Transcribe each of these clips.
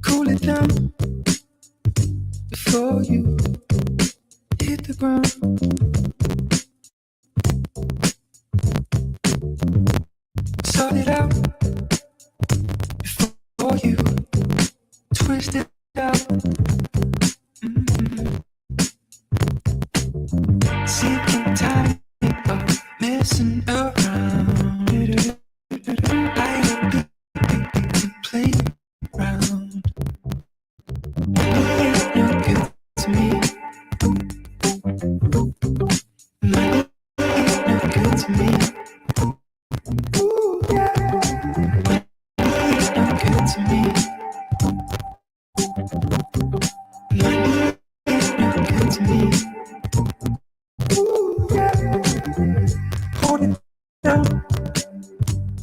Cool it down before you hit the ground. Sort it out before you twist it out. Sick and tired of messing around. I don't need to play around. You ain't no good to me. You ain't no good to me. Ooh, yeah. You ain't no good to me. You ain't no good to me. Ooh, yeah. Hold it down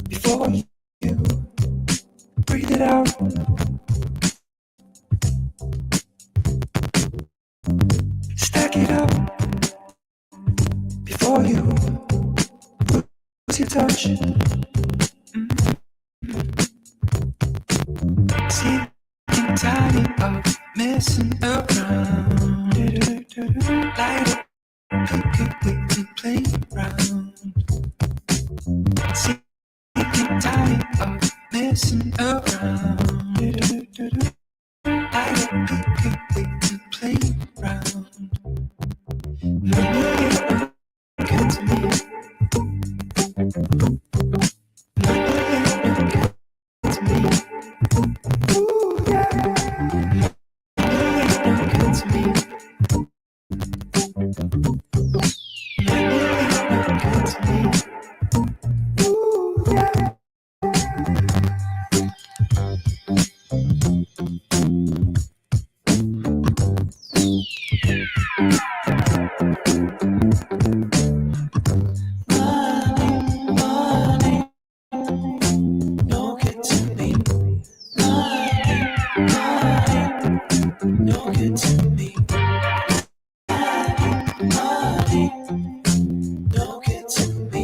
before you breathe it out. Stack it up before you lose your touch. Sick and tired of messing around. Light up a good way to play around. Sick and tired of messing around. Light up a good way to play around. You ain't no good to me. You ain't no good to me. Ooh, yeah. You ain't no good to me. You ain't no good to me.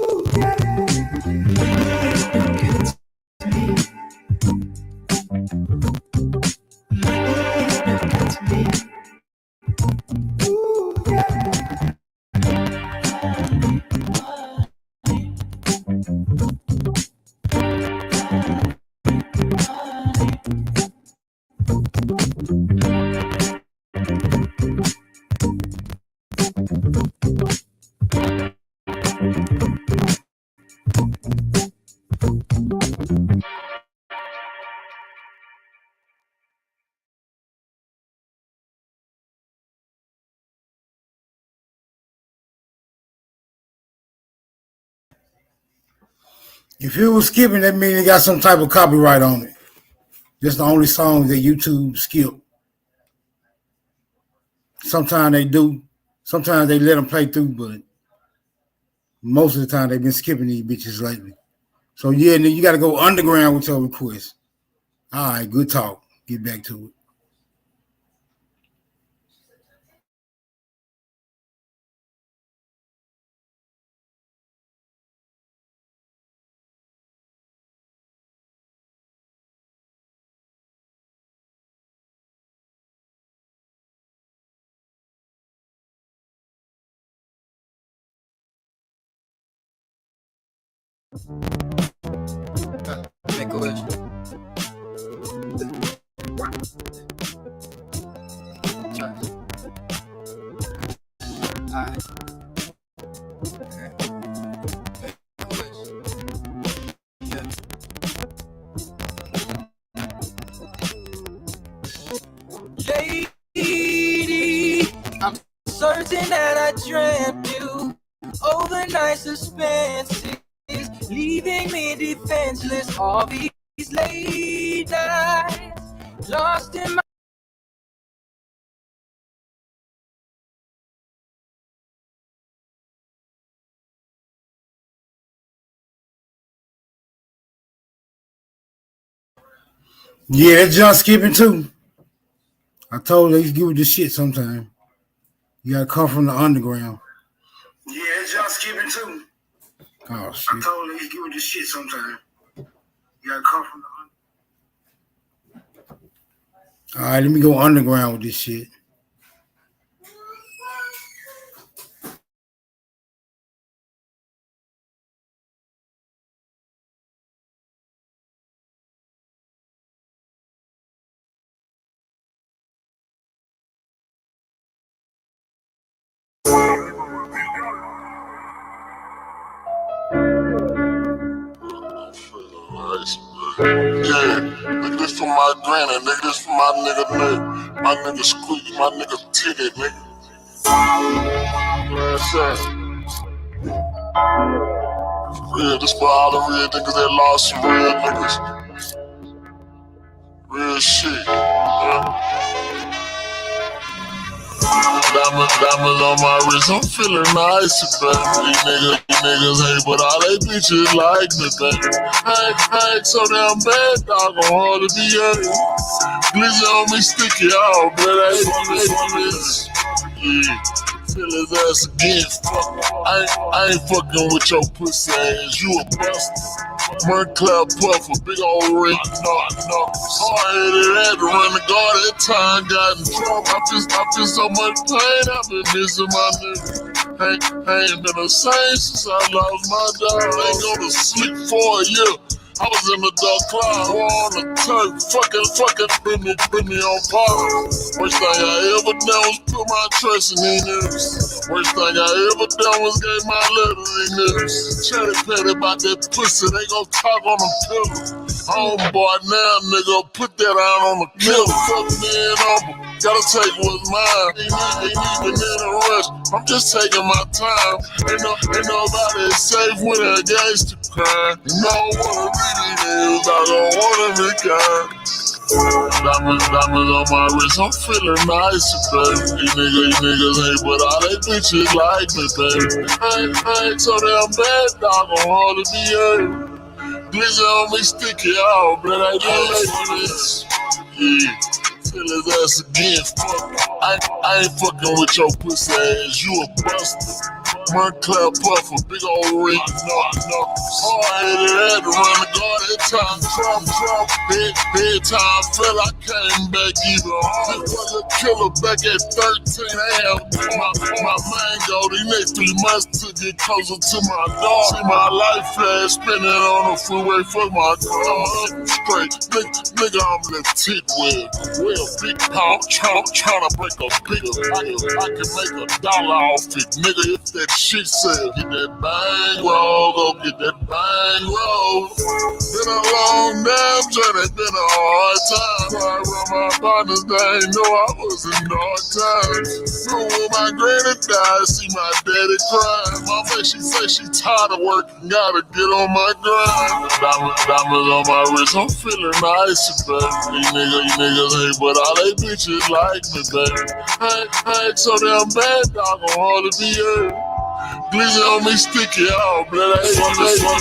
Ooh, yeah. If it was skipping, that means they got some type of copyright on it. That's the only song that YouTube skip. Sometimes they do. Sometimes they let them play through, but most of the time they've been skipping these bitches lately. So yeah, and then you got to go underground with your request. All right, good talk. Get back to it. Make a wish. Alright. Okay. Make a wish. Yeah. Lady, I'm certain that I dreamt you. Overnight suspense leaving me defenseless all these late nights, lost in my. Yeah, that's John Skipping too. I told you, they give you the shit sometime. You gotta come from the underground. Yeah, that's John Skipping too. Oh shit. I told you, they give you the shit sometime. You gotta come from the underground. Alright, let me go underground with this shit. Yeah, nigga, this for my granny, nigga, this for my nigga, my nigga Squeaky, my nigga Titty, nigga. What's that? Real, this for all the real niggas that lost some real niggas. Real shit, yeah. Diamonds on my wrist, I'm feeling nice, baby. These niggas hate, but all they bitches like me, baby. I ain't so damn bad, dog, I'm hard to be at. Glizzy on me, sticky out, but I ain't this. Yeah, feel his ass again, fuck. I ain't fucking with your pussy ass, you a bastard. Murk Cloud Puff, a big old ring, no. Hard-headed, had to run the guard that time, got in trouble. I feel so much pain, I've been missing my nigga. I ain't been the same since I lost my dog. I ain't go to sleep for a year. I was in the dark cloud, war on the turf, fucking, put me on pause. Worst thing I ever done was put my trust in these niggas. Worst thing I ever done was gave my letter to these niggas. Chatty patty about that pussy, they gon' talk on the pillow. Homeboy now, nigga, put that out on the killer. Fuck me and Uncle, gotta take what's mine. Ain't even in a rush, I'm just taking my time. Ain't nobody safe when it against the crime. You know what I don't wanna be kind. Diamonds on my wrist, I'm feeling nice, baby. These niggas hate, but all they bitches like me, baby. I ain't so damn bad, dog, I'm hard to be at. Glizzy on me, sticky out, but I don't like this. Yeah, feel his ass again, fuck. I ain't fucking with your pussy ass, you a bastard. Murk Cloud Puff, a big old ring, no. Hard-headed, had to run the guard that time, trouble. Bedtime, felt I came back even harder. Was a killer back at 13, I have my mango. These next 3 months to get closer to my dog. See my life flash spinning on the freeway for my dog. Straight, nigga, I'm legit well, big pop, tryna break a bigger deal. I can make $1 off it, nigga, if that shit sell. Get that bang roll, go get that bang roll. Been a long damn journey, been a hard time. I run my partners, they ain't know I was in hard times. So when my granny died, see my daddy cry. Mama, she say she tired of working, gotta get on my grind. Diamonds on my wrist, I'm feeling nice, baby. These niggas hate, but all they bitches like me, baby. I ain't so damn bad, dog, I'm hard to be at. Glizzy on me, sticky out, but I ain't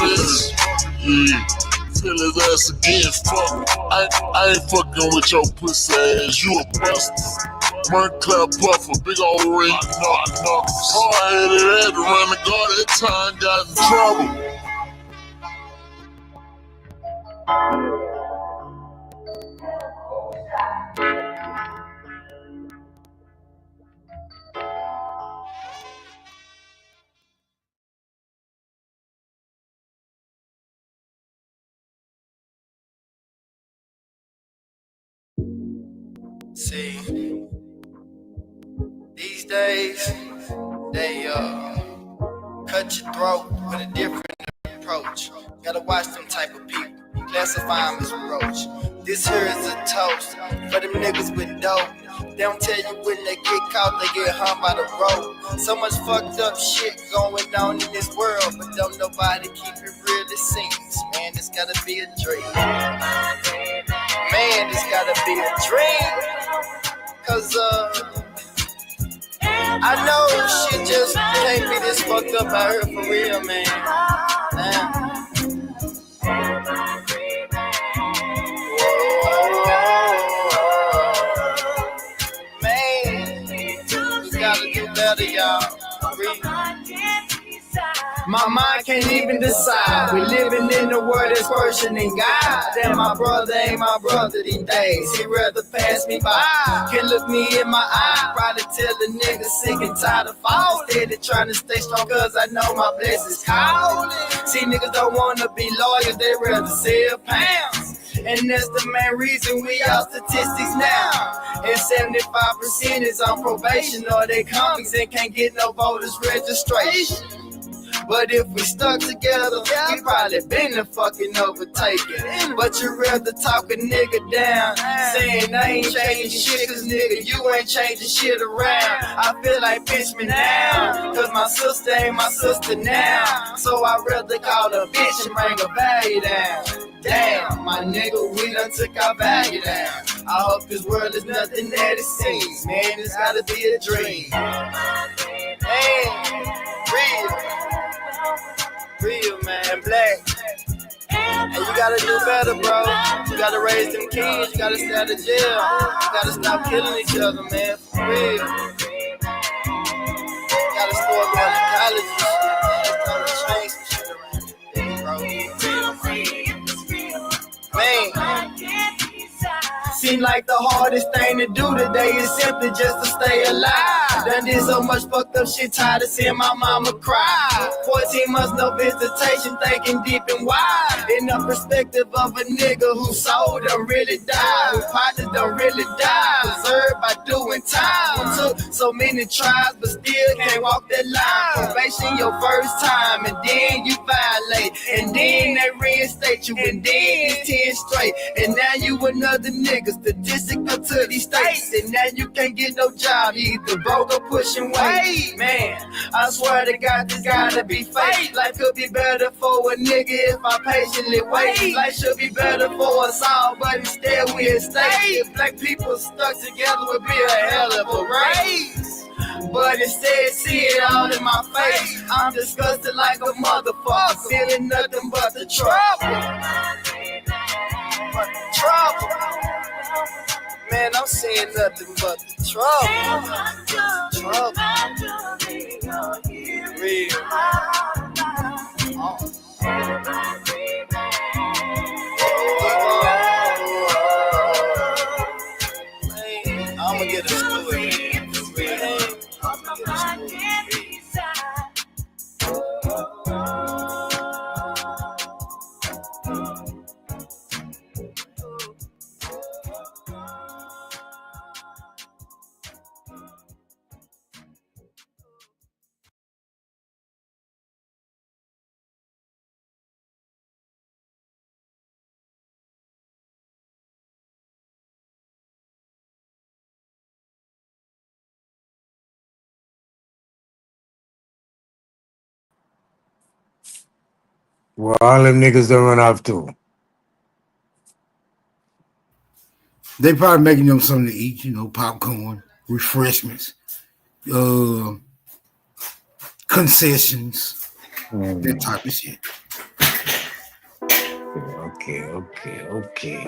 this. Yeah, feel his ass again, fuck. I ain't fucking with your pussy ass, you a bastard. Murk Cloud Puff, a big old ring, no. Hard-headed, had to run the guard that time, got in trouble. See, these days, they cut your throat with a different approach. Gotta watch them type of people, classify them as a roach. This here is a toast for them niggas with dope. They don't tell you when they get caught, they get hung by the rope. So much fucked up shit going on in this world, but don't nobody keep it real. it seems. Man, it's gotta be a dream. Man, it's gotta be a dream. Cause I know shit just can't be this fucked up out here for real, man. Man, we gotta do better, y'all. My mind can't even decide. We living in a world that's worshiping God. Damn, my brother ain't my brother these days. He'd rather pass me by. Can't look me in my eye. Probably tell the nigga sick and tired of falling. Steady trying to stay strong cause I know my blessings calling. See, niggas don't wanna be lawyers. They rather sell pounds. And that's the main reason we all statistics now. And 75% is on probation or they convicts and can't get no voters registration. But if we stuck together, we probably been the fucking overtaken. But you rather talk a nigga down, saying I ain't changing shit, cause nigga, you ain't changing shit around. I feel like pinch me down, cause my sister ain't my sister now. So I'd rather call a bitch and bring her value down. Damn, my nigga, we done took our value down. I hope this world is nothing that it seems. Man, it's gotta be a dream. Man, real, man, black. And you gotta do better, bro. You gotta raise them kids. You gotta stay out of jail. You gotta stop killing each other, man. For real. You gotta start going to college and shit, man. It's time to change some shit around here, bro. Man. Seem like the hardest thing to do today is simply just to stay alive. Done did so much fucked up shit, tired of seeing my mama cry. 14 months, no visitation, thinking deep and wide. In the perspective of a nigga whose soul done really died, whose partner done really died, preserved by doing time. Took so many tries, but still can't walk that line. Probation your first time, and then you violate, and then they reinstate you, and then it's 10 straight, and now you another nigga. Statistical to these states, and now you can't get no job, you either broke or pushing weight. Man, I swear to God, this gotta be fake. Life could be better for a nigga if I patiently wait. Life should be better for us all, but instead we stay. If black people stuck together, would be a hell of a race. But instead, see it all in my face. I'm disgusted like a motherfucker, feeling nothing but the trouble. Trouble. Man, I'm seeing nothing but the trouble. Trouble. Real. Man, I'ma get a story. Well, all them niggas done run off too. They probably making them something to eat, popcorn, refreshments, concessions, that type of shit. Okay.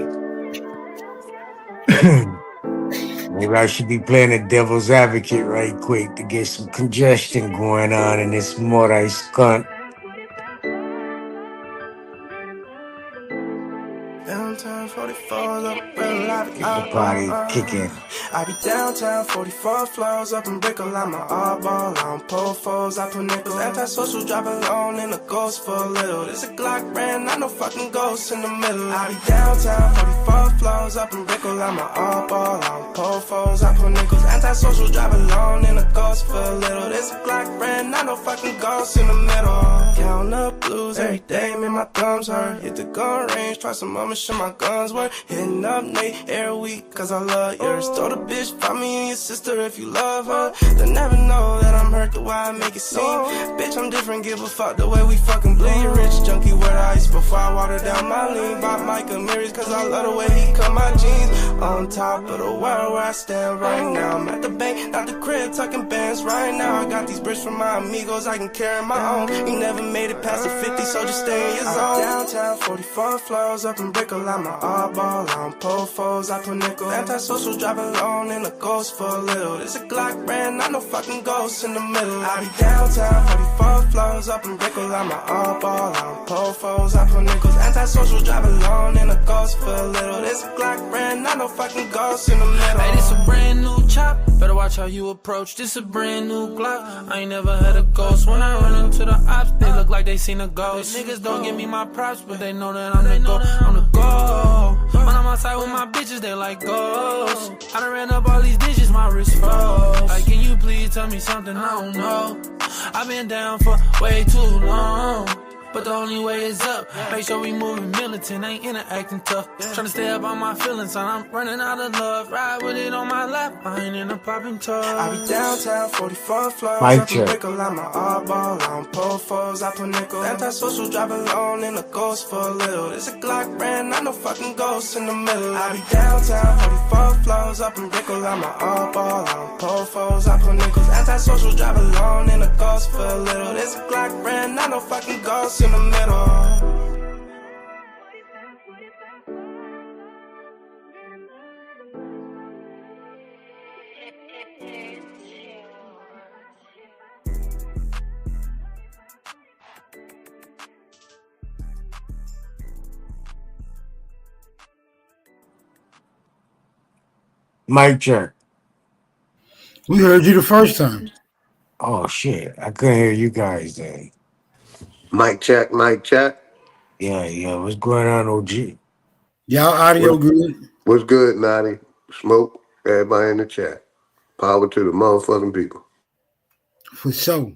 Maybe I should be playing the devil's advocate right quick to get some congestion going on in this Moray skunt. Downtown 44 up, Get the party kicking. I be downtown 44 floors up in Brickell. I'm an oddball, I don't pull foes, I put nickels. Antisocial, drive alone in a ghost for a little. This a Glock brand, not no fucking ghost in the middle. I be downtown 44 floors up in Brickell. I'm an oddball, I don't pull foes, I put nickels. Antisocial, drive alone in a ghost for a little. This a Glock brand, not no fucking ghost in the middle. Counting up blues every day, man, my thumbs hurt. Hit the gun range, try some mama shit my guns work. Hitting up Nate every week, cause I love yours. Throw the bitch, find me and your sister if you love her. They'll never know that I'm hurt the way I make it seem. Bitch, I'm different, give a fuck the way we fucking bleed. Rich junkie, where the ice cause I love the way he cut my jeans. On top of the world where I stand right now. I'm at the bank, not the crib, tucking bands right now. I got these bricks from my amigos, I can carry my own. You never made it past the 50, so just stay in your zone. Downtown, 44 floors, up in Brickell, I'm an oddball. I don't pull foes, I put nickel. Antisocial, drive alone in a ghost for a little. This a Glock brand, not no fucking ghost in the middle. I be downtown, 44 floors, up in Brickell, I'm an oddball. I don't pull foes, I put nickels. Antisocial, drive alone in a ghost for a little. This a Glock brand, not no fucking ghost in the middle. Hey, this a brand new chop, better watch how you approach. This a brand new Glock, I ain't never had a ghost. When I run into the ops, they look like they seen a ghost. Niggas don't give me my props, but they know that I'm the go. I'm the go. When I'm outside with my bitches, they like ghosts. I done ran up all these digits, my wrist froze. Like, can you please tell me something I don't know? I've been down for way too long, but the only way is up. Make sure we moving militant, ain't interacting tough. Tryna stay up on my feelings, son, I'm running out of love. Ride with it on my lap, I ain't in a popping tub. I be downtown, 44 floors, Mic up in check. Brickell, I'm an oddball. I don't pull foes, I put nickel. Antisocial, drive alone in a ghost for a little. This a Glock brand, not no fucking ghost in the middle. I be downtown, 44 floors, up in Brickell, I'm an oddball. I don't pull foes, I put nickels. Antisocial, drive alone in a ghost for a little. This a Glock brand, not no fucking ghost in the middle. Mic check. We heard you the first time. Oh shit, I couldn't hear you guys then. Mic check, mic check. Yeah. What's going on, OG? Y'all audio good? What's good, Naughty? Smoke, everybody in the chat. Power to the motherfucking people. For sure.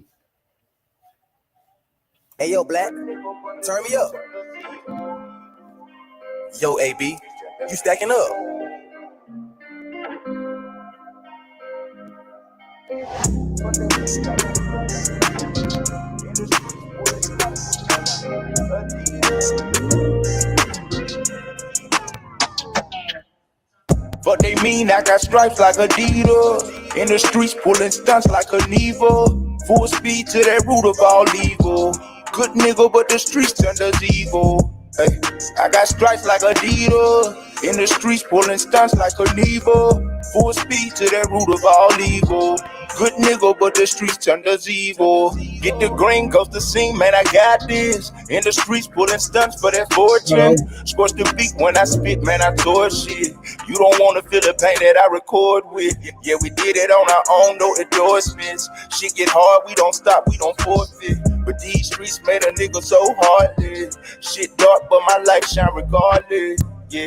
Hey, yo, Black, turn me up. Yo, AB, you stacking up. But they mean I got stripes like Adidas. In the streets pulling stunts like a Neva. Full speed to that root of all evil. Good nigga, but the streets turned us evil. Hey, I got stripes like Adidas. In the streets pulling stunts like a Neva. Full speed to that root of all evil. Good nigga, but the streets turned us evil. Get the green, goes the scene, man, I got this. In the streets pulling stunts for that fortune. Scorch the beat when I spit, man, I torch shit. You don't wanna feel the pain that I record with. Yeah, we did it on our own, no endorsements. Shit get hard, we don't stop, we don't forfeit. But these streets made a nigga so heartless. Shit dark, but my light shine regardless. Yeah.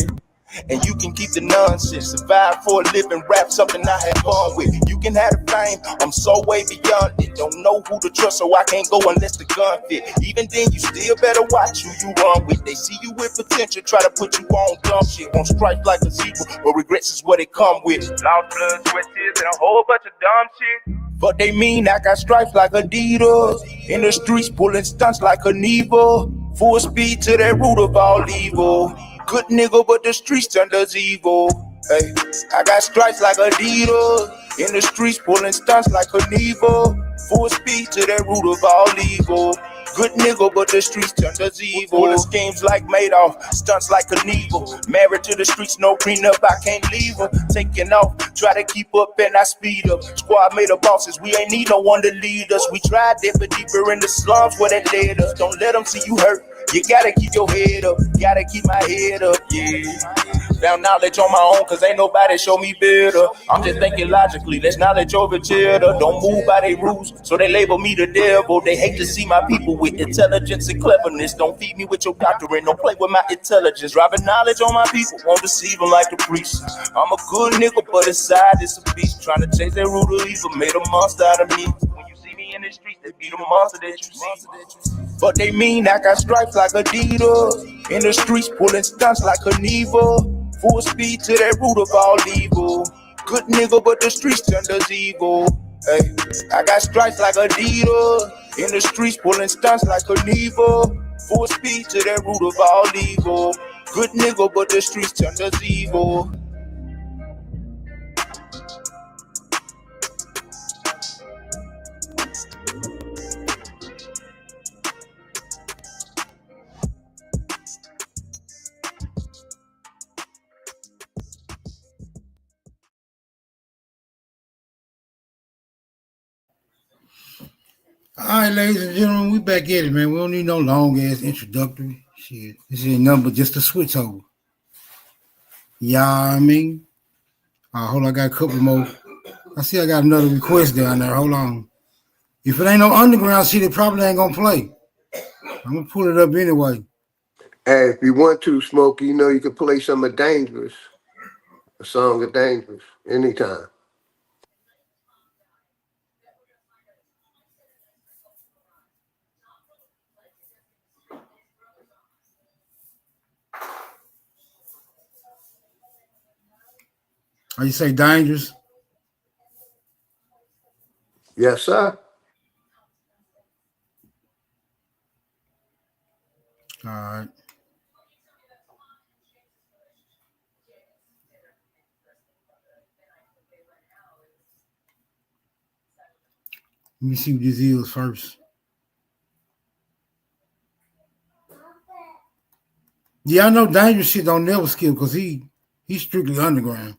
And you can keep the nonsense. Survive for a living, rap something I had fun with. You can have the fame, I'm so way beyond it. Don't know who to trust, so I can't go unless the gun fit. Even then, you still better watch who you run with. They see you with potential, try to put you on dumb shit. Won't strike like a zebra, but regrets is what it come with. Lost blood, sweat, tears, and a whole bunch of dumb shit. But they mean I got stripes like Adidas. In the streets pulling stunts like a Neva. Full speed to that root of all evil. Good nigga, but the streets turned us evil. Hey, I got stripes like Adidas. In the streets pulling stunts like a Neva. Full speed to that root of all evil. Good nigga, but the streets turned us evil. Full of schemes like Madoff, stunts like a Knievel. Married to the streets, no prenup, I can't leave her. Taking off, try to keep up and I speed up. Squad made of bosses, we ain't need no one to lead us. We tried it, but deeper in the slums where that led us. Don't let them see you hurt. You gotta keep your head up, gotta keep my head up, yeah. Found knowledge on my own, cause ain't nobody show me better. I'm just thinking logically, that's knowledge over cheddar. Don't move by their rules, so they label me the devil. They hate to see my people with intelligence and cleverness. Don't feed me with your doctrine, don't play with my intelligence. Dropping knowledge on my people, won't deceive them like the priests. I'm a good nigga, but inside it's a beast. Trying to chase that root of evil, made a monster out of me. In the streets, they be the monster that you see. But they mean I got stripes like Adidas. In the streets pulling stunts like a Neva. Full speed to that root of all evil. Good nigga, but the streets turned us evil. Hey, I got stripes like Adidas. In the streets pulling stunts like a Neva. Full speed to that root of all evil. Good nigga, but the streets turned us evil. All right, ladies and gentlemen, we back at it, man. We don't need no long ass introductory shit. This ain't nothing but just a switch over. Yeah, I mean, hold on, I got a couple more. I see I got another request down there. Hold on. If it ain't no underground shit, it probably ain't gonna play. I'm gonna pull it up anyway. Hey, if you want to, Smokey, you know you can play some of Dangerous. A song of Dangerous anytime. Oh, you say Dangerous? Yes, sir. All right. Let me see what this is first. Yeah, I know Dangerous shit don't never skip because he's strictly underground.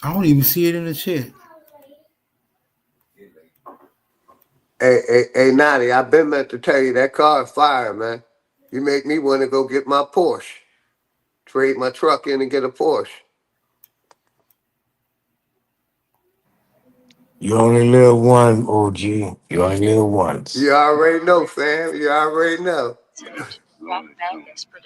I don't even see it in the chat. Hey, Natty, I've been meant to tell you that car is fire, man. You make me want to go get my Porsche. Trade my truck in and get a Porsche. You only live one, OG. You only live once. You already know, fam. You already know.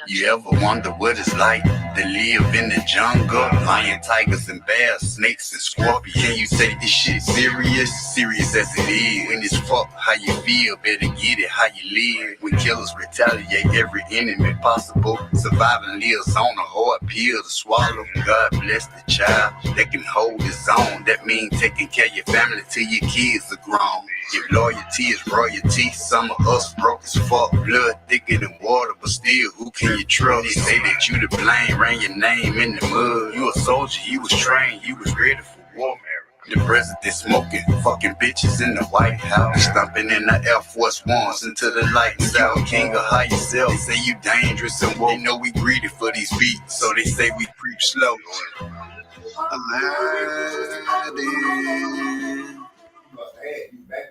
You ever wonder what it's like to live in the jungle? Lion, tigers, and bears, snakes, and scorpions. Can you take this shit serious? Serious as it is. When it's fuck how you feel, better get it how you live. When killers retaliate every enemy possible, surviving lives on a hard pill to swallow. God bless the child that can hold his own. That means taking care of your family till your kids are grown. If loyalty is royalty, some of us broke as fuck. Blood thicker than water, but still, who can you trust? They say that you to blame, ran your name in the mud. You a soldier, you was trained, you was ready for war. The president smoking, fucking bitches in the White House, stomping in the Air Force Ones until the lights out. King of high yourself, they say you dangerous and woke. They know we greedy for these beats, so they say we creep slow. Aladdin.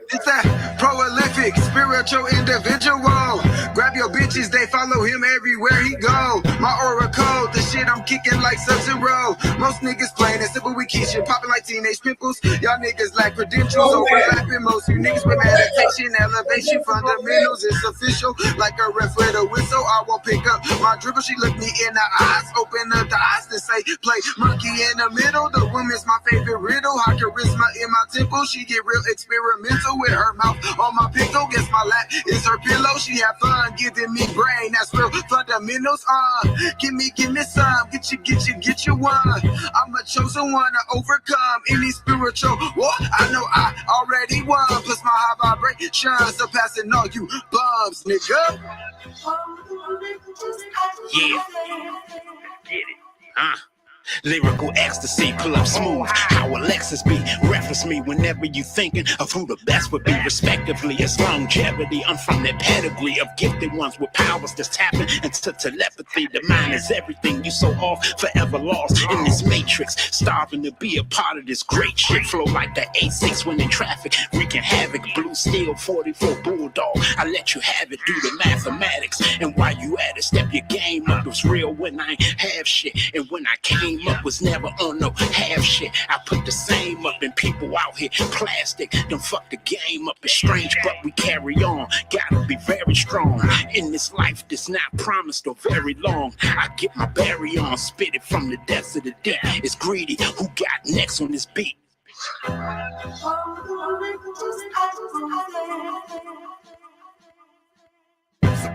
It's that prolific, spiritual individual. Grab your bitches, they follow him everywhere he go. My aura code, the shit I'm kicking like Sub-Zero. Most niggas playing it simple, we keep shit popping like teenage pimples. Y'all niggas lack credentials, overlapping most. You niggas with meditation, elevation, fundamentals. It's official, like a ref with a whistle. I won't pick up my dribble. She look me in the eyes, open up the eyes and say, play monkey in the middle. The woman's my favorite riddle. High charisma in my temple. She get real experimental with her mouth on my pickle. Guess my lap is her pillow. She have fun giving me brain. That's real fundamentals. Give me some. Get you one. I'm a chosen one to overcome any spiritual war. I know I already won. Plus my high vibration surpassing all you bums, nigga. Yeah. Get it. Lyrical ecstasy, pull up smooth. How Alexis be? Reference me whenever you thinking of who the best would be, respectively. It's longevity. I'm from that pedigree of gifted ones with powers that's tapping into telepathy. The mind is everything. You so off, forever lost in this matrix. Starving to be a part of this great shit. Flow like the A6 when in traffic, wreaking havoc. Blue steel 44 bulldog. I let you have it. Do the mathematics. And while you at it, step your game up. It was real when I ain't have shit. And when I came up was never on no half shit. I put the same up in people out here plastic. Don't fuck the game up. It's strange, but we carry on. Gotta be very strong in this life that's not promised or very long. I get my berry on, spit it from the depths of the deep. It's greedy. Who got next on this beat?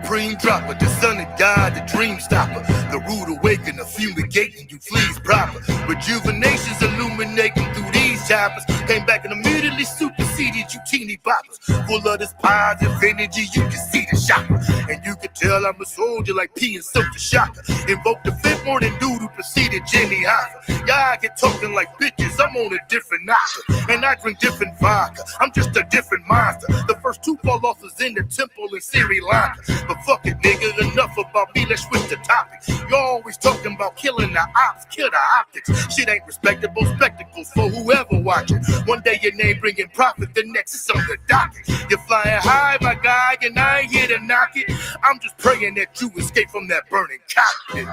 supreme dropper, the son of God, the dream stopper, the rude awakener, fumigating you fleas proper. Rejuvenation's illuminating through these choppers. Came back and immediately superseded you teeny boppers. Full of this positive energy, you can see the shocker. And you can tell I'm a soldier like P and Silk the Shocker. Invoke the fifth morning dude who preceded Jimmy Hoffa. Y'all get talking like bitches, I'm on a different knocker. And I drink different vodka, I'm just a different monster. The first two fall off was in the temple in Sri Lanka. But fuck it, nigga, enough about me, let's switch the topic. You're always talking about killing the ops, kill the optics. Shit ain't respectable spectacles for whoever watching. One day your name bringing profit, the next is on the docket. You're flying high, my guy, and I ain't here to knock it. I'm just praying that you escape from that burning cockpit.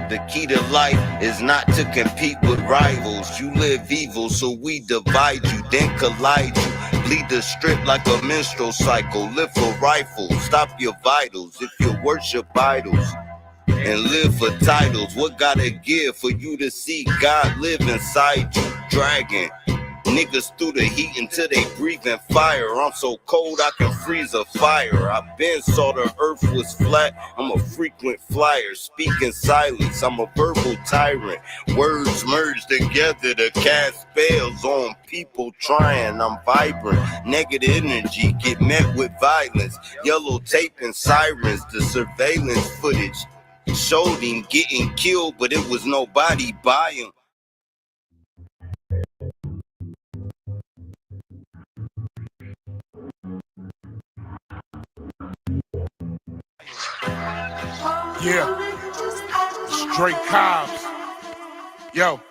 The key to life is not to compete with rivals. You live evil, so we divide you, then collide you. Bleed the strip like a menstrual cycle. Live for rifle, stop your vitals if you worship idols. And live for titles. What gotta give for you to see God live inside you? Dragon niggas through the heat until they breathing fire. I'm so cold I can freeze a fire. I been saw the earth was flat. I'm a frequent flyer, speaking silence. I'm a verbal tyrant. Words merge together to cast spells on people trying. I'm vibrant. Negative energy get met with violence. Yellow tape and sirens. The surveillance footage showed him getting killed, but it was nobody by him. Yeah, straight Cobbs. Yo,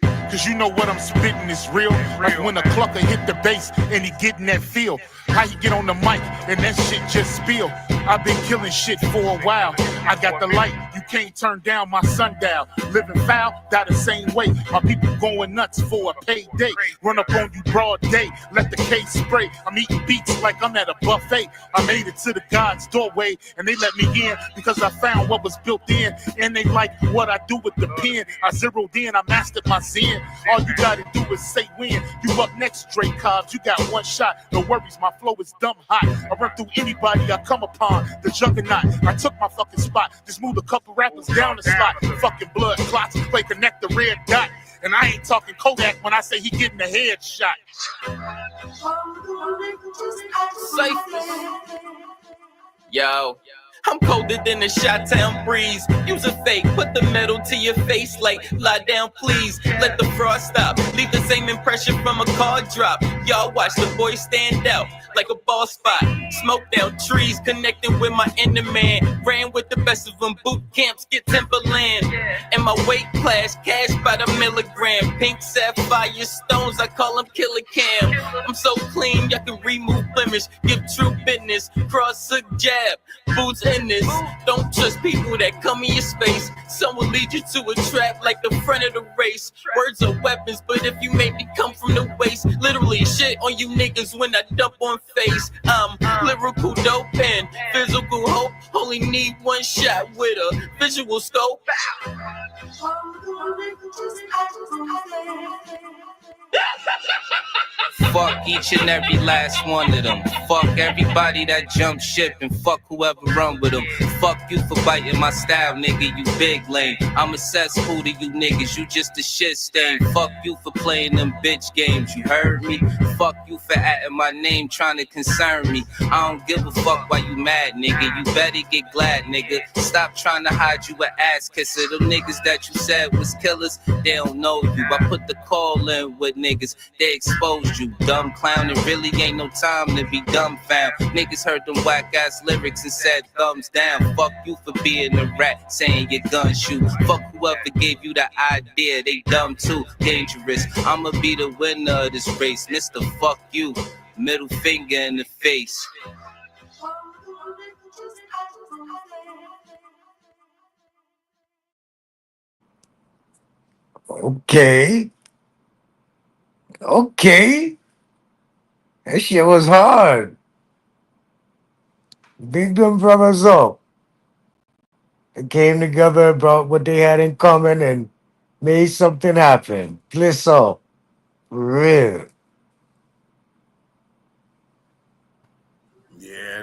cause you know what I'm spitting is real. Like when a clucker hit the bass and he getting that feel. How he get on the mic and that shit just spill. I've been killing shit for a while. I got the light, you can't turn down my sundial. Living foul, die the same way. My people going nuts for a payday. Run up on you broad day, let the case spray. I'm eating beats like I'm at a buffet. I made it to the God's doorway and they let me in because I found what was built in. And they like what I do with the pen. I zeroed in, I mastered my zen. All you gotta do is say when. You up next, Drake Cobbs, you got one shot. No worries, my flow is dumb hot. I run through anybody I come upon. The juggernaut, I took my fucking spot. Just moved a couple rappers down the slot. Fucking blood clots, play connect the red dot. And I ain't talking Kodak when I say he getting a headshot. Cyphers. Yo. I'm colder than a Chi-Town breeze. Use a fake, put the metal to your face like, lie down please. Let the frost stop, leave the same impression from a car drop. Y'all watch the boy stand out like a ball spot. Smoke down trees, connecting with my inner man. Ran with the best of them, boot camps get Timberland. And my weight class, cash by the milligram. Pink sapphire stones, I call them Killer Cam. I'm so clean, y'all can remove blemish. Give true business, cross a jab, boots in this. Don't trust people that come in your space. Some will lead you to a trap like the front of the race. Words are weapons, but if you make me come from the waist, literally shit on you niggas when I dump on face. I'm lyrical dope and physical hope. Only need one shot with a visual scope. Fuck each and every last one of them. Fuck everybody that jump ship and fuck whoever run with them. Fuck you for biting my style, nigga, you big lame. I'm a cesspool to you niggas, you just a shit stain. Fuck you for playing them bitch games, you heard me? Fuck you for adding my name, trying to concern me. I don't give a fuck why you mad, nigga. You better get glad, nigga. Stop trying to hide you an ass kisser. Them niggas that you said was killers, they don't know you. I put the call in with niggas, they exposed you. Dumb clown, it really ain't no time to be dumbfound. Niggas heard them whack ass lyrics and said thumbs down. Fuck you for being a rat, saying your gun shoot. Fuck whoever gave you the idea, they dumb too, dangerous. I'ma be the winner of this race, Mr. Fuck you, middle finger in the face. Okay. That shit was hard. Big them brothers up. They came together about what they had in common and made something happen. Bliss up. For real.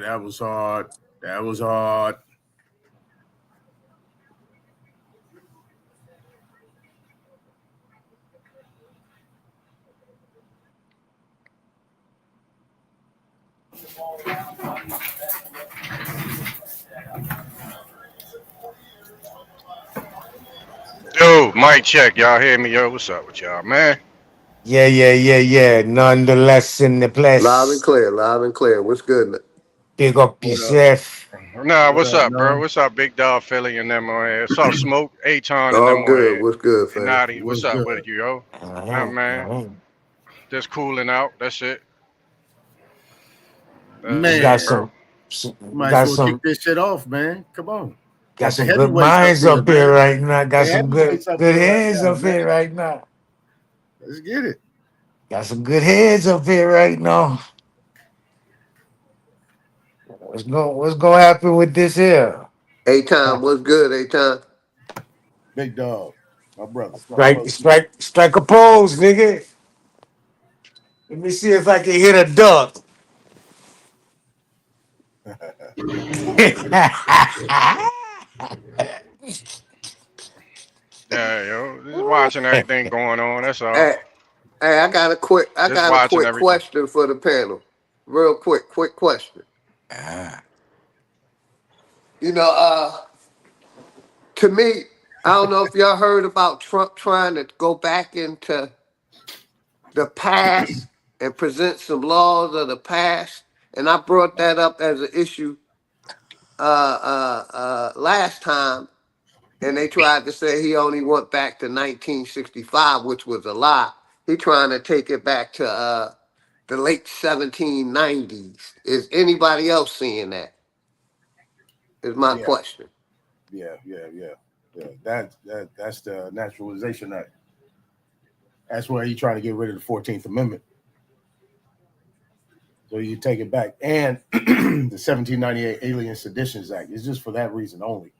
that was hard. That was hard. Yo, mic check. Y'all hear me? Yo, what's up with y'all, man? Yeah. Nonetheless, in the place. Loud and clear, loud and clear. What's good? Big up yourself. Nah, what's up, bro? What's up, Big Dog Philly and them on here? What's up, Smoke, Aton and All them on good. here? What's good, And fam? Naughty, what's up with you, yo? Man, just cooling out. That's it. Man, got some. might Got as well some. kick this shit off, man. Come on. Got some the good heavyweights minds up here man. right now. Got The some good heavyweights up here right heads now, up here man. right now. Let's get it. Got some good heads up here right now. What's gonna happen with this here? A-Time, what's good, A-Time? Big Dog, my brother. Strike a pose, nigga. Let me see if I can hit a duck. Yeah, yo, just watching everything going on. That's all. Hey, I got a quick everything. question for the panel. Real quick question. You know, to me, I don't know if y'all heard about Trump trying to go back into the past and present some laws of the past, and I brought that up as an issue last time, and they tried to say he only went back to 1965, which was a lie. He trying to take it back to the late 1790s. Is anybody else seeing that? Is my question. Yeah. That's the Naturalization Act. That's where he's trying to get rid of the 14th Amendment. So you take it back. And the 1798 Alien Seditions Act is just for that reason only.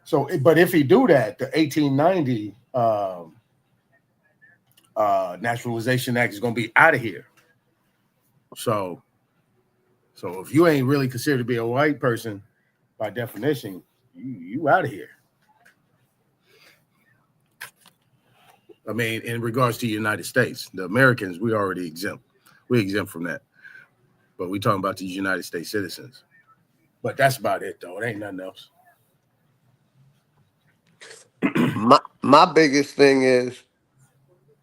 So, but if he do that, the 1890 Naturalization Act is going to be out of here. So if you ain't really considered to be a white person, by definition, you out of here. I mean, in regards to the United States, the Americans, we already exempt. We're exempt from that. But we talking about these United States citizens. But that's about it, though. It ain't nothing else. My biggest thing is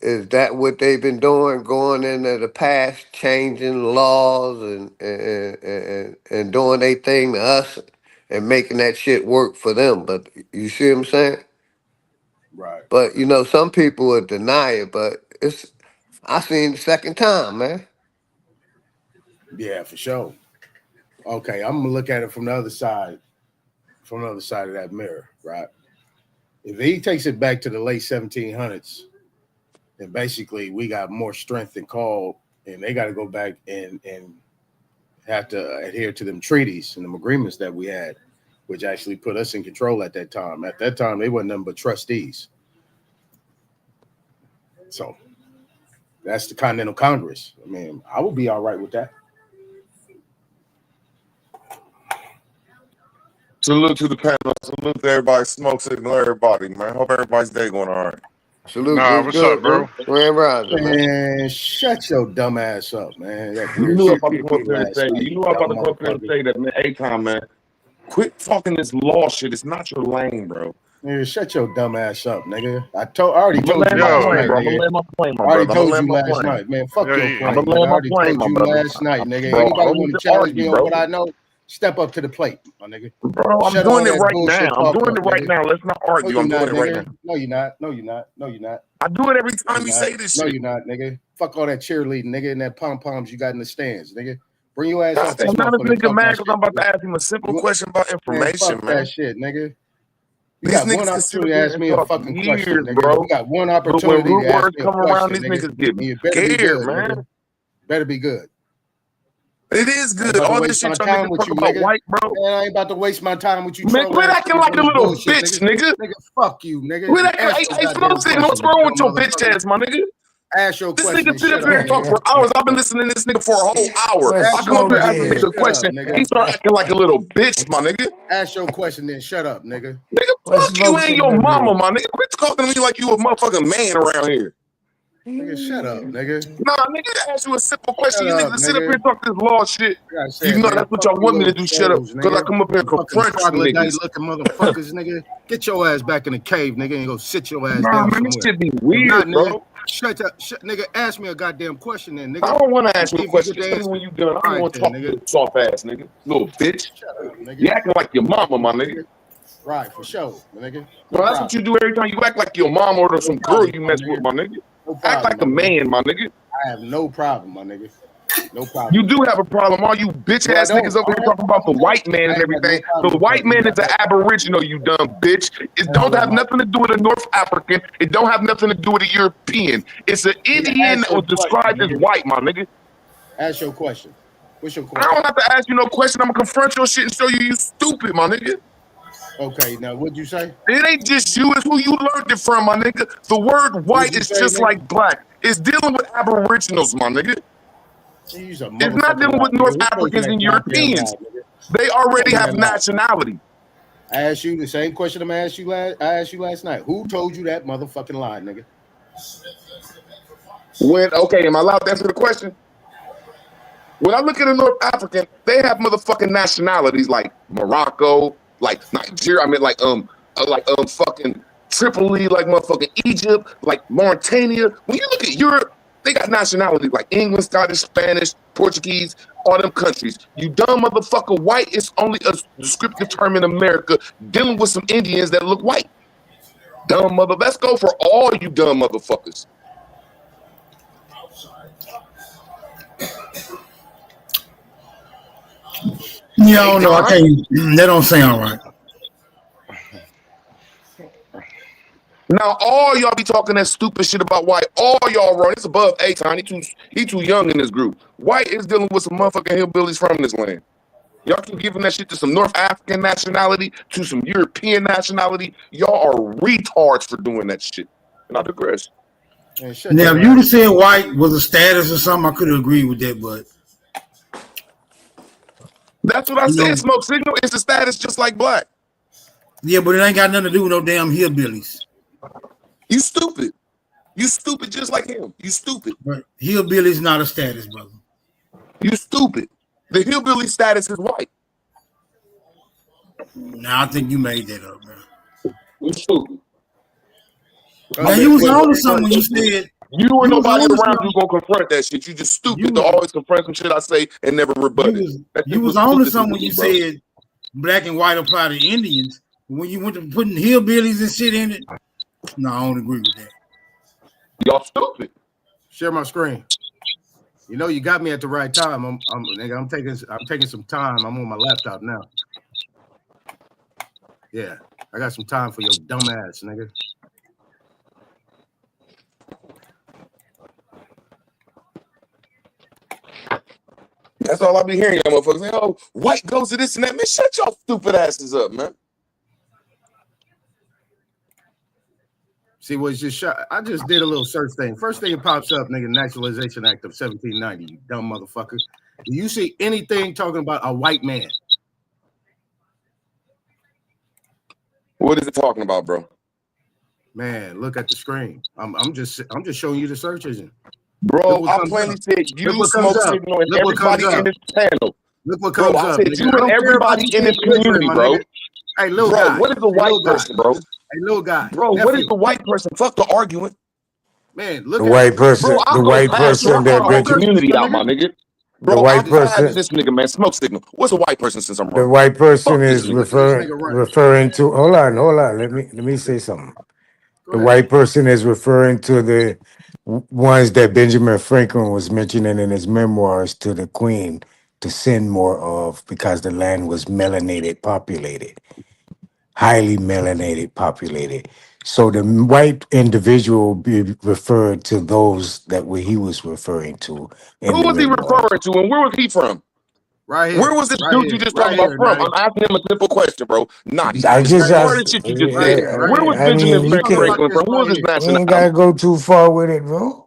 that what they've been doing, going into the past, changing laws and doing their thing to us and making that shit work for them. But you see what I'm saying? Right. But you know, some people would deny it, but I seen the second time, man. Yeah, for sure. Okay, I'm gonna look at it from the other side of that mirror, right? If he takes it back to the late 1700s, then basically we got more strength than called, and they got to go back and have to adhere to them treaties and them agreements that we had, which actually put us in control at that time. At that time, they wasn't nothing but trustees. So that's the Continental Congress. I mean, I would be all right with that. Salute to the panel. Salute to everybody. Smoke signal everybody, man. Hope everybody's day going all right. Salute. What's up, bro? Man, shut your dumb ass up, man. You knew I was about to come up there and say, that, man, A-Time, man. Quit talking this law shit. It's not your lane, bro. Nigga, shut your dumb ass up, nigga. I already told you last night, nigga. I already told you last night, man. Fuck your plane. I already told you last night, nigga. Anybody want to challenge me on what I know? Step up to the plate, my nigga. Bro, I'm doing it right now. I'm doing it right now. Let's not argue. I'm doing it right now. No, you're not. No, you're not. No, you're not. I do it every time you say this shit. No, you're not, nigga. Fuck all that cheerleading, nigga, and that pom-poms you got in the stands, nigga. Bring your ass up. I'm not a nigga mad because I'm about to ask him a simple question about information, man. That shit, nigga. You got one opportunity to ask me a fucking question, nigga. Bro. You got one opportunity to ask me a question, these niggas get scared, man. Better be good. It is good. All this shit trying to talk about white, bro. Man, I ain't about to waste my time with you. Man, quit acting like a little bitch, nigga. Nigga, fuck you, nigga. Hey, what's wrong with your bitch ass, my nigga? Ask your This question. nigga sit up here and talk for hours. I've been listening to this nigga for a whole hour. I come up here asking nigga a question. He start acting like a little bitch, my nigga. Ask your question, then shut up, nigga. Nigga, fuck you and your mama, my nigga. Quit talking to me like you a motherfucking man around here. Nigga, shut up, nigga. Nah, nigga, ask you a simple question. Shut You up, niggas sit up nigga. here and talk this law shit. You know that's what y'all want me to do. Shut up, because I come up here and confront you niggas. Looking motherfuckers, nigga. Get your ass back in the cave, nigga, and go sit your ass Nah, down man, this somewhere. shit be weird, Not, nigga. bro. Shut up, nigga. Ask me a goddamn question, then, nigga. I don't want to ask you a Give question. the Tell me answer. when you done. I don't All want to right, talk then, to this soft ass nigga, little bitch. Shut up, nigga. You acting like your mama, my nigga. Right, for sure, nigga. Bro, that's what you do every time you act like your mom or some girl you mess with, my nigga. Act like a man, my nigga. I have no problem, my nigga. No problem. You do have a problem. All you bitch ass No, I don't. niggas over here talking about the white man and everything. The white man is an aboriginal, you dumb bitch. It don't have nothing to do with a North African. It don't have nothing to do with a European. It's an Indian that was described as white, my nigga. Ask your question. What's your I question? don't have to ask you no question. I'm gonna confront your shit and show you stupid, my nigga. Okay, now what'd you say? It ain't just you, it's who you learned it from, my nigga. The word white is just like black. It's dealing with aboriginals, my nigga. It's not dealing with North Africans and Europeans. They already have nationality. I asked you the same question I asked you last night. Who told you that motherfucking lie, nigga? Okay, am I allowed to answer the question? When I look at a North African, they have motherfucking nationalities like Morocco, like Nigeria. I mean, like fucking Tripoli, like motherfucking Egypt, like Mauritania. When you look at Europe, they got nationalities like English, Scottish, Spanish, Portuguese, all them countries. You dumb motherfucker, white is only a descriptive term in America dealing with some Indians that look white. Dumb mother. Let's go for all you dumb motherfuckers. Yeah, I don't know. I can't. That don't sound right. Now all y'all be talking that stupid shit about white. All y'all wrong. It's above A-Time. He too young in this group. White is dealing with some motherfucking hillbillies from this land. Y'all keep giving that shit to some North African nationality, to some European nationality. Y'all are retards for doing that shit. And I digress. Now, if you'd have said white was a status or something, I could have agreed with that, but that's what I said. Smoke signal is a status just like black. Yeah, but it ain't got nothing to do with no damn hillbillies. You stupid. You stupid just like him. You stupid. Right. Hillbilly's not a status, brother. You stupid. The hillbilly status is white. Now I think you made that up, man. You stupid. Now you was on to something when you said you and nobody around you gonna confront that shit. You just stupid to always confront some shit I say and never rebut it. You was on to something when you said black and white apply to Indians. When you went to putting hillbillies and shit in it, no, I don't agree with that. Y'all stupid. Share my screen. You know, you got me at the right time. I'm taking some time. I'm on my laptop now. Yeah, I got some time for your dumb ass, nigga. That's all I be hearing, y'all motherfuckers say, oh, white goes to this and that. Man, shut y'all stupid asses up, man. See, what's just shot? I just did a little search thing. First thing that pops up, nigga, Naturalization Act of 1790, you dumb motherfucker. Do you see anything talking about a white man? What is it talking about, bro? Man, look at the screen. I'm just showing you the search engine. Bro, I plainly said you Smoke Signal and everybody in this panel. Look what comes up. I said you and everybody in this community, bro. Hey, little bro, guy. What is a white person, bro? Hey, little guy. Bro, what is the white person? Fuck the arguing. Man, look the white person. Bro, the white person that the community out, my nigga. Bro, the white person. This nigga, man, Smoke Signal. What's a white person since I'm wrong? The white person is referring to. Hold on. Let me say something. The white person is referring to the ones that Benjamin Franklin was mentioning in his memoirs to the Queen to send more of because the land was melanated, populated, highly melanated, populated. So the white individual will be referred to those that he was referring to. Who was he referring to, and where was he from? Right here. Where was this dude you just talking about from? I'm asking him a simple question, bro. Not I just asked. Shit you just said. Where was Benjamin Franklin from? Who was his nationality? You ain't gotta go too far with it, bro.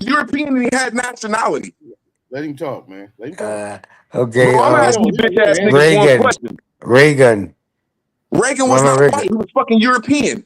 was European and he had nationality. Let him talk, man. Let him talk. Okay. Bro, I'm asking you bitch ass niggas one Reagan. question. Reagan. Reagan was not white. He was fucking European.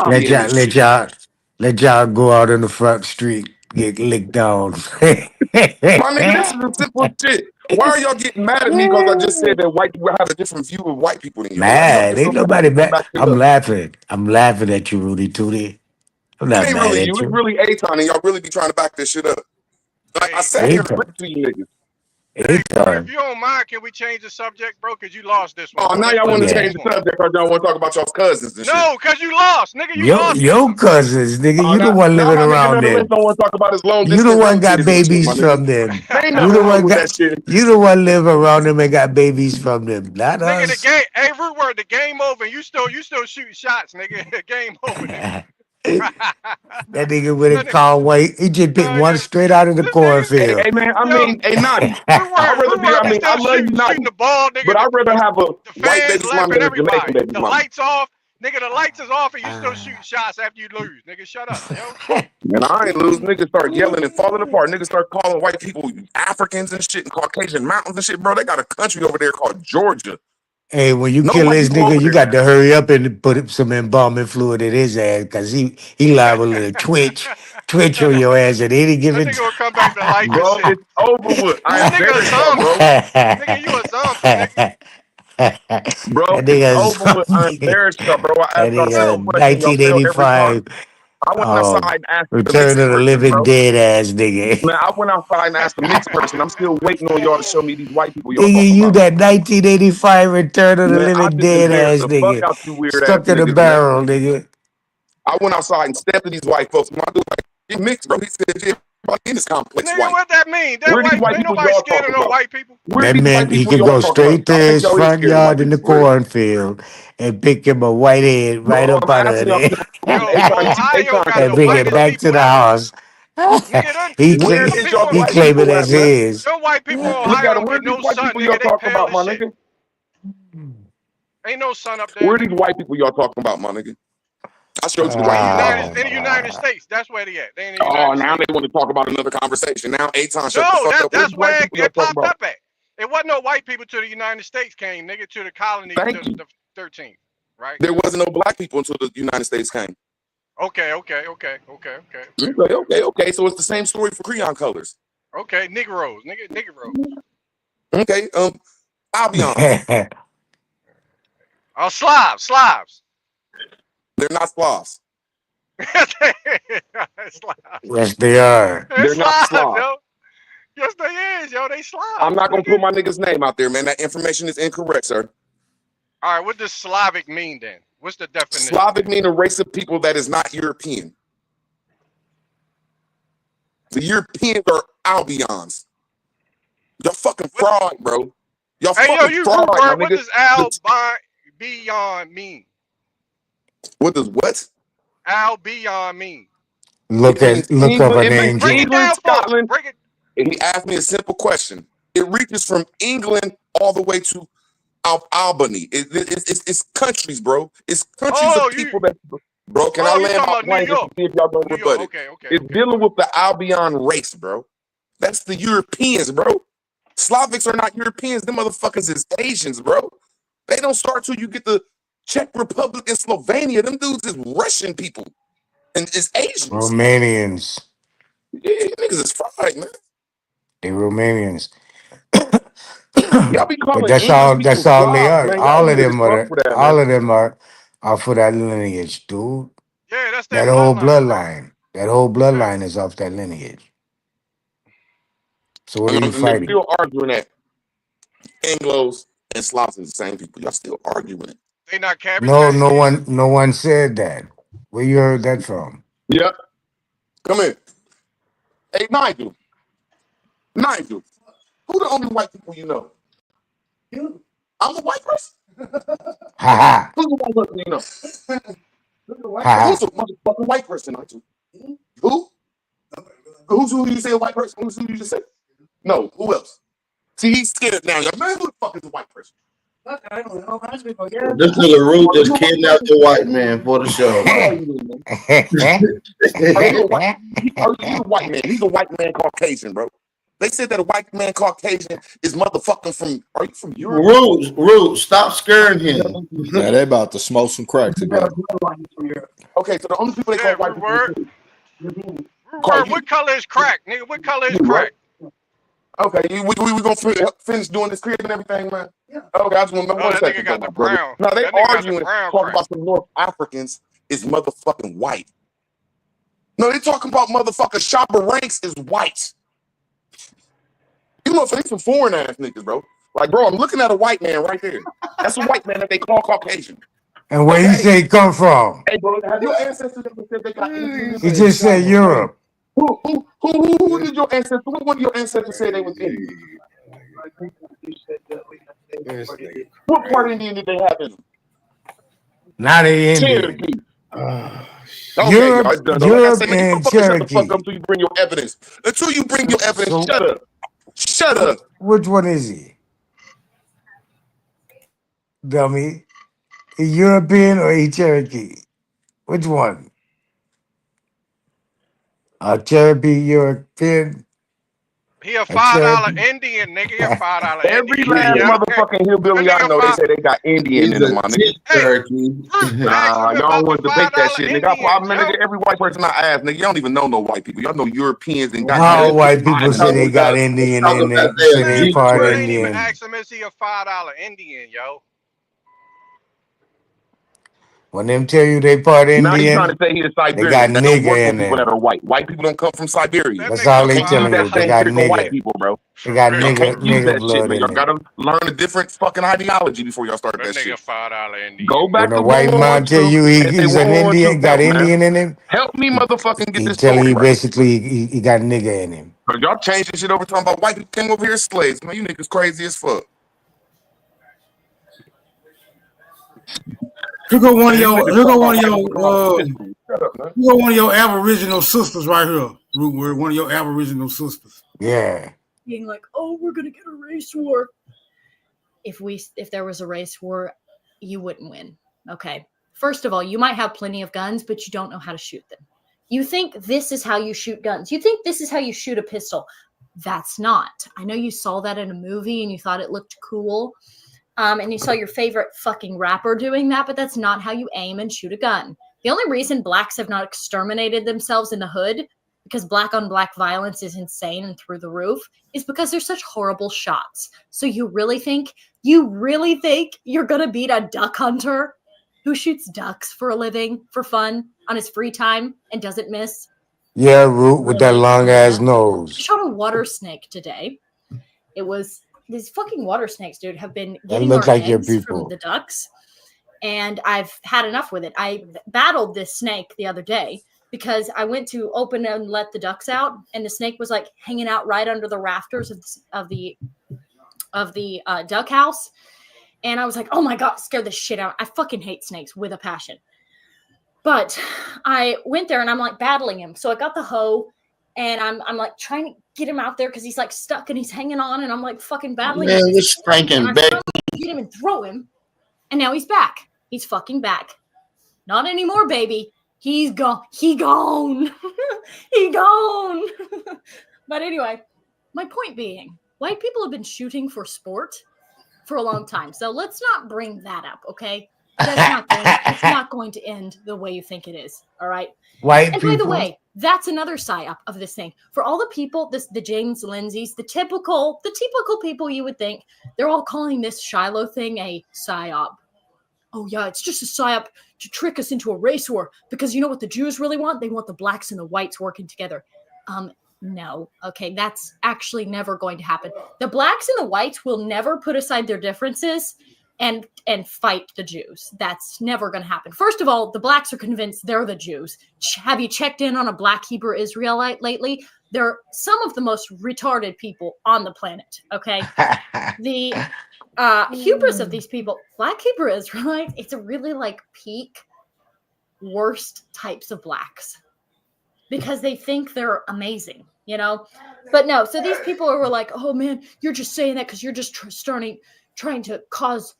Tommy in this shit. let y'all go out in the front street, get licked down. My nigga, this is a simple shit. Why are y'all getting mad at me because I just said that white people have a different view of white people than you? Mad, ain't nobody mad. I'm laughing at you, Rudy Tootie. I'm It not ain't mad really at you. It's you. really Aton, and y'all really be trying to back this shit up. Like I sat here and Aton. listened to you niggas. Hey, Corey, Anytime. if you don't mind, can we change the subject, bro? Because you lost this one. Oh, Bro. now Let's y'all go want to to the Yeah. change next the one. subject because y'all want to talk about y'all's cousins and shit. No, because you lost. Nigga, you lost this Your one. cousins, nigga. Oh, You the one now living my nigga around Nutterless them. don't want to talk about his long You the distance one got relatives and shit, my babies nigga. from them. There ain't You nothing the wrong one with got. that shit. You the one live around them and got babies from them. Not Nigga, the us. game, hey, root word, the game over. And you still shooting shots, nigga. Game over, nigga. That nigga with a That nigga, Conway, he just picked one yeah, straight out of the this nigga, cornfield. Hey man, I yo, mean, hey Naughty. root I'd rather be, word I be mean, I still love you, shooting Naughty, the ball, nigga. but I'd rather have a The white fans baby mama laughing, than a Jamaican everybody. baby The mama. lights off, nigga. The lights is off, and you still shooting shots after you lose, nigga. Shut up, yo. Man, I ain't lose. Niggas start yelling and falling apart. Niggas start calling white people Africans and shit and Caucasian mountains and shit, bro. They got a country over there called Georgia. Hey, when you No kill white this people over nigga, you there. got to hurry up and put some embalming fluid in his ass because he liable to twitch on your ass at any That given nigga will come back to life and Bro, shit. it's over with. I That nigga a embarrassed y'all, bro. zombie. time. Nigga, you a zombie, nigga. Bro, That it's nigga, over with. I zombie. embarrassed y'all, bro. I That asked y'all nigga, simple questions. Y'all fail every time. 1985, I went outside and asked the Return mixed of the person, Living bro. Dead ass nigga. Man, I went outside and asked the mixed person. I'm still waiting on y'all to show me these white people y'all Nigga, talking you about. that 1985 Return of the Man, I Living just Dead embarrassed ass the fuck nigga. out you weird ass Stuck in a niggas, man. barrel, nigga. I went outside and stepped to these white folks. My dude like, get mixed, bro. He said, yeah, everybody in this complex Nigga, white. what that mean? That Where these white, white ain't people nobody y'all scared of talking no about? white people. Where That these white meant he people could y'all go talking about? straight to Y'all think his y'all ain't front scared of white yard in the people? Where? cornfield and pick him a white head right No, up I'm out of asking y'all a there simple question. Yo, Ohio got and the bring it whitest back to people the ever. house. Nigga, them, Where them is y'all people, he white claim it people as at, man? his. them white people in Look Ohio at them. don't Where get these no white sun, people y'all nigga. They talking pale about, as my shit. nigga? Ain't no sun up there, Where these nigga. white people y'all talking about, my nigga? I showed you the In white the people. United States, that's where they at. They in the Oh, United now States. they want to talk about another conversation. Now, Aton, shut the No, fuck up. Where that's these white where people y'all it talking popped about? up at. It wasn't no white people to the United States came, nigga, to the colonies, Thank you. the 13th, right? There wasn't no black people until the United States came. Okay. Okay. So it's the same story for Creon colors. Okay, Negroes, nigga, Negroes. Okay. Albion. Oh, Slavs. They're not Slavs. Yes, they are. They're not Slavs, Slavs. yo. Yes, they is, yo. They Slavs. I'm not gonna nigga. put my nigga's name out there, man. That information is incorrect, sir. All right, what does Slavic mean then? What's the definition? Slavic mean a race of people that is not European. The Europeans are Albions. Y'all fucking fraud, bro. Y'all Hey, yo, fucking you fraud, root my word. What nigga. does Albion mean? What does what? Albion mean? It means Look up England. an It means Break it angel. England, down for us. Scotland. Break it. And he asked me a simple question. It reaches from England all the way to Albany. It's countries, bro. It's countries of people that. Bro, can I you land talking my about New plane just to York? see if y'all don't New York. rebut it? Okay. It's dealing with the Albion race, bro. That's the Europeans, bro. Slavics are not Europeans. Them motherfuckers is Asians, bro. They don't start till you get the Czech Republic and Slovenia. Them dudes is Russian people. And it's Asians. Romanians. Yeah, niggas is fried, man. They Romanians. Y'all be calling But that's English all. people That's all they Slavs, are. man. Y'all All of weird as them fuck are. for that, All man. of them are for that lineage, dude. Yeah, that's That their whole bloodline, bro. bloodline. That whole bloodline is off that lineage. So what are you And they're fighting? still arguing that Anglos and Slavs are the same people. Y'all still arguing it. They not Cabbage No, Patch Kids? no one said that. Where you heard that from? Yep. Come here. Hey, Nigel. Who the only white people you know? You. I'm a white person. Ha Who's the white person you know? ha. Who's a motherfucking white person, Nigel? Who? Who's who you say a white person? Who's who you just say? No, who else? See, he's scared now. Y'all, man, who the fuck is a white person? I don't know. This nigga Root just kidnapped the white man for the show. He's a white man. He's a white man Caucasian, bro. They said that a white man Caucasian is motherfucking from. Are you from Europe? Root, stop scaring him. Yeah, they about to smoke some crack together. Okay, so the only people they call white people. Root word. What color is crack, nigga? What color is crack? Okay, we gonna finish doing this crib and everything, man. Yeah. Okay, I just want to know 1 second. Nigga got the brown. Now they That nigga got the arguing, brown talking crack. about some North Africans is motherfucking white. No, they talking about motherfucking Shabba Ranks is white. You know, so they some foreign ass niggas, bro. Like, bro, I'm looking at a white man right there. That's a white man that they call Caucasian. And where he say he come from? Hey, bro, have your ancestors ever said they got Indian? He just said Europe. Who did your ancestors? What one of your ancestors say they was Indian? What part Indian did they have in them? Not a Indian. Cherokee. Europe, Europe and and Cherokee. Shut the Cherokee. fuck up until you bring your evidence. Until you bring your evidence, shut up. Shut up. Which one is he? Dummy. A European or a Cherokee? Which one? A Cherokee European? He a $5 Indian, nigga. He a $5 Every Indian. last motherfucking hillbilly I know, they say they got Indian in them, my nigga. Cherokee. Nah, y'all don't want to debate that shit, nigga. Nigga. Every white person I ask, nigga, y'all don't even know no white people. Y'all know Europeans and How white people say they got Indian in there, say they part You ain't even Indian. ask him, is he a $5 Indian, yo? When them tell you they part Now you Indian, trying to say he's a they Siberian. got That don't work nigga for in people that there. are white. White people don't come from Siberia. That's all they telling you. They got white nigga. people, bro. They got Y'all can't use nigga that shit, blood man. in Y'all there. gotta learn a different fucking ideology before y'all start that That shit. nigga $5 Indian. Go back When a to white World War man tell II you and say he's an World War Indian, II. got Help, man. Indian in him, Help me motherfucking get he this telling story you right. basically he got nigga in him. Cause y'all changing shit over talking about white people came over here as slaves. Man, you niggas crazy as fuck. Here go one of your Aboriginal sisters right here, Root Word. One of your Aboriginal sisters. Yeah. Being like, oh, we're gonna get a race war. If there was a race war, you wouldn't win. Okay. First of all, you might have plenty of guns, but you don't know how to shoot them. You think this is how you shoot guns. You think this is how you shoot a pistol. That's not. I know you saw that in a movie and you thought it looked cool. And you saw your favorite fucking rapper doing that, but that's not how you aim and shoot a gun. The only reason blacks have not exterminated themselves in the hood, because black on black violence is insane and through the roof, is because they're such horrible shots. So you really think you're gonna beat a duck hunter who shoots ducks for a living, for fun, on his free time and doesn't miss? Yeah, Root with that long ass I nose. shot a water snake today. It was these fucking water snakes, dude, have been That getting looks our like your eggs from people. the ducks, and I've had enough with it. I battled this snake the other day because I went to open and let the ducks out, and the snake was like hanging out right under the rafters of the duck house, and I was like, oh my god, scared the shit out. I fucking hate snakes with a passion. But I went there and I'm like battling him. So I got the hoe and I'm like trying to get him out there because he's like stuck and he's hanging on and I'm like fucking battling Man, him. you're spanking And I back. finally get him and throw him. And now he's back. He's fucking back. Not anymore, baby. He's gone. He gone. He gone. But anyway, my point being, white people have been shooting for sport for a long time. So let's not bring that up, okay? It's not going to end the way you think it is. All right. White and by the people. way, that's another psyop of this thing. For all the people, the James Lindsays, the typical people you would think, they're all calling this Shiloh thing a psyop. Oh yeah, it's just a psyop to trick us into a race war because you know what the Jews really want? They want the blacks and the whites working together. No. Okay, that's actually never going to happen. The blacks and the whites will never put aside their differences and fight the Jews. That's never going to happen. First of all, the blacks are convinced they're the Jews. Have you checked in on a black Hebrew Israelite lately? They're some of the most retarded people on the planet, okay? The hubris of these people, black Hebrew Israelites, it's a really like peak worst types of blacks because they think they're amazing, you know? But no, so these people were like, oh man, you're just saying that because you're just trying to cause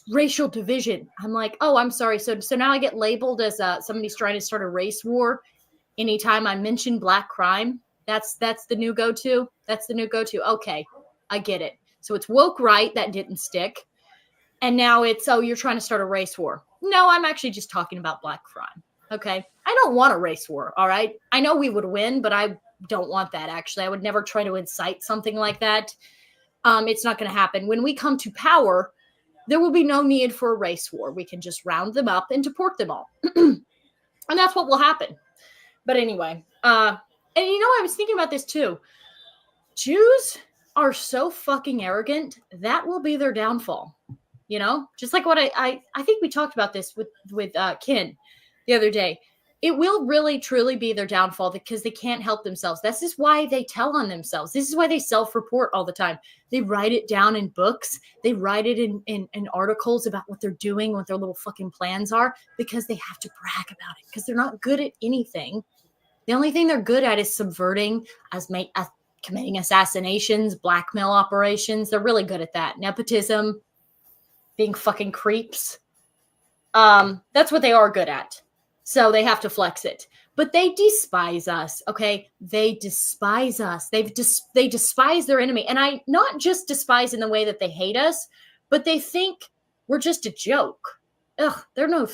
racial division. I'm like, oh, I'm sorry. So now I get labeled as somebody's trying to start a race war anytime I mention black crime. That's the new go-to. That's the new go-to. Okay, I get it. So it's woke right that didn't stick, and now it's you're trying to start a race war. No, I'm actually just talking about black crime. Okay, I don't want a race war. All right, I know we would win, but I don't want that. Actually, I would never try to incite something like that. It's not going to happen. When we come to power, there will be no need for a race war. We can just round them up and deport them all. And that's what will happen. But anyway, and you know, I was thinking about this too. Jews are so fucking arrogant, that will be their downfall. You know, just like what I think we talked about this with Ken the other day. It will really truly be their downfall because they can't help themselves. This is why they tell on themselves. This is why they self-report all the time. They write it down in books. They write it in articles about what they're doing, what their little fucking plans are, because they have to brag about it because they're not good at anything. The only thing they're good at is subverting, committing assassinations, blackmail operations. They're really good at that. Nepotism, being fucking creeps. That's what they are good at. So they have to flex it. But they despise us, okay? They despise us. They despise their enemy. And I not just despise in the way that they hate us, but they think we're just a joke. Ugh, they're no...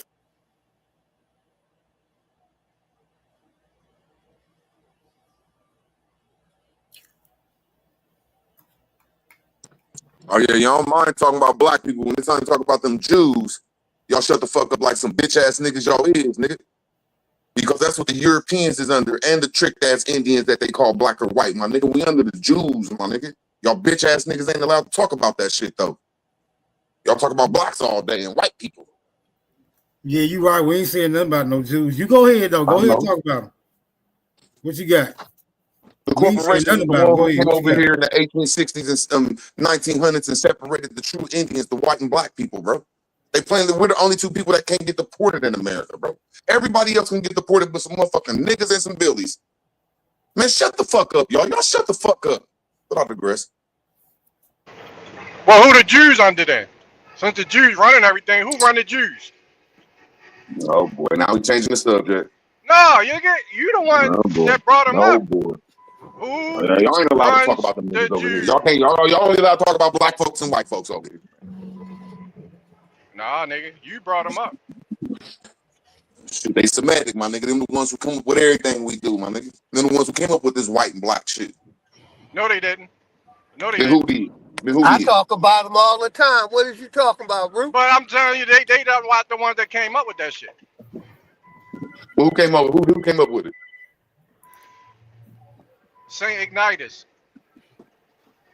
Oh yeah, y'all don't mind talking about black people. When it's time to talk about them Jews, y'all shut the fuck up like some bitch ass niggas y'all is, nigga. Because that's what the Europeans is under, and the tricked ass Indians that they call black or white, my nigga. We under the Jews, my nigga. Y'all bitch ass niggas ain't allowed to talk about that shit though. Y'all talk about blacks all day and white people. Yeah, you right. We ain't saying nothing about no Jews. You go ahead though. Go ahead and talk about them. What you got? The corporations came over here in the 1860s and 1900s and separated the true Indians, the white and black people, bro. They claim that we're the only two people that can't get deported in America, bro. Everybody else can get deported with some motherfucking niggas and some billies. Man, shut the fuck up, y'all. Y'all shut the fuck up. But I digress. Well, who the Jews under then? Since the Jews running everything, who run the Jews? Oh boy, now we changing the subject. No, you the one that brought them up. Boy. Y'all ain't allowed to talk about them niggas over here. Y'all only allowed to talk about black folks and white folks over here. Nah, nigga, you brought them up. Shit, they Semitic, my nigga. Them the ones who come up with everything we do, my nigga. Them the ones who came up with this white and black shit. No, they didn't. No, they didn't. Who I did? talk about them all the time. What is you talking about, Ruth? But I'm telling you, they the ones that came up with that shit. Well, who came up with it? Saint Ignatius,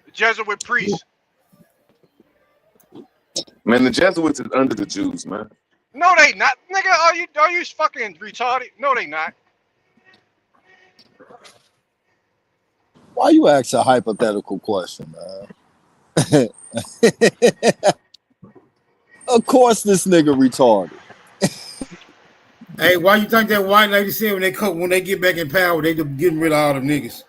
the Jesuit priest. Man, the Jesuits is under the Jews, man. No, they not, nigga. Are you fucking retarded? No, they not. Why you ask a hypothetical question, man? Of course, this nigga retarded. Hey, why you think that white lady said when they get back in power, they getting rid of all the niggas?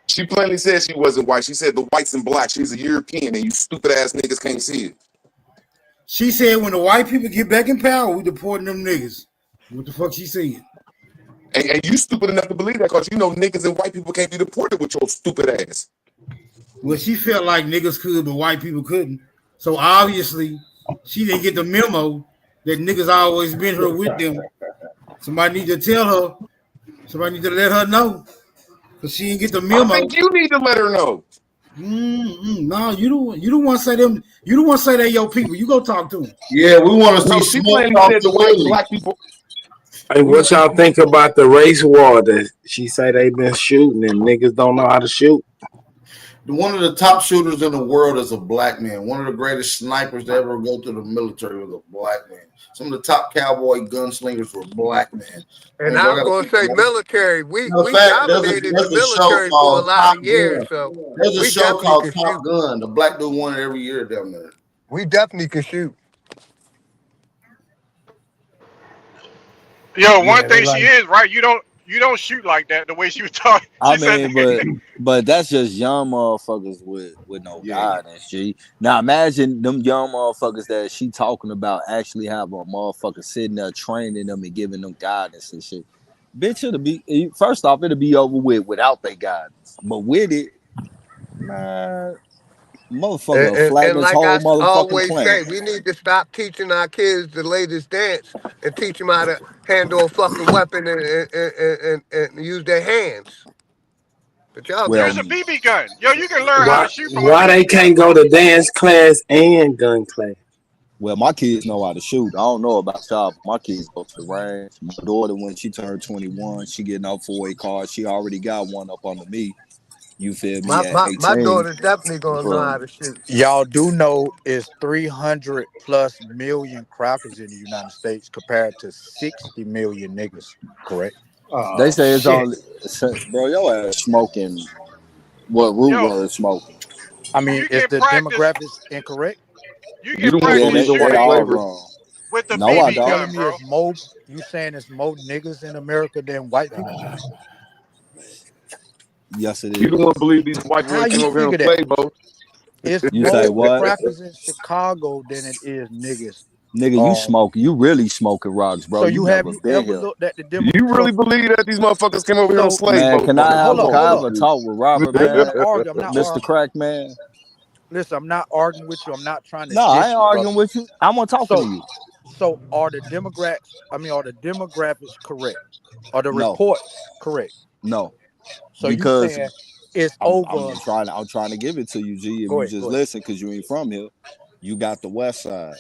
She plainly said she wasn't white. She said the whites and blacks. She's a European, and you stupid ass niggas can't see it. She said when the white people get back in power, we deporting them niggas. What the fuck she said? And you stupid enough to believe that because you know niggas and white people can't be deported with your stupid ass. Well, she felt like niggas could, but white people couldn't. So obviously, she didn't get the memo that niggas always been here with them. Somebody need to tell her. Somebody need to let her know. Because she didn't get the memo. I think you need to let her know. No, you don't want to say them. You don't want to say they your people. You go talk to them. Yeah, we want to see smoke off the white black people. Hey, what y'all think about the race war that she say they been shooting and niggas don't know how to shoot? One of the top shooters in the world is a black man. One of the greatest snipers to ever go to the military was a black man. Some of the top cowboy gunslingers were black men. And I was going to say military. We dominated the military for a lot of years. So there's a show called Top Gun. The black dude won it every year down there. We definitely can shoot. Yo, one thing she is right. You don't shoot like that. The way she was talking. I mean, but that's just young motherfuckers with no guidance. G. Now imagine them young motherfuckers that she talking about actually have a motherfucker sitting there training them and giving them guidance and shit. Bitch, first off, it'll be over with without their guidance. But with it, man, motherfucker, flag this like whole I motherfucking always plan. say, we need to stop teaching our kids the latest dance and teach them how to handle a fucking weapon and use their hands. But y'all, there's a BB gun. Yo, you can learn how to shoot. Why they can't go to dance class and gun class? Well, my kids know how to shoot. I don't know about y'all, but my kids go to the range. My daughter, when she turned 21, she getting out for a car. She already got one up under me. You feel me? My At my, my 18, daughter's definitely gonna know how to shoot. Y'all do know it's 300 plus million crackers in the United States compared to 60 million niggas, correct? they say it's only, bro, your ass smoking what root word smoking. I mean, You is can the practice. demographics incorrect? You You can don't want to practice believe the They white all shooting flavor. wrong. with the No, I So you BB don't. telling gun, me bro. it's more? You saying it's more niggas in America than white people? Yes, it You don't is. want to believe these white How boys came you over here figure and that? played, bro. It's You say more what? crackers in Chicago than it is niggas. Nigga, you smoke. You really smoking rocks, bro. So You have never you been ever here. looked at the You really believe that these motherfuckers came over here on slave Man, boats, can bro? I have Hold a, up, can I hold have up. a talk with Robert, I ain't man? gonna argue. I'm not Mr. arguing. Crack, man. Listen, I'm not arguing with you. I'm not trying to No, I diss ain't you, brother. arguing with you. I'm gonna talk to you. So are the demographics correct? Are the No, reports correct? no, So you because saying it's I'm over? trying to give it to you, G. If Go you ahead, just go ahead. listen, because you ain't from here. You got the West Side.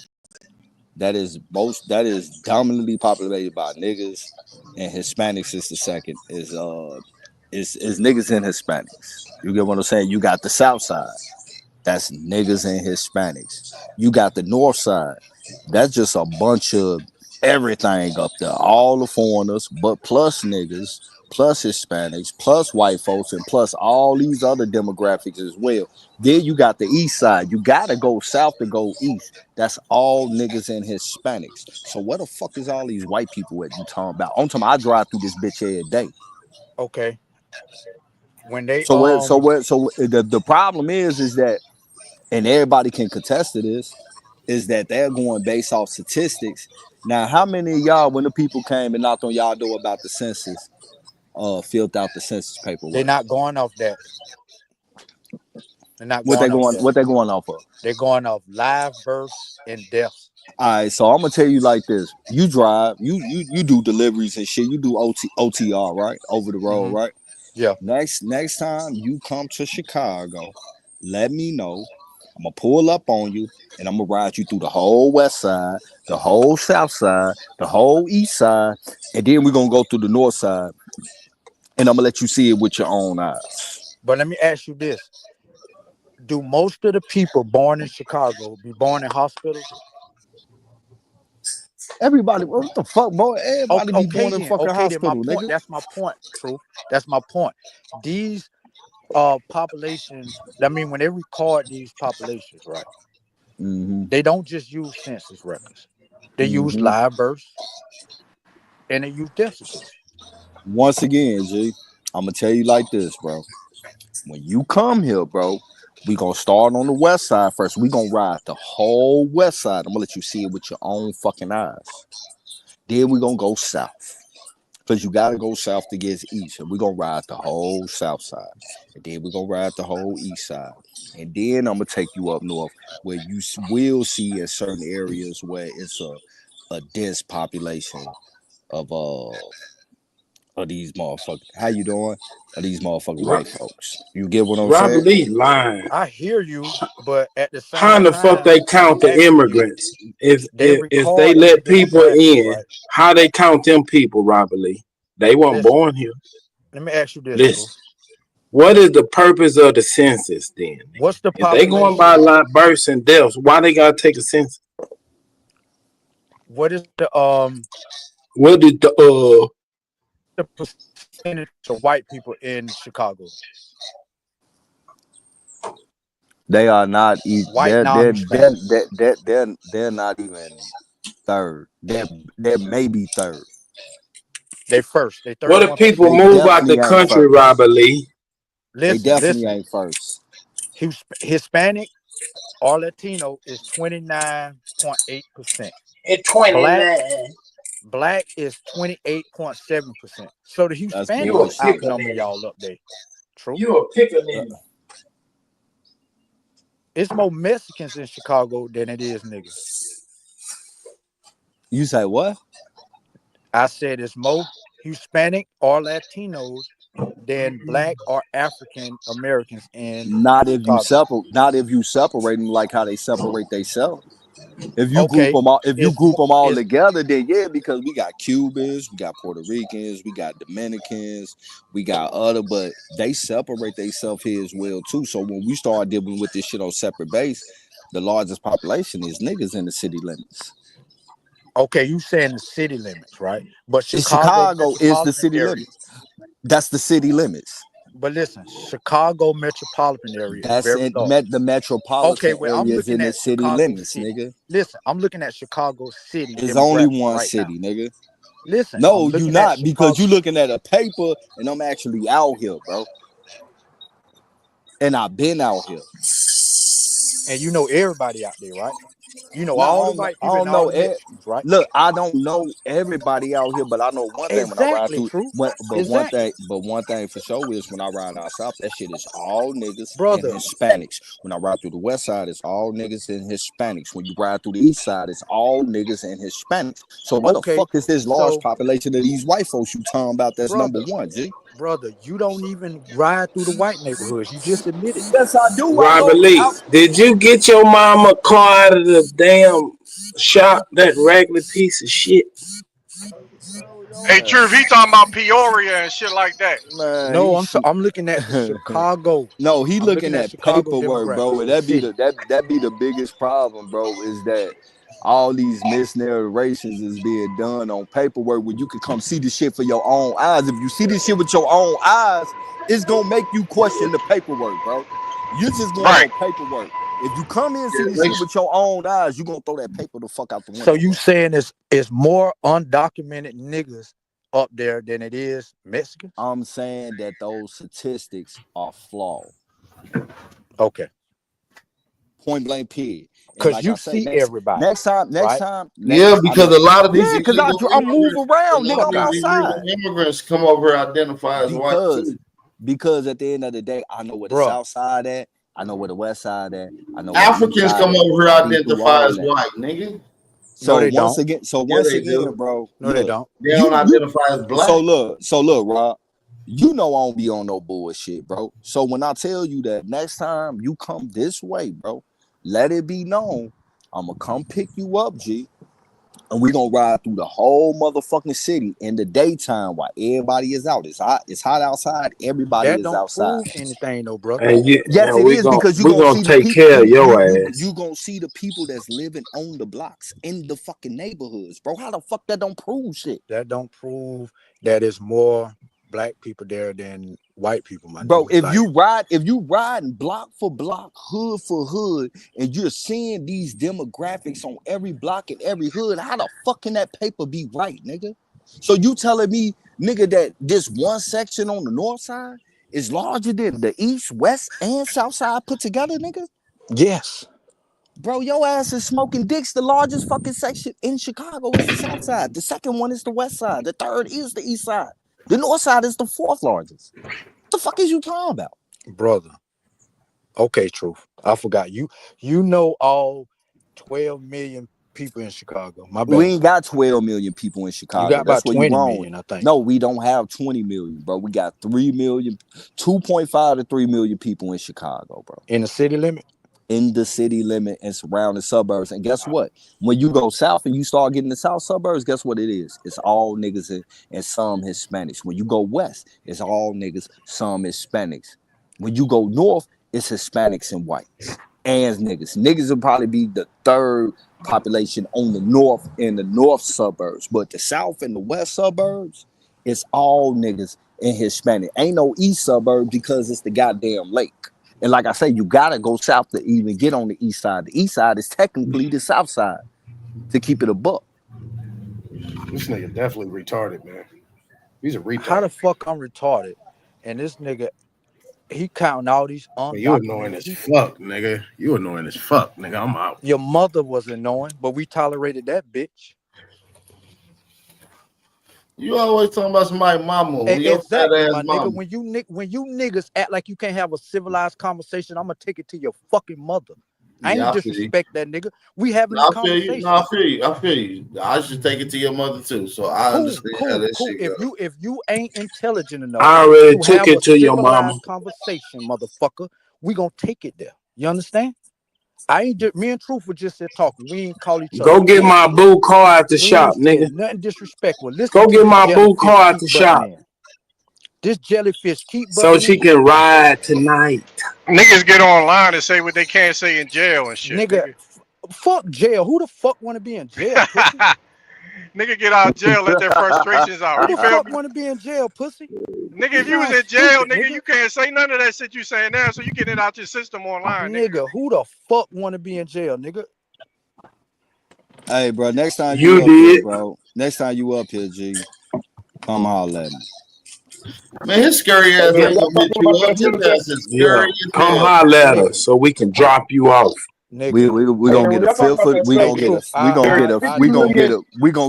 That is dominantly populated by niggas, and Hispanics is the second. Is niggas and Hispanics. You get what I'm saying? You got the South Side. That's niggas and Hispanics. You got the North Side. That's just a bunch of everything up there. All the foreigners, but plus niggas, plus Hispanics, plus white folks, and plus all these other demographics as well. Then you got the East Side. You gotta go south to go east. That's all niggas and Hispanics. So where the fuck is all these white people at you talking about? I'm talking about I drive through this bitch every day. Okay. When they So the problem is that, and everybody can contest to this, is that they're going based off statistics. Now, how many of y'all, when the people came and knocked on y'all door about the census, filled out the census paperwork? They're not going off that. They're not What they going off going? that. What they going off of? They're going off live births and deaths. All right, so I'm gonna tell you like this: you drive, you do deliveries and shit. You do OTR, right? Over the road, right? Yeah. Next time you come to Chicago, let me know. I'm gonna pull up on you and I'm gonna ride you through the whole West Side, the whole South Side, the whole East Side, and then we're gonna go through the North Side, and I'm gonna let you see it with your own eyes. But let me ask you this: do most of the people born in Chicago be born in hospitals? Everybody, what the fuck, boy? Everybody be born in fucking hospital, then my point. nigga. That's my point, Truth. That's my point. These populations, I mean, when they record these populations, right? Mm-hmm. They don't just use census records. They use live births and they use death certificates. Once again, G, I'm gonna tell you like this, bro. When you come here, bro, we gonna start on the West Side first. We gonna ride the whole West Side. I'm gonna let you see it with your own fucking eyes. Then we gonna go south, because you gotta go south to get east. And we gonna ride the whole South Side, and then we gonna ride the whole East Side, and then I'm gonna take you up north, where you will see in certain areas where it's a dense population of these motherfuckers. How you doing? Of these motherfucking white folks. You get what I'm Robert saying? Lee lying. I hear you, but at the same How in the fuck they count the immigrants? If they let people in, how they count them people, Robert Lee? They weren't born here. Let me ask you this. Listen, what is the purpose of the census then? What's the If they going by like births and deaths, why they gotta take a census? What is the What did the percentage of white people in Chicago? They are not even. They're not even third. They're maybe third. They first. They third. What if people move out the country, Robert Lee? They definitely ain't first. Hispanic or Latino is 29.8%. It's 29. Black is 28.7%. So the Hispanic outnumber y'all up there. True. You a pickaninny. It's more Mexicans in Chicago than it is niggas. You say what? I said it's more Hispanic or Latinos than Black or African Americans in Not if Chicago. you separate them like how they separate themselves. If you Okay, group them all it's together, then yeah, because we got Cubans, we got Puerto Ricans, we got Dominicans, we got other, but they separate themselves here as well too. So when we start dealing with this shit on separate base, the largest population is niggas in the city limits. okay. You saying the city limits, right? But Chicago is the metropolitan city area. limits. That's the city limits. But listen, Chicago metropolitan area is That's very in large. the metropolitan Okay, well, I'm areas in looking the at city Chicago limits, City. nigga. Listen, I'm looking at Chicago City It's only demographics one right city, now. nigga. Listen, I'm No, you looking at not, because Chicago, you looking at a paper and I'm actually out here, bro. And I've been out here. and you know everybody out there, right? You know No, all the white I people don't and all know. the Mexicans, right? Look, I don't know everybody out here, but I know one thing when I ride Exactly, through. true. But Exactly, one thing for sure is when I ride out south, that shit is all niggas brother. and Hispanics. When I ride through the west side, it's all niggas and Hispanics. When you ride through the east side, it's all niggas and Hispanics. So what the Okay, fuck is this large so population of these white folks you talking about? That's brother, number one, G. brother, you don't even ride through the white neighborhoods. You just admitted that. Yes, I do. Robert Lee, did you get your mama a car out of the damn shop? That regular piece of shit. Hey, Truth, he talking about Peoria and shit like that. Man, No, I'm looking at the Chicago. No, he I'm looking at Chicago paperwork, bro. demographics, And the that be city. the biggest problem, bro, is that all these misnarrations is being done on paperwork when you can come see this shit for your own eyes. If you see this shit with your own eyes, it's gonna make you question the paperwork, bro. You just going Right. on paperwork. If you come in and see this shit with your own eyes, you gonna throw that paper the fuck out the window. So you saying it's more undocumented niggas up there than it is Mexicans? I'm saying that those statistics are flawed. Okay. Point blank period. Because you see everybody. Next time. Yeah, because a lot of these because I move around, nigga. I'm outside. Immigrants come over here identify as white too. Because at the end of the day, I know where the south side at. I know where the west side at. I know where Africans come over here identify as white, nigga. So they once don't. again, bro. No, they don't. They don't identify as black. So look, Rob. You know I don't be on no bullshit, bro. So when I tell you that next time you come this way, bro, let it be known I'm gonna come pick you up, G, and we gonna ride through the whole motherfucking city in the daytime while everybody is out. It's hot outside. Everybody That is don't outside. prove anything, though, bro. And Yes, it is, because you gonna see take care of your ass. You gonna see the people that's living on the blocks in the fucking neighborhoods, bro. How the fuck that don't prove shit? That don't prove that it's more black people there than white people, my Bro, dude. if you riding block for block, hood for hood, and you're seeing these demographics on every block and every hood, how the fuck can that paper be right, nigga? So you telling me, nigga, that this one section on the north side is larger than the east, west, and south side put together, nigga? Yes. Bro, your ass is smoking dicks. The largest fucking section in Chicago is the south side. The second one is the west side. The third is the east side. The north side is the fourth largest. What the fuck is you talking about? Brother. Okay, Truth. I forgot. You know all 12 million people in Chicago. My bad. We ain't got 12 million people in Chicago. You got about That's where 20 you wrong. million, I think. No, we don't have 20 million, bro. We got 3 million, 2.5 to 3 million people in Chicago, bro. In the city limit? In the city limit and surrounding suburbs. And guess what? When you go south and you start getting the south suburbs, guess what it is? It's all niggas and some Hispanics. When you go west, it's all niggas, some Hispanics. When you go north, it's Hispanics and whites and niggas. Niggas will probably be the third population on the north in the north suburbs. But the south and the west suburbs, it's all niggas and Hispanic. Ain't no east suburb because it's the goddamn lake. And like I say, you gotta go south to even get on the east side. The east side is technically the south side to keep it a buck. This nigga definitely retarded, man. He's a retard. How the fuck I'm retarded? And this nigga, he counting all these undocumented. You annoying as fuck, nigga. You annoying as fuck, nigga. I'm out. Your mother was annoying, but we tolerated that bitch. You always talking about somebody's mama. Exactly, my nigga. When you niggas act like you can't have a civilized conversation, I'm gonna take it to your fucking mother. I ain't disrespect that nigga. We having this conversation. I feel you. I should take it to your mother too. So I understand how that shit goes. If you ain't intelligent enough, I already took it to your mama. Conversation, motherfucker. We gonna take it there. You understand? I ain't. Me and Truth were just there talking. We ain't call each other. Go get my boo car at the shop, nigga. Nothing disrespectful. Listen. Go get my boo car at the shop. This jellyfish keep so she can ride tonight. Niggas get online and say what they can't say in jail and shit. Nigga. Fuck jail. Who the fuck want to be in jail? Nigga get out of jail, let their frustrations out. Who You the feel fuck me? want to be in jail, pussy? Nigga, if you was in jail, nigga, you can't say none of that shit you saying now, so you get it out your system online, nigga. Who the fuck want to be in jail, nigga? Hey, bro, next time you up did, here, bro. Next time you up here, G, come holler at me. Man, his scary ass ain't gonna hit you up. His ass is scary as come hell. holler at us so we can drop you off. We gonna get a fifth of we gonna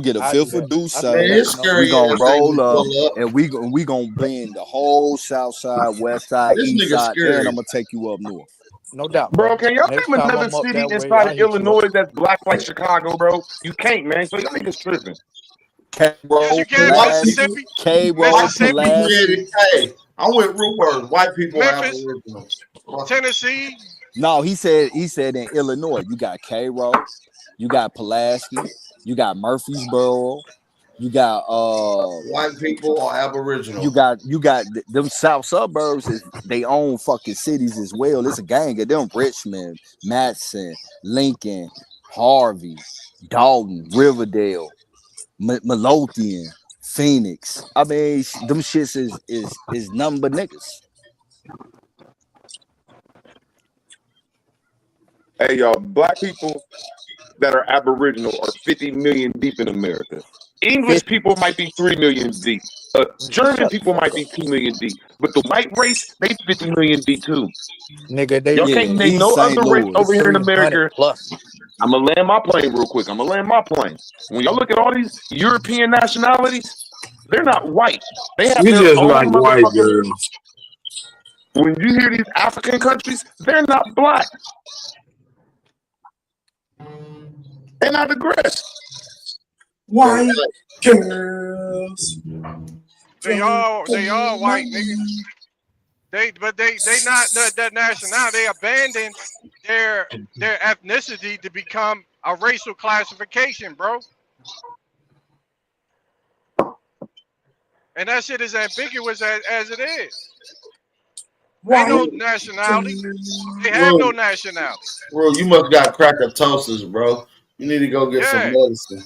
get a fifth of Deuce. We gonna roll up and we gonna blend the whole south side, west side, This east nigga side, scary. and I'm gonna take you up north. No doubt, Bro, can y'all Next name time another I'm up city that way, inside I'll of hit you up. Illinois that's black like Chicago, bro? You can't, man. So y'all niggas tripping. K-Roll, Mississippi. K-Roll, Mississippi. Hey, I'm with Root Word. White people are Memphis, aboriginal. Tennessee. No, he said in Illinois, you got K-Roll, you got Pulaski, you got Murfreesboro, you got white people are aboriginal. You got them south suburbs is they own fucking cities as well. It's a gang of them: Richmond, Matson, Lincoln, Harvey, Dalton, Riverdale, Midlothian, Phoenix. I mean, them shits is nothing but niggas. Hey, y'all, black people that are aboriginal are 50 million deep in America. English people might be 3 million deep. German people might be 2 million deep. But the white race, they 50 million deep too. Nigga, they y'all can't name no other race over here in America. Plus. I'm gonna land my plane real quick. When y'all look at all these European nationalities, they're not white. They have You their just own like white girls. When you hear these African countries, they're not black. They're not aggressive. White girls. They all white niggas. They not that nationality. They abandoned their ethnicity to become a racial classification, bro. And that shit is ambiguous as it is. Ain't no nationality. They have no nationality. Bro, you must got crackatosis, bro. You need to go get some medicine.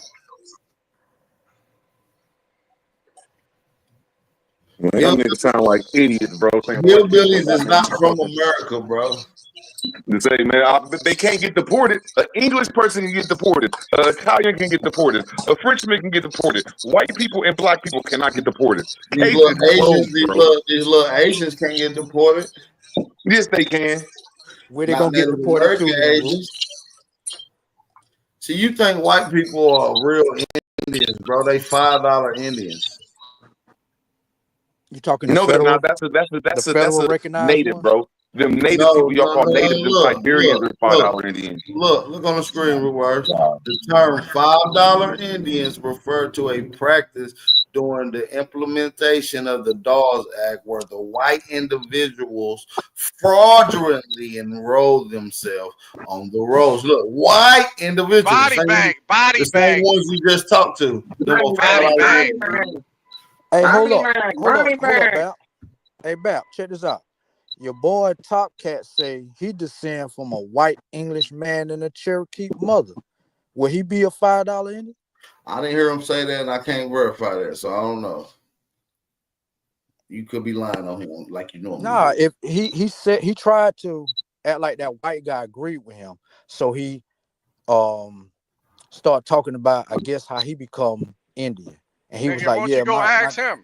Man, y'all niggas sound like idiots, bro. Hillbillies is not from America, bro. To say, man, they can't get deported. An English person can get deported. An Italian can get deported. A Frenchman can get deported. White people and black people cannot get deported. These little Asians can't get deported. Yes, they can. Where they gonna get deported to? Asians. See, you think white people are real Indians, bro? They $5 Indians. You talking? No, they're not. That's a native, bro. Them native people y'all call natives and Siberians are $5 Indians. Look on the screen, reverse. The term $5 Indians refer to a practice during the implementation of the Dawes Act where the white individuals fraudulently enroll themselves on the rolls. Look, white individuals. Body bag. The same ones you just talked to. Body bag. Hey, hold up, Bap. Hey, Bap, check this out. Your boy Top Cat say he descend from a white English man and a Cherokee mother. Will he be a $5 Indian? I didn't hear him say that, and I can't verify that, so I don't know. You could be lying on him, like you know. Nah, if he said he tried to act like that white guy agreed with him, so he start talking about, I guess, how he become Indian, and he was like, "Yeah, go ask him."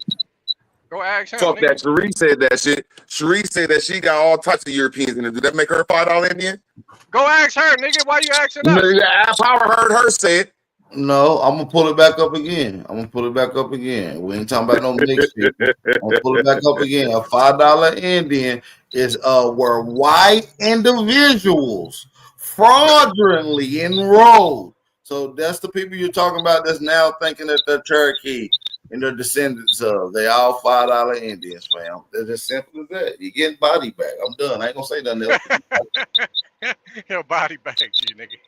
Go ask him. Fuck that. Cherie said that shit. Cherie said that she got all types of Europeans in it. Did that make her a $5 Indian? Go ask her, nigga. Why you asking us? Nigga, Power heard her say it. No, I'm gonna pull it back up again. We ain't talking about no mixed people. I'm gonna pull it back up again. A $5 Indian is where white individuals fraudulently enrolled. So that's the people you're talking about that's now thinking that they're Cherokee and they're descendants of. They all $5 Indians, fam. They're just simple as that. You getting body back. I'm done. I ain't gonna say nothing else. He'll body bag you, nigga.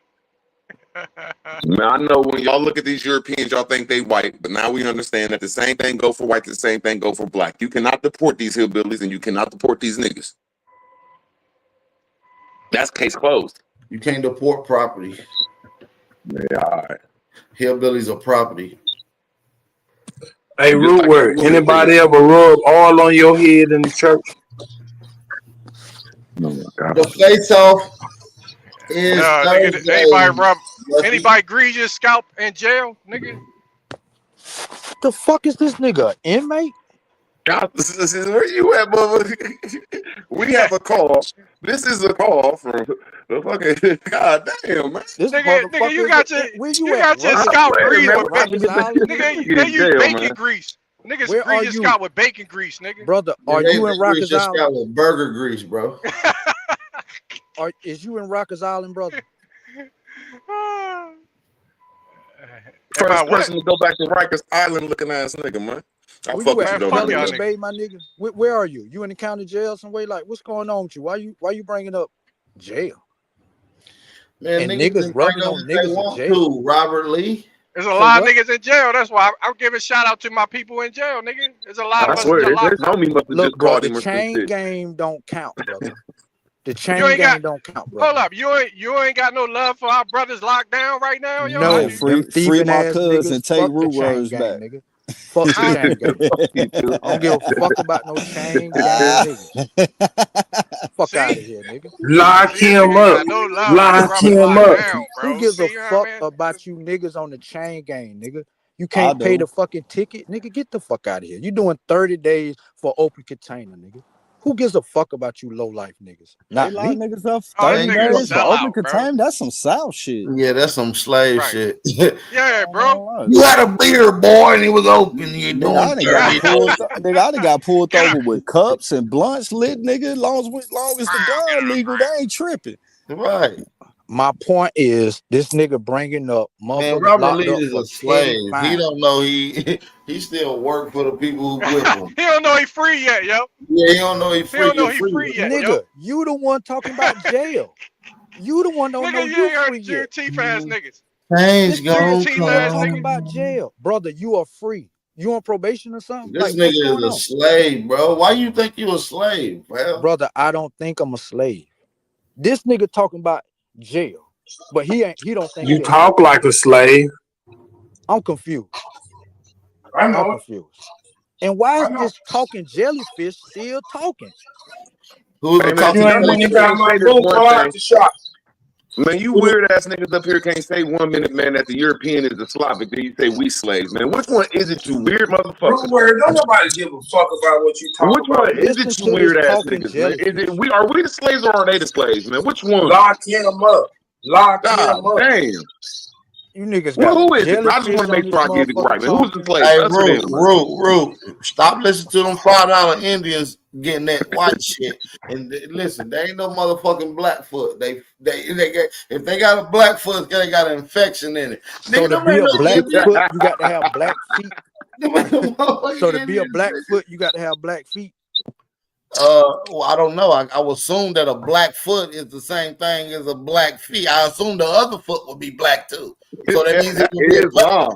Now I know when y'all look at these Europeans, y'all think they white, but now we understand that the same thing go for white, the same thing go for black. You cannot deport these hillbillies, and you cannot deport these niggas. That's case closed. You can't deport property. Yeah, all right. Hillbillies are property. Hey, root word. Anybody ever rub all on your head in the church? The face-off is nigga, anybody grease your scalp in jail, nigga? The fuck is this nigga? Inmate? Where you at, motherfucker? We have a call. This is a call from the fucking goddamn man. This nigga, you got your scalp greased with bacon. Nigga, they use bacon grease. Niggas grease your scalp with bacon grease, nigga. Brother, are you in Rikers Island? Island? With burger grease, bro. Is you in Rikers Island, brother? First person to go back to Rikers Island looking ass nigga, man. I fuck with you though, my nigga. Where are you? You in the county jail some way? Like, what's going on with you? Why you bringing up jail? Man, and niggas rubbing on niggas in jail. Robert Lee. There's a lot of niggas in jail. That's why I'm giving shout out to my people in jail, nigga. There's a lot of us. Look, bro, the chain game don't count, brother. The chain game don't count, bro. Hold up, you ain't got no love for our brothers locked down right now, yo. No, free my cuz and take root words back. Nigga. Fuck the chain game. I don't give a fuck about no chain game, nigga. Fuck out of here, nigga. Lock him up. Lock him up. Who gives a fuck about you niggas on the chain game, nigga? You can't pay the fucking ticket, nigga. Get the fuck out of here. You doing 30 days for open container, nigga. Who gives a fuck about you low life niggas? Not me. Niggas up 30 days for open containment. That's some South shit. Yeah, that's some slave shit. Yeah, bro. You had a beer, boy, and it was open. You doing I done got pulled over with cups and blunts lit, nigga. Long as the gun legal, they ain't tripping. Right. My point is, this nigga bringing up man, Robert Lee is a slave. He don't know he still work for the people who whip him. He don't know he free yet, yo. Yeah, he don't know he free. He don't know he free yet, nigga. Yo. You the one talking about jail. You the one don't know you free yet. Teeth ass niggas. Change gonna talking about jail, brother. You are free. You on probation or something? This nigga is a slave, bro. Why you think you a slave, bro? Brother, I don't think I'm a slave. This nigga talking about jail, but he don't think you talk like a slave. I'm confused. I'm confused. And why is this talking jellyfish still talking? Who's the talking Man, you weird ass niggas up here can't say 1 minute, man, that the European is the Slavic. Then you say we slaves, man. Which one is it, you weird motherfucker? Don't nobody give a fuck about what you talking about. Which one is it, you weird ass niggas, man? Are we the slaves or are they the slaves, man? Which one? Lock him up. Lock him up. Damn. You niggas got who is it? I just want to make sure I get it right, man. Who's the slave? Hey, Root. Stop listening to them $5 Indians getting that white shit. And listen, they ain't no motherfucking Blackfoot. They if they got a Blackfoot, they got an infection in it. So to be a Blackfoot, you got to have black feet. So to be a Blackfoot, you got to have black feet. Well, I don't know. I would assume that a black foot is the same thing as a black feet. I assume the other foot would be black too. So that means it would be black.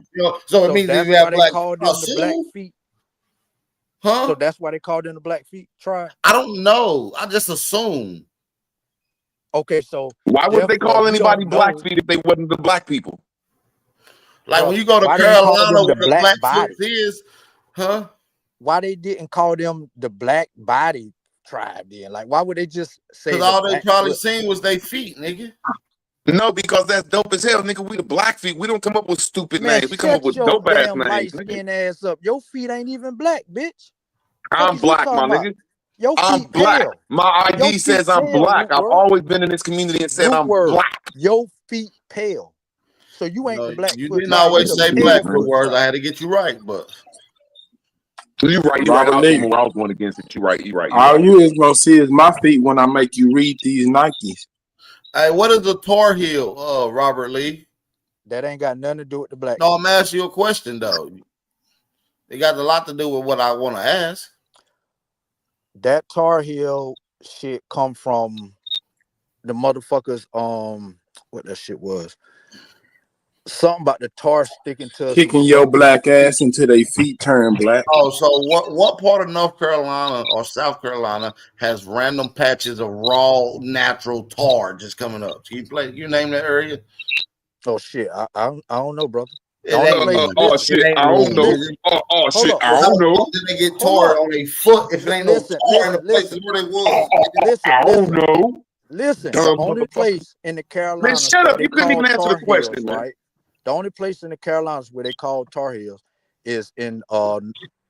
So it means if you have black feet. Huh? So that's why they called them the black feet tribe. I don't know. I just assume. Okay, so why would they call anybody black feet if they wasn't the black people? Like when you go to Carolina, where the black foot is, huh? Why they didn't call them the black body tribe then? Like, why would they just say? Because all they probably seen was their feet, nigga. No, because that's dope as hell, nigga. We the black feet. We don't come up with stupid names. We come up with dope ass names. Skin ass up. Your feet ain't even black, bitch. I'm black, my nigga. I'm black. My ID says I'm black. I've always been in this community and said I'm black. Your feet pale. So you ain't the black. You didn't always say black for words. I had to get you right, but. You right. I was going against it. You right. All you is gonna see is my feet when I make you read these Nikes. Hey, what is the Tar Heel, Robert Lee? That ain't got nothing to do with the black. No, I'm asking you a question though. It got a lot to do with what I want to ask. That Tar Heel shit come from the motherfuckers, what that shit was. Something about the tar sticking to Kicking your black ass until they feet turn black. Oh, so what part of North Carolina or South Carolina has random patches of raw natural tar just coming up? You name that area? Oh shit, I don't know, brother. It ain't Oh shit, I don't know. Oh shit, I don't know. Did they get tar on their foot if it ain't no tar in the places where they was? I don't know. Listen, Dumb the only motherfucker. place in the Carolinas, Man, shut up. they You couldn't even call answer the Tar question, Heels, man. right? The only place in the Carolinas where they call Tar Heels is in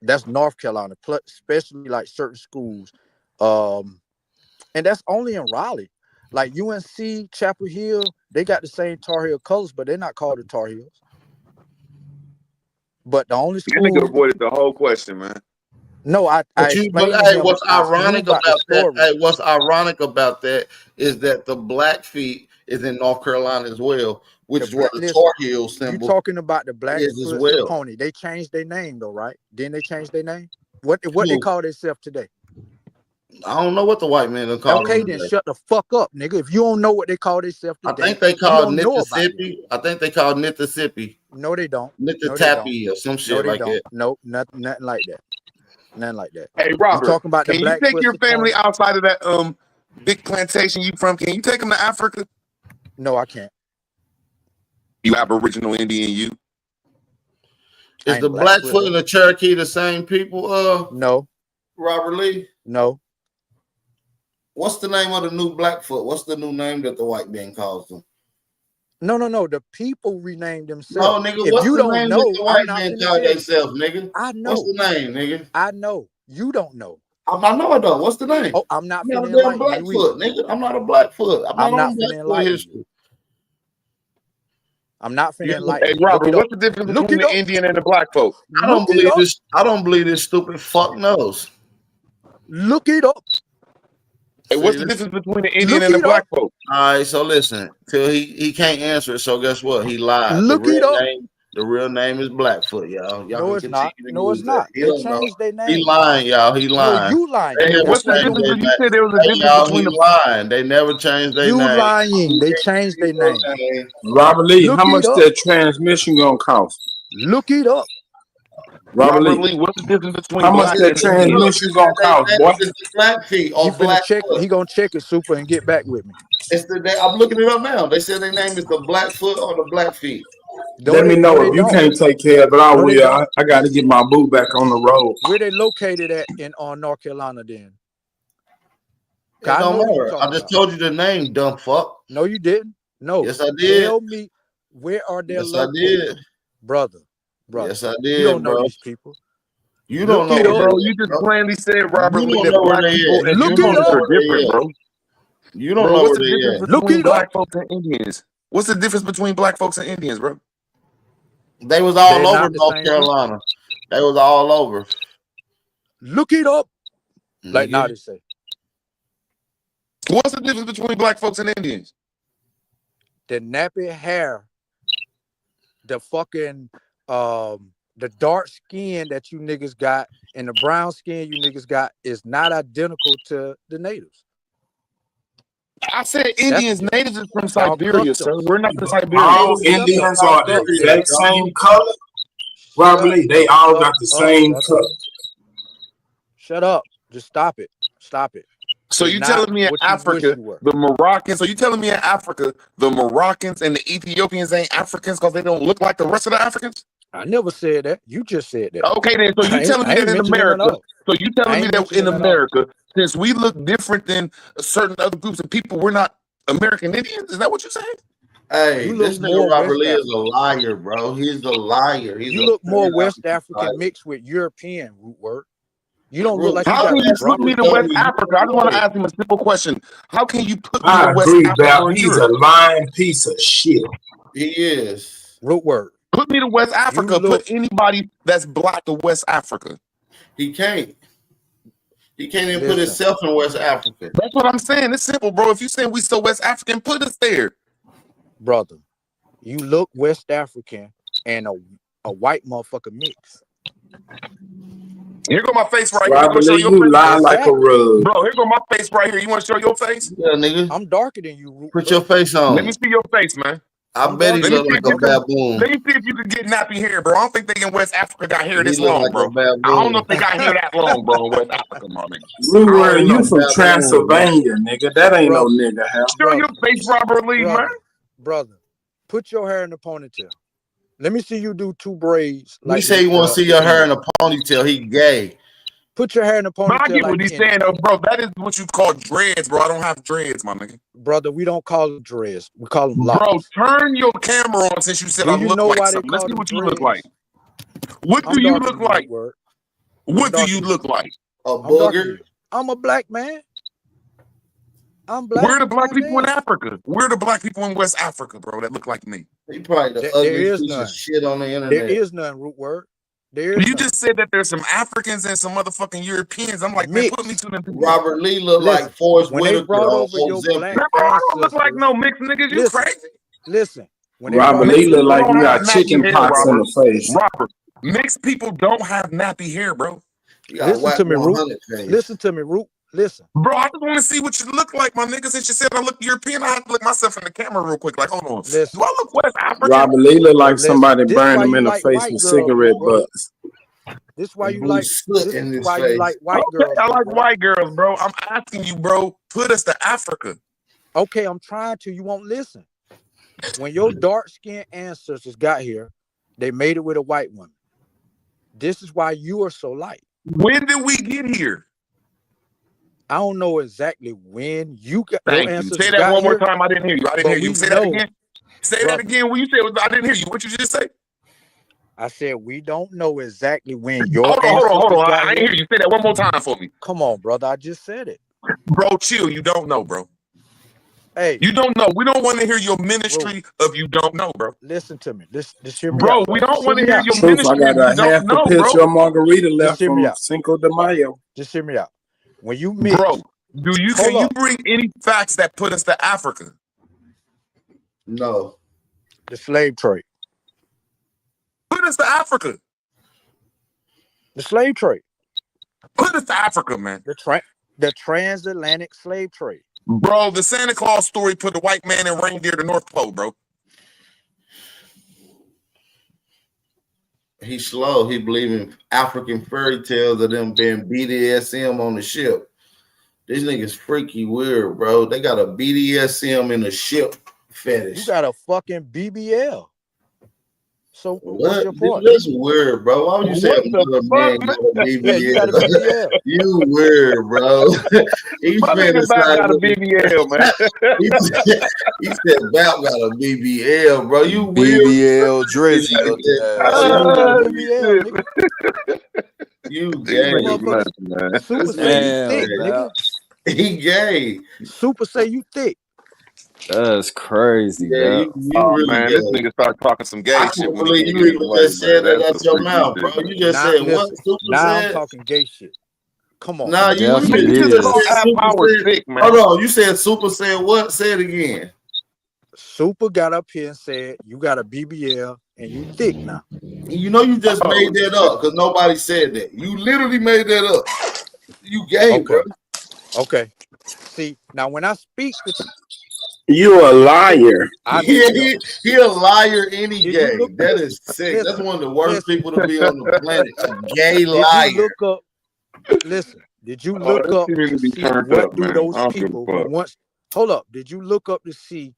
that's North Carolina, especially like certain schools, and that's only in Raleigh. Like UNC, Chapel Hill, they got the same Tar Heel colors, but they're not called the Tar Heels. But the only That school, nigga avoided the whole question, man. no, I But explained to hey, him. what's I ironic smoothed out the about that? story. Hey, what's ironic about that is that the Blackfeet is in North Carolina as well, which is where the Listen, Tar Heel you symbol talking about the is as Blackfoot well. Pony? They changed their name though, right? Didn't they change their name? What they call themselves today? I don't know what the white man are calling Okay, them then today. shut the fuck up, nigga. If you don't know what they call themselves I today, think they you call don't know about it. Mississippi. I think they call Mississippi. No, they don't. No, they don't. Mississippi or some No, shit they like don't. that. No, nothing like that. Nothing like that. Hey You Robert, talking about the can you take your Blackfoot family Pony? outside of that big plantation you from? Can you take them to Africa? No, I can't. You Aboriginal Indian, you. Is the Blackfoot and the Cherokee the same people? No. Robert Lee? No. What's the name of the new Blackfoot? What's the new name that the white man calls them? No. The people renamed No, themselves. nigga, If what's you the don't name know, that the I'm white not man finna call tell you. themselves, nigga? I know. What's the name, nigga? I know. You don't know. I know I don't. What's the name? Oh, I'm not I'm not finna a damn enlighten you Blackfoot, either. nigga. I'm not a Blackfoot. I'm not on finna Blackfoot enlighten history. you. I'm not finna enlighten Hey you. Robert, Look it what's up. the difference Look between it the up. Indian and the black folk? I don't Look it believe up. this. I don't believe this stupid fuck knows. Look it up. Hey, what's See, the this- difference between the Indian Look and the it black up. folk? All right, so listen. Till he can't answer it. So guess what? He lied. Look it up. The real name is Blackfoot, y'all. Y'all No, can it's continue not. to No, it's use that. not. He They don't know. changed their He name. lying, y'all. He No, lying. you lying. They Hey, never what's the changed difference? their You name. said there was a Hey, difference y'all, between he the. lying. They never changed their You name. lying. They changed their name. Robert Lee, Look how much it up. that transmission gonna cost? Look it up. Robert Robert Lee, Lee, what's the difference between how much black that and Indian? transmission gonna cost, boy? It's the Blackfeet or He finna check. Blackfoot. He gonna check it, super, and get back with me. I'm looking it up now. They said their name is the Blackfoot or the Blackfeet. Let me know if you can't take care of it. I No, they will. don't. I got to get my boo back on the road. Where they located at in North Carolina then? It don't I know what you're matter. I talking just about. told you the name, dumb fuck. No, you didn't. No. Yes, I did. Tell me where are they Yes, I located? did. Brother. Yes, I You did, don't know bro. these people. You Look don't know it where up. they Bro, at, you just bro. plainly said, Robert You Lee, don't that know where black they people at. and Look You it don't Indians know up. are where they different, at. bro. You don't Bro, know what's where the they difference at. Look between it up. black folks and Indians? What's the difference between black folks and Indians, bro? They was all They're over not the North same people. Carolina. They was all over. Look it up. Like Nigga. now they say. What's the difference between black folks and Indians? The nappy hair, the fucking the dark skin that you niggas got and the brown skin you niggas got is not identical to the natives. I said Indians, natives is from Y'all Siberia, sir. customs. We're not the Siberians. All Indians are the exact same color. Robert Lee, they all got the same color. Shut up. Just stop it. Stop it. So You're you not telling me in what you wish Africa, you were. the Moroccans? So you telling me in Africa, the Moroccans and the Ethiopians ain't Africans because they don't look like the rest of the Africans? I never said that. You just said that. Okay, then. So you telling me that in America? So you telling me that in America, since we look different than certain other groups of people, we're not American Indians? Is that what you're saying? Hey, You this look nigga more Robert West Lee is a African. liar, bro. He's a liar. He's You a look more straight West African African liar. mixed with European, root word. You don't look like you How got can you put me broccoli. to West Africa? I just want to ask him a simple question. How can you put me to I West agree, Africa Bap. or He's a Europe? lying piece of shit. He is. Root word. Put me to West Africa. Put anybody that's black to West Africa. He can't. He can't even put Listen. himself in West Africa. That's what I'm saying. It's simple, bro. If you saying we so West African, put us there. Brother, you look West African and a white motherfucker mix. Here go my face right here. Robert You Lee, show you your lie face? like a rug. Bro, here go my face right here. You want to show your face? Yeah, nigga. I'm darker than you. Put your face Let on. me see your face, man. I bet he Let me look see like if a you can. baboon. Let me see if you can get nappy hair, bro. I don't think they in West Africa got hair He this look long, like bro. a baboon. I don't know if they got hair that long, bro, in West Africa, my nigga. Ruler, don't you know, from baboon. Transylvania, nigga. That ain't no nigga hair. Show your face, Robert Lee, man. Brother, put your hair in a ponytail. Let me see you do 2 braids. He say you want to see your hair in a ponytail. He gay. Put your hair in a ponytail. But I get like what he's saying, though, bro. That is what you call dreads, bro. I don't have dreads, my nigga. Brother, we don't call them dreads. We call them locks. Bro, turn your camera on since you said Do I you look know like why they something. Let's call see them what you look dreads? like. What do you look like? Word. What do you look like? A booger? I'm a black man. I'm black. We're the black people in Africa. We're the black people in West Africa, bro, that look like me. He probably the There ugliest is piece none. of shit on the There internet. is none, root word. There is You none. just said that there's some Africans and some motherfucking Europeans. I'm like, man, put me to them people. Robert Lee look Listen, like Forrest when they Whitaker brought on over your black Man, bro, I don't look like ancestors, no mixed niggas. You listen, crazy? listen. When they Robert brought Lee over look like Don't you have got nappy chicken hair, pox in Robert. the face. Robert, mixed people don't have nappy hair, bro. You got Listen whack to me, Root. 100 face. Listen to me, Root. Listen. Bro, I just want to see what you look like, my nigga. Since you said I look European, I have to look myself in the camera real quick. Like, hold on. Listen. Do I look West African? Robert Lee look like Listen, somebody this burned why him you in the like face white with girls, cigarette bro. butts. This why you Blue like. soot This in is his why face. you like white Okay, girls. I like bro. white girls, bro. I'm asking you, bro. Put us to Africa. Okay, I'm trying to. You won't listen. When your dark-skinned ancestors got here, they made it with a white woman. This is why you are so light. When did we get here? I don't know exactly when you got your Thank you. ancestors Say that got one more here, time. I didn't hear you. I didn't but hear you. we Say that know, again. Say that brother. again. When you said I didn't hear you. What you just say? I said we don't know exactly when your Hold ancestors on. got I didn't here. hear you. Say that one more time for me. Come on, brother. I just said it. Bro, chill. You don't know, bro. Hey, You don't know. We don't want to hear your ministry of you don't know, bro. listen to me. Just hear me Bro, out. we don't Just want hear to me hear out. your Truth, I ministry got if you a don't half a know, picture bro. of margarita Just left hear me from out. Cinco de Mayo. Just hear me out. When you mix, Bro, can you hold up. bring any facts that put us to Africa? No. The slave trade. Put us to Africa. The slave trade. Put us to Africa, man. The transatlantic slave trade. Bro, the Santa Claus story put a white man and reindeer to North Pole, bro. He's slow. He believe in African fairy tales of them being BDSM on the ship. These niggas freaky weird, bro. They got a BDSM in the ship fetish. You got a fucking BBL. So what's your point? This is weird, bro. Why would you say What another man got a BBL? Yeah, you got a BBL. You weird, bro. He My nigga Bap got a BBL, man. he said Bap got a BBL, bro. You weird. BBL Drizzy looking at. You gay. Super say you Damn, thick, Bap. nigga. He gay. Super say you thick. That's crazy, Yeah, bro. you Oh really man, gay. this nigga start talking some gay I shit can't when believe he you get even away, just said man. that That's out some your freaky mouth, shit, bro. You just Now, said listen, what? Super now I'm said? talking gay shit. Come on. Nah, you Definitely just did. said Al Super Power said. sick, man. Hold on, you said Super said what? Say it again. Super got up here and said you got a BBL and you thick now. You know you just made that up because nobody said that. You literally made that up. You gay, Okay. bro. Okay. See, now when I speak the You a liar. I Yeah, make it up. he a liar any Did gay. you look That is sick. listen, That's one of the worst listen. people to be on the planet. A gay Did liar. you look up listen, did you Oh, look this up shit need to to be see turned what up, do man. those I don't give a people who fuck. once hold up, did you look up to see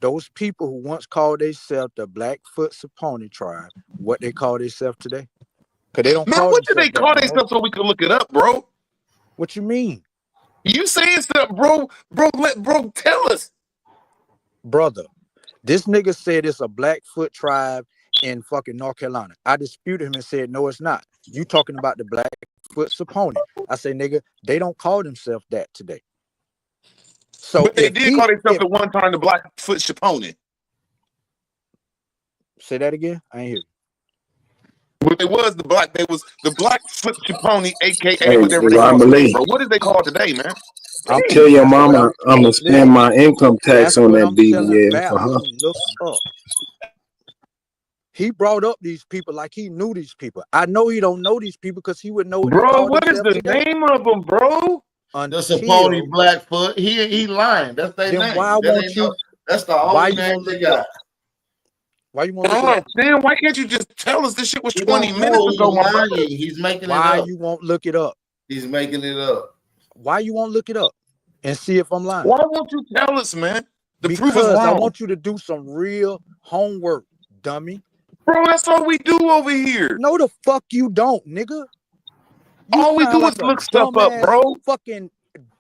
those people who once called themselves the Blackfoot Saponi tribe, what they call themselves today? Because they don't Man, call what did they themselves call that no more. themselves so we could look it up, bro? What you mean? You saying stuff, bro. Bro, tell us. Brother, this nigga said it's a Blackfoot tribe in fucking North Carolina. I disputed him and said, no, it's not. You talking about the Blackfoot Saponi. I say, nigga, they don't call themselves that today. So But they if did he, call themselves if, at one time the Blackfoot Chaponi. say that again? I ain't hear you. But it was they was the Blackfoot Chaponi, aka Hey, whatever they Robert call it, Lee. bro. What is they called today, man? I'm Tell your that's what mama I'm gonna spend listen, my income tax that's on what that I'm telling BBL Bap for her. to look up. He brought up these people like he knew these people. I know he don't know these people because he would know what Bro, what is the name of them, bro? That's a Pony Blackfoot. He lying. That's their Then name. why That won't ain't you? no- that's the Why only you name won't they look it got. up? Why you won't look it God up? damn, why can't you just tell us this shit was He 20 don't minutes know. ago, He's my brother? lying. He's making it Why up. you won't look it up? He's making it up. Why you won't look it up and see if I'm lying? Why won't you tell us, man? The proof is Because I wrong. want you to do some real homework, dummy. Bro, that's all we do over here. No, the fuck you don't, nigga. You All we sound do like is a look stuff up, dumbass bro. fucking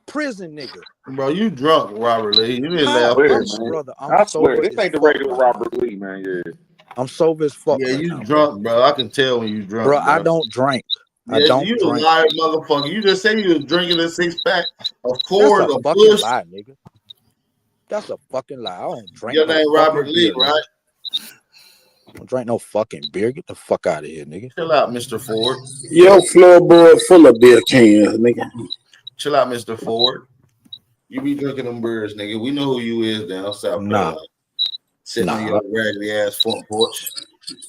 prison nigga. Bro, you drunk, Robert Lee. You didn't How? laugh. Swear, I'm man. brother. I'm I swear, sober this as ain't the fuck regular right Robert Lee, man. Yeah. I'm sober as fuck Yeah, right you now, drunk, bro. I can tell when you drunk, bro. I bro. don't drink. I Yeah, don't you a drink. liar, motherfucker. You just said you was drinking a 6-pack of That's Coors a or fucking Bush. lie, nigga. That's a fucking lie. I don't drink Your no name fucking Robert beer, Lee, right? nigga. I don't drink no fucking beer. Get the fuck out of here, nigga. Chill out, Mr. Ford. Your floorboard full of beer cans, nigga. Chill out, Mr. Ford. You be drinking them beers, nigga. We know who you is down South Nah. Carolina. Sitting on your raggedy ass front porch.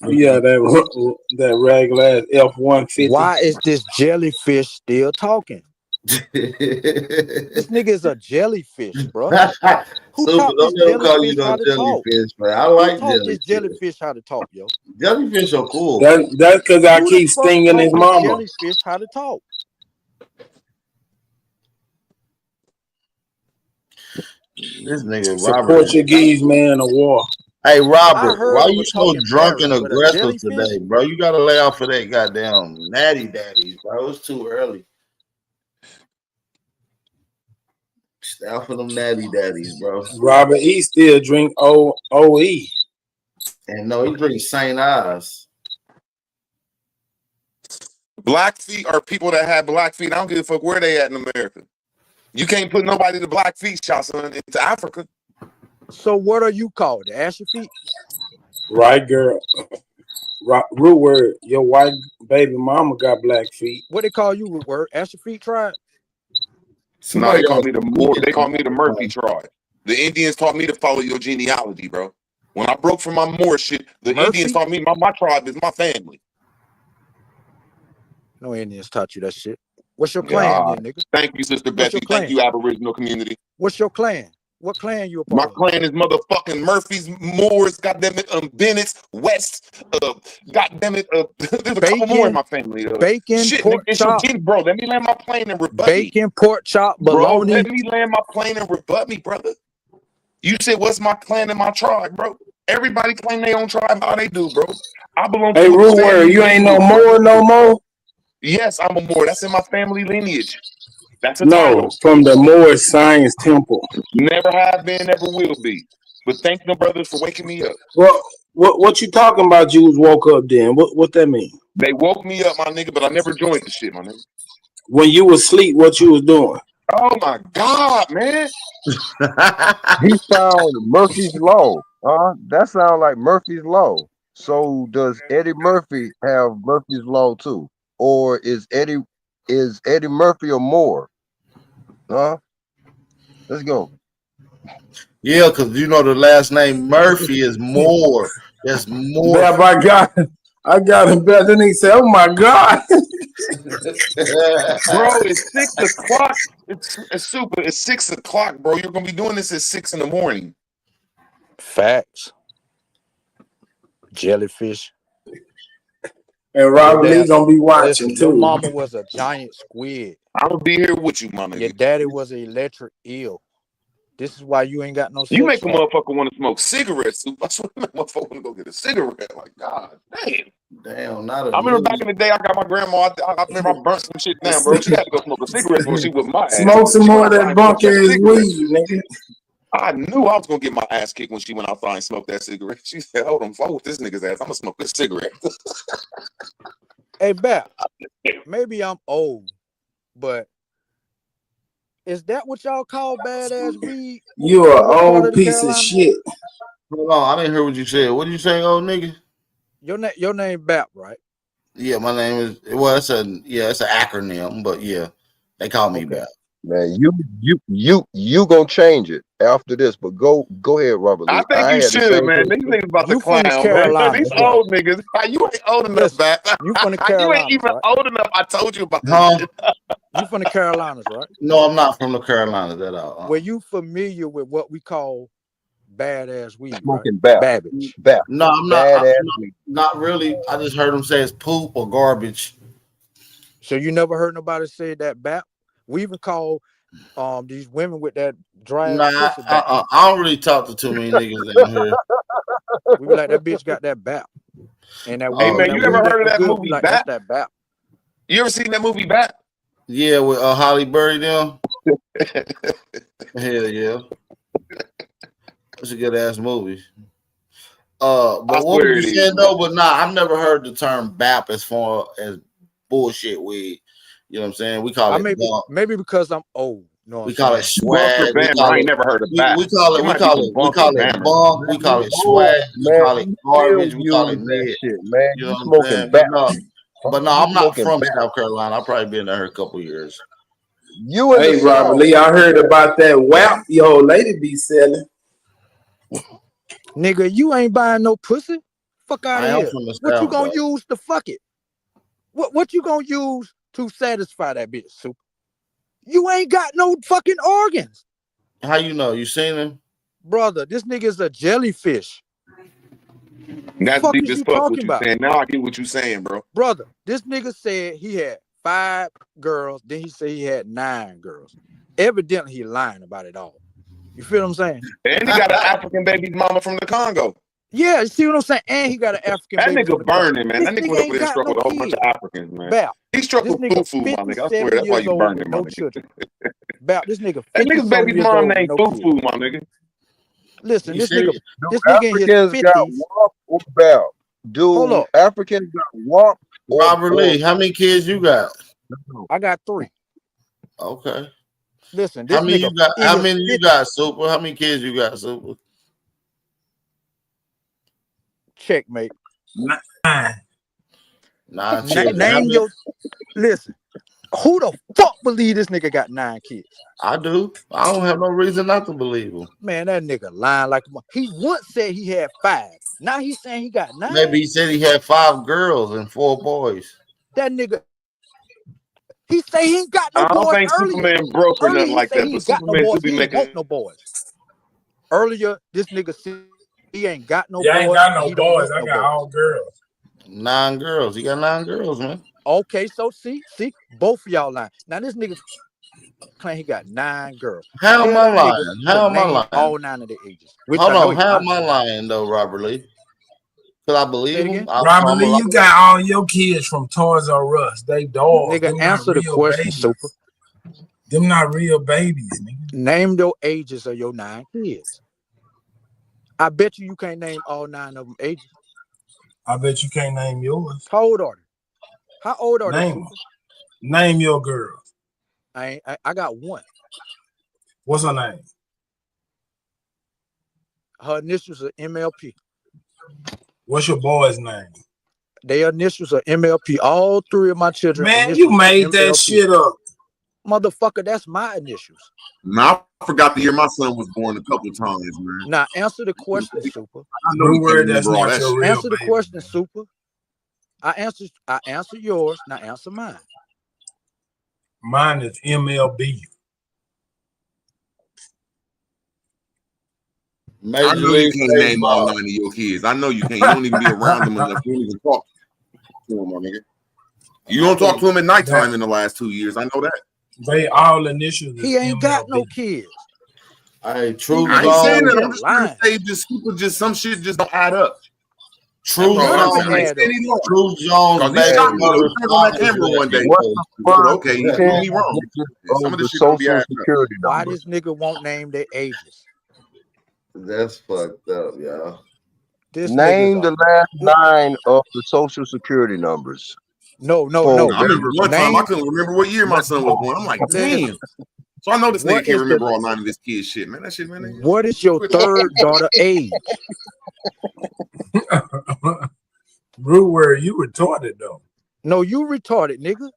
Yeah, that regular ass F-150. Why is this jellyfish still talking? This nigga is a jellyfish, bro. Who Super, taught this don't never call you jellyfish how no to talk? jellyfish, man. I Who like taught this jellyfish. jellyfish how to talk, yo? Jellyfish are cool. That's because I Who the keep fuck stinging taught his this mama. jellyfish how to talk? This nigga It's a Robert. Portuguese man of war. Hey I Robert, heard why of you a so talking drunk and parrot, but a aggressive jellyfish? today, bro? You gotta lay off of that goddamn natty daddies, bro. It's too early. Stay off of them natty daddies, bro. Robert E. still drink OE. And no, he drinks St. Ives. Blackfeet are people that have black feet. I don't give a fuck where they at in America. You can't put nobody to black feet, shot son, into Africa. So what are you called? The Asher feet? Right, girl. Root word. Your white baby mama got black feet. What they call you, root word? Asher feet tribe? No, they call me the Moor. They call me the Murphy tribe. The Indians taught me to follow your genealogy, bro. When I broke from my Moor shit, the Murphy? Indians taught me my tribe is my family. No Indians taught you that shit. What's your clan, then, nigga? Thank you, Sister What's your Betsy. Thank clan? you, Aboriginal community. What's your clan? What clan you a My part of? clan is motherfucking Murphys, Moors, goddammit, Bennett's, West, goddammit, there's a couple more in my family. Bacon, Shit, pork nigga, chop. bro, let me land my plane and rebut me. Bacon, pork chop, Bro, bologna. let me land my plane and rebut me, brother. You said, what's my clan and my tribe, bro? Everybody claim their own tribe, how they do, bro. I belong to Hey, a Root family word, you ain't no lineage, more bro. no more? Yes, I'm a Moor. That's in my family lineage. That's a No, title. from the Moor Science Temple. Never have been, never will be. But thank the brothers for waking me up. Well, what you talking about? You was woke up then? What that mean? They woke me up, my nigga, but I never joined the shit, my nigga. When you was asleep, what you was doing? Oh my God, man. He found Murphy's Law. That sounds like Murphy's Law. So does Eddie Murphy have Murphy's Law too? Or is Eddie Murphy or Moore? Let's go. Yeah, because you know the last name Murphy is Moore. That's Moore. Bab, I got him better than he said, oh my God. Bro, it's 6 o'clock. It's super. It's 6 o'clock, bro. You're gonna be doing this at 6 in the morning. Facts. Jellyfish. And Robert Your Lee dad- gonna be watching listen, Your too. mama was a giant squid. I'm gonna be here with you, my nigga. Your daddy was an electric eel. This is why you ain't got no You sex make a life. motherfucker want to smoke cigarettes. I swear, make a motherfucker want to go get a cigarette. Like, God damn. Damn, not a I remember back in the day, I got my grandma. I remember I burnt some shit down, bro. She had to go smoke a cigarette before she whipped my ass. Smoke some She more went of that outside and bunk smoked ass cigarette. weed, nigga. I knew I was gonna get my ass kicked when she went outside and smoked that cigarette. She said, "Hold on, fuck with this nigga's ass. I'm gonna smoke this cigarette." Hey, Bap, maybe I'm old, but is that what y'all call badass weed? You in a what part old of the piece of Carolinas? shit. Hold on, I didn't hear what you said. What did you say, old nigga? Your name Bap, right? Yeah, my name is. Well, it's an acronym, but yeah, they call me back. Man, you gonna change it after this, but go ahead, Robert Lee. I think you had the should, same man. These thing. niggas about to You from the clown, man. Carolinas, These right? old niggas. You ain't old enough, Listen, man. you from the You ain't Carolinas, even right? old enough. I told you about this Huh? shit. You from the Carolinas, right? No, I'm not from the Carolinas at all. Were you familiar with what we call badass weed, right? Smoking bap. Babbage. Bap. No, I'm not. Badass I'm not really. I just heard them say it's poop or garbage. So you never heard nobody say that bap? We even call these women with that dry Nah, ass pussy bap. I don't really talk to too many niggas in here. We be like, that bitch got that bap. And that Hey, weed, man, that you ever weed heard of that that good, movie we like, that's Bap? that bap. You ever seen that movie Bap? Yeah, with Holly Berry them. Hell yeah, that's a good ass movie. But I what swear was it you is, saying though? But nah, I've never heard the term BAP as far as bullshit weed. You know what I'm saying? We call I it bunk. maybe because I'm old. No, We call it Bunker swag. We Bammer. call I ain't it. never heard of We Bap. call it. It We might be call some it. We Bunker call it Bammer. bunk. We call it swag. We Man, call it you garbage. still We call it use that mid. shit, man. You You know what I'm smoking saying? bap. But no, You I'm not smoking from bap. South Carolina. I've probably been there a couple years. You in the Hey, Robert South. Lee, I heard about that WAP your old lady be selling. Nigga, you ain't buying no pussy. Fuck out I of am here. from the What you South, gonna though. use to fuck it? What you gonna use to satisfy that bitch, Super? You ain't got no fucking organs. How you know? You seen him? Brother, this nigga's a jellyfish. That's Fuck deep is as you fuck what talking you about? saying. Now I get what you saying, bro. Brother, this nigga said he had 5 girls, then he said he had 9 girls. Evidently he lying about it all. You feel what I'm saying? And he got an African baby mama from the Congo. Yeah, you see what I'm saying? And he got an African That baby from nigga the Congo. burning, man. This That nigga nigga went over ain't there and got struck no with a whole bunch kids. of Africans, man. Bap, He struck this with nigga Fufu, my nigga. I 57 swear that's why years you old burning, with my no nigga. children. Bap, this nigga That 50 nigga's some baby years mom old with named no kids. Fufu, my nigga. Listen, You this see? nigga Do in his Africans got 50s. WAP or bap? Hold Do up. Africans got WAP or Robert Lee, how many kids you got? I got 3. Okay. Listen, How this many nigga you got? in How his many you 50s. got, Super? How many kids you got, Super? Checkmate. 9. 9 children. How Name many? your. Listen, who the fuck believe this nigga got 9 kids? I do. I don't have no reason not to believe him. Man, that nigga lying like a he once said he had 5. Now he's saying he got 9. Maybe he said he had 5 girls and 4 boys. That nigga, he say he ain't got no I don't boys think earlier. Superman broke or Earlier nothing he like say that, he but ain't got no Superman boys. should be He ain't want making. no boys. Earlier, this nigga said he ain't got no Yeah, I ain't boys. got And no he don't boys. want I no got boys. all girls. 9 girls. He got 9 girls, man. Okay, so see, both of y'all lying. Now this nigga claim he got 9 girls. How Tell am I that nigga lying? How to am I name lying? all 9 of their ages. Which Hold I know on. he How lying. am I lying, though, Robert Lie? Could I Say believe it him? again. Robert Lee, you got all your kids from Toys R Us. They dogs. Nigga, Them not answer the real question, babies. Super. Them not real babies, nigga. Name the ages of your 9 kids. I bet you can't name all 9 of them ages. I bet you can't name yours. How old are they? How old are they, Name Super? them. Name your girl. I got 1. What's her name? Her initials are MLP. What's your boy's name? Their initials are MLP. All 3 of my children. Man, you made that shit up. Motherfucker, that's my initials. Now I forgot the year my son was born a couple of times, man. Now answer the question, Super. I know you can't remember all that shit. Answer the question, Super. I answered yours. Now answer mine. Mine is MLB. I know you can't name all 9 of your kids. I know you can't. You don't even be around them enough. You don't even talk to them, my nigga. You don't talk to them at nighttime in the last 2 years. I know that. They all initials. He ain't got no kids. Hey, True I ain't saying that. I'm Zone. just trying to say just people just some shit just don't add up. True Zone. True Jones. Because he shot me on that camera one day. Okay, he proved me wrong. Some of this shit don't be adding up. Why this nigga won't name their ages? That's fucked up, y'all. Name the last 9 of the social security numbers. No. I remember one time I couldn't remember what year my son was born. I'm like, damn. So I know this nigga can't remember all 9 of his kids' shit, man. That shit, man. What is your 3rd daughter age? Brewer, you retarded though. No, you retarded, nigga.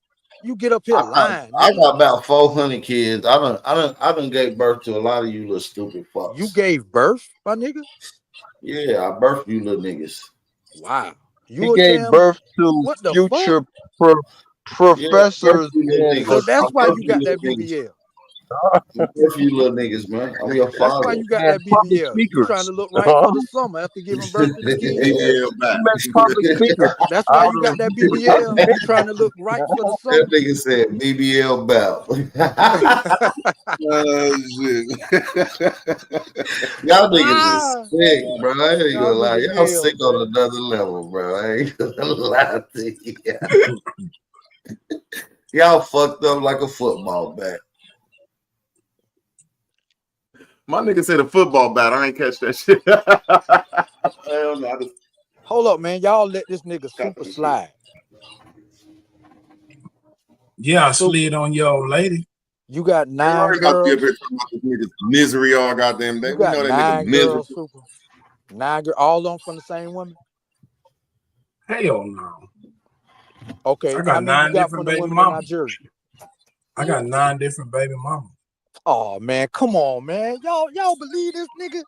You get up here lying. I got about 400 kids. I done gave birth to a lot of you little stupid fucks. You gave birth, my nigga? Yeah, I birthed you little niggas. Wow. He gave birth to future professors. So that's why you got that BBL. Birth you little niggas, man. I'm your father. That's why you got that BBL. You trying to look right for the summer after giving birth to the kids. That's why you got that BBL. You trying to look right for the summer. That nigga said BBL belt. Y'all niggas is sick, bro. I ain't gonna lie. Y'all sick on another level, bro. I ain't gonna lie to you. Y'all fucked up like a football bat. My nigga said a football bat. I ain't catch that shit. Hell no. Hold up, man. Y'all let this nigga super slide. Yeah, I slid on your old lady. You got 9 girls. girls. Misery all goddamn day. You We got know that 9 nigga miserable. girls, super. 9 girls, all of them from the same woman? Hell no. Okay. I got 9 different baby mamas. I got 9 different baby mamas. Oh man, come on, man. Y'all believe this nigga?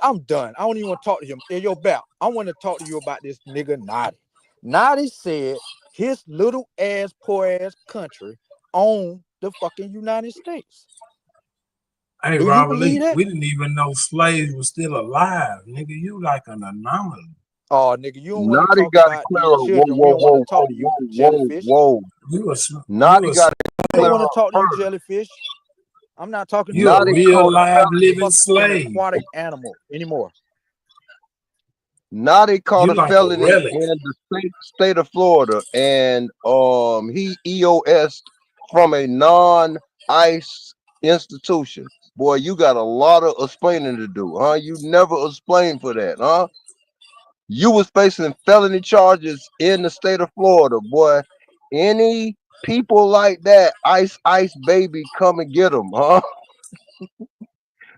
I'm done. I don't even want to talk to him. Hey, yo, Bap, I want to talk to you about this nigga Naughty. Naughty said his little ass, poor ass country owned the fucking United States. Hey, Do you Robert believe Lee, that? we didn't even know slaves were still alive. Nigga, you like an anomaly. Oh, nigga, you don't want to Naughty talk got about to clear these up. children. We don't want to talk to you, jellyfish. Naughty got to I don't want to talk to you, jellyfish. I'm not talking to You a real live living fucking slave. aquatic animal anymore. Naughty caught You a like a felony relic. in the state of Florida, and he EOS from a non-ICE institution. Boy, you got a lot of explaining to do, huh? You never explained for that, huh? You was facing felony charges in the state of Florida, boy. Any people like that, ice baby, come and get them, huh?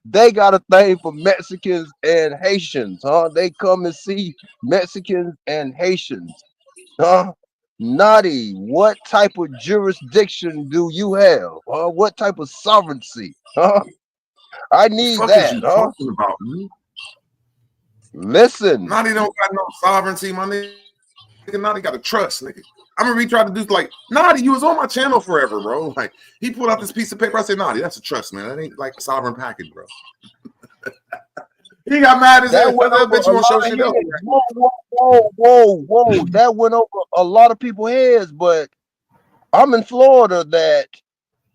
They got a thing for Mexicans and Haitians, huh? They come and see Mexicans and Haitians, huh? Naughty, what type of jurisdiction do you have? What type of sovereignty, huh? I need What the fuck is that, you huh? talking about, man? Listen. Naughty don't got no sovereignty, my nigga. Naughty got to trust, nigga. I remember he tried to do like, Naughty, you was on my channel forever, bro. Like, he pulled out this piece of paper. I said, Naughty, that's a trust, man. That ain't like a sovereign package, bro. He got mad as hell. That bitch want to show shit else. Whoa. That went over a lot of people's heads, but I'm in Florida that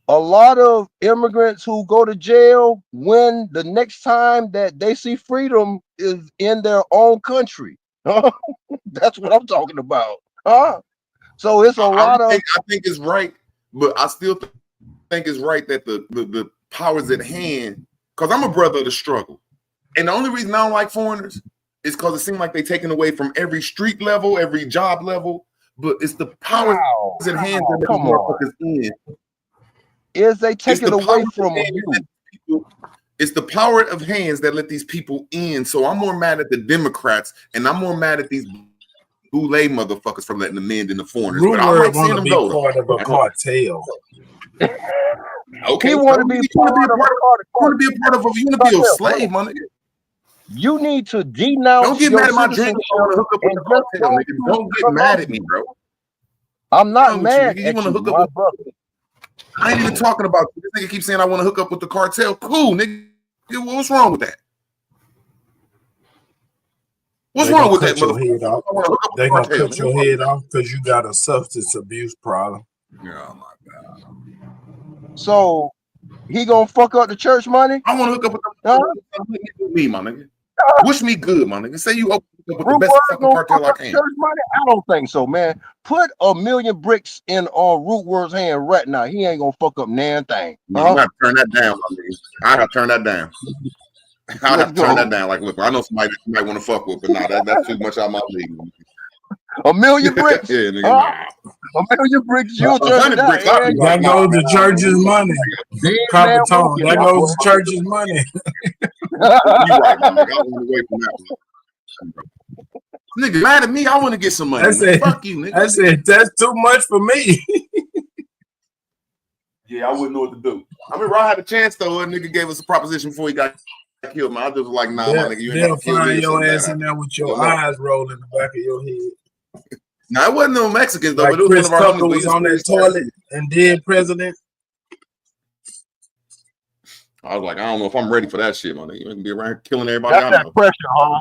a lot of immigrants who go to jail, when the next time that they see freedom is in their own country. That's what I'm talking about. So it's a lot of. I think it's right, but I still think it's right that the powers at hand, because I'm a brother of the struggle. And the only reason I don't like foreigners is because it seems like they're taken away from every street level, every job level. But it's the powers at hand that come motherfuckers in. Is they take it away from you? It's the power of hands that let these people in. So I'm more mad at the Democrats, and I'm more mad at these boule motherfuckers from letting them in than the foreigners. But I like seeing them go. Part of a cartel. Okay, He want to be part of a cartel. You want to be a slave, my nigga. You need to denounce. Don't get your mad at my drink. citizenship I want to hook up with the and cartel, nigga. Don't get mad at me, bro. I'm not mad You at want to you, hook my up with? brother. I ain't even talking about you. This nigga keeps saying I want to hook up with the cartel. Cool, nigga. What's wrong with that? What's wrong with that, motherfucker? They're gonna cut your head off because you got a substance abuse problem. Oh my god. So he gonna fuck up the church money? I want to hook up with me, my nigga. Wish me good, my nigga. Say you open up with the best fucking cartel I can. Church money? I don't think so, man. Put 1,000,000 bricks in Root Word's hand right now. He ain't gonna fuck up nan thing. No, I gotta turn that down, my nigga. I gotta turn that down. I gotta turn that down. Like, look, I know somebody that you might want to fuck with, but nah, that's too much out my league. 1,000,000 bricks? Yeah, nigga. Nah. 1,000,000 bricks, you'll turn it down. That goes to church's money. Copper tone. That goes to church's money. You right, my nigga. I want away from that one. Nigga, mad at me. I want to get some money. I said, fuck you, nigga. I said that's too much for me. Yeah, I wouldn't know what to do. I remember I had a chance though. A nigga gave us a proposition before he got killed, man. I just was like, nah, my nigga, you ain't They'll gonna kill find me. your ass in there with your eyes rolling in the back of your head. Nah, it wasn't no Mexicans though, Like but it was Chris one of our Tucker homies. was on that toilet and dead president. I was like, I don't know if I'm ready for that shit, man. You can be around here killing everybody. That's I that know. pressure, huh?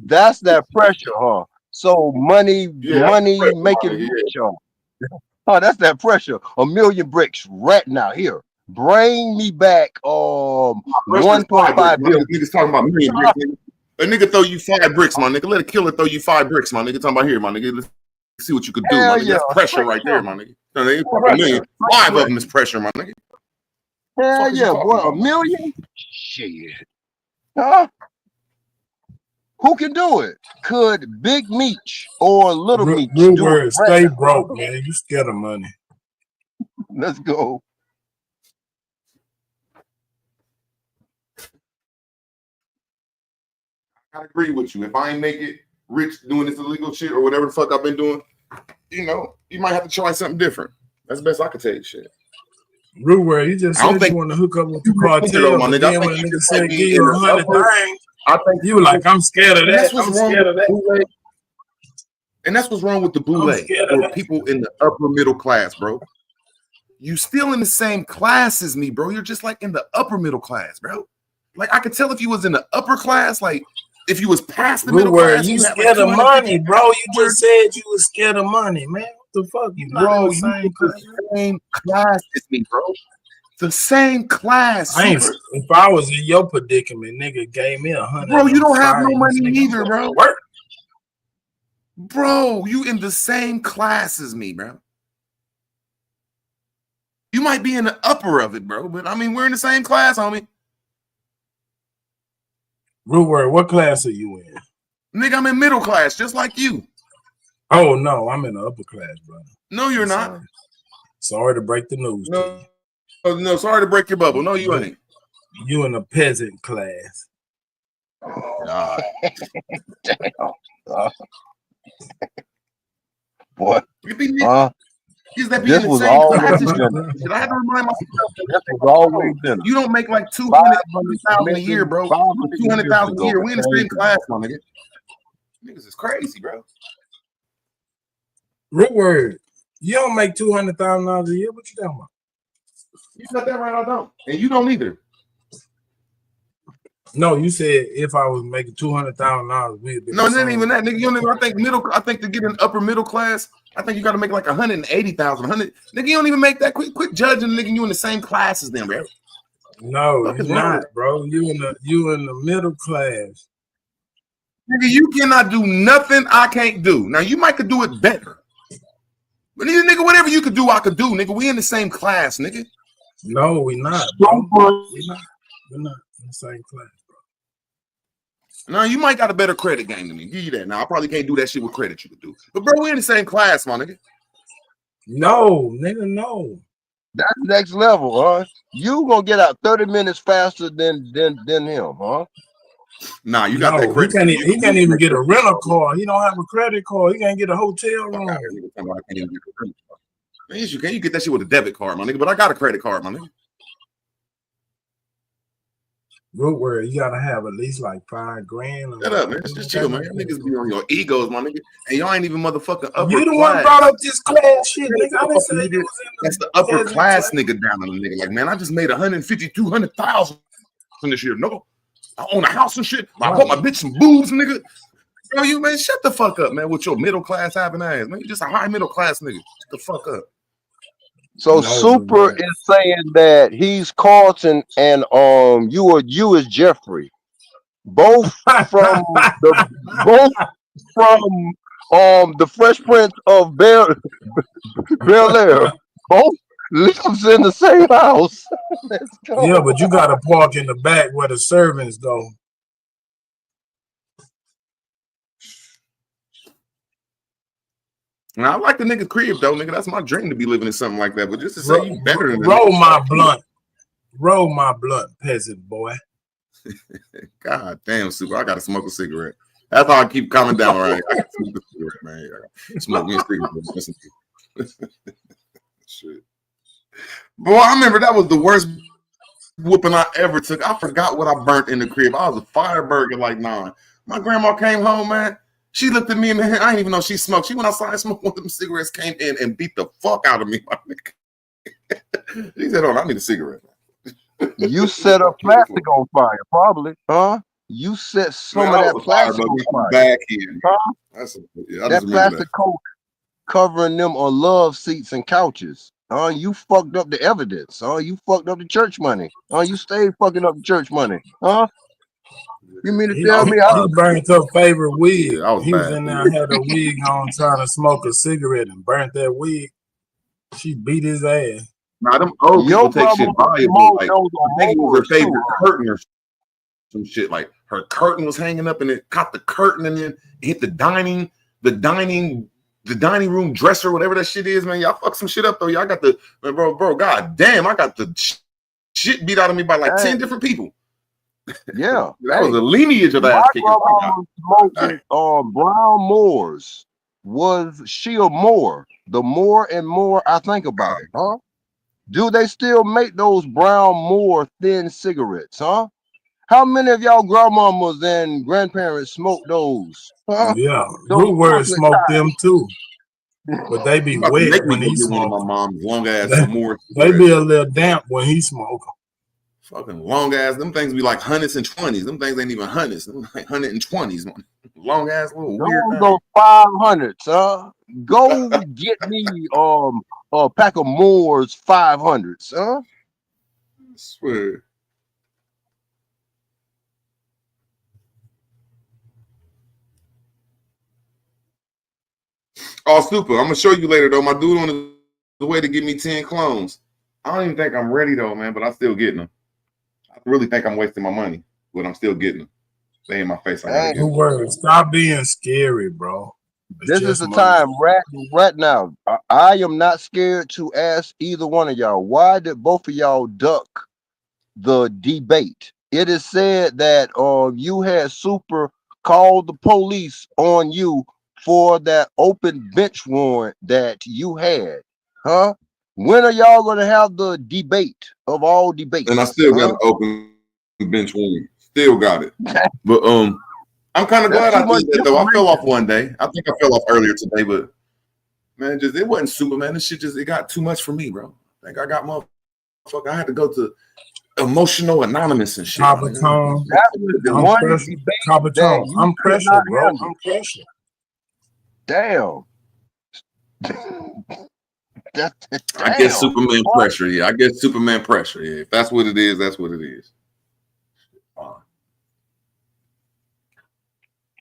That's that pressure, huh? So money pressure, making yeah. rich, huh? Oh, that's that pressure. A million bricks right now. Here, bring me back 1.5 billion. Niggas talking about million bricks, nigga. A nigga throw you 5 bricks, my nigga. Let a killer throw you 5 bricks, my nigga. Talking about here, my nigga. Let's see what you could do, Hell my nigga. yeah. That's pressure right there, my nigga. No, they ain't fucking million. 5 of them is pressure, my nigga. Hell yeah, boy, a million? Shit. Huh? Who can do it? Could Big Meech or Little Meech New do word, it? stay broke, man. You scared of money. Let's go. I agree with you. If I ain't make it rich doing this illegal shit or whatever the fuck I've been doing, you know, you might have to try something different. That's the best I could tell you. Shit. Rude word, you just I don't said think you want to hook up with the you cartel, my but nigga. I then when think a you nigga just said might give be you in the 100 upper. things, I think you were like, I'm scared of and that. that's what's I'm wrong scared with of that. boule. And that's what's wrong with the boule scared of or that. people in the upper middle class, bro. You still in the same class as me, bro. You're just like in the upper middle class, bro. Like I could tell if you was in the upper class, like if you was past the Rude middle word, class, you you had scared like of money, 250. bro. You just said you was scared of money, man. What the fuck? You not Bro, in the you same in class. the same class as me, bro. The same class, I ain't, super. if I was in your predicament, nigga gave me 100. Bro, you don't have no things, money nigga, I'm either, going bro. to work. Bro, you in the same class as me, bro. You might be in the upper of it, bro, but I mean, we're in the same class, homie. Rude word, what class are you in? Nigga, I'm in middle class, just like you. Oh no, I'm in the upper class, brother. No, you're I'm not. sorry. Sorry to break the news to you. No, sorry to break your bubble. No, you ain't. You in the peasant class. God. Damn. Boy. This was always dinner. dinner. I had to remind myself This was always dinner. you don't make like 200,000 a year, bro. 500 200,000 a year. years We in the ago, same class, my nigga. Niggas is crazy, bro. Rude word, you don't make $200,000 a year. What you talking about? You got that right, I don't. And you don't either. No, you said if I was making $200,000, we'd be. No, it ain't even that, nigga. You don't even, I think to get an upper middle class, I think you got to make like 180,000, 100. Nigga, you don't even make that. Quit judging, nigga. You in the same class as them, bro. No, Fuck you're is wrong not, with- bro. You in the middle class. Nigga, you cannot do nothing I can't do. Now you might could do it better, but nigga, whatever you could do, I could do, nigga. We in the same class, nigga. No, we not, bro. We're not in the same class. No, you might got a better credit game than me. Give you that. Now I probably can't do that shit with credit you could do, but bro, we in the same class, my nigga. No, nigga, no. That's next level, huh? You gonna get out 30 minutes faster than him, huh? Nah, you got that No, credit. he can't even get a rental car. He don't have a credit card. He can't get a hotel room. Yes, you can. You get that shit with a debit card, my nigga. But I got a credit card, my nigga. Root word, you gotta have at least like $5,000. Shut up, man. Just chill, man. Y'all niggas be on your egos, my nigga. And y'all ain't even motherfucking upper You the class. one brought up this class shit, nigga. I didn't say you was in That's the upper peasant class nigga down on the nigga. Like, man, I just made 150, 200,000 this year. No, I own a house and shit. I bought my bitch some boobs, nigga. Bro, you man, shut the fuck up, man. With your middle class having ass, man. You just a high middle class nigga. Shut the fuck up. So Super is saying that he's Carlton and you is Jeffrey. Both from the Fresh Prince of Bel Air. Both lives in the same house. Let's go. Yeah, but you gotta park in the back where the servants go. Now, I like the nigga crib though, nigga. That's my dream to be living in something like that. But just to say you better than roll my blunt. Roll my blunt, peasant boy. God damn, Super. I gotta smoke a cigarette. That's how I keep calming down, right? I gotta smoke a cigarette, man. I gotta smoke me a cigarette. Listen to Shit. Boy, I remember that was the worst whooping I ever took. I forgot what I burnt in the crib. I was a fireburger like 9. My grandma came home, man. She looked at me in the head. I didn't even know she smoked. She went outside and smoked one of them cigarettes, came in and beat the fuck out of me. She said, "Oh, I need a cigarette." You set a plastic on fire, probably, huh? You set some of that plastic on fire. Back here. Huh? That plastic coat covering them on love seats and couches. You fucked up the evidence. You fucked up the church money. You stayed fucking up the church money. Huh? You mean to tell me he burnt her favorite wig? Yeah, he was in there, had a wig on, trying to smoke a cigarette and burnt that wig. She beat his ass. Now them old people take shit valuable. Like I think it was her favorite curtain or some shit. Like her curtain was hanging up and it caught the curtain and then hit the dining room dresser, whatever that shit is, man. Y'all fuck some shit up though. Y'all got the bro. God damn, I got the shit beat out of me by like 10 different people. Yeah, that was a lineage of ass kicking. Smoking Brown Moors. Was she a Moor? The more and more I think about it, huh? Do they still make those Brown Moor thin cigarettes, huh? How many of y'all grandmamas and grandparents smoke those? Huh? Yeah, Woodward smoked them too. But they be wet when he smoke. My mom's long ass more. They be a little damp when he smoke. Fucking long ass. Them things be like hundreds and 20s. Them things ain't even hundreds. Them like 120s. Long ass little weird. Go 500s, huh? Go get me a pack of Moors 500s, huh? I swear. Oh, super. I'm gonna show you later though. My dude on the way to give me 10 clones. I don't even think I'm ready though, man, but I'm still getting them. I really think I'm wasting my money, but I'm still getting them. They in my face. Stop being scary, bro. This is the time right now. I am not scared to ask either one of y'all. Why did both of y'all duck the debate? It is said that you had Super called the police on you for that open bench warrant that you had, huh? When are y'all gonna have the debate of all debates? And I still got an open bench warrant. Still got it. But I'm kind of glad I did that though. I fell off one day. I think I fell off earlier today, but man, it wasn't super, man. This shit it got too much for me, bro. Like I got motherfucker. I had to go to Emotional Anonymous and shit. Coppertone. I'm pressure, bro. I'm pressure. Damn. I guess Superman pressure. Yeah, I guess Superman pressure. Yeah, if that's what it is, that's what it is.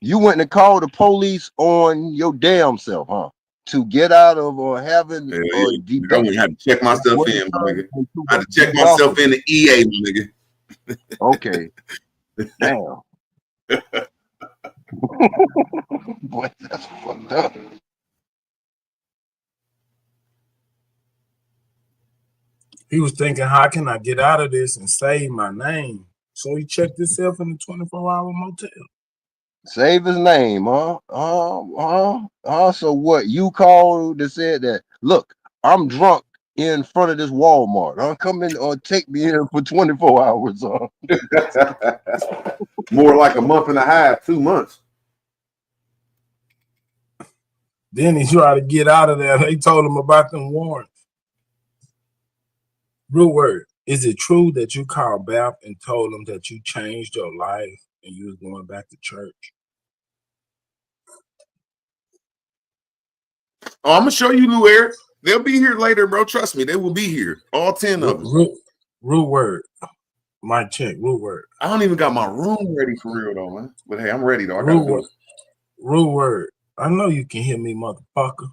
You went and called the police on your damn self, huh? To get out of or having I wouldn't have to check myself in, nigga. I had to check myself in the EA, nigga. Okay. Damn. Boy, that's fucked up. He was thinking, how can I get out of this and save my name? So he checked himself in the 24-hour motel. Save his name, huh? So what? You called and said that, look, I'm drunk in front of this Walmart. Come in or take me in for 24 hours. More like a month and a half, 2 months. Then he tried to get out of there. They told him about them warrants. Real word. Is it true that you called Bap and told him that you changed your life and you was going back to church? Oh, I'm gonna show you, Lou Air. They'll be here later, bro. Trust me, they will be here. All 10 of them. Real word. Mic check. Real word. I don't even got my room ready for real though, man. But hey, I'm ready though. I gotta do it. Real word. I know you can hear me, motherfucker.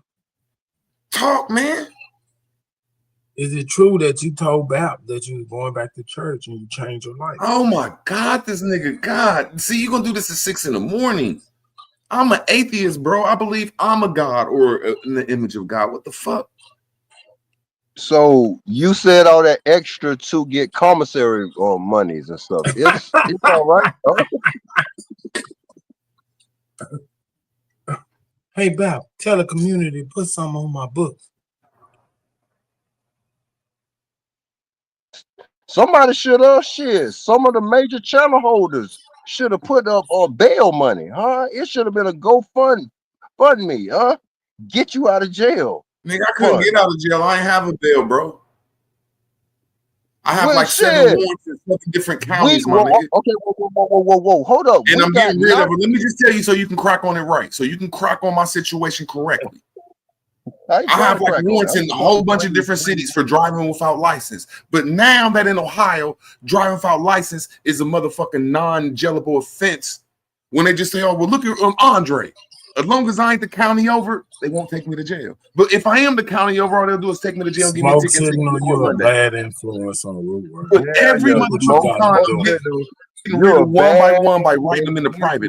Talk, man. Is it true that you told Bap that you were going back to church and you changed your life? Oh my God, this nigga, God. See, you're gonna do this at 6 a.m. I'm an atheist, bro. I believe I'm a God or in the image of God. What the fuck? So you said all that extra to get commissary monies and stuff. It's all right. Hey, Bap, tell the community, put some on my books. Somebody should have some of the major channel holders should have put up bail money, huh? It should have been a GoFundMe, huh? Get you out of jail. Nigga, I couldn't get out of jail. I ain't have a bail, bro. I have like 7 warrants in 7 different counties, my nigga. Okay, whoa, hold up. And I'm getting rid of it. Let me just tell you so you can crack on it right. So you can crack on my situation correctly. I have like warrants in a whole bunch of different cities for driving without license. But now that in Ohio, driving without license is a motherfucking non-jailable offense. When they just say, oh, well, look at Andre. As long as I ain't the county over, they won't take me to jail. But if I am the county over, all they'll do is take me to jail and give me a ticket. You're a bad influence on the road. But every motherfucking time you get rid of one by writing them in the private.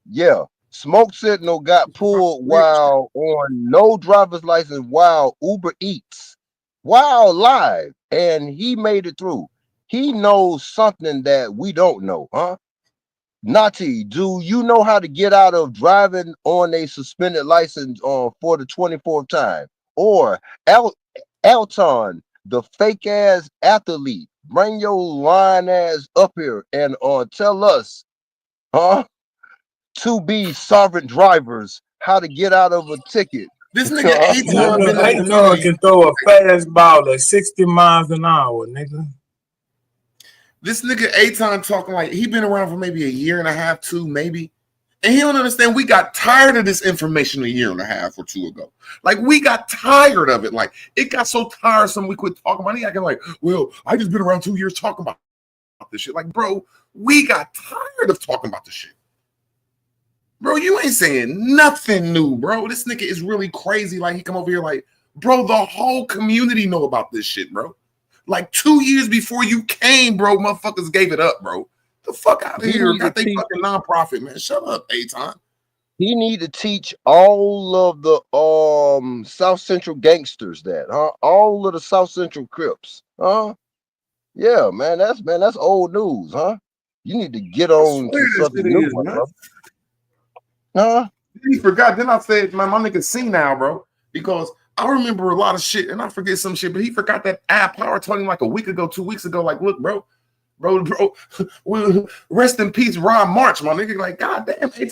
Yeah. Smoke Signal got pulled while on no driver's license while Uber Eats, while live, and he made it through. He knows something that we don't know, huh? Nati, do you know how to get out of driving on a suspended license for the 24th time? Or Elton, the fake ass athlete, bring your lying ass up here and tell us, huh? To be sovereign drivers, how to get out of a ticket. This nigga Aton can throw a fastball at 60 miles an hour, nigga. This nigga Aton talking like he been around for maybe a year and a half, 2 maybe. And he don't understand we got tired of this information a year and a half or 2 ago. Like we got tired of it. Like it got so tiresome we quit talking about it. He acting like, well, I just been around 2 years talking about this shit. Like, bro, we got tired of talking about this shit. Bro, you ain't saying nothing new, bro. This nigga is really crazy. Like, he come over here like, bro, the whole community know about this shit, bro. Like, 2 years before you came, bro, motherfuckers gave it up, bro. The fuck out of here. Got they fucking nonprofit, man. Shut up, Aton. He need to teach all of the South Central gangsters that, huh? All of the South Central Crips, huh? Yeah, man, that's old news, huh? You need to get on to something new, bro. Huh? He forgot. Then I said, my nigga see now, bro. Because I remember a lot of shit and I forget some shit, but he forgot that Ab Power told him like a week ago, 2 weeks ago, like, look, bro, rest in peace, Ron March, my nigga. Like, god damn, hey,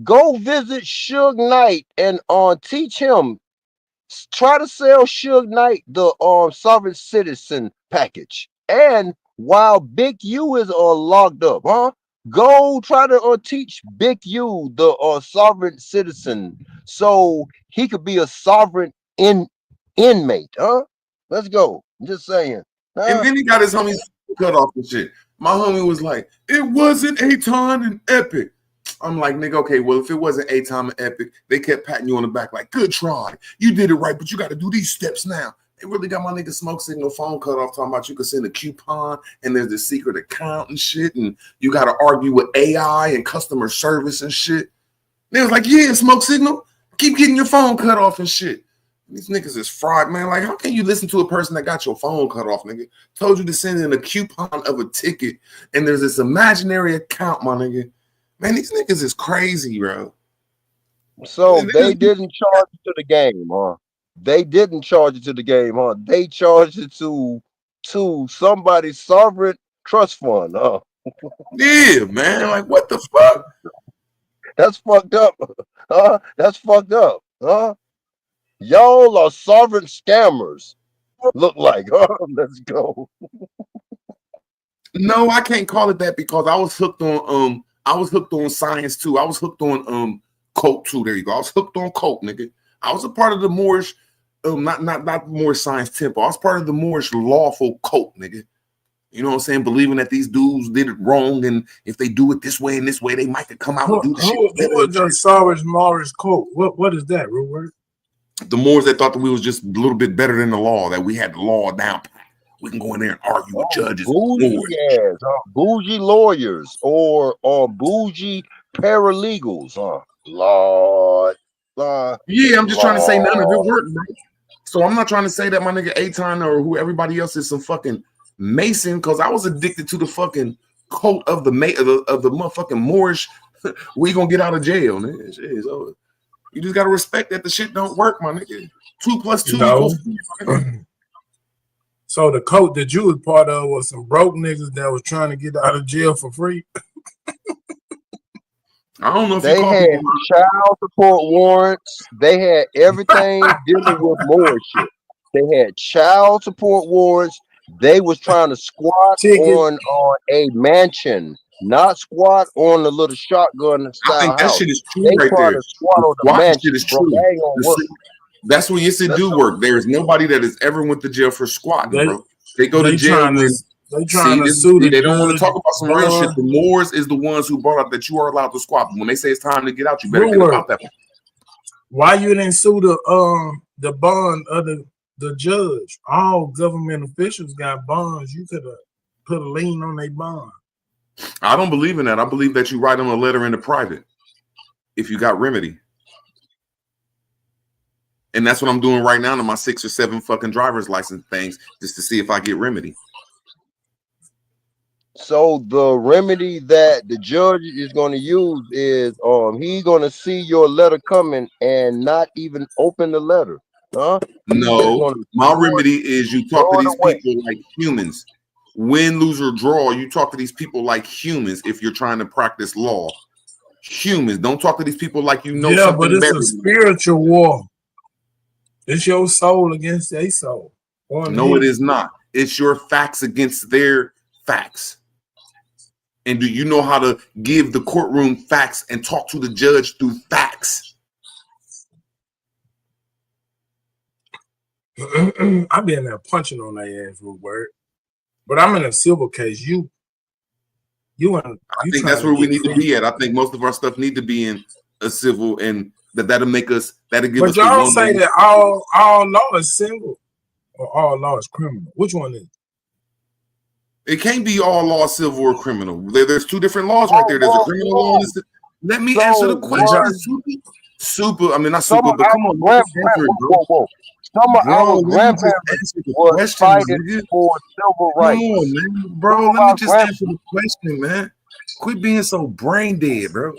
go visit Suge Knight and teach him. Try to sell Suge Knight the sovereign citizen package. And while Big U is locked up, huh? Go try to teach Big U the sovereign citizen so he could be a sovereign inmate, huh? Let's go. I'm just saying. Huh? And then he got his homies cut off and shit. My homie was like, it wasn't Aton and Epic. I'm like, nigga, okay, well, if it wasn't Aton and Epic, they kept patting you on the back like, good try. You did it right, but you got to do these steps now. They really got my nigga Smoke Signal phone cut off talking about you can send a coupon and there's the secret account and shit. And you got to argue with AI and customer service and shit. They was like, yeah, Smoke Signal, keep getting your phone cut off and shit. These niggas is fraud, man. Like, how can you listen to a person that got your phone cut off, nigga? Told you to send in a coupon of a ticket and there's this imaginary account, my nigga. Man, these niggas is crazy, bro. So they didn't charge it to the game, huh? They didn't charge it to the game, huh? They charged it to somebody's sovereign trust fund, huh? Yeah, man. Like, what the fuck? That's fucked up, huh? That's fucked up, huh? Y'all are sovereign scammers. Look like, huh? Let's go. No, I can't call it that because I was hooked on science too. I was hooked on Coke too. There you go. I was hooked on Coke, nigga. I was a part of the Moorish, not Moorish Science Temple. I was part of the Moorish lawful cult, nigga. You know what I'm saying? Believing that these dudes did it wrong, and if they do it this way and this way, they might come out and do the shit. Who was the Sovereign Moorish cult? What is that, real word? The Moors that thought that we was just a little bit better than the law, that we had the law down. We can go in there and argue with judges. Bougie lawyers or bougie paralegals, huh? Lord. Yeah, I'm just trying to say none of it worked, bro. So I'm not trying to say that my nigga Aton or who everybody else is some fucking Mason, because I was addicted to the fucking cult of the motherfucking Moorish. We gonna get out of jail, man. Shit is over. You just gotta respect that the shit don't work, my nigga. 2 + 2 No. equals 4. So the coat that you was part of was some broke niggas that was trying to get out of jail for free. I don't know if They you call had people. child support warrants. They had everything dealing with more shit. They had child support warrants. They was trying to squat on a mansion, not squat on the little shotgun I style think that house. shit is true They right trying there. to squat The on the squatting mansion, shit is bro. true. That ain't gonna work. That's when yes, it do work. There is nobody that has ever went to jail for squatting, They- bro. They go to they jail trying to- when they trying to this, sue the they don't want to judge, talk about some real shit. bond. The Moors is the ones who brought up that you are allowed to squat. But when they say it's time to get out, you better get Woodward, about that. why you didn't sue the bond of the judge? All government officials got bonds. You could have put a lien on their bond. I don't believe in that. I believe that you write them a letter into private if you got remedy. And that's what I'm doing right now to my 6 or 7 fucking driver's license things, just to see if I get remedy. So the remedy that the judge is going to use is he going to see your letter coming and not even open the letter. Huh? He's just No, gonna my throw it- remedy is you talk to throw it these away. people like humans. Win, lose, or draw, you talk to these people like humans if you're trying to practice law. Humans. Don't talk to these people like you know Yeah, something but it's better a than spiritual war. It's your soul against their soul. No, it is not. It's your facts against their facts. And do you know how to give the courtroom facts and talk to the judge through facts? I be in there punching on their ass with word. But I'm in a civil case. You I think that's where we need to be at. I think most of our stuff need to be in a civil, and that'll make us, that'll give us But the y'all one say way- that all law is civil or all law is criminal. Which one is it? It can't be all law civil or criminal. There's 2 different laws right there. There's a criminal law and let me answer the question. Super, I mean not super, but come on, let me answer it, bro. Some of Bro, our let me just grandparents answer the was question, fighting nigga. for civil rights. Come on, man. Bro, let me just answer the question, man. Quit being so brain dead, bro.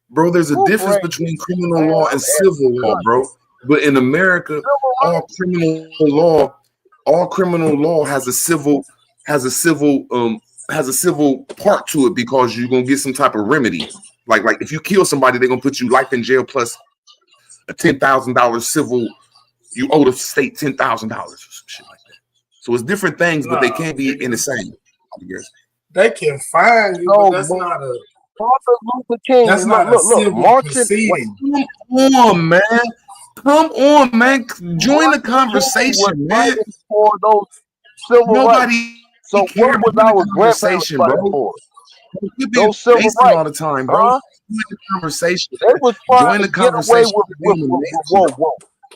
Bro, there's a difference between criminal law and civil law, bro. But in America, all criminal law has a civil part to it because you're gonna get some type of remedy. Like if you kill somebody, they're gonna put you life in jail plus a $10,000 civil. You owe the state $10,000 or some shit like that. So it's different things, but they can't be in the same. I guess. They can fine you, but that's not a Martin Luther King. That's not a Look, civil Martin. proceeding. Come on, man. Come on, man. Join the conversation, man. For those civil Nobody rights. So care what was about our the grandparents conversation, fighting bro. for? You're being Those civil pasted rights. all the time, bro. Huh? Join the conversation. They was trying Join to the get away conversation. whoa.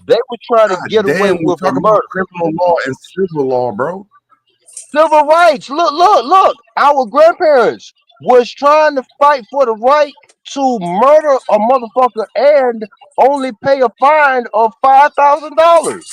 They were trying to get away we with talk the about murder. criminal law and civil law, bro. Civil rights. Look. Our grandparents was trying to fight for the right to murder a motherfucker and only pay a fine of $5,000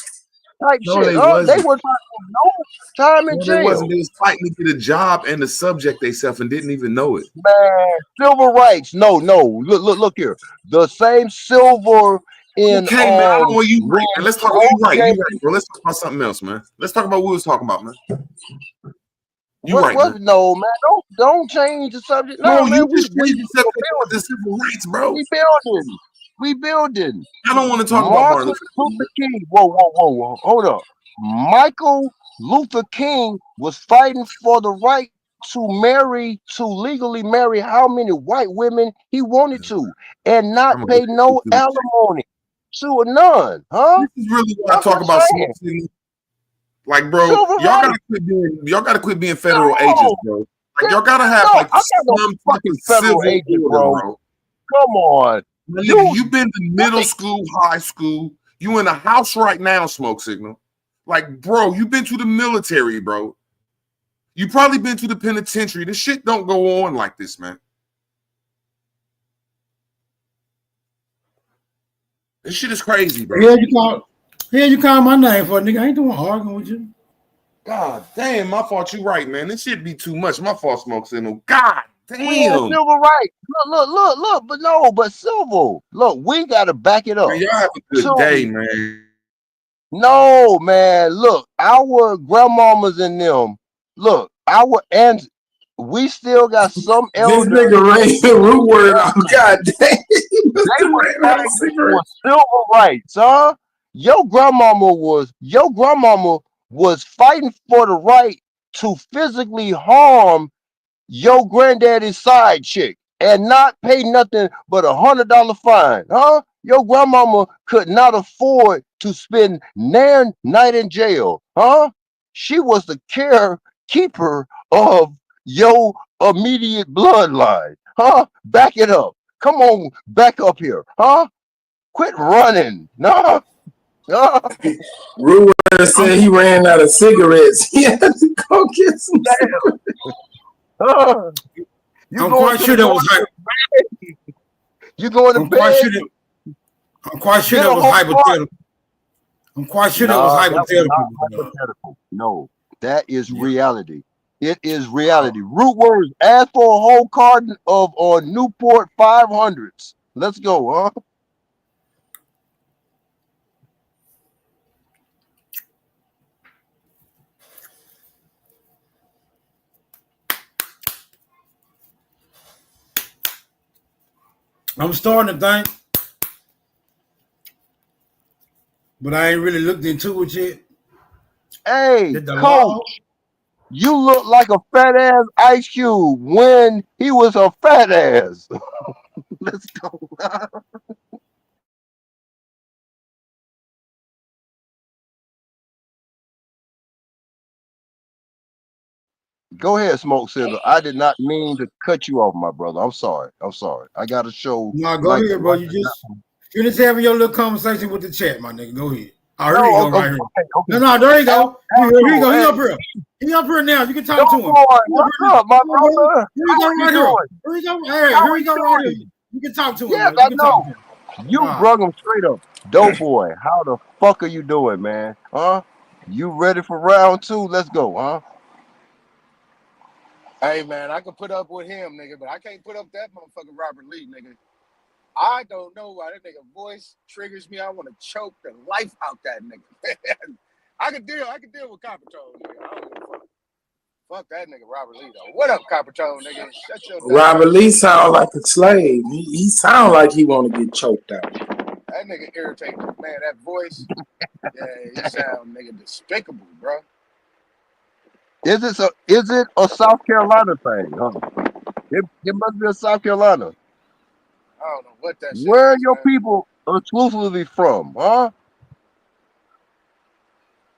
type No, shit. they Huh? They wasn't. were trying no time in No, jail. they wasn't. They was fighting to get a job and to subject themselves and didn't even know it. Man, civil rights. No. Look here. The same silver in Okay, man. I know you right, man. Let's talk about you right. You James- right, bro. Let's talk about something else, man. Let's talk about what we was talking about, man. You What- right, what- man. No, man. Don't change the subject. No, No, man. you just changed the subject about the civil rights, bro. We building. I don't want to talk about Martin Martin Luther King. Whoa. Hold up. Michael Luther King was fighting for the right to legally marry how many white women he wanted to and not pay no alimony to a nun. Huh? This is really what I talk about. Like, bro, Civil y'all gotta quit being federal agents, bro. Like, y'all gotta have like I got no some fucking fucking federal civil agent, order, bro. Come on. My nigga, you been to middle school, high school. You in a house right now, Smoke Signal. Like, bro, you been to the military, bro. You probably been to the penitentiary. This shit don't go on like this, man. This shit is crazy, bro. Here you call my name for it, nigga. I ain't doing arguing with you. God damn, my fault. You right, man. This shit be too much. My fault, Smoke Signal. God We had Damn. civil rights. Look, but civil. Look, we gotta back it up. Man, y'all have a good So, day, man. no, man. Look, our grandmamas and them. Look, and we still got some This elders. nigga ran the root word out. God damn. They were fighting for civil rights, huh? Your grandmama was fighting for the right to physically harm your granddaddy's side chick and not pay nothing but $100 fine, huh? Your grandmama could not afford to spend their night in jail, huh? She was the carekeeper of your immediate bloodline, huh? Back it up. Come on, back up here, huh? Quit running, nah. Ruler said he ran out of cigarettes. He had to go get some cigarettes. I'm quite sure that was You going to bed? I'm quite sure that was hypothetical. I'm quite sure that was hypothetical. No, that is reality. It is reality. Root words. Ask for a whole carton of Newport 500s. Let's go, huh? I'm starting to think, but I ain't really looked into it yet. Hey, coach, you look like a fat ass Ice Cube when he was a fat ass. Let's go. Go ahead, Smoke Sizzle. I did not mean to cut you off, my brother. I'm sorry. I got to show. No, go ahead, bro. You just having your little conversation with the chat, my nigga. Go ahead. Oh, here you go, right here. Okay. No, there you go. Here you go. He up here. He up here now. You can talk to him. What's up, my brother? Here you go, right here. Here you go. Here you go, right here. You can talk to him. Yes, I know. You brung him straight up. Dope boy, how the fuck are you doing, man? Huh? You ready for round 2? Let's go, huh? Hey man, I can put up with him, nigga, but I can't put up that motherfucking Robert Lee, nigga. I don't know why that nigga voice triggers me. I want to choke the life out that nigga. I can deal with Copper Tone, nigga. I don't give a fuck. Fuck that nigga Robert Lee though. What up, Copper Tone, nigga? Shut your Robert Lee sound like a slave. He sound like he want to get choked out. That nigga irritating, man. That voice, yeah, he sound nigga despicable, bro. Is it a South Carolina thing? Huh? It must be a South Carolina. I don't know what that shit Where is, are your man. people exclusively from, huh?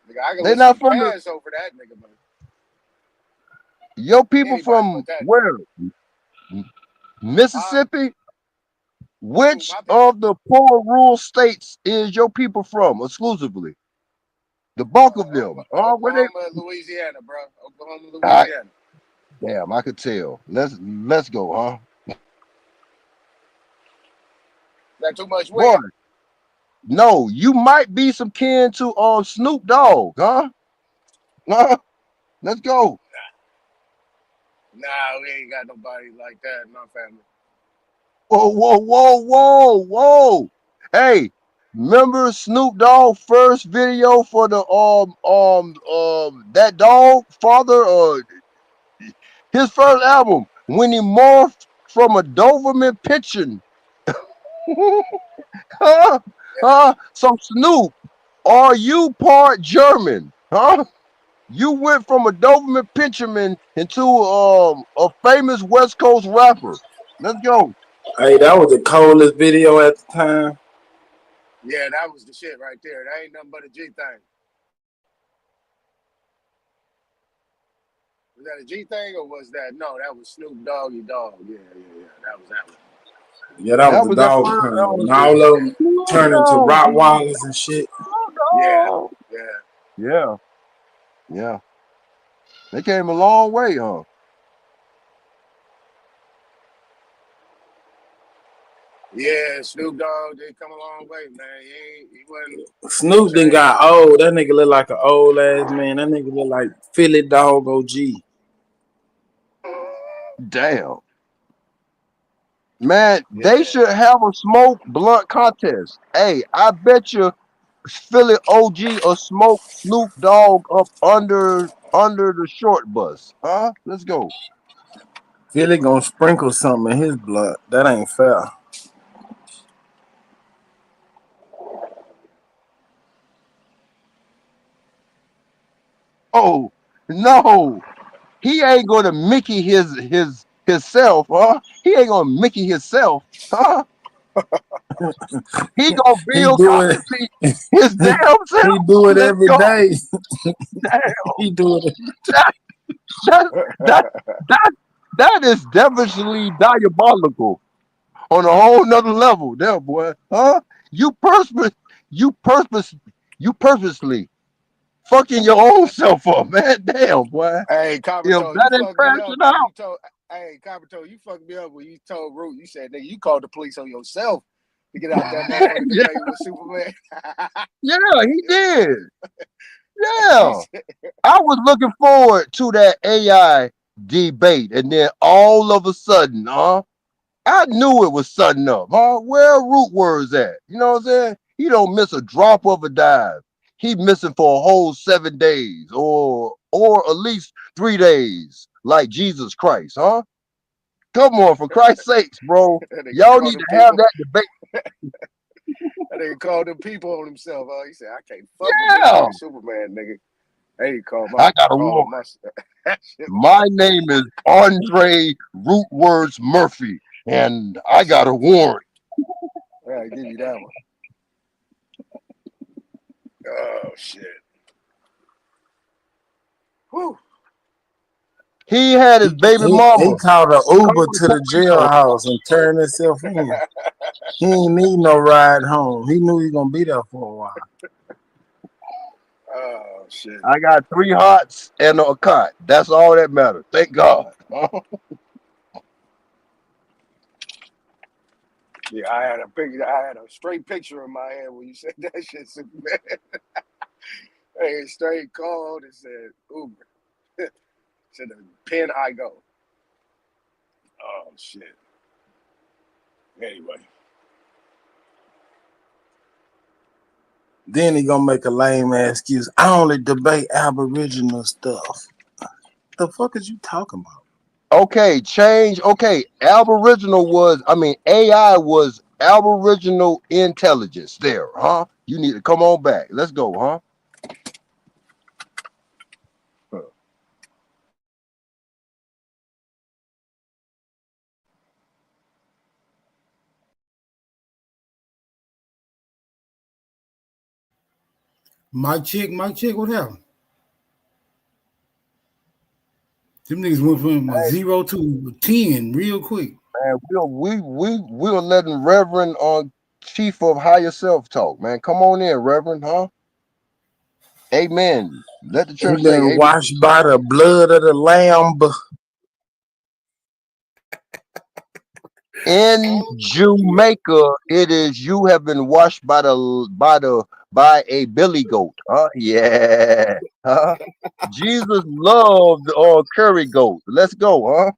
Nigga, I can They listen not to from Cass over that nigga, man. your people from where? Mississippi? Which of the poor rural states is your people from exclusively? The bulk of them. Where they? Oklahoma, Louisiana, bro. Oklahoma, Louisiana. Damn, I could tell. Let's go, huh? That too much Boy, weight? no, you might be some kin to Snoop Dogg, huh? Let's go. Nah, we ain't got nobody like that in my family. Whoa. Hey, remember Snoop Dogg first video for the that dog father his first album when he morphed from a Doberman Pinscher. So Snoop, are you part German? Huh? You went from a Doberman Pinscherman into a famous West Coast rapper. Let's go. Hey, that was the coldest video at the time. Yeah, that was the shit right there. That ain't nothing but a G thing. Was that a G thing or was that? No, that was Snoop Doggy Dogg. Yeah. That was that one. Yeah, that was the dog pound. And all of them turned into Rottweilers and shit. Yeah. They came a long way, huh? Yeah, Snoop Dogg did come a long way, man. He wasn't. Snoop done got old. That nigga look like an old ass man. That nigga look like Philly Dog OG. Damn. Man, they should have a smoke blunt contest. Hey, I bet you Philly OG or smoke Snoop Dogg up under the short bus. Huh? Let's go. Philly gonna sprinkle something in his blood. That ain't fair. Oh no, he ain't gonna Mickey himself, huh? He ain't gonna Mickey himself, huh? He gonna He Bill do it. Cosby his damn self. He do it Let's every go. day. Damn. He do it. That is definitely diabolical on a whole nother level, there, boy. Huh? You purposely fucking your own self up, man. Damn, boy. Hey, If Carpento, that you ain't fucked me crashing up. out. You told, hey, Carpento, you fucked me up when you told Root. You said, nigga, you called the police on yourself to get out that motherfucker Yeah. debate with Superman. Yeah, he did. Yeah. I was looking forward to that AI debate, and then all of a sudden, I knew it was sudden up, Where Root words at? You know what I'm saying? He don't miss a drop of a dive. He missing for a whole 7 days, or at least 3 days, like Jesus Christ, huh? Come on, for Christ's sakes, bro. Y'all need to have that debate. That nigga called them people on himself. He said, I can't fuck Yeah. with this nigga Superman, nigga. Hey, call my I got a warrant. my My name is Andre Root Words Murphy, and I got a warrant. I give you that one. Oh shit. Whew. He had his baby mama. He called an Uber to the jailhouse and turned himself in. He ain't need no ride home. He knew he was gonna be there for a while. Oh shit. I got 3 hots and a cot. That's all that matters. Thank God. Yeah, I had a straight picture in my head when you said that shit, Superman. Hey, straight called and said Uber. Said the pen I go. Oh shit. Anyway. Then he gonna make a lame ass excuse. I only debate Aboriginal stuff. The fuck is you talking about? Okay, change. Okay, AI was Aboriginal intelligence there, huh? You need to come on back. Let's go, huh? Mike check, what happened? Them niggas went from 0 to 10 real quick. Man, we're letting Reverend Chief of Higher Self talk, man. Come on in, Reverend, huh? Amen. Let the church He say been amen. washed by the blood of the Lamb. In Jamaica, it is you have been washed by a billy goat. Huh? Yeah. Huh? Jesus loved curry goat. Let's go, huh?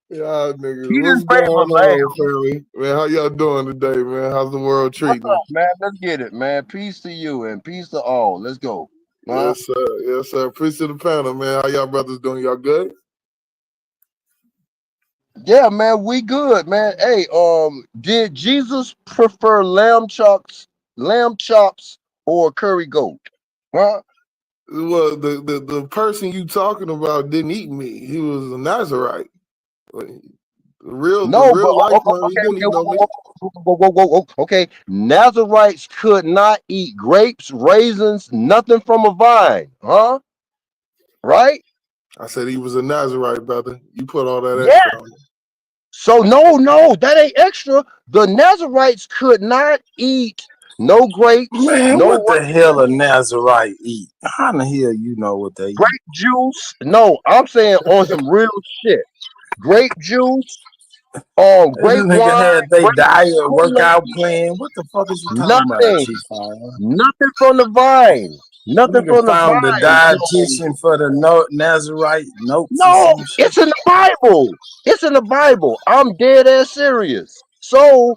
Y'all niggas, He what's didn't going favor on, lamb. family? Man, how y'all doing today, man? How's the world treating What's up, you? man? Let's get it, man. Peace to you and peace to all. Let's go. Yes, sir. Yes, sir. Appreciate the panel, man. How y'all brothers doing? Y'all good? Yeah, man, we good, man. Hey, did Jesus prefer lamb chops, or curry goat? Huh? Well, the person you talking about didn't eat meat. He was a Nazarite. The real life man. He didn't eat no meat. Okay. Nazarites could not eat grapes, raisins, nothing from a vine, huh? Right? I said he was a Nazarite, brother. You put all that Yeah. extra on him. So no, that ain't extra. The Nazarites could not eat no grapes, Man, no what the hell a Nazarite eat? How the hell you know what they eat? grape juice. No, I'm saying on some real shit. Grape juice, This grape nigga wine, had they grape diet Kool-Aid, workout plan. What the fuck is you talking about, nothing, Chief Fire? nothing from the vine. Nothing Nigga from the found the Bible. dietitian for the Nazarite notes. No, it's in the Bible. It's in the Bible. I'm dead ass serious. So,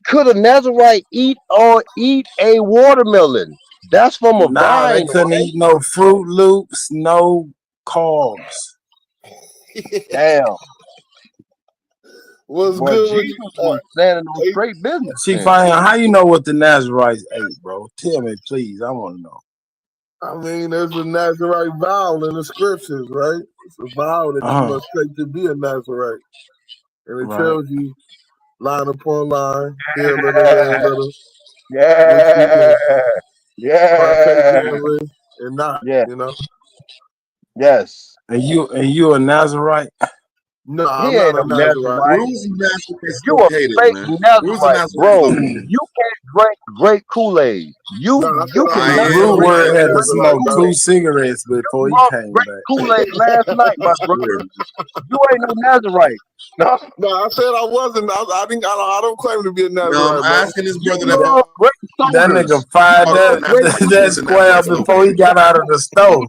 could a Nazarite eat a watermelon? That's from a Nah, they vine, couldn't right? eat no Fruit Loops, no carbs. Damn. What's Boy, good with Jesus was standing on straight business. See, then. Fine, how you know what the Nazarites ate, bro? Tell me, please. I want to know. I mean, there's a Nazarite vow in the scriptures, right? It's a vow that you must take to be a Nazarite. And it tells you line upon line, hill of the hill of the partake therein and not, you know. Yes. And you a Nazarite? No, He I'm ain't not a no Nazarite. Nazarite. Where was the Nazarite You a located, fake man? Where was the Nazarite, Nazarite bro. located? You can't drink great Kool-Aid. You can Blue Word had to smoke Kool-Aid. 2 cigarettes before he came Great back. Kool-Aid last night, my brother. You ain't no Nazarite. No, No, I said I wasn't. I don't claim to be a Nazarite. No, I'm brother. asking this brother that. love great That sodas. nigga fired that square before he got out of the stove.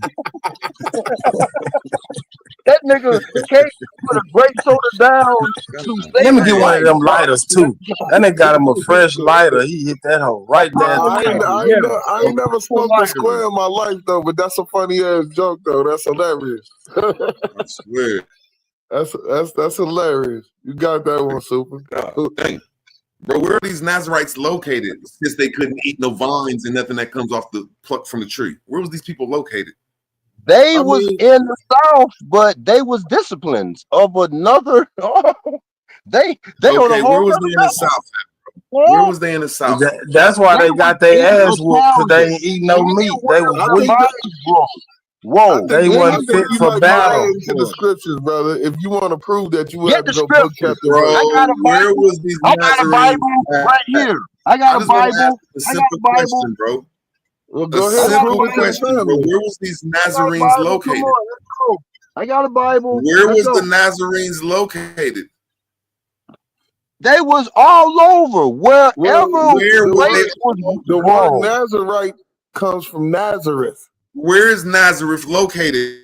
That nigga can't put a great soda down to save Let me his get one of life, them bro. lighters too. That nigga got him a fresh lighter. He hit that hoe right there. I ain't never smoked a square in my life though, but that's a funny ass joke though. That's hilarious. I swear. That's hilarious. You got that one, Super. Dang. Bro, where are these Nazarites located? Since they couldn't eat no vines and nothing that comes off the pluck from the tree. Where was these people located? They was in the South, but they was disciplines of another. They Okay, on a whole where was other they in the level. South? Where was they in the South? That's why they got their ass whooped, because they Italian. ain't eat no meat. They Their was weak. bodies, bro. Whoa, They wasn't fit you for might battle. buy into the scriptures, brother. If you want to prove that, you would Get have to the go book scriptures. chapter Bro, I got a where Bible. was these I got a Nazarenes Bible at? right here. I I got a just want to ask Bible. a I got simple a Bible. question, bro. Well, A go ahead and simple prove it to the question, bro. family. Where was these I got a Nazarenes Bible. Come located? on, let's go. I got a Bible. Where Let's was go. the Nazarenes located? They was all over. Wherever Where were they? race was The word wrong. Nazarite comes from Nazareth. Where is Nazareth located?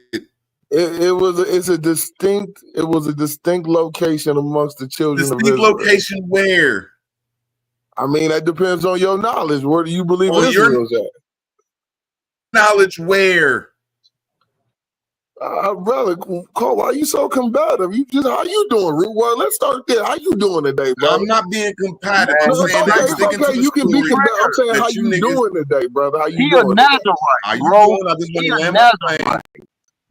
It was a distinct location amongst the children of Distinct Israel. location where? I mean, that depends on your knowledge. Where do you believe Oh, your Israel's at? knowledge where? Brother, Cole, why you so combative? How you doing, Root? Well, let's start there. How you doing today, brother? I'm not being combative. I'm No, saying it's I'm okay. sticking It's okay. to the You can be story combative. I'm saying that how you you niggas. doing today, brother? How you He a doing today? Nazarite, How you bro. doing? I just He want to a land my plane. Nazarite.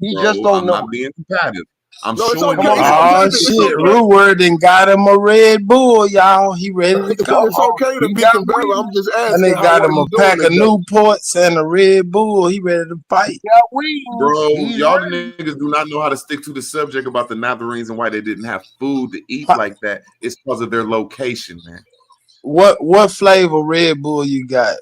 He Bro, just don't I'm know not it. being combative. I'm No, it's showing okay. you It's how. okay. Oh It's shit, okay. Ruward done got him a Red Bull, y'all. He ready to go. It's okay to He be got combative. weed. I'm just And asking, they how got are him a you doing pack of today? Newports and a Red Bull. He ready to fight. He got weed. Bro, He's y'all the ready. niggas do not know how to stick to the subject about the Nazarenes and why they didn't have food to eat like that. It's because of their location, man. What flavor Red Bull you got?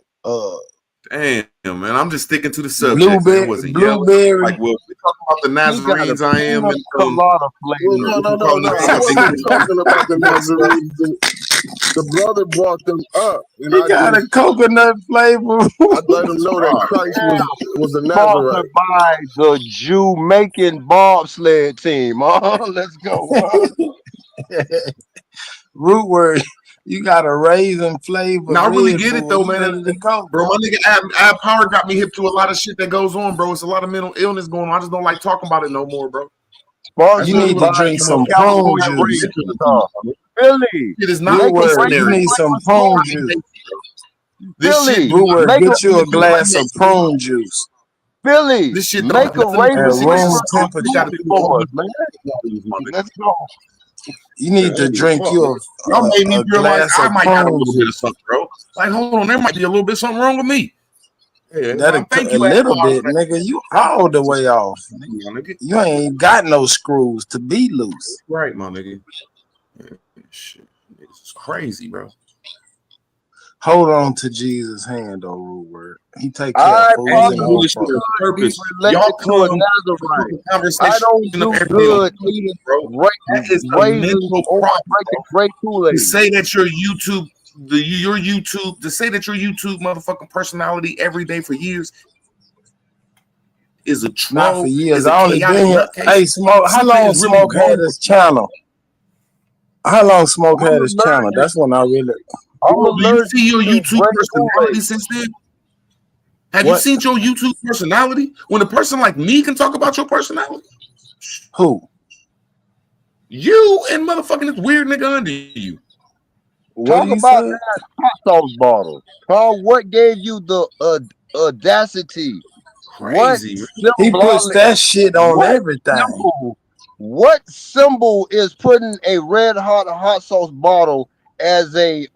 Damn, man. I'm just sticking to the subject, man. Was it yellow? Blueberry. Like, well, we talking about the He got a Nazarenes I am pina and colada Well, flavor. no. call them I wasn't talking about the Nazarenes. The brother brought them up, and He I got just a coconut flavor. I let him know that Christ was a Nazarite. Sponsored by the Jamaican bobsled team. Oh, let's go. Root word. You got a raisin flavor. No, I really Red get it Bull. though, You man. ready to go, Bro, my nigga Ab Power got me hip to a lot of shit that goes on, bro. It's a lot of mental illness going on. I just don't like talking about it no more, bro. You need to drink some prune juice. Philly. It is not Root you need some prune juice. This shit, Root get you a glass of prune juice. Philly, this shit make a raisin at room flavor temperature. for us, man. Let's go. You need to drink you Y'all made me a realize glass I of might got a prune little bit of juice. something, bro. Like, hold on, there might be a little bit something wrong with me. Yeah, That thank a you, little Ab Power. bit, nigga. You all the way off. Nigga. You ain't got no screws to be loose. Right, my nigga. Yeah, shit, it's crazy, bro. Hold on to Jesus' hand, though, Root word. He take care I of fools and do this shit motherfuckers. on purpose. Related Y'all to a come Nazarite. with a conversation I don't of do everything good on eating bro. That is a raisins mental or problem, drinking bro. great Kool-Aid. To say that your YouTube your YouTube, to say that your YouTube motherfucking personality every day for years is a troll. Not for years. Is a I only chaotic been here. nutcase. Hey, Smoke. How Something long is really Smoke wrong had with his channel? How long Smoke had his channel? allergic. That's when I really. I'm Bro, do you allergic see your to YouTube grape personality Kool-Aid. since then? Have you What? seen your YouTube personality? When a person like me can talk about your personality, Who? you and motherfucking this weird nigga under you. What Talk do you about say? that hot sauce bottle. Carl, what gave you the audacity? What Crazy, man. He puts symbolic? that shit on What everything. symbol? What symbol is putting a red hot sauce bottle as a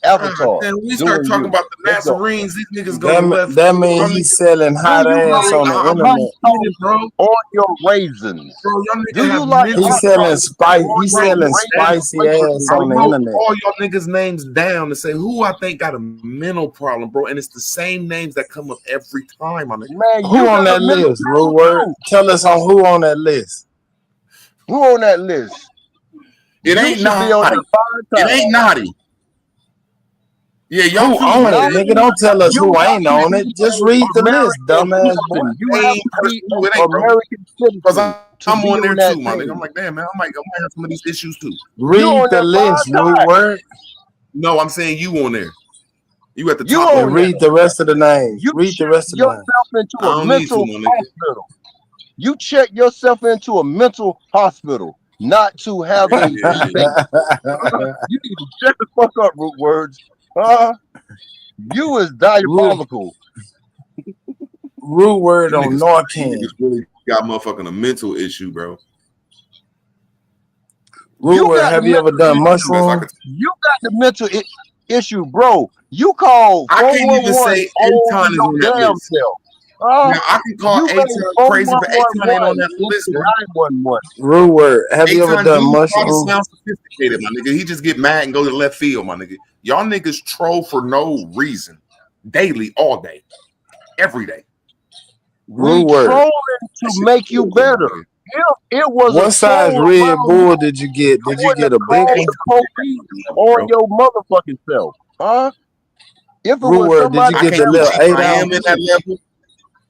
avatar? Then we start Doing talking you. about the Let's go. Nazarenes. These niggas go to left. That means Y'all he's niggas, selling hot Do you ass like on the hot internet. sauce bro. on your raisins? Bro, y'all Do niggas you have like mental He's hot selling sauce spice. on He's your selling raisins? spicy What you ass I on the wrote internet. all y'all niggas' names down to say who I think got a mental problem, bro. And it's the same names that come up every time, my nigga. Man, Who you on got that a mental list, problem Rude Word? too. Tell us on who on that list. Who on that list? It You ain't should be on naughty. that 5 It ain't times. naughty. Yeah, Who y'all too, on my it, nigga. nigga? Don't tell us You who have ain't to on it. be Just an read the list, American dumbass boy. citizen. You have Same to person. be No, an it ain't, bro. American Because citizen to I'm be on there on that too, my nigga. I'm thing. like, damn, man, I might have some of these issues too. You Read on the there list, 5 Rude times. Word, No, I'm saying you on there. You at the You top of and the on there. read the rest of the names. You Read the check rest of the names. yourself into I a don't need to, mental my nigga. hospital. You check yourself into a mental hospital, not to have a Yeah. debate. You need to shut the fuck up, Root Words. You is Rude, diabolical. Rude Word You on niggas Narcan. really got motherfucking a mental issue, bro. Rude You Word, got the have you ever mental done issue. Best I mushroom? could. You got the mental issue, bro. You call I can't even 411 say on Aton is your on that damn list. self. Now I can call You made Aton crazy, but Aton ain't on 411 that list, into bro. 911. Rude Word, have you ever Aton done do try to mushroom? sound sophisticated, my nigga. He just get mad and go to left field, my nigga. Y'all niggas troll for no reason. Daily, all day, every day. We Rude Word. trolling That to shit make you bullshit, my better. nigga. If it was What a size troll Red around Bull you, did you get? you Did you wouldn't get have a big called one? the police on Bro. your motherfucking self. If it Rude was Word, did you somebody I get the can't put little Chief 8 I am ounce? in that level.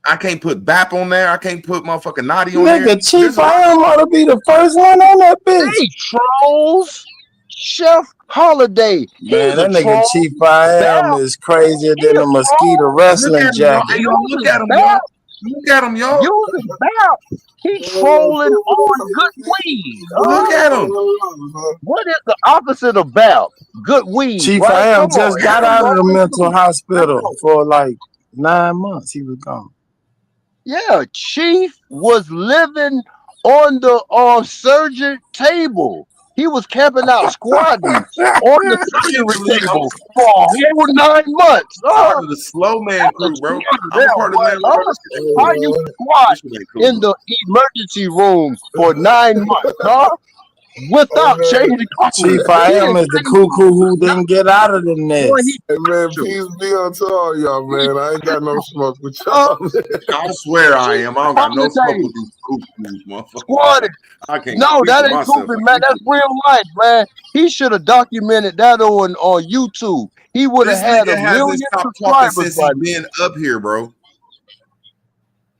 I can't put BAP on there. I can't put motherfucking Naughty on there. Nigga, Chief There's a lot. I am ought to be the first one on that bitch. Hey, trolls. Chef Holiday. Man, He's a that nigga troll. Chief I am Bell. is crazier He than a a mosquito troll. Look wrestling at him, y'all. jacket. Hey, y'all, look Using at him, Bell. y'all. Look at him, y'all. Using Bell. He trolling on good weed. Look at him. What is the opposite of Bell? Good weed, Chief right? I am Come just on. got out of the mental Let's hospital go. for like 9 months. He was gone. Yeah, Chief was living on the surgery table. He was camping out, squatting on the surgery table for a whole 9 months. Part of the slow man crew, bro. I'm a part of the man. How you squat in the emergency room for 9 months, without changing clothes? Chief I am is the cuckoo who didn't get out of the nest. Hey man, peace be unto all y'all, man. I ain't got no smoke with y'all. I swear I am. I don't got no smoke with these cuckoos, motherfucker. Squatted. I can't No, speak that for ain't myself. goofy, man. That's real life, man. He should have documented that on YouTube. He would have This had nigga 1 hasn't million stopped talking subscribers since by he now. been up here, bro.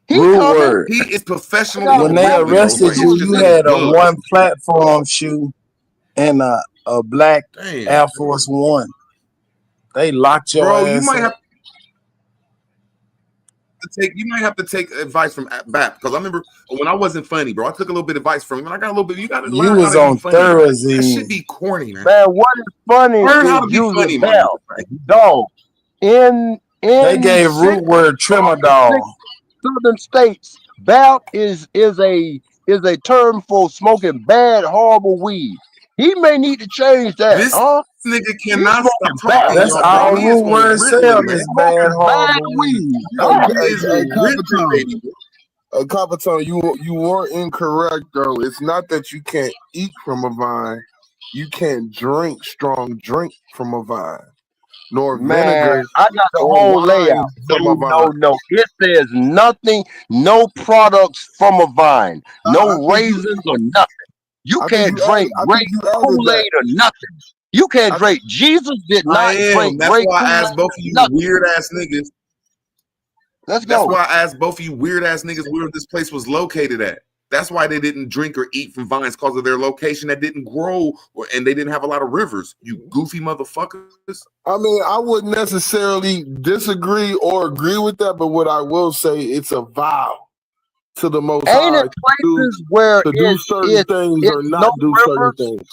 He Rude coming. Word. He is professional got in When the they movement, bro. arrested But you, he's just you in his had a blood. one platform shoe and a black Damn. Air Force One. They locked your Bro, you ass might up. have to take advice from BAP, because I remember when I wasn't funny, bro. I took a little bit of advice from him, and I got a little bit. You got to You learn how was to be on funny, bro. That Thursday. should be corny, man. Man, what is funny Learn how is to be using funny, my Bell. nigga. Dog. They gave In Root Word Tramadol. southern states, Bell is a term for smoking bad, horrible weed. He may need to change that, This nigga He's cannot smoking stop talking, bad. That's y'all, all bro. He is Root on Word Ritalin, sell man. is bad, Bad horrible weed. weed. He is on Ritalin, baby. Capitone, you were incorrect though. It's not that you can't eat from a vine, you can't drink strong drink from a vine, nor Man, vinegar I got the or whole wine layout. from a vine. No. It says nothing, no products from a vine, I no think raisins or nothing. You I can't think you drink added. I grape think you added Kool-Aid that. or nothing. You can't drink. Jesus did I not am. drink That's grape why I Kool-Aid. asked both of you Nothing. weird ass niggas. Let's That's go. why I asked both of you weird ass niggas where this place was located at. That's why they didn't drink or eat from vines, because of their location that didn't grow, and they didn't have a lot of rivers. You goofy motherfuckers. I mean, I wouldn't necessarily disagree or agree with that, but what I will say, it's a vow to the Most Ain't High it places where to do certain things or it's not no do certain rivers? things.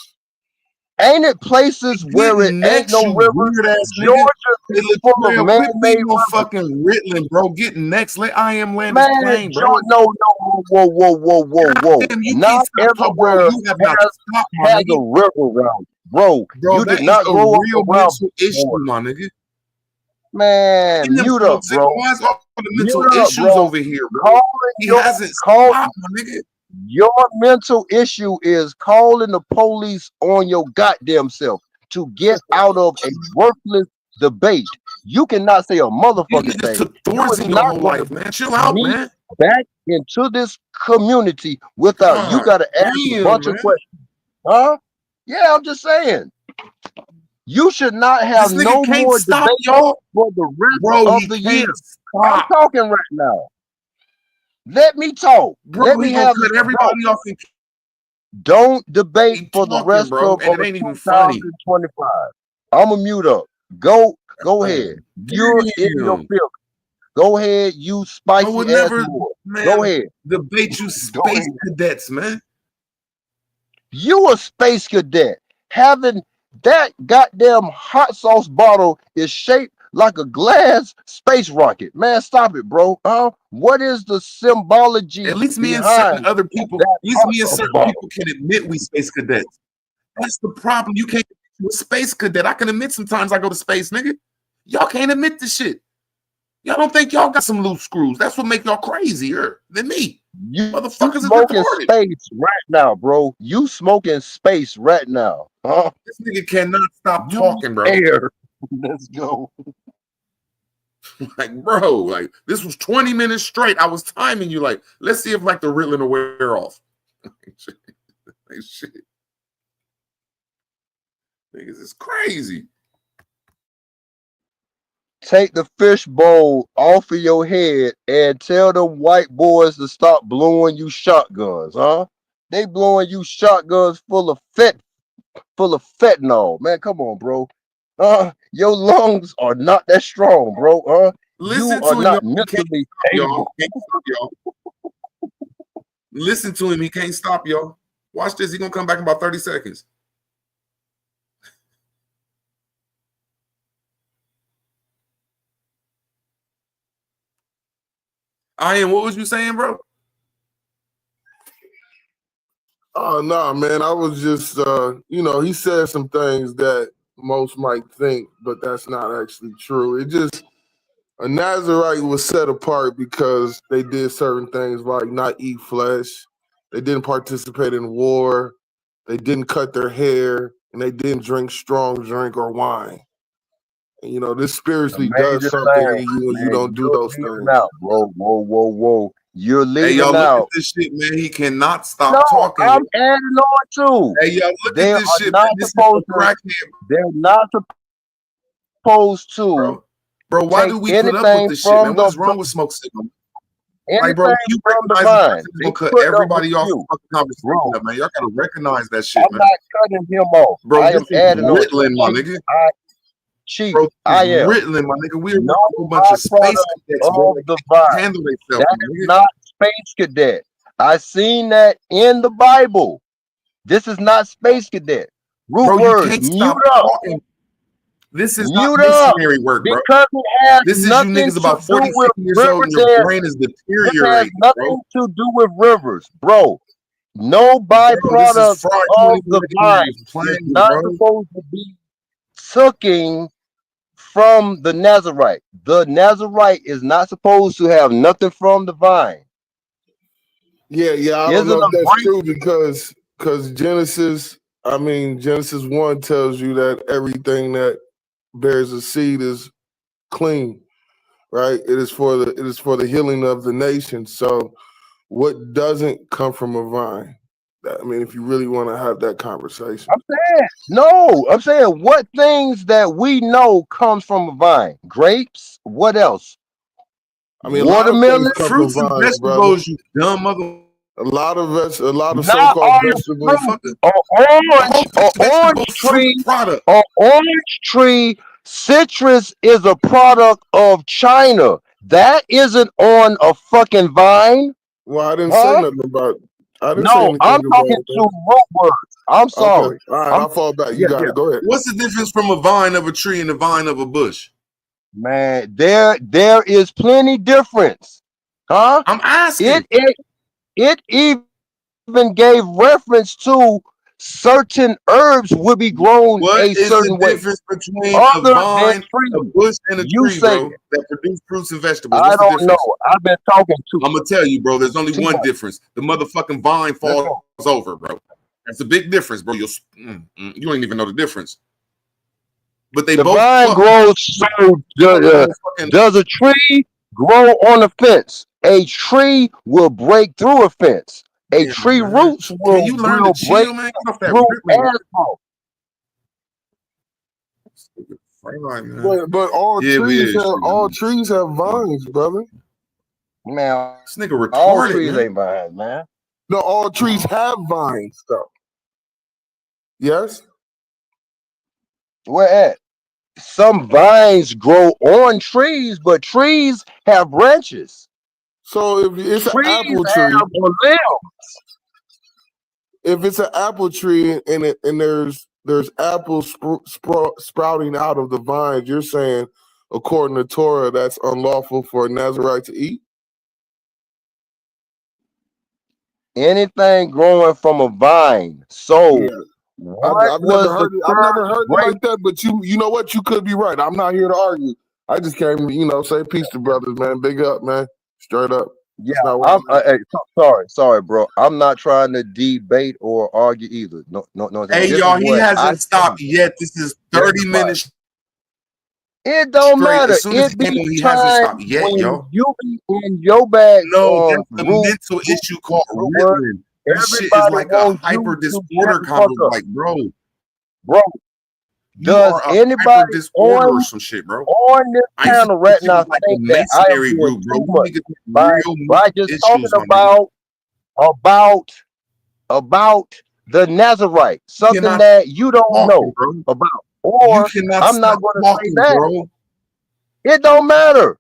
Ain't it places where it Getting ain't next, no you rivers? weird ass nigga. Georgia Hey, is look, full of man, quit man-made being on rivers. fucking Ritalin, bro. Getting next. Let I Am Land Man, is playing, bro. no, whoa. Damn, you Not can't stop talking, bro. everywhere You have not stopped, my has a nigga. river around. Bro, Bro, you that did is not a grow up real around mental issue, water. my nigga. Man, In them mute smoke up, signals, bro. why is all the mental Mute up, issues bro. over here, bro? He hasn't stopped, my nigga. Your mental issue is calling the police on your goddamn self to get out of a worthless debate. You cannot say a motherfucking just thing. took You Thorazine is your not whole going life, to man. Chill out, meet man. back into this community without you God got to ask a damn, bunch man. of questions. Huh? Yeah, I'm just saying. You should not have This nigga no can't more stop, debate y'all. for the rest Bro, of he the year. can't I'm stop. talking right now. Let me talk. Bro, Let me he gonna have cut this. Bro, everybody off and don't debate keep for the talking, rest bro. of And it ain't even funny. 2025. I'm a mute up. Go ahead. You're in your Damn. filth. Go ahead, you I would spicy ass never, boy. man, Go ahead. debate you Go space ahead. cadets, man. You a space cadet. Having that goddamn hot sauce bottle is shaped like a glass space rocket. Man, stop it, bro. What is the symbology At least me and behind certain other people, that at least hot me and sauce certain bottle? people can admit we space cadets. That's the problem. You can't be a space cadet. I can admit sometimes I go to space, nigga. Y'all can't admit this shit. Y'all don't think y'all got some loose screws. That's what make y'all crazier than me. You Motherfuckers is smoking retarded. space right now, bro. You smoking space right now. Huh? This nigga cannot stop You talking, bro. air. Let's go. Like, bro, like this was 20 minutes straight. I was timing you like, let's see if like the Ritalin will wear off. Like, shit. Niggas is crazy. Take the fish bowl off of your head and tell them white boys to stop blowing you shotguns, huh? They blowing you shotguns full of fentanyl. Man, come on, bro. Your lungs are not that strong, bro. Listen You are to him, not y'all. He can't mentally stop y'all. able. Can't stop y'all. Listen to him. He can't stop y'all. Watch this. He's gonna come back in about 30 seconds. What was you saying, bro? Oh no, man. I was just he said some things that most might think, but that's not actually true. It just a Nazarite was set apart because they did certain things like not eat flesh, they didn't participate in war, they didn't cut their hair, and they didn't drink strong drink or wine. And this spiritually does something in you when you don't do those things. Out. Whoa. You're leaving Hey, y'all, look out. at this shit, man. He cannot stop No, talking. I'm adding on too. Hey, y'all, look They at this are shit, not man. This is supposed a to. crackhead, They're not supposed to. bro. Why take do we put up with anything this shit, man? from What is the wrong with Smoke Signal? anything Like, bro, you from the recognize this vine. person is They gonna cut put up with everybody off the you, fucking conversation, bro. man. Y'all gotta recognize that shit, I'm man. not cutting him off. Bro, I this am is adding on. Ritalin, my nigga. Chief, Bro, this I is am. Ritalin, my nigga. We're No a whole bunch of space byproduct cadets, bro. of They the can't vine. handle themselves, That my is nigga. not space cadet. I seen that in the Bible. This is not space cadet. Root Bro, you words. can't Mute stop up. talking. This is not Mute up. missionary work, bro. Because it has This is you nothing niggas to about do 40, with 50 years old and your Riverdale. brain is This has deteriorating, nothing bro. to do with rivers, bro. No Bro, this is byproduct fraud of the 20 vine. years It's playing, not bro. supposed to be sucking from the Nazarite. The Nazarite is not supposed to have nothing from the vine. Yeah, I don't Isn't know if a that's grape true because Genesis 1 tells you that everything that bears a seed is clean, right? It is for the healing of the nation. So what doesn't come from a vine? I mean, if you really want to have that conversation. I'm saying what things that we know comes from a vine? Grapes. What else? I mean, watermelon, fruits and vegetables. You dumb mother. A lot of not so-called all vegetables. fruit. An orange tree. Citrus is a product of China. That isn't on a fucking vine. Well, I didn't say nothing about. I didn't say No, anything I'm talking about to root words. I'm sorry. Okay. All right, I'll fall back. You got it. Go ahead. What's the difference from a vine of a tree and a vine of a bush? Man, there is plenty difference. Huh? I'm asking. It even gave reference to certain herbs would be grown What a is certain the way. difference between Other a vine, than a bush, and a you tree, say bro, that produce fruits and vegetables? I What's the don't difference? know. I've been talking to. I'm gonna tell you, bro. There's only one T-Boy. difference. The motherfucking vine falls over, bro. That's a big difference, bro. You don't even know the difference. But they The both vine grows. So does a tree grow on a fence? A tree will break through a fence. A tree roots will, Can you learn will to break chill, man? Get off that through ripping. But all trees have vines, brother. Man, this nigga retarded. all trees man. ain't vines, man. No, all trees have vines, though. Yes. Where at? Some vines grow on trees, but trees have branches. So if it's an apple tree, if it's an apple tree and there's apples sprouting out of the vines, you're saying, according to Torah, that's unlawful for a Nazirite to eat? Anything growing from a vine. So I've never heard it like that, but you know what? You could be right. I'm not here to argue. I just came, say peace to brothers, man. Big up, man. Straight up. Yeah, sorry, bro. I'm not trying to debate or argue either. No. Hey, This y'all, is he what hasn't stopped yet. This is 30 minutes. It don't straight. matter. As soon as It be he hasn't time stopped yet, when yo. you be in your bag. No, that's a mental issue called ripping. This shit is like a hyper disorder kind of like, bro. Does anybody disorder on, or some shit, bro? on this I used to panel right think you now was like a think that I am masonry doing group, bro. too You much niggas by real just issues, talking my nigga. about the Nazarite, something cannot that you don't talk, know bro. about, You or cannot I'm not stop going to say talking, that. bro. It don't matter.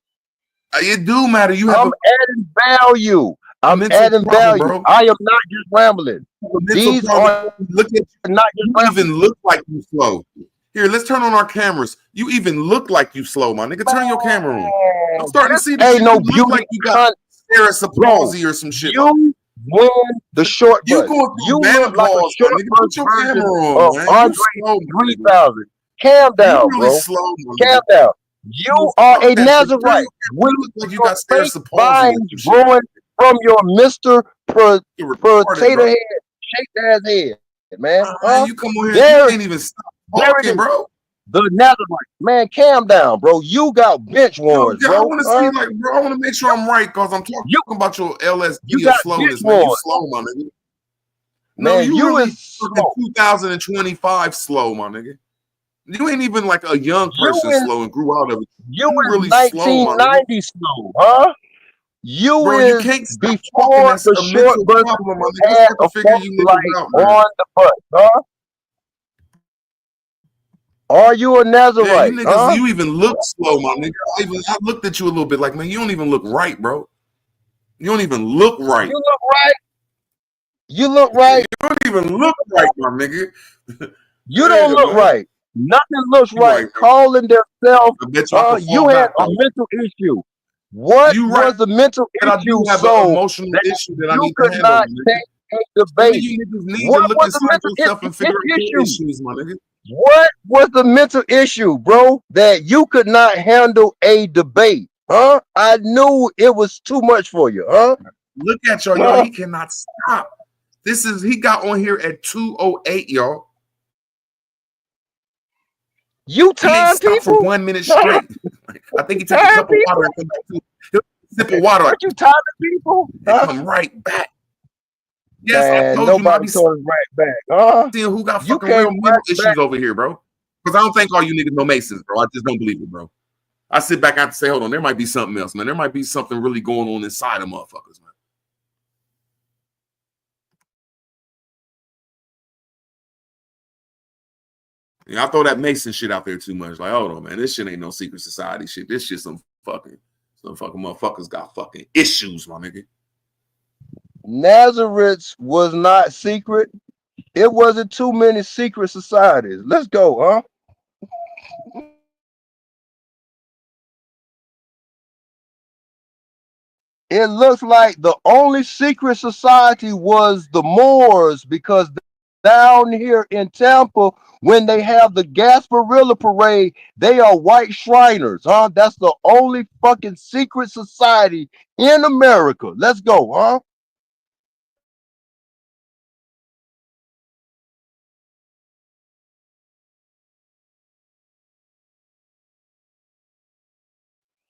It do matter. You have I'm adding value. I'm mental adding problem, value. bro. I am not just rambling. These are Look at not just you. Even look like you slow. Here, let's turn on our cameras. You even look like you slow, my nigga. Turn your camera on. I'm starting to see this. Ain't no You look like you got Sarah's palsy or some shit. You win the short You bus. going You through look like a menopause, short my nigga. bus Put your version camera on, of man. Andre You slow, 3000. Calm down, you really bro. slow, my Calm nigga. down. You are a Nazarite. You look like you got Sarah's palsy or Vines some shit. growing from your Mr. retarded, Potato bro. Head, shaped ass head, man. Man, you come on here, There- you can't even stop there it talking, is. bro. The Nazarite, man, calm down, bro. You got bench warrants, I bro. want to see, like, bro. I want to make sure I'm right because I'm talking about your LSD You of got slowness, bench man. You warrants. slow, my nigga. No, Man, you you really is fucking 2025 slow, my nigga. You ain't even like a young person is- slow and grew out of it. You is really slow, my nigga. 1990 slow, huh? You Bro, is you can't stop talking. before That's the a short mental bus problem, my nigga. had Let's a start to figure you light niggas out, man. on the bus, huh? Are you a Yeah, Nazarite, you niggas, huh? you even look slow, my nigga. I looked at you a little bit like, man, you don't even look right, bro. You don't even look right. You look right. You look right. You don't even look right, my nigga. You don't look right. Nothing looks right. Calling themselves, I bet you I can you fall had back, a though. mental issue. What You was right. the mental But I issue do have an so emotional that issue that I you need to could handle, not my nigga. take a Some of debate? you niggas need to What look was inside the mental yourself and figure out your issue? issues, my nigga. What was the mental issue, bro, that you could not handle a debate? Huh? I knew it was too much for you, huh? Look at y'all, he cannot stop. He got on here at 2:08, y'all. You He ain't time stopped people? for 1 minute straight. I think he took a Time cup of water and come back to a sip of water. What you timing people? They come right back. Yes, I Man, told you not nobody told us right back. seeing who got You fucking real can't mental right issues back. over here, bro. Because I don't think all you niggas know Masons, bro. I just don't believe it, bro. I sit back and say, hold on, there might be something else, man. There might be something really going on inside of motherfuckers, man. Yeah, I throw that Mason shit out there too much. Like, hold on, man, this shit ain't no secret society shit. This shit some fucking motherfuckers got fucking issues, my nigga. Nazareth was not secret. It wasn't too many secret societies. Let's go, huh? It looks like the only secret society was the Moors, because down here in Tampa, when they have the Gasparilla Parade, they are white Shriners, huh? That's the only fucking secret society in America. Let's go, huh?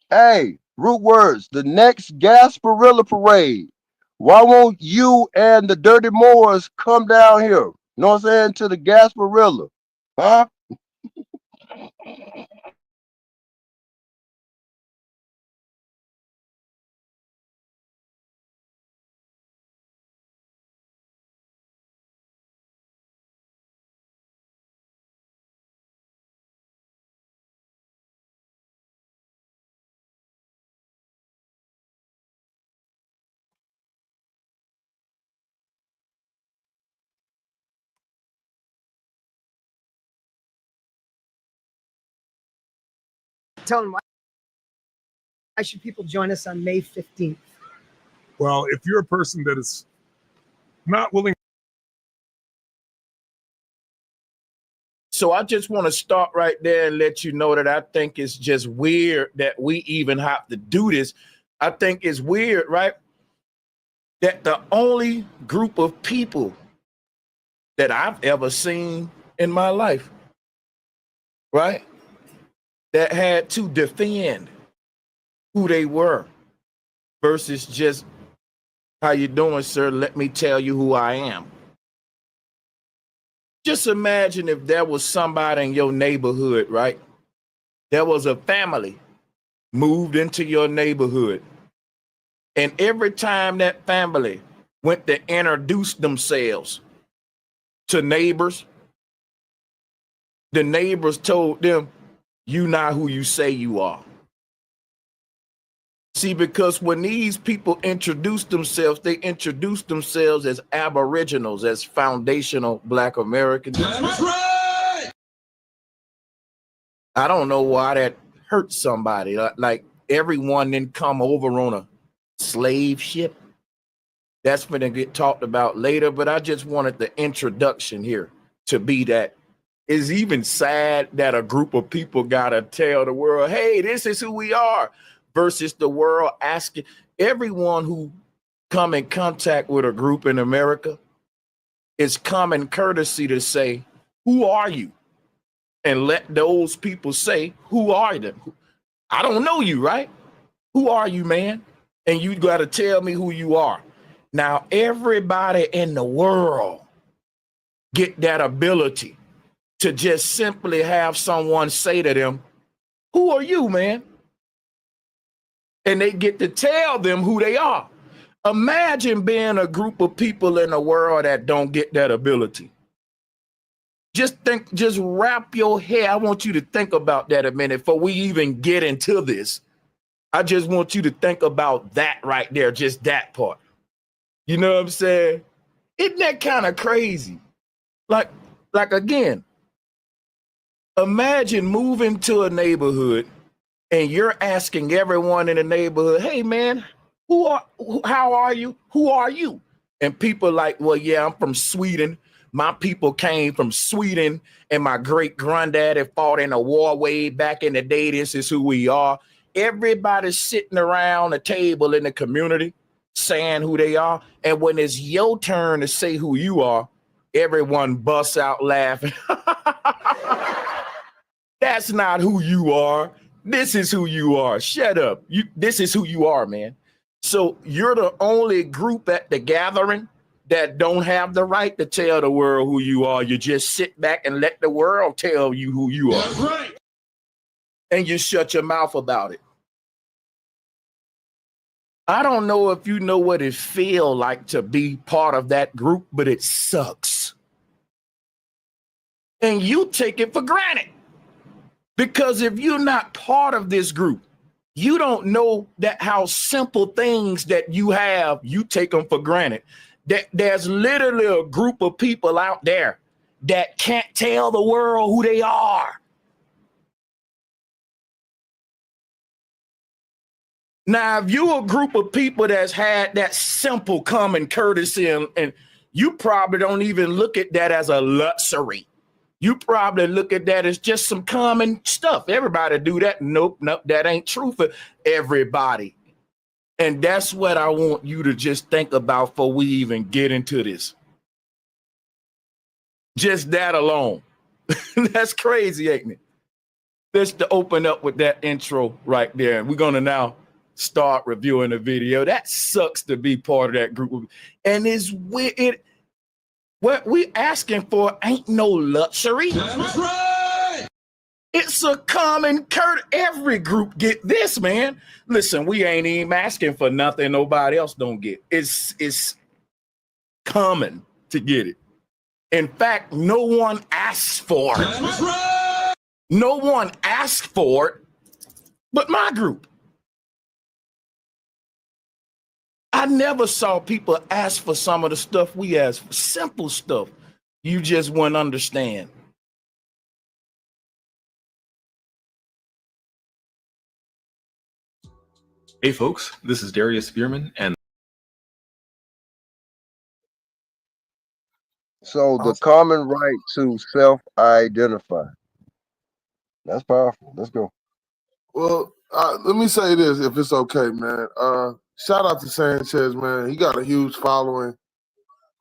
Hey, root words, the next Gasparilla Parade, why won't you and the Dirty Moors come down here? You know what I'm saying? To the Gasparilla, huh? Tell them why should people join us on May 15th? Well, if you're a person that is not willing. So I just want to start right there and let you know that I think it's just weird that we even have to do this. I think it's weird, right? That the only group of people that I've ever seen in my life, right, that had to defend who they were versus just, how you doing, sir? Let me tell you who I am. Just imagine if there was somebody in your neighborhood, right? There was a family moved into your neighborhood. And every time that family went to introduce themselves to neighbors, the neighbors told them, "You not who you say you are." See, because when these people introduce themselves, they introduce themselves as aboriginals, as foundational Black Americans. That's right. I don't know why that hurts somebody. Like everyone didn't come over on a slave ship. That's going to get talked about later, but I just wanted the introduction here to be that. It's even sad that a group of people got to tell the world, hey, this is who we are. Versus the world asking everyone who come in contact with a group in America, it's common courtesy to say, who are you? And let those people say, who are you? I don't know you, right? Who are you, man? And you got to tell me who you are. Now, everybody in the world get that ability to just simply have someone say to them, who are you, man? And they get to tell them who they are. Imagine being a group of people in the world that don't get that ability. Just wrap your head. I want you to think about that a minute before we even get into this. I just want you to think about that right there, just that part. You know what I'm saying? Isn't that kind of crazy? Like again, imagine moving to a neighborhood and you're asking everyone in the neighborhood, hey man, how are you? Who are you? And people like, well, yeah, I'm from Sweden. My people came from Sweden and my great granddaddy fought in a war way back in the day. This is who we are. Everybody's sitting around a table in the community saying who they are. And when it's your turn to say who you are, everyone busts out laughing. That's not who you are. This is who you are. Shut up. This is who you are, man. So you're the only group at the gathering that don't have the right to tell the world who you are. You just sit back and let the world tell you who you are. That's right. And you shut your mouth about it. I don't know if you know what it feels like to be part of that group, but it sucks. And you take it for granted. Because if you're not part of this group, you don't know that how simple things that you have, you take them for granted. That there's literally a group of people out there that can't tell the world who they are. Now, if you're a group of people that's had that simple common courtesy and you probably don't even look at that as a luxury. You probably look at that as just some common stuff. Everybody do that. Nope, that ain't true for everybody. And that's what I want you to just think about before we even get into this. Just that alone. That's crazy, ain't it? Let's to open up with that intro right there. And we're going to now start reviewing the video. That sucks to be part of that group. And it's weird. What we asking for ain't no luxury. That's right. It's a common courtesy. Every group get this, man. Listen, we ain't even asking for nothing nobody else don't get. It's common to get it. In fact, no one asks for it. That's right. No one asked for it but my group. I never saw people ask for some of the stuff we ask for, simple stuff you just wouldn't understand. Hey folks, this is Darius Spearman, and So the common right to self-identify. That's powerful. Let's go. Well, let me say this, if it's okay, man. Shout out to Sanchez, man. He got a huge following.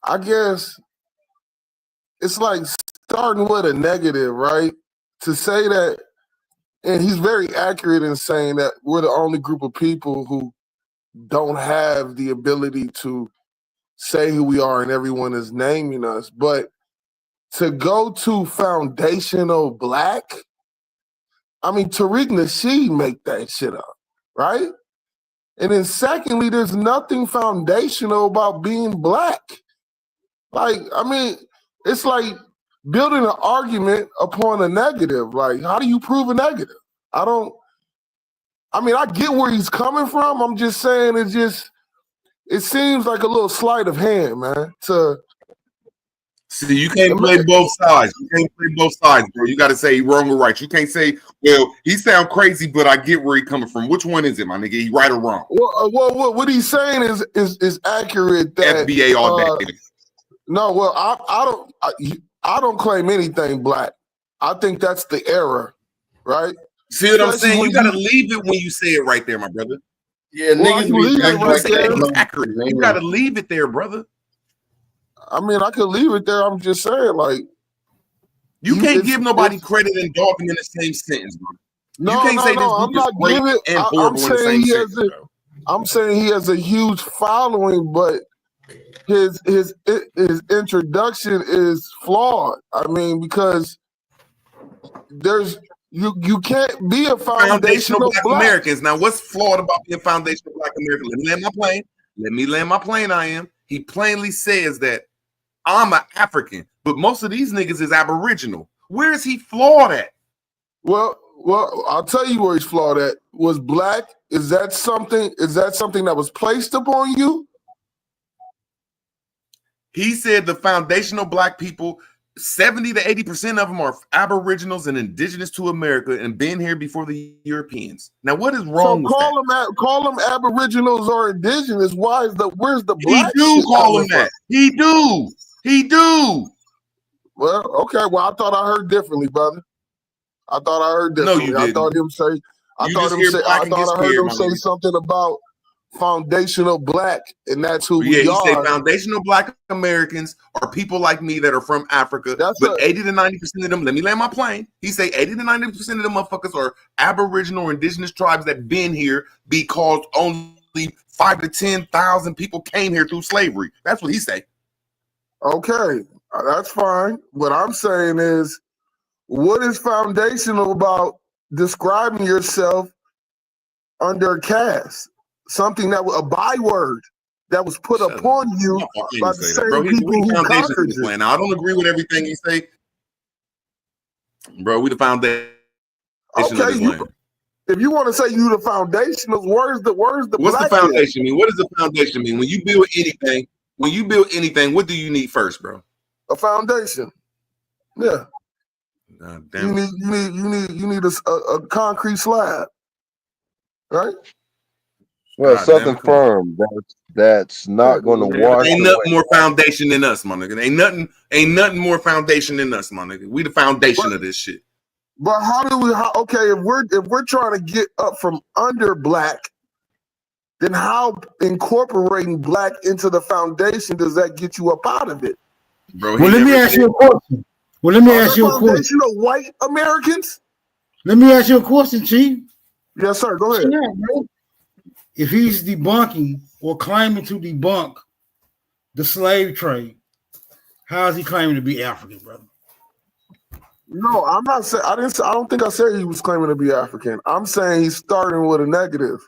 I guess it's like starting with a negative, right? To say that, and he's very accurate in saying that we're the only group of people who don't have the ability to say who we are and everyone is naming us. But to go to foundational black, I mean, Tariq Nasheed make that shit up, right? And then secondly, there's nothing foundational about being black. Like, I mean, it's like building an argument upon a negative. Like, how do you prove a negative? I get where he's coming from. I'm just saying it seems like a little sleight of hand, man. See, you can't play both sides. You can't play both sides, bro. You got to say wrong or right. You can't say, well, he sound crazy, but I get where he coming from. Which one is it, my nigga? He right or wrong? Well, what he's saying is accurate. That FBA all day. No, well, I don't claim anything black. I think that's the error, right? See what I'm saying? You got to leave it when you say it right there, my brother. Yeah, niggas it's accurate. You got to leave it there, brother. I mean, I could leave it there. I'm just saying, like, you can't give nobody credit and dogging in the same sentence, bro. No, you can't say this I'm not giving. I'm saying he has a huge following, but his introduction is flawed. I mean, because you can't be a foundational black Americans. Now, what's flawed about being foundational black American? Let me land my plane. He plainly says that I'm an African, but most of these niggas is Aboriginal. Where is he flawed at? Well, I'll tell you where he's flawed at. Was black? Is that something that was placed upon you? He said the foundational black people, 70 to 80% of them are Aboriginals and indigenous to America and been here before the Europeans. Now, what is wrong with that? Call them Aboriginals or indigenous. Where's the black? He do call them that. He do. Well, okay. Well, I thought I heard differently, brother. I thought I heard differently. No, you didn't. I heard him say something about foundational black, and that's who we are. He said foundational black Americans are people like me that are from Africa. But 80 to 90% of them, let me land my plane. He say 80 to 90% of them motherfuckers are Aboriginal or indigenous tribes that been here because only 5 to 10,000 people came here through slavery. That's what he say. Okay, that's fine. What I'm saying is, what is foundational about describing yourself under a caste? Something that was a byword that was put upon you by the same bro. people We the who foundation of conquered this you. land. Now, I don't agree with everything you say, bro. We the foundation of Okay, this land. if you want to say you the foundation of words, the What's the black foundation mean? What does the foundation mean? When you build anything, what do you need first, bro? a foundation. Yeah, Damn. you need a concrete slab, right? Well, God something damn it, come on. firm that's not going to wash Ain't away. nothing more foundation than us, my nigga. Ain't nothing more foundation than us, my nigga. We the foundation of this shit. But how do we? Okay, if we're trying to get up from under black, then how incorporating black into the foundation does that get you up out of it? Bro, Well, let me ask you a question. Well, let me ask you a question. Foundational white Americans? Let me ask you a question, Chief. Yes, sir. Go ahead. If he's debunking or claiming to debunk the slave trade, how is he claiming to be African, brother? No, I'm not saying. I don't think I said he was claiming to be African. I'm saying he's starting with a negative.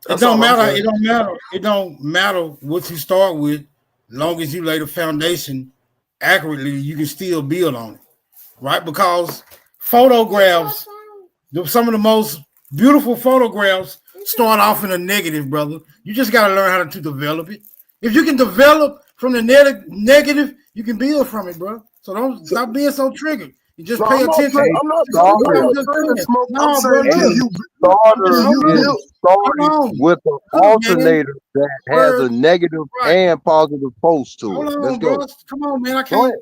It don't matter. It don't matter. It don't matter what you start with, long as you lay the foundation accurately. You can still build on it, right? Because photographs, some of the most beautiful photographs start off in a negative, brother. You just got to learn how to develop it. If you can develop from the negative, you can build from it, bro. So don't stop being so triggered. You just pay attention. I'm not saying smoke. I'm saying you started with an alternator that has a negative and positive post to it. Let's go. Come on, man. I can't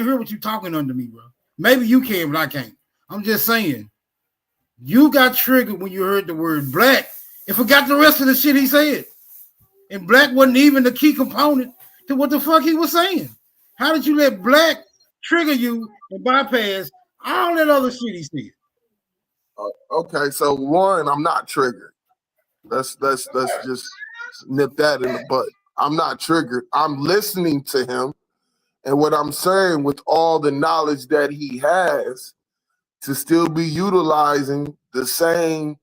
hear what you're talking under me, bro. Maybe you can, but I can't. I'm just saying. You got triggered when you heard the word black and forgot the rest of the shit he said. And black wasn't even the key component to what the fuck he was saying. How did you let black trigger you and bypass all that other shit he said? Okay, so one, I'm not triggered. Let's just nip that in the butt. I'm not triggered. I'm listening to him, and what I'm saying with all the knowledge that he has, to still be utilizing the same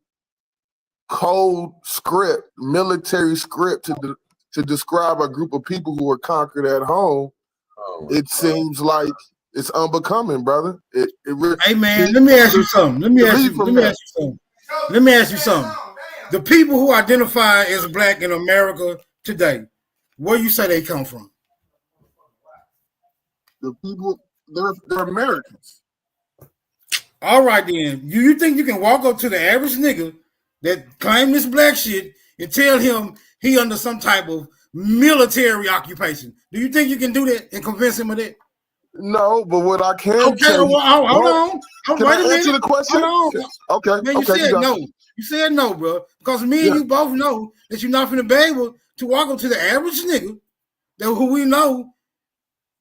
code script, military script to describe a group of people who were conquered at home, it seems like it's unbecoming, brother. Hey man, let me ask you something. Let me ask you something. The people who identify as black in America today, where you say they come from? The people, they're Americans. All right then. You think you can walk up to the average nigga that claim this black shit and tell him he under some type of military occupation? Do you think you can do that and convince him of that? No, but what I can hold on. Can I answer the question? Hold on. Okay. Man, you said no. You said no, bro. Because me and you both know that you're not going to be able to walk up to the average nigga who we know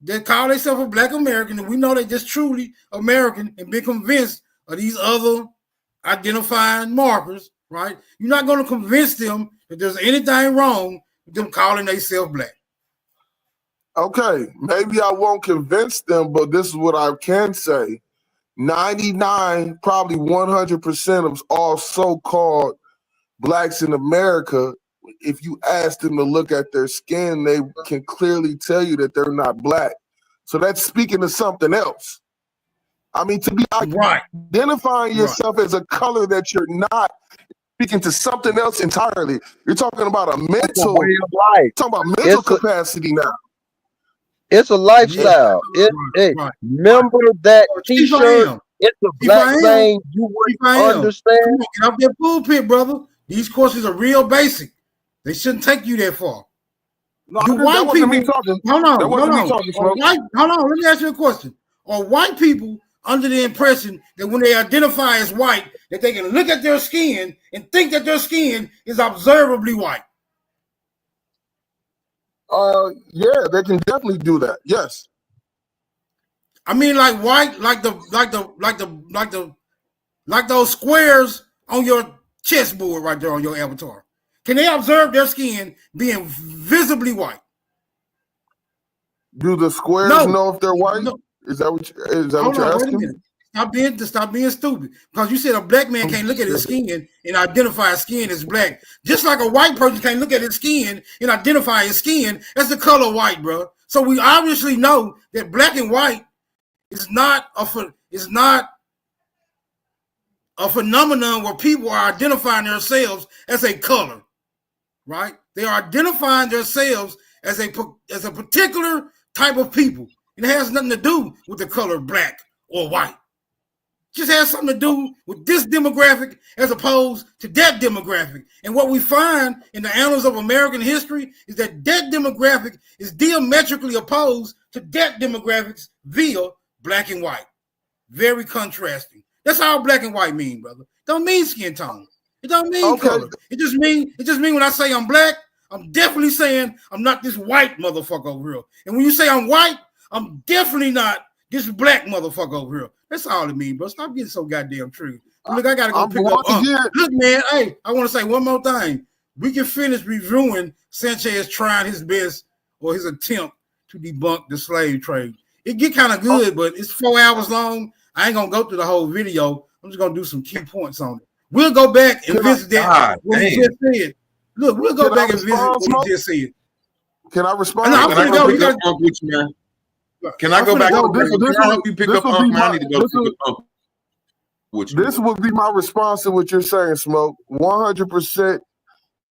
that call themselves a black American, and we know they just truly American and be convinced of these other identifying markers, right? You're not going to convince them that there's anything wrong with them calling themselves black. Okay, maybe I won't convince them, but this is what I can say. 99, probably 100% of all so-called blacks in America, if you ask them to look at their skin, they can clearly tell you that they're not black. So that's speaking to something else. I mean, to be identifying yourself as a color that you're not, speaking to something else entirely. You're talking about a mental way of life. Talking about mental capacity now. It's a lifestyle. Remember that T-shirt. It's a black thing. You wouldn't understand. Come on, get off that pulpit, brother. These courses are real basic. They shouldn't take you that far. No, that wasn't me talking. Hold on. Hold on. Let me ask you a question. Are white people under the impression that when they identify as white, that they can look at their skin and think that their skin is observably white? Yeah, they can definitely do that. Yes. I mean, like white, like those squares on your chessboard right there on your avatar. Can they observe their skin being visibly white? Do the squares know if they're white? No. Is that what you're Hold on, wait a asking? minute. Stop being stupid. Because you said a black man can't look at his skin and identify his skin as black. Just like a white person can't look at his skin and identify his skin as the color white, bro. So we obviously know that black and white is not a phenomenon where people are identifying themselves as a color, right? They are identifying themselves as a particular type of people. It has nothing to do with the color black or white. It just has something to do with this demographic as opposed to that demographic. And what we find in the annals of American history is that demographic is diametrically opposed to that demographics via black and white. Very contrasting. That's all black and white mean, brother. Don't mean skin tone. It don't mean color. It just mean when I say I'm black, I'm definitely saying I'm not this white motherfucker over here. And when you say I'm white, I'm definitely not this black motherfucker over here. That's all it means, bro. Stop getting so goddamn true. Look, I gotta go pick up. Look, man, hey, I want to say one more thing. We can finish reviewing Sanchez trying his best or his attempt to debunk the slave trade. It get kind of good, but it's 4 hours long. I ain't gonna go through the whole video. I'm just gonna do some key points on it. We'll go back and visit that what he just said. Look, we'll go back and visit what he just said. Can I respond? Can I go pick up Unc with you, man? Can I go back? Can I help you pick up Unc, man? I need to go pick up Unc with you. This would be my response to what you're saying, Smoke. 100%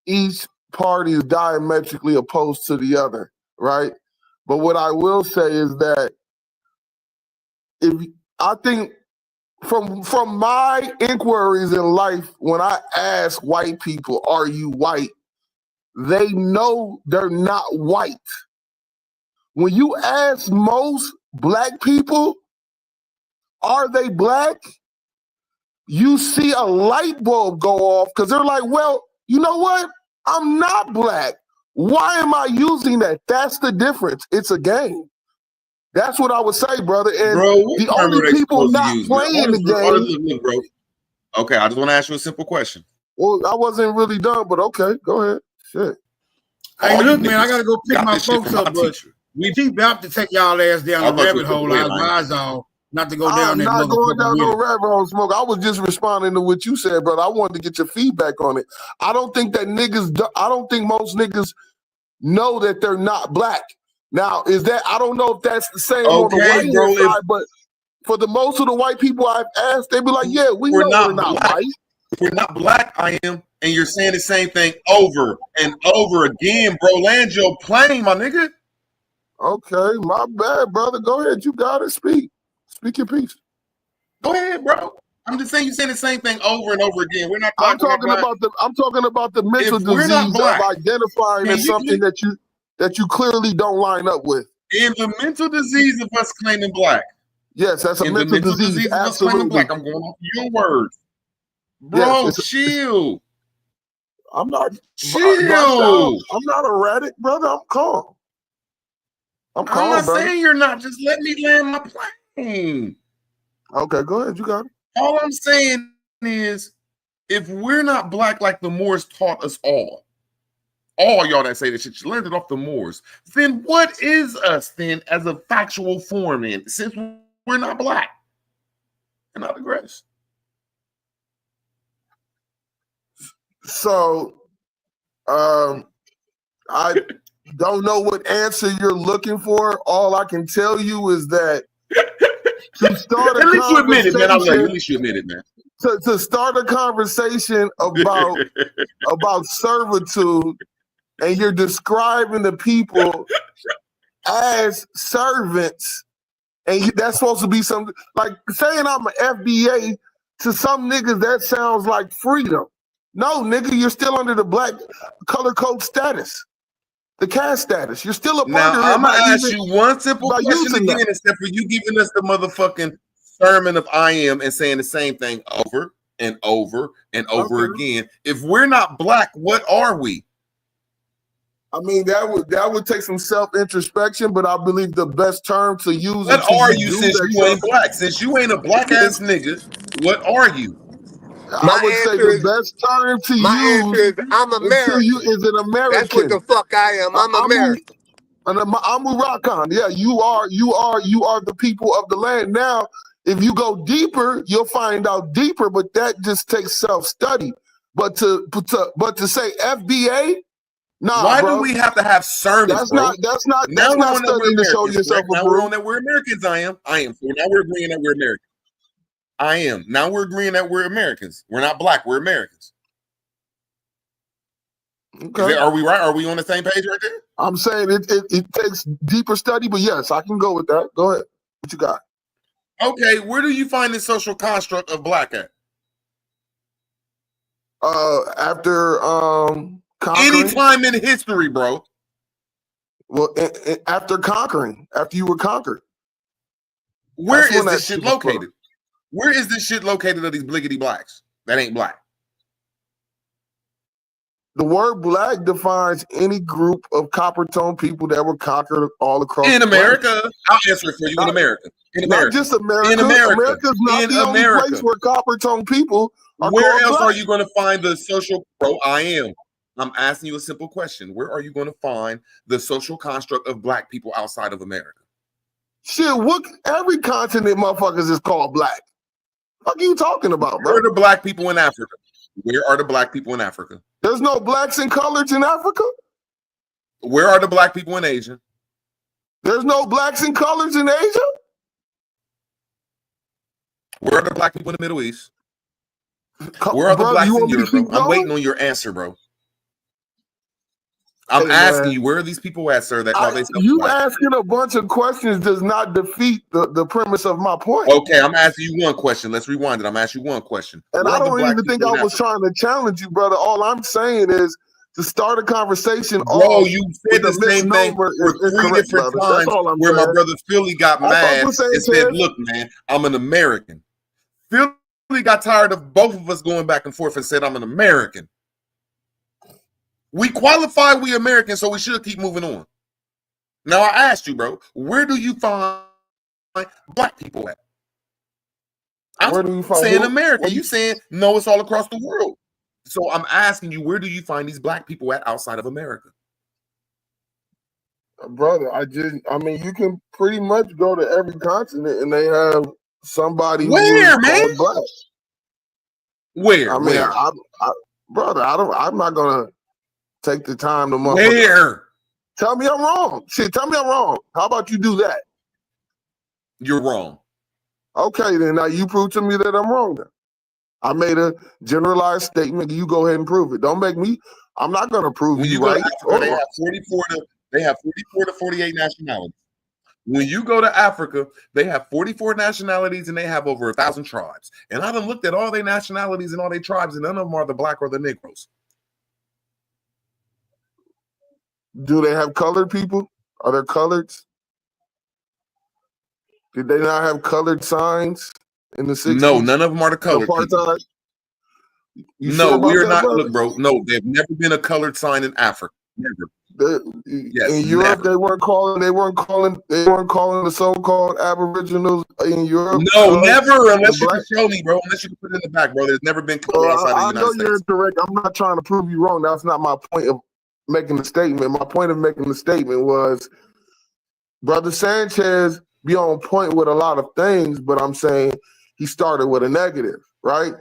each party is diametrically opposed to the other, right? But what I will say is that I think from my inquiries in life, when I ask white people, are you white? They know they're not white. When you ask most black people, are they black? You see a light bulb go off because they're like, well, you know what? I'm not black. Why am I using that? That's the difference. It's a game. That's what I would say, brother. And the only people not playing the game. Bro. Okay, I just want to ask you a simple question. Well, I wasn't really done, but okay, go ahead. Shit. Hey, look, man, I gotta go pick my folks up, but we keep about to take y'all ass down the rabbit hole. I advise y'all not to go down that. I'm not going down no rabbit hole, Smoke. I was just responding to what you said, brother. I wanted to get your feedback on it. I don't think most niggas know that they're not black. Now, I don't know if that's the same on the white side, but for the most of the white people I've asked, they be like, yeah, we're not white. If we're not black, I am. And you're saying the same thing over and over again, bro. Land your plane, my nigga. Okay, my bad, brother. Go ahead. You got it. Speak your piece. Go ahead, bro. I'm just saying you're saying the same thing over and over again. We're not I'm talking about the mental disease of identifying as something that you clearly don't line up with. In the mental disease of us claiming black. Yes, that's a mental disease. Of us claiming black. I'm going off your words. Bro, chill. I'm not chill. I'm not erratic, brother. I'm calm. I'm not saying you're not. Just let me land my plane. Okay, go ahead. You got it. All I'm saying is, if we're not black like the Moors taught us all y'all that say this shit, you learned it off the Moors, then what is us then as a factual form then, since we're not black and not aggressive? So, I don't know what answer you're looking for. All I can tell you is that to start at least you admit it, man. At least you admit it, man. To start a conversation about servitude, and you're describing the people as servants, and that's supposed to be something like saying I'm an FBA to some niggas. That sounds like freedom. No, nigga, you're still under the black color code status, the caste status. You're still a part of it. Now, I'm going to ask you one simple question again, except for you giving us the motherfucking sermon of I am and saying the same thing over and over and over again. If we're not black, what are we? I mean, that would take some self-introspection, but I believe the best term to use. What are you since you ain't black? Since you ain't a black-ass nigga, what are you? I would say the best term to use is I'm American. Is an American. That's what the fuck I am. I'm American. And I'm Moroccan. Yeah, you are the people of the land. Now, if you go deeper, you'll find out deeper, but that just takes self-study. But to say FBA, nah, Why bro. do we have to have sermons, That's bro? not Now we're on that we're studying to show Americans, yourself correct? Now we're on approved. that we're Americans. I am. So now we're agreeing that we're Americans. I am. Now we're agreeing that we're Americans. We're not black. We're Americans. Okay. Are we right? Are we on the same page right there? I'm saying it takes deeper study, but yes, I can go with that. Go ahead. What you got? Okay, where do you find the social construct of black at? After conquering. Any time in history, bro. Well, after conquering, after you were conquered. Where is this shit located? Where is this shit located of these bliggity blacks that ain't black? The word black defines any group of copper tone people that were conquered all across in the America. planet. I'll answer it for you. In America. In America. Not just America. In America. America's not the only place where copper tone people are Where called else black. are you going to find the social? Bro, I am. I'm asking you a simple question. Where are you going to find the social construct of black people outside of America? Shit, every continent motherfuckers is called black. What are you talking about, bro? Where are the black people in Africa? Where are the black people in Africa? There's no blacks and coloreds in Africa. Where are the black people in Asia? There's no blacks and coloreds in Asia. Where are the black people in the Middle East? Where are the blacks in Europe, bro? I'm waiting on your answer, bro. I'm asking you, where are these people at, sir? That call themselves You black? asking a bunch of questions does not defeat the premise of my point. Okay, I'm asking you one question. Let's rewind it. I'm asking you one question. And Where I are the don't black even think people I in was Africa? trying to challenge you, brother. All I'm saying is to start a conversation. Bro, you said the with a same thing misnomer for is 3 incorrect, different brother. That's times all I'm where my saying. brother Philly got I fuck mad with and Sanchez. said, look, man, I'm an American. Philly got tired of both of us going back and forth and said, I'm an American. We qualify we American, so we should keep moving on. Now, I asked you, bro, where do you find black people at? Where do you find saying who? America. You saying, no, it's all across the world. So I'm asking you, where do you find these black people at outside of America? Brother, I mean, you can pretty much go to every continent and they have somebody who Where, is man? called black. Where? I mean, Where? brother, I'm not gonna take the time to Where? Tell me I'm wrong. Shit, tell me I'm wrong. How about you do that? You're wrong. Okay, then now you prove to me that I'm wrong. Then I made a generalized statement. You go ahead and prove it. Don't make me. I'm not gonna prove When you you go right. to Africa, they have 44 to 48 nationalities. When you go to Africa, they have 44 nationalities and they have over 1,000 tribes. And I done looked at all their nationalities and all their tribes, and none of them are the black or the Negroes. Do they have colored people? Are there coloreds? Did they not have colored signs in the 60s? No, none of them are the colored people. Apartheid? You No, sure about we are that, not. brother? Look, bro. No, there's never been a colored sign in Africa. Never. Yes, In Europe, never. they weren't calling the so-called Aboriginals in Europe. No, never. Unless you black. can show me, bro. Unless you can put it in the back, bro. There's never been color Well, outside of the I United know States. you're incorrect. I'm not trying to prove you wrong. That's not my point of making the statement. My point of making the statement was Brother Sanchez be on point with a lot of things, but I'm saying he started with a negative, right?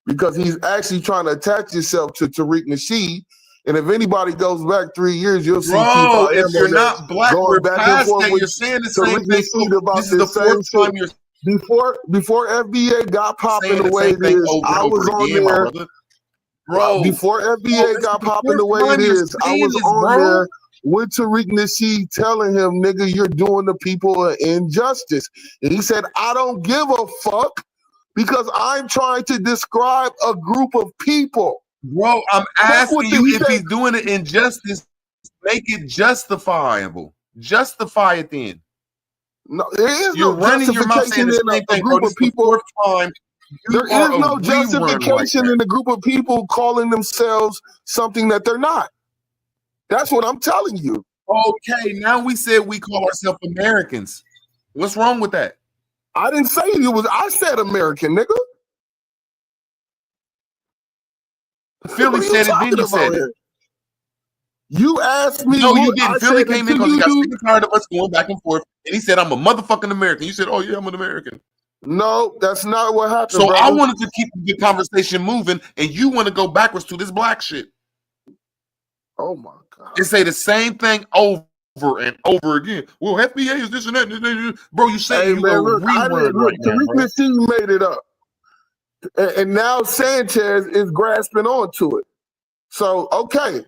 Because he's actually trying to attach himself to Tariq Nasheed. And if anybody goes back 3 years, you'll see Bro, Keith if you're not black, we're past that. You're saying the same thing. This is the fourth time you're before FBA got popping saying the the way same it thing is. over I and was over on again, my there. brother. Bro, Before FBA got popping the way it is, I was on there with Tariq Nasheed telling him, nigga, you're doing the people an injustice. And he said, I don't give a fuck because I'm trying to describe a group of people. Bro, I'm asking you if he's doing an injustice, make it justifiable. Justify it then. No, there is You're no running your mouth saying justification the in same thing, bro. group This of is the people. fourth time. There is no justification in a group of people calling themselves something that they're not. That's what I'm telling you. Okay, now we said we call ourselves Americans. What's wrong with that? I didn't say it was. I said American, nigga. Philly said it, then you said it. You asked me. No, you what didn't. I Philly said came in until because he you got do. sick and tired of us going back and forth, and he said, "I'm a motherfucking American." You said, "Oh yeah, I'm an American." No, that's not what happened. So brother. I wanted to keep the conversation moving, and you want to go backwards to this black shit. Oh my god! And say the same thing over and over again. Well, FBA is this and that, bro. You saying Hey you man, a look, I reword didn't look. right now, Tariq bro. Nasheed made it up, and now Sanchez is grasping onto it. So okay,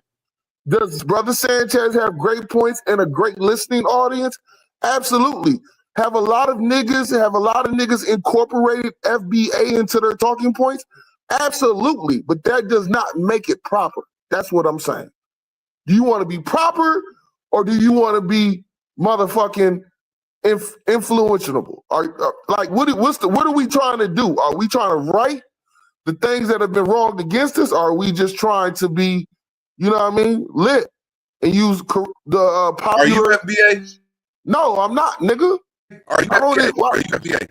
does Brother Sanchez have great points and a great listening audience? Absolutely. Have a lot of niggas incorporated FBA into their talking points? Absolutely. But that does not make it proper. That's what I'm saying. Do you want to be proper or do you want to be motherfucking influential? Like what are we trying to do? Are we trying to right the things that have been wronged against us? Or are we just trying to be, you know what I mean, lit and use the popular? Are you FBA? No, I'm not, nigga. Are you FBA? Are you FBA?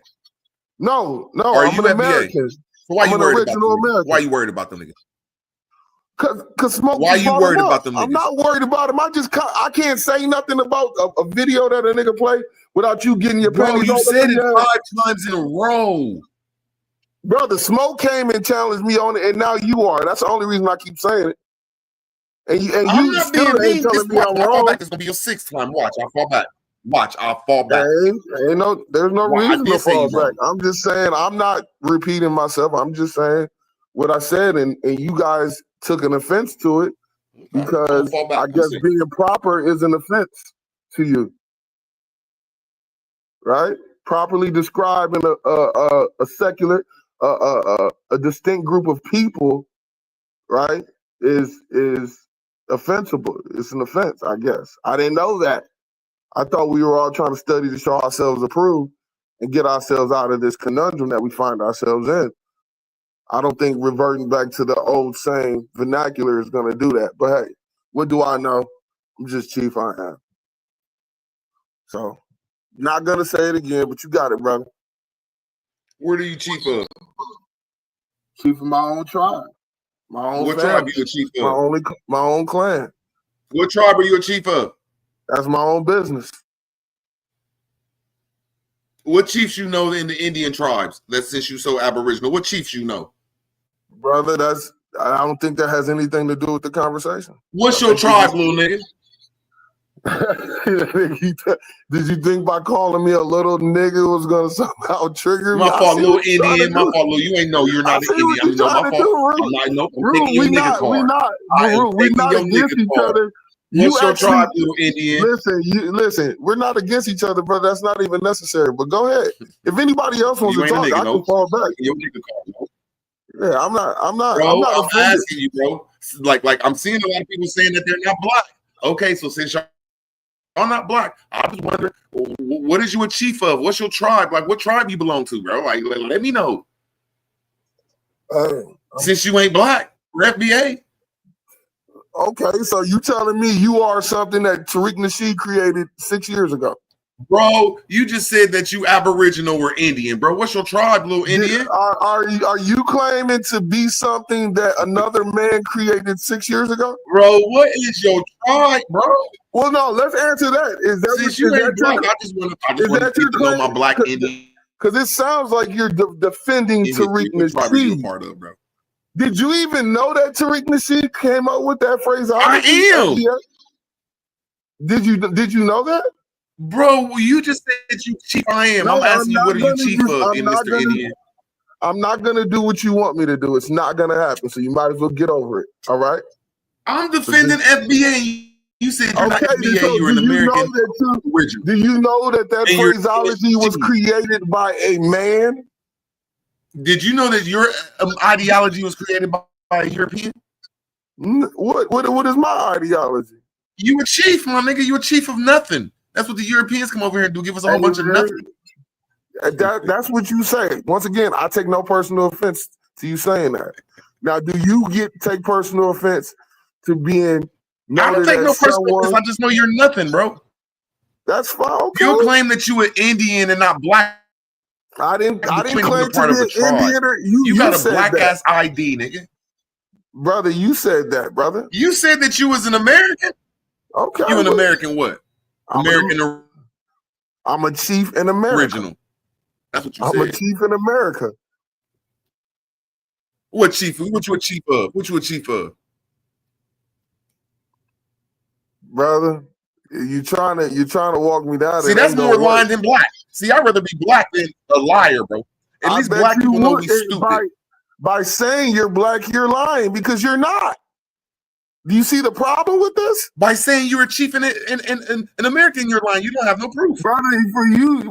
No, Are I'm you an FBA? American. So why I'm you an worried about original them? American. Why you worried about them niggas? Cause Smoke. Why just you brought worried him up. about them I'm niggas? not worried about him. I can't say nothing about a video that a nigga play without you getting your Bro, panties you all said over it your head. 5 times in a row. Brother, Smoke came and challenged me on it, and now you are. That's the only reason I keep saying it. And I'm you not still being ain't mean. telling This me watch, I'm I fall wrong. back. It's gonna be your 6th time. Watch, I'll fall back. Watch, I'll fall back. There's no Well, I reason to did say fall you back. wrong. I'm just saying, I'm not repeating myself. I'm just saying what I said, and you guys took an offense to it because fall back. I guess being proper is an offense to you, right? Properly describing a secular, a distinct group of people, right, is offensible. It's an offense, I guess. I didn't know that. I thought we were all trying to study to show ourselves approved and get ourselves out of this conundrum that we find ourselves in. I don't think reverting back to the old same vernacular is going to do that. But hey, what do I know? I'm just Chief I am. So, not going to say it again, but you got it, brother. Where do you chief of? Chief of my own tribe. My own What family. tribe you a chief of? My own clan. What tribe are you a chief of? That's my own business. What chiefs you know in the Indian tribes? That since you so aboriginal, what chiefs you know? Brother, I don't think that has anything to do with the conversation. What's your tribe, little nigga? Did you think by calling me a little nigga was gonna somehow trigger me? My fault, little Indian. My fault, little. You ain't know you're not an Indian. I know my fault. I'm not. Nope. I'm taking your nigga card. We're not against each other. What's your tribe, little Indian? Listen. We're not against each other, brother. That's not even necessary. But go ahead. If anybody else wants to talk, I can fall back. Your nigga card. Yeah, I'm not. Bro, I'm asking you, bro. Like I'm seeing a lot of people saying that they're not black. Okay, so since y'all not black, I was wondering, what is you a chief of? What's your tribe? Like, what tribe you belong to, bro? Like, let me know. Since you ain't black, for FBA. Okay, so you telling me you are something that Tariq Nasheed created 6 years ago? Bro, you just said that you Aboriginal or Indian, bro. What's your tribe, little Indian? Are you claiming to be something that another man created 6 years ago? Bro, what is your tribe, bro? Well, no, let's answer that. Is that Since you ain't black, I just want to get to know my black Indian. Because it sounds like you're defending Tariq Nasheed. Part of, bro. Did you even know that Tariq Nasheed came up with that phrase? I am. Did you know that? Bro, you just said you chief I am. No, I'm asking you, what are you chief of, Mr. Indian? I'm not going to do what you want me to do. It's not going to happen. So you might as well get over it. All right? I'm defending FBA. You said you're not FBA. So you're an American. Do you know that phraseology was created by a man? Did you know that your ideology was created by a European? What is my ideology? You a chief, my nigga. You a chief of nothing. That's what the Europeans come over here and do. Give us a whole bunch of nothing. That's what you say. Once again, I take no personal offense to you saying that. Now, do you take personal offense to being? I don't take no personal offense. I just know you're nothing, bro. That's fine. Okay. You claim that you an Indian and not black. I didn't claim to be an Indian. You got a black ass ID, nigga. Brother, you said that, brother. You said that you was an American. Okay. You an American what? American I'm a chief in America. original. That's what you I'm said. a chief in America. What chief? What you a chief of? What you a chief of? Brother, you trying to walk me down. See, It that's ain't more gonna work. lying than black. See, I'd rather be black than a liar, bro. At I least bet black you people know would, we stupid. by saying you're black, you're lying because you're not. Do you see the problem with this? By saying you're a chief in American, you're lying. You don't have no proof. Brother,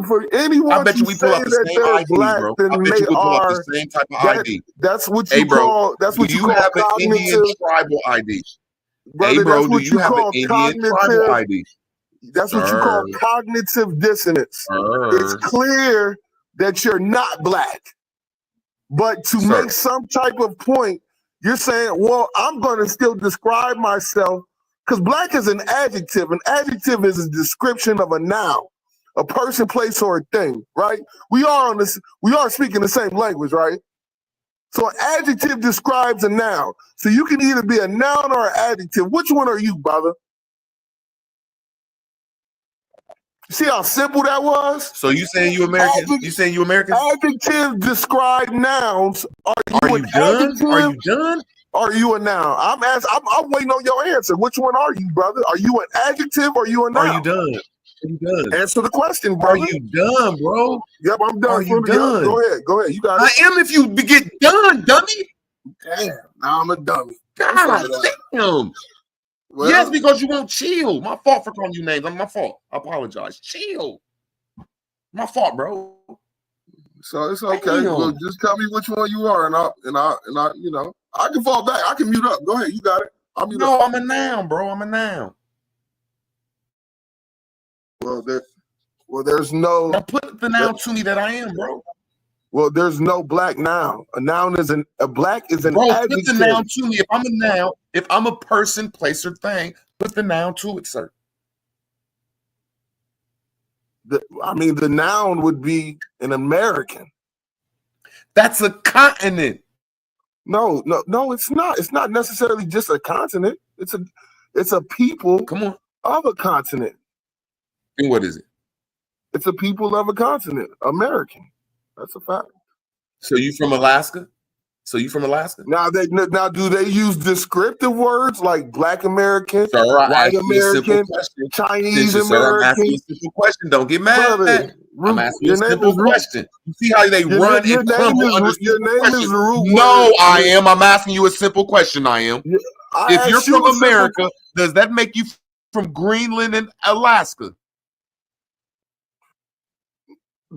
for anyone I bet you to we pull say out the that same they're ID, black, bro. then I bet they you we pull out are. the same type of ID. That's what Hey, you bro, call. That's what do you you call have an Indian cognitive. tribal ID? Brother, Hey, bro, that's do what you you have an call Indian tribal cognitive. ID? That's what you call cognitive dissonance. It's clear that you're not black, but to Sir. make some type of point, you're saying, well, I'm going to still describe myself because black is an adjective. An adjective is a description of a noun, a person, place, or a thing, right? We are speaking the same language, right? So an adjective describes a noun. So you can either be a noun or an adjective. Which one are you, brother? See how simple that was? So you saying you American? You saying you American? Adjectives describe nouns. Are you an done? adjective? Are you done? Are you a noun? I'm waiting on your answer. Which one are you, brother? Are you an adjective or are you a noun? Are you done? Are you done? Answer the question, Are brother. you done, bro? Yep, I'm done. Are you Yep, done? Go ahead. You got I it. am if you get done, dummy. Damn, now I'm a dummy. God damn. Well, Yes, because you won't chill. My fault for calling you names. My fault. I apologize. Chill. My fault, bro. So it's okay. Damn. Well, just tell me which one you are, and I, you know, I can fall back. I can mute up. Go ahead. You got it. I'll mute up. No, I'm a noun, bro. I'm a noun. There's no. Now put the noun to me that I am, bro. Well, there's no black noun. A noun is a black is an Bro, adjective. put the noun to me. If I'm a noun, if I'm a person, place, or thing, put the noun to it, sir. The noun would be an American. That's a continent. No, it's not. It's not necessarily just a continent. It's a people. Come on. Of a continent. And what is it? It's a people of a continent. American. That's a fact. So you from Alaska? Now do they use descriptive words like Black American, Sir, white American, Chinese American? I'm asking you a simple question. Don't get mad. Brother, I'm asking you a simple question. You see how they run and crumble under your name is Root. No, I am. I'm asking you a simple question. I am. If you're from America, does that make you from Greenland and Alaska?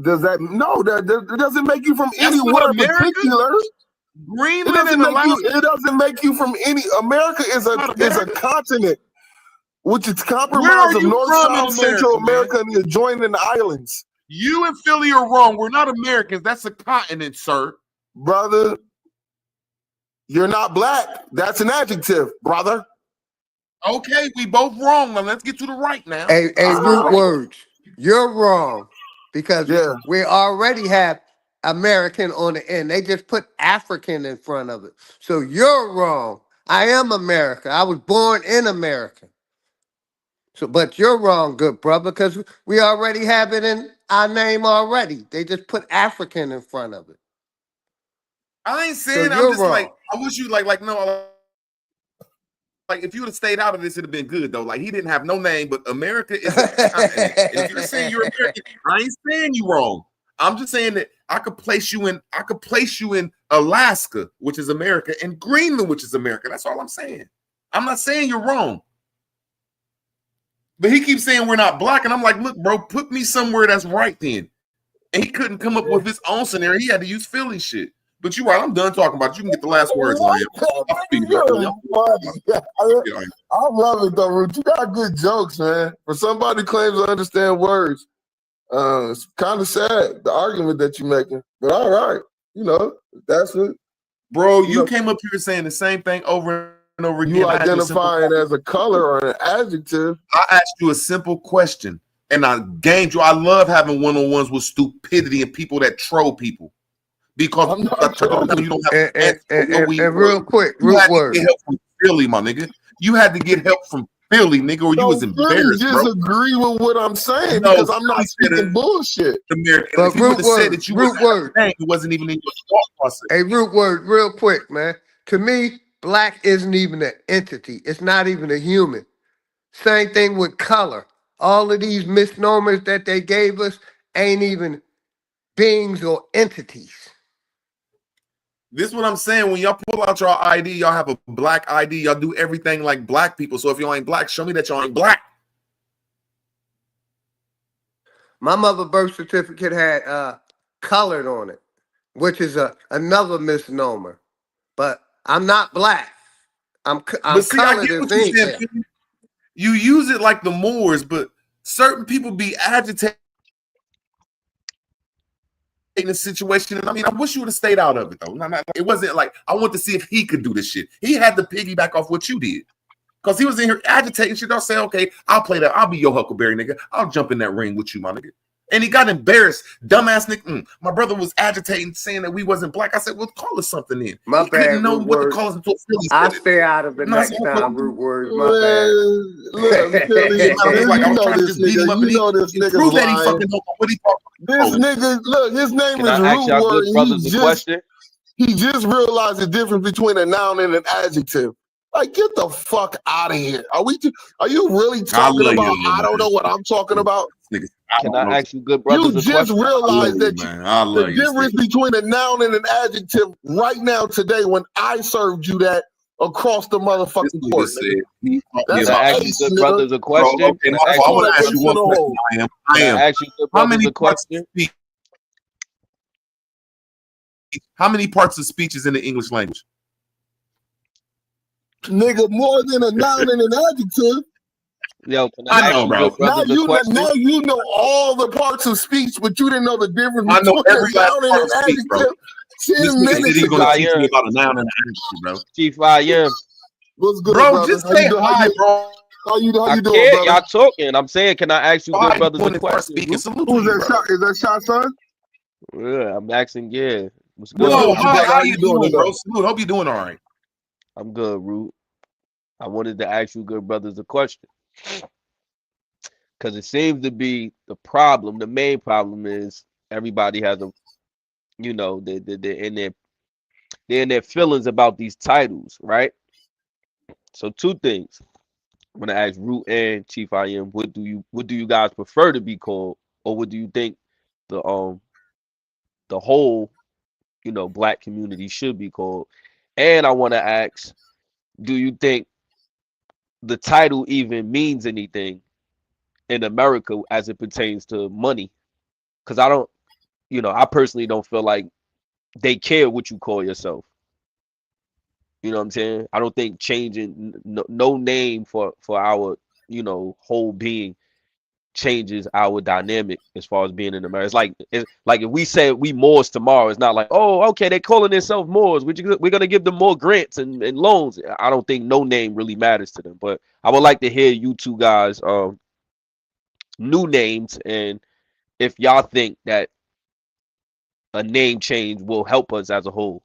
Does that that doesn't make you from anywhere in particular? Greenland and Alaska. It doesn't make you from any. America is a continent, which is compromised of North, South, Central America, and the adjoining islands. You and Philly are wrong. We're not Americans. That's a continent, sir. Brother, you're not black. That's an adjective, brother. Okay, we both wrong. Now let's get to the right now. Hey, root words. You're wrong because we already have American on the end. They just put African in front of it. So you're wrong. I am America. I was born in America. So, but you're wrong, good brother, because we already have it in our name already. They just put African in front of it. I ain't saying. So I'm just wrong. like I wish you like no. Like if you would have stayed out of this, it'd have been good though. Like he didn't have no name, but America is a continent. And if you're saying you're American, I ain't saying you wrong. I'm just saying that I could place you in Alaska, which is America, and Greenland, which is America. That's all I'm saying. I'm not saying you're wrong. But he keeps saying we're not black, and I'm like, look, bro, put me somewhere that's right then. And he couldn't come up with his own scenario. He had to use Philly shit. But you're right. I'm done talking about it. You can get the last words on it. I love it though, Root. You got good jokes, man. For somebody who claims to understand words, it's kind of sad the argument that you're making. But all right, that's it. Bro, you came up here saying the same thing over and over again. You identify it as a color or an adjective. I asked you a simple question, and I gamed you. I love having one-on-ones with stupidity and people that troll people. Because you don't have and real quick, you root had to word. get help from Philly, my nigga. You had to get help from Philly, nigga, or you was Philly embarrassed, bro. disagree with what I'm saying No, because I'm not Philly said speaking bullshit. American. But If you would root have said word, that you root word. it wasn't even in your thought process. Hey, root word, real quick, man. To me, black isn't even an entity. It's not even a human. Same thing with color. All of these misnomers that they gave us ain't even beings or entities. This is what I'm saying. When y'all pull out your ID, y'all have a black ID. Y'all do everything like black people. So if y'all ain't black, show me that y'all ain't black. My mother's birth certificate had colored on it, which is another misnomer. But I'm not black. I'm But see, I colored get as what you're ink. saying. You use it like the Moors, but certain people be agitating in the situation. And I mean, I wish you would have stayed out of it though. It wasn't like I want to see if he could do this shit. He had to piggyback off what you did. Because he was in here agitating shit. I'll say, okay, I'll play that. I'll be your Huckleberry, nigga. I'll jump in that ring with you, my nigga. And he got embarrassed. Dumbass nigga. My brother was agitating, saying that we wasn't black. I said, well, call us something then. My He bad, couldn't know root what to word. call us until Philly said I'll it. stay out of it No, next time, root word. My Look, Philly, I was like, I was trying to this just beat him up nigga. and You know this he nigga's proved that he lying. fucking don't know what he talking This about. nigga, look, his name Can is I ask Root y'all Word. good brothers a question? He just realized the difference between a noun and an adjective. Like, get the fuck out of here. Are you really talking love about? you, I don't know what I'm talking about. Niggas, Can I ask you good brothers You a just question? realized that man. I the love you, difference Steve. between a noun and an adjective right now today when I served you that across the motherfucking court. Nigga. That's Can I ask you ace, good nigga. brothers a question? Okay, Can I I ask you want to ask ace you in one the question. hole. I Can am. I ask you good How brothers many a parts question? of speech? How many parts of speech is in the English language? Nigga, more than a noun and an adjective. Yo, can I I ask know, you bro. good brothers a question? Now you know all the parts of speech, but you didn't know the difference I know between every a last noun and part an of speech, bro. adjective This 10 nigga said minutes he's gonna ago. teach me about a noun and an adjective, bro. Chief I What's good, Bro, brother? just say hi, bro. How you I doing, can't. brother? Y'all talking. I'm saying, can I ask you good brothers a question? Speaking, salute Who's to you, that brother. shot? Is that shot, son? Yeah, I'm asking. Yeah, what's good? What's good No, with you, hi, brother? how How you you doing doing, bro? today? Salute. Hope you're doing all right. I'm good, Root. I wanted to ask you good brothers a question because it seems to be the problem. The main problem is everybody has a, you know, they're in their feelings about these titles, right? So two things. I'm gonna ask Root and Chief IM, what do you guys prefer to be called, or what do you think the whole, you know, black community should be called? And I want to ask, do you think the title even means anything in America as it pertains to money? Because I don't, you know, I personally don't feel like they care what you call yourself. You know what I'm saying? I don't think changing no name for our, you know, whole being changes our dynamic as far as being in America. It's like if we say we Moors tomorrow, it's not like, oh, okay, they're calling themselves Moors. We're gonna give them more grants and loans. I don't think no name really matters to them. But I would like to hear you two guys new names, and if y'all think that a name change will help us as a whole.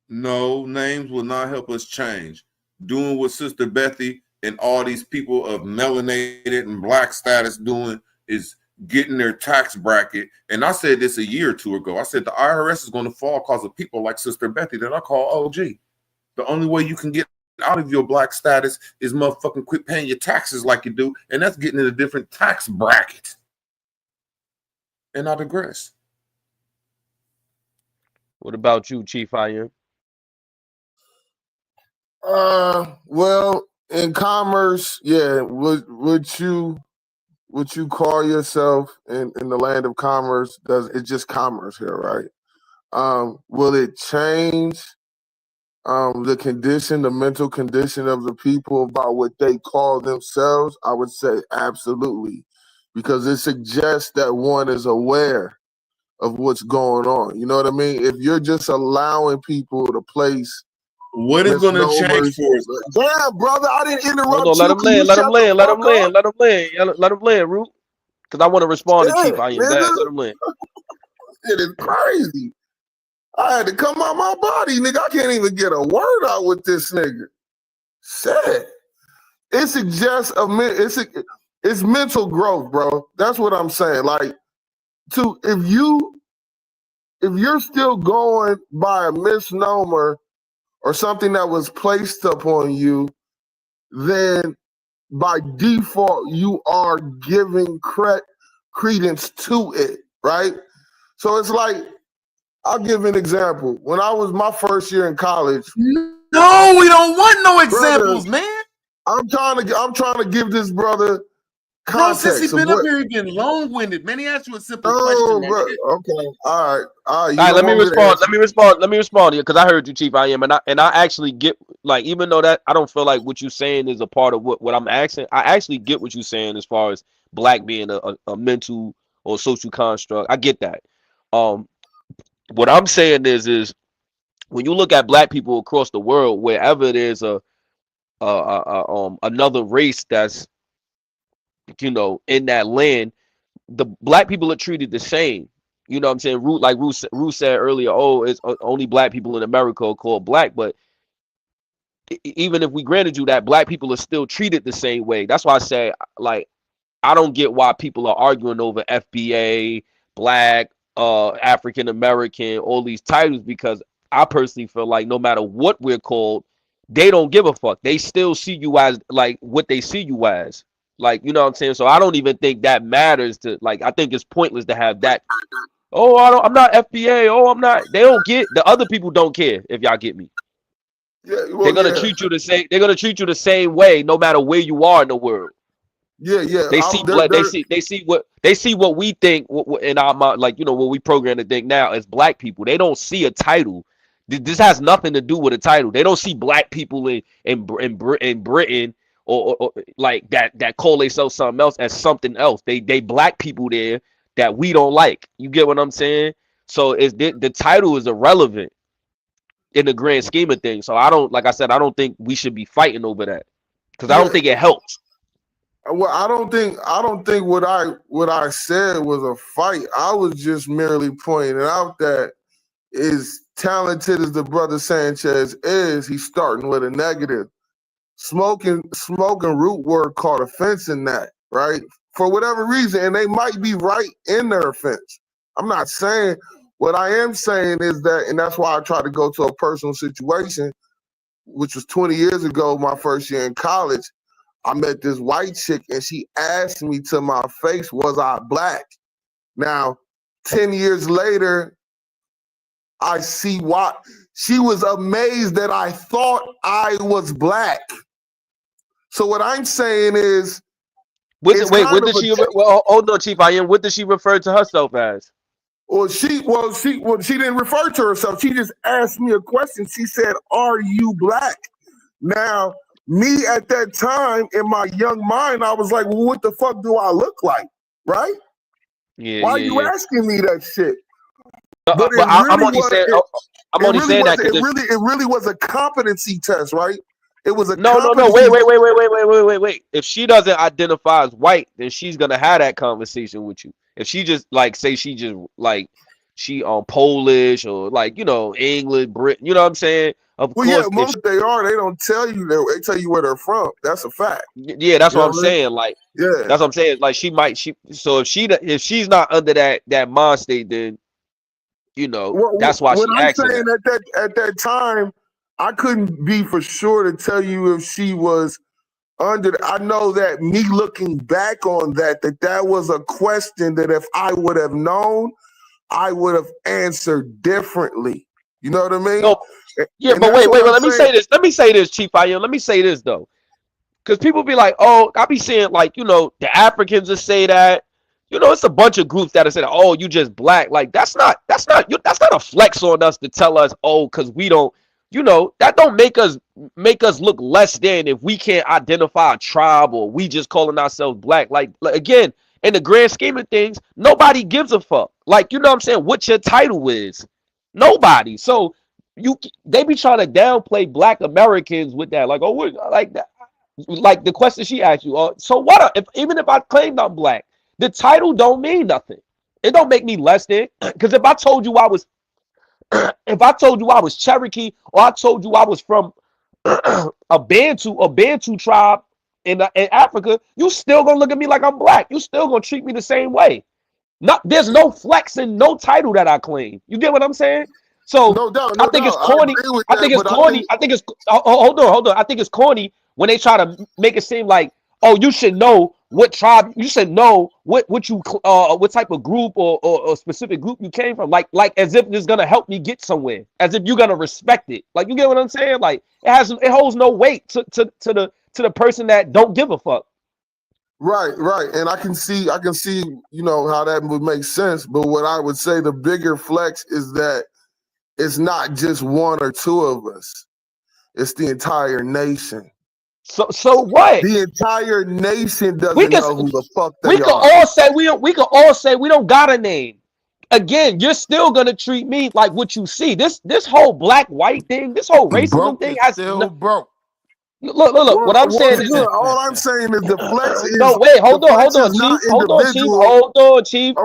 No, names will not help us change. Doing what Sister Bethy and all these people of melanated and black status doing is getting their tax bracket. And I said this a year or two ago. I said the IRS is going to fall because of people like Sister Bethy that I call OG. The only way you can get out of your black status is motherfucking quit paying your taxes like you do, and that's getting in a different tax bracket. And I digress. What about you, Chief IM? Well, in commerce, yeah, would you call yourself in the land of commerce? It's just commerce here, right? Will it change the mental condition of the people about what they call themselves? I would say absolutely, because it suggests that one is aware of what's going on. You know what I mean? If you're just allowing people to place what is going to change for us? Damn, brother, I didn't interrupt Hold on, you. let him land, let him land, let him land, let him land, let him land, Root. Because I want to respond to Chief IM. Let him land. It is crazy. I had to come out my body, nigga. I can't even get a word out with this nigga. Shit. It suggests it's mental growth, bro. That's what I'm saying. Like, if you're still going by a misnomer or something that was placed upon you, then by default you are giving credence to it, right? So it's like, I'll give an example. When I was my first year in college. No, we don't want no examples, brother, man. I'm trying to give this brother context. Bro, since he's been up here, he's getting long-winded. Man, he asked you a simple question. Bro. Okay. All right. Let me respond to you because I heard you, Chief. I actually get, like, even though that I don't feel like what you're saying is a part of what I'm asking. I actually get what you're saying as far as black being a mental or social construct. I get that. What I'm saying is when you look at black people across the world, wherever there's another race that's, you know, in that land, the black people are treated the same. You know what I'm saying? Ruth said earlier, oh, it's only black people in America are called black. But even if we granted you that, black people are still treated the same way. That's why I say, like, I don't get why people are arguing over FBA, black, African American, all these titles, because I personally feel like no matter what we're called, they don't give a fuck. They still see you as like what they see you as. Like, you know what I'm saying? So I don't even think that matters to, like, I think it's pointless to have that. Oh, I'm not FBA. Oh, I'm not. They don't get, the other people don't care, if y'all get me. Yeah, well, they're gonna treat you the same. They're gonna treat you the same way, no matter where you are in the world. Yeah. They see blood. They see what we think in our mind, like, you know, what we program to think now as black people. They don't see a title. This has nothing to do with a title. They don't see black people in Britain or like that call themselves something else as something else. They black people there that we don't like. You get what I'm saying? So the title is irrelevant in the grand scheme of things. So I don't, like I said, I don't think we should be fighting over that because I don't think it helps. Well, I don't think what I said was a fight. I was just merely pointing out that as talented as the brother Sanchez is, he's starting with a negative. Smoking root word caught offense in that, right? For whatever reason, and they might be right in their offense. I'm not saying, what I am saying is that, and that's why I tried to go to a personal situation, which was 20 years ago, my first year in college. I met this white chick and she asked me to my face, was I black? Now, 10 years later, I see why. She was amazed that I thought I was black. So what I'm saying is, what did she refer to herself as? Well, she didn't refer to herself. She just asked me a question. She said, "Are you black?" Now, me at that time in my young mind, I was like, "Well, what the fuck do I look like?" Right? Yeah. Why are you asking me that shit? But I'm only saying that because it really was a competency test, right? It was a no. Wait. If she doesn't identify as white, then she's gonna have that conversation with you. If she just like say she just like she Polish or like, you know, England, Britain, you know what I'm saying? Of course, yeah, most they don't tell you that. They tell you where they're from. That's a fact. Yeah, that's what I'm saying. Like, yeah, that's what I'm saying. Like, so if she's not under that mind state, then, you know, that's why she asked. What I'm saying at that time, I couldn't be for sure to tell you if she was under. I know that me looking back on that was a question that if I would have known, I would have answered differently. You know what I mean? No. Yeah, but wait. Let me say this, Chief Ian. Let me say this though, because people be like, "Oh, I be seeing like, you know, the Africans will say that." You know, it's a bunch of groups that have said, "Oh, you just black." Like that's not a flex on us to tell us, "Oh, because we don't." You know, that don't make us look less than if we can't identify a tribe or we just calling ourselves black. Like again, in the grand scheme of things, nobody gives a fuck. Like, you know what I'm saying? What your title is, nobody. So. They be trying to downplay black Americans with that, like, oh, we're like that, like the question she asked you. So what? Even if I claimed I'm black, the title don't mean nothing. It don't make me less than. Because if I told you I was, if I told you I was Cherokee or I told you I was from a Bantu tribe in Africa, you still gonna look at me like I'm black. You still gonna treat me the same way. There's no flexing, no title that I claim. You get what I'm saying? So No doubt, I think it's corny. I think it's corny. I think it's hold on. I think it's corny when they try to make it seem like, oh, you should know what tribe, you should know what type of group or specific group you came from. Like as if it's gonna help me get somewhere, as if you're gonna respect it. Like, you get what I'm saying? Like it holds no weight to the person that don't give a fuck. Right. And I can see, you know, how that would make sense. But what I would say, the bigger flex is that it's not just one or two of us. It's the entire nation. So what? The entire nation doesn't know who the fuck they are. We can all say we don't got a name. Again, you're still gonna treat me like what you see. This whole black-white thing, this whole racism thing has still broke. Look. What I'm saying is, all I'm saying is the flex is. No, wait, hold on, Chief.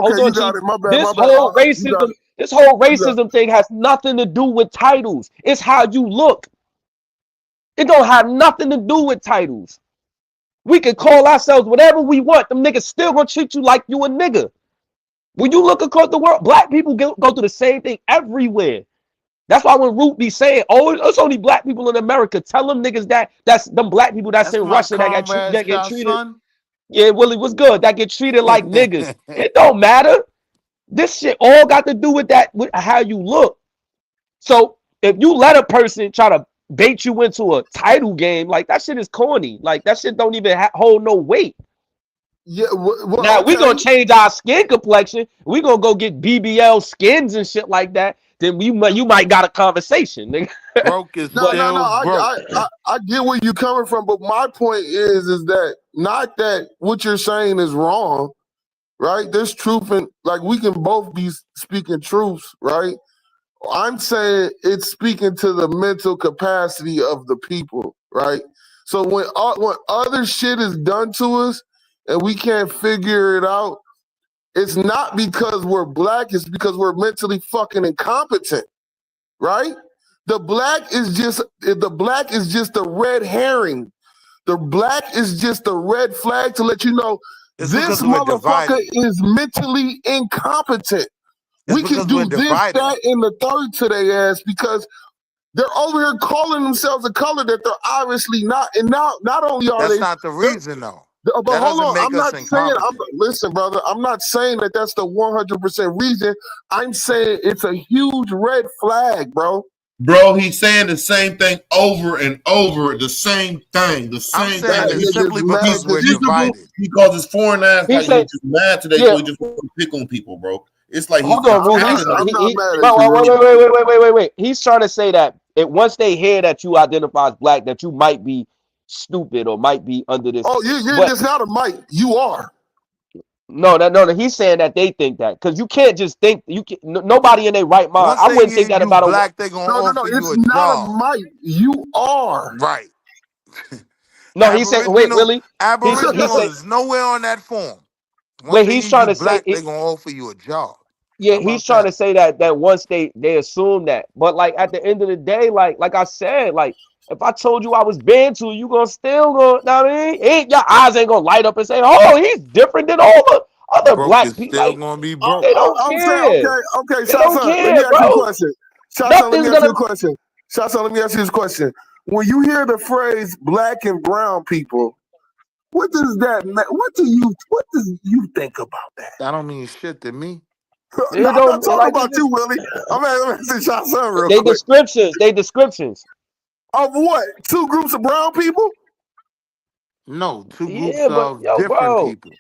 This whole racism thing has nothing to do with titles. It's how you look. It don't have nothing to do with titles. We can call ourselves whatever we want. Them niggas still gonna treat you like you a nigga. When you look across the world, black people go through the same thing everywhere. That's why when Root be saying, "Oh, it's only black people in America," tell them niggas that's them black people that's in Russia that get treated. Son. Yeah, Willie, what's good? That get treated like niggas. It don't matter. This shit all got to do with that, with how you look. So if you let a person try to bait you into a title game, like, that shit is corny. Like, that shit don't even hold no weight. Yeah. Now we gonna change our skin complexion. We gonna go get BBL skins and shit like that. Then you might got a conversation, nigga. Broke is no. I get where you're coming from, but my point is that not that what you're saying is wrong, right? There's truth in, like, we can both be speaking truths, right? I'm saying it's speaking to the mental capacity of the people, right? So when other shit is done to us and we can't figure it out, it's not because we're black, it's because we're mentally fucking incompetent, right? The black is just a red herring. The black is just a red flag to let you know this motherfucker is mentally incompetent. We can do this, that, and the third to their ass because they're over here calling themselves a color that they're obviously not. And now, not only are that's not the reason, though. But hold on, I'm not saying. Listen, brother, I'm not saying that that's the 100% reason. I'm saying it's a huge red flag, bro. Bro, he's saying the same thing over and over, the same thing, It's simply because we're divided. Because it's foreign ass, like, he's just mad today, so he just want to pick on people, bro. It's like, hold on, wait. He's trying to say that once they hear that you identify as black, that you might be stupid or might be under this. Oh, you're just not a might. You are. No. He's saying that they think that because you can't just think nobody in their right mind. I wouldn't think that about black. They gonna offer you it's a not job. a might. You are right. No, he said. Wait, Willie. Aboriginal is nowhere on that form. Wait, he's trying to say they're gonna offer you a job. Yeah, he's trying to say that once they assume that, but like at the end of the day, like I said, like if I told you I was Bantu, you gonna still go. Know what I mean? Your eyes ain't gonna light up and say, "Oh, he's different than all the other black people." Still gonna be broke. They don't care. Okay. They don't care, let me ask bro. you a question. Shasa, let me ask you a question. Shasa, let me ask you this question. When you hear the phrase "black and brown people," what does that mean? What do you think about that? That don't mean shit to me. No, I'm not talking about you, Willie. I'm asking Shasa real quick. They descriptions. Of what? Two groups of brown people? No, two groups of different people.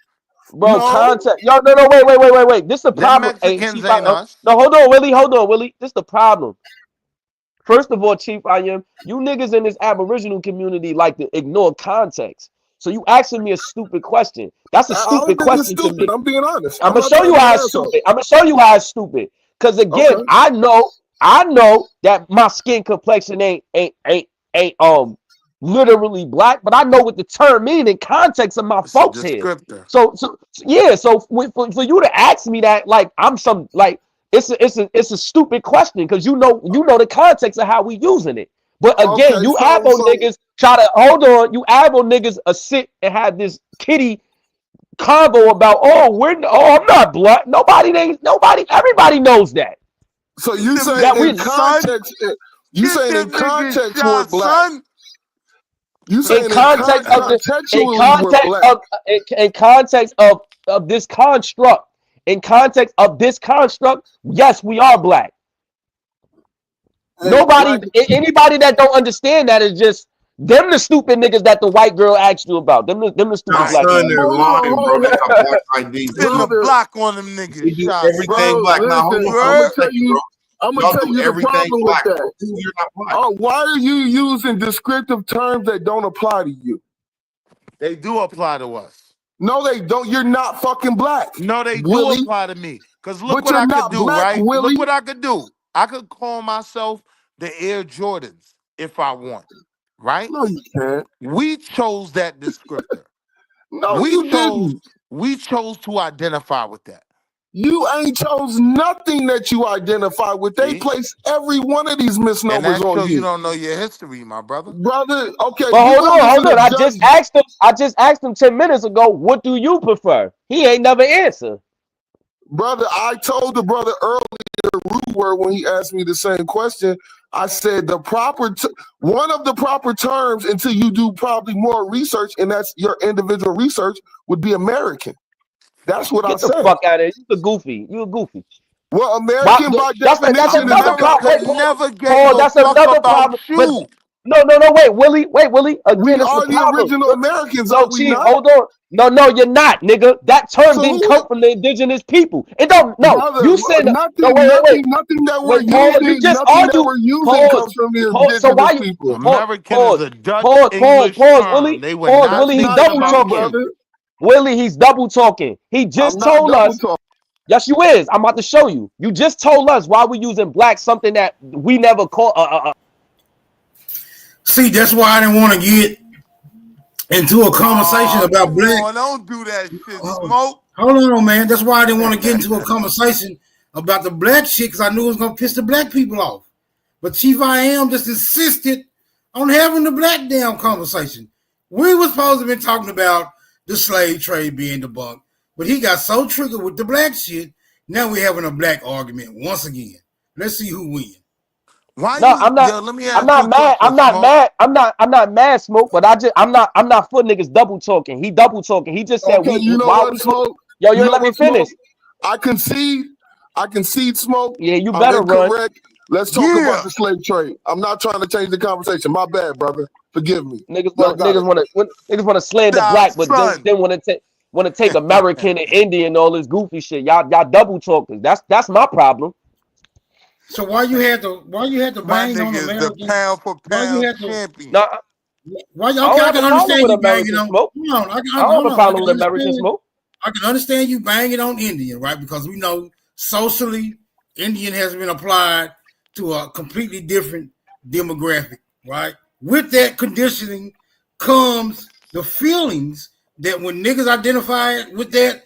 Bro, context. Yo, no, wait. This is the problem. Mexicans ain't us. No, hold on, Willie. This is the problem. First of all, Chief, you niggas in this Aboriginal community like to ignore context. So you asking me a stupid question. That's a stupid question to me. I'm being honest. I'm gonna show you how it's stupid. Because again, I know that my skin complexion ain't literally black, but I know what the term means in context of my folks here. So for you to ask me that, like I'm some, like, it's a stupid question because you know the context of how we using it. But again, Okay, you so Avo niggas try to hold on. You Avo niggas sit and have this kitty convo about I'm not black. Everybody knows that. so you saying That we in context, you saying in context we're black. You saying in context of this in context of this construct. In context of this construct, yes, we are black. Anybody that don't understand that is just them the stupid niggas that the white girl asked you about. Them the stupid black son, they're niggas. lying, bro. They got black ID. Putting the block on them niggas. We do everything black. Now, hold on. I'm gonna tell you the problem with that. Why are you using descriptive terms that don't apply to you? They do apply to us. No, they don't. You're not fucking black. No, they Willie. do apply to me. Because look But what I you're could not do, black, right? Willie. Look what I could do. I could call myself the Air Jordans if I want, right? No, you can't. We chose that descriptor. No, you didn't. We chose to identify with that. You ain't chose nothing that you identify with. They place every one of these And misnomers that's on because you. you don't know your history, my brother. Brother, okay. But hold on. I just asked him 10 minutes ago, what do you prefer? He ain't never answered. Brother, I told the brother earlier, rude word, when he asked me the same question. I said one of the proper terms until you do probably more research, and that's your individual research, would be American. That's what I said. Get the fuck out of here. You a goofy. Well, American by definition that's another problem. Never gave That's another problem. But, no, wait, Willie. Again, We it's are the problem. original Americans, No, are we Chief, not? hold on. No, you're not, nigga. That term So didn't who- come from the indigenous people. It don't. No, Brother, you said nothing no. Wait. Nothing that we're Wait, Paul, using, you just nothing that argued. we're using Pause. comes from the Pause. So why indigenous you? people. American is a Dutch English Pause, term. Willie. They were Pause, not Willie. He's thinking double about talking. you. Willie, he's double talking. He just I'm not told double us. talking. Yes, you is. I'm about to show you. You just told us why we using black, something that we never call. See, that's why I didn't want to get into a conversation about black. Don't do that shit, Smoke. Hold on, man. That's why I didn't want to get into a conversation about the black shit, because I knew it was gonna piss the black people off. But Chief I Am just insisted on having the black damn conversation. We were supposed to have been talking about the slave trade being debunked, but he got so triggered with the black shit. Now we're having a black argument once again. Let's see who wins. I'm not mad. I'm not mad, Smoke. But I'm not for niggas double talking. He double talking. He just said, Okay, you know what, Smoke? Yo, You know let me what, Smoke? finish. I concede, Smoke. Yeah, you I'm better run. incorrect. Let's talk about the slave trade. I'm not trying to change the conversation. My bad, brother. Forgive me. Niggas want to slander black, but then want to take American and Indian and all this goofy shit. Y'all double talkers. That's my problem. So why you had to bang on nigga is American? the pound for pound champion. Why I don't have a can problem understand with you banging American on? Smoke. Hold on, I don't have a problem with American Smoke. I can understand you banging on Indian, right? Because we know socially, Indian has been applied to a completely different demographic, right? With that conditioning comes the feelings that when niggas identify with that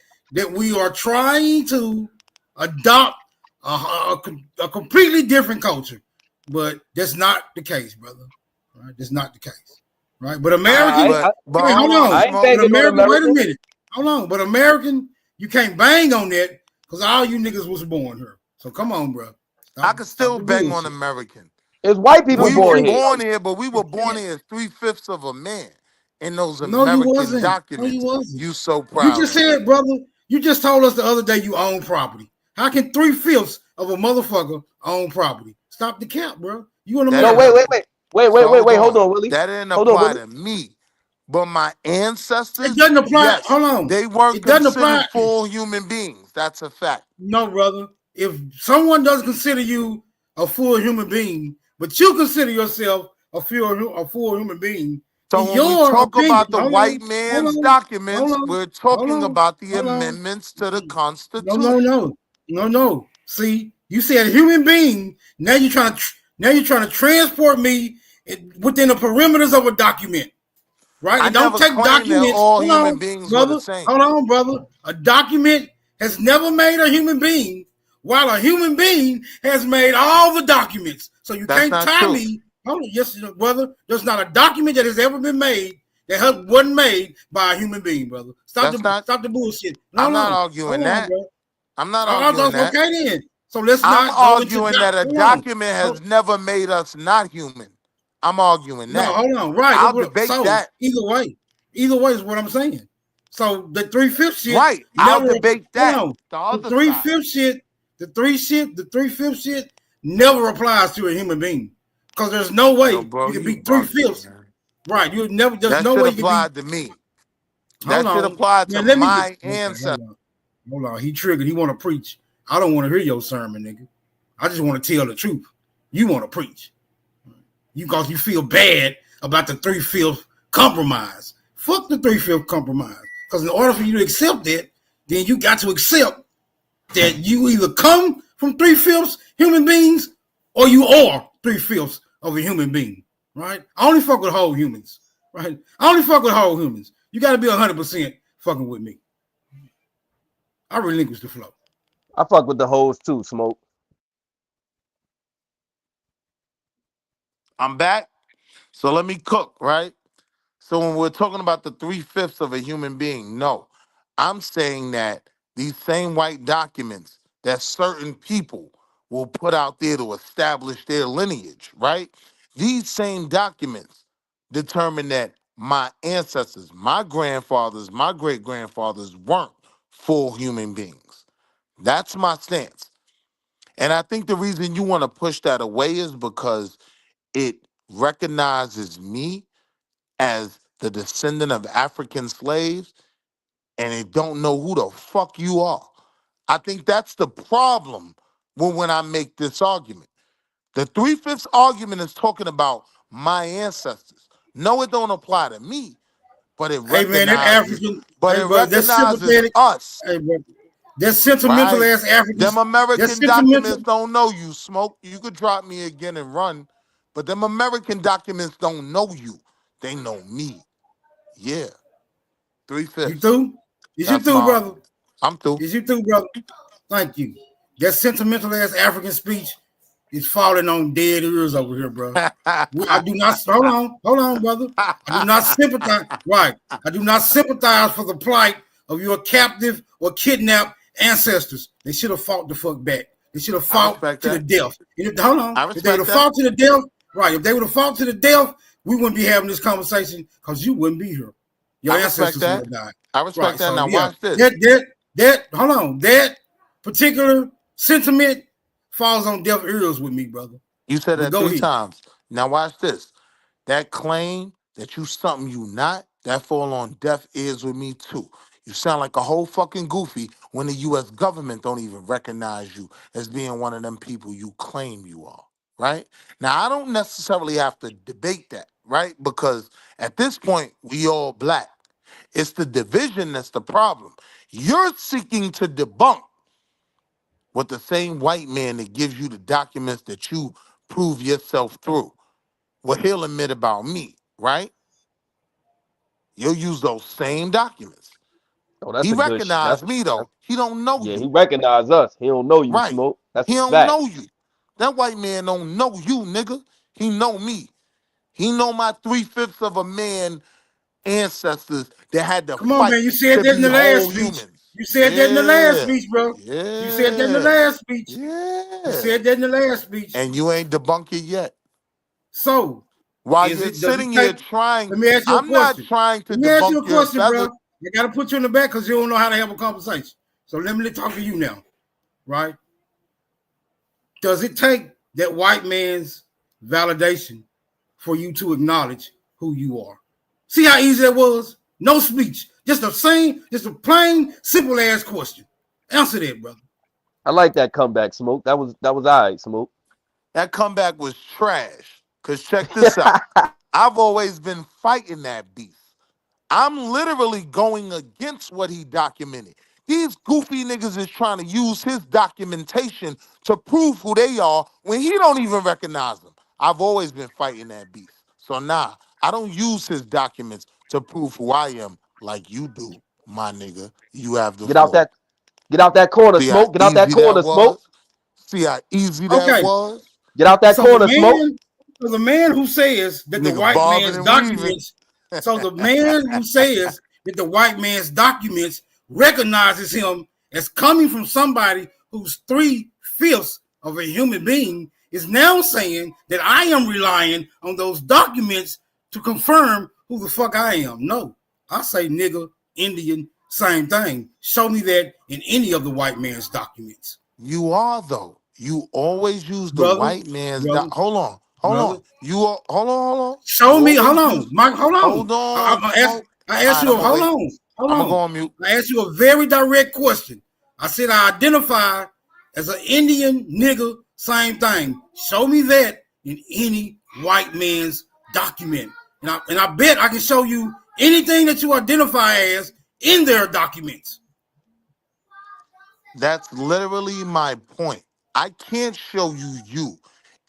we are trying to adopt a completely different culture, but that's not the case, brother. Right? That's not the case, right? But American, hold on. But American, wait a minute, hold on. But American, you can't bang on that because all you niggas was born here. So come on, bro. I could still bang on American. It's white people We born were here. born here, but we were born here as 3/5 of a man in those No, you American wasn't. documents. No, you wasn't. You so proud. You just said, brother, you just told us the other day you own property. How can 3/5 of a motherfucker own property? Stop the cap, bro. You want to No, wait. Hold on, Willie. That didn't Hold on, apply Willie. to me. But my ancestors, It doesn't apply. yes, Hold on. they weren't It doesn't considered apply. full human beings. That's a fact. No, brother. If someone doesn't consider you a full human being, but you consider yourself a full human being, So in when we your talk opinion, about the hold white on, man's hold on, documents, hold on, we're talking hold on, about the hold on. amendments to the Constitution. No. See, you said human being. Now you're trying to transport me within the perimeters of a document, right? I And don't never take claimed that documents. all Hold human on, beings were brother. the same. Hold on, brother. A document has never made a human being while a human being has made all the documents. So you That's can't not tie true. me. Hold on, yes, brother. There's not a document that has ever been made that wasn't made by a human being, brother. Stop the bullshit. I'm not arguing that. Bro. I'm not arguing that. Okay then. So let's I'm not go into arguing that a document has never made us not human. I'm arguing that. No, hold on. Right. I'll debate that. Either way is what I'm saying. So the 3/5 shit. Right. I'll debate that. The 3/5 shit. The 3/5 shit never applies to a human being because there's no way you can be 3/5. Right. You never. There's no way you can be. To me. That should apply to my ancestors. Hold on. He triggered. He want to preach. I don't want to hear your sermon, nigga. I just want to tell the truth. You want to preach. Because you feel bad about the 3/5 compromise. Fuck the 3/5 compromise. Because in order for you to accept it, then you got to accept that you either come from 3/5 human beings or you are 3/5 of a human being. Right? I only fuck with whole humans. Right? I only fuck with whole humans. You got to be 100% fucking with me. I relinquish the flow. I fuck with the hoes too, Smoke. I'm back. So let me cook, right? So when we're talking about the 3/5 of a human being, no, I'm saying that these same white documents that certain people will put out there to establish their lineage, right? These same documents determine that my ancestors, my grandfathers, my great-grandfathers weren't full human beings. That's my stance. And I think the reason you want to push that away is because it recognizes me as the descendant of African slaves, and it don't know who the fuck you are. I think that's the problem when I make this argument. The 3/5 argument is talking about my ancestors. No, it don't apply to me, but it recognizes, us. Hey, bro. That sentimental ass African. Them American documents don't know you, Smoke. You could drop me again and run, but them American documents don't know you. They know me. Yeah. 3/5. You through? Is you through, brother? I'm through. Is you through, brother? Thank you. That sentimental ass African speech is falling on dead ears over here, bro. I do not. Hold on, brother. I do not sympathize. Right. I do not sympathize for the plight of your captive or kidnapped ancestors. They should have fought the fuck back. They should have fought to the death. Hold on. If they would have fought to the death, right? If they would have fought to the death, we wouldn't be having this conversation because you wouldn't be here. Your ancestors would have died. I respect that. So, now watch this. Hold on. That particular sentiment falls on deaf ears with me, brother. You said that 3 times. Now watch this. That claim that you something you not, that fall on deaf ears with me too. You sound like a whole fucking goofy when the U.S. government don't even recognize you as being one of them people you claim you are, right? Now, I don't necessarily have to debate that, right? Because at this point, we all black. It's the division that's the problem. You're seeking to debunk what the same white man that gives you the documents that you prove yourself through, what he'll admit about me, right? You'll use those same documents. Oh, that's he a good recognized me though. He don't know you. Yeah, he recognized us. He don't know you, Right. Smoke. That's he a don't fact. know you. That white man don't know you, nigga. He know me. He know my 3/5 of a man ancestors that had to Come on, fight man. You said to that in be the last whole speech. humans. You said that in the last speech, bro. Yeah. You said that in the last speech. Yeah. You said that in the last speech. And you ain't debunked it yet. So while you're sitting here trying, let me ask you a I'm not question. trying to Let me ask you a debunk your question, bro. feather. I gotta put you in the back because you don't know how to have a conversation. So let me talk to you now, right? Does it take that white man's validation for you to acknowledge who you are? See how easy that was? No speech. Just a plain, simple ass question. Answer that, brother. I like that comeback, Smoke. That was all right, Smoke. That comeback was trash. Cause check this out. I've always been fighting that beast. I'm literally going against what he documented. These goofy niggas is trying to use his documentation to prove who they are when he don't even recognize them. I've always been fighting that beast. So I don't use his documents to prove who I am like you do, my nigga. You have the Get out that corner, See Smoke. how Get out that easy corner, was? Smoke. See how easy that Okay. was? Get out that So corner, Smoke. the man who says that the Nigga white bobbing man's and documents, so the man who says that the white man's documents recognizes him as coming from somebody who's 3/5 of a human being is now saying that I am relying on those documents to confirm who the fuck I am. No, I say nigga, Indian, same thing. Show me that in any of the white man's documents. You are though. You always use the Brother, white man's. brother, Hold on. brother. You are. Hold on. Show You me. always Hold on, use- Mike. Hold on. Hold on. I asked you. Hold on. Hold I'm on. gonna go on mute. I asked you a very direct question. I said I identify as an Indian nigga. Same thing. Show me that in any white man's document, and I bet I can show you anything that you identify as in their documents. That's literally my point. I can't show you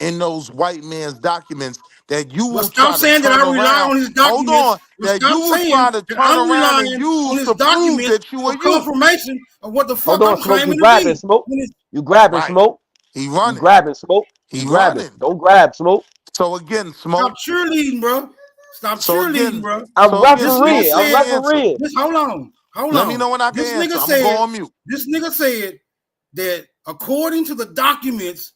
in those white man's documents that you Well, will stop try to saying that turn I rely around. on his Hold documents. on. Well, That you stop will saying try to that turn I'm around and relying use on his to prove documents that you for are you. confirmation of what the fuck Hold on, I'm Smoke. You claiming to grabbing, be. Smoke. When it's- You grabbing, Right. Smoke. He You running. grabbing, Smoke. You He grabbing. running. Don't grab, Smoke. So again, Smoke. Stop cheerleading, bro. Stop So cheerleading, again, bro. I'm This Smoke, nigga refereeing. I'm said, answer. refereeing. hold on. Let me know when I can This answer. nigga I'm gonna go said, on mute. this nigga said that according to the documents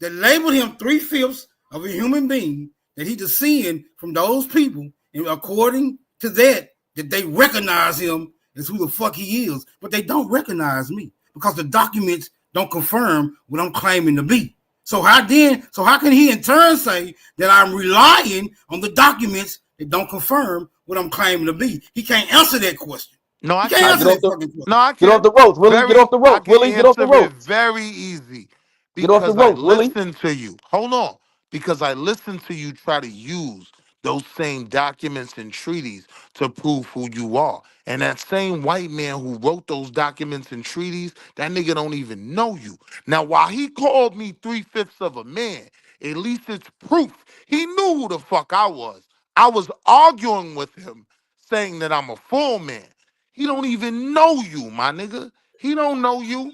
that labeled him 3/5 of a human being, that he descend from those people, and according to that they recognize him as who the fuck he is, but they don't recognize me because the documents don't confirm what I'm claiming to be. So how can he in turn say that I'm relying on the documents that don't confirm what I'm claiming to be? He can't answer that question. No, I He can't can't. answer that fucking question. No, I Get off can't. the ropes, Willie. Get off the I ropes, can Willie. Get off the answer it ropes. very easy Get off the because I ropes, Willie. listen to you. Hold on. Because I listen to you try to use those same documents and treaties to prove who you are. And that same white man who wrote those documents and treaties, that nigga don't even know you. Now, while he called me 3/5 of a man, at least it's proof. He knew who the fuck I was. I was arguing with him, saying that I'm a full man. He don't even know you, my nigga. He don't know you.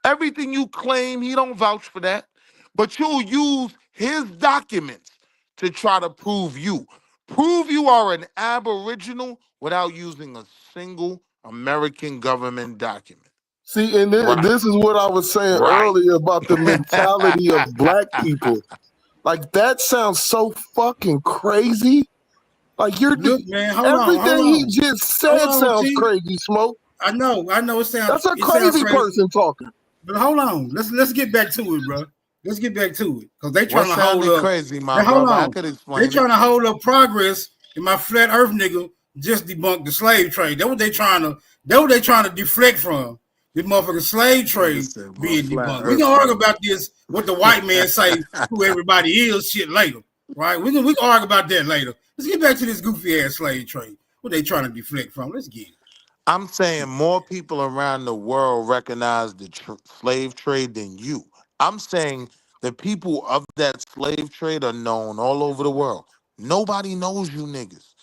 Everything you claim, he don't vouch for that. But you'll use his documents to try to prove you. Prove you are an aboriginal without using a single American government document. See, and Right. this is what I was saying Right. earlier about the mentality of black people. Like that sounds so fucking crazy. Like Look, man, hold everything on. he just said Hold on, sounds T. crazy, Smoke. I know. It sounds. That's a it sounds crazy person talking. But hold on. Let's get back to it, bro. Let's get back to it because they What trying to hold sounded up. crazy, my Hold brother? I on. could They explain it. trying to hold up progress, and my flat Earth nigga just debunked the slave trade. That's what they trying to deflect from. The motherfucking slave trade being debunked. We can argue about this, what the white man say, who everybody is, shit later, right? We can argue about that later. Let's get back to this goofy ass slave trade. What they trying to deflect from? Let's get it. I'm saying more people around the world recognize the slave trade than you. I'm saying the people of that slave trade are known all over the world. Nobody knows you niggas.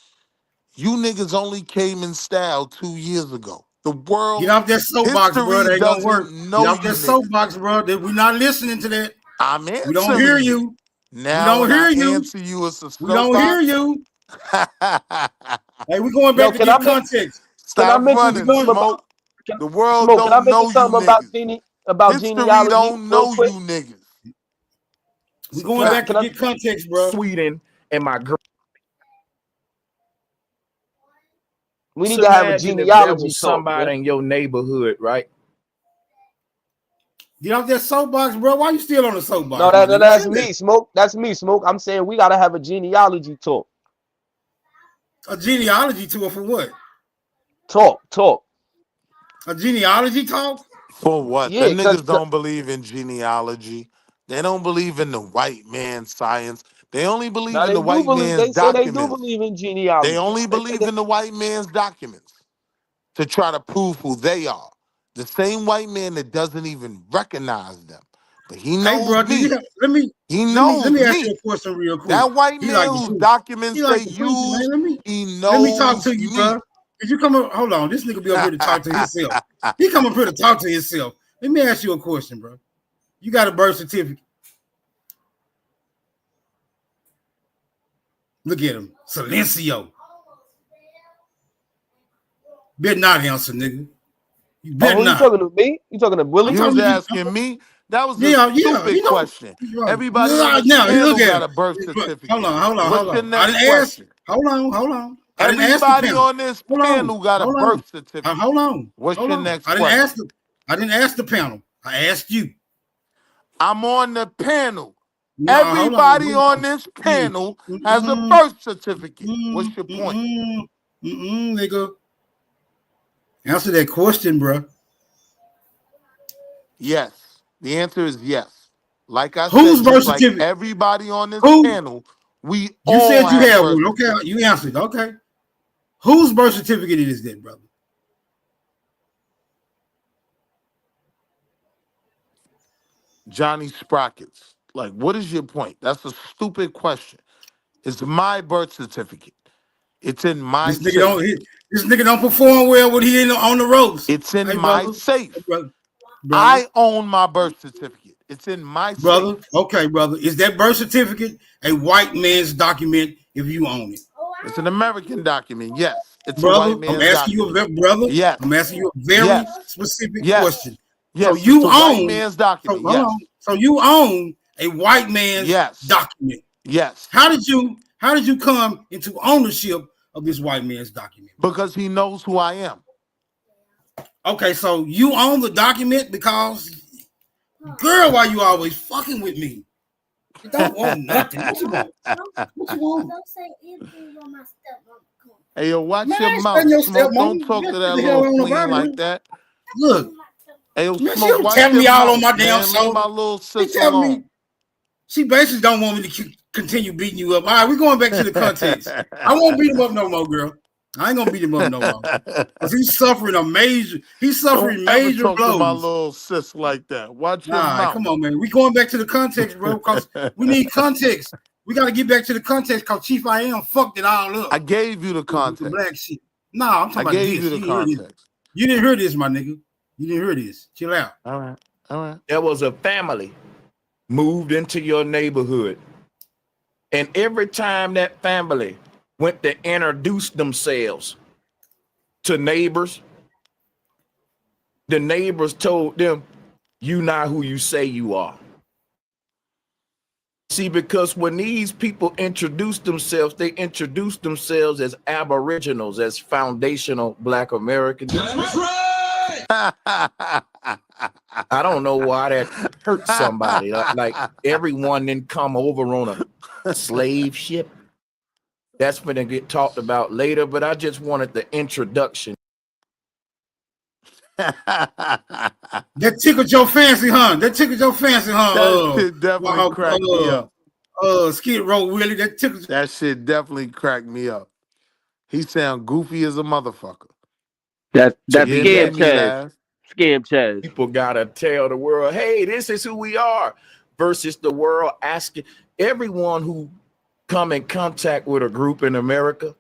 You niggas only came in style 2 years ago. The world Get off that soapbox, bro. history That ain't gonna work. doesn't Get know off you that niggas. soapbox, bro. We're not listening to that. I'm We don't hear answering you. Now we when I don't hear you. answer you, it's a We don't hear soapbox. you. Hey, we're going Yo, back to get context. Can I Stop mention running, something Smoke. about The world Smoke? Can I don't mention know you something niggas. about History genealogy don't real know quick? you niggas. We're going back to get context, bro. Sweden and my girl. We need to have a Imagine if there genealogy was talk, somebody man. in your neighborhood, right? Get off that soapbox, bro. Why you still on the soapbox? No, my nigga? that's Chill me, Smoke. That's me, Smoke. I'm saying we gotta have a genealogy talk. A genealogy tour for what? Talk. A genealogy talk? For what? Yeah, Them niggas don't believe in genealogy. They don't believe in the white man's science. They only believe now in they the do white believe. man's They say they do documents. believe in genealogy. They only They say believe they, in the white man's documents to try to prove who they are. The same white man that doesn't even recognize them. But he knows Hey, bro, me. let me ask you a question real quick. That white He man like whose the documents he they like the preacher, use, man. he Let me talk knows to you, me. bro. Did you come up? Hold on, this nigga be up here to talk to himself. He come up here to talk to himself. Let me ask you a question, bro. You got a birth certificate. Look at him. Silencio. Better not answer, nigga. You better who you not. talking to me? You talking to Willie? You was asking me. That was a stupid question. Everybody on this panel got a birth certificate. Hold on. What's your next question? Hold on. Everybody on this panel got a birth certificate. Hold on. What's your next question? I didn't ask the panel. I asked you. I'm on the panel. No, Everybody on this panel has a birth certificate. What's your point? Nigga. Answer that question, bro. Yes. The answer is yes. Like I Whose said, birth just like certificate? everybody on this panel, we You all said you have had birth one. Okay, you answered. Okay. Whose birth certificate is that, brother? Johnny Sprockets. Like, what is your point? That's a stupid question. It's my birth certificate. It's in my This nigga safe. this nigga don't perform well when he on the ropes. It's in Hey, my brother. safe. Hey, brother. I own my birth certificate. It's in my Brother, safe. okay, brother. Is that birth certificate a white man's document if you own it? It's an American document. Yes. It's Brother, a white man's I'm asking document. you, brother. Yes. I'm asking you a very Yes. specific Yes. question. Yes. So you it's a white own man's document. So, hold Yes. on. So you own a white man's document. Yes. How did you come into ownership of this white man's document? Because he knows who I am. Okay, so you own the document because, girl, why you always fucking with me? You don't want nothing. What you want? What you want? Hey, yo, watch Man, I your ain't mouth. spending your Smoke, stepmom. don't talk Get to the that hell little on the queen Bible, like man. that. Look, Hey, yo, man, she Smoke, don't watch tell your me all on mouth, my damn man. soul. Leave my little She sis tell alone. me she basically don't want me to continue beating you up. All right, we're going back to the context. I won't beat him up no more, girl. I ain't gonna beat him up no more. Because he's suffering Don't ever major talk to my blows. little sis like that. Watch your All right, mouth. come on, man. We going back to the context, bro, because we need context. We got to get back to the context because Chief I Am fucked it all up. I gave you the context. The black shit. No, I'm talking I about gave this. you the You didn't hear this. context. You didn't hear this, my nigga. You didn't hear this. Chill out. All right. All right. There was a family moved into your neighborhood. And every time that family went to introduce themselves to neighbors, the neighbors told them, "You not who you say you are." See, because when these people introduce themselves, they introduce themselves as aboriginals, as foundational Black Americans. I don't know why that hurt somebody. Like everyone then come over on a slave ship. That's going to get talked about later, but I just wanted the introduction. That tickled your fancy, huh? That tickled your fancy, huh? That shit definitely cracked me up. Skid Row Willie, that tickled. That shit definitely cracked me up. He sound goofy as a motherfucker. That's You didn't scam make me Chaz. laugh. Scam Chaz. People gotta tell the world, hey, this is who we are, versus the world asking everyone who come in contact with a group in America.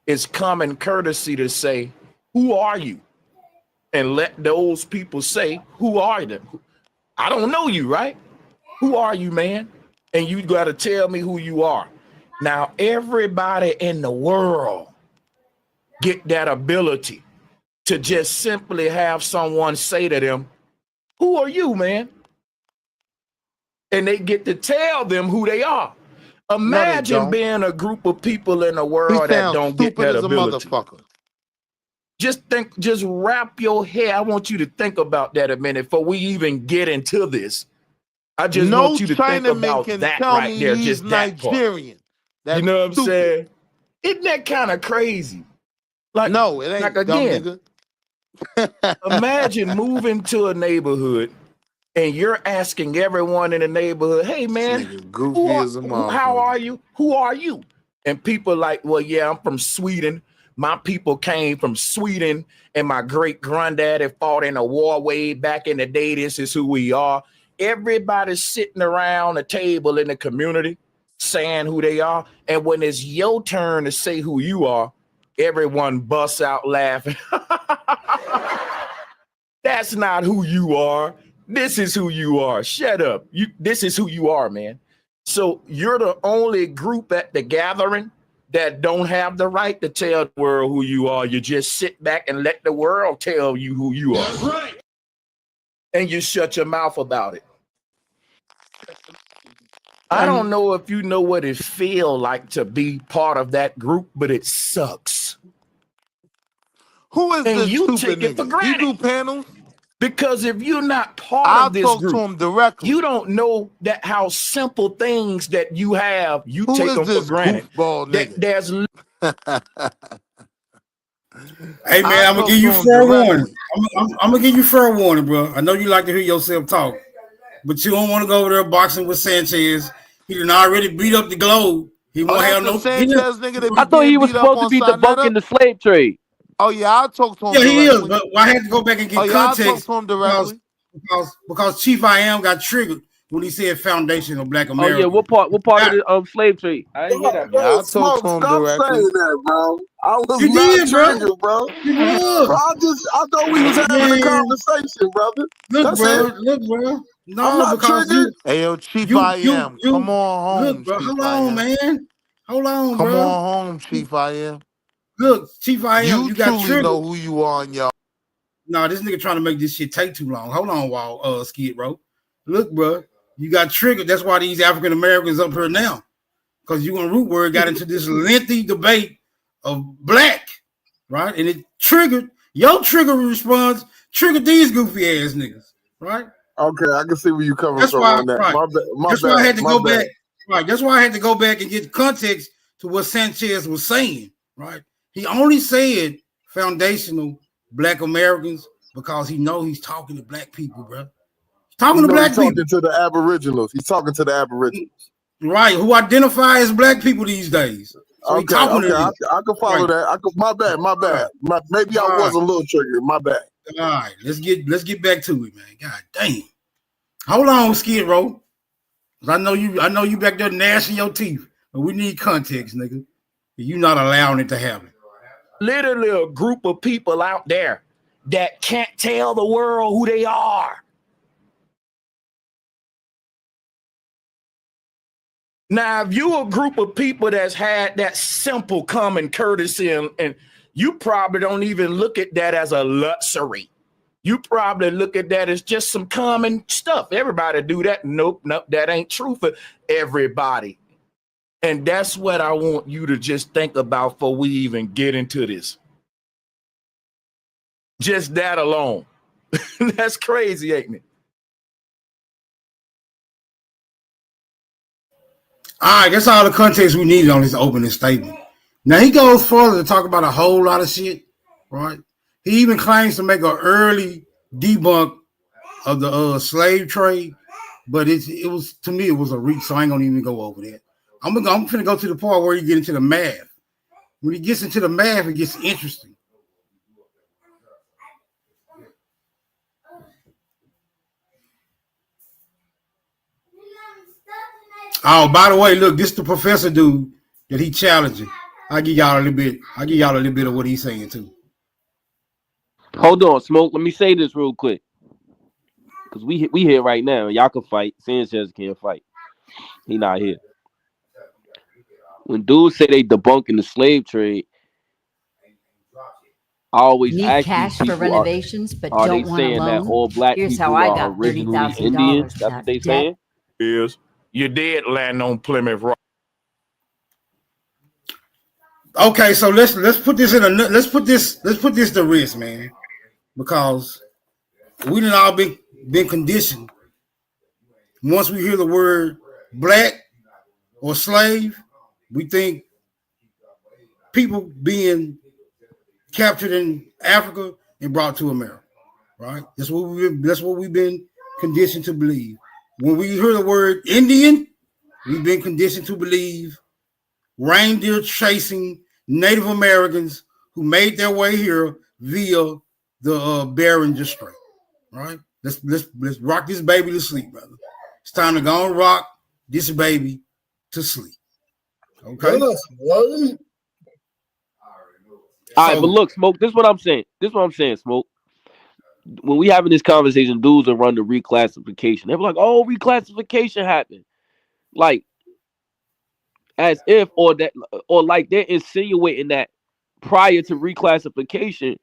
It's common courtesy to say, who are you? And let those people say, who are them? I don't know you, right? Who are you, man? And you got to tell me who you are. Now, everybody in the world get that ability to just simply have someone say to them, who are you, man? And they get to tell them who they are. Imagine don't. being a group of people in the He world that sounds don't get stupid that as a ability. motherfucker. Just wrap your head. I want you to think about that a minute before we even get into this. I just No want you to think Chinaman about can that tell right me there, he's just that part. Nigerian. That's You know what I'm stupid. saying? Isn't that kind of crazy? Like, no, it ain't, like dumb again, nigga. imagine moving to a neighborhood and you're asking everyone in the neighborhood, hey man, This nigga goofy as a how motherfucker. are you? Who are you? And people like, well, yeah, I'm from Sweden. My people came from Sweden, and my great granddaddy fought in a war way back in the day. This is who we are. Everybody's sitting around a table in the community saying who they are. And when it's your turn to say who you are, everyone busts out laughing. That's not who you are. This is who you are. Shut up. This is who you are, man. So you're the only group at the gathering that don't have the right to tell the world who you are. You just sit back and let the world tell you who you are. That's right. And you shut your mouth about it. I don't know if you know what it feels like to be part of that group, but it sucks. Who is And this you stupid take it for nigga? granted. You do panels? Because if you're not part I'll of this talk group, to him directly. you don't know that how simple things that you have, you Who take is them for this granted. goofball That nigga? there's Hey man, I'll I'm gonna talk give to you him fair warning. directly. I'm gonna give you fair warning, bro. I know you like to hear yourself talk, but you don't want to go over there boxing with Sanchez. He done already beat up the Globe. He Oh, won't that's have the no. Sanchez nigga that I be thought he getting was beat up supposed to on be Sinetta? debunking the slave trade. Oh yeah, I'll talk to him Yeah, he is, directly. but I had to go back and Oh get yeah, I'll talk context to him directly. because Chief I Am got triggered when he said foundation of Black Oh America. yeah, what part of the slave trade? I didn't hear that. Yeah, I'll talk Smoke, to him stop directly. saying that, bro. I was You not did, bro. triggered, bro. You Bro, was. I thought we was having a Man, conversation, brother. look, That's it. bro. I'm No, not because triggered. Hey yo, Chief I Am. Come on look, home, bro. Chief Hold I on, Am. man. Hold on, Come bro. on home, Chief I Am. Look, Chief I Am, You you got truly triggered. know who you are, and y'all. No, this nigga trying to make this shit take too long. Hold on, Skid, bro. Look, bro, you got triggered. That's why these African Americans up here now, because you and Root Word got into this lengthy debate of black, right? And it triggered your trigger response, triggered these goofy ass niggas, right? Okay, I can see where you coming That's from why, on that. right? That's why I had to my go bad. back. Right. That's why I had to go back and get context to what Sanchez was saying. Right. He only said foundational Black Americans because he know he's talking to black people, bro. He's talking to He's black talking people. to the Aboriginals. He's talking to the Aboriginals. Right, who identify as black people these days. So he Okay, talking to okay, them. I can follow that. My bad. Maybe I was a little triggered. My bad. All right, let's get back to it, man. God damn. Hold on, Skid Row. I know you back there gnashing your teeth, but we need context, nigga. You're not allowing it to happen. literally a group of people out there that can't tell the world who they are. Now, if you a group of people that's had that simple common courtesy and you probably don't even look at that as a luxury. You probably look at that as just some common stuff. Everybody do that. Nope, that ain't true for everybody. And that's what I want you to just think about before we even get into this. Just that alone. That's crazy, ain't it? All right, that's all the context we needed on this opening statement. Now he goes further to talk about a whole lot of shit, right? He even claims to make an early debunk of the slave trade, but it was, to me, it was a reach, so I ain't gonna even go over that. I'm gonna go to the part where you get into the math. When he gets into the math, it gets interesting. Oh, by the way, look, this is the professor dude that he challenging. I'll give y'all a little bit of what he's saying too. Hold on, Smoke. Let me say this real quick. Because we here right now. Y'all can fight. Sanchez can't fight. He not here. When dudes say they debunking the slave trade, I always Need ask cash these for people, renovations but are they don't want a saying that loan? all black Here's how people I are got originally $30,000 Indians? That's what without they debt. saying? Is you did land on Plymouth Rock. Okay, so let's put this let's put this to risk, man, because we done all been conditioned. Once we hear the word black or slave, we think people being captured in Africa and brought to America, right? That's what we've been conditioned to believe. When we hear the word Indian, we've been conditioned to believe reindeer chasing Native Americans who made their way here via the Bering Strait. Right? Let's rock this baby to sleep, brother. It's time to go and rock this baby to sleep. Okay. Yes, right? All right, but look, Smoke. This is what I'm saying. Smoke. when we having this conversation, dudes are run the reclassification. They're like, "Oh, reclassification happened," like as if, or like they're insinuating that prior to reclassification,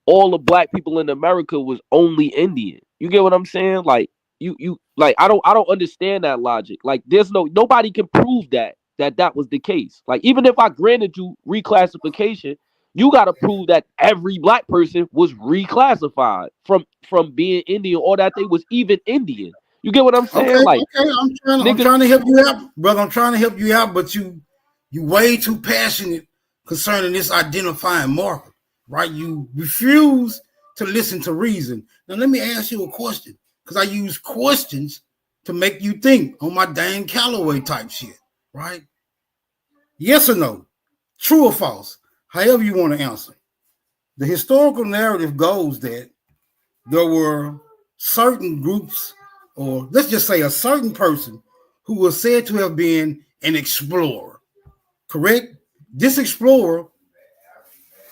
all the black people in America was only Indian. You get what I'm saying? Like you like I don't understand that logic. Like there's nobody can prove that was the case. Like even if I granted you reclassification, you got to prove that every black person was reclassified from being Indian or that they was even Indian. You get what I'm saying? Okay, Like I'm trying to help you out, brother. I'm trying to help you out, but you way too passionate concerning this identifying marker, right? You refuse to listen to reason. Now let me ask you a question, because I use questions to make you think on my Dan Calloway type shit, right? Yes or no? True or false? However you want to answer. The historical narrative goes that there were certain groups, or let's just say a certain person who was said to have been an explorer, correct? This explorer,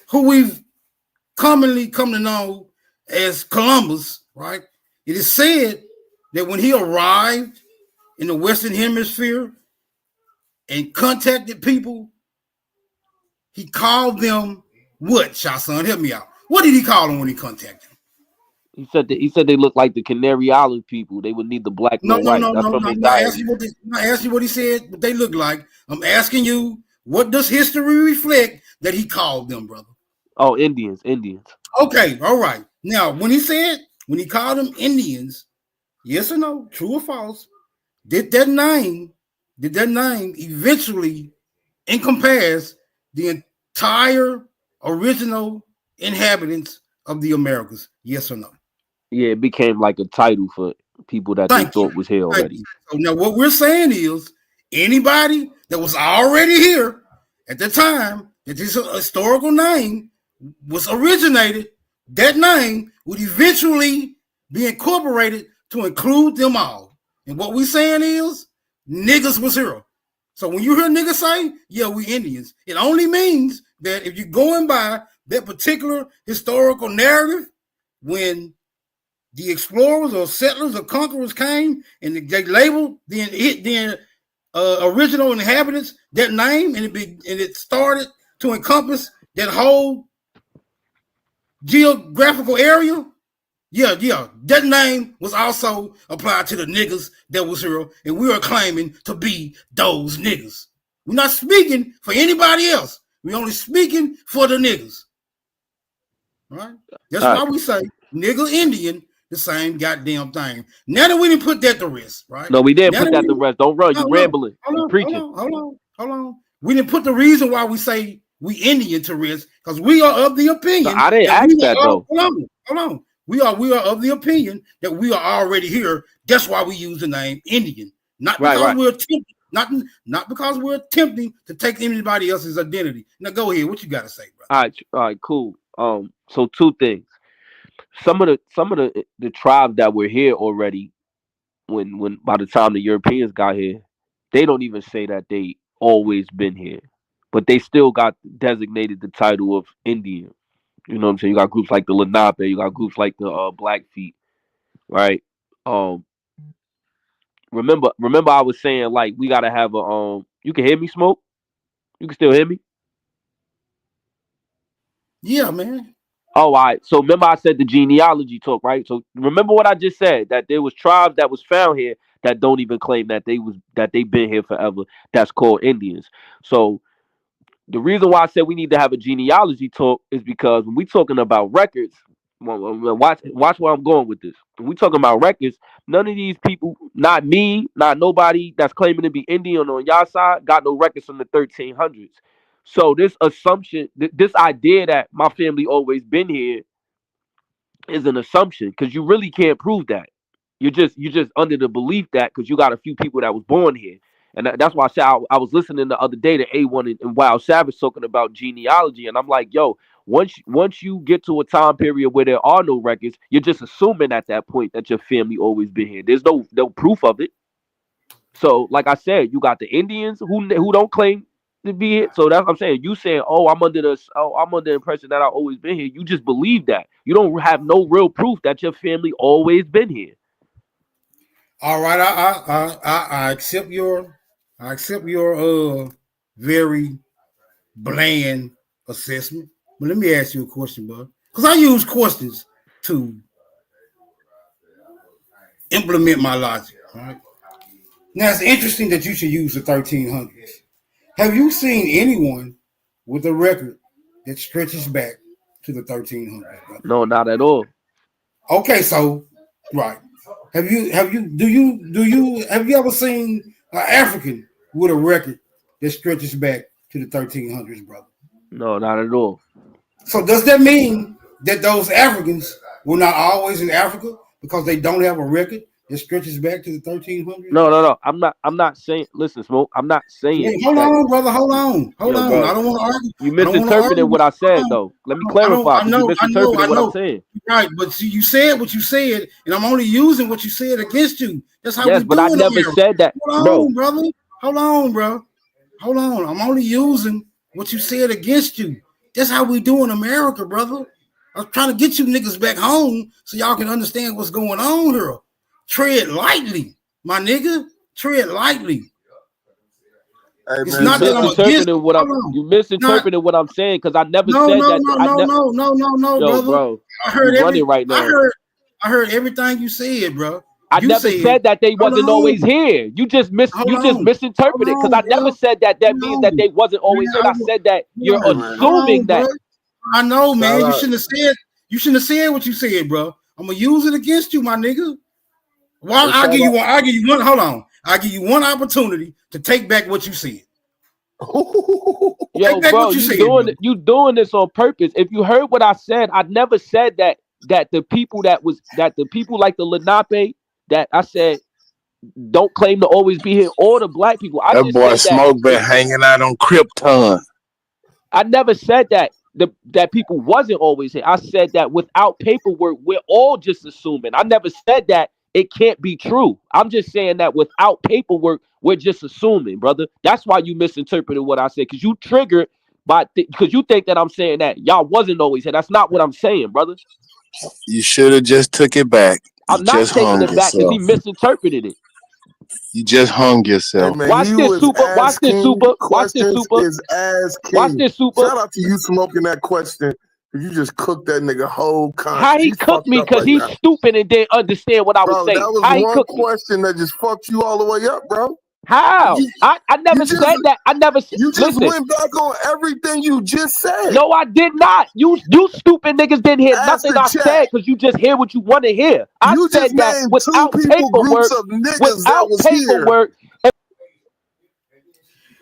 who we've commonly come to know as Columbus, right? It is said that when he arrived in the Western Hemisphere and contacted people, he called them what, Shason? Help me out. What did he call them when he contacted them? he said they look like the Canary Island people. They would need the black No. white. That's I'm from not his diary. asking you what he said, what they look like. I'm asking you, what does history reflect that he called them, brother? Oh, Indians. Okay, all right. Now, when he called them Indians, yes or no, true or false, did that name eventually encompass the entire original inhabitants of the Americas? Yes or no? Yeah, it became like a title for people that they thought was here already. So now what we're saying is anybody that was already here at the time that this historical name was originated, that name would eventually be incorporated to include them all. And what we're saying is niggas was here. So when you hear niggas say, yeah, we Indians, it only means that if you're going by that particular historical narrative, when the explorers or settlers or conquerors came and they labeled the original inhabitants that name, and it started to encompass that whole geographical area. Yeah, that name was also applied to the niggas that was here, and we are claiming to be those niggas. We're not speaking for anybody else. We're only speaking for the niggas. Right? That's why we say nigga Indian, the same goddamn thing. Now that we didn't put that to rest, right? No, we didn't put that to rest. Don't run. You rambling. You preaching. Hold on. We didn't put the reason why we say we Indian to rest, because we are of the opinion. No, I didn't ask that though. Hold on. We are of the opinion that we are already here. That's why we use the name Indian. Not because we're attempting, not because we're attempting to take anybody else's identity. Now go ahead. What you got to say, bro? All right, cool. So two things. Some of the tribes that were here already, when by the time the Europeans got here, they don't even say that they always been here, but they still got designated the title of Indian. You know what I'm saying? You got groups like the Lenape, you got groups like the Blackfeet, right? Remember I was saying like we gotta have a You can hear me, Smoke? You can still hear me? Yeah, man. Oh, all right. So remember I said the genealogy talk, right? So remember what I just said, that there was tribes that was found here that don't even claim that they've been here forever. That's called Indians. So the reason why I said we need to have a genealogy talk is because when we talking about records, watch where I'm going with this. When we talking about records, none of these people, not me, not nobody that's claiming to be Indian on y'all side, got no records from the 1300s. So this assumption, this idea that my family always been here is an assumption, because you really can't prove that. You're just under the belief that because you got a few people that was born here. And that's why I said I was listening the other day to A1 and Wild Savage talking about genealogy, and I'm like, yo, once you get to a time period where there are no records, you're just assuming at that point that your family always been here. There's no proof of it. So, like I said, you got the Indians who don't claim to be here. So that's what I'm saying. You saying, I'm under the impression that I've always been here. You just believe that. You don't have no real proof that your family always been here. All right, I accept your very bland assessment. But let me ask you a question, bud. Because I use questions to implement my logic. All right. Now it's interesting that you should use the 1300s. Have you seen anyone with a record that stretches back to the 1300s? Brother? No, not at all. Okay, so right. Have you ever seen an African with a record that stretches back to the 1300s, brother? No, not at all. So does that mean that those Africans were not always in Africa because they don't have a record that stretches back to the 1300s? No. I'm not saying. Listen, Smoke. I'm not saying. Hey, hold on, brother. Hold on. Bro, I don't want to argue. You misinterpreted what I said, though. Let me clarify. You misinterpreted what I'm saying. Right, but see, you said what you said, and I'm only using what you said against you. That's how yes, we but do I it never here. said that, Hold bro. on, brother. Hold on, bro. Hold on. I'm only using what you said against you. That's how we do in America, brother. I'm trying to get you niggas back home so y'all can understand what's going on here. Tread lightly, my nigga. Tread lightly. Hey, It's man, not that I'm against. You misinterpreted what I'm saying because I never said that. No, Yo, brother. bro. I heard You running right now. I heard everything you said, bro. I never said that they wasn't always here. You just misinterpreted because I never said that means that they wasn't always here. I said that you're assuming that. I know, man. You shouldn't have said what you said, bro. I'm gonna use it against you, my nigga. Well, I'll give you one. Hold on. I'll give you one opportunity to take back what you said. Yo, bro, you doing this on purpose. If you heard what I said, I never said that the people like the Lenape that I said don't claim to always be here, or the black people. That boy Smoke been hanging out on Krypton. I never said that people wasn't always here. I said that without paperwork, we're all just assuming. I never said that it can't be true. I'm just saying that without paperwork, we're just assuming, brother. That's why you misinterpreted what I said, because you triggered because you think that I'm saying that y'all wasn't always here. That's not what I'm saying, brother. You should have just took it back. I'm not taking it back because he misinterpreted it. You just hung yourself. Hey, man, Watch this, Super. Watch this, Super. Watch this, Super. Is ass king. Watch this, Super. Shout out to you smoking that question. You just cooked that nigga whole concept. How he cooked me because he's stupid and didn't understand what I was saying. That was How one question that just fucked you all the way up, bro. How? I never said that. I never said. You just went back on everything you just said. No, I did not. You stupid niggas didn't hear nothing I said because you just hear what you want to hear. I said that without paperwork.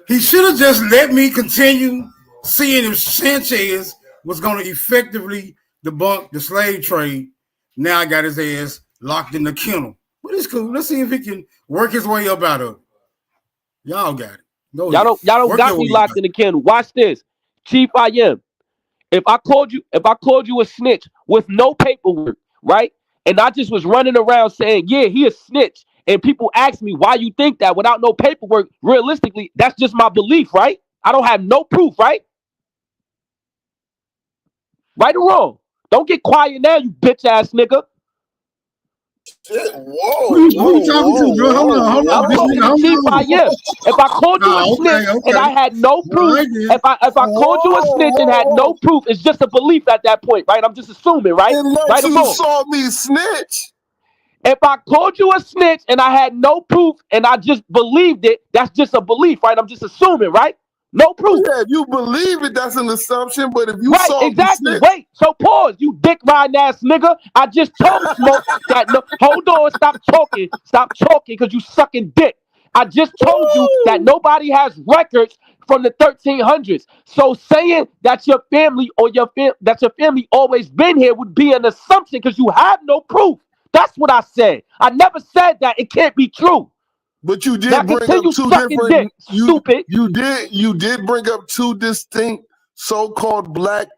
He should have just let me continue seeing if Sanchez was going to effectively debunk the slave trade. Now I got his ass locked in the kennel. But it's cool. Let's see if he can work his way up out of it. Y'all got it. Y'all don't got me locked in the kennel. Watch this. Chief I am. If I called you a snitch with no paperwork, right? And I just was running around saying, yeah, he a snitch. And people ask me why you think that without no paperwork, realistically, that's just my belief, right? I don't have no proof, right? Right or wrong? Don't get quiet now, you bitch ass nigga. Shit, whoa. Who you talking to, bro? Hold on. If I called you a snitch and I had no proof, if I called you a snitch and had no proof, it's just a belief at that point, right? I'm just assuming, right? Unless you saw me snitch. If I called you a snitch and I had no proof and I just believed it, that's just a belief, right? I'm just assuming, right? No proof. Yeah, if you believe it, that's an assumption. But if you saw exactly. me snitch, Wait, so pause, you dick riding ass nigga. I just told Smoke that. No, hold on, stop talking, because you sucking dick. I just told you that nobody has records from the 1300s. So saying that your family or that your family always been here would be an assumption because you have no proof. That's what I said. I never said that it can't be true. But you did now bring up two different. You did bring up two distinct so-called black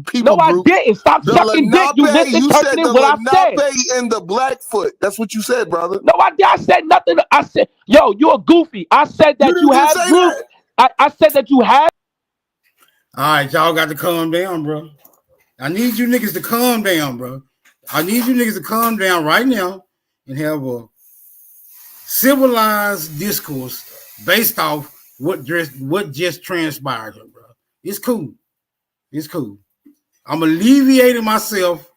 people. No, I didn't. Stop sucking dick. You misinterpreted what I said. And the Blackfoot. That's what you said, brother. No, I said nothing. I said, yo, you're a goofy. I said that you have proof. I said that you have. All right, y'all got to calm down, bro. I need you niggas to calm down, bro. I need you niggas to calm down right now and have a civilized discourse based off what just transpired here, bro. It's cool. It's cool. I'm alleviating myself,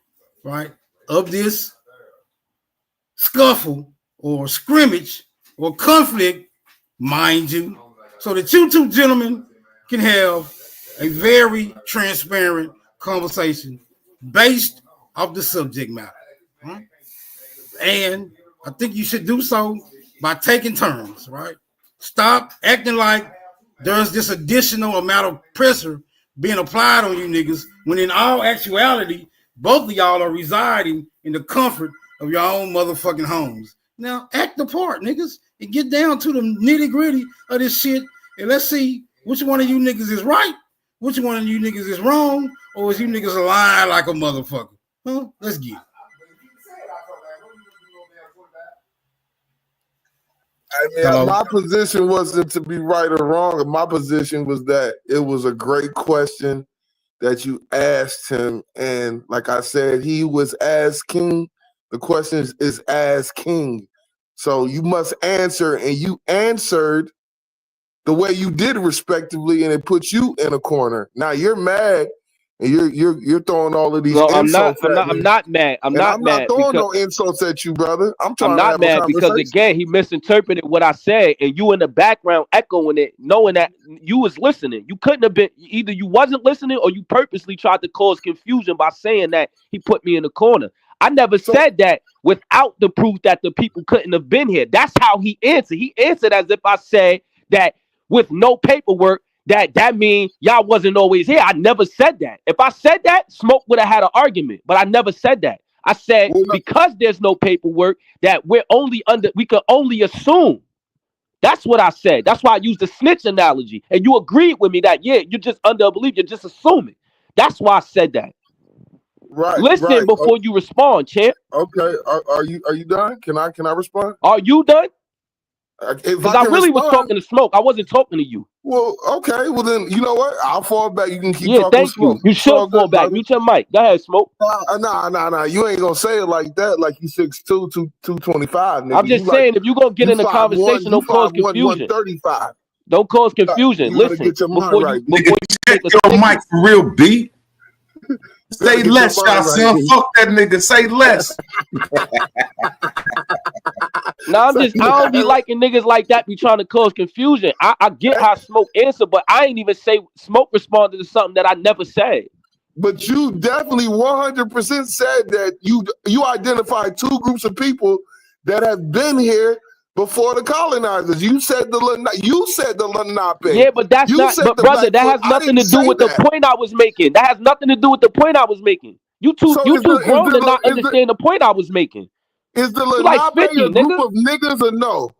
right, of this scuffle or scrimmage or conflict, mind you, so that you two gentlemen can have a very transparent conversation based off the subject matter. Right? And I think you should do so by taking turns, right? Stop acting like there's this additional amount of pressure being applied on you niggas when in all actuality, both of y'all are residing in the comfort of your own motherfucking homes. Now, act the part, niggas, and get down to the nitty-gritty of this shit, and let's see which one of you niggas is right, which one of you niggas is wrong, or is you niggas lying like a motherfucker? Huh? Let's get it. I mean, my position wasn't to be right or wrong. My position was that it was a great question that you asked him. And like I said, he was as king. The question is as king. So you must answer, and you answered the way you did respectively, and it puts you in a corner. Now you're mad, and you're throwing all of these insults at me. I'm not mad. I'm not throwing no insults at you, brother. I'm not to have mad a because again he misinterpreted what I said, and you in the background echoing it, knowing that you was listening. You couldn't have been either. You wasn't listening, or you purposely tried to cause confusion by saying that he put me in the corner. I never said that without the proof that the people couldn't have been here. That's how he answered. He answered as if I said that with no paperwork, that means y'all wasn't always here. I never said that. If I said that, Smoke would have had an argument, but I never said that. I said because there's no paperwork that we can only assume. That's what I said. That's why I used the snitch analogy. And you agreed with me that, yeah, you're just under a belief. You're just assuming. That's why I said that. Right. Listen before you respond, champ. Okay. Are you done? Can I respond? Are you done? Because I really was talking to Smoke. I wasn't talking to you. Well, okay. Well, then you know what? I'll fall back. You can keep talking. Thank Smoke. you. You should fall back. Mute your mic. Go ahead, Smoke. Nah. You ain't gonna say it like that. Like you 6'2", 225. Nigga. I'm just saying, if you gonna get in a conversation, don't cause confusion. 135. Don't cause confusion. Listen before right. you check your mic for real, B. Say less, y'all son. Fuck that nigga. Say less. I don't be liking niggas like that be trying to cause confusion. I get how Smoke answered, but I ain't even say Smoke responded to something that I never said. But you definitely 100% said that you identified two groups of people that have been here before the colonizers. You said the Lenape. Yeah, but that's not. But brother, that has nothing to do with the point I was making. That has nothing to do with the point I was making. You too grown to not understand the point I was making. Is the Lenape a group of niggas or no?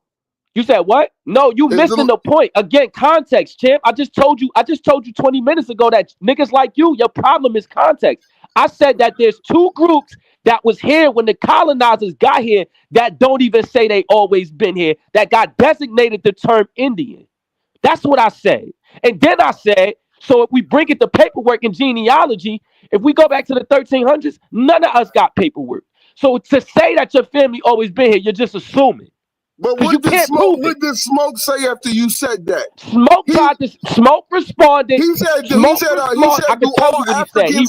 You said what? No, you missing the point. Again, context, champ. I just told you 20 minutes ago that niggas like you, your problem is context. I said that there's two groups that was here when the colonizers got here that don't even say they always been here, that got designated the term Indian. That's what I said. And then I said, so if we bring it to paperwork and genealogy, if we go back to the 1300s, none of us got paperwork. So to say that your family always been here, you're just assuming. But what did Smoke say after you said that? Smoke responded. He said, I can tell you what he said. He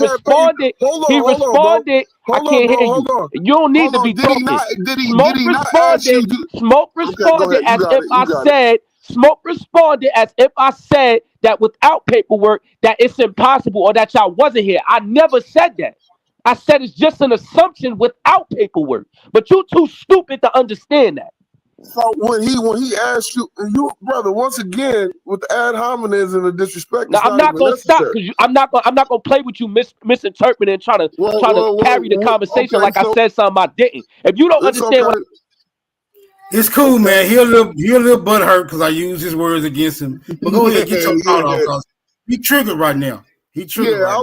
responded. I can't hear you. You don't need to be talking. Smoke responded as if I said. Smoke responded as if I said that without paperwork, that it's impossible or that y'all wasn't here. I never said that. I said it's just an assumption without paperwork. But you too stupid to understand that. So when he asked you, brother, once again with the ad hominems and the disrespect. Now I'm not gonna stop because I'm not gonna play with you misinterpreting and trying to carry the conversation like I said something I didn't. If you don't understand what it's cool, man. He a little butthurt because I use his words against him. But go ahead, get your thought off because he triggered right now. I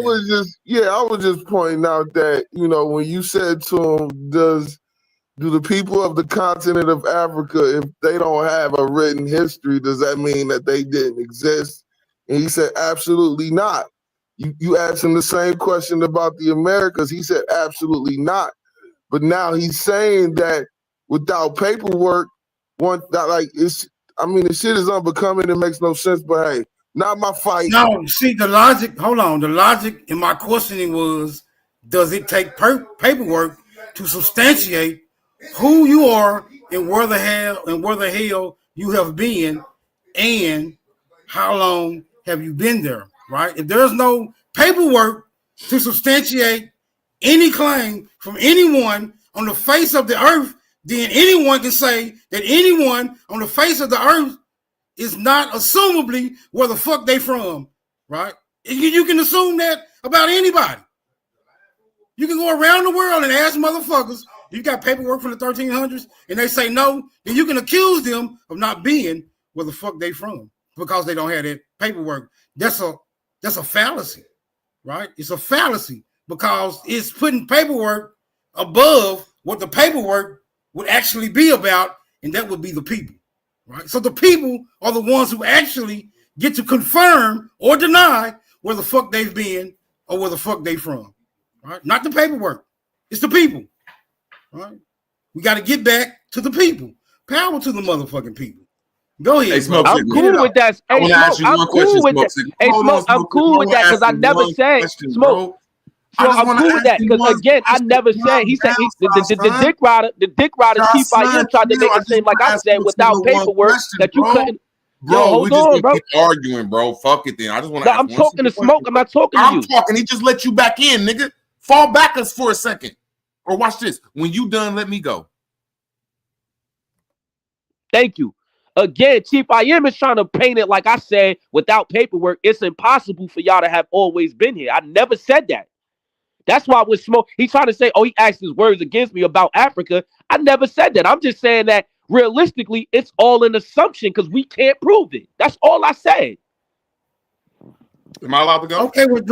was just pointing out that when you said to him, does do the people of the continent of Africa, if they don't have a written history, does that mean that they didn't exist? And he said, absolutely not. You asked him the same question about the Americas. He said, absolutely not. But now he's saying that without paperwork, the shit is unbecoming. It makes no sense. But hey, not my fight. No, see the logic. Hold on. The logic in my questioning was, does it take paperwork to substantiate who you are and where the hell you have been, and how long have you been there? Right? If there's no paperwork to substantiate any claim from anyone on the face of the earth, then anyone can say that anyone on the face of the earth is not assumably where the fuck they from, right? You can assume that about anybody. You can go around the world and ask motherfuckers, you got paperwork from the 1300s, and they say no, then you can accuse them of not being where the fuck they from because they don't have that paperwork. That's a fallacy, right? It's a fallacy because it's putting paperwork above what the paperwork would actually be about, and that would be the people, right? So the people are the ones who actually get to confirm or deny where the fuck they've been or where the fuck they from, right? Not the paperwork. It's the people, right? We got to get back to the people. Power to the motherfucking people. Go ahead. Hey, Smoke, I'm cool with that. Hey, Smoke, I'm cool with that. Hey, Smoke, I'm cool with that because I never said Smoke. So I'm cool with that because again, I never said. He said the dick rider Chief I.M. tried to make it seem like I said without paperwork that you couldn't. Bro, we just keep arguing, bro. Fuck it, then. I just want to. I'm talking to Smoke. I'm not talking to you. I'm talking. He just let you back in, nigga. Fall back us for a second, or watch this. When you done, let me go. Thank you. Again, Chief I.M. is trying to paint it like I said, without paperwork, it's impossible for y'all to have always been here. I never said that. That's why with Smoke, he's trying to say, oh, he asked his words against me about Africa. I never said that. I'm just saying that realistically, it's all an assumption because we can't prove it. That's all I said. Am I allowed to go? Okay, but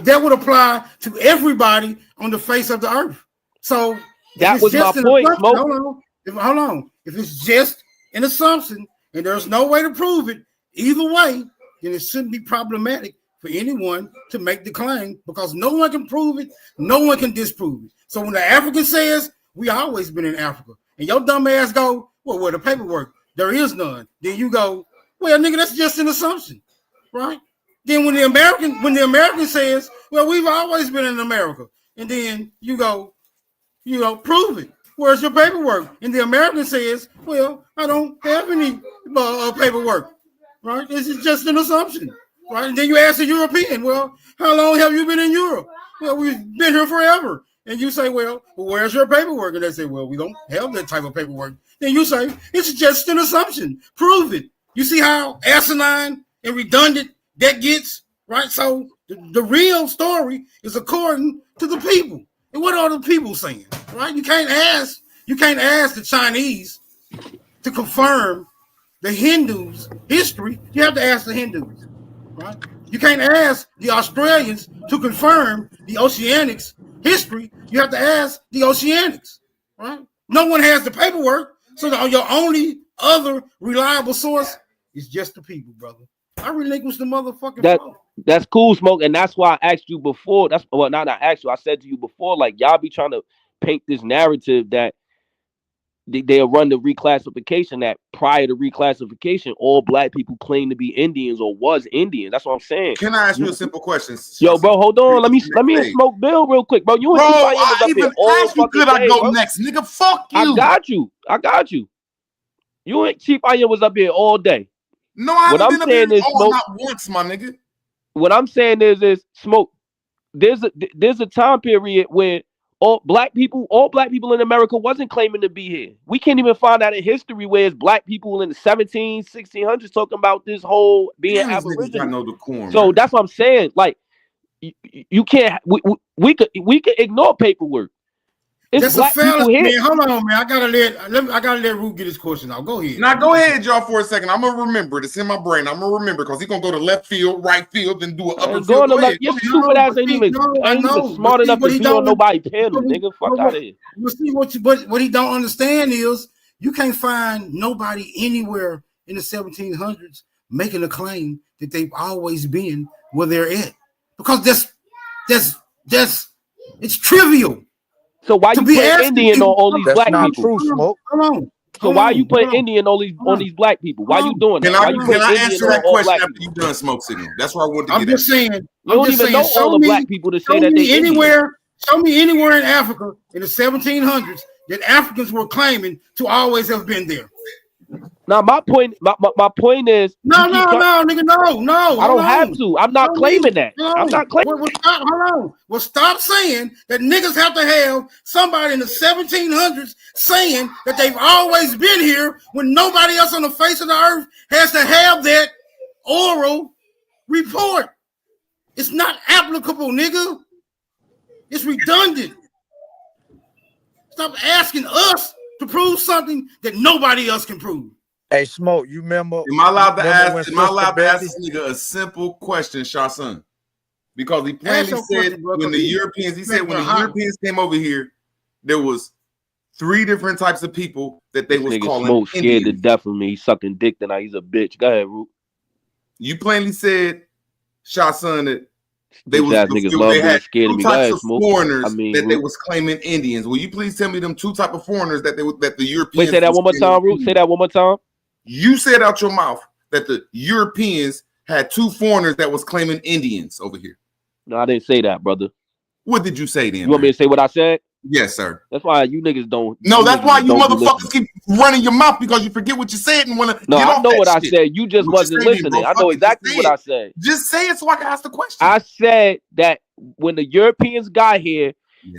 that would apply to everybody on the face of the earth. So that was my point, Smoke. Hold on. If it's just an assumption and there's no way to prove it, either way, then it shouldn't be problematic for anyone to make the claim because no one can prove it, no one can disprove it. So when the African says, we always been in Africa, and your dumb ass go, well, where the paperwork? There is none. Then you go, well, nigga, that's just an assumption, right? Then when the American says, well, we've always been in America, and then you go, prove it. Where's your paperwork? And the American says, well, I don't have any paperwork, right? This is just an assumption, right? And then you ask a European, well, how long have you been in Europe? Well, we've been here forever. And you say, well, where's your paperwork? And they say, well, we don't have that type of paperwork. Then you say, it's just an assumption. Prove it. You see how asinine and redundant that gets, right? So the real story is according to the people. And what are the people saying, right? You can't ask the Chinese to confirm the Hindus' history. You have to ask the Hindus, right? You can't ask the Australians to confirm the Oceanics' history. You have to ask the Oceanics, right? No one has the paperwork, so your only other reliable source is just the people, brother. I relinquish the motherfucking phone. That's cool, Smoke, and that's why I asked you before. That's well, not I asked you. I said to you before, like y'all be trying to paint this narrative that they'll run the reclassification. That prior to reclassification, all black people claim to be Indians or was Indians. That's what I'm saying. Can I ask you a simple question? Yo, bro, hold on. Let me Smoke Bill real quick, bro. You and I even asked you could I go next, nigga? Fuck you. I got you. You and Chief I.M. was up here all day. No, I haven't been up here not once, my nigga. What I'm saying is Smoke. There's a time period where all black people in America wasn't claiming to be here. We can't even find out in history where it's black people in the 1600s talking about this whole being Aboriginal. So that's what I'm saying. Like you can't. We could ignore paperwork. It's That's a black people fallacy, here. man. Hold on, man. I gotta let Root get his question out. Go ahead. Now go ahead, y'all, for a second. I'm gonna remember. It's in my brain. I'm gonna remember because he's gonna go to left field, right field, then do an I upper ain't field. going to Go left. ahead. Your Go ahead. stupid ass ain't even smart enough to be on nobody's panel, nigga. Fuck out of here. You see what he don't understand is you can't find nobody anywhere in the 1700s making a claim that they've always been where they're at, because that's it's trivial. So why you put Indian on all these black people? Hold on. So why you put Indian on these black people? Why you doing that? Why you put Can I Indian answer on that all question black after people? you done, Smoke Signal? That's where I want to I'm get just at. saying. You don't even know all the black people to say that they Indian. Show me anywhere in Africa in the 1700s that Africans were claiming to always have been there. Now my point is No, nigga, no. I don't have to. I'm not claiming that. I'm not claiming. Hold on. Well, stop saying that niggas have to have somebody in the 1700s saying that they've always been here when nobody else on the face of the earth has to have that oral report. It's not applicable, nigga. It's redundant. Stop asking us to prove something that nobody else can prove. Hey, Smoke, you remember? Am I allowed to remember ask? when Am I allowed to ask Sister this nigga a simple question, Shahson? Because he Ask plainly your said question, bro, when the 'cause Europeans, he you said make when it the hot. Europeans came over here, there was 3 different types of people that they was Nigga calling Smoke scared to Indians. death of me. He's sucking dick tonight. He's a bitch. Go ahead, Root. You plainly said, Shahson, that they Bitch ass niggas love they being had scared of 2 me. Go types ahead, of Smoke. foreigners I mean, that they Root. was claiming Indians. Will you please tell me them 2 type of foreigners that the Europeans? Wait, say that was one more claiming time, Root. Indians? Say that one more time. You said out your mouth that the Europeans had 2 foreigners that was claiming Indians over here. No, I didn't say that, brother. What did you say then? You want me to say what I said? Yes, sir. That's why you niggas don't. No, that's why you don't be motherfuckers listening. keep running your mouth because you forget what you said and want to No, get I off know that what I shit. said. You just What you wasn't say then, listening. bro? I know Fuck it. exactly Just what say I it. said. Just say it so I can ask the question. I said that when the Europeans got here,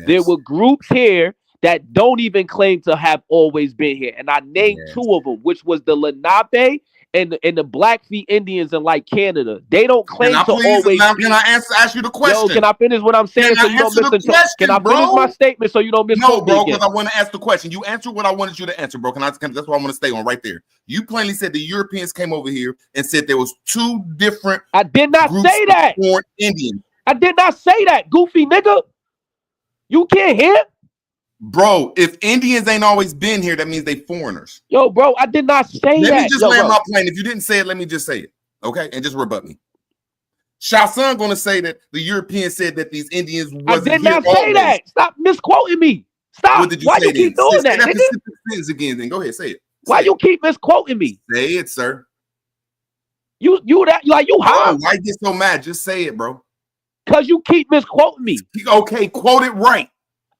there Yes. were groups here that don't even claim to have always been here. And I named 2 of them, which was the Lenape and the Blackfeet Indians in like Canada. They don't Can claim I to please always now? be. Can I ask you the question? Yo, can I finish what I'm saying Can so I you don't answer the misinterpret? question, Can I finish bro? my statement so you don't No, misquote me bro, again? because I want to ask the question. You answered what I wanted you to answer, bro. That's what I want to stay on right there. You plainly said the Europeans came over here and said there was 2 different. I did not say that. Foreign Indians. I did not say that, goofy nigga. You can't hear? Bro, if Indians ain't always been here, that means they foreigners. Yo, bro, I did not say Let that. me just Yo, land bro. my plane. If you didn't say it, let me just say it. Okay? And just rebut me. Shahson gonna say that the Europeans said that these Indians I wasn't did here not say always. that. Stop misquoting me. Stop. What did you Why say you keep then? doing Say that, that nigga? specific sentence again, then go ahead, say it. Why you keep misquoting me? Say it, sir. You that like you high? Bro, why you get so mad? Just say it, bro. Cause you keep misquoting me. Okay, quote it right.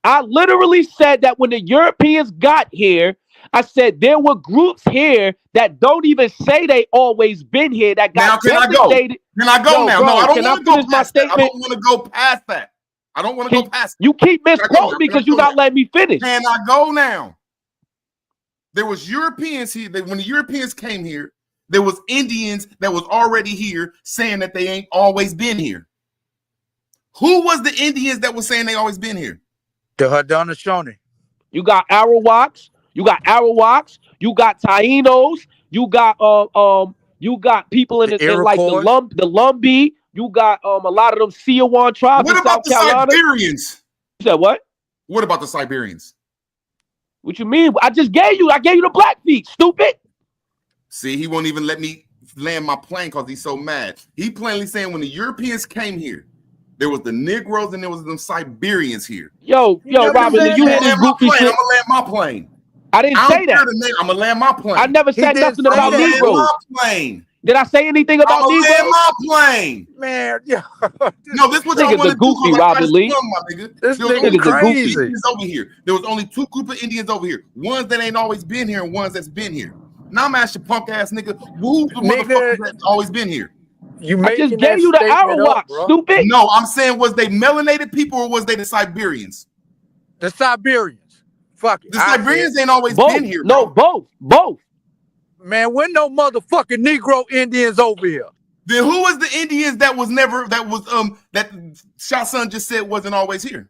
I literally said that when the Europeans got here, I said there were groups here that don't even say they always been here that Now got can I go? designated. Can I go Yo, now? bro, No, I don't can I want to go finish my past that. I statement? don't want to go past that. I don't want to go past that. You keep Can I go misquoting now? me Can I because you go not now? letting me finish. Can I go now? There was Europeans here. When the Europeans came here, there was Indians that was already here saying that they ain't always been here. Who was the Indians that was saying they always been here? The Haudenosaunee. You got Arawaks, you got Tainos, you got people in like the Lumbee, you got a lot of them Siouan tribes What in about South the Carolina. Siberians? You said what? What about the Siberians? What you mean? I gave you the Blackfeet, stupid. See, he won't even let me land my plane because he's so mad. He plainly saying when the Europeans came here, there was the Negroes and there was them Siberians here. Yo, Robin, did you hear this goofy shit? I'm gonna land my plane. I didn't say that. I'm gonna land my plane. I never said nothing about Negroes. My plane. Did I say anything about I'm gonna Negroes? land my plane. Man, yeah. No, this is what y'all Nigga's want a to do. goofy, Like Robin Lee. This There was nigga only two crazy. Indians over here. There was only 2 group of Indians over here. Ones that ain't always been here and ones that's been here. Now I'm asking punk ass nigga, who's the motherfuckers that's always been here? I just gave you the Arawaks, stupid. No, I'm saying was they melanated people or was they the Siberians? The Siberians. Fuck it. The Siberians ain't always both. been here. No, both. Man, we're no motherfucking Negro Indians over here. Then who was the Indians that Shahson just said wasn't always here?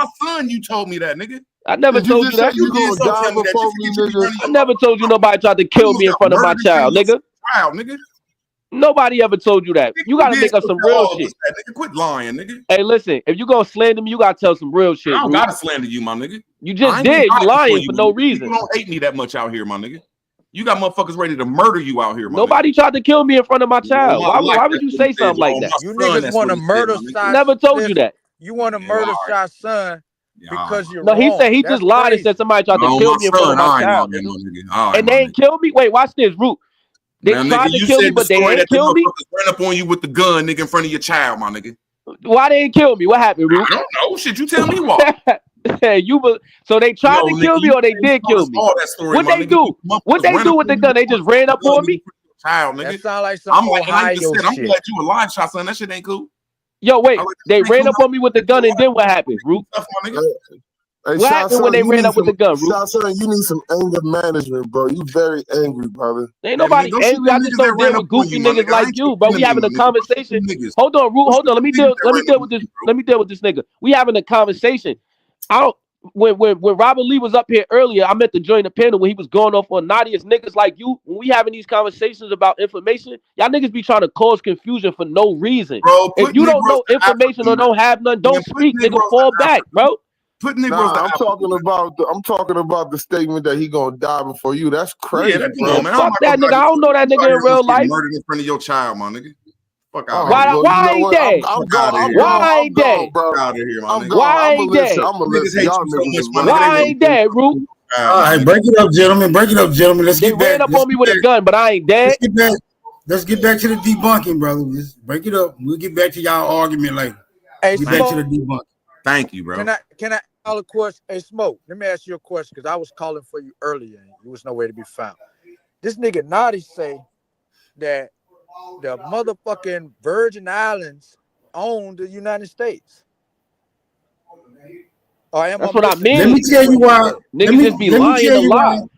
my son, you told me that, nigga. I never told you that. You gonna die before me, nigga? I never told you nobody tried to kill me in front of my child, nigga. Child, nigga. Nobody ever told you that. You gotta make up some real shit. Nigga, quit lying, nigga. Hey, listen, if you gonna slander me, you gotta tell some real shit. I don't bro. gotta slander you, my nigga. You just I ain't did. gonna You lie lying you, for no nigga. reason. People don't hate me that much out here, my nigga. You got motherfuckers ready to murder you out here, my Nobody tried to kill me in front of my child. my Why life, would you that's what say he said, something like on that? my You son, niggas that's want to what he said, murder my nigga. Shy. Never told you listen, that. You want to Yeah, murder all right. Shy's son, because you're No, he wrong. said he That's just lied and crazy. said somebody tried to No, kill my me in front son. of my All right, child, my nigga. nigga. All right, And my they nigga. ain't killed me. Wait, watch this, Root. They Now, tried nigga, to you kill me, said the but they story ain't that the kill me. motherfuckers ran up on you with the gun, nigga, in front of your child, my nigga. Why they ain't kill me? What happened, Root? I don't know. Shit, you tell me what. So they tried Yo, to nigga, kill me you or they told did kill us me? all that story, What my they nigga. do? What Motherfuckers they ran do up with the on you gun? They just ran up on me? That child, nigga. sound like some I'm like, Ohio I'm shit. glad you a live shot, son. That shit ain't cool. Yo, wait. I like that They shit ain't ran cool. up on me with the gun, and then what happened, Root? Stuff, my nigga. Hey, What happened when they ran up with the gun, Root? Shotson, you need some anger management, bro. You very angry, brother. Ain't Hey, man, nobody go shoot angry. them I just niggas that don't deal ran up with on goofy you, my niggas nigga. I like ain't you, your bro. We enemy, having my a nigga. Go shoot conversation. them niggas. Hold on, Root. Go Hold shoot on. Let them me niggas deal. that Let me ran deal up with on this. you, bro. Let me deal with this nigga. We having a conversation. I don't. When Robert Lee was up here earlier, I meant to join the panel when he was going off on Nadia's niggas like you. When we having these conversations about information, y'all niggas be trying to cause confusion for no reason. Bro, If put you don't Negroes know to information Africa, or man. don't have none, Man, don't put speak, nigga. Negroes Fall to back, Africa. bro. Put Negroes to Nah, I'm Africa. talking about the statement that he gonna die before you. That's Yeah, crazy, that come bro. on, man. I'm Fuck not that gonna nigga. I don't know that you out nigga in here real get life. murdered in front of your child, my nigga. Fuck out of Oh, here. well, Why you know I ain't what? dead? I'm Fuck gone. out of I'm here. Why gone. I I'm ain't gone, dead? bro. Fuck out of here, my I'm nigga. gone. Why I I'm ain't gonna listen. dead? I'm gonna Niggas listen. hate Y'all you so niggas much, is my wild. nigga. Why They I want ain't to dead, Root? All my right, nigga. break it up, gentlemen. Break it up, gentlemen. Let's They get back. ran up Let's on me get with a back. gun, but I ain't Let's dead. get back. Let's get back to the debunking, brother. Let's break it up. We'll get back to y'all argument later. Hey, Get back to the Smoke, debunking. Thank you, bro. can I call a question? Hey, Smoke, let me ask you a question because I was calling for you earlier and you was nowhere to be found. This nigga Naughty say that the motherfucking Virgin Islands own the United States. Or am I That's what I missing Let me mean. something in tell you what he why. said? Niggas just be Let me lying tell a you why. lot.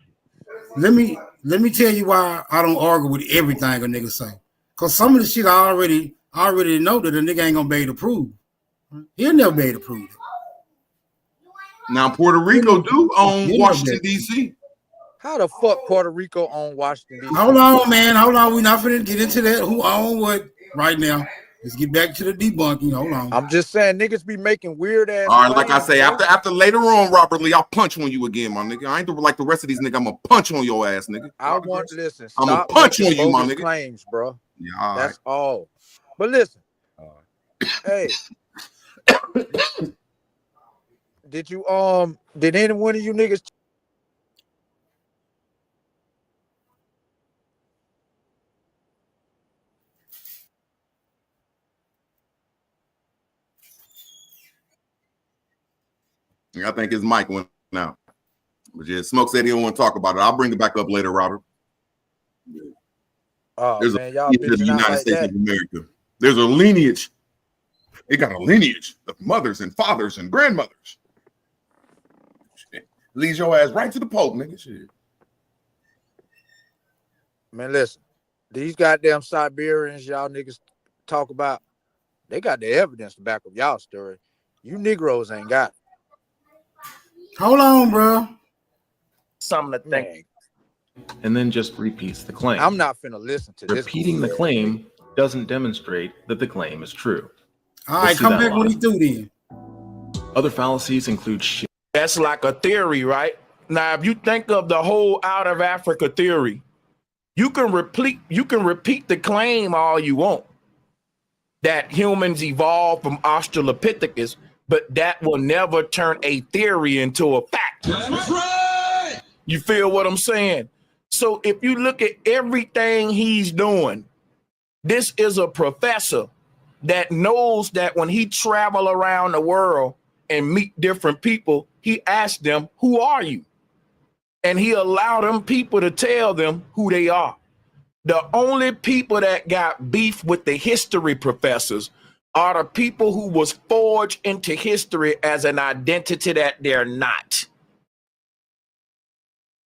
Let me tell you why I don't argue with everything a nigga say. Cause some of the shit I already know that a nigga ain't gonna be able to prove. He'll never be able to prove it. Now Puerto Rico do own Washington D.C. How the fuck Puerto Rico own Washington, D.C.? Hold on, man. Hold on. We're not finna get into that. Who own what right now? Let's get back to the debunking. Hold on. I'm just saying niggas be making weird ass All right, claims, like I say, bro. after later on, Robert Lee, I'll punch on you again, my nigga. I ain't like the rest of these niggas. I'm gonna punch on your ass, nigga. Listen, I'm gonna stop punch making on you, my bogus nigga. claims, bro. Yeah, all That's right. all. But listen, hey, did any one of you niggas Yeah, I think his mic went out. But yeah, Smoke said he don't want to talk about it. I'll bring it back up later, Robert. Oh There's man, y'all a lineage of the bitching out United like States that. of America. There's a lineage. It got a lineage of mothers and fathers and grandmothers. Shit. Leads your ass right to the Pope, nigga. Shit. Man, listen, these goddamn Siberians y'all niggas talk about, they got the evidence to back up y'all story. You Negroes ain't got it. Hold on, bro. Something to think. And then just repeats the claim. I'm not finna listen to this. Repeating the claim doesn't demonstrate that the claim is true. All right, come back when he through then. Other fallacies include shit. That's like a theory, right? Now, if you think of the whole out of Africa theory, you can repeat the claim all you want that humans evolved from Australopithecus, but that will never turn a theory into a fact. That's right. You feel what I'm saying? So if you look at everything he's doing, this is a professor that knows that when he travel around the world and meet different people, he asks them, who are you? And he allowed them people to tell them who they are. The only people that got beef with the history professors are the people who was forged into history as an identity that they're not.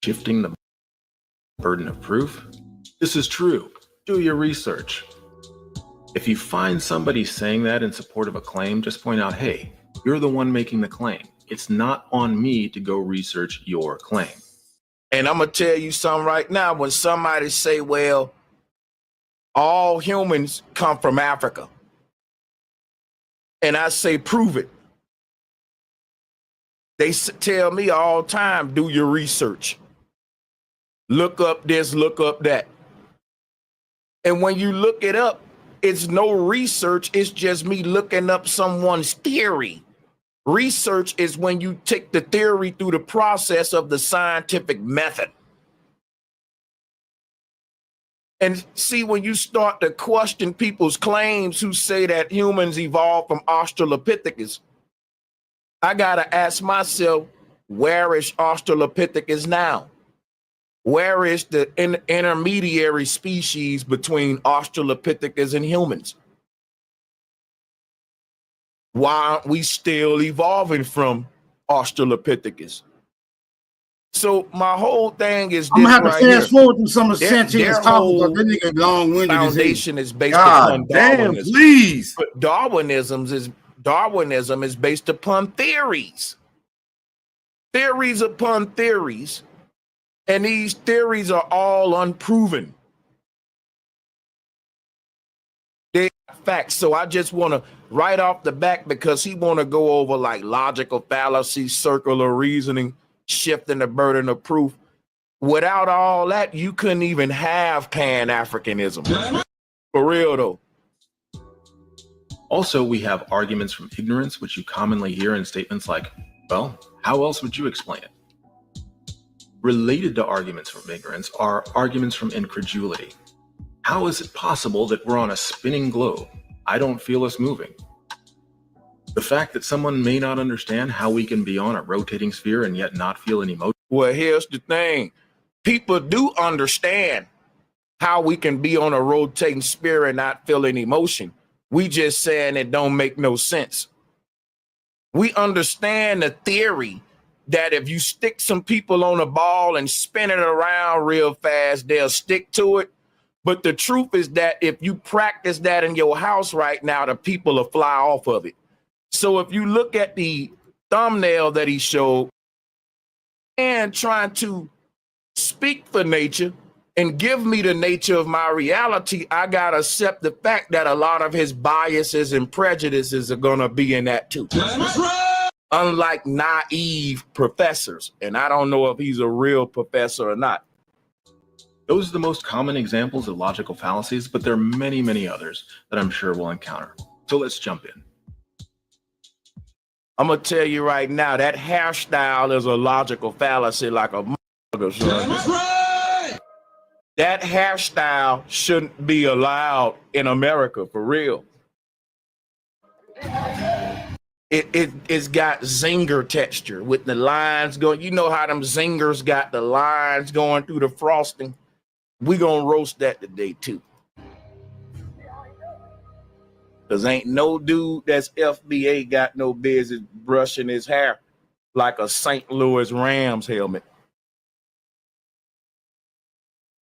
Shifting the burden of proof. This is true. Do your research. If you find somebody saying that in support of a claim, just point out, hey, you're the one making the claim. It's not on me to go research your claim. And I'm going to tell you something right now. When somebody say, well, all humans come from Africa, and I say, prove it. They tell me all the time, do your research. Look up this, look up that. And when you look it up, it's no research. It's just me looking up someone's theory. Research is when you take the theory through the process of the scientific method. And see, when you start to question people's claims who say that humans evolved from Australopithecus, I gotta ask myself, where is Australopithecus now? Where is the intermediary species between Australopithecus and humans? Why aren't we still evolving from Australopithecus? So my whole thing is I'm this gonna have right to here. fast forward through some of Their Sanchez topics because that nigga long-winded as hell. foundation is based God upon damn, Darwinism. please. But Darwinism is based upon theories. Theories upon theories. And these theories are all unproven. They're facts. So I just want to, right off the back, because he want to go over like logical fallacy, circular reasoning, shifting the burden of proof. Without all that, you couldn't even have Pan-Africanism. For real, though. Also, we have arguments from ignorance, which you commonly hear in statements like, well, how else would you explain it? Related to arguments from ignorance are arguments from incredulity. How is it possible that we're on a spinning globe? I don't feel us moving. The fact that someone may not understand how we can be on a rotating sphere and yet not feel any motion. Well, here's the thing. People do understand how we can be on a rotating sphere and not feel any motion. We just saying it don't make no sense. We understand the theory that if you stick some people on a ball and spin it around real fast, they'll stick to it. But the truth is that if you practice that in your house right now, the people will fly off of it. So if you look at the thumbnail that he showed and trying to speak for nature and give me the nature of my reality, I got to accept the fact that a lot of his biases and prejudices are going to be in that too. Unlike naive professors. And I don't know if he's a real professor or not. Those are the most common examples of logical fallacies, but there are many, many others that I'm sure we'll encounter. So let's jump in. I'm going to tell you right now, that hairstyle is a logical fallacy like a motherfucker, son. That hairstyle shouldn't be allowed in America, for real. It's got zinger texture with the lines going. You know how them zingers got the lines going through the frosting? We gonna roast that today too. Cause ain't no dude that's FBA got no business brushing his hair like a St. Louis Rams helmet.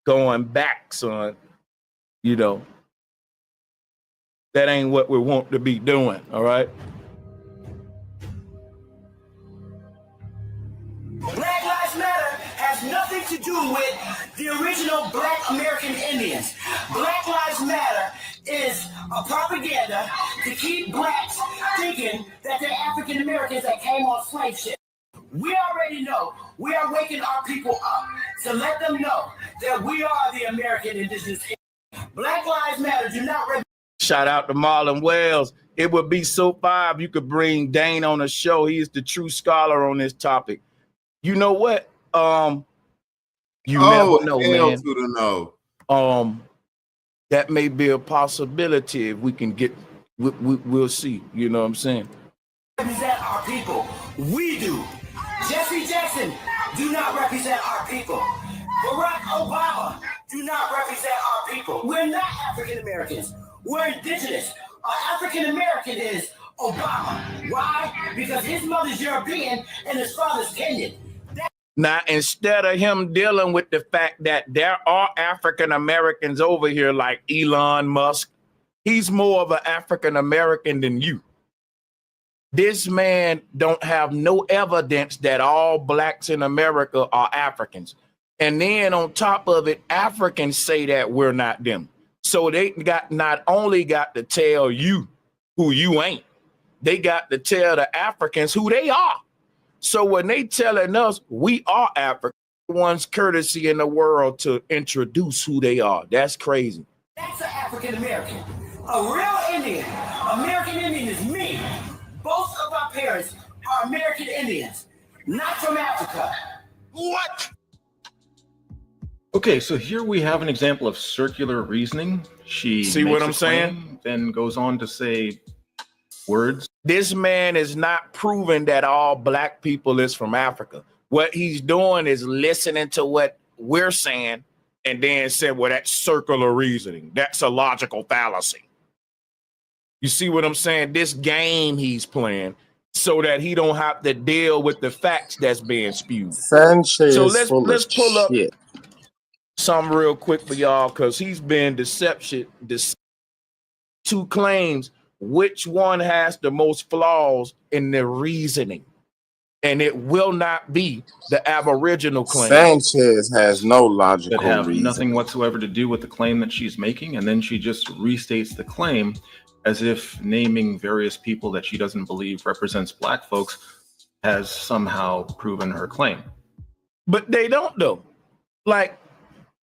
Going back, son. You know, that ain't what we want to be doing, all right? Black Lives Matter has nothing to do with the original Black American Indians. Black Lives Matter is a propaganda to keep blacks thinking that they're African Americans that came on slave ship. We already know we are waking our people up to let them know that we are the American indigenous. Black Lives Matter do not. Shout out to Marlon Wells. It would be so fine if you could bring Dane on the show. He is the true scholar on this topic. You know what? You never know, man. To the no. That may be a possibility if we can get. We'll see. You know what I'm saying? Represent our people. We do. Jesse Jackson do not represent our people. Barack Obama do not represent our people. We're not African Americans. We're indigenous. African American is Obama. Why? Because his mother's European and his father's Kenyan. Now, instead of him dealing with the fact that there are African Americans over here like Elon Musk, he's more of an African American than you. This man don't have no evidence that all blacks in America are Africans. And then on top of it, Africans say that we're not them. So they got not only got to tell you who you ain't, they got to tell the Africans who they are. So when they telling us we are African, one's courtesy in the world to introduce who they are. That's crazy. That's an African American. A real Indian. American Indian is me. Both of our parents are American Indians, not from Africa. What? Okay, so here we have an example of circular reasoning. She See what makes I'm a saying? claim, then goes on to say words. This man is not proving that all black people is from Africa. What he's doing is listening to what we're saying and then saying, well, that's circular reasoning. That's a logical fallacy. You see what I'm saying? This game he's playing so that he don't have to deal with the facts that's being spewed. Sanchez So full of let's pull up shit. something real quick for y'all, because he's been two claims. Which one has the most flaws in the reasoning? And it will not be the Aboriginal claim. Sanchez has no That logical have reason. nothing whatsoever to do with the claim that she's making, and then she just restates the claim as if naming various people that she doesn't believe represents black folks has somehow proven her claim. But they don't, though. Like,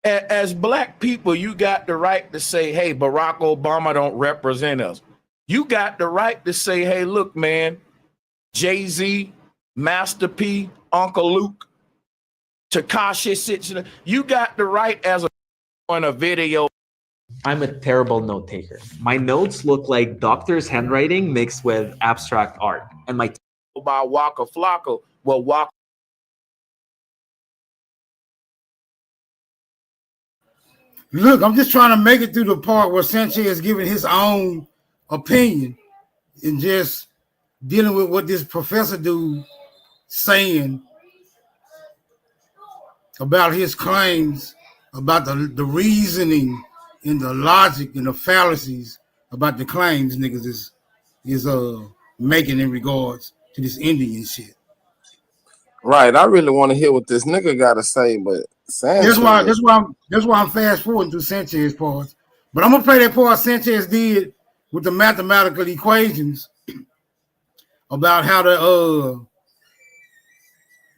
as black people, you got the right to say, hey, Barack Obama don't represent us. You got the right to say, hey, look, man, Jay-Z, Master P, Uncle Luke, Tekashi 6ix9ine. You got the right as on a video. I'm a terrible note taker. My notes look like doctor's handwriting mixed with abstract art. And my about Waka Flocka, well, Waka. Look, I'm just trying to make it through the part where Sanchez is giving his own opinion and just dealing with what this professor dude saying about his claims, about the reasoning and the logic and the fallacies about the claims niggas is making in regards to this Indian shit. Right. I really want to hear what this nigga got to say, but Sanchez. That's why I'm fast forwarding through Sanchez parts. But I'm gonna play that part Sanchez did with the mathematical equations about how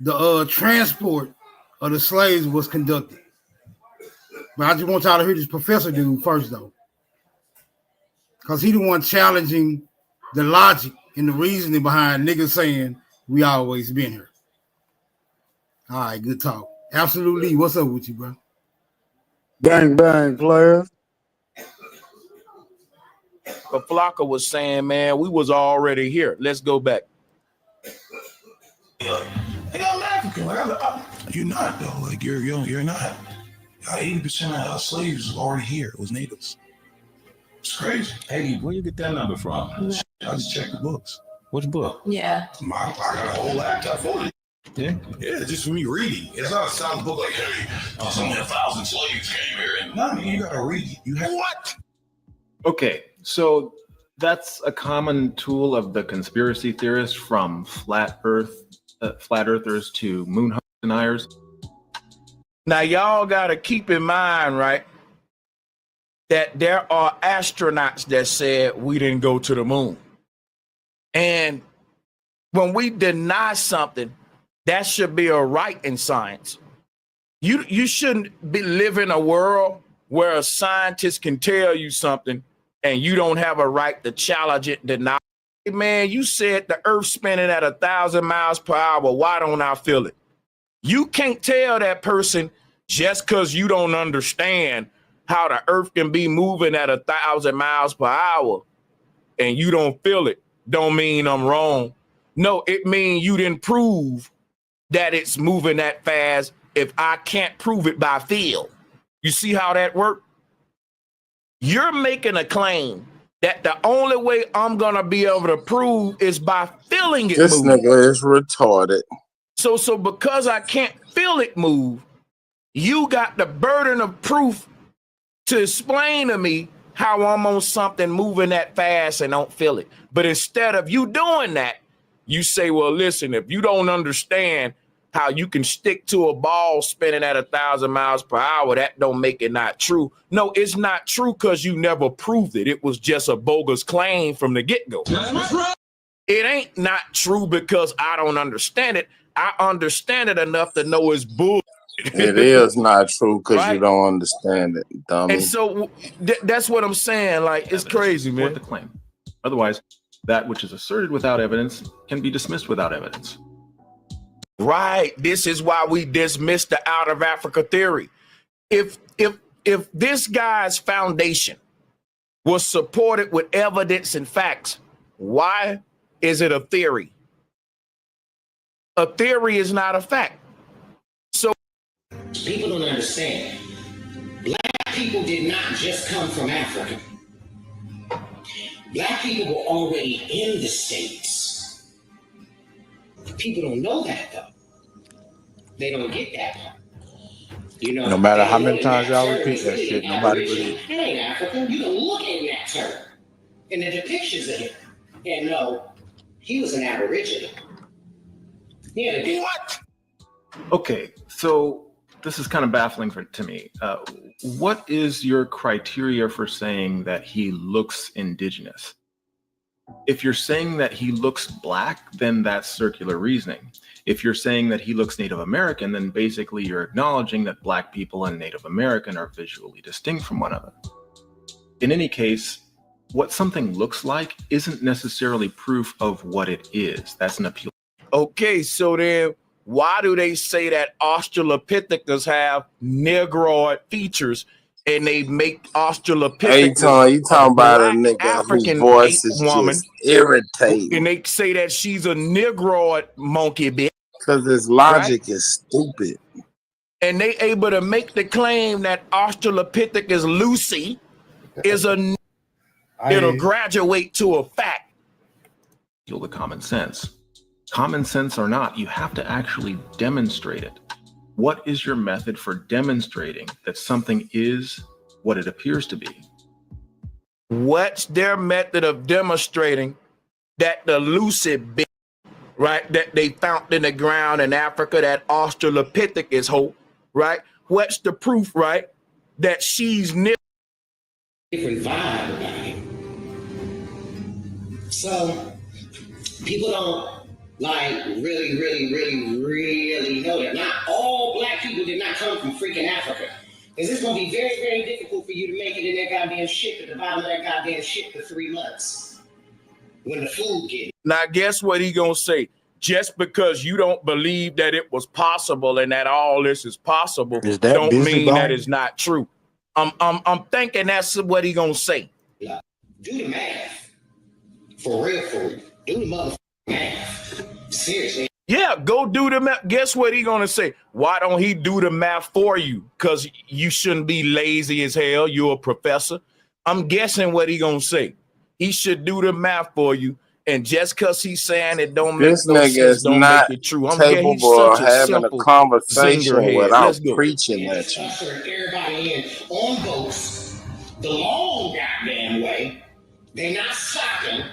the transport of the slaves was conducted. But I just want y'all to hear this professor dude first, though, because he the one challenging the logic and the reasoning behind niggas saying we always been here. All right, good talk. Absolutely. What's up with you, bro? Bang, bang, players. But Flocka was saying, man, we was already here. Let's go back. Nigga, I'm African. You're not, though. Like, you're not. 80% of our slaves was already here. It was natives. It's crazy. Hey, where you get that number from? I just checked the books. Which book? Yeah. I got a whole laptop full of it. Yeah? Yeah, just for me reading. It's not a solid book like, hey, so many 1,000 slaves came here. And no, you gotta read. You have what? Okay, so that's a common tool of the conspiracy theorists, from flat earthers to moon deniers. Now, y'all got to keep in mind, right, that there are astronauts that said we didn't go to the moon. And when we deny something, that should be a right in science. You shouldn't be living in a world where a scientist can tell you something and you don't have a right to challenge it, deny it. Man, you said the earth's spinning at 1,000 miles per hour. Why don't I feel it? You can't tell that person just because you don't understand how the earth can be moving at 1,000 miles per hour and you don't feel it. Don't mean I'm wrong. No, it means you didn't prove that it's moving that fast if I can't prove it by feel. You see how that works? You're making a claim that the only way I'm going to be able to prove is by feeling it This move. nigga is retarded. So because I can't feel it move, you got the burden of proof to explain to me how I'm on something moving that fast and don't feel it. But instead of you doing that, you say, well, listen, if you don't understand how you can stick to a ball spinning at 1,000 miles per hour, that don't make it not true. No, it's not true because you never proved it. It was just a bogus claim from the get-go. It ain't not true because I don't understand it. I understand it enough to know it's bull. It is not true because Right? you don't understand it, dummy. And so that's what I'm saying. Like, it's crazy, man. The claim. Otherwise, That which is asserted without evidence can be dismissed without evidence. Right. This is why we dismiss the out of Africa theory. If this guy's foundation was supported with evidence and facts, why is it a theory? A theory is not a fact. So people don't understand. Black people did not just come from Africa. Black people were already in the States. People don't know that though. They don't get that part. You know, no matter how many times y'all repeat that shit, nobody believes. It ain't African. You can look at that term and the depictions of him and know he was an Aboriginal. Yeah. What? Okay, so this is kind of baffling to me. What is your criteria for saying that he looks indigenous? If you're saying that he looks black, then that's circular reasoning. If you're saying that he looks Native American, then basically you're acknowledging that black people and Native American are visually distinct from one another. In any case, what something looks like isn't necessarily proof of what it is. That's an appeal. Okay, so then why do they say that Australopithecus have Negroid features and they make Australopithecus Hey, Tom, you talking about a nigga whose voice is just irritating. And they say that she's a Negroid monkey bitch. Because his logic is stupid. And they able to make the claim that Australopithecus Lucy is a it'll graduate to a fact. Feel the common sense. Common sense or not, you have to actually demonstrate it. What is your method for demonstrating that something is what it appears to be? What's their method of demonstrating that the lucid bit, right, that they found in the ground in Africa, that Australopithecus hope, right? What's the proof, right, that she's different vibe about him. So people don't like really know that. Not all black people did not come from freaking Africa. Because it's going to be very, very difficult for you to make it in that goddamn ship at the bottom of that goddamn ship for 3 months. When the food gets. Now, guess what he gonna say? Just because you don't believe that it was possible and that all this is possible, don't mean that it's not true. I'm thinking that's what he gonna say. Yeah. Do the math. For real. Do the motherfucking math. Seriously. Yeah, go do the math. Guess what he gonna say? Why don't he do the math for you? Because you shouldn't be lazy as hell. You're a professor. I'm guessing what he gonna say. He should do the math for you. And just because he's saying it don't make This no nigga sense, is don't not make it true. capable of having a conversation zinger head. without Let's go. preaching at you. Everybody in on boats the long goddamn way. They not stopping.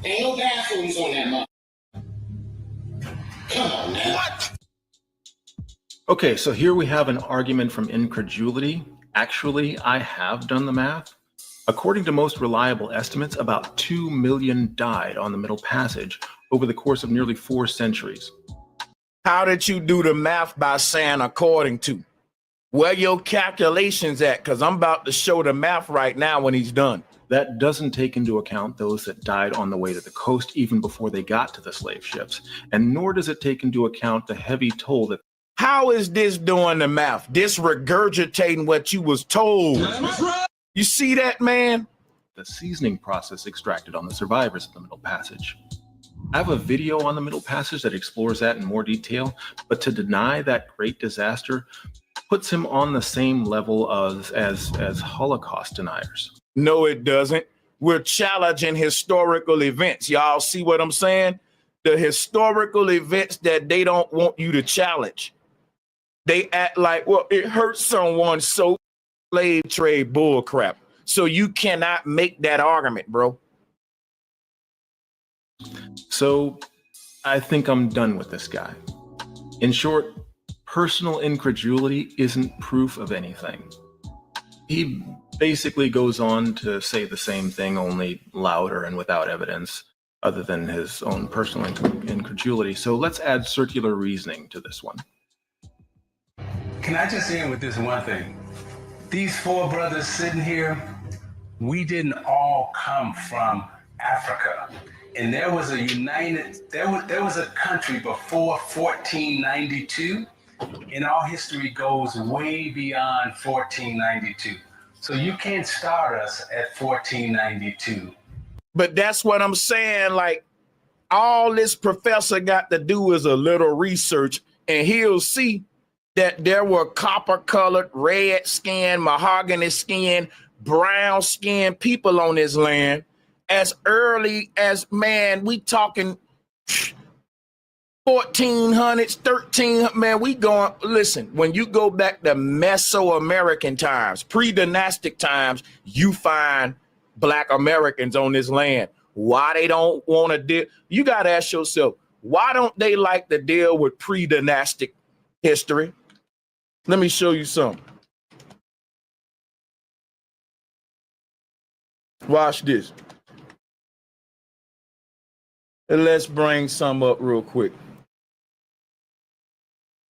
Ain't no bathrooms on that mother. Come on now. What? Okay, so here we have an argument from incredulity. Actually, I have done the math. According to most reliable estimates, about 2 million died on the Middle Passage over the course of nearly 4 centuries. How did you do the math by saying according to? Where your calculations at? Because I'm about to show the math right now when he's done. That doesn't take into account those that died on the way to the coast even before they got to the slave ships. And nor does it take into account the heavy toll that... How is this doing the math? This regurgitating what you was told. You see that, man? The seasoning process extracted on the survivors of the Middle Passage. I have a video on the Middle Passage that explores that in more detail, but to deny that great disaster puts him on the same level as Holocaust deniers. No, it doesn't. We're challenging historical events. Y'all see what I'm saying? The historical events that they don't want you to challenge. They act like, well, it hurts someone, so slave trade bull crap. So you cannot make that argument, bro. So I think I'm done with this guy. In short, personal incredulity isn't proof of anything. He basically goes on to say the same thing, only louder and without evidence, other than his own personal incredulity. So let's add circular reasoning to this one. Can I just end with this one thing? These 4 brothers sitting here, we didn't all come from Africa. And there was a there was a country before 1492, and our history goes way beyond 1492. So you can't start us at 1492. But that's what I'm saying. Like, all this professor got to do is a little research, and he'll see that there were copper-colored, red-skinned, mahogany-skinned, brown-skinned people on this land as early as, man, we talking 1400s, 1300s, man, we going, listen, when you go back to Mesoamerican times, pre-dynastic times, you find Black Americans on this land. Why they don't want to deal? You got to ask yourself, why don't they like to deal with pre-dynastic history? Let me show you something. Watch this. And let's bring some up real quick.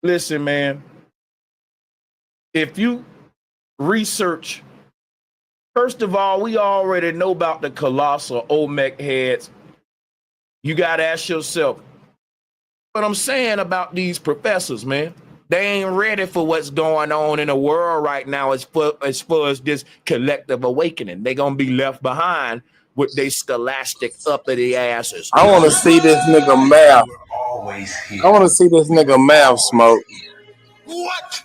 Listen, man, if you research, first of all, we already know about the colossal Olmec heads. You got to ask yourself, what I'm saying about these professors, man, they ain't ready for what's going on in the world right now as far as this collective awakening. They're going to be left behind with their scholastic uppity asses. I want to see this nigga math. I want to see this nigga math smoke. What?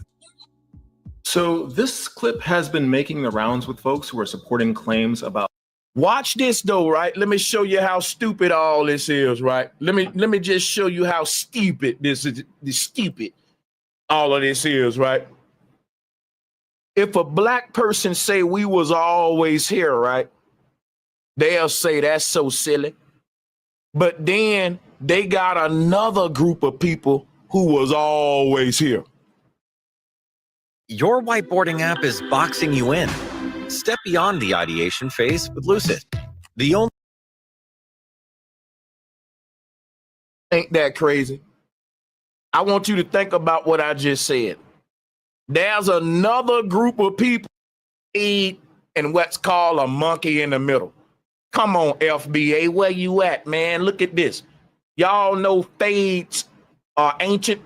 So this clip has been making the rounds with folks who are supporting claims about. Watch this though, right? Let me show you how stupid all this is, right? Let me just show you how stupid this is. Stupid all of this is, right? If a Black person say we was always here, right? They'll say that's so silly. But then they got another group of people who was always here. Your whiteboarding app is boxing you in. Step beyond the ideation phase with Lucid. The only Ain't that crazy? I want you to think about what I just said. There's another group of people in what's called a monkey in the middle. Come on, FBA, where you at, man? Look at this. Y'all know fades are ancient,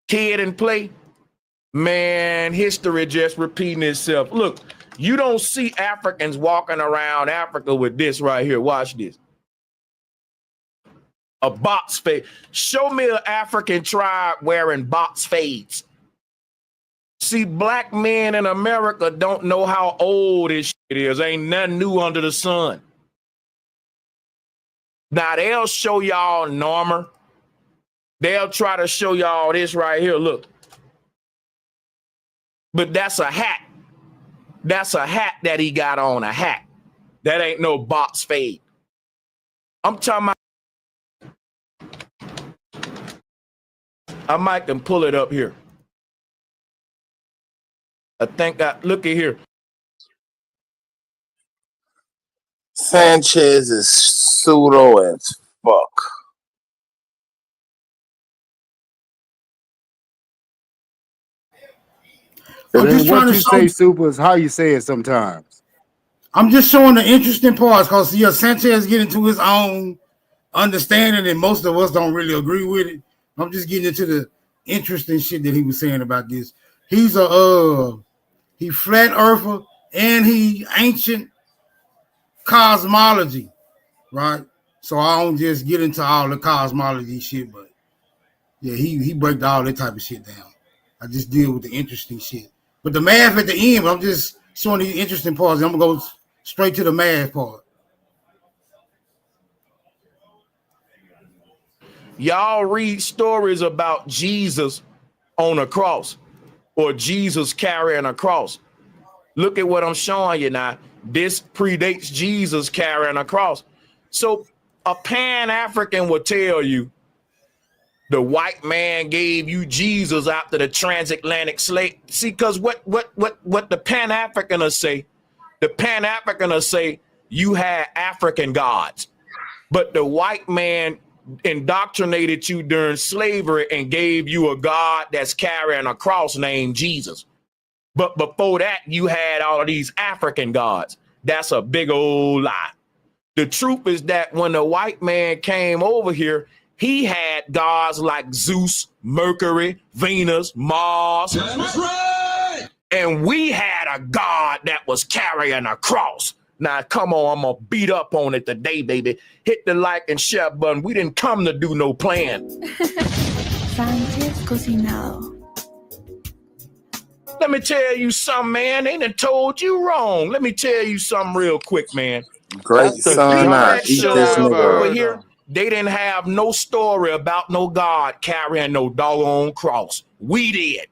kid and play. Man, history just repeating itself. Look, you don't see Africans walking around Africa with this right here. Watch this. A box fade. Show me an African tribe wearing box fades. See, Black men in America don't know how old this shit is. Ain't nothing new under the sun. Now, they'll show y'all Norma. They'll try to show y'all this right here. Look. But that's a hat. That's a hat that he got on, a hat. That ain't no box fade. I'm talking about. I might can pull it up here. I think look at here. Sanchez is pseudo as fuck. I'm Then just what trying to you show. say, Super, is how you say it sometimes. I'm just showing the interesting parts because Sanchez get into his own understanding, and most of us don't really agree with it. I'm just getting into the interesting shit that he was saying about this. He's he flat earther and he ancient cosmology, right? So I don't just get into all the cosmology shit, but yeah, he breaks all that type of shit down. I just deal with the interesting shit. But the math at the end, I'm just showing the interesting parts. I'm gonna go straight to the math part. Y'all read stories about Jesus on a cross or Jesus carrying a cross. Look at what I'm showing you now. This predates Jesus carrying a cross. So a Pan-African will tell you the white man gave you Jesus after the transatlantic slave. See, because what the Pan-African will say, the Pan-African will say you had African gods, but the white man indoctrinated you during slavery and gave you a God that's carrying a cross named Jesus. But before that, you had all of these African gods. That's a big old lie. The truth is that when the white man came over here, he had gods like Zeus, Mercury, Venus, Mars. That's right. And we had a god that was carrying a cross. Now, come on, I'm going to beat up on it today, baby. Hit the like and share button. We didn't come to do no plan. Sanchez Cocinado. Let me tell you something, man. They done told you wrong. Let me tell you something real quick, man. Great son, I eat this over nigga. here, they didn't have no story about no God carrying no doggone cross. We did.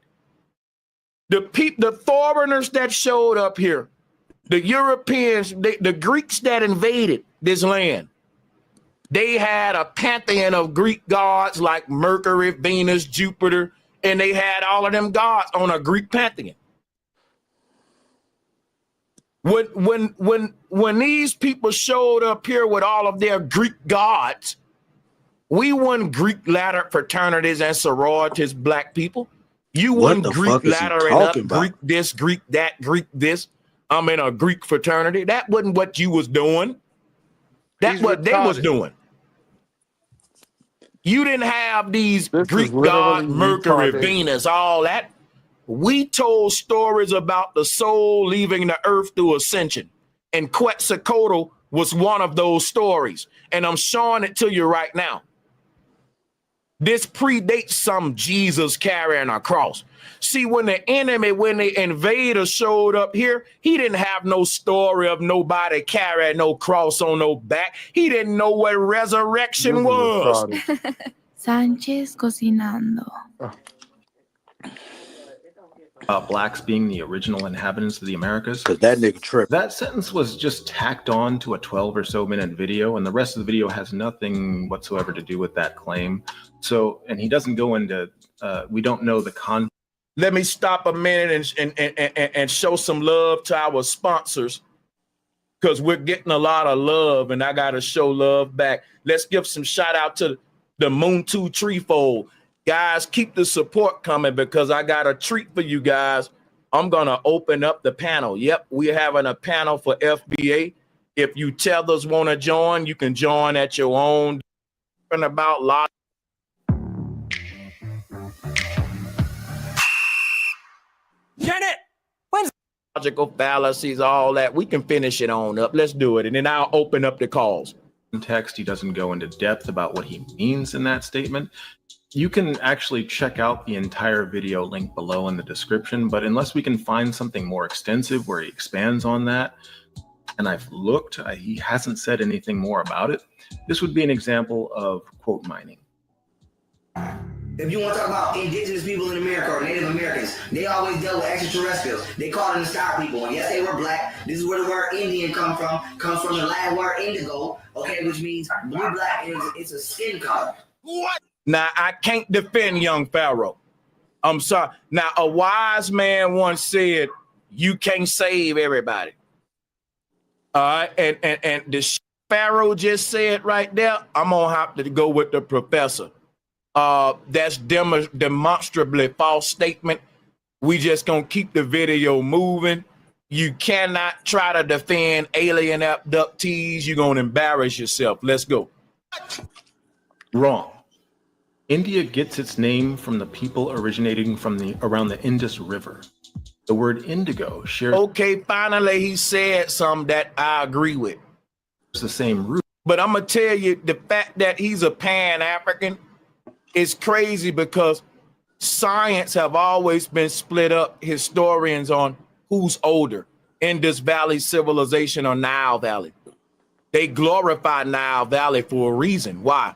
The foreigners that showed up here, the Europeans, the Greeks that invaded this land, they had a pantheon of Greek gods like Mercury, Venus, Jupiter, and they had all of them gods on a Greek pantheon. When these people showed up here with all of their Greek gods, we won Greek ladder fraternities and sororities, black people. You won Greek laddering up, Greek this, Greek that, Greek this. I'm in a Greek fraternity. That wasn't what you was doing. That's what they was doing. You didn't have these Greek gods, Mercury, Venus, all that. We told stories about the soul leaving the earth through ascension. And Quetzalcoatl was one of those stories. And I'm showing it to you right now. This predates some Jesus carrying a cross. See, when the invader showed up here, he didn't have no story of nobody carrying no cross on no back. He didn't know what resurrection was. Sanchez Cocinando. Blacks being the original inhabitants of the Americas. Cause that nigga tripped. That sentence was just tacked on to a 12 or so minute video, and the rest of the video has nothing whatsoever to do with that claim. So, and he doesn't go into, we don't know the context. Let me stop a minute and show some love to our sponsors, because we're getting a lot of love, and I got to show love back. Let's give some shout out to the Moontu Treefold. Guys, keep the support coming, because I got a treat for you guys. I'm going to open up the panel. Yep, we're having a panel for FBA. If you tethers want to join, you can join at your own. And about lot. Janet, when's logical fallacies, all that? We can finish it on up. Let's do it. And then I'll open up the calls. Context, he doesn't go into depth about what he means in that statement. You can actually check out the entire video link below in the description, but unless we can find something more extensive where he expands on that, and I've looked, he hasn't said anything more about it. This would be an example of quote mining. If you want to talk about indigenous people in America or Native Americans, they always dealt with extraterrestrials. They called them the star people. And yes, they were black. This is where the word Indian comes from the Latin word indigo, okay, which means blue black, and it's a skin color. What? Now, I can't defend young Pharaoh. I'm sorry. Now, a wise man once said, you can't save everybody. All right. And the Pharaoh just said right there, I'm going to have to go with the professor. That's demonstrably false statement. We just going to keep the video moving. You cannot try to defend alien abductees. You're going to embarrass yourself. Let's go. Wrong. India gets its name from the people originating from around the Indus River. The word indigo shares. Okay, finally he said something that I agree with. It's the same root. But I'm gonna tell you, the fact that he's a Pan-African is crazy, because science have always been split up, historians, on who's older, Indus Valley civilization or Nile Valley. They glorify Nile Valley for a reason. Why?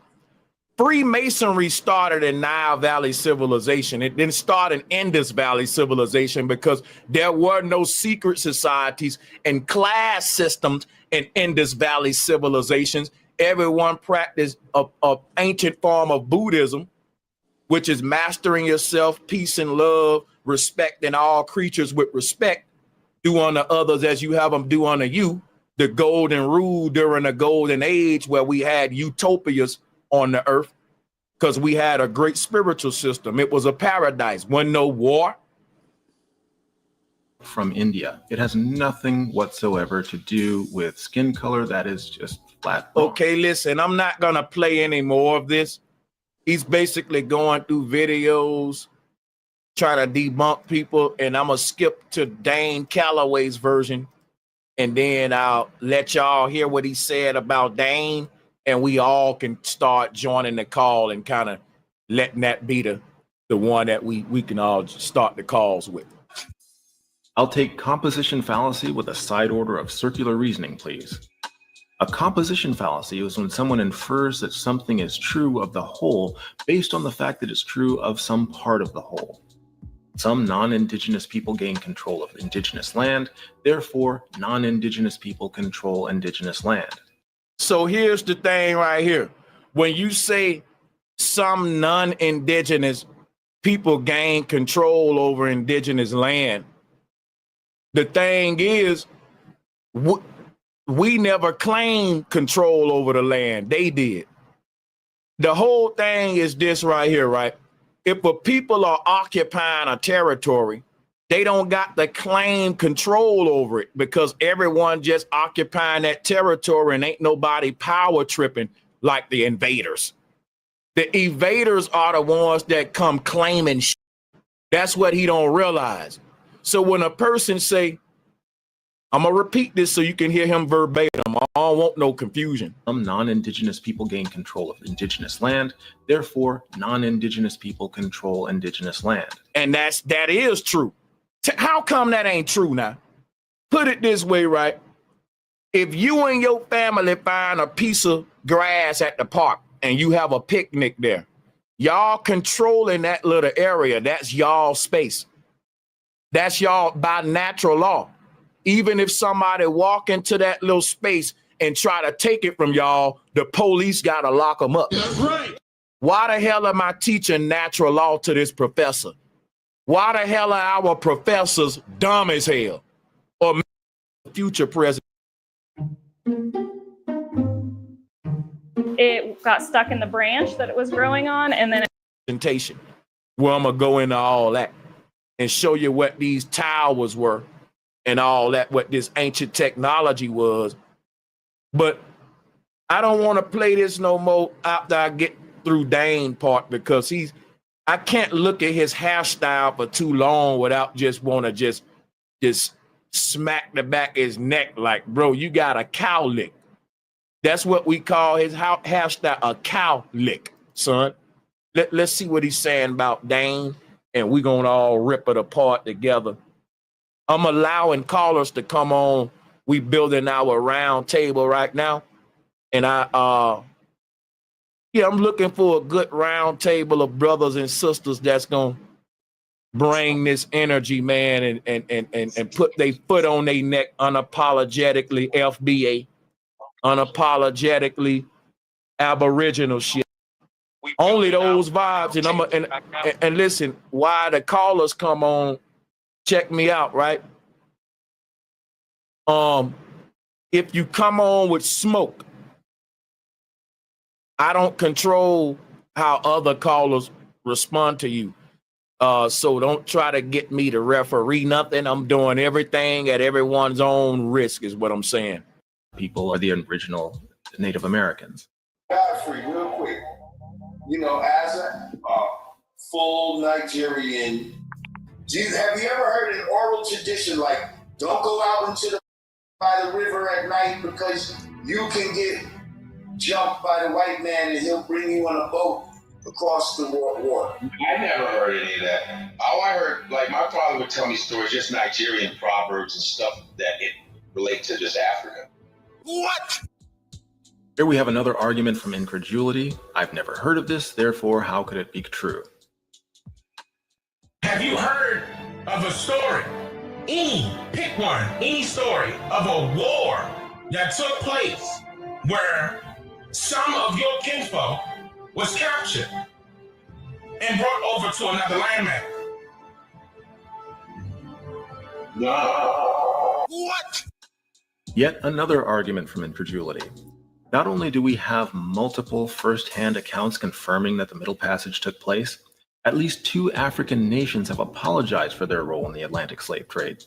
Freemasonry started in Nile Valley civilization. It didn't start in Indus Valley civilization, because there were no secret societies and class systems in Indus Valley civilizations. Everyone practiced a ancient form of Buddhism, which is mastering yourself, peace and love, respecting all creatures with respect. Do unto others as you have them do unto you. The golden rule during the golden age, where we had utopias on the earth, because we had a great spiritual system. It was a paradise. Wasn't no war. from India. It has nothing whatsoever to do with skin color. That is just flat wrong. Okay, listen, I'm not gonna play any more of this. He's basically going through videos, trying to debunk people, and I'm gonna skip to Dane Calloway's version, and then I'll let y'all hear what he said about Dane, and we all can start joining the call and kind of letting that be the one that we can all start the calls with. I'll take composition fallacy with a side order of circular reasoning, please. A composition fallacy is when someone infers that something is true of the whole based on the fact that it's true of some part of the whole. Some non-indigenous people gain control of indigenous land, therefore non-indigenous people control indigenous land. So here's the thing right here. When you say some non-indigenous people gain control over indigenous land, the thing is, we never claimed control over the land. They did. The whole thing is this right here, right? If a people are occupying a territory, they don't got to claim control over it because everyone just occupying that territory and ain't nobody power tripping like the invaders. The invaders are the ones that come claiming shit. That's what he don't realize. So when a person say, I'm gonna repeat this so you can hear him verbatim. I don't want no confusion. Some non-indigenous people gain control of indigenous land, therefore non-indigenous people control indigenous land. And that is true. How come that ain't true now? Put it this way, right? If you and your family find a piece of grass at the park and you have a picnic there, y'all controlling that little area. That's y'all space. That's y'all by natural law. Even if somebody walk into that little space and try to take it from y'all, the police got to lock them up. That's right. Why the hell am I teaching natural law to this professor? Why the hell are our professors dumb as hell? Or future president? It got stuck in the branch that it was growing on, and then Presentation, where I'm going to go into all that and show you what these towers were and all that, what this ancient technology was. But I don't want to play this no more after I get through Dane part, because I can't look at his hairstyle for too long without just want to just smack the back of his neck like, bro, you got a cow lick. That's what we call his hairstyle, a cow lick, son. Let's see what he's saying about Dane, and we're going to all rip it apart together. I'm allowing callers to come on. We building our round table right now. And I'm looking for a good round table of brothers and sisters that's going to bring this energy, man, and put their foot on their neck unapologetically FBA, unapologetically Aboriginal shit. Only those vibes. And listen, why the callers come on, check me out, right? If you come on with smoke, I don't control how other callers respond to you. So don't try to get me to referee nothing. I'm doing everything at everyone's own risk is what I'm saying. People are the original Native Americans. Godfrey, real quick. As a full Nigerian, have you ever heard an oral tradition like, don't go out by the river at night because you can get jumped by the white man and he'll bring you on a boat across the water? I never heard any of that. All I heard, like my father would tell me stories, just Nigerian proverbs and stuff that it relates to just Africa. What? Here we have another argument from incredulity. I've never heard of this, therefore how could it be true? Have you heard of a story? Pick one, any story of a war that took place where some of your kinfolk was captured and brought over to another landmass? No. What? Yet another argument from incredulity. Not only do we have multiple first-hand accounts confirming that the Middle Passage took place, at least 2 African nations have apologized for their role in the Atlantic slave trade.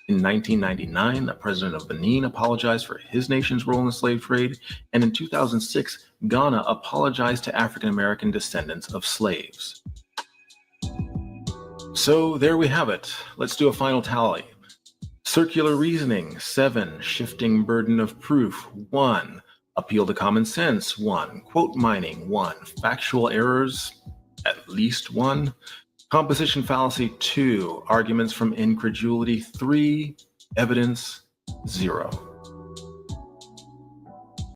In 1999, the president of Benin apologized for his nation's role in the slave trade. And in 2006, Ghana apologized to African American descendants of slaves. So there we have it. Let's do a final tally. Circular reasoning, 7. Shifting burden of proof, 1. Appeal to common sense, 1. Quote mining, 1. Factual errors, at least 1. Composition fallacy, 2. Arguments from incredulity, 3. Evidence, 0.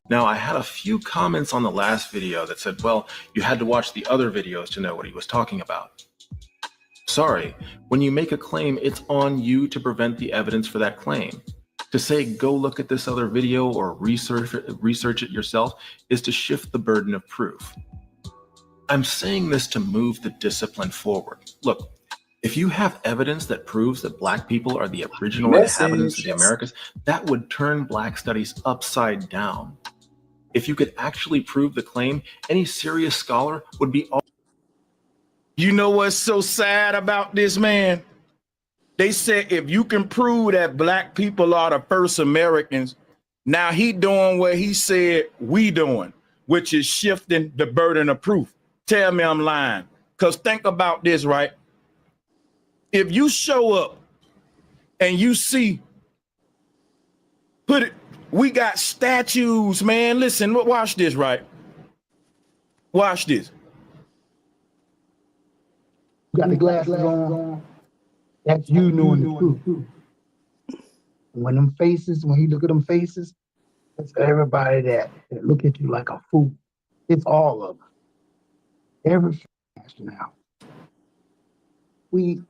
Now, I had a few comments on the last video that said, well, you had to watch the other videos to know what he was talking about. Sorry, when you make a claim, it's on you to prevent the evidence for that claim. To say, go look at this other video or research it yourself is to shift the burden of proof. I'm saying this to move the discipline forward. Look, if you have evidence that proves that Black people are the original inhabitants of the Americas, that would turn Black studies upside down. If you could actually prove the claim, any serious scholar would be all. You know what's so sad about this, man? They said if you can prove that Black people are the first Americans, now he doing what he said we doing, which is shifting the burden of proof. Tell me I'm lying. Because think about this, right? If you show up and you see, we got statues, man. Listen, watch this, right? Watch this. Got the glasses on. That's you knowing the truth. When he look at them faces, that's everybody that look at you like a fool. It's all of them. Every now. We're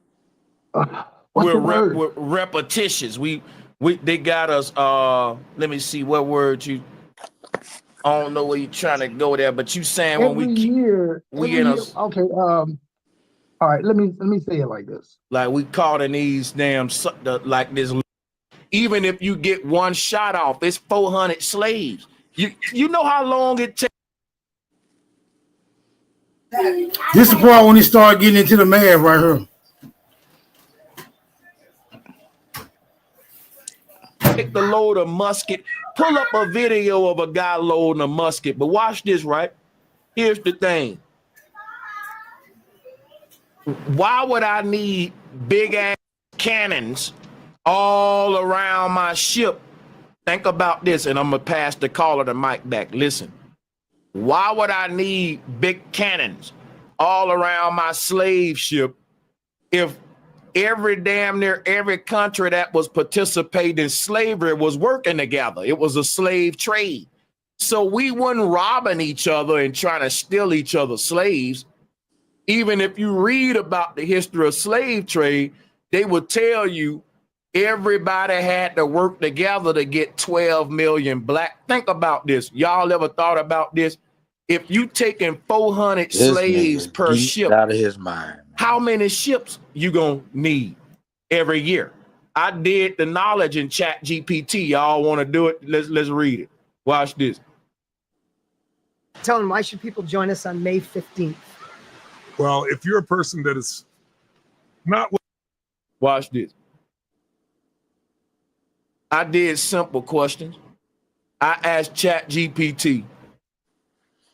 repetitious. They got us. Let me see what word you. I don't know where you're trying to go there, but you saying when okay. All right, let me say it like this. Like we caught in these damn like this. Even if you get one shot off, it's 400 slaves. You know how long it takes. This is the part when he start getting into the math right here. Take the load of musket. Pull up a video of a guy loading a musket. But watch this, right? Here's the thing. Why would I need big ass cannons all around my ship? Think about this, and I'm gonna pass the caller the mic back. Listen, why would I need big cannons all around my slave ship if damn near every country that was participating in slavery was working together? It was a slave trade. So we weren't robbing each other and trying to steal each other's slaves. Even if you read about the history of slave trade, they would tell you everybody had to work together to get 12 million Black. Think about this. Y'all ever thought about this? If you taking 400 slaves per ship, out of his mind. How many ships you gonna need every year? I did the knowledge in Chat GPT. Y'all want to do it? Let's read it. Watch this. Tell them, why should people join us on May 15th? Well, if you're a person that is not. Watch this. I did simple questions. I asked Chat GPT,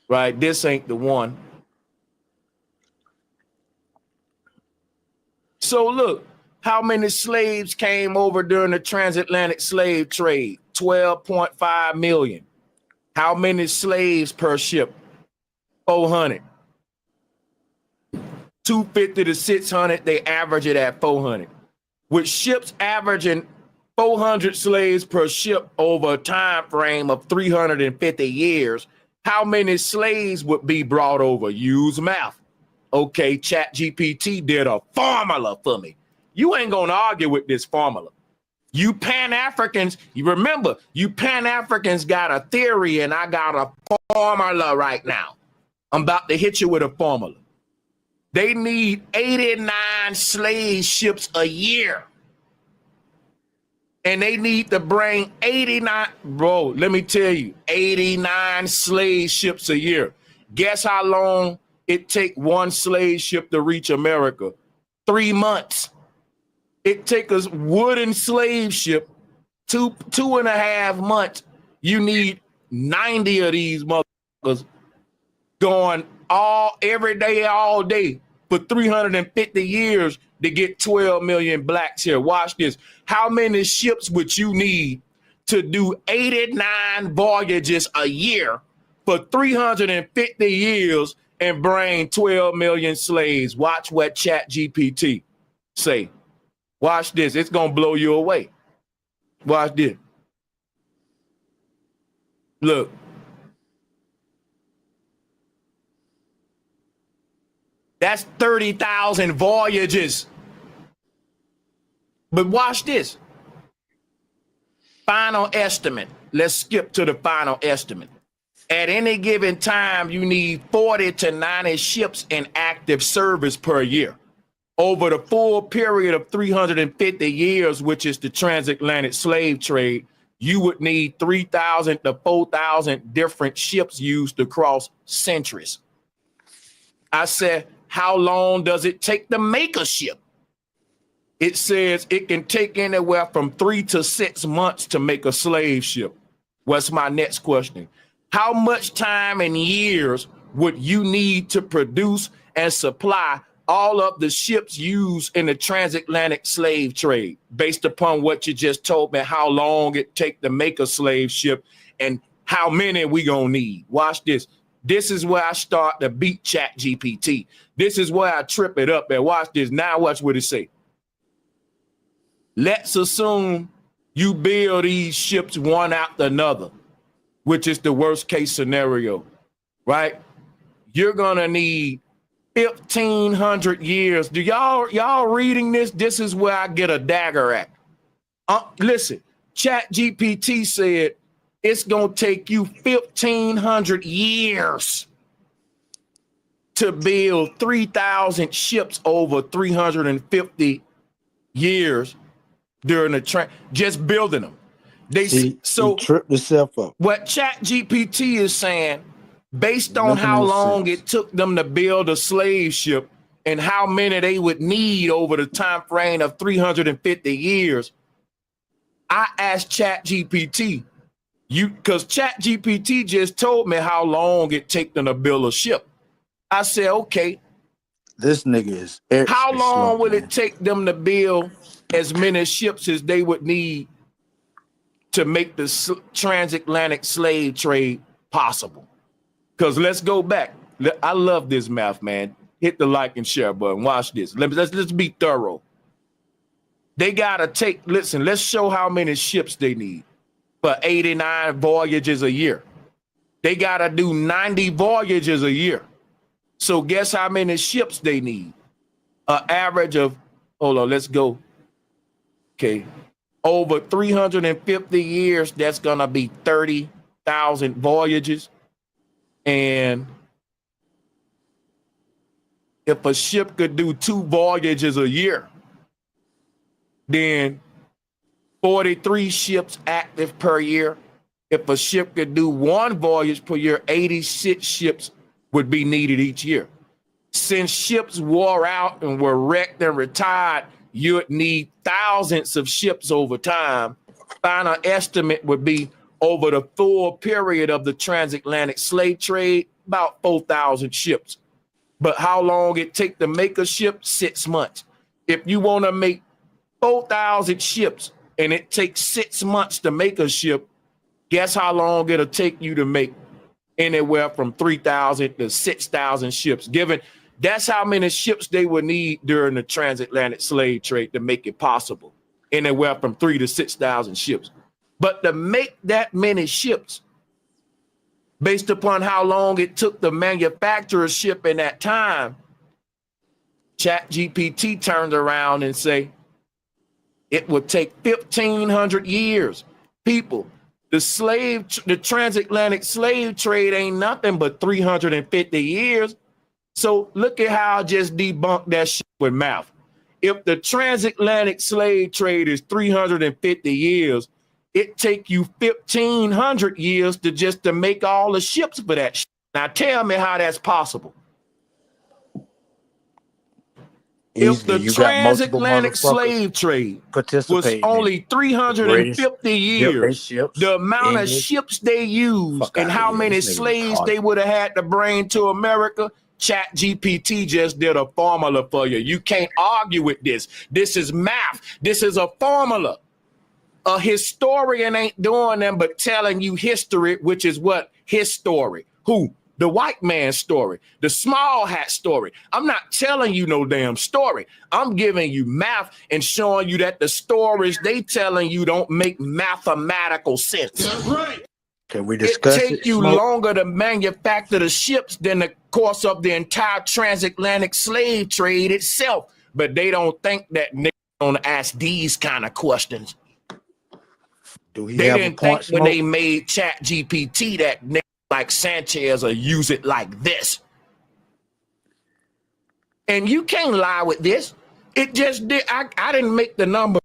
right? This ain't the one. So look, how many slaves came over during the transatlantic slave trade? 12.5 million. How many slaves per ship? 400. 250 to 600, they average it at 400. With ships averaging 400 slaves per ship over a time frame of 350 years, how many slaves would be brought over? Use math. Okay, Chat GPT did a formula for me. You ain't gonna argue with this formula. You Pan-Africans, you remember, you Pan-Africans got a theory and I got a formula right now. I'm about to hit you with a formula. They need 89 slave ships a year. And they need to bring 89, bro, let me tell you, 89 slave ships a year. Guess how long it take one slave ship to reach America? 3 months. It take a wooden slave ship, 2.5 months. You need 90 of these motherfuckers going every day, all day for 350 years to get 12 million blacks here. Watch this. How many ships would you need to do 89 voyages a year for 350 years and bring 12 million slaves? Watch what ChatGPT say. Watch this. It's going to blow you away. Watch this. Look. That's 30,000 voyages. But watch this. Final estimate. Let's skip to the final estimate. At any given time, you need 40 to 90 ships in active service per year. Over the full period of 350 years, which is the transatlantic slave trade, you would need 3,000 to 4,000 different ships used across centuries. I said, how long does it take to make a ship? It says it can take anywhere from 3 to 6 months to make a slave ship. What's my next question? How much time and years would you need to produce and supply all of the ships used in the transatlantic slave trade, based upon what you just told me, how long it take to make a slave ship and how many we gonna need? Watch this. This is where I start to beat ChatGPT. This is where I trip it up. And watch this. Now watch what it say. Let's assume you build these ships one after another, which is the worst case scenario, right? You're gonna need 1,500 years. Do y'all reading this? This is where I get a dagger at. Listen, ChatGPT said it's gonna take you 1,500 years to build 3,000 ships over 350 years during the just building them. They tripped itself up. What ChatGPT is saying, based on how long it took them to build a slave ship and how many they would need over the time frame of 350 years, I asked ChatGPT, because ChatGPT just told me how long it take them to build a ship. I said, okay, this nigga is how long will it take them to build as many ships as they would need to make the transatlantic slave trade possible? Because let's go back. I love this math, man. Hit the like and share button. Watch this. Let's be thorough. They gotta listen, let's show how many ships they need for 89 voyages a year. They gotta do 90 voyages a year. So guess how many ships they need? An average of, hold on, let's go. Okay. Over 350 years, that's gonna be 30,000 voyages. And if a ship could do 2 voyages a year, then 43 ships active per year. If a ship could do 1 voyage per year, 86 ships would be needed each year. Since ships wore out and were wrecked and retired, you would need thousands of ships over time. Final estimate would be over the full period of the transatlantic slave trade, about 4,000 ships. But how long it take to make a ship? 6 months. If you want to make 4,000 ships and it takes 6 months to make a ship, guess how long it'll take you to make anywhere from 3,000 to 6,000 ships? Given that's how many ships they would need during the transatlantic slave trade to make it possible, anywhere from 3,000 to 6,000 ships. But to make that many ships, based upon how long it took the manufacturer a ship in that time, ChatGPT turned around and say it would take 1,500 years. People, the transatlantic slave trade ain't nothing but 350 years. So look at how I just debunked that shit with math. If the transatlantic slave trade is 350 years, it take you 1,500 years to make all the ships for that shit. Now tell me how that's possible. If the You got multiple transatlantic motherfuckers slave trade was participating in only it. 350 British, they years, ships, the amount of English. ships they used Fuck and outta how here. many This nigga slaves retarded. they would have had to bring to America, Chat GPT just did a formula for you. You can't argue with this. This is math. This is a formula. A historian ain't doing them but telling you history, which is what? His story. Who? The white man's story. The small hat story. I'm not telling you no damn story. I'm giving you math and showing you that the stories they telling you don't make mathematical sense. That's right. Can we discuss It it? take you Smoke? longer to manufacture the ships than the course of the entire transatlantic slave trade itself. But they don't think that niggas don't ask these kind of questions. Do he They have a didn't point, think when they Smoke? made Chat GPT that niggas like Sanchez will use it like this. And you can't lie with this. It just did. I didn't make the number.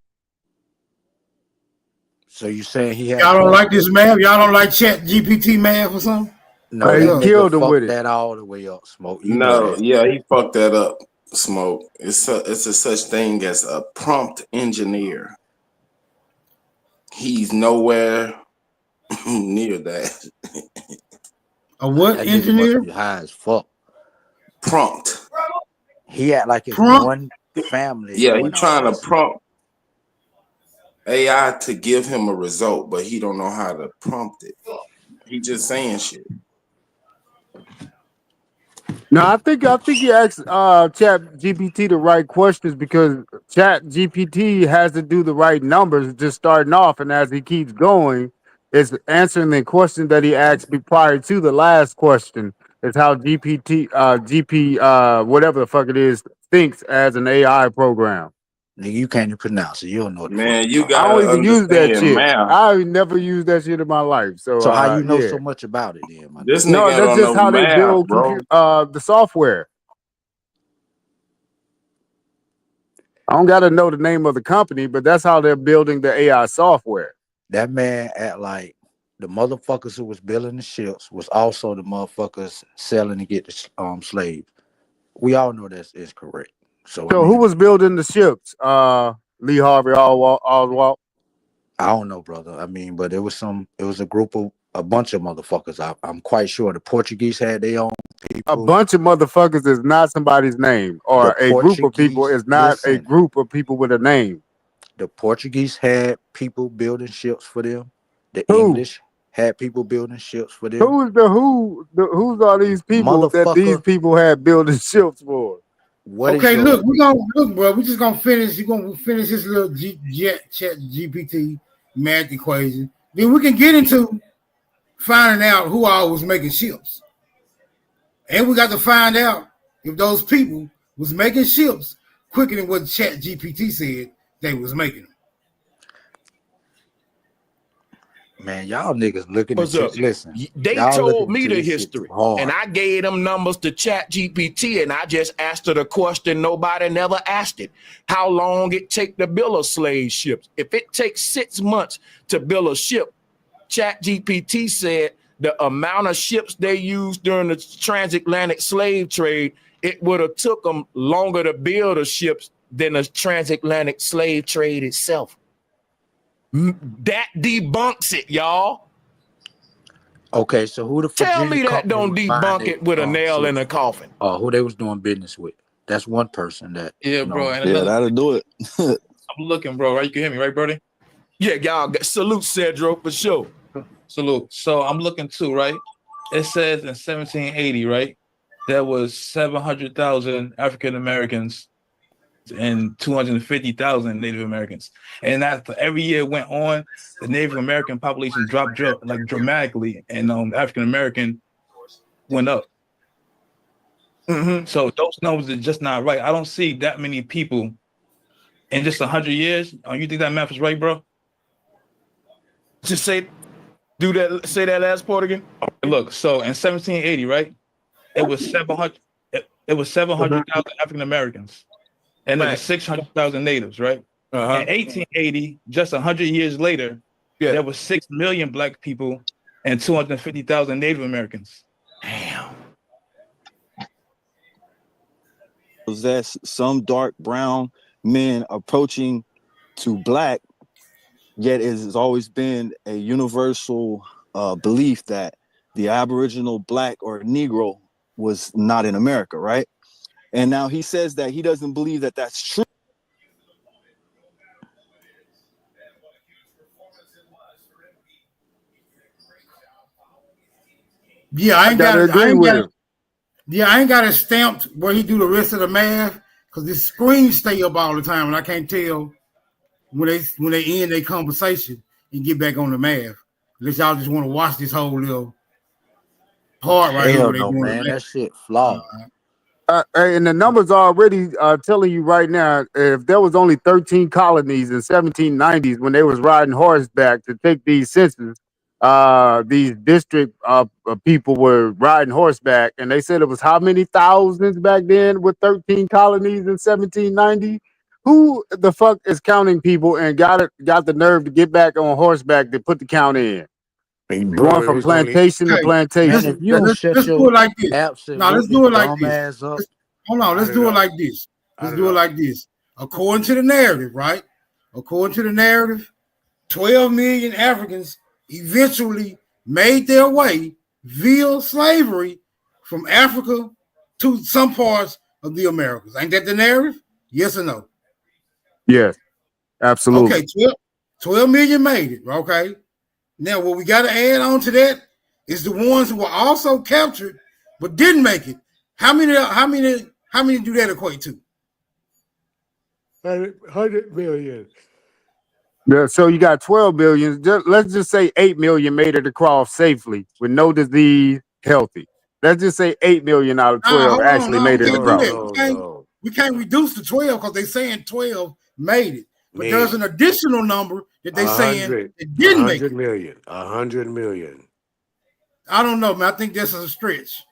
So you saying he had? Y'all don't like this math? Y'all don't like Chat GPT math or something? No, Hey, that he killed nigga him with fucked it. that all the way up, Smoke. You know No, that. yeah, he fucked that up. Smoke. It's a such thing as a prompt engineer. He's nowhere near that. A what That nigga engineer? must be high as fuck. Prompt. He act like it's Prompt? one family Yeah, doing he all trying to this. prompt AI to give him a result, but he don't know how to prompt it. He just saying shit. No, I think he asked Chat GPT the right questions because Chat GPT has to do the right numbers just starting off, and as he keeps going, it's answering the question that he asked me prior to the last question. Is how whatever the fuck it is thinks as an AI program. Nigga, you can't even pronounce it. You don't know what the fuck Man, you you talking I about. don't gotta even use that understand shit. math. I never used that shit in my life. So So how you know yeah. so much about it then, my This nigga? No, nigga that's don't just know how they math, build bro. the software. I don't got to know the name of the company, but that's how they're building the AI software. That man act like the motherfuckers who was building the ships was also the motherfuckers selling to get the slaves. We all know that is correct. So I So who mean, was building the ships? Lee Harvey Oswald. I don't know, brother. I mean, but it was a bunch of motherfuckers. I'm quite sure the Portuguese had their own A people. bunch of motherfuckers is not somebody's name, or The a group of people Portuguese, is not a listen, group of people with a name. the Portuguese had people building ships for them. The Who? English had people building ships for them. Who's all these people that these Motherfucker, people had building ships for? what is Okay, your look, bro. We just gonna finish. You gonna finish this little Chat GPT math equation. Then we can get into finding out who all was making ships, and we got to find out if those people was making ships quicker than what Chat GPT said they was making them. man? Y'all niggas looking What's at up? listen. They Y'all told looking me into the this shit history, too hard. and I gave them numbers to Chat GPT, and I just asked her the question nobody never asked it: how long it take to build a slave ship? If it takes 6 months to build a ship, Chat GPT said the amount of ships they used during the transatlantic slave trade, it would have took them longer to build the ships than the transatlantic slave trade itself. That debunks it, y'all. Okay, so who the Tell Virginia me that company don't was debunk buying it with a nail in ships a coffin. from? Who they was doing business with? That's one person that Yeah, bro. And Yeah, another that'll thing, do it. I'm looking, bro. Right, you can hear me, right, Brody? Yeah, y'all salute Cedro for sure. Salute. So I'm looking too, right? It says in 1780, right, there was 700,000 African Americans and 250,000 Native Americans. And as every year went on, the Native American population dropped like dramatically, and African American went up. So those numbers are just not right. I don't see that many people in just 100 years. You think that math is right, bro? Just say that last part again. Look, so in 1780, right, it was 700. It was 700,000 African Americans, and it was 600,000 natives, right? In 1880, just 100 years later, there was 6 million black people and 250,000 Native Americans. Damn. possess some dark brown men approaching to black, yet it has always been a universal belief that the Aboriginal black or Negro was not in America, right? And now he says that he doesn't believe that that's true. Yeah, I ain't got it stamped where he do the rest of the math because the screens stay up all the time and I can't tell when they end their conversation and get back on the math. Unless y'all just want to watch this whole little part right here. No, man, that shit flawed. And the numbers are already telling you right now, if there was only 13 colonies in 1790s when they was riding horseback to take these census, these district people were riding horseback, and they said it was how many thousands back then with 13 colonies in 1790? Who the fuck is counting people and got the nerve to get back on horseback to put the count in? Going from plantation to plantation. Let's do it like this. No, let's do it like this. Hold on, let's do it like this. Let's do it like this. According to the narrative, right? According to the narrative, 12 million Africans eventually made their way via slavery from Africa to some parts of the Americas. Ain't that the narrative? Yes or no? Yes, absolutely. Okay, 12 million made it. Okay. Now, what we got to add on to that is the ones who were also captured but didn't make it. How many do that equate to? 100 million. Yeah, so you got 12 billion. Let's just say 8 million made it across safely with no disease, healthy. Let's just say 8 million out of 12 made it across. We can't reduce the 12 because they're saying 12 made it. But there's an additional number that they're saying it didn't make it. 100 million. I don't know, man. I think that's a stretch.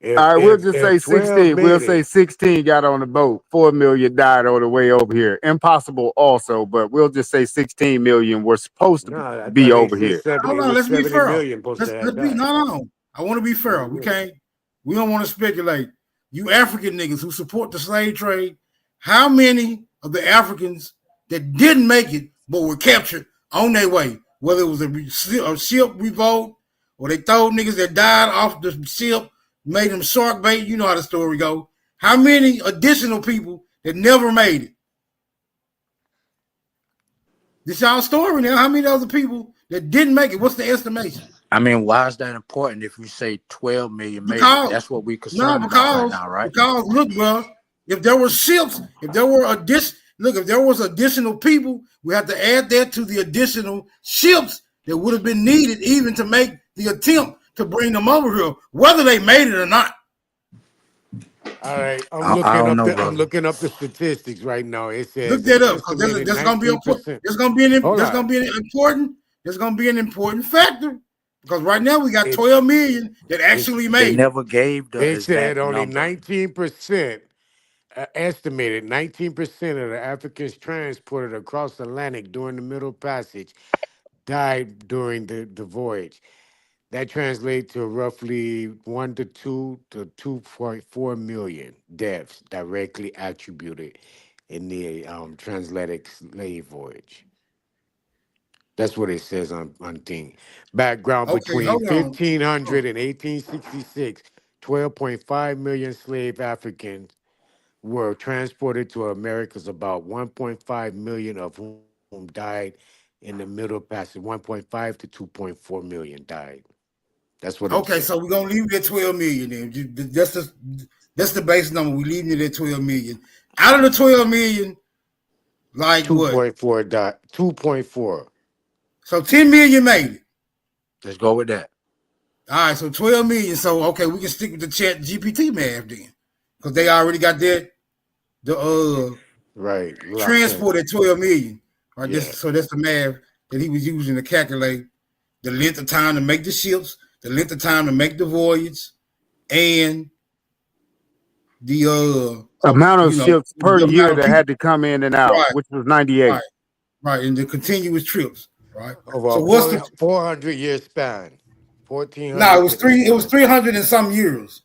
All right, we'll just say 16. We'll say 16 got on the boat. 4 million died on the way over here. Impossible also, but we'll just say 16 million were supposed to be over here. Hold on, let's be fair. No. I want to be fair. We don't want to speculate. You African niggas who support the slave trade, how many of the Africans that didn't make it but were captured on their way, whether it was a ship revolt or they throw niggas that died off the ship, made them shark bait, you know how the story go. How many additional people that never made it? This y'all story now. How many other people that didn't make it? What's the estimation? I mean, why is that important if you say 12 million made it? That's what we concerned about right now, right? Because look, bro, if there were ships, if there was additional people, we have to add that to the additional ships that would have been needed even to make the attempt to bring them over here, whether they made it or not. All right, I'm looking up the statistics right now. It says look that up because that's going to be an important factor because right now we got 12 million that actually made. They never gave the. They said only 19%. Estimated 19% of the Africans transported across the Atlantic during the Middle Passage died during the voyage. That translates to roughly 1 to 2 to 2.4 million deaths directly attributed in the transatlantic slave voyage. That's what it says on thing. Background between 1500 and 1866, 12.5 million slave Africans were transported to Americas, about 1.5 million of whom died in the Middle Passage. 1.5 to 2.4 million died. That's what. Okay, so we're gonna leave it at 12 million. Then that's the base number. We leaving it at 12 million. Out of the 12 million, like 2.4 died. 2.4. So 10 million made it. Let's go with that. All right, so 12 million. So okay, we can stick with the Chat GPT math then, because they already got that. Right. Transport at 12 million. Right. Yeah. So that's the math that he was using to calculate the length of time to make the ships, the length of time to make the voyage, and the amount of ships per year that had to come in and out, which was 98. Right, and the continuous trips, right? So what's the 400-year span? 1400. No, it was 300 and some years,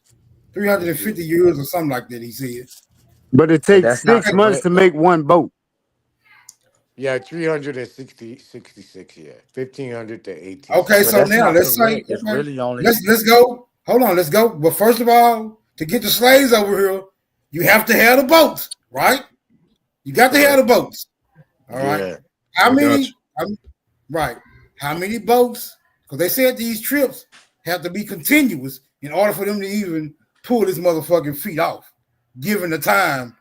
350 years or something like that. He said. But it takes 6 months to make one boat. Yeah, 366. Yeah, 1500 to 18. Okay, so now let's say It's really only let's go. Hold on, let's go. But first of all, to get the slaves over here, you have to have the boats, right? You got to have the boats. All right. Yeah. How many? Right. How many boats? Because they said these trips have to be continuous in order for them to even pull this motherfucking feet off, given the time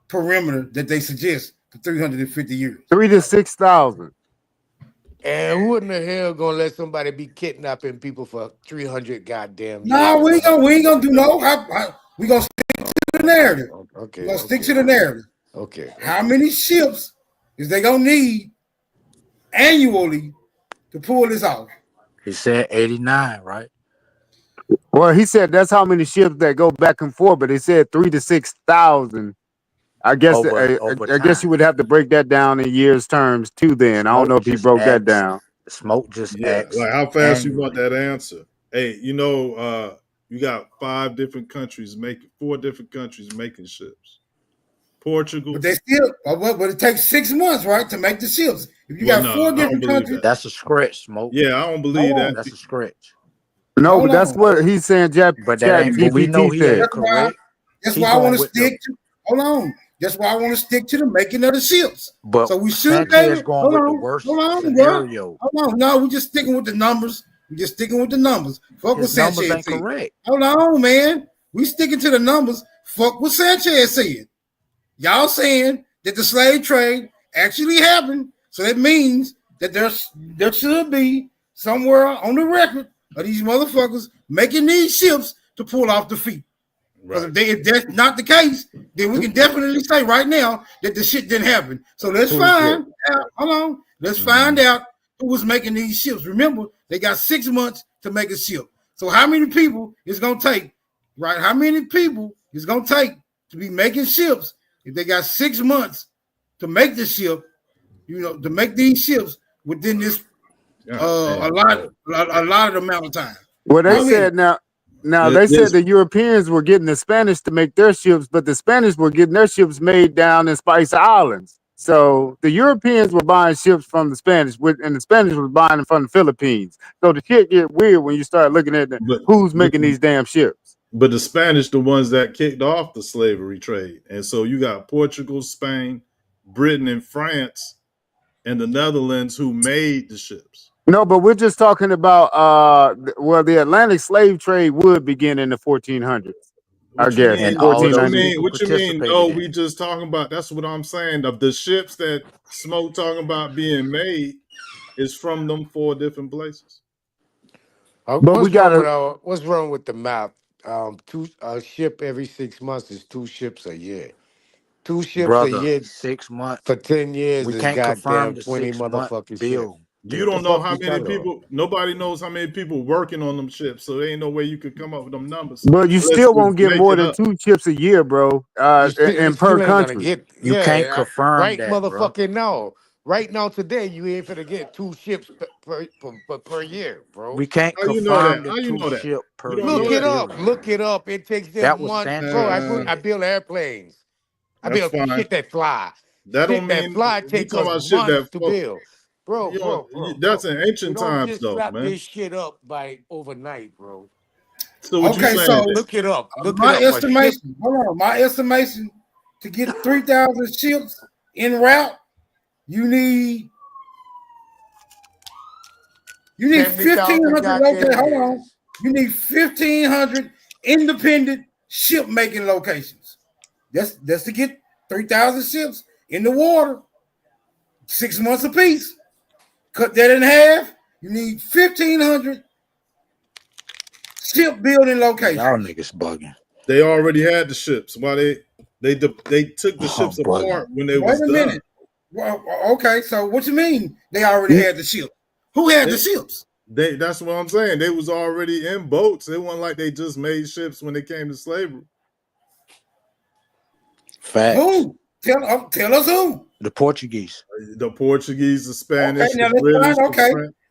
perimeter that they suggest for 350 years. 3,000 to 6,000. And who in the hell gonna let somebody be kidnapping people for 300 goddamn years? No, we ain't gonna do no. We gonna stick to the narrative. Okay. We gonna stick to the narrative. Okay. How many ships is they gonna need annually to pull this off? He said 89, right? Well, he said that's how many ships that go back and forth, but he said 3,000 to 6,000. I guess Over I guess you would have to break that down in years terms too. Then I don't know if he broke that down. Smoke just like how fast you want that answer? Hey, you got 4 different countries making ships. Portugal. But they still, but it takes 6 months, right, to make the ships. If you got 4 different countries, that's a stretch, Smoke. Yeah, I don't believe that. That's a stretch. No, but that's what he's saying. But that ain't what we know he ain't correct. That's why I want to stick to. Hold on. That's why I want to stick to the making of the ships. But so we should be Sanchez going with the worst scenario. Hold on. No, we're just sticking with the numbers. We're just sticking with the numbers. Fuck what His numbers Sanchez ain't said. correct. Hold on, man. We sticking to the numbers. Fuck what Sanchez said. Y'all saying that the slave trade actually happened. So that means that there should be somewhere on the record of these motherfuckers making these ships to pull off the feet. Right. If that's not the case, then we can definitely say right now that the shit didn't happen. So let's find out. Hold on. Let's find out who was making these ships. Remember, they got 6 months to make a ship. So how many people it's gonna take, right? How many people it's gonna take to be making ships if they got 6 months to make the ship, to make these ships within this a lot of amount of time. Well, they said they said the Europeans were getting the Spanish to make their ships, but the Spanish were getting their ships made down in Spice Islands. So the Europeans were buying ships from the Spanish, and the Spanish was buying them from the Philippines. So the shit get weird when you start looking at who's making these damn ships. But the Spanish, the ones that kicked off the slavery trade. And so you got Portugal, Spain, Britain, and France, and the Netherlands who made the ships. No, but we're just talking about the Atlantic slave trade would begin in the 1400s. I guess. What you mean? No, we just talking about. That's what I'm saying. Of the ships that Smoke talking about being made is from them 4 different places. But what's wrong with the map? A ship every 6 months is 2 ships a year. 2 ships a year, 6 months for 10 years. We is can't goddamn confirm the 20 motherfucking bill. You don't know how many people. Nobody knows how many people working on them ships, so there ain't no way you could come up with them numbers. But you still won't get more than 2 ships a year, bro. In per country, you can't confirm right, that, motherfucking no. Right now, today, you ain't finna get 2 ships per year, bro. We can't confirm the 2 ship per year. Look it up. Look it up. It takes them months. Bro, I build airplanes. I build shit that fly. That shit don't that mean fly takes us months to build. Bro, that's in ancient times, just though, slap man. this shit up by overnight, bro. So what you saying? So look it up. My estimation. Hold on. My estimation to get 3,000 ships en route, you need 1,500. Okay, hold on. You need 1,500 independent ship making locations. That's to get 3,000 ships in the water, 6 months apiece. Cut that in half. You need 1,500 shipbuilding locations. Y'all niggas bugging. They already had the ships. Why they took the ships apart when they was done. Wait a minute. Well, okay, so what you mean they already had the ship? Who had the ships? That's what I'm saying. They was already in boats. It wasn't like they just made ships when they came to slavery. Facts. Who? Tell us who. The Portuguese. The Portuguese, the Spanish, okay, now the British.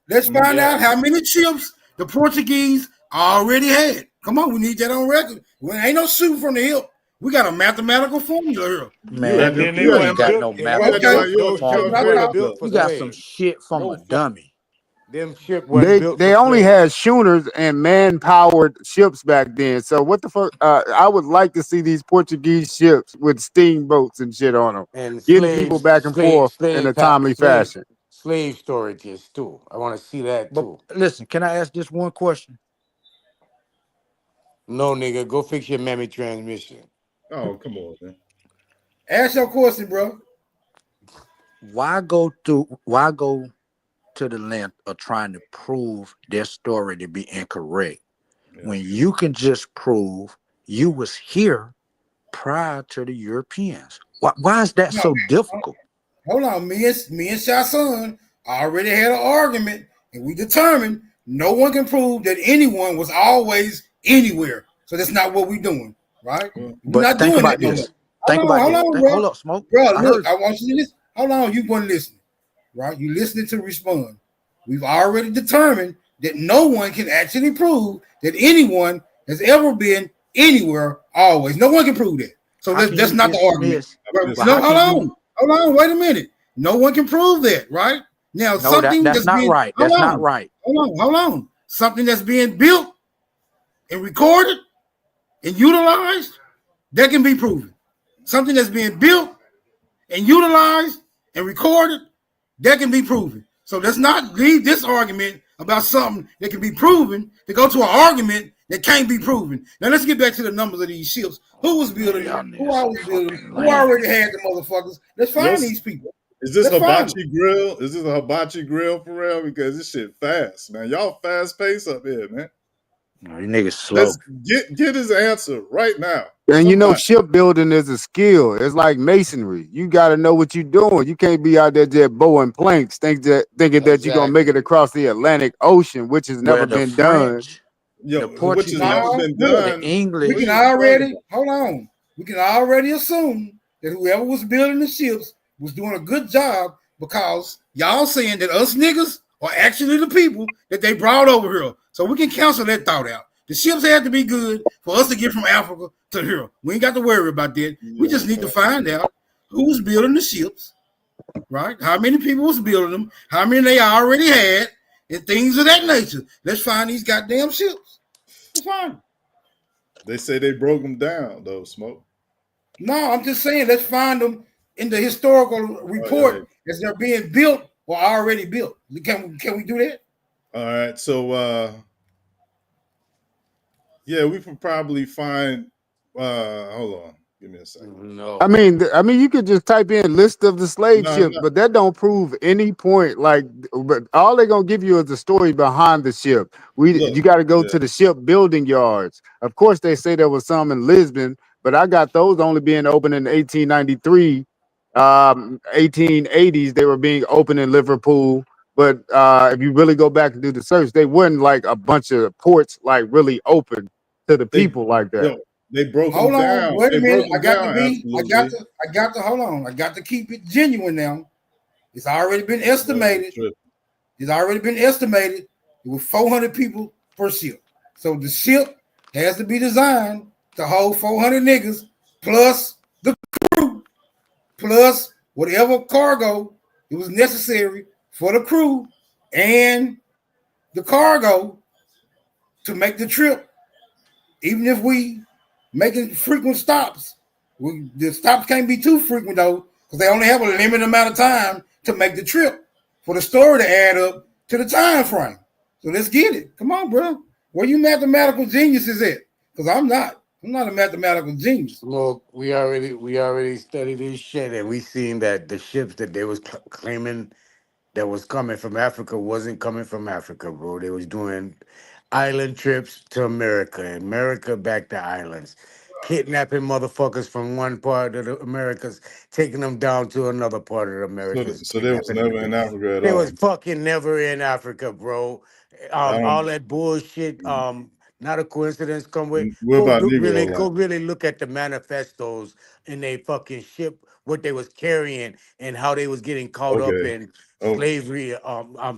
Let's find out how many ships the Portuguese already had. Come on, we need that on record. Ain't no shooting from the hip. We got a mathematical formula here. Man, You you ain't got no Okay. mathematical formula. That's You got some shit from a dummy. Them ship wasn't built They for only slaves. had schooners and man-powered ships back then. So what the fuck? I would like to see these Portuguese ships with steamboats and shit on them, And getting people back and forth in a timely fashion. Slave storages too. I want to see that But too. listen, can I ask just one question? No, nigga, go fix your mammy transmission. Oh, come on, man. Ask your question, bro. Why go to the length of trying to prove their story to be incorrect when you can just prove you was here prior to the Europeans? Why is that so difficult? Hold on, me and Shy Son already had an argument, and we determined no one can prove that anyone was always anywhere. So that's not what we're doing, right? We're But not think doing about that no this. more. Hold on, bro. Hold up, Smoke. Bro, I look, heard I want you to listen. Hold on, you weren't listening, right? You listening to respond. We've already determined that no one can actually prove that anyone has ever been anywhere always. No one can prove that. So that's not the argument. Hold on, wait a minute. No one can prove that, right? Now, that's not right. That's not right. Hold on. Something that's being built and recorded and utilized, that can be proven. Something that's being built and utilized and recorded, that can be proven. So let's not leave this argument about something that can be proven to go to an argument that can't be proven. Now let's get back to the numbers of these ships. Who was building them? Who always building them? Who already had the motherfuckers? Let's find these people. Is this Let's find hibachi grill? Is this a hibachi grill for real? Because this shit fast, man. Y'all fast pace up here, man. No, you niggas slow. Let's get his answer right now. And you know, shipbuilding is a skill. It's like masonry. You got to know what you're doing. You can't be out there just bowing planks, thinking that you're gonna make it across the Atlantic Ocean, which has never been done. Yo, the Portuguese, the English. We can already hold on. We can already assume that whoever was building the ships was doing a good job because y'all saying that us niggas are actually the people that they brought over here. So we can cancel that thought out. The ships had to be good for us to get from Africa to here. We ain't got to worry about that. We just need to find out who's building the ships, right? How many people was building them? How many they already had, and things of that nature. Let's find these goddamn ships. Let's find them. They say they broke them down, though, Smoke. No, I'm just saying let's find them in the historical report as they're being built or already built. Can we do that? All right, so yeah, we can probably find. Hold on, give me a second. No, I mean, you could just type in list of the slave ships, but that don't prove any point. Like, but all they're gonna give you is the story behind the ship. You got to go to the ship building yards. Of course, they say there was some in Lisbon, but I got those only being open in 1893, 1880s. They were being open in Liverpool. But if you really go back and do the search, they weren't like a bunch of ports like really open to the people like that. They broke Hold them on, down. wait a They minute. broke I them down, got to hold on. I got to keep it genuine now. It's already been estimated. It's already been estimated with 400 people per ship. So the ship has to be designed to hold 400 niggas plus the crew, plus whatever cargo it was necessary for the crew and the cargo to make the trip. Even if we making frequent stops, the stops can't be too frequent though, because they only have a limited amount of time to make the trip for the story to add up to the time frame. So let's get it. Come on, bro. Where you mathematical geniuses at? Because I'm not a mathematical genius. Look, we already studied this shit, and we seen that the ships that they was claiming that was coming from Africa wasn't coming from Africa, bro. They was doing island trips to America back to islands, kidnapping motherfuckers from one part of the Americas, taking them down to another part of the Americas. So they was never in Africa at They all. was fucking never in Africa, bro. All that bullshit. Not a coincidence. Come with What about Negro go land? really look at the manifestos and they fucking ship what they was carrying and how they was getting caught up Okay. in Oh, slavery,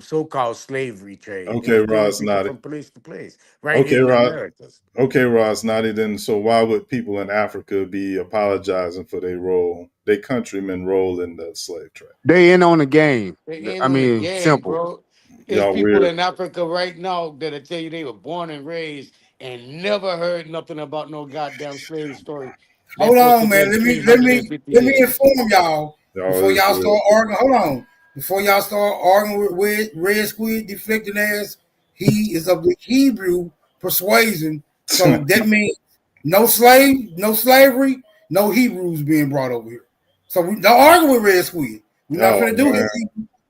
so-called slavery trade. They okay, was moving Ross people Naughty. from place to place, right Okay, here in the Ross. Americas. Okay, Ross Naughty. Then, so why would people in Africa be apologizing for their countrymen role in the slave trade? They in on the game. They ain't I on the mean, game, simple. bro. There's Y'all people weird. in Africa right now that'll tell you they were born and raised and never heard nothing about no goddamn slave story. Hold That on, posted man. been Let me 350 years. inform y'all Y'all before is y'all weird. start arguing. Hold on. Before y'all start arguing with Red Squid deflecting ass, he is of the Hebrew persuasion. So that means no slavery, no Hebrews being brought over here. So we don't argue with Red Squid. We're not Oh, gonna do man.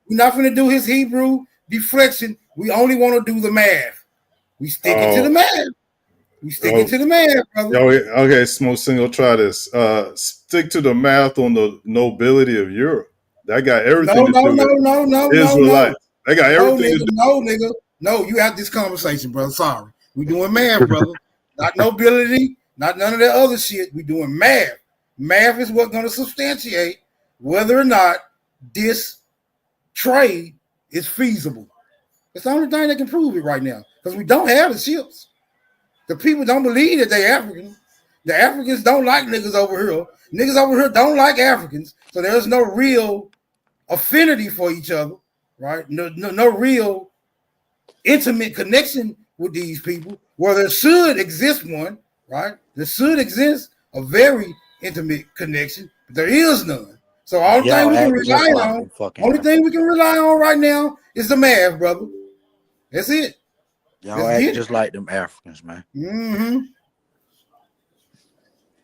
we're not gonna do his Hebrew deflection. We only want to do the math. We sticking to the math. We sticking to the math, brother. Okay, Smoke Single, try this. Stick to the math on the nobility of Europe. That got everything to do with Israelites. That got everything to do. No, you have this conversation, brother. Sorry. We doing math, brother. Not nobility, not none of that other shit. We doing math. Math is what's going to substantiate whether or not this trade is feasible. It's the only thing that can prove it right now because we don't have the ships. The people don't believe that they African. The Africans don't like niggas over here. Niggas over here don't like Africans. So there's no real affinity for each other, right? No real intimate connection with these people. Where there should exist one, right? There should exist a very intimate connection, but there is none. So all the thing we can rely on, only thing we can rely on right now is the math, brother. That's it. Y'all act just like them Africans, man. Mm-hmm.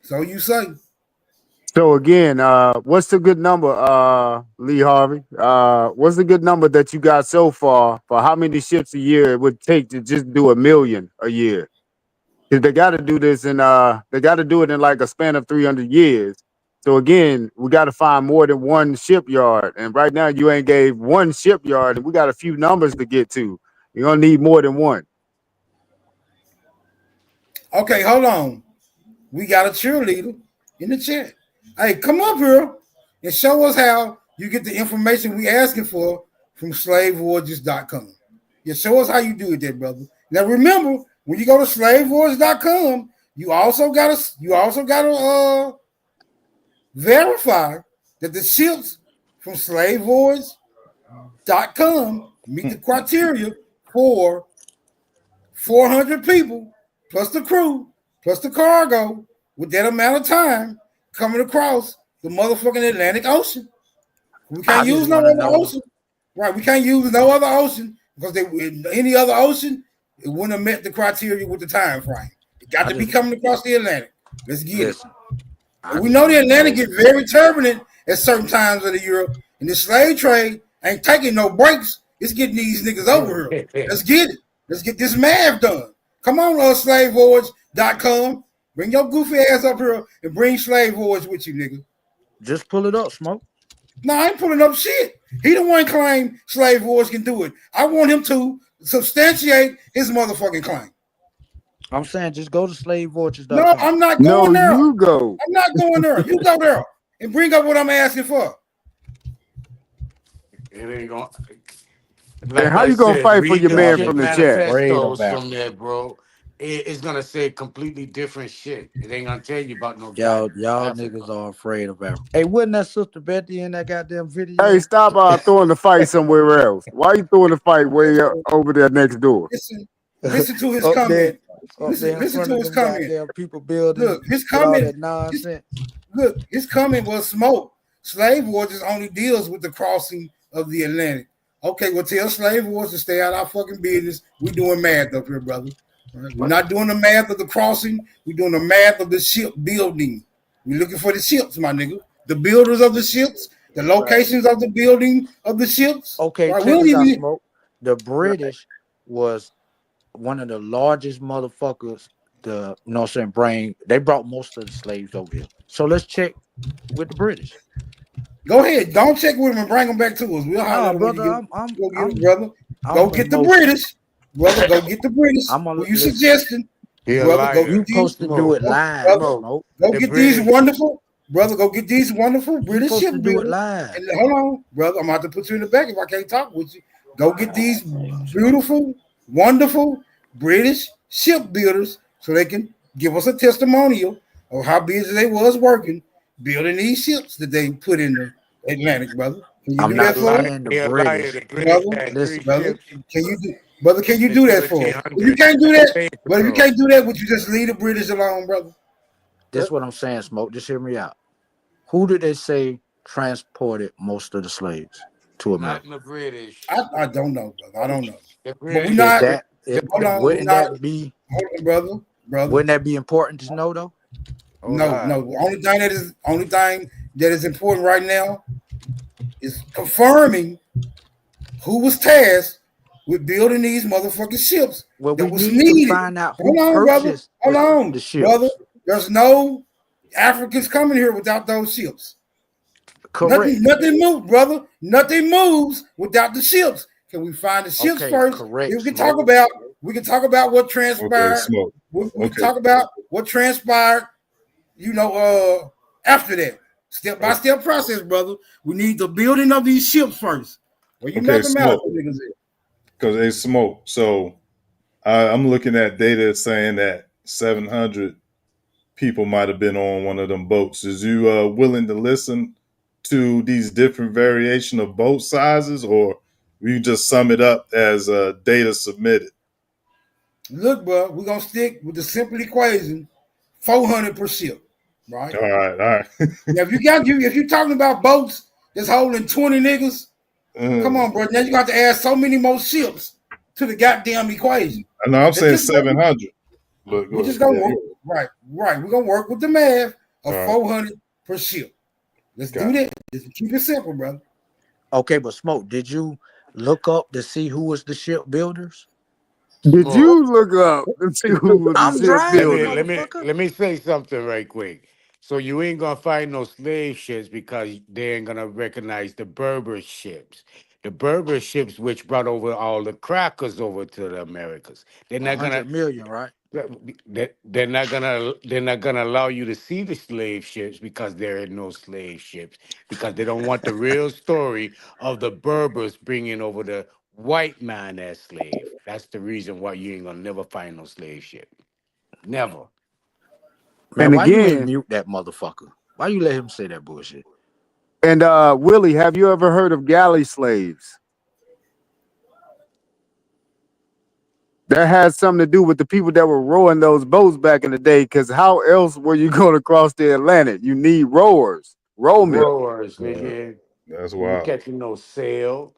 So you say. So again, what's the good number, Lee Harvey? What's the good number that you got so far for how many ships a year it would take to just do 1 million a year? Because they got to do this in they got to do it in like a span of 300 years. So again, we got to find more than one shipyard, and right now you ain't gave one shipyard, and we got a few numbers to get to. You're gonna need more than one. Okay, hold on. We got a cheerleader in the chat. Hey, come up here and show us how you get the information we asking for from slavevoyages.com. Yeah, show us how you do it there, brother. Now remember, when you go to slavevoyages.com, you also gotta verify that the ships from slavevoyage.com meet the criteria for 400 people plus the crew plus the cargo with that amount of time coming across the motherfucking Atlantic Ocean. We can't use no other ocean. Right, we can't use no other ocean because any other ocean, it wouldn't have met the criteria with the time frame. It got to be coming across the Atlantic. Let's get it. We know the Atlantic get very turbulent at certain times of the year, and the slave trade ain't taking no breaks. It's getting these niggas over here. Let's get it. Let's get this math done. Come on, slavevoyage.com. Bring your goofy ass up here and bring Slave Voyage with you, nigga. Just pull it up, Smoke. No, I ain't pulling up shit. He the one claim Slave Voyage can do it. I want him to substantiate his motherfucking claim. I'm saying just go to slavevoyages.com. No, I'm not going there. You go. I'm not going there. You go there and bring up what I'm asking for. It ain't going. And how you gonna fight for your man from the chat? From there, bro. It's gonna say completely different shit. It ain't gonna tell you about no. Y'all niggas are afraid of Africa. Hey, wasn't that Sister Betty in that goddamn video? Hey, stop throwing the fight somewhere else. Why you throwing the fight way over there next door? Listen to his comment. Listen to his comment. People building. Look, his comment. Look, his comment was smoke. Slave Voyages only deals with the crossing of the Atlantic. Okay, well, tell Slave Voyages to stay out of our fucking business. We doing math up here, brother. Right? We're not doing the math of the crossing. We're doing the math of the ship building. We're looking for the ships, my nigga. The builders of the ships, the locations of the building of the ships. Okay, right? check this out, Smoke. The British was one of the largest motherfuckers. They brought most of the slaves over here. So let's check with the British. Go ahead. Don't check with them and bring them back to us. We'll holler brother. Go get the British. Brother, go get the British. Who you suggesting? He a brother, go liar. get these. supposed to do it live, Brother, Smoke. go The get these British. wonderful, brother. Go get these wonderful You British supposed to do it shipbuilders. live. And hold on, brother. I'm gonna have to put you in the back if I can't talk with you. Go get these beautiful, wonderful British shipbuilders so they can give us a testimonial of how busy they was working building these ships that they put in the Atlantic, brother. Can you I'm do not that for us? saying the He a liar. British. The British Brother, had Listen, 3 brother, ships can you do, brother? Can you in do that for us? If you 1700. can't do that, Slave but if you patrol. can't do that, would you just leave the British alone, brother? this is what I'm saying, Smoke. Just hear me out. Who did they say transported most of the slaves to Not America? the British. I don't know, brother. I don't know. The But we British. Is not. that Hold on, we wouldn't not. that be Hold on, brother. wouldn't that be important to know though? Hold No. on. The only thing that is important right now is confirming who was tasked with building these motherfucking ships Well, that we was need to needed. find out who Hold on, brother. purchased Hold on, the ships. brother. There's no Africans coming here without those ships. Correct. Nothing moves, brother. Nothing moves without the ships. Can we find the ships Okay, first? correct, Then we can Smoke. talk about what Okay, transpired. Smoke. We can Okay. talk about what transpired, after that. Step by step process, brother. We need the building of these ships first. Well, you Okay, mathematical Smoke. niggas here. Because they smoke. So I'm looking at data saying that 700 people might have been on one of them boats. Is you willing to listen to these different variation of boat sizes, or will you just sum it up as data submitted? Look, bro, we're gonna stick with the simple equation: 400 per ship, right? All right. Now, if you're talking about boats that's holding 20 niggas, come on, bro. Now you got to add so many more ships to the goddamn equation. I know I'm saying Let's just 700. But We're just gonna work, right. We're gonna work with the math of All right. 400 per ship. Let's do that. Just keep it simple, brother. Okay, but Smoke, did you look up to see who was the shipbuilders? Did you look up and see who was I'm the driving, shipbuilder? Let me say something right quick. So you ain't gonna find no slave ships because they ain't gonna recognize the Berber ships. The Berber ships, which brought over all the crackers over to the Americas. They're not gonna 100 million, right? they're not gonna allow you to see the slave ships because there are no slave ships because they don't want the real story of the Berbers bringing over the white man as slave. That's the reason why you ain't gonna never find no slave ship. Never. Man, And why you ain't again, mute that motherfucker? Why you let him say that bullshit? and Willie, have you ever heard of galley slaves? That has something to do with the people that were rowing those boats back in the day. Because how else were you going to cross the Atlantic? You need rowers, rowmen. Rowers, nigga. That's You wild. catching no sail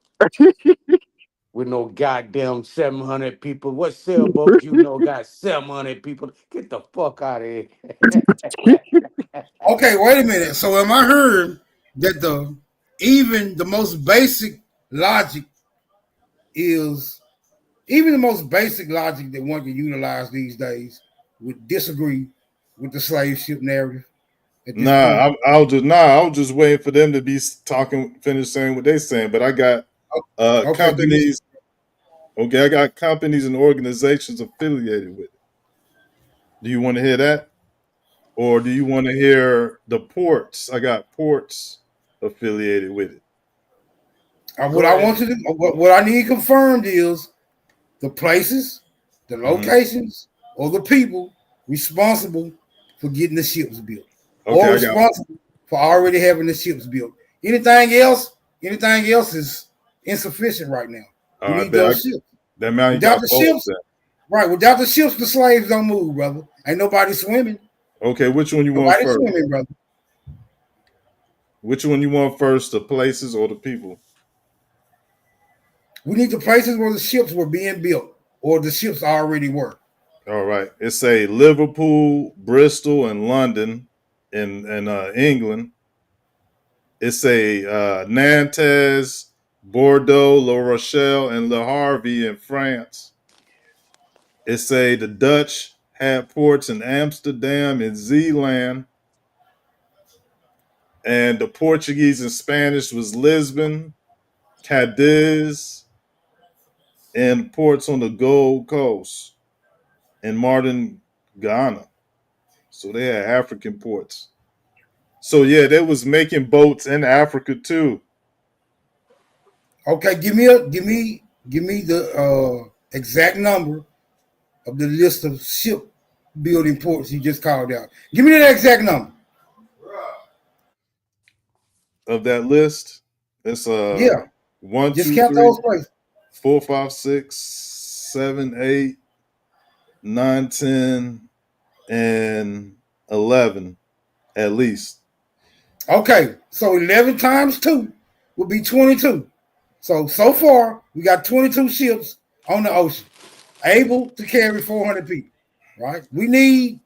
with no goddamn 700 people. What sailboat you know got 700 people? Get the fuck out of here. Okay, wait a minute. So am I heard that even the most basic logic that one can utilize these days would disagree with the slave ship narrative? Nah, I was just waiting for them to be finish saying what they saying. But I got companies. Okay, I got companies and organizations affiliated with it. Do you want to hear that? Or do you want to hear the ports? I got ports affiliated with it. What I want you to, what I need confirmed is the places, the locations, or the people responsible for getting the ships built, or responsible for already having the ships built. Anything else is insufficient right now. We need those ships. Without the ships, right? Without the ships, the slaves don't move, brother. Ain't nobody swimming. Okay, which one you want Nobody first? swimming, brother. Which one you want first, the places or the people? We need the places where the ships were being built, or the ships already were. All right. It's a Liverpool, Bristol, and London in England. It's a Nantes, Bordeaux, La Rochelle, and Le Havre in France. It's the Dutch had ports in Amsterdam and Zeeland. And the Portuguese and Spanish was Lisbon, Cadiz, and ports on the Gold Coast. And Martin Ghana. So they had African ports. So yeah, they was making boats in Africa too. Okay, give me the exact number of the list of shipbuilding ports you just called out. Give me that exact number Of that list. It's yeah. 1, Just 2, count 3, those places. 4, 5, 6, 7, 8, 9, 10, and 11 at least. Okay, so 11 times 2 would be 22. So far, we got 22 ships on the ocean, able to carry 400 people, right? We need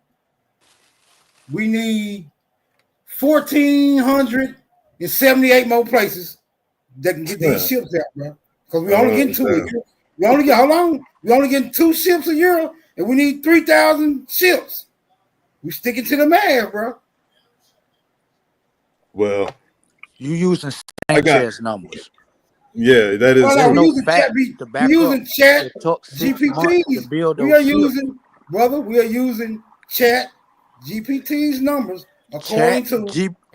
1,478 more places that can get these ships out, bro. Because we only getting 2 a year. We only get, how long? We only getting 2 ships a year, and we need 3,000 ships. We sticking to the math, bro. Well, you using Sanchez numbers. Yeah, that is. Well, we're using Chat GPT. We are using, brother. We are using Chat GPT's numbers according to.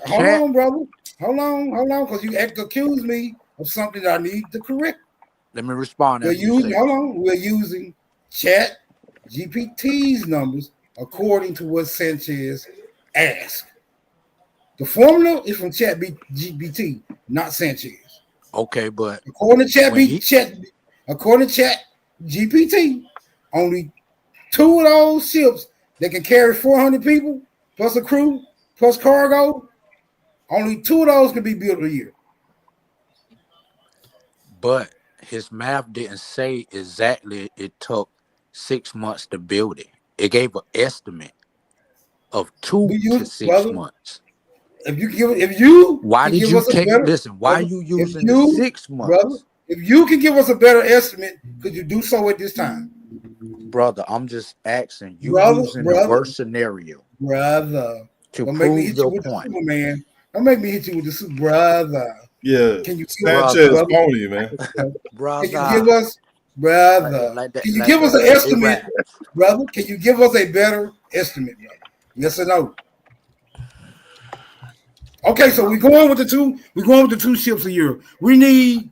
Hold on, brother. Hold on, because you accused me of something that I need to correct. Let me respond. We're using Chat GPT's numbers according to what Sanchez asked. The formula is from Chat GPT, not Sanchez. Okay, but according to Chat GPT, only 2 of those ships that can carry 400 people plus a crew plus cargo, only 2 of those can be built a year. But his math didn't say exactly it took 6 months to build it. It gave an estimate of 2 to 6 months. Why did you using the 6 months? Brother, if you can give us a better estimate, could you do so at this time? Brother, I'm just asking. Using the worst scenario. Brother. To prove your point. Man. Don't make me hit you with the super, brother. Yeah. Can you Sanchez pony, man. Brother. Can you give us, brother? Can you give us an estimate, brother? Can you give us a better estimate, brother? Yes or no? Okay, so we're going with the 2 ships a year. We need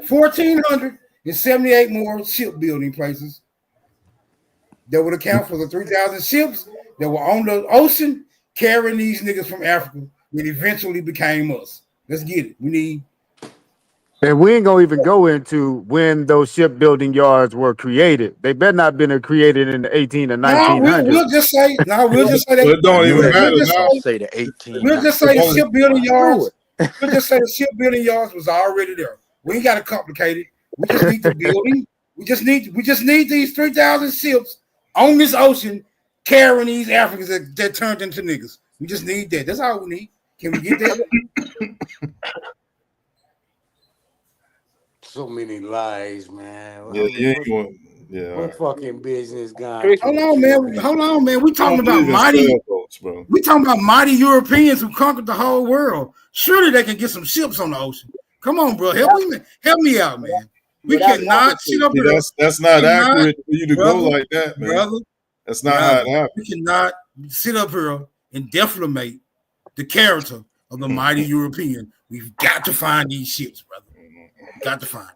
1,478 more shipbuilding places that would account for the 3,000 ships that were on the ocean carrying these niggas from Africa that eventually became us. Let's get it. We need. And we ain't gonna even go into when those shipbuilding yards were created. They better not been created in the 18 or 1900s. We'll just say that. It don't even matter now. Say the 18. We'll just say the shipbuilding yards. We'll just say the shipbuilding yards was already there. We ain't got to complicate it. We just need the building. We just need these 3,000 ships on this ocean carrying these Africans that turned into niggas. We just need that. That's all we need. Can we get that? So many lies, man. What fucking business guy? Hold on, man. We talking about mighty Europeans who conquered the whole world. Surely they can get some ships on the ocean. Come on, bro. Help me out, man. We cannot sit up here. That's not accurate for you to go like that, man. Brother, that's not how it happens. We cannot sit up here and defamate the character of the mighty European. We've got to find these ships, brother. Got to find.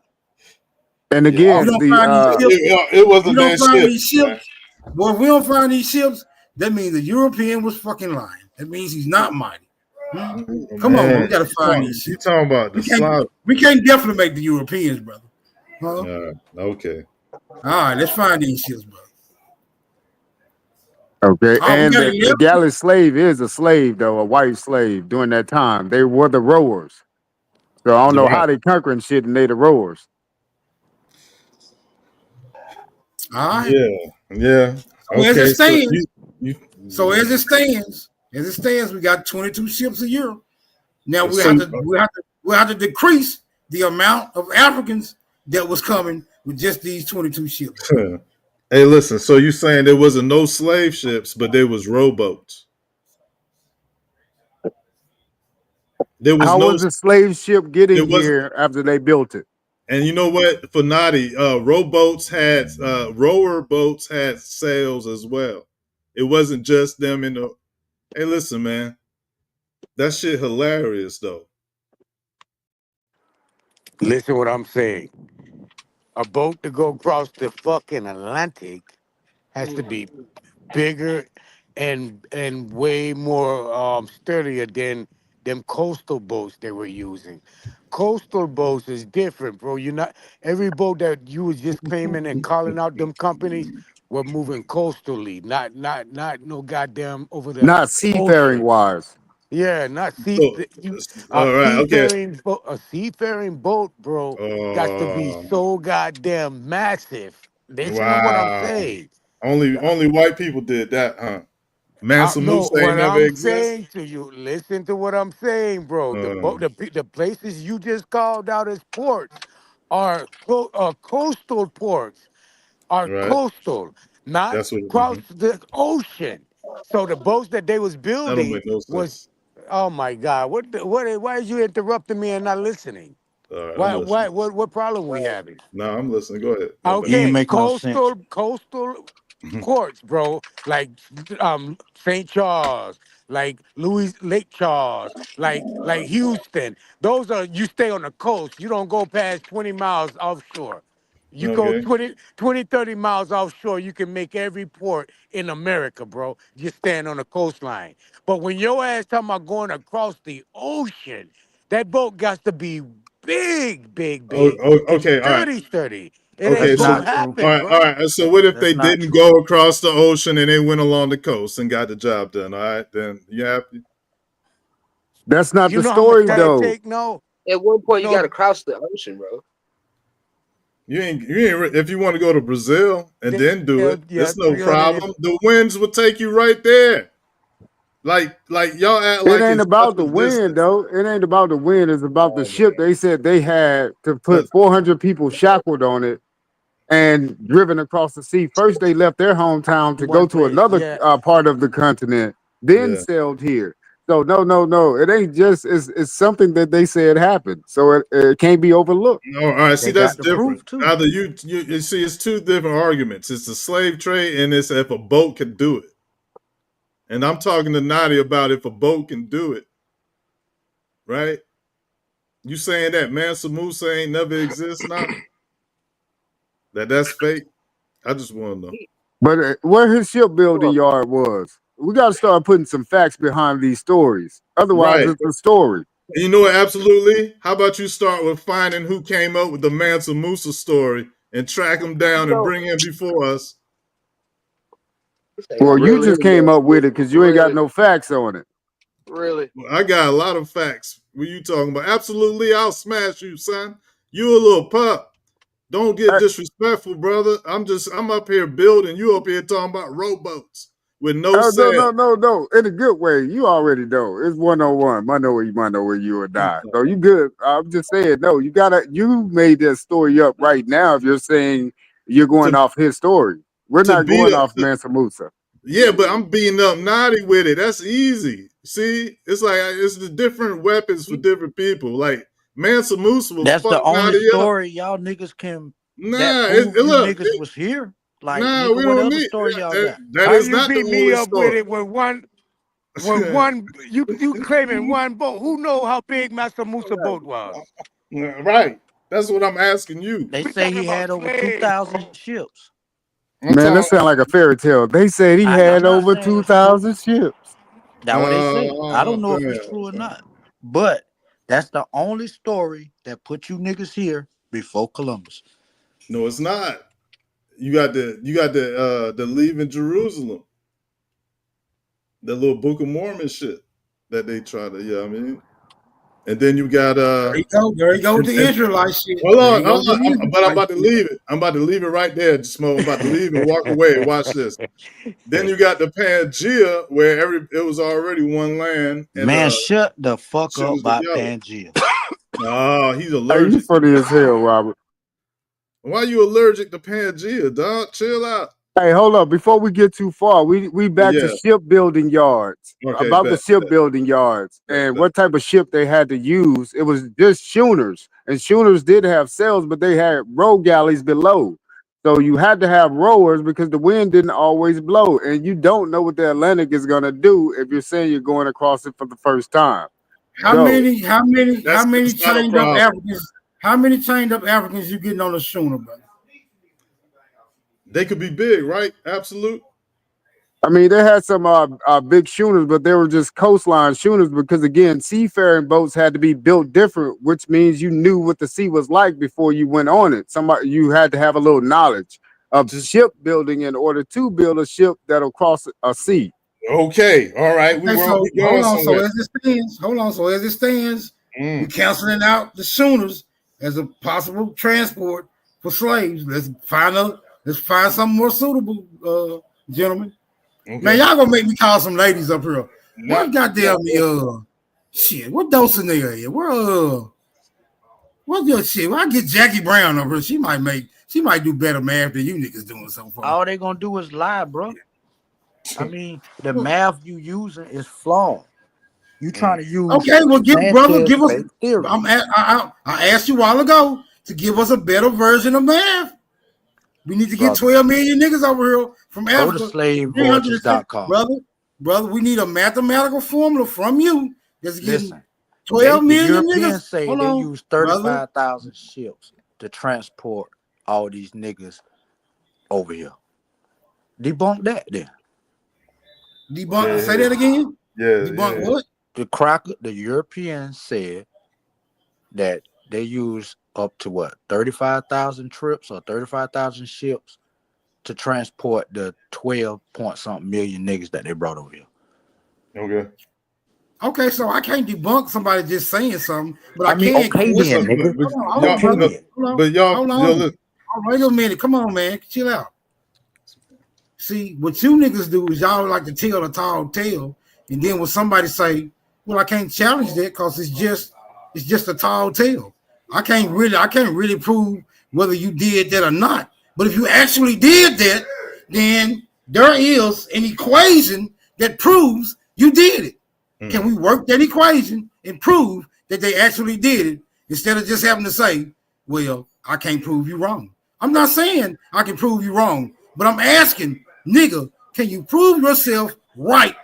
And again, it wasn't that ship. Well, if we don't find these ships, that means the European was fucking lying. That means he's not mighty. Come on, we gotta find these ships. You talking about we can't defamate the Europeans, brother. Huh? Okay. All right, let's find these ships, brother. Okay, and the galley slave is a slave, though, a white slave during that time. They were the rowers. So I don't know how they conquering shit and they the rowers. All right. Yeah. Okay. As it stands, we got 22 ships a year. Now we have to decrease the amount of Africans that was coming with just these 22 ships. Hey, listen. So you saying there wasn't no slave ships, but there was rowboats? How was the slave ship getting here after they built it? And you know what, Fanati, rower boats had sails as well. It wasn't just them in the. Hey, listen, man, that shit hilarious though. Listen what I'm saying. A boat to go across the fucking Atlantic has to be bigger and way more sturdier than them coastal boats they were using. Coastal boats is different, bro. You're not every boat that you was just claiming and calling out them companies were moving coastally, not no goddamn over the Not seafaring ocean. wise. Yeah, not sea. So, all right, okay. A seafaring boat, bro, got to be so goddamn massive. Listen to what I'm Wow. saying. Only white people did that, huh? Mansa No, Musa ain't what never I'm exist. saying to you, listen to what I'm saying, bro. The places you just called out as ports are coastal ports, are Right. coastal, not That's what. across the ocean. So the boats that they was That don't building make no was, sense. oh my God, why is you interrupting me and not listening? All right, I'm listening. What problem we having? No, I'm listening. Go ahead. My bad. Okay, coastal ports, bro, like St. Charles, like Lake Charles, like Houston. Those are you stay on the coast. You don't go past 20 miles offshore. You go Okay. 30 miles offshore, you can make every port in America, bro. Just stand on the coastline. But when your ass talking about going across the ocean, that boat got to be big, Okay. All right. sturdy. It Okay. ain't So, gonna happen, all bro. right. So, what if That's they not didn't true. go across the ocean and they went along the coast and got the job done? All right, then you happy? That's not You the know how much story time it though. take? No. At one point, you No. got to cross the ocean, bro. You ain't. If you want to go to Brazil and then do it, Yeah, it's no 300. problem. The winds will take you right there. Like y'all act It like ain't it's such about the a wind distance. though. It ain't about the wind. It's about the ship. They said they had to put 400 people shackled on it and driven across the sea. First, they left their hometown to go One to place. another Yeah. part of the continent, then Yeah. sailed here. So no. It ain't just. It's something that they said happened. So it can't be overlooked. No, all right. See, They that's got the different. proof too. Either you see, it's two different arguments. It's the slave trade, and it's if a boat can do it. And I'm talking to Nadi about if a boat can do it, right? You saying that Mansa Musa ain't never exist now? That's fake. I just want to know. But where his shipbuilding yard was, we got to start putting some facts behind these stories. Otherwise, Right. it's a story. And you know what? Absolutely. How about you start with finding who came up with the Mansa Musa story and track him down and bring him before us? Well, you just came up with it because you ain't got no facts on it. Really? I got a lot of facts. What you talking about? Absolutely, I'll smash you, son. You a little pup. Don't get disrespectful, brother. I'm up here building. You up here talking about rowboats with no sail. No. In a good way. You already know. It's 101. Might know where you would die. So you good. I'm just saying, no, you made that story up right now if you're saying you're going off his story. We're to not beat going up- off Mansa Musa. Yeah, but I'm beating up Naughty with it. That's easy. See, it's like it's the different weapons for different people. Like Mansa Musa will That's the fuck only Naughty up. story y'all niggas can. Nah, that it, prove you look, niggas was here. Like, nah, nigga, we what don't other need story y'all got? that. How Is you not the beat me only up with story. it with one you claiming one boat? Who know how big Master Musa boat was? Right. That's what I'm asking you. They We say talking he had about over slaves, 2,000 ships. Man, that sounds like a fairy tale. They said he I'm had not over saying it's true. 2,000 ships. That's what they say. I don't know if damn. it's true or not. But that's the only story that put you niggas here before Columbus. No, it's not. You got the leaving Jerusalem, the little Book of Mormon shit that they try to, I mean. And then you got There you go with the Israelite shit. Hold There on, you go with the but I'm Israelite about to shit. leave it. I'm about to leave it right there, Smo. I'm about to leave and walk away. Watch this. Then you got the Pangea, where it was already one land, and Man, shut the fuck shit up was about together. Pangea. Oh, he's Hey, you allergic. funny as hell, Robert. Why you allergic to Pangea, dog? Chill out. Hey, hold up. Before we get too far, we back to Yeah. shipbuilding yards. Okay, About the bet. shipbuilding yards and what type of ship they had to use. It was just schooners. And schooners did have sails, but they had row galleys below. So you had to have rowers because the wind didn't always blow, and you don't know what the Atlantic is gonna do if you're saying you're going across it for the first time. How many That's not a chained up problem. Africans? How many chained up Africans you getting on the schooner, brother? They could be big, right? Absolute. I mean, they had some big schooners, but they were just coastline schooners because, again, seafaring boats had to be built different, which means you knew what the sea was like before you went on it. You had to have a little knowledge of shipbuilding in order to build a ship that'll cross a sea. Okay, all right. Okay, so hold on. So as it stands, we're canceling out the schooners as a possible transport for slaves. Let's find something more suitable, gentlemen. Okay. Man, y'all gonna make me call some ladies up here. What goddamn shit? What Dulcinea here? What's your shit? Well, I get Jackie Brown up here. She might do better math than you niggas doing so far. All they gonna do is lie, bro. I mean, the math you using is flawed. You trying to use Okay, well, give us. theory. I asked you a while ago to give us a better version of math. We need to get 12 million niggas over here from Africa. Go to slavevoyages.com. Brother, we need a mathematical formula from you that's getting Listen, 12 million Europeans niggas. say Hold they on, use 35,000 ships to transport all these niggas over here. Debunk that then. Debunk. Say that again. Yeah. Debunk what? The Europeans said that they use up to what 35,000 trips or 35,000 ships to transport the 12 point something million niggas that they brought over here. Okay. Okay, so I can't debunk somebody just saying something, but I mean, can. okay then, nigga. Hold on. Wait a minute. Come on, man. Chill out. See, what you niggas do is y'all like to tell a tall tale, and then when somebody say, well, I can't challenge that because it's just a tall tale. I can't really prove whether you did that or not. But if you actually did that, then there is an equation that proves you did it. Can we work that equation and prove that they actually did it instead of just having to say, well, I can't prove you wrong? I'm not saying I can prove you wrong, but I'm asking, nigga, can you prove yourself right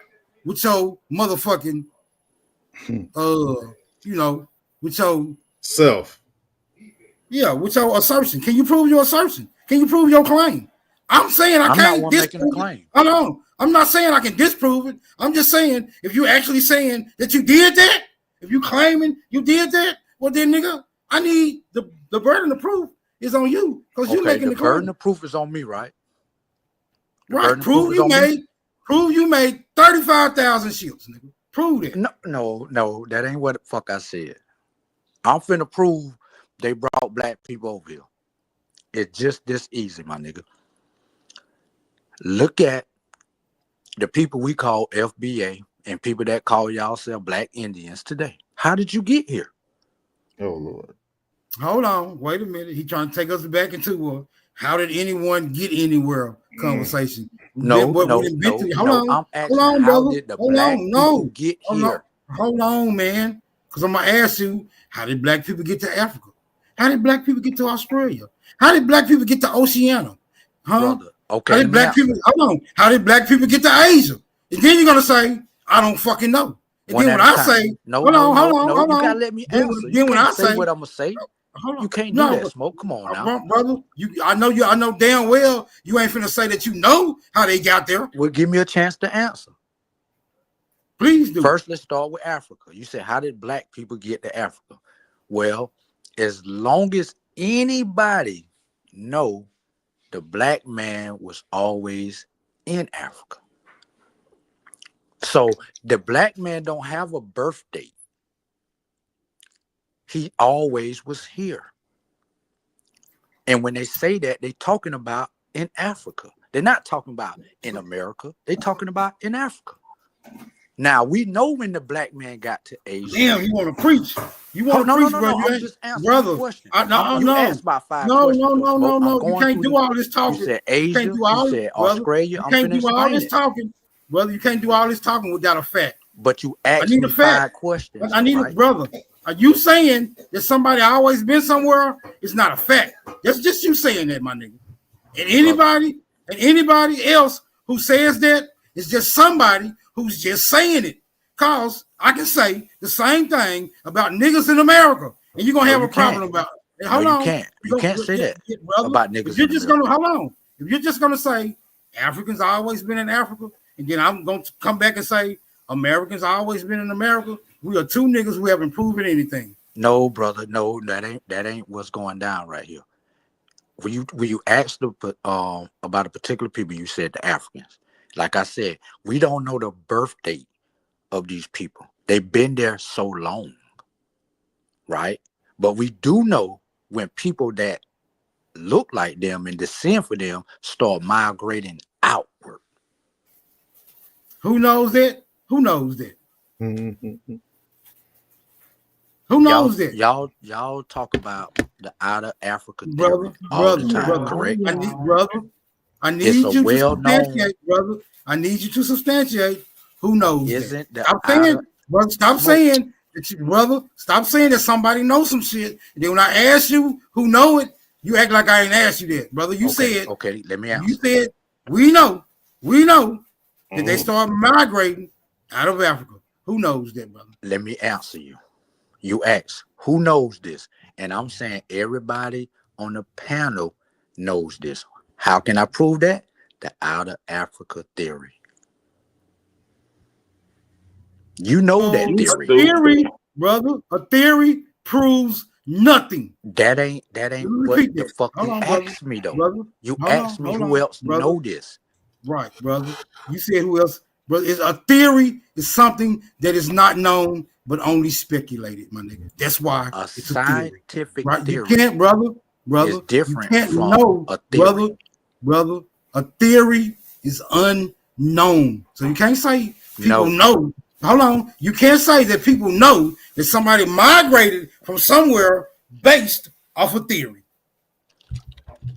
with your motherfucking, with your self? Yeah, with your assertion. Can you prove your assertion? Can you prove your claim? I'm saying I can't disprove it. Hold on. I'm not saying I can disprove it. I'm just saying if you're actually saying that you did that, if you claiming you did that, well then, nigga, I need the burden of proof is on you because you're making the burden of proof is on me, right? Right. Prove you made 35,000 ships, nigga. Prove it. No, that ain't what the fuck I said. I'm finna prove they brought black people over here. It's just this easy, my nigga. Look at the people we call FBA and people that call y'allself Black Indians today. How did you get here? Oh, Lord. Hold on. Wait a minute. He trying to take us back into how did anyone get anywhere conversation. No. Hold on, how brother. did the black people get here? Hold on, man. Because I'm going to ask you, how did black people get to Africa? How did black people get to Australia? How did black people get to Oceania? Huh? Brother, okay. How did black people, how did black people get to Asia? And then you're going to say, I don't fucking know. And then when I say, hold on. You gotta let me answer. Then when I say what I'm gonna say, you can't do that, Smoke. Come on now, brother. I know damn well you ain't finna say that you know how they got there. Well, give me a chance to answer. Please do. First, let's start with Africa. You said, how did black people get to Africa? Well, as long as anybody know, the black man was always in Africa. So the black man don't have a birth date. He always was here. And when they say that, they're talking about in Africa. They're not talking about in America. They're talking about in Africa. Now, we know when the black man got to Asia. Damn, you want to preach. You want to preach, brother. I'm just answering the question. You asked about 5 questions. No. You can't do all this talking. You said Asia, you said Australia. You can't do all this talking. Brother, you can't do all this talking without a fact. But you asked me 5 questions. I need a brother. Are you saying that somebody always been somewhere? It's not a fact. That's just you saying that, my nigga. And anybody else who says that is just somebody who's just saying it. Cause I can say the same thing about niggas in America, and you're gonna have a problem about it. Hold on. You can't say that about niggas. If you're just gonna hold on. If you're just gonna say Africans always been in Africa, and then I'm gonna come back and say Americans always been in America, we are two niggas who haven't proven anything. No, brother, no, that ain't what's going down right here. When you asked about a particular people, you said the Africans. Like I said, we don't know the birth date of these people. They've been there so long, right? But we do know when people that look like them and descend for them start migrating outward. Who knows that? Who knows that? Who knows that? Y'all talk about the outer Africa theory all the time, correct? I need you to substantiate, brother. I need you to substantiate. Who knows that? Stop saying that somebody knows some shit. And then when I ask you who know it, you act like I ain't asked you that, brother. You said, okay, let me answer. You said, we know that they start migrating out of Africa. Who knows that, brother? Let me answer you. You asked, who knows this? And I'm saying everybody on the panel knows this. How can I prove that? The outer Africa theory. You know that theory. A theory, brother. A theory proves nothing. That ain't what the fuck you asked me though. Brother. You asked me who else know this. Right, brother. You said who else? Brother, a theory is something that is not known but only speculated, my nigga. That's why it's a scientific theory. Right? theory. You can't, brother. It's different you can't from know, a theory. brother. A theory is unknown, so you can't say people know. Hold on, you can't say that people know that somebody migrated from somewhere based off a theory.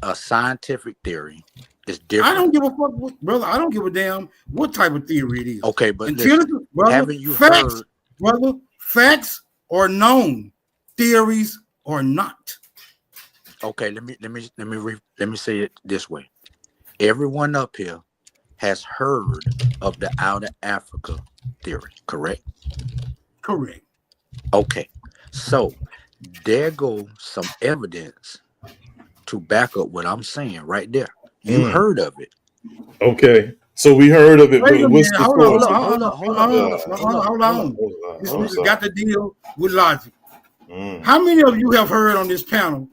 A scientific theory is different. I don't give a fuck, brother. I don't give a damn what type of theory it is. Okay, but listen, brother, haven't you facts, heard? Brother, facts are known, theories are not. Okay, let me say it this way. Everyone up here has heard of the outer Africa theory, correct? Correct. Okay, so there goes some evidence to back up what I'm saying right there. You heard of it. Okay, so we heard of it. Wait a What's minute, the hold on. This nigga got to deal with logic. How many of you have heard on this panel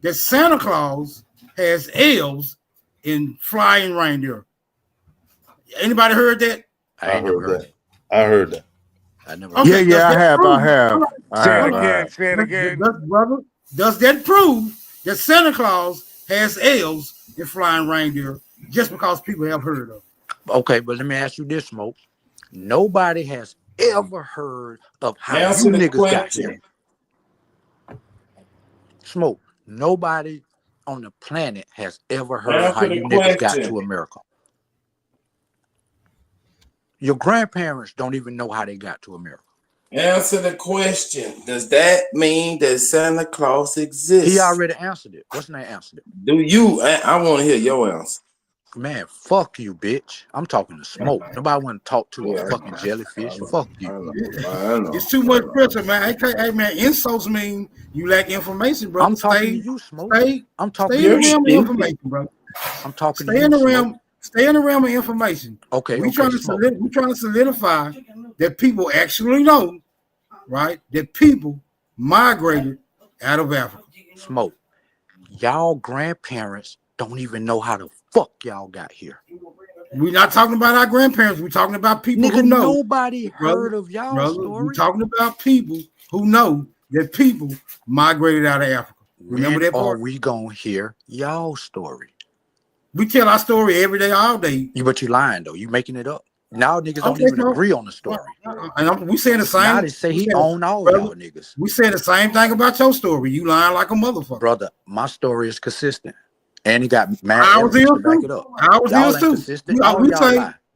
that Santa Claus has elves in flying reindeer? Anybody heard that? I ain't never heard that. I heard that. I never. Okay, I have. Say it again. Brother, does that prove that Santa Claus has elves in flying reindeer just because people have heard of it? Okay, but let me ask you this, Smoke. Nobody has ever heard of how Answer you the niggas got question. here. Smoke. Nobody on the planet has ever heard of how Answer the you niggas got question. to America. Your grandparents don't even know how they got to America. Answer the question. Does that mean that Santa Claus exists? He already answered it. What's the name answered it? Do you? I want to hear your answer. Man, fuck you, bitch. I'm talking to Smoke. Nobody want to talk to a fucking jellyfish. Fuck you. It's too much pressure, man. Hey, man, insults mean you lack information, bro. I'm talking to you, Smoke. I'm talking Stay to in the you. realm of information, bro. I'm talking Stay to in you, the realm. Smoke. Stay in the realm of information. Okay, we trying to solidify that people actually know, right? That people migrated out of Africa. Smoke. Y'all grandparents don't even know how the fuck y'all got here. We're not talking about our grandparents. We're talking about people Nigga, who know. nobody heard of y'all story. We're talking about people who know that people migrated out of Africa. Remember that part? Are we gonna hear y'all story? We tell our story every day, all day. But you lying though. You making it up. Now niggas don't even agree on the story. And we saying the same. Now they say he own all y'all niggas. We saying the same thing about your story. You lying like a motherfucker. Brother, my story is consistent. And he got mad Ours is to back it up. Ours is too. Consistent.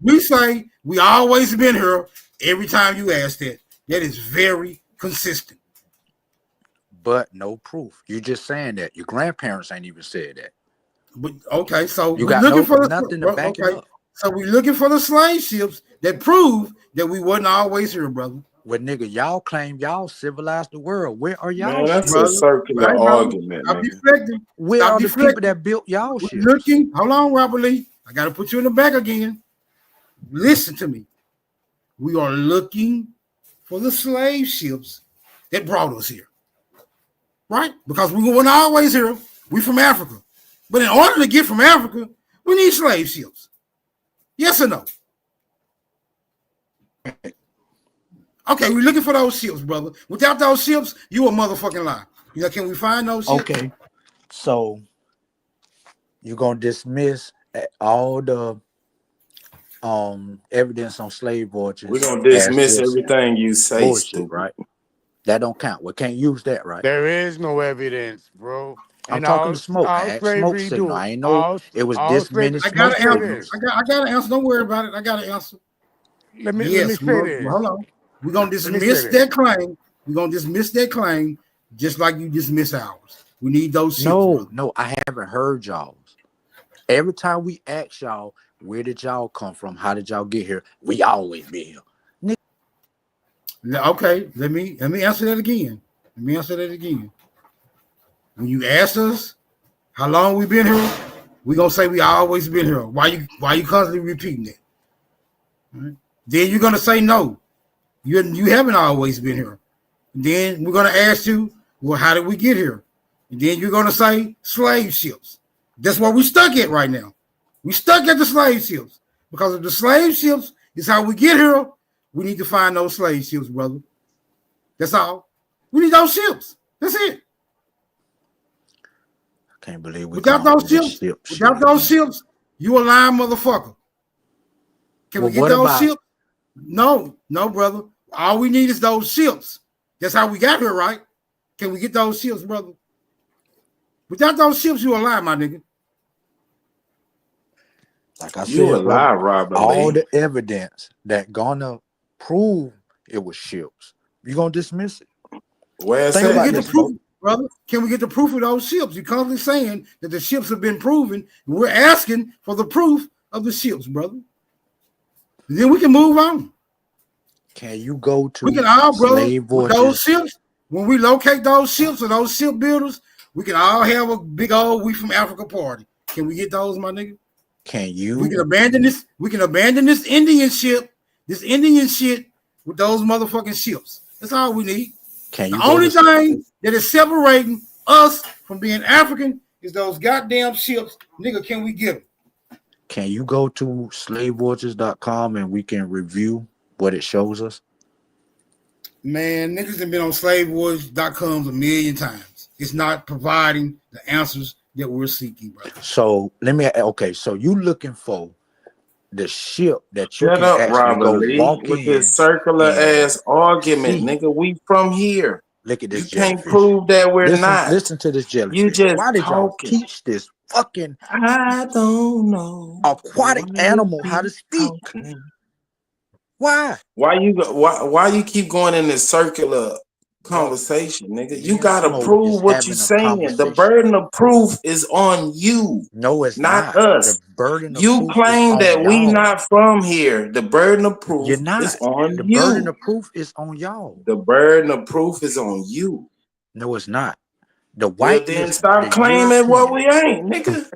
We say we always been here every time you ask that. That is very consistent. But no proof. You just saying that. Your grandparents ain't even said that. But okay, so You we're got looking for nothing to back it okay. up. So we're looking for the slave ships that prove that we wasn't always here, brother. Well, nigga, y'all claim y'all civilized the world. Where are y'all Man, that's ships? a circular Right, brother. argument, Stop nigga. deflecting. Where Stop are the people deflecting. that built y'all We're ships? looking. Hold on, Robert Lee. I gotta put you in the back again. Listen to me. We are looking for the slave ships that brought us here. Right? Because we weren't always here. We from Africa. But in order to get from Africa, we need slave ships. Yes or no? Okay, we're looking for those ships, brother. Without those ships, you a motherfucking lie. You know, can we find those ships? Okay, so you're gonna dismiss all the evidence on slave voyages. We're gonna as dismiss just everything you say, bullshit, stupid. right? That don't count. We can't use that, right? There is no evidence, bro. I'm And talking to Smoke. I all asked Smoke slavery signal. do I ain't know it was this many I smoke got an answer. signals. I got an answer. Don't worry about it. I got an answer. Let me Yes, say hold this. on. We're gonna Let me say dismiss this. that claim. We're gonna dismiss that claim just like you dismiss ours. We need those ships. No, I haven't heard y'all. Every time we ask y'all, where did y'all come from? How did y'all get here? We always been here. Okay, let me answer that again. When you ask us how long we been here, we gonna say we always been here. Why you constantly repeating it? Right? Then you're gonna say no. You haven't always been here. Then we're gonna ask you, well, how did we get here? And then you're gonna say slave ships. That's where we stuck at right now. We stuck at the slave ships. Because if the slave ships is how we get here, we need to find those slave ships, brother. That's all. We need those ships. That's it. I can't believe we Without those ships, you a lying motherfucker. Can we get those ships? No, brother. All we need is those ships. That's how we got here, right? Can we get those ships, brother? Without those ships, you a lie, my nigga. Like I You said, a lie, Robert all Lee. the evidence that gonna prove it was ships, you gonna dismiss it. Where's Can we that? get the proof, brother? Can we get the proof of those ships? You're constantly saying that the ships have been proven. And we're asking for the proof of the ships, brother. And then we can move on. Can you go to We can all, brother, slave with those voyages? ships. When we locate those ships or those shipbuilders, we can all have a big old "We from Africa" party. Can we get those, my nigga? Can you? We can abandon this. We can abandon this Indian ship, this Indian shit, with those motherfucking ships. That's all we need. Can The you? only thing that is separating us from being African is those goddamn ships, nigga. Can we get them? Can you go to slavevoyages.com and we can review what it shows us? Man, niggas have been on slavevoyage.com a million times. It's not providing the answers that we're seeking, bro. So so you looking for the ship that you Shut can up, actually Robert go Lee, walk with in this circular and ass argument, see. nigga. We from here. Look at You this can't jellyfish. prove that we're not. Listen to this You jellyfish. just Why did y'all talking. teach this fucking I don't know. aquatic Why animal you how to keep speak? talking? Why? Why you keep going in this circular conversation, nigga? Me You and gotta Smoke prove is what you having a saying. The conversation. burden of proof is on you, No, it's not not. us. The burden of You proof is claim on that we y'all. not from here. The burden of proof You're not. is on The burden you. of proof is on y'all. The burden of proof is on you. No, it's not. The Well, then whiteness, stop the claiming what we Europeans. ain't, nigga.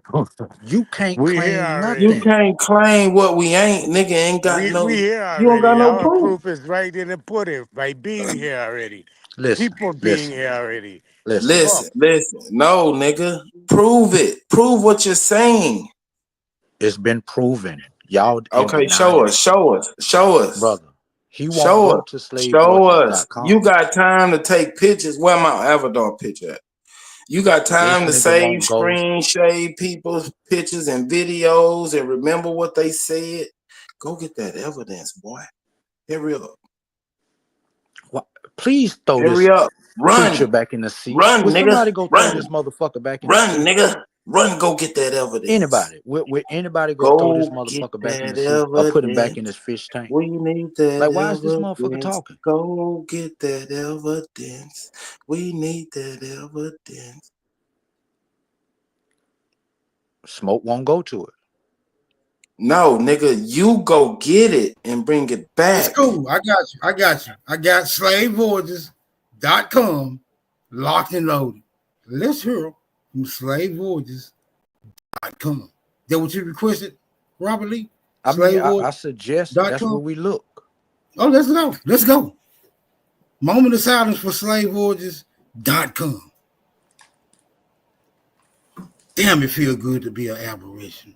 You can't We here claim already. You nothing. can't claim what we ain't, nigga. Ain't got We no. here You don't got already. no Our proof. proof is right in the pudding by being here already. Listen, People being listen, here already. listen. Listen. No, nigga. Prove it. Prove what you're saying. It's been proven. Y'all in Okay, denial. show us. Brother, he won't Show go us. to Show us. slavevoyages.com. You got time to take pictures. Where my Avatar picture at? You got time to This nigga save won't go. screen, shade people's pictures and videos and remember what they said. Go get that evidence, boy. Hurry up. What? Please throw Hurry this up. preacher Run. back in the seat. Run, Will nigga. somebody go throw Run. this motherfucker back in the Run, seat? nigga. Run, go get that evidence. Anybody? Will anybody go throw this Go get motherfucker back in that the seat or put him back in evidence. his fish tank? We need that Like, why is this motherfucker evidence. talking? Go get that evidence. We need that evidence. Smoke won't go to it. No, nigga, you go get it and bring it back. It's cool. I got you. I got slavevoyages.com locked and loaded. Let's hear from slavevoyages.com. That what you requested, Robert Lee? I suggest that's where we look. Oh, let's go. Let's go. Moment of silence for slavevoyages.com. Damn, it feel good to be an aberration.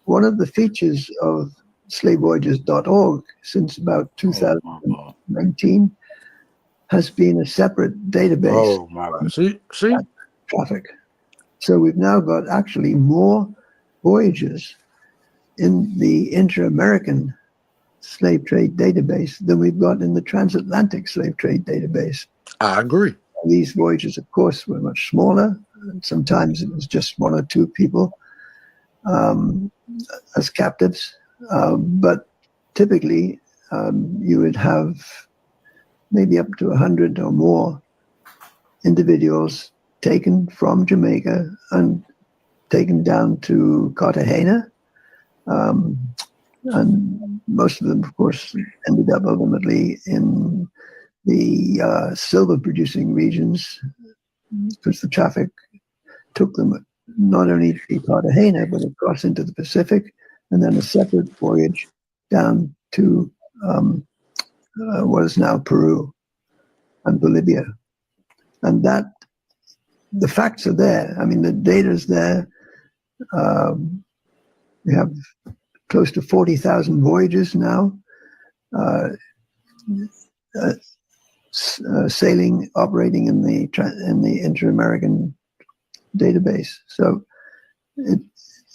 One of the features of slavevoyages.org since about 2019 has been a separate database. Oh my God. See? Traffic. So we've now got actually more voyages in the inter-American slave trade database than we've got in the transatlantic slave trade database. I agree. These voyages, of course, were much smaller. And sometimes it was just one or two people as captives. But typically, you would have maybe up to 100 or more individuals taken from Jamaica and taken down to Cartagena. And most of them, of course, ended up ultimately in the silver producing regions, because the traffic took them not only to Cartagena, but across into the Pacific, and then a separate voyage down to what is now Peru and Bolivia. And that, the facts are there. I mean, the data's there. We have close to 40,000 voyages now, sailing, operating in the inter-American database. So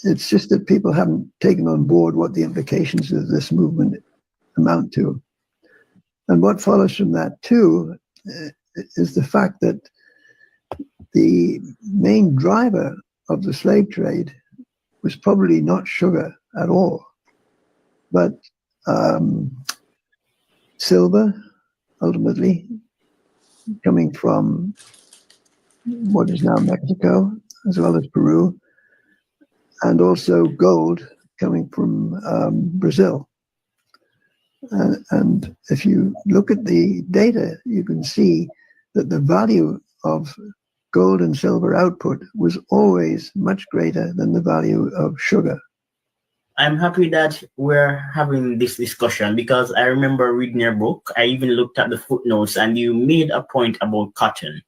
it's just that people haven't taken on board what the implications of this movement amount to. And what follows from that too is the fact that the main driver of the slave trade was probably not sugar at all, but silver, ultimately, coming from what is now Mexico, as well as Peru, and also gold coming from Brazil. And if you look at the data, you can see that the value of gold and silver output was always much greater than the value of sugar. I'm happy that we're having this discussion, because I remember reading your book. I even looked at the footnotes, and you made a point about cotton.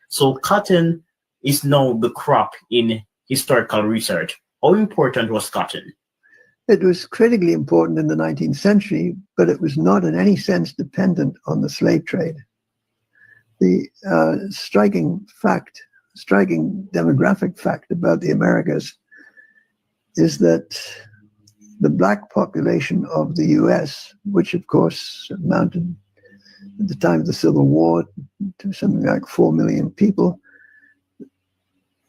So cotton is now the crop in historical research. How important was cotton? It was critically important in the 19th century, but it was not in any sense dependent on the slave trade. The striking demographic fact about the Americas is that the black population of the US, which of course amounted at the time of the Civil War to something like 4 million people,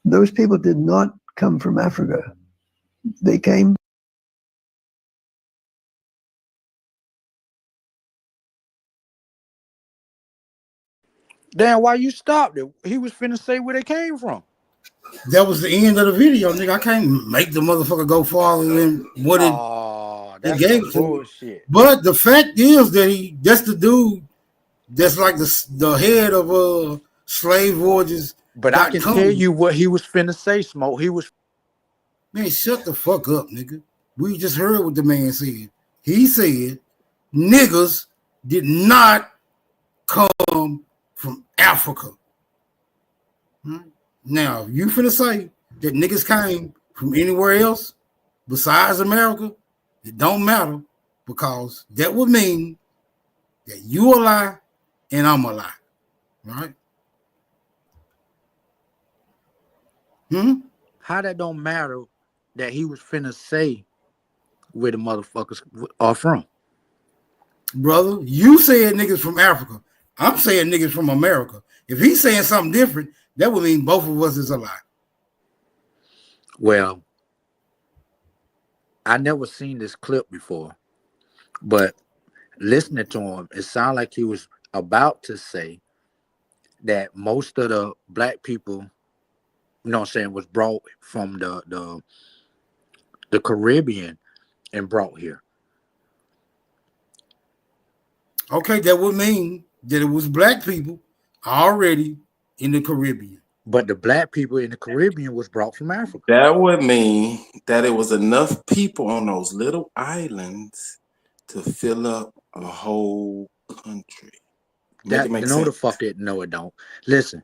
those people did not come from Africa. They came Damn, why you stopped it? He was finna say where they came from. That was the end of the video, nigga. I can't make the motherfucker go farther than what it gave to bullshit. But the fact is that that's the dude that's like the head of slave voyages. But I can tell you what he was finna say, Smoke. He was, man, shut the fuck up, nigga. We just heard what the man said. He said niggas did not come from Africa. Now, you finna say that niggas came from anywhere else besides America, it don't matter, because that would mean that you a lie and I'm a lie, right? How that don't matter that he was finna say where the motherfuckers are from? Brother, you said niggas from Africa. I'm saying niggas from America. If he's saying something different, that would mean both of us is a lie. Well, I never seen this clip before, but listening to him, it sounded like he was about to say that most of the black people, you know what I'm saying, was brought from the Caribbean and brought here. Okay, that would mean that it was black people already in the Caribbean. But the black people in the Caribbean was brought from Africa. That would mean that it was enough people on those little islands to fill up a whole country. That no, the fuck it. No, it don't. Listen,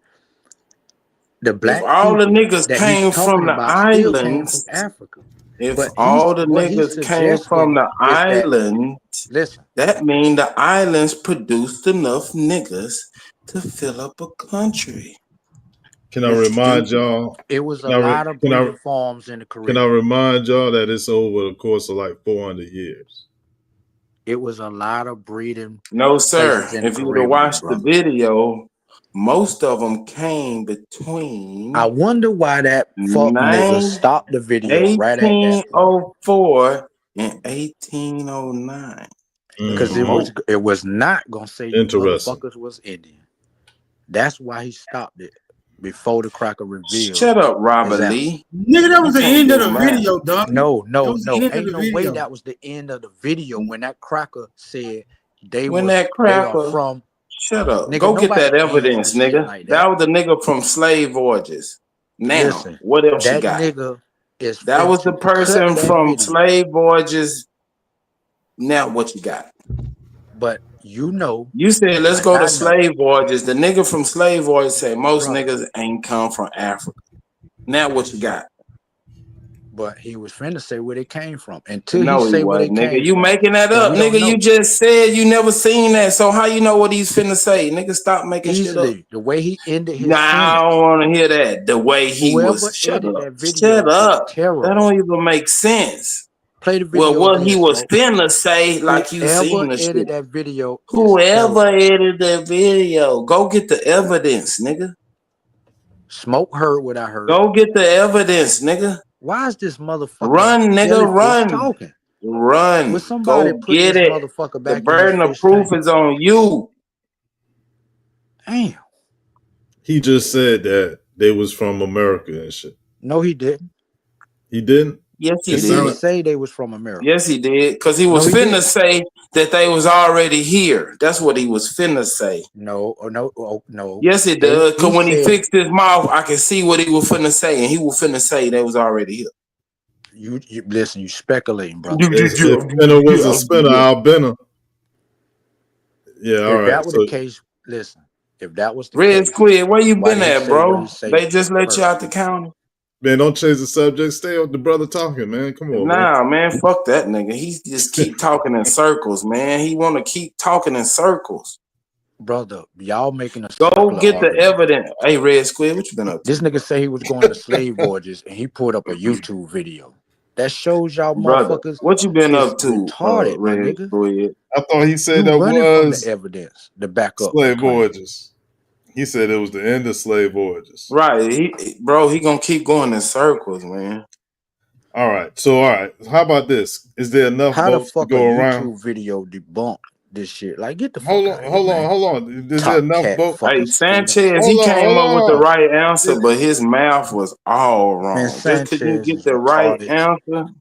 the black if all the people niggas that came he's from talking the about still came islands, from Africa. if But all the what he's niggas came from the suggesting is that- islands, listen, that means the islands produced enough niggas to fill up a country. Can I remind y'all? It was a can I re- lot of can I- breeding farms in the Caribbean. Can I remind y'all that it's over the course of like 400 years? It was a lot of breeding. No, sir. places in the If you would have Caribbean, watched brother. the video, most of them came between I wonder why that fuck nigga stopped the video right at that point. 1804 and 1809. Because it was not gonna say you Interesting. motherfuckers was Indian. That's why he stopped it before the cracker revealed. Shut up, Robert his Lee. Nigga, that was the can't end of do the math. video, dog. No, That was the end of ain't the no way video. that was the end of the video when that cracker said they When was that they are cracker, from. shut up. Nigga, Go get nobody that ends evidence, this shit nigga. like that was the nigga from slave voyages. Now, Listen, what else you that got? nigga is That was the finna person cut that from video. slave voyages. Now, what you got? But you know, You said let's like go I know, to slave voyages. The nigga from slave voyages said most Bruh. niggas ain't come from Africa. Now what you got? but he was finna say where they came from. Until No, he he say where they wasn't, nigga. came You from, making that then up, we don't nigga. know. You just said you never seen that. So how you know what he's finna say? Nigga, stop making shit up. Easily, the way he ended his Nah, I sentence. don't want to hear that. The way he Whoever was. Shut edited up. that video Shut is up. terrible. That don't even make sense. Play the Well, video what he again, was Smoke. finna say, like you Whoever seen the edited shit. that video is Whoever terrible. edited the video, go get the evidence, nigga. Smoke heard what I heard. Go get the evidence, nigga. Why is this motherfucker Run, nigga, jellyfish run. talking? Run. Would somebody Go put get this it. motherfucker The back in his burden of fish proof tank? is on you. Damn. He just said that they was from America and shit. No, he didn't. He didn't? Yes, he He did. didn't say they was from America. Yes, he did. Because he was No, he finna didn't. say that they was already here. That's what he was finna say. No. Yes, it does. Because when he said, fixed his mouth, I can see what he was finna say. And he was finna say they was already here. You listen, you speculating, brother. If Benner was a spinner, I'll Benner. Yeah, all If right. that was So the case, listen. If that was the Red case, Squid, where you why been did he at, say what bro? he say They just let first? you out the county? man, don't change the subject. Stay on the brother talking, man. Come on, man. Nah, man, fuck that nigga. He just keep talking in circles, man. He want to keep talking in circles. Brother, y'all making a Go circular get the argument. evidence. Hey, Red Squid, what you been up to? This nigga say he was going to slave voyages and he pulled up a YouTube video. That shows y'all Brother, motherfuckers what you been is up to, retarded, my Red nigga. Squid? I thought he said You that running from was the evidence to back up. slave the claim. voyages. He said it was the end of slave voyages. Right, he gonna keep going in circles, man. All right. How about this? Is there enough How the votes to fuck a go around? YouTube video debunk this shit? Like, get the fuck Hold out on, of here, man. hold on. Is there Top enough cat votes? fucking Hey, student. Sanchez, he Hold on, came up with the hold on. right answer, but his math was all wrong. Man, Just because you Sanchez get is the right retarded. answer,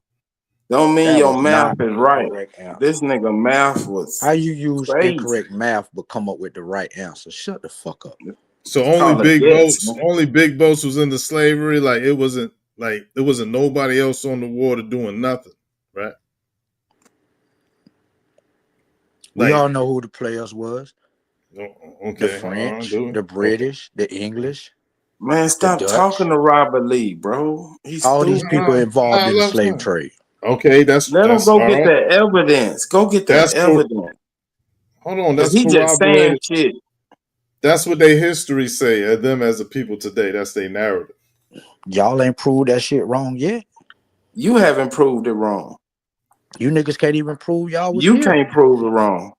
don't mean That your was math not is the right. correct answer. This nigga math was How you use crazy. incorrect math but come up with the right answer? Shut the fuck up. So Call only it big guess, boats, man. only big boats was into slavery. Like it wasn't there wasn't nobody else on the water doing nothing, right? We Like, all know who the players was. okay, The French, the British, the English. Man, stop Dutch. talking to Robert Lee, bro. He's All these stupid. people involved in the slave trade. Okay, that's Let him that's go all get right. that evidence. Go get that That's cool. evidence. Hold on, Because that's he just saying corroborated. shit. That's what their history say of them as a people today. That's their narrative. Y'all ain't proved that shit wrong yet. You haven't proved it wrong. You niggas can't even prove y'all was You here. can't prove it wrong.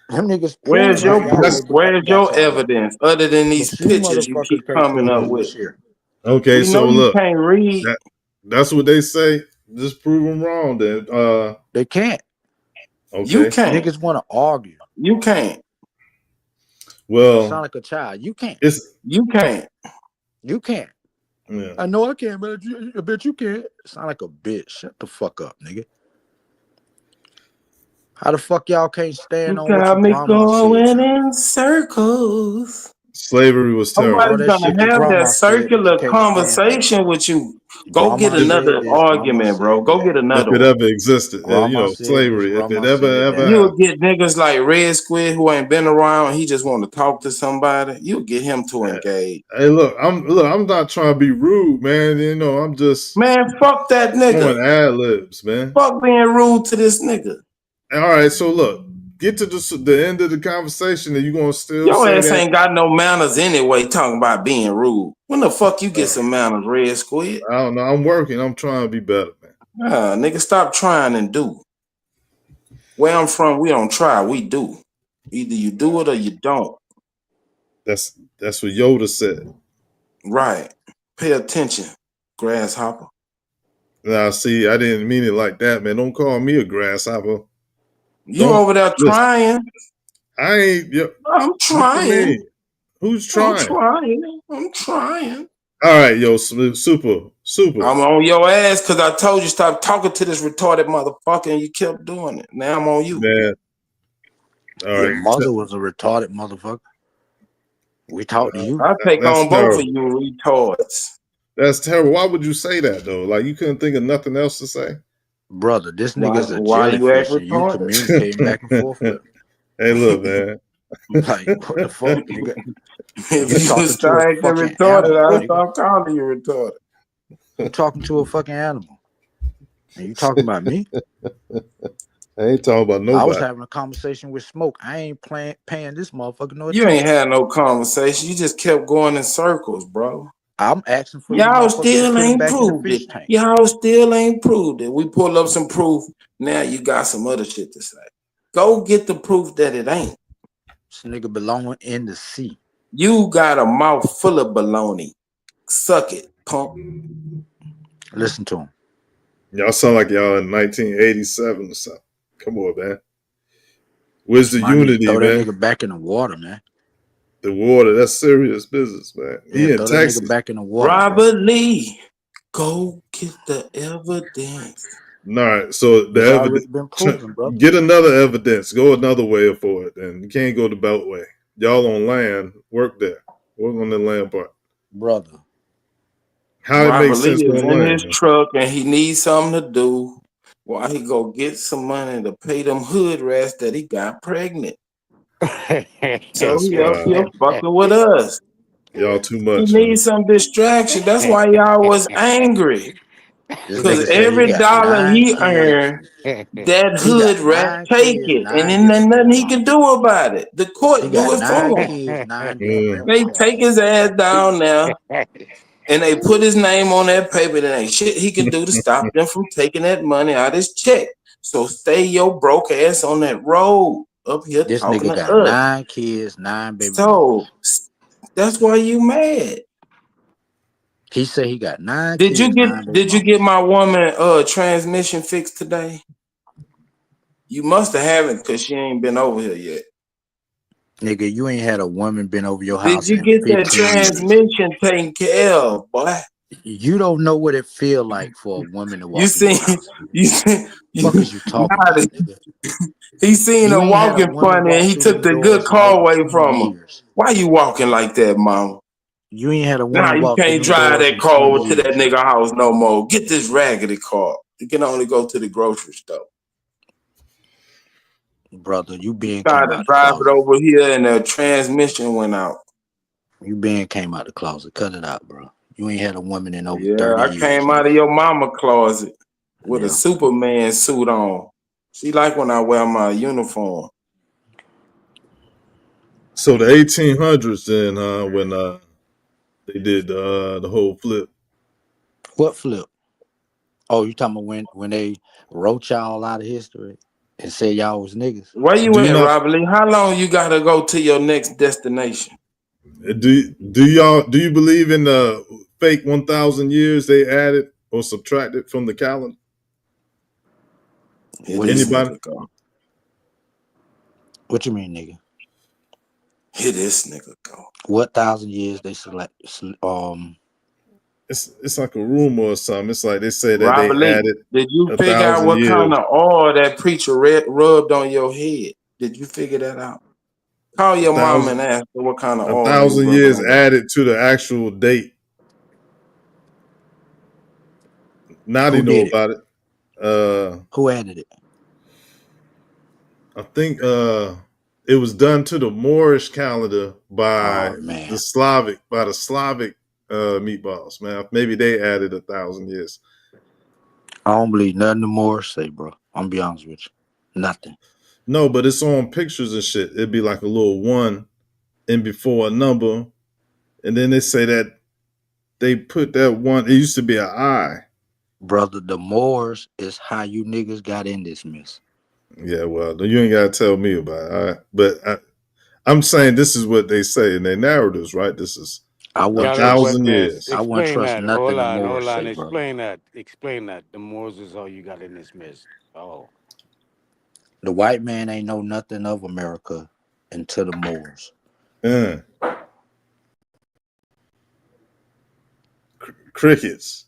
Them niggas Where's proving your that y'all proof? was Where's got your y'all. evidence other than these But you pictures you motherfuckers keep can't coming prove up who with? was here. Okay, We so know you look, can't read. that's what they say. Just prove them wrong, then. They can't. Okay. You can't. Niggas want to argue. You can't. Well, sound like a child. You can't. You can't. You can't. Yeah. I know I can, but I bet you can't. Sound like a bitch. Shut the fuck up, nigga. How the fuck y'all can't stand You on what got your me grandma said? going Son? in circles. Slavery was terrible. All Nobody's that shit gonna your have that grandma said, but you circular can't stand on it. conversation with you. Go get Grandma said another this. Grandma argument, bro. said Go that. get If another it one. ever existed, Grandma said slavery. this. If it Grandma ever said that. You'll get niggas like Red Squid who ain't been around. He just want to talk to somebody. You'll get him to engage. Hey, look, I'm not trying to be rude, man. You know, I'm just Man, fuck that nigga. throwing ad libs, man. Fuck being rude to this nigga. All right, so look, get to the end of the conversation, and you gonna still Your say ass that? ain't got no manners anyway, talking about being rude. When the fuck you get some manners, Red Squid? I don't know. I'm working. I'm trying to be better, man. Nigga, stop trying and do. Where I'm from, we don't try, we do. Either you do it or you don't. That's what Yoda said. Right. Pay attention, grasshopper. Now, see, I didn't mean it like that, man. Don't call me a grasshopper. You over there trying. I ain't. I'm trying. Who's trying? I'm trying. All right, yo, super. I'm on your ass because I told you stop talking to this retarded motherfucker and you kept doing it. Now I'm on you. Man. All Your right. mother was a retarded motherfucker. We talked to you. I take That's on both of terrible. you retards. That's terrible. Why would you say that though? Like you couldn't think of nothing else to say? Brother, this nigga's a Why you act jellyfish and you retarded? communicating back and forth with him. Hey, look, man. Like, what the fuck, nigga? If You you talking was to a acting fucking retarded, animal, I'd nigga. stop calling you retarded. You talking to a fucking animal. And you talking about me? I ain't talking about I was nobody. having a conversation with Smoke. I ain't paying this motherfucker no You attention. ain't had no conversation. You just kept going in circles, bro. I'm asking for you Y'all motherfuckers to still put him ain't back in the proved fish it. tank. Y'all still ain't proved it. We pull up some proof. Now you got some other shit to say. Go get the proof that it ain't. This nigga belonging in the sea. You got a mouth full of baloney. Suck it, punk. Listen to him. Y'all sound like y'all in 1987 or something. Come on, man. Where's the Might need to unity, throw that man? nigga back in the water, man. The water, that's serious business, man. He Yeah, in throw that Texas. nigga back in the water. Robert Lee, go get the evidence. All right, so the It's already evidence. been proven, bro. Get another evidence. Go another way for it. Then you can't go the Beltway. Y'all on land. Work there. Work on the land part. Brother. How it Robert makes Lee sense is on in land. his truck and he needs something to do. Why he go get some money to pay them hood rats that he got pregnant. So That's he up wild. here fucking with us. Y'all too He much, man. needs some distraction. That's why y'all was angry. This Because nigga say he every got dollar 9 he kids. earned, that He hood got rat 9 take kids, it. And 9 then there's different nothing baby he can mamas. do about it. The He court do got it 9 for him. kids, 9 different baby They mamas. take his ass down there and they put his name on that paper. There ain't shit he can do to stop them from taking that money out of his check. So stay your broke ass on that road up here This talking nigga to got us. 9 kids, 9 baby mamas. So that's why you mad. He said he got 9 Did kids, 9 baby you mamas. get my woman transmission fixed today? You must have haven't because she ain't been over here yet. Nigga, you ain't had a woman been over your Did house you in get that 15 years. transmission taken care of, boy? You don't know what it feel like for a woman to walk You in your seen house. you seen Fuck is you talking about, nigga? he seen You her ain't had a walking woman funny and walk he through took them the good doors in car over away 20 from her. years. Why you walking like that, mama? You ain't had a Now woman you walk through can't them drive doors that in car 20 over to that years. nigga house no more. Get this raggedy car. You can only go to the grocery store. Brother, you been Tried came to out the drive it closet. over here and the transmission went out. You been came out the closet. Cut it out, bro. You ain't had a woman in over Yeah, 30 I years. came out of your mama closet with a Yeah. Superman suit on. She like when I wear my uniform. So the 1800s then, when they did the whole flip. What flip? Oh, you talking about when they wrote y'all out of history and said y'all was niggas? Where you Do you at, not Robert Lee? How long you gotta go to your next destination? do you believe in the fake 1,000 years they added or subtracted from the calendar? Here What do you this mean? Anybody? nigga go. What you mean, nigga? Here this nigga go. What 1,000 years they select? It's like a rumor or something. It's like they say that Robert they Lee, added did you figure out 1,000 what years. kind of oil that preacher rubbed on your head? Did you figure that out? Call your mom and ask her what kind of oil he was 1,000 rubbing years on your added to the actual date. Now they Who know did it? about it. Who added it? I think it was done to the Moorish calendar by Oh, man. the Slavic meatballs, man. Maybe they added 1,000 years. I don't believe nothing the Moors say, bro. I'm gonna be honest with you. Nothing. No, but it's on pictures and shit. It'd be like a little one in before a number, and then they say that they put that one. It used to be an eye. Brother, the Moors is how you niggas got in this mess. Yeah, well, you ain't gotta tell me about it. All right? But I'm saying this is what they say in their narratives, right? This is I wouldn't Tell us what 1,000 that. years. I wouldn't Explain trust that. nothing Hold the on, Moors hold on. say, brother. Explain that. Explain that. The Moors is all you got in this mess. Oh. The white man ain't know nothing of America until the Moors. Crickets.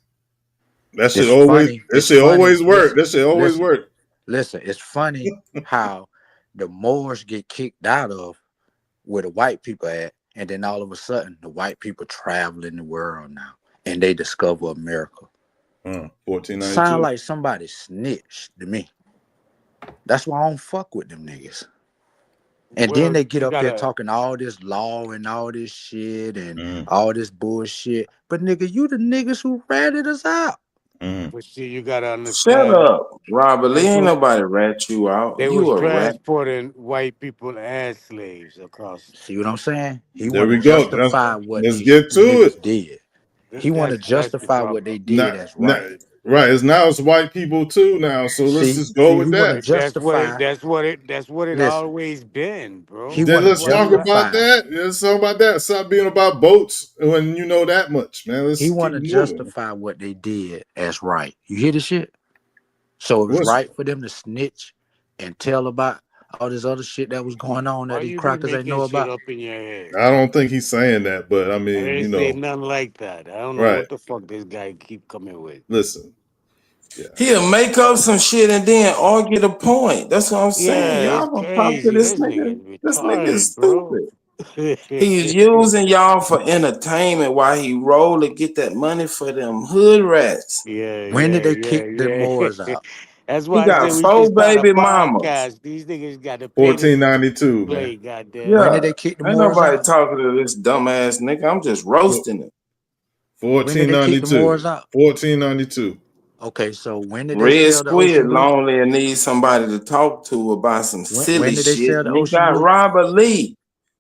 That It's shit always. funny. That It's shit funny. always work. Listen, That shit always listen, work. listen. It's funny how the Moors get kicked out of where the white people at, and then all of a sudden the white people traveling the world now, and they discover America. 1492. Sound like somebody snitched to me. That's why I don't fuck with them niggas. And then Well, they get you up here gotta. talking all this law and all this shit and all this bullshit. But nigga, you the niggas who ratted us out. But see, you gotta Shut understand. up, Robert Lee. That's Ain't what nobody rat you out. they was You a rat. transporting white people as slaves across. See what I'm saying? He There want we to go. justify what Let's these get to niggas it. did. He want to That's the justify what they problem. did as right. Right. It's now it's white people too now. So let's just go See, with he want to that. justify. That's what it Listen, always been, bro. he Then want to let's talk about justify. that. Let's talk about that. Stop being about boats when you know that much, man. Let's He keep want to it moving. justify what they did as right. You hear the shit? So it was What's right for them to snitch and tell about all this other shit that was going on Why that these you be crackers ain't know making shit about. up in your head? I don't think he's saying that, but I I mean, you didn't say know, nothing like that. I don't know right. what the fuck this guy keep coming with. Listen. Yeah. He'll make up some shit and then argue the point. That's what I'm saying. Yeah, Y'all it's gonna talk to crazy. this This nigga. nigga This nigga is retarded, bro. stupid. He's using y'all for entertainment while he roll to get that money for them hood rats. When did they kick the Moors out? That's He why I got said we should 4 start a baby mamas. podcast. These niggas got to pay this 1492, play, man. goddamn. When Yeah, did they kick the ain't Moors nobody out? talking to this dumbass nigga. I'm just roasting him. When did they kick the 1492. Moors out? 1492. Okay, so when did they Red sell the Squid ocean blue? lonely and needs somebody to talk to about some silly When did they shit. sell the And he ocean got blue? Robert Lee.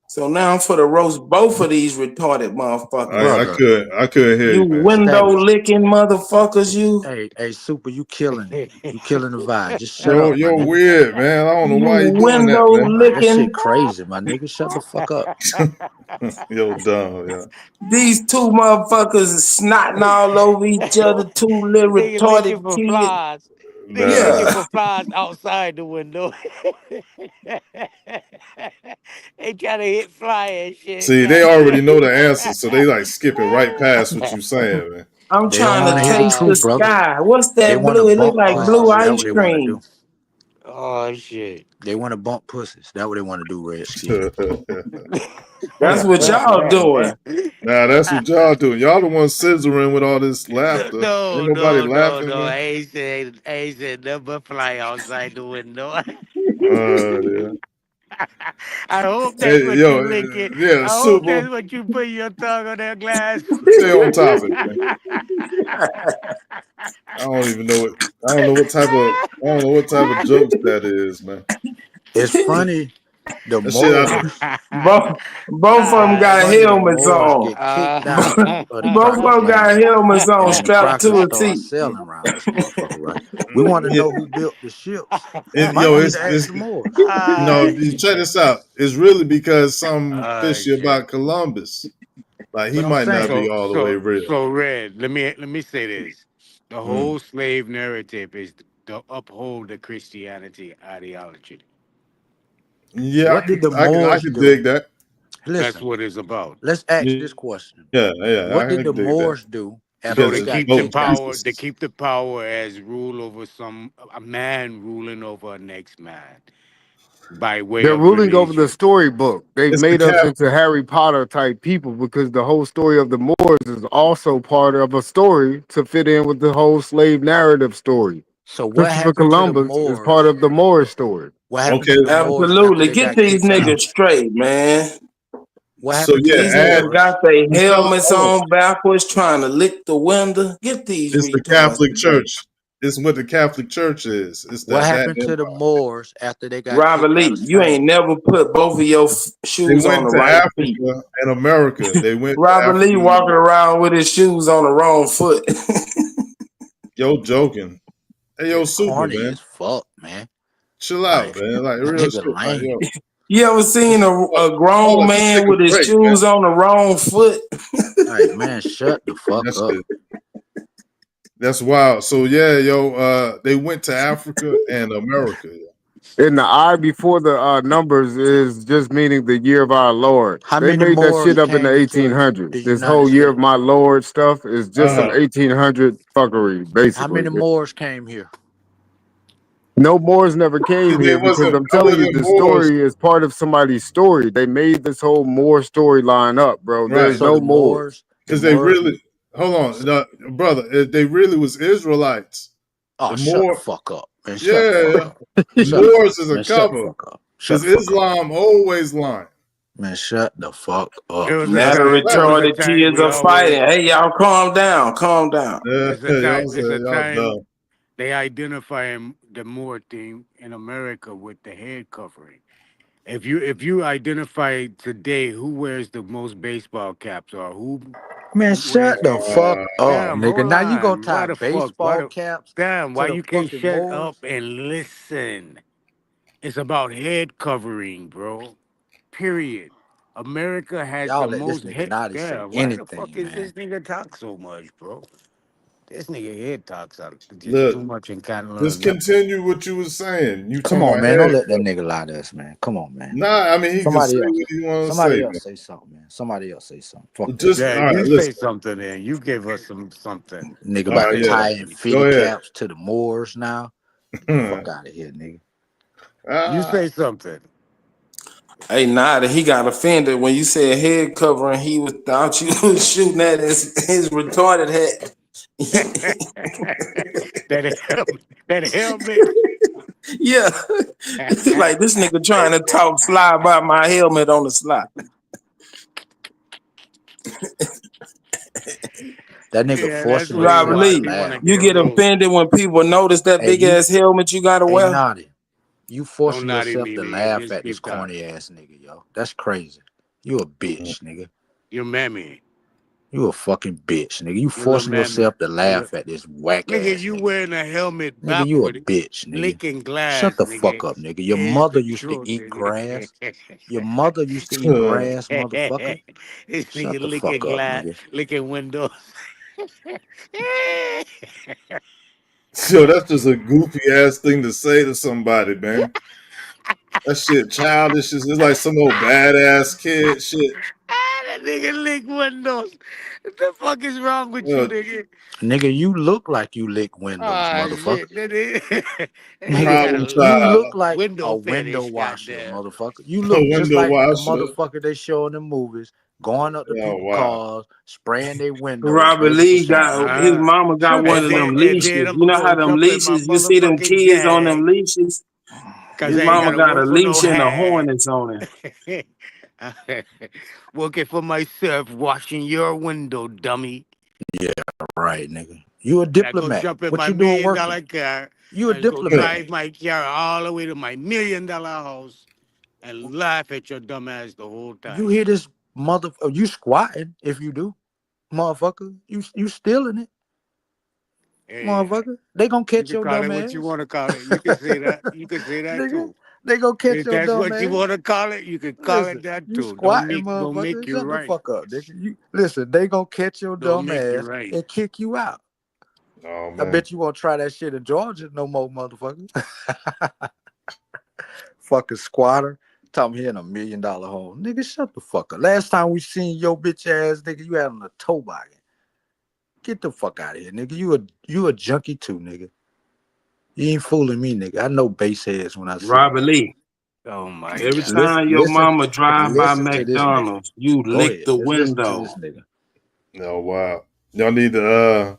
So now I'm for to roast both of these retarded motherfuckers. I couldn't hear You you, man. window licking motherfuckers, you. Hey, Super, you killing it. You killing the vibe. Just shut up, my You're nigga. weird, man. I don't know You why you doing that, window man. That shit licking. crazy, my nigga. Shut the fuck up. Yo, dumb, yeah. These two motherfuckers is snotting all over each other, two little Nigga retarded looking for kids. flies. Nigga Nah. looking for flies outside the window. They trying to hit fly and shit. See, they already know the answer, so they like skipping right past what you saying, man. I'm They don't trying want to to hear the taste the truth, brother. sky. What's They that want to blue? It look bump like blue pussies. That's ice what they want to do. cream. Oh shit. They want to bump pussies. That's what they want to do, Redskin. That's what y'all doing. Nah, that's what y'all doing. Y'all the ones scissoring with all this laughter. No, Ain't nobody no, no, laughing, no. I man. ain't said nothing but fly outside the window. Yeah. I hope Hey, that's what yo, you licking. yeah, I hope Super. that's what you put your tongue on that glass. Stay on topic, man. I don't even know what. I don't know what type of jokes that is, man. It's funny. The That shit out Moors, Both of them got funny. The helmets Moors on. get kicked out of the Both of Crackers them got land, helmets on and the strapped to Crackers a start seat. sailing around this motherfucker, right? We want to Yeah. know who built the ships. And, Might yo, need to ask it's the Moors. no. You check this out. It's really because something fishy shit. about Columbus. Like he But I'm might not saying, be all the way real. So Red, let me say this. The Mm. whole slave narrative is to uphold the Christianity ideology. Yeah, what did the I Moors could do? dig that. That's Listen, what it's about. let's ask this question. Yeah, What I did the can dig that. Moors do after So they to got keep the kicked out? power, to keep the power as rule over a man ruling over a next man by way They're of ruling over the religion. storybook. They've It's the made us cap. into Harry Potter type people because the whole story of the Moors is also part of a story to fit in with the whole slave narrative story. So what Christopher happened to the Columbus is part Moors? of the Moor story. What happened Okay. to the Moors after Absolutely. they Get got these kicked out? niggas straight, man. What So happened to yeah, the These add. niggas Moors? got their It's no, helmets hold on. on backwards trying to lick the window. Get these It's the retards Catholic together. Church. It's what the Catholic Church is. It's What that happened to the empire. Moors after they got Robert kicked out Lee, of you ain't Spain? never put both of your They shoes on went the to right feet. Africa and America. They went to Robert Africa Lee and walking America. around with his shoes on the wrong foot. Yo, joking. Hey, yo, It's super corny man, as fuck, man. chill Like, out, man. Like that real nigga shit. Like lame. yo, You ever seen a hold grown on, just take man a with his break, man. shoes on the wrong foot? Like, man, shut the fuck That's up. it. That's wild. So yeah, yo, they went to Africa and America. And the I before the numbers is just meaning the year of our Lord. How They many made that Moors shit up in the came into 1800s. the This United whole year of States? my Lord stuff is just some 1800 fuckery, How basically. many Moors came here? No Moors never came There here because wasn't I'm other telling you, than the Moors, story is part of somebody's story. They made this whole Moor storyline up, bro. right? There's So no the Moors. Because they really hold on, no, brother. They really was Israelites. Oh, The shut the more, fuck up, man. Shut the fuck yeah, up. the Shut the Moors fuck is up, a man. Shut the cover. fuck up. Shut Because the fuck up. Islam always lying. Man, shut the fuck It up, was man. a Now the time. It was a retarded time kids we are always. fighting. Hey, y'all, calm down. Calm down. Yeah, It's a time. y'all say It's a y'all time. dumb. They identify the Moor thing in America with the head covering. If you identify today who wears the most baseball caps or who Man, wears shut the fuck up, damn, nigga. hold Now you gonna on. Why tie the fuck? Why baseball the caps damn, to why the you can't fucking shut up Moors? and listen? It's about head covering, bro. Period. America has Y'all the let this most nigga head. Naughty say Damn, why the fuck anything, is this man. nigga talk so much, bro? This nigga head talks just Look, too much and can't just learn nothing. continue what you was saying. You Come talking on, about man. Don't head let that cover. nigga lie to us, man. Come on, man. Nah, I mean he can say Somebody else. what he want to Somebody say, else man. say something, man. Somebody else say something. Fuck that Just shit. Yeah, all right, you say listen. something then. You give us something. Nigga All about right, to yeah. tie in Go fitty ahead. caps to the Moors now. Fuck out of here, nigga. You say something. Hey, Nada, he got offended when you said head covering. He was thought you was shooting at his retarded head. that helmet. Yeah, like this nigga trying to talk fly about my helmet on the slide. That nigga Yeah, that's forcing what he Robert himself to want. Lee, He want to laugh, you get get bro. roast. offended when people notice that Hey, big you, ass helmet you gotta hey, wear. Naughty. You forcing Naughty yourself me, to man. laugh Just at this keep talking. corny ass nigga, yo. That's crazy. You a bitch, nigga. You mammy. You a fucking bitch, nigga. You You little forcing mammy. yourself to laugh at this whack Nigga, ass you nigga. wearing a helmet Nigga, you a backward, bitch, nigga. licking Shut glass, the fuck nigga, up, nigga. Your is mother the used to truth, eat nigga. grass. Your mother used to eat grass, motherfucker. This Shut nigga the fuck licking up, glass, nigga. licking windows. Yo, that's just a goofy ass thing to say to somebody, man. That shit childish. It's like some old badass kid shit. That nigga lick windows. What the fuck is wrong with you, Yo, nigga? Nigga, you look like you lick windows, Ah, motherfucker. shit. That nigga got problem Nigga, you a child. look like a window window fetish, washer, goddamn. motherfucker. You A look just window like the washer. motherfucker they show in the movies, going up to Oh people's wow. cars, spraying their windows, Robert waiting for Lee something to got his happen. Uh-huh. mama got Shut the one of fuck them up, And nigga. then leashes. I'm You gonna know how go them jump in my leashes? You see them motherfucking kids on them Jag. leashes. Cause His I ain't mama gotta got a work for no leash and a hag. harness on it. Working for myself, washing your window, dummy. Yeah, right, nigga. You a And I go diplomat. jump in What my you doing $1 million working? car You a and go diplomat. drive my car all the way to my $1 million house and laugh at your dumb ass the whole You time. hear this you squatting if you do, motherfucker. You stealing it, Hey, motherfucker. They gonna you catch can your call dumb it what you ass. want to call it. You can say that. You can say that Nigga, too. they gonna catch If your that's dumb what you ass. want to call it, you can call Listen, it that you too. Don't squatting, make motherfucker. you Shut the right. fuck up, nigga. You listen, they gonna catch your Don't dumb make you ass right. and kick you out. Oh I man. bet you won't try that shit in Georgia no more, motherfucker. Fucking squatter. Talking here in $1 million home. Nigga, shut the fuck up. Last time we seen your bitch ass, nigga, you had on a toboggan. Get the fuck out of here, nigga. You a junkie too, nigga. You ain't fooling me, nigga. I know bass heads when I see Robert Lee. Oh my Every God. time your mama drive by listen to this McDonald's, you Go lick ahead. the Let's listen to window. this nigga. No, wow. Y'all need to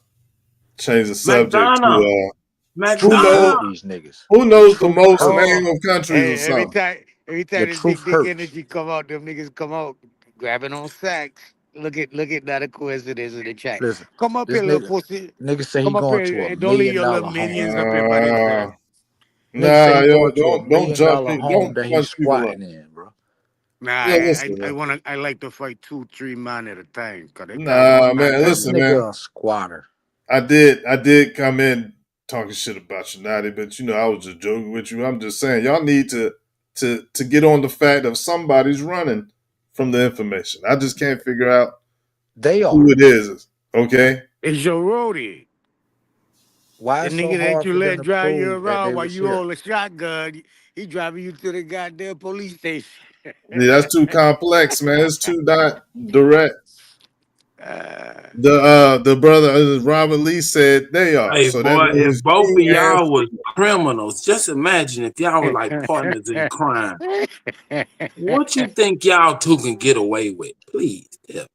change the subject McDonald's. to McDonald's. These niggas. who knows the truth most hurt. name of countries or Hey, every something. time The the truth big hurts. energy come out, them niggas come out grabbing on sacks. Look at that a coincidence in the chat. Listen, Come up this here, little nigga, pussy. nigga say he Come up going to here $1 and don't leave million your little home. minions up here by themselves. Nigga say Nah, he yo, going to $1 don't million jump home don't that he's punch people up. squatting in, bro. Nah, Yeah, listen, man. I like to fight 2-3 men at a time. Cause they got Nah, one man, man. This listen, man. nigga a squatter. I did come in talking shit about you, Natty, but I was just joking with you. I'm just saying y'all need to get on the fact of somebody's running from the information. I just can't figure out They are. who it is. Okay. It's your roadie. Why The it's so nigga that hard you for them let to drive you prove that around they while was you here? hold a shotgun, he driving you to the goddamn police station. Yeah, that's too complex, man. It's too direct. The brother Robert Lee said they are. Hey, So that boy, means if both of he has y'all was criminals, just imagine if y'all were like partners in crime. What you think y'all two can get away with? Please. Yeah.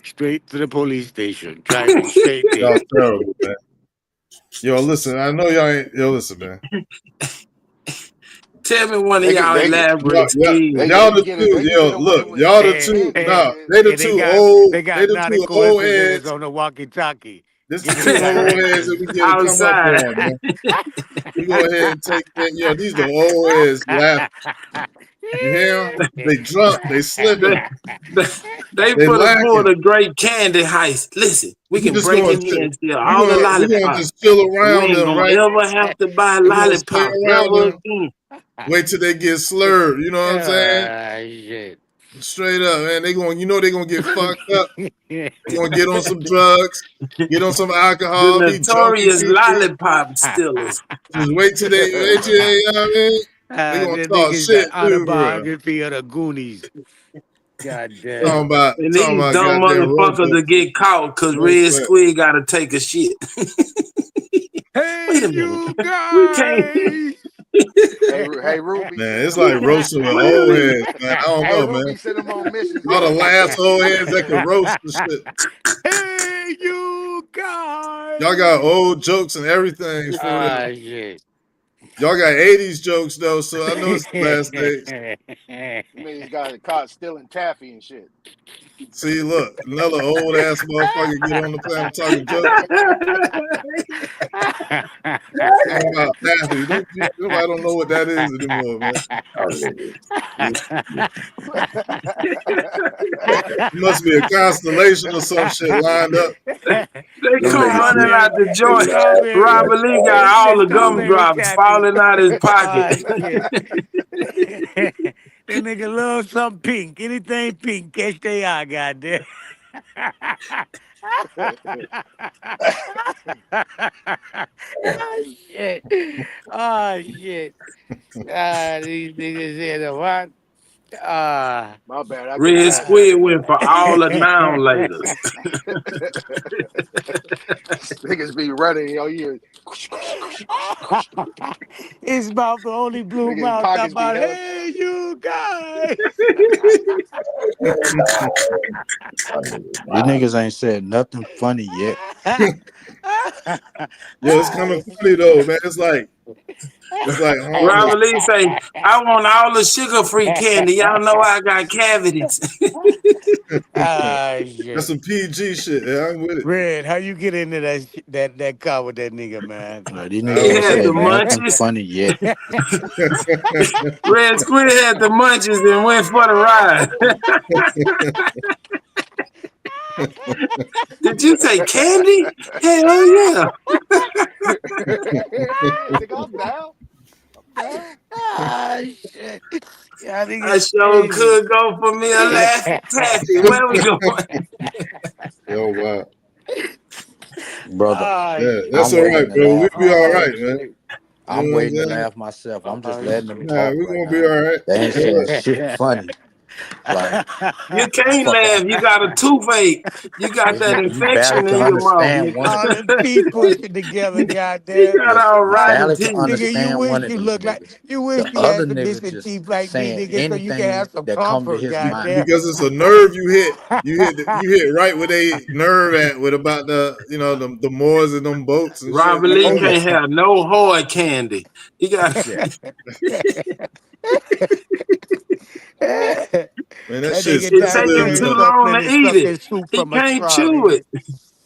Straight to the police station. Drive you straight there. y'all terrible, man. Yo, listen, I know y'all ain't listen, man. Tell me one of They can, y'all they can, elaborate schemes. Y'all the they two, can get yo, away look, with y'all the two, Hey, they the two old, they they got the not a two old coincidence heads. on the walkie-talkie. This Give the me the two old heads that directions. we get to come up Outside. on, man. We go ahead and take that, these the old heads laughing. You hear 'em? They drunk, they slipping, They they put a pull lacking. a great candy heist. Listen, we We can just break gonna in here and steal we all the gonna we gonna lollipops. just chill And we around ain't them, gonna right? ever have to buy We gonna stay lollipops around ever them. again. Wait till they get slurred. You know what I'm saying? Shit. Straight up, man. They gonna get fucked up. They gonna get on some drugs, get on some The alcohol, be drunk as notorious shit. lollipop stealers. Just wait till you know what I mean? They gonna The talk niggas, shit the too, bro. autobiography of the Goonies. God damn. And Talking these about dumb goddamn motherfuckers roadblock. that get caught because What's Red that? Squid got to take a shit. Hey, Wait a minute. you We can't. guys! Hey, Ruby, Man, it's We like can't. roasting with Wait a old minute. heads, man. I don't hey, know, man. Ruby, send them on missions, All the man. last old heads that could roast the shit. Hey, you guys! Y'all got old jokes and everything for real. Ah, shit. Y'all got 80s jokes though, so I know it's the last days. Niggas got caught stealing taffy and shit. See, look, another old ass motherfucker get on the planet talking jokes. Talking about taffy. Nobody don't know what that is anymore, man. It must be a constellation or some shit lined up. They come running out the joint. Strawberry. Robert Lee got all the Strawberry gumdrops taffy. falling out his pocket. Ah, shit. That nigga love something pink. Anything pink, catch their eye, goddamn. Oh, shit. Oh, shit. These niggas here, the what? My bad. I get Red sidetracked. Squid went for all the noun laters. Niggas be running, you His mouth the only blue niggas mouth pockets be about, hella. hey, you guys. These niggas ain't said nothing funny yet. Yo, it's kind of funny though, man. It's like Robert Lee say, I want all the sugar-free candy. Y'all know I got cavities. That's some PG shit. Yeah, I'm with it. Red, how you get into that car with that nigga, man? These niggas ain't had the said nothing munchies. funny yet. Red Squid had the munchies and went for the ride. Did you say candy? Hell yeah. Nigga, I'm down. Ah, shit. Yeah, I sure could go for me a Laffy Taffy. Where we going? Yo, wow. Brother. Yeah, that's all right, bro. We be all right, man. I'm know what I'm waiting to saying? laugh myself. I'm just letting them Nah, talk we right gonna be now. all right. They ain't Hey, saying look. shit funny. Like You can't fucking, laugh. You got a toothache. You got that you barely infection can in your mouth, understand one of nigga. All them teeth pushing together, You goddamn. got listen, all you rotten barely can teeth. Nigga, you understand wish one of you these look like niggas. you wish The you had other some nigga missing just teeth like me, saying nigga, so you can anything have some that come to comfort, his mind. goddamn. Because it's a nerve you hit. You hit right where they nerve at with about the the Moors and them boats and shit. Robert You Lee know? can't have no hard candy. He got Yeah. Man, that That shit's nigga it take him slim too diabetes though. long suckling to and eat it. sucking soup He from a can't straw, chew nigga. it.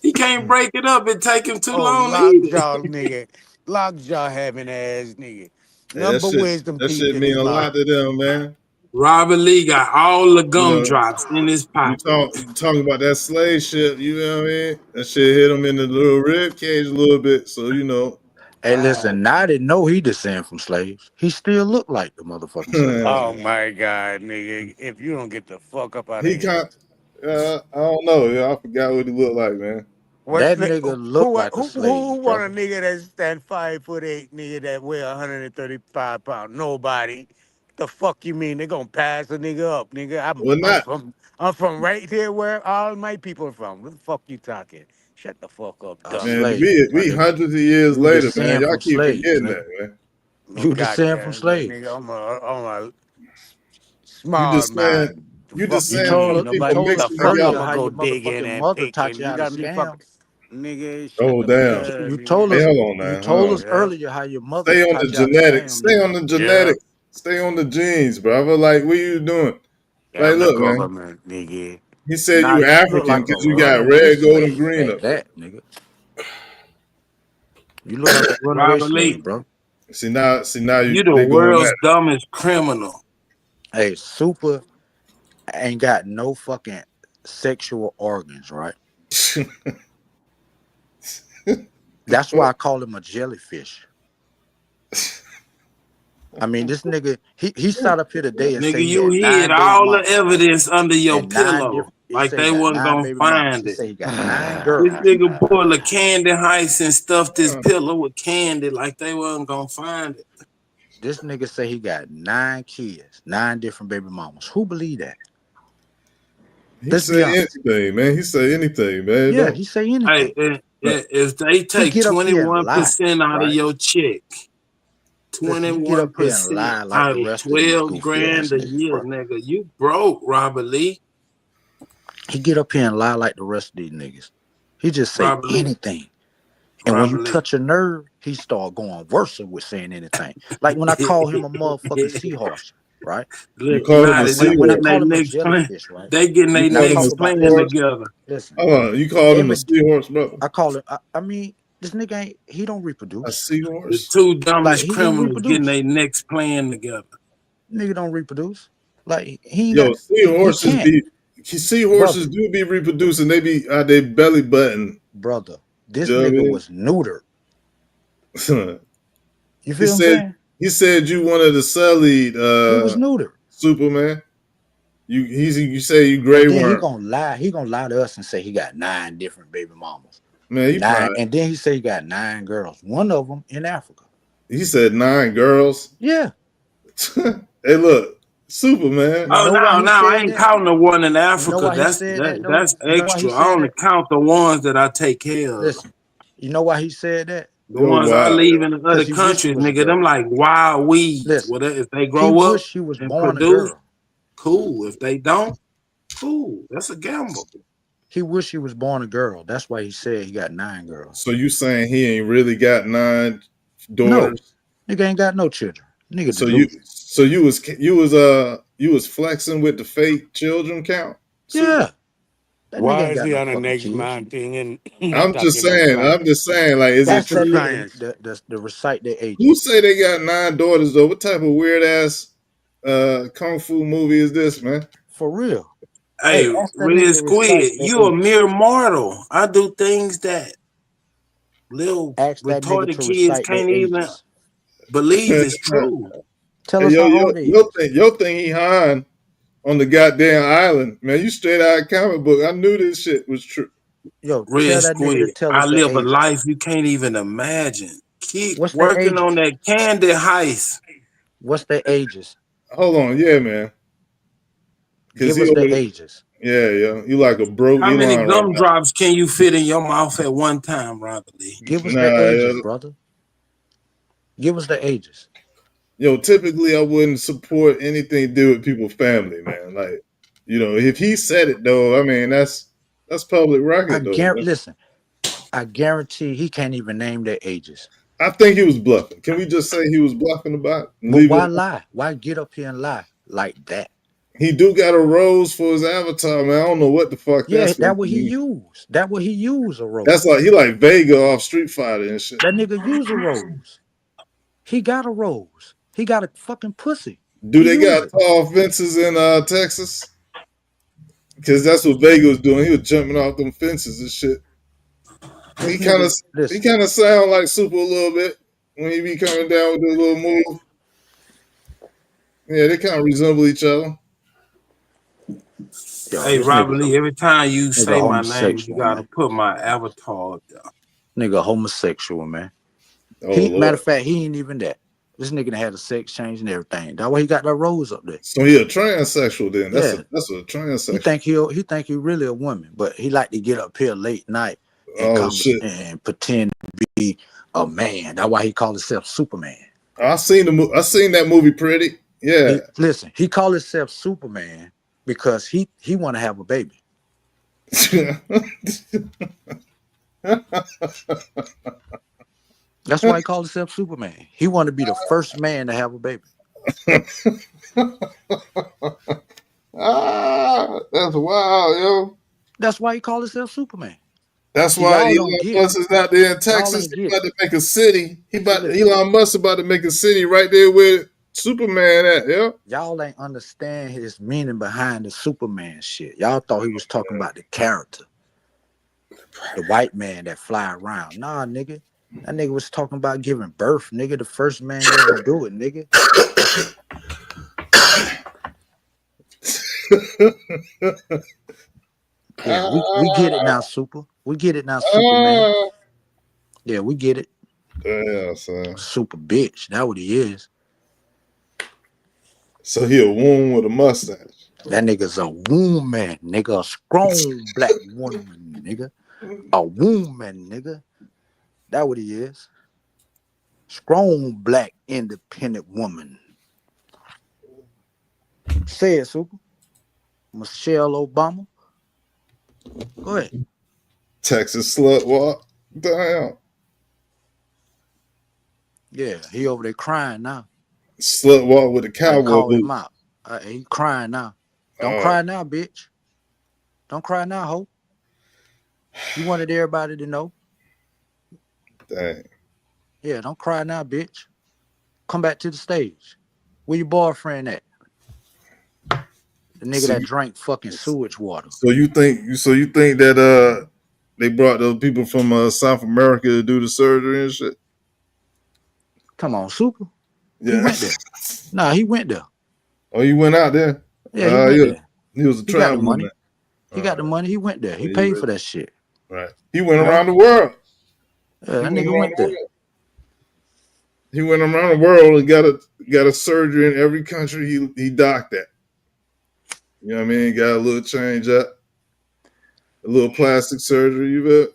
He can't break it up. It take him too Oh, long to eat it. lockjaw, nigga. Lockjaw having ass, nigga. Hey, that Number shit wisdom that teeth shit in mean his a lot mouth. to them, man. Robert Lee got all the You know, gumdrops in his you pocket. talking about that slave ship, you know what I mean? That shit hit him in the little rib cage a little bit, so Hey, listen, now they know he descended from slaves. He still look like the motherfucking slaves. Oh my god, nigga. If you don't get the fuck up out of he here. can't. I don't know. I forgot what he looked like, man. What That nigga look like a who slave, want a brother. nigga that stand 5'8", nigga that weigh 135 pounds? Nobody. The fuck you mean they gonna pass a nigga up, nigga? Well, not. I'm from right here where all my people are from. What the fuck you talking? Shut the fuck up, A dummy. Man, slave, my we nigga. hundreds of years You later, man. descend Y'all from keep slaves, forgetting nigga. that, man. Oh You descend from goddamn, slaves. nigga, I'm a You small just saying man. The you fuck just You you saying mean? from told you people Nobody told us the mixing fuck earlier together. I'ma how go your dig in motherfucking and mother pick taught in. you You how to got me scam. fucking nigga, shut Oh the damn. Hey, nigga. hold on You now. told us Yeah. earlier how your mother Stay on the taught you how to genetics. scam, Stay nigga. on the Yeah. genetics. Stay on the genes, brother. Like, what you doing? Yeah, Like, I'm the look, man. government, nigga. He said Nah, you you look African like a because you got runaway red, gold, and slave green at up there. that, nigga. You look like a runaway Robert slave, Lee, bro. See now you the they going world's at dumbest criminal. Hey, Super ain't got no fucking sexual organs, right? That's why I call him a jellyfish. I mean, this nigga, he sat up here today and Nigga, say he you had hid 9 baby all the mamas, right? evidence under your And 9 pillow. different, he Like said he they got wasn't 9 gonna baby mamas. find He it. said he got 9 This girls. nigga pulled a candy heist and stuffed his pillow with candy like they wasn't gonna find it. This nigga say he got 9 kids, 9 different baby mamas. Who believe that? He Let's be say honest. anything, man. He say anything, man. Yeah, Don't he say Hey, anything. if they He take get up here and lie, 21% out of right? your check, Listen, he get up here and 21% lie like out the of rest of these 12 goofy ass grand a niggas, year, bro. nigga, you broke, Robert Lee. He get up here and lie like the rest of these niggas. He just say Robert Lee. anything. And when you Robert Lee. touch a nerve, he start going worse with saying anything. Like when I call him a motherfucking seahorse, right? you Look, call him now a they When I getting seahorse. their call him a next plan. jellyfish, right? They getting You their And I call him a talk next about, plan listen, seahorse. together. listen. Hold on, you called him a seahorse, brother. I call him. I mean, this nigga ain't. He don't A reproduce. The seahorse. two Like dumbest he don't criminals getting reproduce. their next plan together. Nigga don't reproduce. Like he ain't Yo, got. He can't, seahorses brother. do be reproducing. They be they belly button. Brother, this You know nigga what was neutered. I mean? You feel what I'm saying? He said you wanted to sell lead He was neutered. Superman. You say you Grey And then he Worm. gonna lie. He gonna lie to us and say he got 9 different baby mamas. Man, he 9, probably and then he say he got 9 girls. One of them in Africa. he said 9 girls. Yeah. Hey, look, Superman. You Oh know why no, he no, I said ain't that? counting the one in You know Africa. why he said that though? That's You know why he extra. I said only that? count the ones that I take care of. Listen, you know why he said that? The ones I Wow. leave in the Because other he wished he countries, was a nigga, them girl. like wild weeds. Listen, Whatever, if they he grow up wished he was and born a produce, girl. cool. If they don't, cool. That's a gamble. He wished he was born a girl. That's why he said he got 9 girls. So you saying he ain't really got 9 No, daughters? nigga ain't got no children. Nigga So delusional. you was flexing with the fake children count? Yeah. That nigga Why ain't is got he no on the fucking next kids. man thing and I'm just talking saying. science? Like, is it That's that Future true? nigga science. that recite their Who ages. say they got 9 daughters though? What type of weird ass kung fu movie is this, man? For real. Hey, Hey, ask that nigga Red to recite Squid, their you a ages. mere mortal. I do things that little Ask that nigga retarded to kids recite their can't even ages. believe is true. Tell Hey, us yo, how old they your is. thing he hiding on the goddamn island, man. You straight out of comic book. I knew this shit was true. Yo, Red tell that nigga to Squid, tell I us their live a ages. life you can't even imagine. Keep What's their working ages? on that candy heist. What's their ages? Hold on, yeah, man. Give He us their over there- ages. yeah, you like a broke How many Elon right now. gumdrops can you fit in your mouth at one time, Robert Lee? Give us Nah, their ages, yeah. brother. Give us their ages. Yo, typically I wouldn't support anything to do with people's family, man. Like, if he said it though, I mean that's public record though. Man. Listen, I guarantee he can't even name their ages. I think he was bluffing. Can we just say he was bluffing about it? But why lie? Why get up here and lie like that? He do got a rose for his avatar, man. I don't know what the fuck Yeah, that's what he used. That what he used a rose. That's like he like Vega off Street Fighter and shit. That nigga use a rose. He got a rose. He got a fucking pussy. Do they got tall fences in Texas? Because that's what Vega was doing. He was jumping off them fences and shit. He kind of sound like Super a little bit when he be coming down with this little move. Yeah, they kind of resemble each other. Yo, hey, Robert Lee, every time you say my name, you gotta put my avatar up there. Nigga homosexual, man. Oh, matter of fact, he ain't even that. This nigga had a sex change and everything. That's why he got that rose up there. So he a transsexual then. That's a transsexual. He think he really a woman, but he like to get up here late night and and pretend to be a man. That's why he called himself Superman. I seen that movie Pretty. Yeah. He called himself Superman because he want to have a baby. That's why he called himself Superman. He wanted to be the first man to have a baby. That's wild, yo. That's why he called himself Superman. That's why Elon Musk is out there in Texas. He about to make a city. Elon Musk about to make a city right there where Superman at, yeah. Y'all ain't understand his meaning behind the Superman shit. Y'all thought he was talking about the character. The white man that fly around. Nah, nigga. That nigga was talking about giving birth, nigga. The first man to ever do it, nigga. Yeah, we get it now, Super. We get it now, Superman. Yeah, we get it. Yeah, son. Super bitch. That's what he is. So he a woman with a mustache. That nigga's a woman, nigga. A strong black woman, nigga. A woman, nigga. That's what he is. Strong, black, independent woman. Say it, Super. Michelle Obama. Go ahead. Texas slut walk. Damn. Yeah, he over there crying now. Slut walk with a cowboy call boot. him out. He crying now. Don't cry now, bitch. Don't cry now, ho. You wanted everybody to know. Dang. Yeah, don't cry now, bitch. Come back to the stage. Where your boyfriend at? The nigga that drank fucking sewage water. So you think that they brought those people from South America to do the surgery and shit? Come on, Super. Yeah. He went there. Nah, he went there. Oh, you went out there? Yeah, he went there. He was a He got the travel money. man. He got the money. He went there. He Yeah, paid he for that shit. Right. He went around the world. Yeah, that nigga went there. He went around the world and got a surgery in every country he docked at. You know what I mean? Got a little change up, a little plastic surgery. You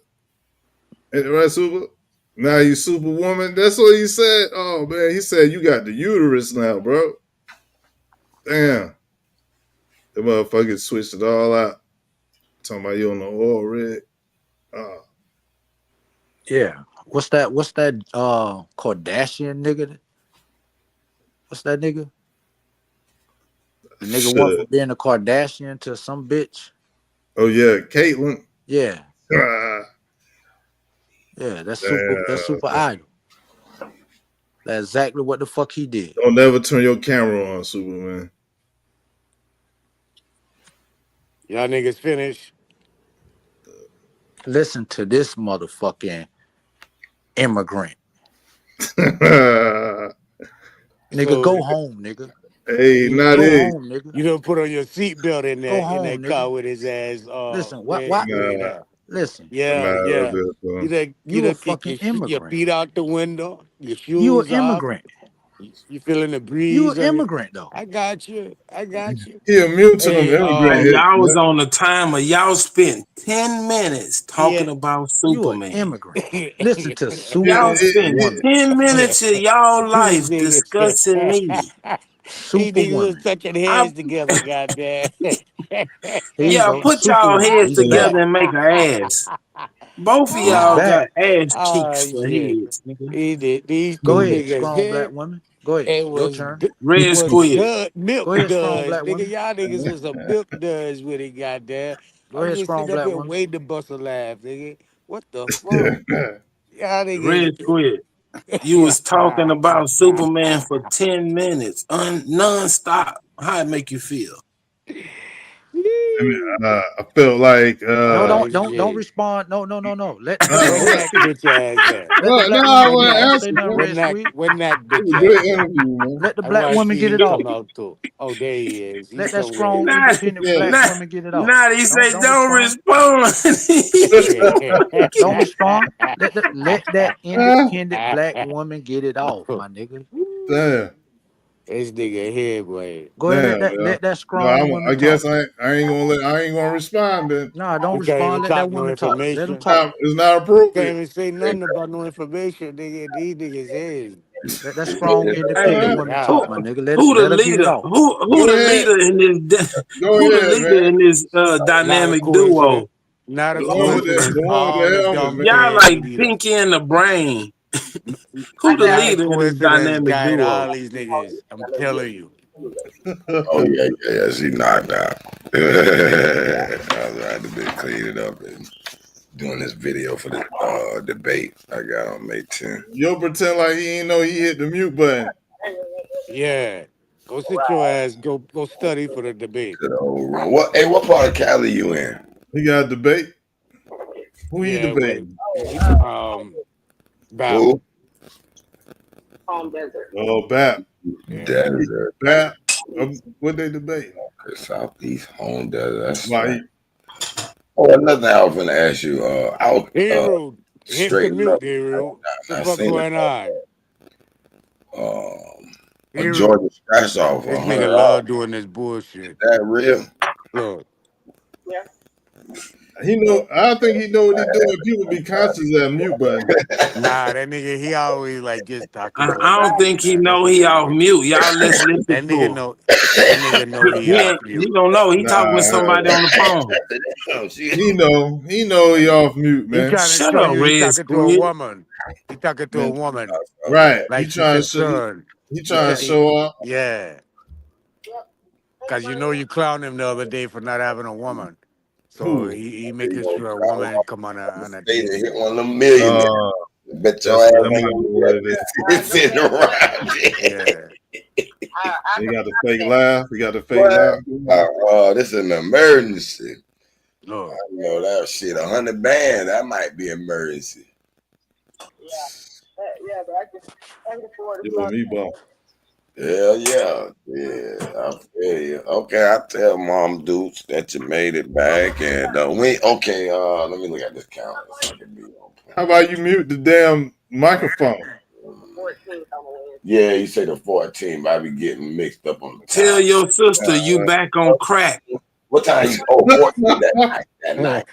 bet, right, Super? Now you Superwoman. That's what he said. Oh man, he said you got the uterus now, bro. Damn, the motherfucker switched it all out. Talking about you on the oil rig. Yeah. What's that Kardashian nigga? What's that nigga? The nigga went from being a Kardashian to some bitch. Oh yeah, Caitlyn. Yeah. Yeah, that's super idol. That's exactly what the fuck he did. Don't never turn your camera on, Superman. Y'all niggas finished. Listen to this motherfucking immigrant. Nigga, go home, nigga. Hey, Nigga, not go it. home, nigga. You done put on your seatbelt in Go that home, in that nigga. car with his ass. Listen, where why you at? Listen, Yeah, yeah. You done you a kick fucking your immigrant. feet out the window, your You an shoes off. immigrant. You feeling the You breeze an on you. immigrant though. I got you. I got you. He immune to them Hey, immigrant And hits. y'all was Man. on the timer. Y'all spent 10 minutes talking Yeah. about You an Superman. immigrant. Listen to Y'all spent Superwoman. 10 minutes of y'all life These discussing me. niggas. These niggas was Superwoman. touching heads together, goddamn. Here you Yeah, go. put y'all Superwoman. heads He's back. together and make an ass. Both of He's y'all back. got ass Oh cheeks for shit. heads, nigga. These Go two ahead, niggas strong here. black woman. Go ahead. It Your was turn. Red squid. milk Go ahead, strong duds, black nigga. woman. Y'all niggas was a milk duds with it, goddamn. Go I'm ahead, just strong sitting up black here woman. waiting to bust a laugh, nigga. What the fuck? Y'all Red niggas. squid. You was talking about Superman for 10 minutes, non-stop. How it make you feel? I mean, I felt like No, Oh don't shit. respond. No. Let Where the that bitch ass at? let the no, black I woman want get to it off. ask Say you, nothing, bro. red squid. When that It bitch was a at? great interview, man. Let the I black want to woman see get he it off. come out too. Oh, there he is. He's Let that somewhere. strong, Not, independent Yeah. black woman get it off. not he say Don't don't respond. respond. Don't respond. Let that independent black woman get it off, my nigga. Damn. This nigga here, boy. Go ahead, Damn, man. let that No, strong woman I guess talk. I ain't gonna respond then. Nah, don't You can't even respond. Let that talk no woman talk. Let him information. talk. It's not Can't appropriate. even say nothing about no information, nigga. These niggas is. Let that strong, All independent right. woman talk, my Yeah. nigga. Who the Let her get it leader? off. Who Go the ahead. leader in this? Go Who the ahead, leader man. in this Not a dynamic coincidence. duo? Not a The one with coincidence. All the the helmet, dumb man. Y'all feds like leader. Pinky and the Brain. Who the Not a leader in this coincidence, dynamic guide duo? all these niggas. I'm telling you. Oh yeah, she knocked out. I had to be clean it up and doing this video for the debate I got on May 10th. You'll pretend like he ain't know he hit the mute button. Yeah. Go sit your ass. Go study for the debate. To the whole room. What part of Cali you in? He got a debate. Who he Yeah, with debating? Bap. Who? Oh, Bap. Yeah. Desert. Bap. What they debating? Southeast Home Desert. That's Why right. Oh, another thing I was gonna ask you. Hero, hit the straight mute, up. Hero. I What the fuck seen going on? a Hero. Georgia scratch off This $100. nigga love doing this bullshit. Is that real? Look. He know. I think he know what he doing. People be conscious of that mute button. Nah, that nigga, he always like just talking to I don't himself. think he Nah, that's know what he that off nigga. mute. Y'all let's listen That to nigga him. know. That nigga know he off He mute. don't know. He talking Nah, with somebody on the phone. he know. He know he off mute, He man. trying to Shut show up, you he Red talking to a Squid. woman. He talking to a Man. woman. Right. Like she's concerned. He trying to show off. Yeah. Cause you know you clowned him the other day for not having a woman. So Who? he making sure a woman come on a They date. hit one of them millionaires. Bet your ass That might ain't be gonna what it is. sitting around. Yeah. He got the fake laugh. He got the fake What? laugh. This is an emergency. Look. I know that shit. 100 bands. That might be emergency. You and me both. Hell yeah. I feel you. Okay, I tell Mom Dukes that you made it back, and let me look at this calendar so I can be on point. How about you mute the damn microphone? Yeah, you say the 14th. I be getting mixed up on the Tell time. your sister you back on crack. What time you? Oh, 14 that night.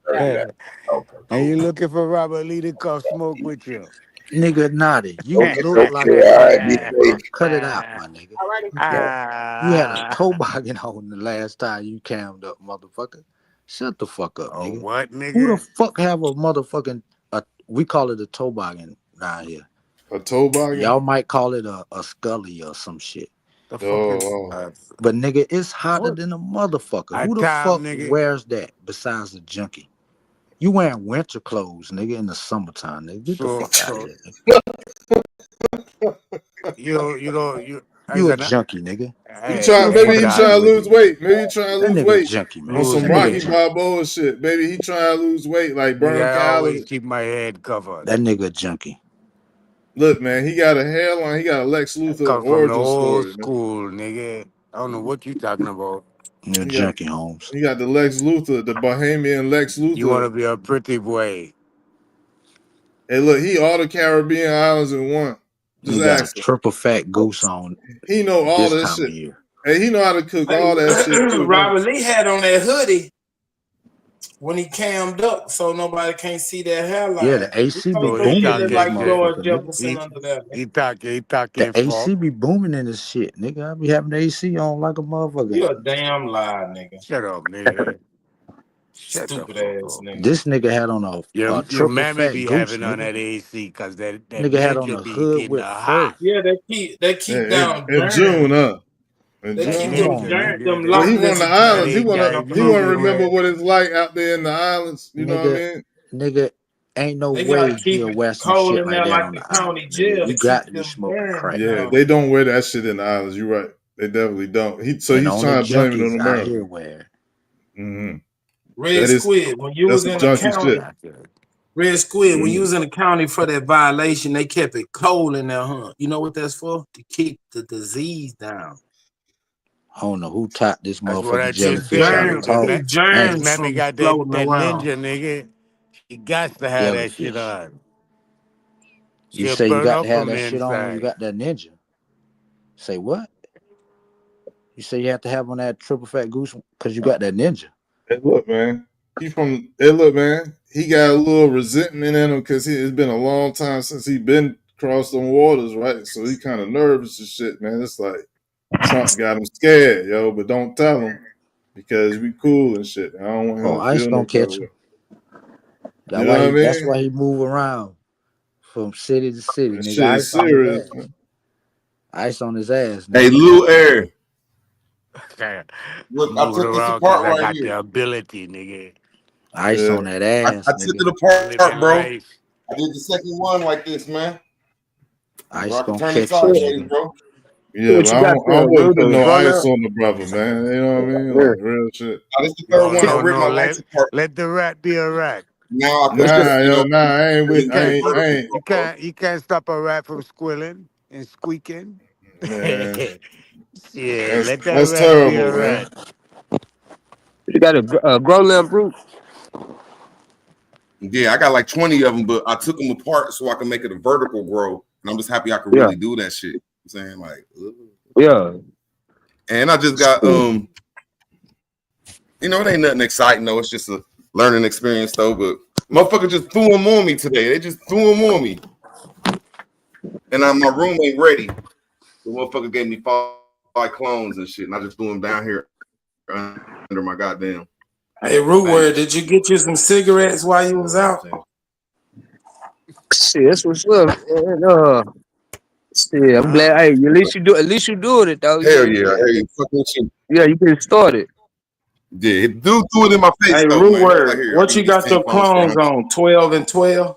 That okay, And you cool. looking for Robert Lee to come smoke with you. Nigga naughty. You Okay, look like a all right, be fucking safe. cut it out, my nigga. You had a toboggan on the last time you cammed up, motherfucker. Shut the fuck up, nigga. What, Who the nigga? fuck have a motherfucking we call it a toboggan down here. A toboggan? Y'all might call it a scully or some shit. The fucking But nigga, it's hotter than a motherfucker. Who the fuck nigga. wears that besides a junkie? You wearing winter clothes, nigga, in the summertime, nigga. Get the fuck out of here, nigga. You a junkie, nigga. Maybe he trying to lose weight. Maybe he trying to That lose nigga weight junkie, man. on some That nigga Rocky junkie. Balboa shit. Maybe he trying to lose weight like burn Nigga, I always calories. keep my head covered. That nigga junkie. Look, man, he got a hairline. He got a Lex Luthor Come from the origin old story, man. school, nigga. I don't know what you talking about. You're You got, junkie, Holmes. you got the Lex Luthor, the Bahamian Lex Luthor. You want to be a pretty boy. Hey, look, he all the Caribbean islands in one. Just He got a ask him. triple fat goose on He know all this this time shit. of year. Hey, he know how to cook Hey, all that shit too. Robert Lee had on that hoodie when he cammed up, so nobody can't see that hairline. Yeah, the AC be So He booming in look this like George motherfucker, nigga. Jefferson under there. He The talking AC fuck. be booming in this shit, nigga. I be having the AC on like a motherfucker. You a damn lie, nigga. Shut up, nigga. Shut the Stupid fuck ass up. nigga. This nigga had on a Your triple mammy fat be goose, having on nigga. that AC because that Nigga had on ninja a be hood getting with the fur. hot. Yeah, they keep down in June, Durham. huh? In They Man, keep June. come them on, Durham, man. them Well, Loch he on Ness the islands. He coming wanna up he wanna hungry, remember man. what it's like out there in the islands. You know what I mean? Nigga, ain't no They way gotta keep he'll it wear some cold shit in like there that like on the the county island, nigga. jail to You got keep to be them smoking Durham crack. Yeah, down. they don't wear that shit in the islands. You're right. They definitely don't. So And he's only trying to blame it on junkies out America. here wear. Mm-hmm. Red Squid, when you That's was some in the junky county, shit. Red Squid, when you Mm-hmm. was in the county for that violation, they kept it cold in there, huh? You know what that's for? To keep the disease down. I don't know who taught this That's what I motherfucking just jellyfish how to said. Germs, talk. keep I His ain't germs mammy from got that floating around. ninja, nigga. He got to have that shit jellyfish. on. You She'll say you burn got up to have from that shit on when you inside. got that ninja. Say what? You say you have to have on that triple fat goose because you got that ninja. Hey, look, man. He got a little resentment in him because it's been a long time since he been crossed them waters, right? So he kind of nervous and shit, man. It's like Trump got him scared, yo, but don't tell him because we cool and shit. I don't want him Oh, to ice feel no gonna better catch way. him. You know what I That's mean? why he move around from city to city, That nigga. shit is Ice on his serious, ass. man. Ice on his ass, Hey, nigga. Lil Air. I'm Look, I moving took this around because apart I right got here. the ability, nigga. Ice on that ass, I took nigga. it apart, Living bro. life. I did the second one like this, man. Ice Rock gonna attorney catch you, sideways, nigga. bro. Yeah, What but you I got there, wouldn't Rude, put on the no front ice now? on the brother, man. You know what I mean? There. Like real shit. Now, this is the third one. I ripped my No. lights apart. Let the rat be a rat. Now I What's can, the I ain't with, You I can't ain't, you, I ain't, you can't stop a rat from squealing and squeaking. man. Yeah, let that That's rat be a terrible, man. rat. You got a grow limb root? Yeah, I got like 20 of them, but I took them apart so I can make it a vertical grow. And I'm just happy I could Yeah. really do that shit. I'm saying, like, Yeah. and I just got you know, it ain't nothing exciting though. It's just a learning experience though. But motherfucker just threw them on me today. They just threw them on me, and my room ain't ready. The motherfucker gave me five clones and shit, and I just threw them down here under my goddamn. Hey, Root Word, did you get you some cigarettes while you was out? Shit, that's what's up. And, shit, I'm glad. Hey, at least you doing it though. Hell yeah, hey, fuck with you. Yeah, you get started. Yeah, dude threw it in my face Hey, though, Root man. He was like, Word, here, I'll what give you you these got 10 your clones for clones 100. on? 12 and 12?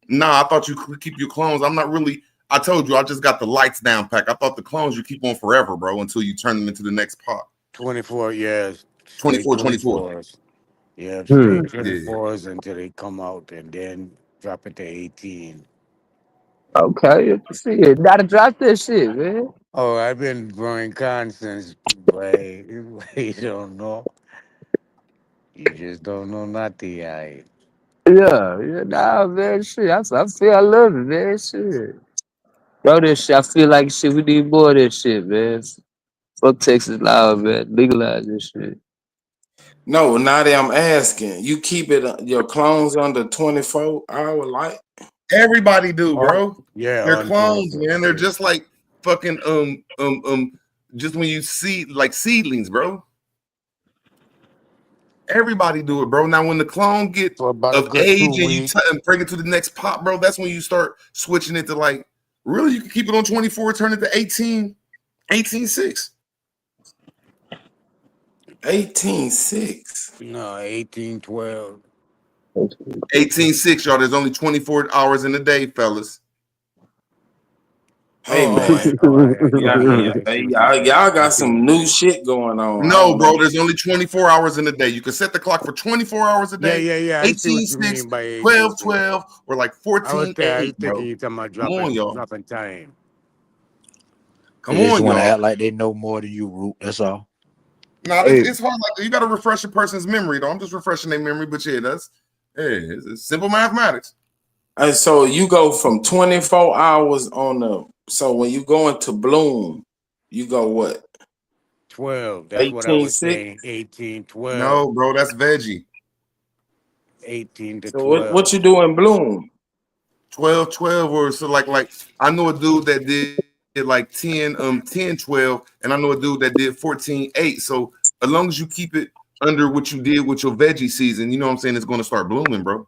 Nah, I thought you could keep your clones. I'm not really. I told you, I just got the lights down pack. I thought the clones you keep on forever, bro, until you turn them into the next pot. 24 years. 24. 24s. Yeah, Hmm. straight 24s until they come out and then drop it to 18. Okay, shit, gotta drop that shit, man. Oh, I've been growing con since way you don't know. You just don't know nothing, I. Yeah, nah, man, shit. I feel I love it, man, shit. Bro, this shit, I feel like shit. We need more of this shit, man. Fuck Texas Loud, man. Legalize this shit. No, Nadia, I'm asking. You keep it your clones under 24-hour light? Everybody do, bro. Yeah, They're on clones, 24. man. They're just like fucking just when you see like seedlings, bro. Everybody do it, bro. Now when the clone get For about a of good 2 age and you weeks. bring it to the next pop, bro, that's when you start switching it to like really you can keep it on 24, turn it to 18, 18.6. 18.6. No, 1812. 18.6, y'all. There's only 24 hours in a day, fellas. Hey man, y'all got some new shit going on. No, bro, there's only 24 hours in a day. You can set the clock for 24 hours a day. Yeah. I see what you 18.6, mean by 12.12, or like I was 14.8, thinking bro. you're talking about Come on, y'all. dropping time. Come They just on, want to y'all. act like they know more than you, Root. That's all. Nah, it's hard. Like, you got to refresh a person's memory, though. I'm just refreshing their memory, but yeah, it's simple mathematics. And so you go from 24 hours on the. So when you go into Bloom, you go what? 12. That's what I was 18.6? saying. 18, 12. No, bro, that's veggie. 18 to So 12. what you do in Bloom? 12, or so like I know a dude that did like 10, 12, and I know a dude that did 14, 8. So as long as you keep it under what you did with your veggie season, you know what I'm saying, it's going to start blooming, bro.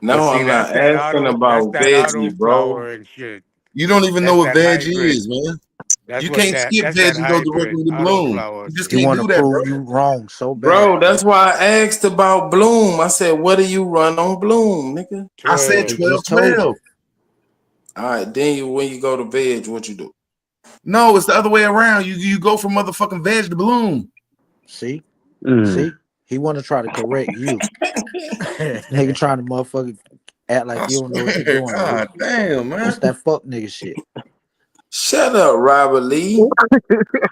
No, See, I'm that's not that asking auto, about that's that veggie, bro. autoflower and shit. You don't even That's know what that veggie hybrid. is, man. That's You what can't skip that's that veggie and go hybrid directly to bloom. autoflower You just He can't want do to that, prove bro. you wrong so bad. Bro, that's why I asked about Bloom. I said, what do you run on Bloom, nigga? I said He 12, just told you. 12. All right, then when you go to veg, what you do? No, it's the other way around. You go from motherfucking veg to bloom. See? See? He want to try to correct you. Nigga trying to motherfucker act like I you don't know what you're swear, doing. God Root. damn, man. That's that fuck nigga shit. Shut up, Robert Lee.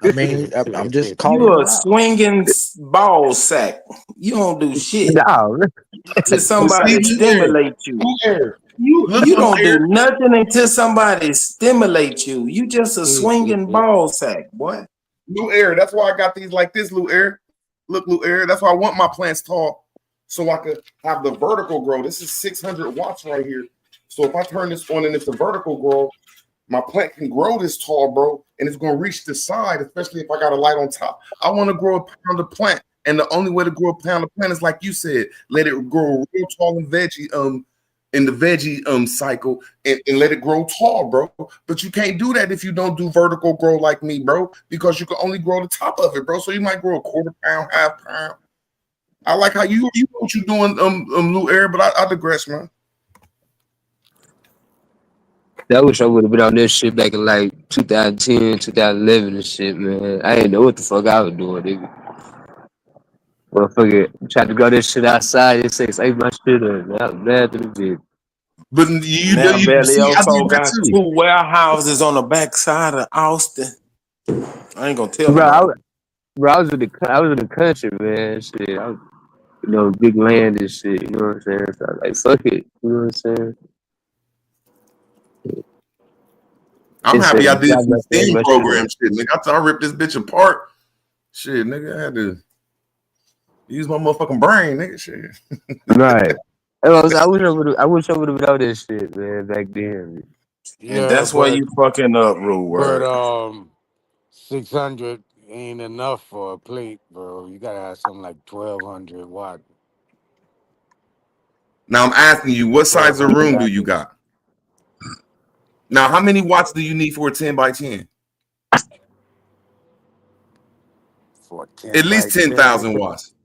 I mean, I'm just calling You you a out. swinging ball sack. You don't do shit. No. Till somebody stimulate you. You don't do nothing until somebody stimulates you. You just a swinging ball sack, boy. Lou Air. That's why I got these like this, Lou Air. Look, Lou Air. That's why I want my plants tall, so I could have the vertical grow. This is 600 watts right here. So if I turn this on and it's a vertical grow, my plant can grow this tall, bro, and it's gonna reach the side, especially if I got a light on top. I want to grow a pound of plant, and the only way to grow a pound of plant is like you said, let it grow real tall and veggie, in the veggie cycle and let it grow tall, bro. But you can't do that if you don't do vertical grow like me, bro, because you can only grow the top of it, bro. So you might grow a quarter pound, half pound. I like how you know what you're doing, Lou Air, but I digress, man. I wish I would have been on this shit back in like 2010, 2011 and shit, man. I didn't know what the fuck I was doing, nigga. Motherfucker tried to go this shit outside. It says, "Hey, my shit up." Man, I was mad to the bit. But you Now see, I Belioso did that got too. 2 warehouses on the backside of Austin. I ain't gonna tell Bro, nobody. I was in the country, man. Shit, I was, big land and shit. You know what I'm saying? So I was like, fuck it. You know what I'm saying? I'm It happy said, I did "Drive some my steam my program shit shit, nigga. I ripped this bitch apart. Shit, nigga, I had to use my motherfucking brain, nigga. Shit. up." Right. I wish I would have done this shit, man, back then. And that's why you fucking up, Rule Word. But 600 ain't enough for a plate, bro. You gotta have something like 1200 watt. Now I'm asking you, what size of room do you got? Now, how many watts do you need for a 10 by 10? For 10 At least by 10,000 watts.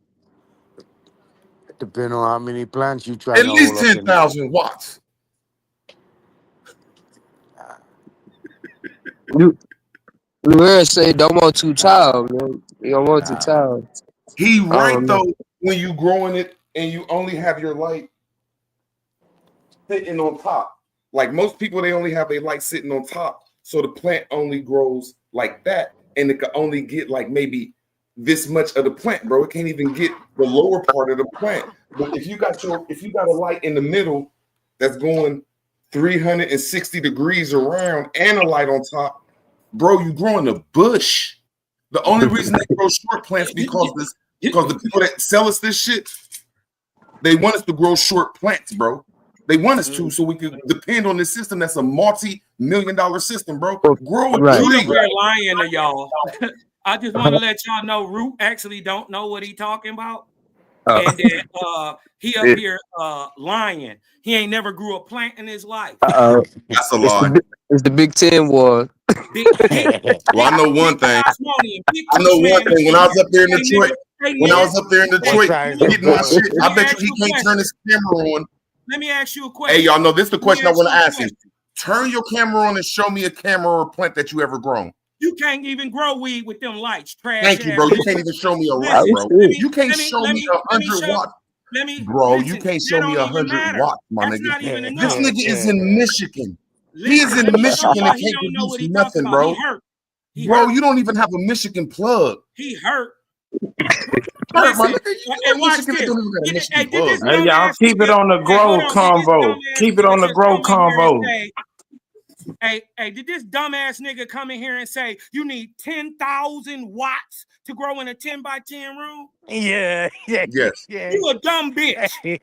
Depending on how many plants you try At to least hold up in there. 10,000 watts. You say don't want too tall, man. You don't want too tall. He I right don't know. though, when you growing it and you only have your light sitting on top. Like most people, they only have their light sitting on top. So the plant only grows like that. And it can only get like maybe this much of the plant, bro. It can't even get the lower part of the plant. But if you got a light in the middle that's going 360 degrees around and a light on top, bro, you growing a bush. The only reason they grow short plants because the people that sell us this shit, they want us to grow short plants, bro. They want us to, so we can depend on this system that's a multi-million-dollar system, bro. Grow a Root tree. up here lying to y'all. I just want to let y'all know Root actually don't know what he talking about. And then he up here lying. He ain't never grew a plant in his life. That's a lie. It's the Big Ten war. Well, I know one thing. I know one thing. When I was up there in Detroit, getting my shit, I bet you he can't turn his camera on. Let me ask you a question. Hey, y'all know this is the question I want to ask you. Turn your camera on and show me a camera or a plant that you ever grown. You can't even grow weed with them lights. Trash. Thank you, bro. You can't even show me a watt, bro. You can't show me 100 watts. Bro, you can't show me 100 watts, my nigga. This nigga is in Michigan. He is in Michigan and can't produce nothing, bro. He hurt. Bro, you don't even have a Michigan plug. He hurt. Hurt, my Listen, nigga. You and watch Michigan this. don't even got a Hey, Michigan did this plug. Hey, y'all dumbass keep it nigga- on the hey, grow hold on, did this convo. dumbass Keep it nigga on the just grow come in here and convo. say, Hey, did this dumbass nigga come in here and say you need 10,000 watts to grow in a 10 by 10 room? Yeah. Yes. You a dumb bitch. You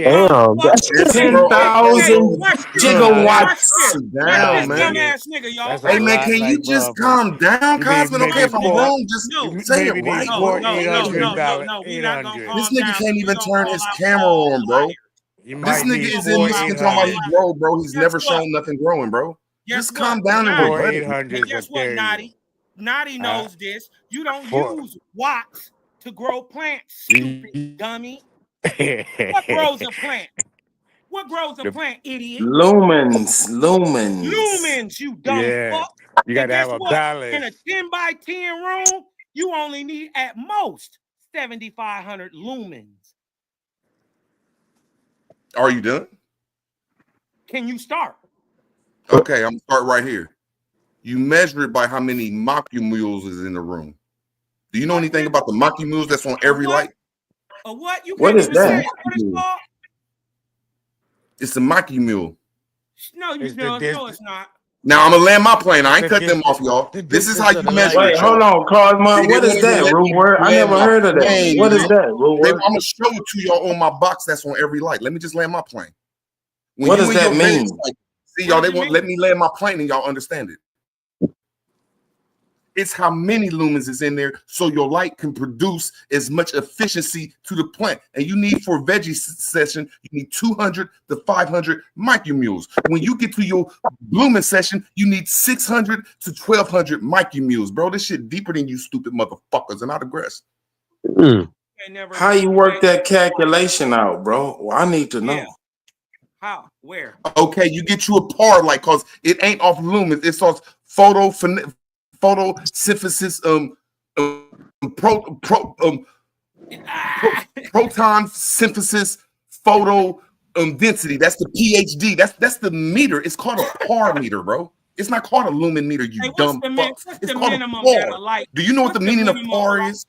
Damn, dumb fuck. Yes, Hey, bro. 10,000 watch this. gigawatts. Watch this. Down, Watch this man. dumbass nigga, y'all. That's Hey a man, lot can you like just motherfucker. calm down, You Cosman? Okay, if I'm maybe wrong, just No, say it maybe right, these no, bro. no, $400, no, $800. we not gonna calm This nigga down. can't We even gonna turn call his out camera all on, bro. liars. You This might nigga need is We in gonna four call Michigan out talking all about he 800s. grow, bro. He's Guess never what? shown nothing growing, bro. Guess Just what? calm down and Naughty. Four rebut it. 800s Guess up what, there. Naughty? Naughty knows this. You don't Four. use watts to grow plants, stupid dummy. What grows a plant? What grows a plant, idiot? Lumens. Lumens, you dumb Yeah. fuck. You got And to guess have a what? In a balance. 10 by 10 room, you only need at most 7,500 lumens. Are you done? Can you start? Okay, I'm gonna start right here. You measure it by how many molecules is in the room. Do you know anything about the molecules that's on every light? A what? You What can't is even that? say it. What it's called? It's a molecule. No, It's no, it's not. Now I'm gonna land my plane. I ain't The cut them distance- off, y'all. the This is distance how of you the measure light. it, Wait, hold y'all. on, Cosmo. They What is won't even that, let Root me Word? I land never my heard of that. plane, What is bro. that, Root I'm Word? gonna show it to y'all on my box that's on every light. Let me just land my plane. When What you does in that your bed, mean? it's like, see, y'all, they won't let me land my plane and y'all understand it. It's how many lumens is in there so your light can produce as much efficiency to the plant. And you need for veggie session, you need 200 to 500 micromules. When you get to your blooming session, you need 600 to 1200 micromules. Bro, this shit deeper than you stupid motherfuckers. And I digress. How you work that calculation out, bro? Well, I need to know. Yeah. How? Where? Okay, you get you a par light because it ain't off lumens. It's off photosynthesis, proton synthesis, photo density. That's the PhD. That's the meter. It's called a par meter, bro. It's not called a lumen meter, you Hey, dumb fuck. It's called a minimum that a par. light? Do you know what the What's the meaning of minimum par is?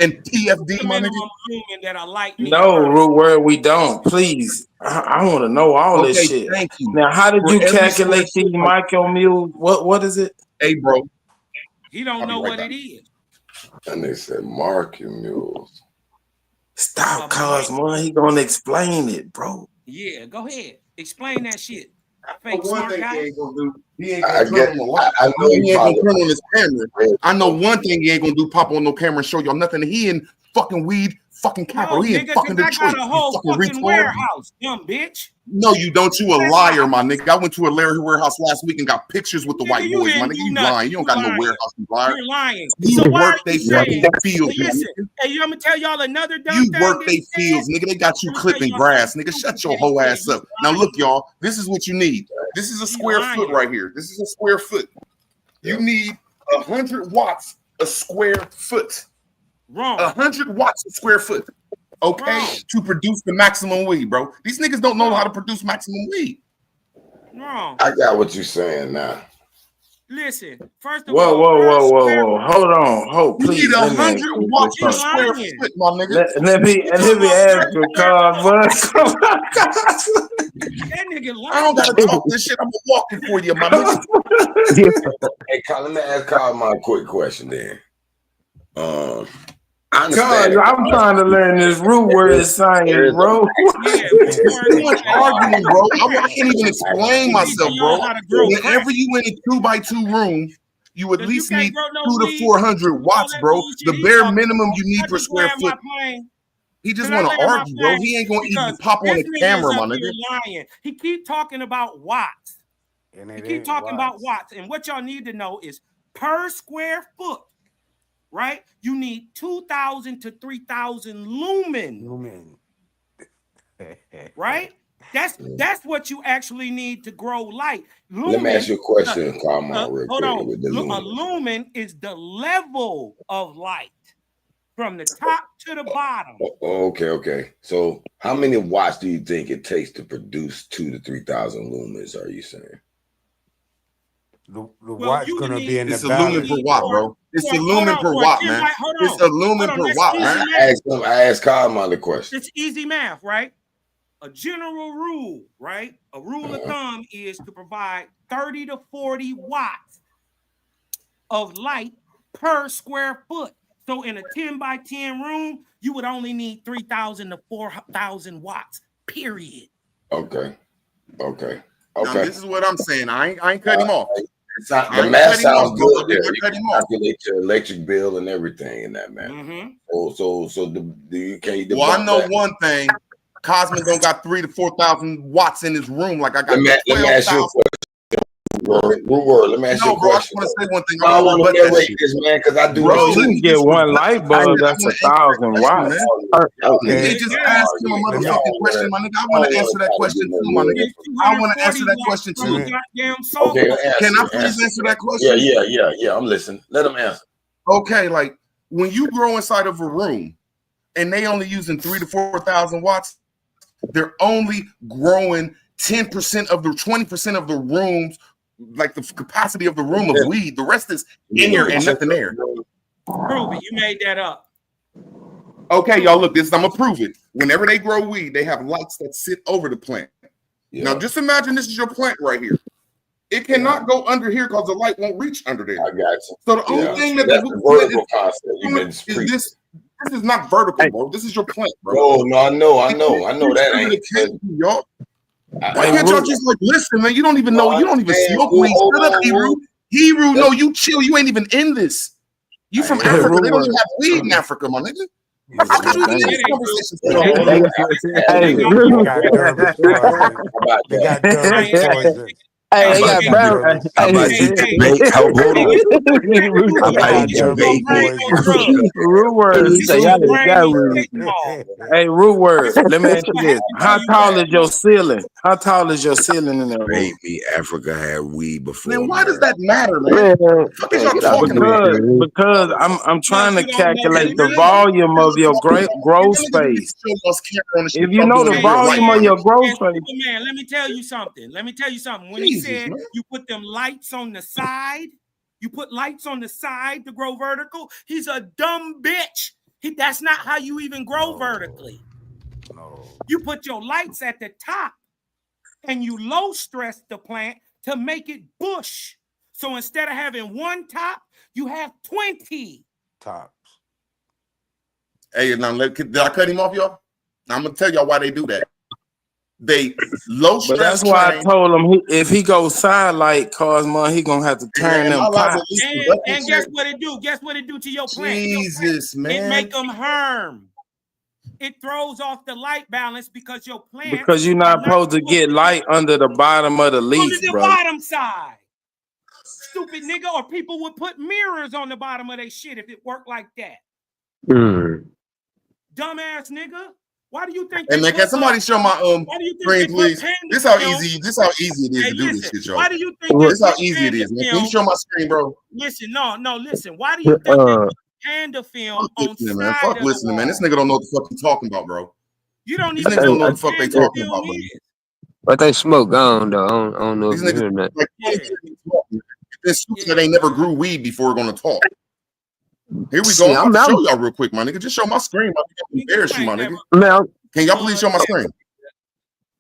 And What's PFD, the my nigga? minimum lumen that a light needs? No, Root Word, we don't. Please. I want to know all this Okay, shit. thank you. Now, how did For you every calculate square these foot light- micromules? What is it? Hey, bro. He don't know what it is. And they said Mules. Stop, Cosmo. He gonna explain it, bro. Yeah, go ahead. Explain that shit. Fake Smart one thing guy. he ain't gonna do. He ain't I gonna get- turn on the light. I know he he ain't gonna probably- turn on his camera. I know one thing he ain't gonna do: pop on no camera and show y'all nothing. He in fucking weed, fucking capital. No, He in nigga, fucking 'cause I Detroit. got a You whole fucking fucking retard. warehouse, dumb bitch. No, you don't. You a liar, my nigga. I went to a Larry warehouse last week and got pictures with the white you boys, my didn't nigga. do You nothing. lying. You don't You got no lying. warehouse, you liar. You're lying. You So why are work they you saying? fucking fields, Hey, my listen, nigga. hey, I'm gonna tell y'all another dumb You thing. work that they he fields, said. nigga. They got you Let me tell clipping y'all grass, something nigga. Shut stupid your that he whole said. ass up. Now look, y'all. This is what you need. This is a square foot lying. right here. This is a square foot. You need 100 watts a square foot. Wrong. 100 watts a square foot. Okay, to produce the maximum weed, bro. These niggas don't know how to produce maximum weed. Wrong. I got what you're saying now. Listen, first of Whoa, all, whoa, per whoa, whoa, square whoa. Hold on. Hold, You please. need Let me ask 100 you watts this per question. square foot, my nigga. Let me ask you, Cosmo. that nigga lying. I don't gotta talk this shit. I'm gonna walk it for you, my nigga. Hey, Carl, let me ask Carl my quick question then. I Cause understand. I'm trying to learn this root word science, bro. Too much arguing, bro. I can't even explain myself, bro. Whenever you in a 2x2 room, you at least need 200 to 400 watts, bro. The bare minimum you need per square foot. He just want to argue, bro. He ain't gonna even pop on the camera, my nigga. Lying. He keep talking about watts. He keep talking about watts. And what y'all need to know is per square foot, right? You need 2,000 to 3,000 lumen. Right? That's what you actually need to grow light. Lumen, Let me ask you a question, Carl, real hold quick. on. With the A lumen. lumen is the level of light from the top to the bottom. Okay. So, how many watts do you think it takes to produce 2,000 to 3,000 lumens? Are you saying? The watt's gonna be in the It's a lumen per balance. watt, bro. It's a Hold lumen on, per for a watt, 10 man. watt, hold It's on. a lumen Hold on, per that's watt, easy man. math. I asked Carl the question. It's easy math, right? A general rule, right? A rule of thumb is to provide 30 to 40 watts of light per square foot. So in a 10 by 10 room, you would only need 3,000 to 4,000 watts, period. Okay. Now, this is what I'm saying. I ain't cutting him off. The math sounds good there. You can calculate your electric bill and everything in that, man. So do you can't? Well, I know one thing. Cosmin don't got 3,000 to 4,000 watts in his room like I got. Let me ask you a question. Let me ask you a bro, question. I just want to say one thing. I want to narrate this, man, because I do. Bro, you can get one light bulb that's 1,000 watts. They just asked him a motherfucking question, my nigga. I want to answer that question too, my nigga. I want to answer that question too. Okay, can I please answer that question? Yeah. I'm listening. Let him answer. Okay, like when you grow inside of a room and they only using 3,000 to 4,000 watts, they're only growing 10% of the 20% of the rooms, like the capacity of the room of weed. The rest is air and nothing there. Prove it. You made that up. Okay, y'all, look, I'm gonna prove it. Whenever they grow weed, they have lights that sit over the plant. Now, just imagine this is your plant right here. It cannot go under here because the light won't reach under there. I got you. So the only thing that that's the vertical concept you've been is preaching. this is not vertical, bro. This is your plant, bro. No, I know that ain't. Y'all. Why can't y'all just like listen, man? You don't even know. You don't even smoke weed. Shut up, Hebrew. Hebrew, no, you chill. You ain't even in this. You from Africa. They don't even have weed in Africa, my nigga. How could you be in this conversation? They got derby poison. Hey, they got brown. How about you debate? Hold on. How about you debate? Root word. Say y'all just got root. Hey, root word. Let me ask you this: how tall is your ceiling? How tall is your ceiling in that room? Maybe Africa had weed before. Man, why does that matter, man? What is y'all talking about? Because I'm trying to calculate the volume of your growth space. If you know the volume of your growth space, Man, let me tell you something. When he said you put them lights on the side, you put lights on the side to grow vertical, he's a dumb bitch. That's not how you even grow vertically. You put your lights at the top and you low stress the plant to make it bush. So instead of having one top, you have 20 tops. Hey, now did I cut him off, y'all? I'm gonna tell y'all why they do that. They low stress. but that's why I told him if he goes side light, Cosmo, he gonna have to turn them pots. And guess what it do? Guess what it do to your plant? Jesus, man. It make them harm. It throws off the light balance because your plant. Because you're not supposed to get light under the bottom of the leaf, under the bro. bottom side. Stupid nigga, or people would put mirrors on the bottom of their shit if it worked like that. Dumbass nigga. Why do you think? Hey man, can somebody show my screen, please? This how easy it is to do this shit, y'all. Why do you think this how easy it is, man? Can you show my screen, bro? Listen, listen. Why do you think they put Panda film on side Fuck of listening, man. This nigga don't know what the fuck he's talking about, bro. You don't These even niggas don't know what the fuck they talking about, bro. But they smoke gone though. I don't know if These you hear niggas that. this that ain't never grew weed before we're gonna talk. Here we go. See, I'm about to show y'all real quick, my nigga. Just show my screen. Embarrass you, my nigga. Man, can y'all please show my screen?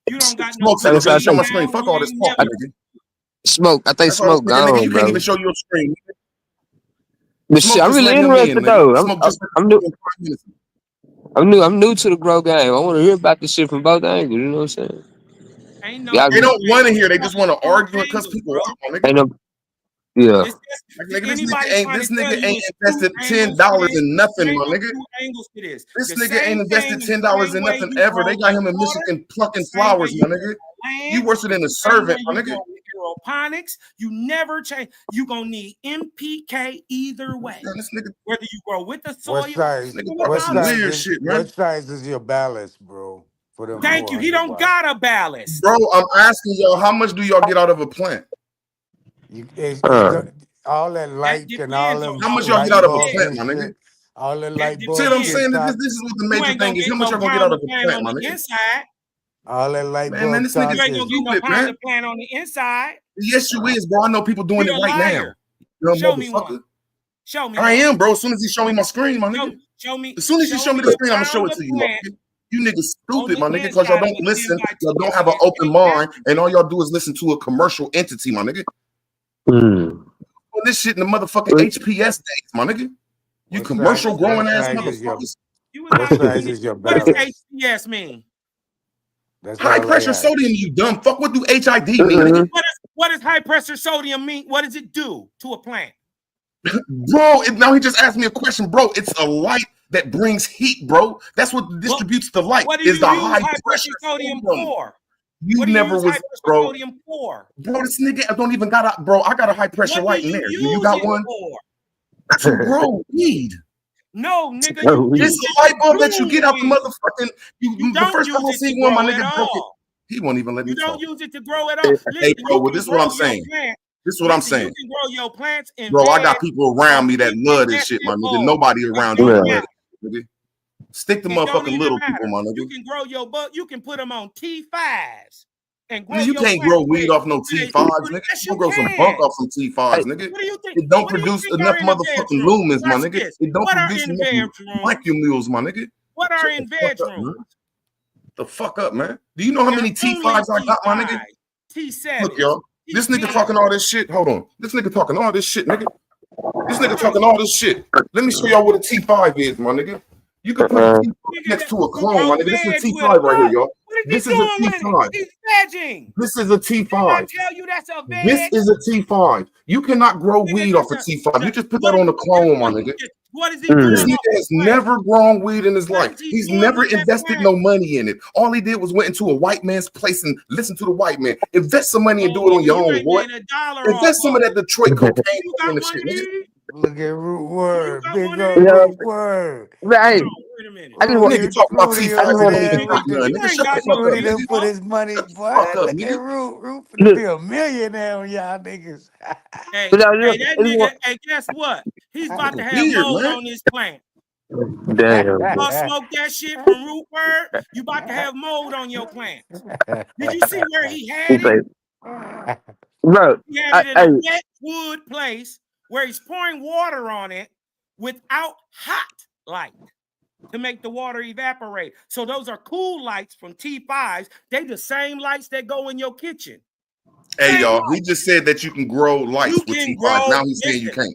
You don't got Smoke, no nigga, show my screen. Fuck all this talking, nigga. Smoke. I think smoke gone, nigga, you bro. can't even show your screen. But shit, I'm really interested though. I'm new to the grow game. I want to hear about this shit from both angles. You know what I'm saying? They don't want to hear. They just want to argue and cuss people out, my nigga. Ain't no, yeah. Like, nigga, this nigga ain't invested $10 in nothing, my nigga. This nigga ain't invested $10 in nothing ever. They got him in Michigan plucking flowers, my nigga. You worse than a servant, my nigga. Aeroponics, you never change. You gonna need NPK either way. Whether you grow with the soil, what size is your ballast, bro? For them. Thank you. He don't got a ballast, bro. I'm asking y'all, how much do y'all get out of a plant? All that light and all them. How much y'all get out of a plant, my nigga? All the light bulbs. See what I'm saying? This is what the major thing is. How much y'all gonna get out of a plant, my nigga? Inside. All that light bulb. Man, this nigga you ain't gonna get no plant on the inside. Yes, you is, bro. I know people doing You're it a right liar. now. Show me one. Show me. I am, bro. As soon as he show me my screen, my nigga. Show me. As soon as you show me the screen, I'm gonna show it to you, my nigga. You niggas stupid, my nigga, because y'all don't listen. Y'all don't have an open mind, and all y'all do is listen to a commercial entity, my nigga. This shit in the motherfucking HPS days, my nigga. You commercial growing ass motherfuckers. What size is your What barrel? does HCS mean? High pressure sodium, you dumb fuck. What do HID mean? Nigga? What does high pressure sodium mean? What does it do to a plant? Bro, now he just asked me a question, bro. It's a light that brings heat, bro. That's what distributes the light. What do you Is the use high high pressure pressure sodium for? You What do never use was, high pressure bro. sodium for? Bro, this nigga, I don't even got a, bro. I got a high pressure light in there. You got one? To grow weed. No, nigga. It's a light bulb that you get out the motherfucking. The first time I see one, my nigga broke it. He won't even let me You don't talk. use it to grow at all. Hey, bro, well, this is what I'm saying. This is what I'm saying. You can grow your plants in Bro, I beds. got people around me that love this shit, my nigga. Nobody around you love it, nigga. Stick to motherfucking little people, my nigga. You can grow your butt. You can put them on T5s and grow. I mean, you can't grow weed off no T5s, nigga. You grow some bunk off some T5s, nigga. What do you think? It don't produce enough motherfucking lumens, my nigga. It don't What are produce in enough bedrooms? vacuum mules, my nigga. What are in bedrooms? The fuck up, man. Do you know how many T5s I got, my nigga? T7. Look, y'all. This nigga talking all this shit. Hold on. This nigga talking all this shit, nigga. This nigga talking all this shit. Let me show y'all what a T5 is, my nigga. You can put a T5 next to a clone, my nigga. This is a T5 right here, y'all. This is a T5. He's vegging. This is a T5. Tell you that's a veg. This is a T5. You cannot grow weed off a T5. You just put that on a clone, my nigga. What is he doing? This nigga has never grown weed in his life. He's never invested no money in it. All he did was went into a white man's place and listened to the white man. Invest some money and do it on your own, boy. Invest some of that Detroit cocaine in the shit, nigga. Look at Root Word. Big Yeah. old Root Word. Right. I just want Nigga talk about T5. I just want Nigga, shut the fuck up, Rudy done nigga. put his money, boy. Fuck up, Look nigga. at Root finna be a millionaire on y'all niggas. Hey, But now, hey, that it's nigga, what- hey, guess what? He's about to have Weird, mold man. on his plant. Damn. You gonna smoke that shit from Root Word? You about to have mold on your plant. Did you see where he had it? Bro, He had it in a wet wood place where he's pouring water on it without hot light to make the water evaporate. So those are cool lights from T5s. They the same lights that go in your kitchen. Hey, y'all, he just said that you can grow lights with T5. Now he's saying you can't.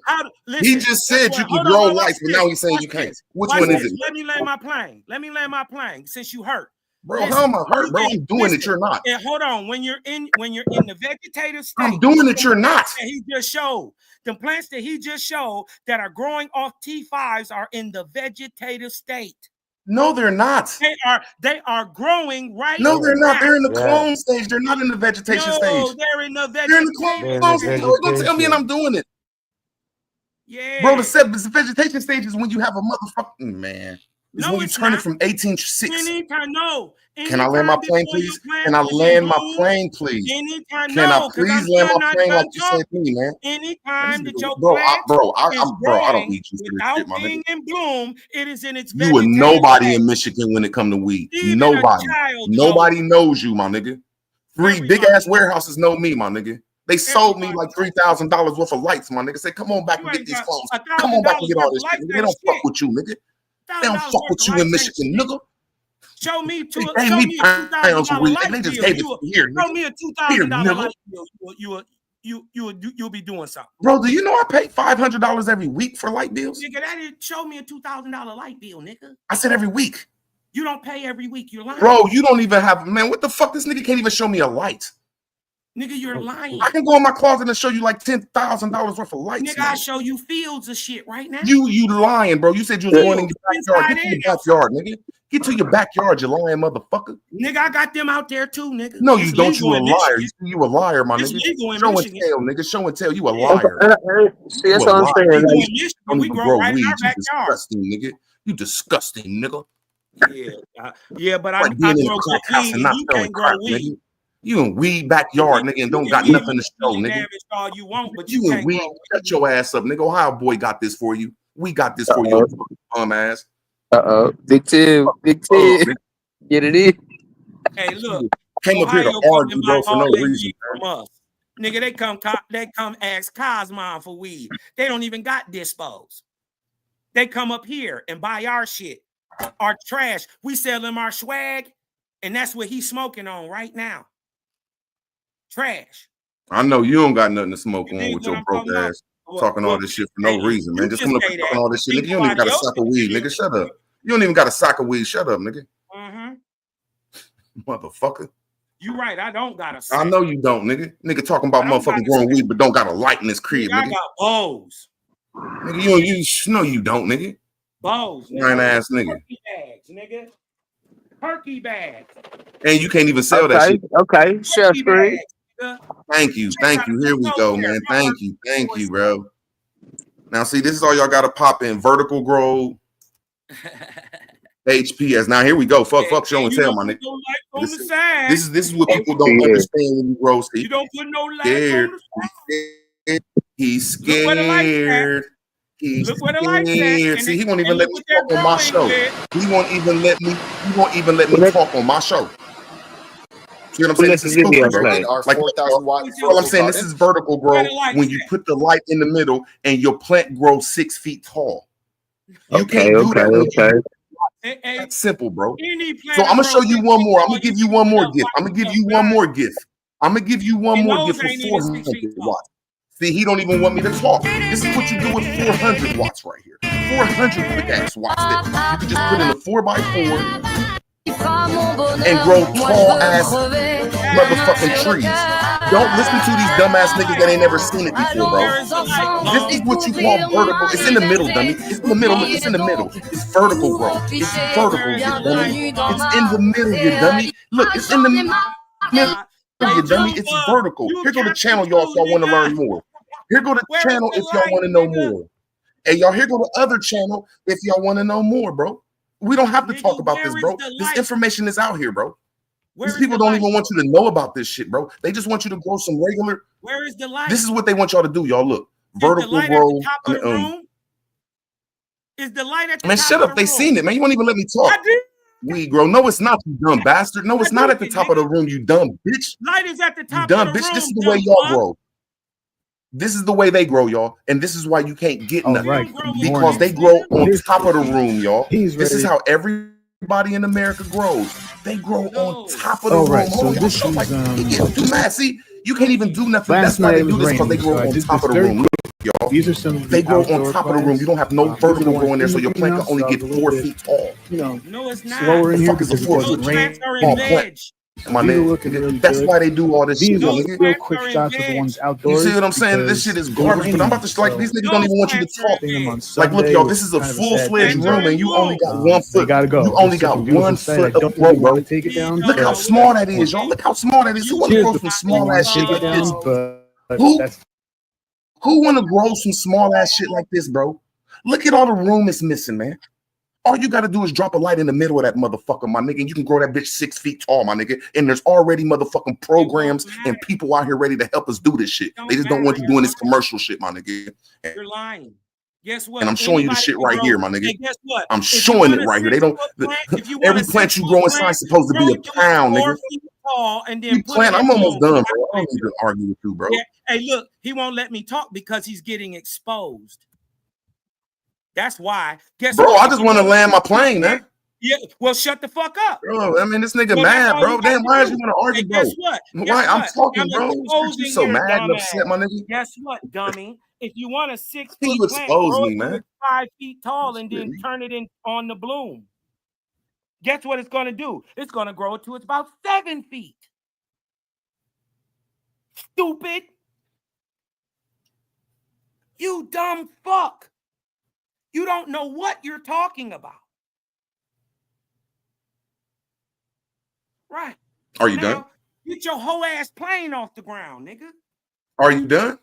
He just said you can grow lights, but now he's saying you can't. Which one is it? Let me land my plane. Let me land my plane since you hurt. Bro, how am I hurt, bro? I'm doing it, you're not. And hold on, when you're in the vegetative state, I'm doing it, you're not. And he just showed the plants that he just showed that are growing off T5s are in the vegetative state. No, they're not. They are growing right No, they're not. now. They're in the clone stage. They're not in the vegetation No, stage. they're in the They're in the clone stage. Don't tell me and I'm doing it. Yeah. Bro, the vegetation stage is when you have a motherfucking man. It's when you turn it from 18 to 6. Anytime, no. Can I land my plane, please? Can I land my plane, please? Anytime, Can I no, please land my plane like you said to me, man? Anytime that your Bro, plant I don't need you for this without shit, my nigga. being in bloom, it is in its You are vegetative nobody state. in Michigan when it come to weed. Even Nobody. a child Nobody knows you, my nigga. 3 big ass warehouses know me, my nigga. They sold me like $3,000 worth of lights, my nigga. Say, come on back and get these clones. Come on back and get all this shit. They don't fuck with you, nigga. They don't fuck with you in Michigan, nigga. Show me They gave me pounds of weed and they just gave it to me here, Show nigga. me a Here, $2,000 nigga. light bill. You'll be doing something. Bro, do you know I pay $500 every week for light bills? Nigga, that didn't show me a $2,000 light bill, nigga. I said every week. You don't pay every week. You're lying. Bro, you don't even have, man, what the fuck? This nigga can't even show me a light. Nigga, you're lying. I can go in my closet and show you like $10,000 worth of lights. Nigga, I show you fields of shit right now. You lying, bro. You said you was going in your backyard. Get to your backyard, nigga. Get to your backyard, you lying motherfucker. Nigga, I got them out there too, nigga. No, you It's don't. legal You a in liar. Michigan. You a liar, my It's nigga. legal in Show and Michigan. tell, nigga. Show and tell. You a liar. See, that's You a what I'm liar. saying. You Like, In Michigan, don't we even grow grow right in weed. our You backyard. disgusting, nigga. You disgusting, nigga. Yeah, but I Like being in grow a crack house cocaine and and not you selling can't grow crack, weed. nigga. You in weed backyard, nigga, and don't got You nothing to show, can nigga. damage all you want, but you You in can't weed. grow weed. Shut your ass up, nigga. Ohio boy got this for you. We got this for you, bum ass. Big Tim, Big Tim. Get it in. Hey, look. Came up here to Ohio argue, bro, for no reason. from us. Nigga, they come ask Cosmon for weed. They don't even got dispos. They come up here and buy our shit, our trash. We sell them our swag, and that's what he's smoking on right now. Trash. I know you don't got nothing to smoke on with your broke ass talking all this shit for no reason, man. Just coming up and talking all this shit, nigga. You don't even got a sack of weed, nigga. Shut up. You don't even got a sack of weed. Shut up, nigga. Motherfucker. You right. I don't got a sack. I know you don't, nigga. Nigga talking about motherfucking growing weed, but don't got a light in his crib, nigga. I got bows. Nigga, you don't, nigga. Bows. Lying ass nigga. Turkey bags, nigga. Turkey bags. And you can't even sell that shit. Okay, chef free. Thank you. Here we go, man. Thank you, bro. Now, see, this is all y'all got to pop in. Vertical grow, HPS. Now, here we go. Fuck show and tell, my nigga. This is what people don't understand when you grow. See, you don't put no light scared. on the He's scared. He's scared. See, he won't even let me talk on my show. He won't even let me talk on my show. See what I'm saying? This is stupid, bro. Like, all I'm saying, this is vertical grow when you put the light in the middle and your plant grows 6 feet tall. You can't do that. That's simple, bro. So I'm gonna show you one more. I'm gonna give you one more gift. I'm gonna give you one more gift for 400 watts. See, he don't even want me to talk. This is what you do with 400 watts right here. 400 quick ass watts that you can just put in a 4x4 and grow tall ass motherfucking trees. Don't listen to these dumbass niggas that ain't never seen it before, bro. This is what you call vertical. It's in the middle, dummy. It's in the middle. It's in the middle. It's vertical growth. It's vertical, you dummy. It's in the middle, you dummy. Look, it's in the middle, you dummy. It's vertical. Here go the channel, y'all, if y'all want to learn more. Here go the channel if y'all want to know more. Hey, y'all, here go the other channel if y'all want to know more, bro. We don't have to talk about this, bro. This information is out here, bro. These people don't even want you to know about this shit, bro. They just want you to grow some regular. Where is the light? This is what they want y'all to do, y'all. Look, vertical grow. Is the light at the man, top shut of up. the They room? seen it, man. You won't even let me talk. I did. We grow. No, it's not, you dumb bastard. No, it's not at the top of the room, you dumb bitch. Light is at the You top dumb of the bitch. room. This is the way y'all grow. This is the way they grow, y'all. And this is why you can't get nothing. Because they grow on top of the room, y'all. This is how everybody in America grows. They grow on top of the room. Right, so Hold on, this y'all. is, Like, you get too mad. See, you can't even do nothing. That's why they do this, because they grow on top of the room. Look, y'all. These are some of They the grow on outdoor top of the room. You don't have no vertical growing there, so your plant can only get 4 feet tall. You know, No, it's not. slower in here Fuck is a because 4 it foot doesn't rain. tall plant? My These are nigga, looking really that's good. why they do all this These shit. are Nigga. real quick shots of the ones You outdoors. see what I'm saying? This shit is garbage. But I'm about to like these niggas don't even want you to talk. Like, look, y'all, this is a full-fledged room, and you only got 1 foot. Gotta go. You only got 1 foot of grow, bro. Take it down. Look how small that is, y'all. Look how small that is. Who want to grow some small ass shit like this? Who want to grow some small ass shit like this, bro? Look at all the room it's missing, man. All you got to do is drop a light in the middle of that motherfucker, my nigga, and you can grow that bitch 6 feet tall, my nigga. And there's already motherfucking programs and people out here ready to help us do this shit. They just don't want you doing this commercial shit, my nigga. You're lying. Guess what? And I'm showing you the Anybody shit can right grow. here, my nigga. Hey, guess what? I'm If you showing want it a right here. They don't. 6 foot plant, if you want Every a plant 6 you foot grow plant, inside is supposed to grow be a it to pound, 4 nigga. feet tall, and then You put plant, it in I'm almost bloom. done, bro. I don't need to argue with you, bro. Yeah. Hey, look, he won't let me talk because he's getting exposed. That's why. Guess Bro, what? I just want to land my plane, man. Yeah, well, shut the fuck up. Bro, I mean, this nigga Well, that's mad, all bro. you got Damn, to why is do. you want to argue, Hey, bro? guess what? Why? I'm talking, I'm bro. You exposing so your mad and dumb upset, ass. my nigga. Guess what, dummy? If you want a 6 You foot plant, expose grow me, it to man. 5 feet tall and then turn it in on the bloom. Guess what it's going to do? It's going to grow to it's about 7 feet. Stupid. You dumb fuck. You don't know what you're talking about. Right. Are you now, done? Get your whole ass plane off the ground, nigga. Are you done?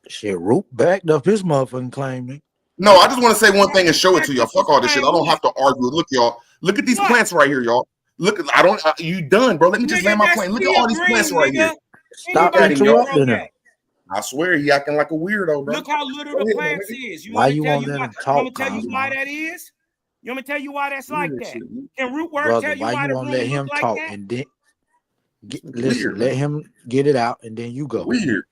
Shit, Roop backed up his motherfucking claim, nigga. No, I just want to say one thing and show it to y'all. Fuck all this shit. I don't have to argue. Look, y'all. Look at these plants right here, y'all. Look, I don't. You done, bro? Let me just land my plane. Look at all these plants right here. Stop interrupting him. I swear he acting like a weirdo, bro. Look how little the plants is. Why you won't let him I'm talk, gonna tell you why that is. You want me to tell you why that's like that? Can Rootwork brother? tell you Why why you the won't room let him look like talk that? and then? Listen, Weird, let man. him get it out, and then you go. Weird.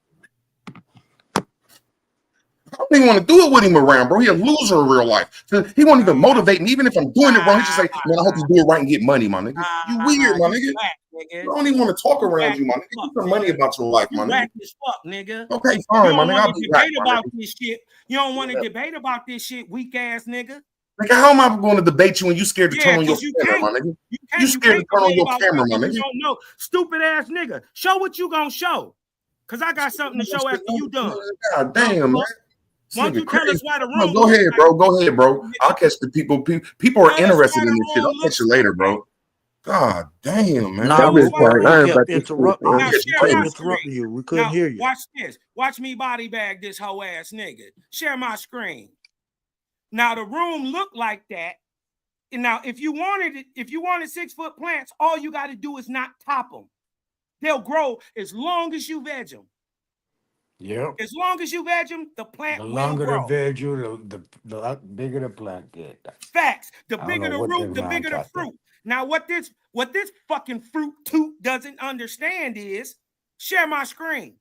I don't even want to do it with him around, bro. He a loser in real life. So he won't even motivate me. Even if I'm doing it wrong, he just say, man, I hope you do it right and get money, my nigga. You weird, my nigga. Whack, nigga. I don't even want to talk around you, my nigga. Fuck, Get some money about your life, my You nigga. whack as fuck, nigga. Okay, You fine, my don't nigga. want I'll to be back, debate my about nigga. this shit. You don't want to debate about this shit, weak ass nigga. Nigga, how am I going to debate you when you scared to Yeah, turn on your because you camera, can't. my nigga? You You scared to turn on debate your about camera, my something you nigga. don't know. Stupid ass nigga. Show what you gonna show. Cause I got something to show after you done. God damn, man. Why don't you tell us why the No, room? go ahead, bro. Go ahead, bro. I'll catch the people. People are interested in this shit. I'll catch you later, bro. God damn, man. Nah, we learn kept about this shit, interrupting. man. Now We share kept my interrupting screen. you. We couldn't Now hear you. watch this. Watch me body bag this hoe ass nigga. Share my screen. Now the room looked like that. And now if you wanted 6 foot plants, all you got to do is not top them. They'll grow as long as you veg them. Yep. As long as you veg them, the plant The will longer the grow. visual, the bigger the plant get. Facts. The I don't bigger know the what root, that the man bigger the got there. fruit. Now, what this fucking fruit toot doesn't understand is share my screen.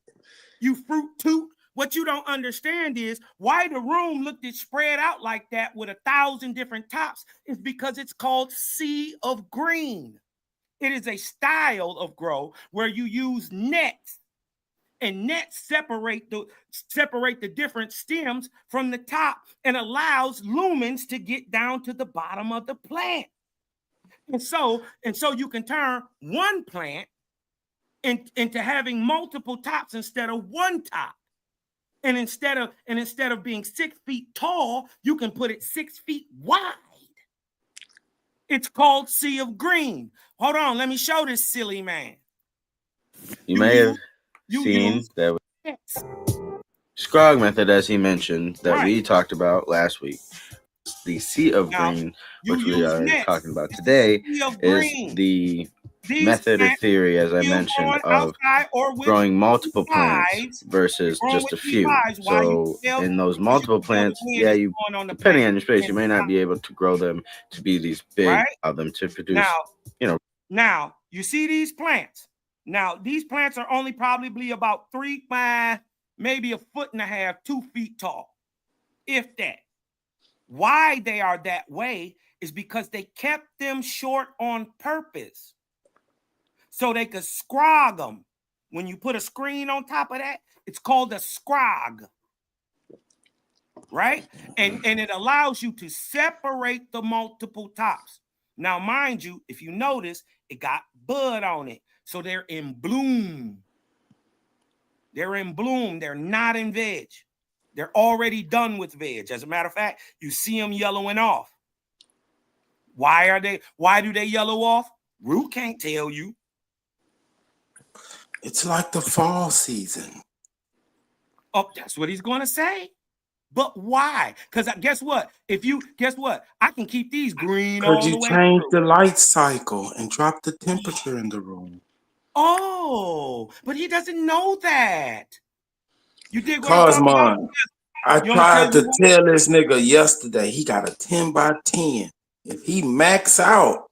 You fruit toot. What you don't understand is why the room looked it spread out like that with 1,000 different tops is because it's called sea of green. It is a style of grow where you use nets. And nets separate the different stems from the top and allows lumens to get down to the bottom of the plant. And so you can turn one plant into having multiple tops instead of one top. And instead of being 6 feet tall, you can put it 6 feet wide. It's called Sea of Green. Hold on, let me show this silly man. You may have seen that Scrog method, as he mentioned, that we talked about last week. The Sea of Green, which we are talking about today, is the method or theory, as I mentioned, of growing multiple plants versus just a few. So in those multiple plants, yeah, you depending on your space, you may not be able to grow them to be these big of them to produce, Now, you see these plants. Now, these plants are only probably about 3, 5, maybe 1.5 feet, 2 feet tall, if that. Why they are that way is because they kept them short on purpose so they could scrog them. When you put a screen on top of that, it's called a scrog, right? And it allows you to separate the multiple tops. Now, mind you, if you notice, it got bud on it. So they're in bloom. They're in bloom. They're not in veg. They're already done with veg. As a matter of fact, you see them yellowing off. Why do they yellow off? Root can't tell you. It's like the fall season. Oh, that's what he's going to say. But why? Because guess what? I can keep these green all Could the you way change through. the light cycle and drop the temperature in the room? Oh, but he doesn't know that. You did what I'm talking Cosmon, about? I You wanna tried tell to you tell this nigga yesterday he got a 10 by 10. If he max out,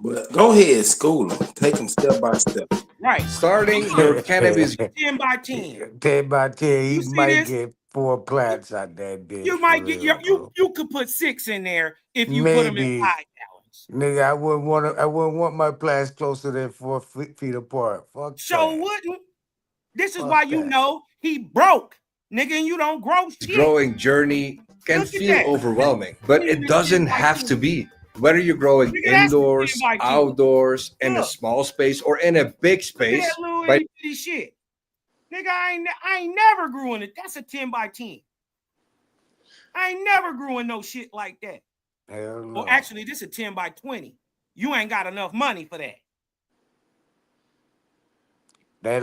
but go ahead, school him. Take him step by step. Right. Starting your cannabis 10 by 10. 10 by 10, he You see might this? get 4 plants out that bitch. You might get you could put 6 in there if you put them in 5 gallons. Nigga, I wouldn't want my plants closer than 4 feet apart. Fuck So that. wouldn't. This is Fuck why you that. know he broke, nigga, and you don't grow shit. Growing journey can Look at feel that. overwhelming, but it doesn't have to be. Whether you're growing Nigga, that's a 10 indoors, by 10. outdoors, in a Look. small space, or in a big Look at space, that little by itty bitty shit. Nigga, I ain't never grew in it. That's a 10 by 10. I ain't never grew in no shit like that. Hell no. Well, actually, this is a 10 by 20. You ain't got enough money for that. That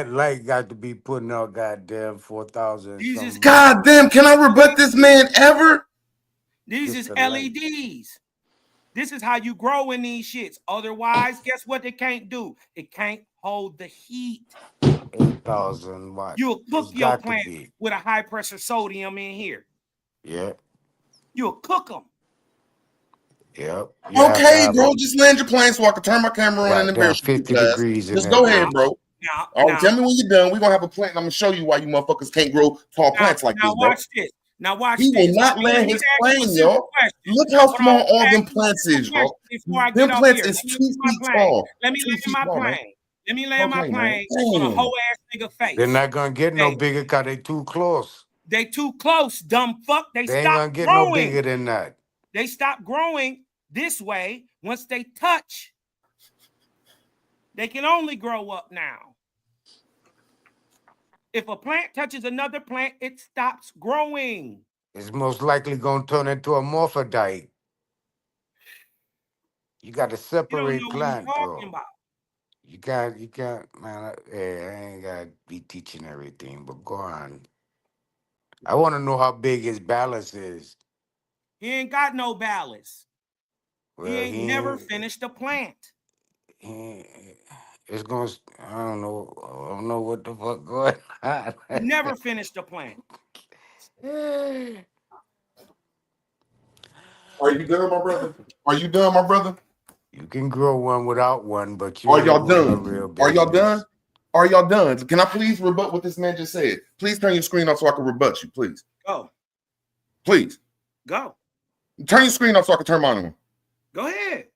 light got to be putting out goddamn 4,000. God damn, can I rebut this man ever? These Just is the light. LEDs. This is how you grow in these shits. Otherwise, guess what it can't do? It can't hold the heat. 8,000 watts. You'll cook It's your got to plant be. with a high pressure sodium in here. Yeah. You'll cook them. Yep. Okay, bro, just land your plane so I can turn my camera on and Goddamn embarrass you. 50 degrees in Just there. go ahead, bro. Now, All right, tell me when you're done. We're gonna have a plant. And I'm gonna show you why you motherfuckers can't grow tall plants like now this, bro. watch this. Now watch He this. will not land his plane, Simple y'all. question. Look how Hold small on, all ask them you a plants simple is, y'all. question before I Them get up plants here. is Let me 2 land my feet plane. tall. Let me 2 land feet my tall, man. plane. Let me land my Okay, man. plane on a whole ass nigga face. They're not gonna get no Hey, bigger because they too close. they too close, dumb fuck. They They ain't stop gonna get no growing. bigger than that. They stop growing this way once they touch. They can only grow up now. If a plant touches another plant, it stops growing. It's most likely gonna turn into a morphodite. You got to You don't separate know what plant, you're talking bro. about. You can't, man. I ain't gotta be teaching everything, but go on. I want to know how big his balance is. He ain't got no balance. Well, He ain't never finished a plant. It's gonna. I don't know. I don't know what the fuck going on. Never finished a plant. Are you done, my brother? Are you done, my brother? You can grow one without one, but you Are ain't y'all growing a done? real Are y'all business. done? Are y'all done? Can I please rebut what this man just said? Please turn your screen off so I can rebut you, please. Go. Please. Go. Turn your screen off so I can turn mine on. Go ahead.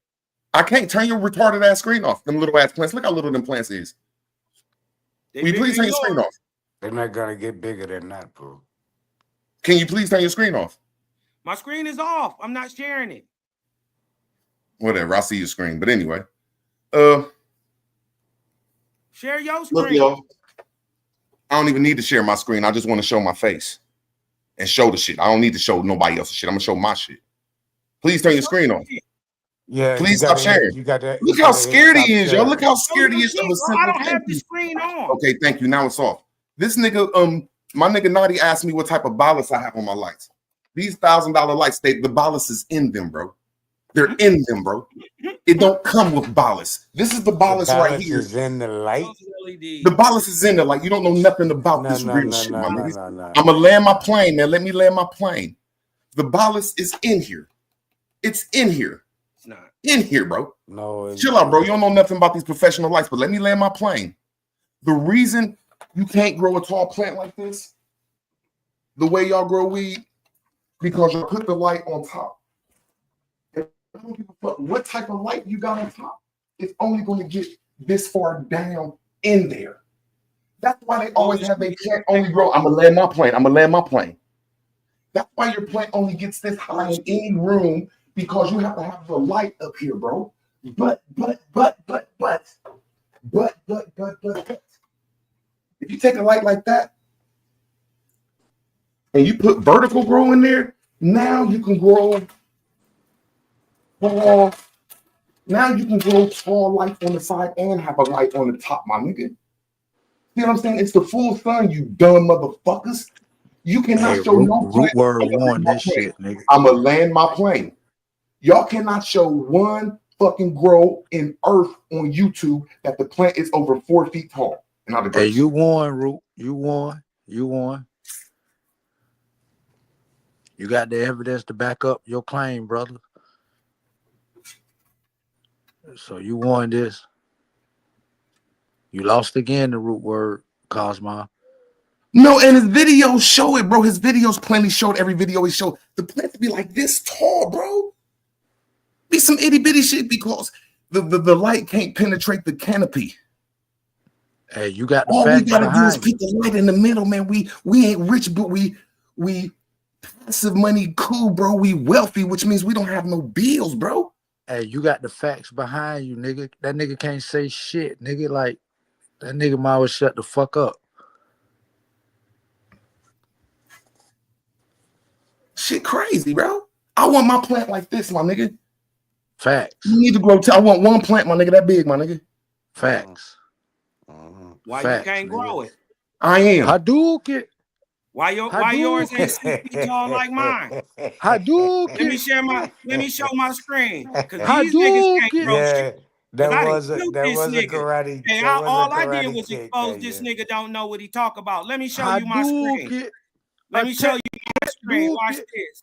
I can't turn your retarded ass screen off. Them little ass plants. Look how little them plants is. Will you please turn your screen off? They're not gonna get bigger than that, bro. Can you please turn your screen off? My screen is off. I'm not sharing it. Whatever. I see your screen. But anyway. Share your Look, screen. y'all. I don't even need to share my screen. I just want to show my face and show the shit. I don't need to show nobody else's shit. I'm gonna show my shit. Please turn your screen off. Yeah, Please stop sharing. Look how scared he is, yo. Look how scared he is of a simple I don't have thing. the screen on. Okay, thank you. Now it's off. This nigga, my nigga Naughty asked me what type of ballast I have on my lights. These $1,000 lights, the ballast is in them, bro. They're in them, bro. It don't come with ballast. This is the ballast right here. Is in the light. The ballast is in there. Like, you don't know nothing about this real shit, my niggas. I'm gonna land my plane, man. Let me land my plane. The ballast is in here. It's in here. It's not in here, bro. No, chill out, bro. You don't know nothing about these professional lights, but let me land my plane. The reason you can't grow a tall plant like this, the way y'all grow weed, because you put the light on top. I don't give a fuck what type of light you got on top. It's only going to get this far down in there. That's why they always have their plant only grow. I'm gonna land my plane. I'm gonna land my plane. That's why your plant only gets this high in any room, because you have to have the light up here, bro. But. If you take a light like that and you put vertical grow in there, now you can grow tall. Now you can grow tall light on the side and have a light on the top, my nigga. See what I'm saying? It's the full sun, you dumb motherfuckers. You cannot show no Root word warn this shit, nigga. I'm gonna land my plane. Y'all cannot show one fucking grow in earth on YouTube that the plant is over 4 feet tall. Hey, you won, Root. You won. You won. You got the evidence to back up your claim, brother. So you won this. You lost again, the root word, Cosmo. No, and his videos show it, bro. His videos plainly showed, every video he showed the plant to be like this tall, bro. Be some itty bitty shit because the light can't penetrate the canopy. Hey, you got the all we facts gotta do is behind put the light in the middle, man. We ain't rich, but we passive money cool, bro. We wealthy, which means we don't have no bills, bro. Hey, you got the facts behind you, nigga. That nigga can't say shit, nigga. Like, that nigga might well shut the fuck up. Shit crazy, bro. I want my plant like this, my nigga. Facts. You need to grow. I want one plant, my nigga, that big, my nigga. Facts. Why Facts, you can't grow it? I am. Hadouken. Why yours ain't 6 feet tall like mine? Hadouken. Let me show my screen. Cause these niggas can't grow shit. That was a karate. Hey, That was all a I did karate was kick, expose man, this yeah. nigga don't know what he talk about. Let me show you my screen. Hadouken. Let me show you my screen. Watch this.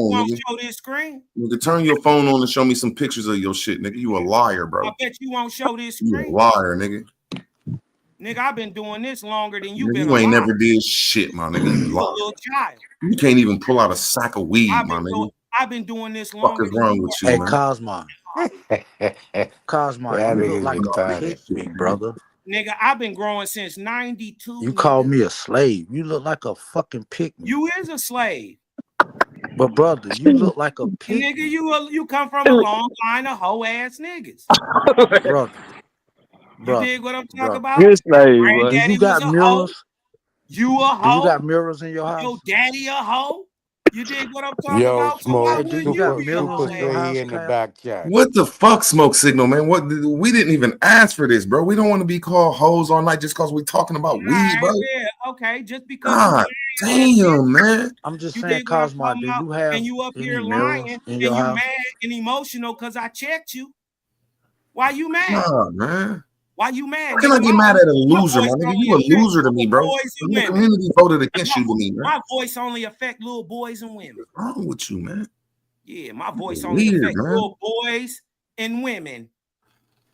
phone, won't nigga. show this screen. Nigga, turn your phone on and show me some pictures of your shit, nigga. You a liar, bro. I bet you won't show this You a screen. liar, nigga. Nigga, I've been doing this longer than you've Nigga, been you ain't alive. never did shit, my nigga. You You a liar. little child. You can't even pull out a sack of weed, my nigga. I've been doing this Fuck longer is than wrong you with are. you, Hey, man? Cosmo. Cosmo, That you look nigga's like a retarded. pygmy, brother. Nigga, I've been growing since 92. You nigga. call me a slave. You look like a fucking pygmy. You is a slave. But brother, you look like a And pygmy. nigga, you come from a long line of hoe ass niggas. Brother. You dig what I'm talking Brother. about? You're a slave, boy. Granddaddy Do you got was a hoe. mirrors? You a Do you hoe. got mirrors in your house? Your daddy a hoe. You dig what I'm talking Yo, about? So why Smoke, wouldn't you super, be a super, hoe say ass? he in the back chat. What the fuck, Smoke Signal, man? What? We didn't even ask for this, bro. We don't want to be called hoes all night just because we talking about weed, bro. Yeah, okay. Just because God damn, man. I'm just you saying, dig what I'm Cosmo, talking do about, you have and you up any here mirrors lying, in and your you house? mad and emotional because I checked you. Why you mad? Nah, man. Why you mad? How can I Nigga, get mad at a loser, voice my nigga? only You a affect loser to me, bro. boys and The women. community voted against you to me, man. My voice only affect little boys and women. What's wrong with you, man? Yeah, my voice only Weird, affect man. little boys and women.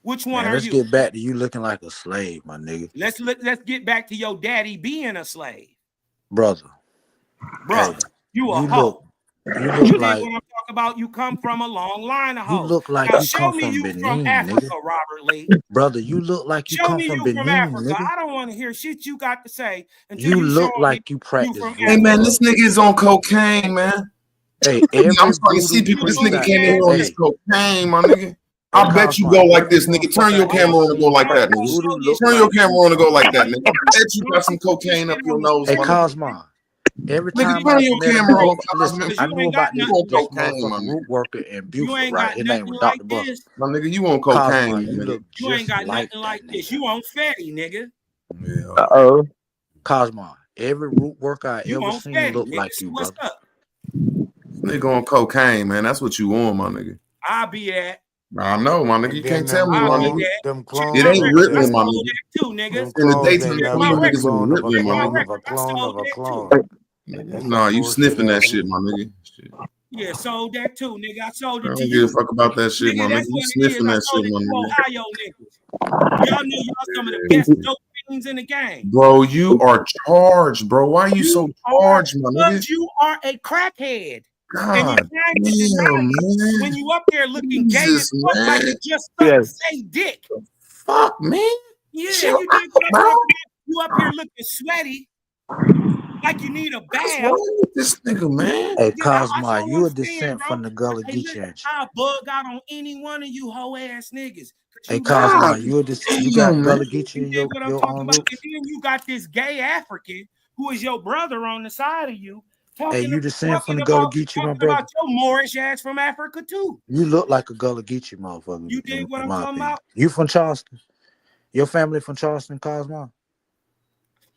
Which one Man, are let's you? get back to you looking like a slave, my nigga. Let's get back to your daddy being a slave, Brother. brother. Hey, you a you hoe. You You look dig like what I'm talking about? You come from a long line of you hoes. look like Now you show come me from you from Benin, Africa, nigga. Robert Lee. Brother, you look like you Show come me from you from Benin, Africa. nigga. I don't want to hear shit you got to say until You you show look me like you you practice from voodoo, Hey, man, Africa. this nigga is on cocaine, man. Hey, I'm every starting to see voodoo people. This priest nigga I came in here on this hey, cocaine, my nigga. hey I bet you Cosmo, go like every this, nigga. Turn motherfucker your I ever camera on and go seen like that, practice nigga. voodoo look Turn your like camera on and go like that, nigga. I bet you got some cocaine up your nose, Hey my nigga. Cosmo. Every Nigga, time turn I your met a camera on, listen, Cosmo. I knew about You this on cocaine, my motherfucking nigga. root worker in You Buford, ain't right? got His name nothing was like Dr. Buster. this. My nigga, you on Cosmo, cocaine, you my nigga. look You ain't just got like nothing that like nigga. this. You on fatty, nigga. Uh-oh. Cosmo, every root worker I You ever on seen fatty, look nigga. like So you, what's brother. up? Nigga on cocaine, man. That's what you on, my nigga. I'll be at. I know, my nigga. And You then can't tell me, I'll my be nigga. that. Check It my ain't record. I Ritalin, my sold nigga. that too, nigga. them In the clones daytime, ain't Check some my of nothing you but a niggas record. on clone of a Ritalin, Check my my clone nigga. of a record. I clone sold of a that too. clone. That's Nah, some you bullshit sniffing that ass. shit, my nigga. Shit. Yeah, sold that too, nigga. I sold I it to don't give a you. fuck about that shit, my Nigga, nigga. that's You what it is. sniffing I that shit, sold it my to nigga. Ohio niggas. Y'all know y'all some of the best dope fiends in the game. Bro, you are charged, bro. Why are you so You are charged, my nigga? because you are a crackhead. And you're God trying to deny damn, it when man. you up there looking gay as Jesus, fuck like man. you just sucked say dick. Fuck, man. Yeah, Chill you did out, what I'm bro. talking about. You up here looking sweaty like you need a What's bath. wrong with this nigga, man? Hey Yeah, I Cosmo, so you a understand, descent bro. from the Gullah Hey, Geechee, listen, ain't you? I'll bug out on any one of you hoe ass niggas. Cause Hey you lying. Cosmo, God you got damn, man. Gullah Geechee You in dig what I'm your talking about? roots? And then you got this gay African who is your brother on the side of you Hey, talking you descend from the Gullah Geechee, my brother? about your Moorish ass from Africa too. You look like a Gullah Geechee motherfucker, You dig what in I'm my talking opinion. about? You from Charleston? Your family from Charleston, Cosmo?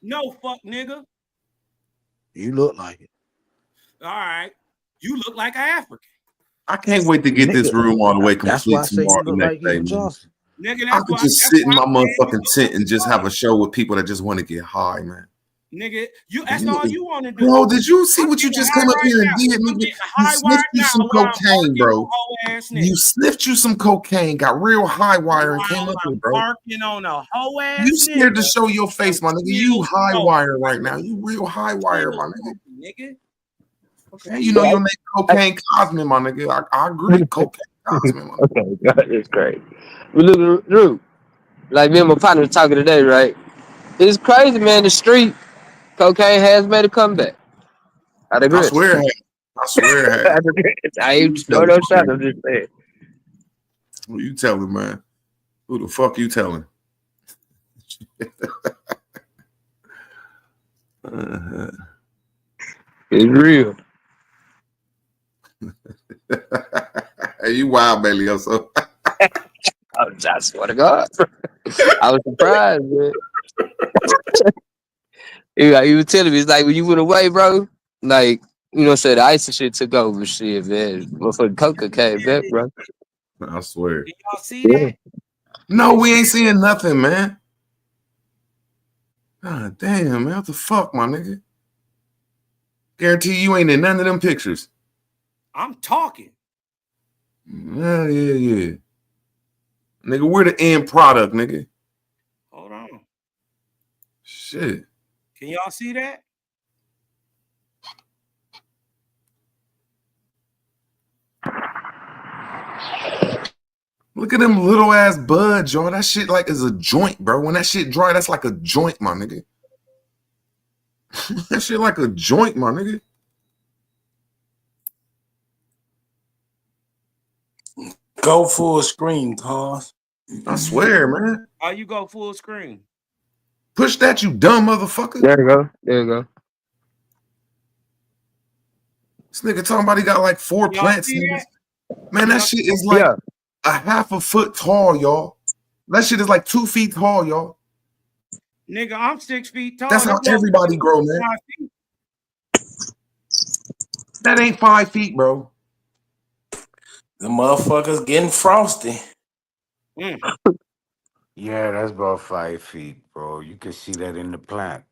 No, fuck nigga. You look like it. All right. You look like an African. I can't wait to get this room all the way That's why complete I say tomorrow you the look next like you day, from man. Charleston. Nigga, I could just sit in my motherfucking tent and just have a show with people that just want to get high, man. Nigga, that's all you want to do. Bro, did you see what you getting just high came up right here and now. did, I'm nigga? getting You high sniffed right you now some while I'm cocaine, barking bro. on hoe ass nigga. You sniffed you some cocaine, got real high wire and came While up here, I'm bro. barking on a hoe ass You scared to nigga. show your face, my nigga. You high wire right now. You real high wire, my nigga. Nigga. Okay, you know your name Cocaine Cosman, my nigga. I agree. Cocaine Cosman, my nigga. Okay, God, it's great. But look, Drew, like me and my partner was talking today, right? It's crazy, man. The street cocaine has made a comeback. I agree. I swear it has. I swear it has. I ain't no shot. I'm just saying. Who you telling, man? Who the fuck you telling? It's real. Hey, you wild, Bailey. So. I swear to God. I was surprised, man. You were telling me, it's like when you went away, bro, like, you know, said the ice and shit took over shit, man. Motherfucking Coca came back, bro. I swear. Did y'all see that? No, we ain't seeing nothing, man. God damn, man. What the fuck, my nigga? Guarantee you ain't in none of them pictures. I'm talking. Yeah. Nigga, we're the end product, nigga. Hold on. Shit. Can y'all see that? Look at them little ass buds, y'all. That shit like is a joint, bro. When that shit dry, that's like a joint, my nigga. That shit like a joint, my nigga. Go full screen, Cos. I swear, man. How you go full screen? Push that, you dumb motherfucker. There you go. This nigga talking about he got like 4 plants. Niggas. Man, that shit is like a half a foot tall, y'all. That shit is like 2 feet tall, y'all. Nigga, I'm 6 feet tall. That's how everybody grow, man. That ain't 5 feet, bro. The motherfuckers getting frosty. Yeah, that's about 5 feet, bro. You can see that in the plant.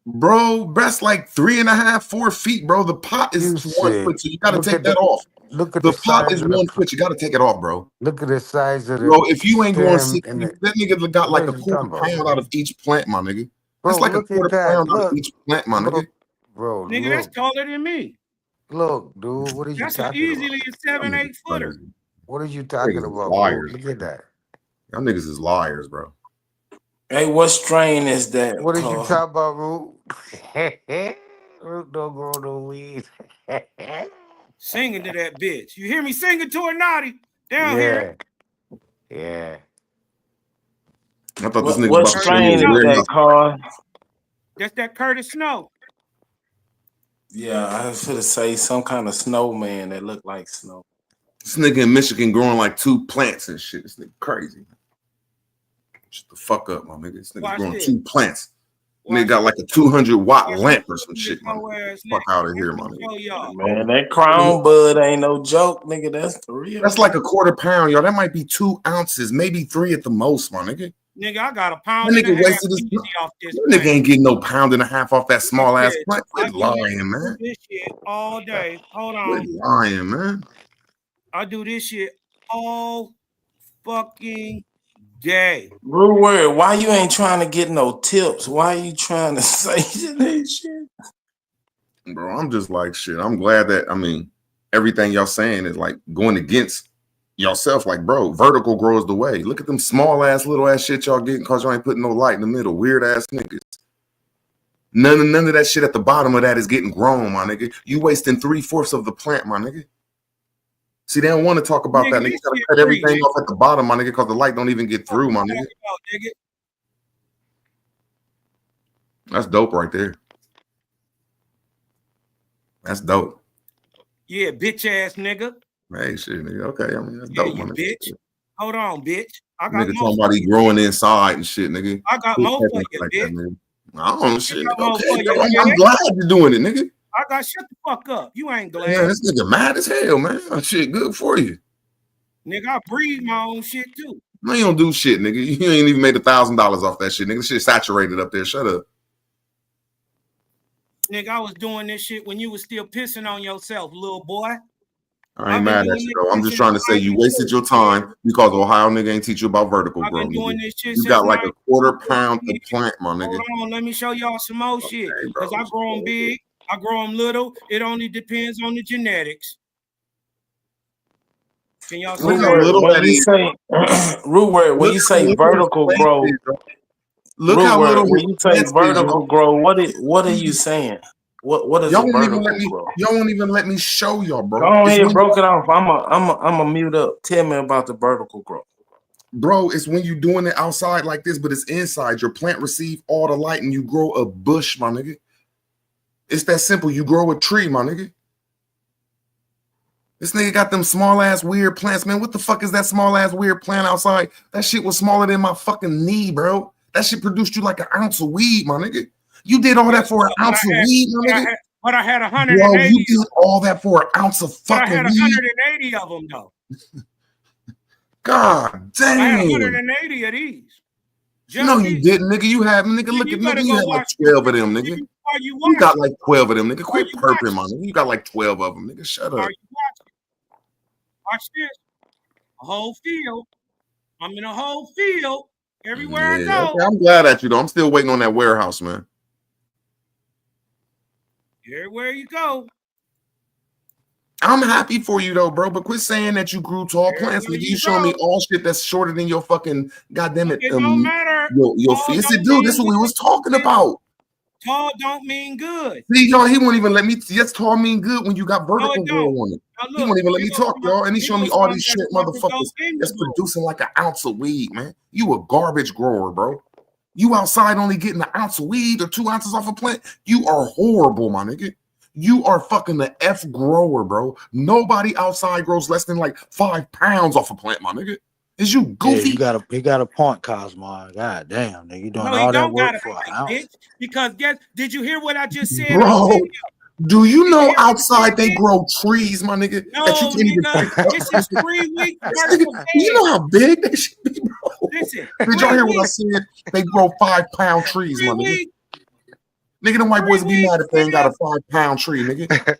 Bro, that's like 3.5, 4 feet, bro. The pot is 1 foot, so you gotta take that off. Look at the pot is 1 foot. You gotta take it off, bro. Look at the size of the Bro, if you ain't going stem 6 feet, that nigga got like a quarter pound out of each plant, my nigga. That's like a quarter pound out of each plant, my nigga. Bro, Nigga, that's taller than me. Look, dude, what are you That's talking easily a 7, 8 footer. What are you talking about, liars. bro? Look at that. Y'all niggas is liars, bro. Hey, what strain is that? What did you talk about, Root? Root don't grow no weed. Singing to that bitch. You hear me singing to her, Naughty? Down here. Yeah. I thought this nigga What about to strain is wear that, Carl? That's that Curtis Snow. Yeah, I was gonna say some kind of snowman that looked like snow. This nigga in Michigan growing like 2 plants and shit. This nigga crazy. Shut the fuck up, my nigga. This nigga growing 2 plants. Nigga got like a 200-watt lamp or some shit, man. Fuck out of here, my nigga. Man, that crown bud ain't no joke, nigga. That's the real. That's like a quarter pound, y'all. That might be 2 ounces, maybe 3 at the most, my nigga. Nigga, I got a That pound and a nigga half wasted his. easy off this That nigga plant. ain't getting no pound and a half off that small ass plant. I Quit lying, man. do this shit all day. Hold Quit on. lying, man. I do this shit all fucking day. Real word, why you ain't trying to get no tips? Why you trying to say that shit? Bro, I'm just like shit. I'm glad that everything y'all saying is like going against yourself. Like, bro, vertical grows the way. Look at them small ass little ass shit y'all getting because y'all ain't putting no light in the middle. Weird ass niggas. None of that shit at the bottom of that is getting grown, my nigga. You wasting 3/4 of the plant, my nigga. See, they don't want to talk about that. Nigga, you gotta cut everything off at the bottom, my nigga, because the light don't even get through, my nigga. That's dope right there. That's dope. Yeah, bitch ass nigga. Hey, shit, nigga. Okay, that's Yeah, dope, you my nigga. bitch. Hold on, bitch. I got Nigga more. talking about he growing inside and shit, nigga. I got Quit more for talking you, like bitch. that, nigga. I don't know, shit. got Nigga. more Okay, for you, bro, I'm bitch. glad you're doing it, nigga. I got shut the fuck up. You ain't glad. Yeah, this nigga mad as hell, man. Shit, good for you. Nigga, I breathe my own shit too. No, you don't do shit, nigga. You ain't even made $1,000 off that shit, nigga. Shit saturated up there. Shut up. Nigga, I was doing this shit when you was still pissing on yourself, little boy. I ain't mad at you, though. I'm just trying to say you wasted your time because Ohio nigga ain't teach you about vertical I've growth. been doing Nigga. this shit You since got like a quarter pound of plant, my nigga. Hold on, let me show y'all some more shit. Because I grow them big, I grow them little. It only depends on the genetics. Can y'all see When that? you say when you say vertical growth, Look how little when his you say plants is, vertical y'all. growth, what are you saying? What is Y'all a won't even let vertical me. growth? Y'all won't even let me show y'all, bro. Go on It's here, when broke it off. I'm a mute up. Tell me about the vertical growth. Bro, it's when you doing it outside like this, but it's inside. Your plant receive all the light and you grow a bush, my nigga. It's that simple. You grow a tree, my nigga. This nigga got them small ass weird plants, man. What the fuck is that small ass weird plant outside? That shit was smaller than my fucking knee, bro. That shit produced you like an ounce of weed, my nigga. You did all that for an ounce of weed, my nigga. But I had Bro, 180. you did all that for an ounce of But I fucking had weed. 180 of them though. God I had damn. 180 of these. No, you didn't, nigga. You have, nigga. Look at nigga. You had like 12 of them, nigga. You got like 12 of them, nigga. Quit perping, my nigga. You got like 12 of them, nigga. Shut up. Watch this. A whole field. I'm in a whole field. Everywhere I Yeah, go. okay, I'm glad at you though. I'm still waiting on that warehouse, man. Everywhere you go. I'm happy for you though, bro. But quit saying that you grew tall plants, nigga. You showing me all shit that's shorter than your fucking goddamn it. It don't matter. Your face, it do. This is what we was talking about. Tall don't mean good. See, y'all, he won't even let me. Yes, tall mean good when you got vertical grow don't. on it. Now He look, won't even let me talk, y'all. And he showing me all these some shit, that's fucking motherfuckers, go that's indoors. producing like an ounce of weed, man. You a garbage grower, bro. You outside only getting an ounce of weed or 2 ounces off a plant. You are horrible, my nigga. You are fucking the F grower, bro. Nobody outside grows less than like 5 pounds off a plant, my nigga. Is you goofy? Yeah, he got a point, Cosmo. God damn, nigga, you doing No, he all that don't work got a for an point, ounce. bitch. Because did you hear what I just said? Bro, do you know outside they grow trees, my nigga? No, that you can't even nigga, this is 3 weeks worth nigga, of you know how big that shit be, bro? Listen, Did y'all hear what I said? They grow 5-pound trees, my nigga. Nigga, them white boys be mad if they ain't got a 5-pound tree, nigga.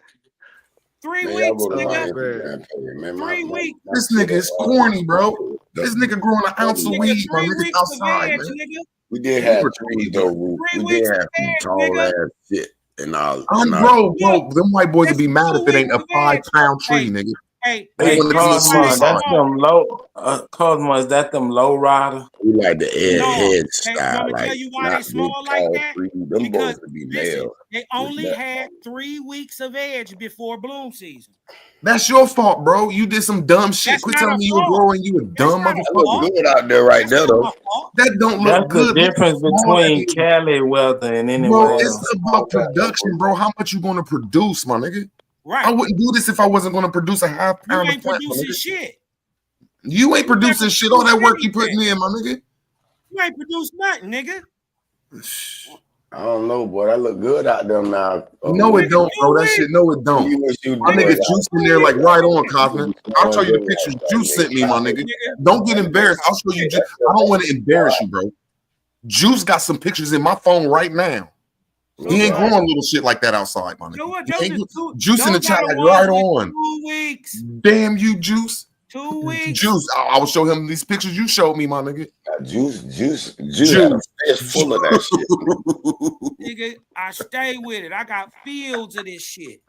3 Man, weeks, y'all go to my nigga. Instagram page, man. 3 weeks. This nigga is corny, bro. This nigga growing an ounce of Nigga, weed, my 3 nigga, weeks of outside, veg, man. nigga. We did have trees though, Root. 3 We weeks did of have some veg, tall nigga. ass shit and all. Bro, them white boys would be mad if it ain't a 5-pound tree, nigga. Hey, They want to be a Cosmo, suicide. that's them low. Cosmo, is that them low rider? We like the head Hey, style, want me to tell like you why they not big small like tall that? trees. Them Because boys to be listen, male. they only had 3 weeks of edge before bloom season. That's your fault, bro. You did some dumb shit. That's Quit not telling a me you were fault. growing. You a dumb That motherfucker. look good out there right there though. That don't That's look the good. Look difference how small that between is. Cali weather and Bro, anywhere it's else. about production, bro. How much you gonna produce, my nigga? Right. I wouldn't do this if I wasn't gonna produce a half You pound of ain't plant, my producing nigga. shit. You ain't producing shit. All that work you putting in, my nigga. You ain't produced nothing, nigga. I don't know, boy. That look good out there now. No, it don't, bro. That shit, no, it don't. You wish you My did nigga that. Juice in there, like right on, Kaufman. I'll show you the pictures Juice sent me, my nigga. Don't get embarrassed. I'll show you. I don't want to embarrass you, bro. Juice got some pictures in my phone right now. He ain't growing little shit like that outside, my nigga. Juice in the chat, like right on. 2 weeks. Damn you, Juice. 2 weeks. Juice, I will show him these pictures you showed me, my nigga. Juice had a fish full of that shit. Nigga, I stay with it. I got fields of this shit.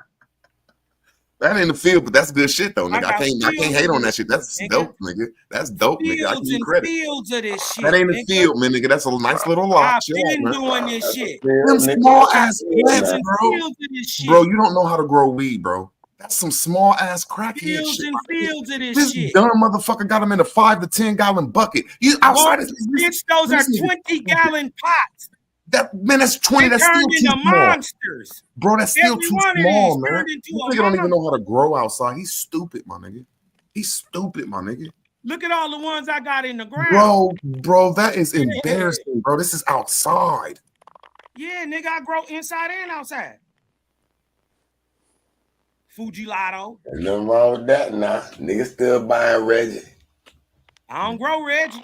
That ain't the field, but that's good shit though, I nigga. I got can't fields hate of on that this shit. That's shit, dope, nigga. That's dope, nigga. I give Fields you and credit. fields of this shit. That ain't a nigga. field, man, nigga. That's a nice little lot. I've Chill out, been man. doing this shit. Them small ass plants, and bro. fields of this shit. Bro, you don't know how to grow weed, bro. That's some small ass crackhead Fields shit. and fields of this This shit. dumb motherfucker got him in a 5 to 10 gallon bucket. You outside Boy, is bitch, those are 20-gallon pots. that man. That's 20. They That's still turned too into small, monsters. bro. That's still Every too one of small, these man. turned into This a nigga don't even monster. know how to grow outside. He's stupid, my nigga. He's stupid, my nigga. Look at all the ones I got in the ground. Bro, that is embarrassing, bro. This is outside. Yeah, nigga, I grow inside and outside. Fujilato. There's nothing wrong with that now. Niggas still buying Reggie. I don't grow Reggie.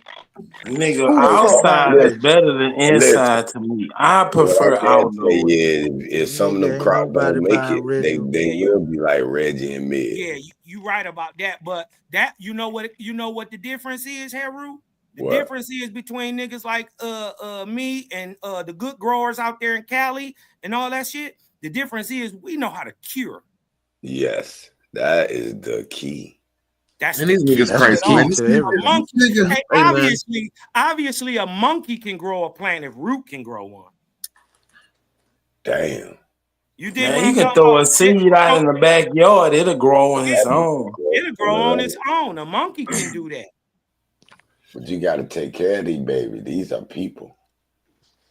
Nigga, outside is better than inside to me. I prefer What I can tell you outdoors. is, if some of them crops don't make it, they will be like Reggie and Mid. Yeah, you right about that. But that you know what the difference is, Heru? The What? difference is between niggas like me and the good growers out there in Cali and all that shit. The difference is we know how to cure. Yes, that is the key. That's And the these key niggas crazy. to it all. Man. This A monkey, nigga, hey, hey, man. obviously, a monkey can grow a plant if Root can grow one. Damn. You did. Man, you can throw a seed out in the backyard, it'll grow on its own. It'll grow on its own. A monkey can do that. But you got to take care of these babies. These are people.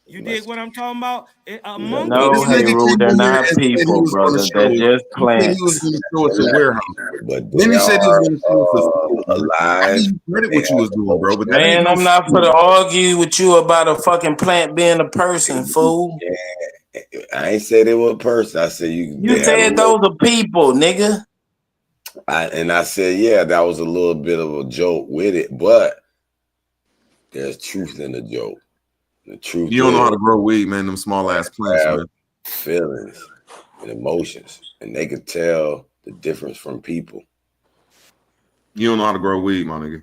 You dig what I'm talking about? A monkey. No, hey, Rue, they're not people, brother. They're just plants. He was going to show us a warehouse. But Then he said he was going to show us a school. alive. I give you credit what you was doing, bro. But that ain't Man, no I'm not school. for to argue with you about a fucking plant being a person, fool. I ain't say they were a person. I said you. You said those are people, nigga. I said, yeah, that was a little bit of a joke with it, but there's truth in the joke. The truth. You don't know how to grow weed, man. Them small ass plants, man. Feelings and emotions, and they could tell the difference from people. You don't know how to grow weed, my nigga.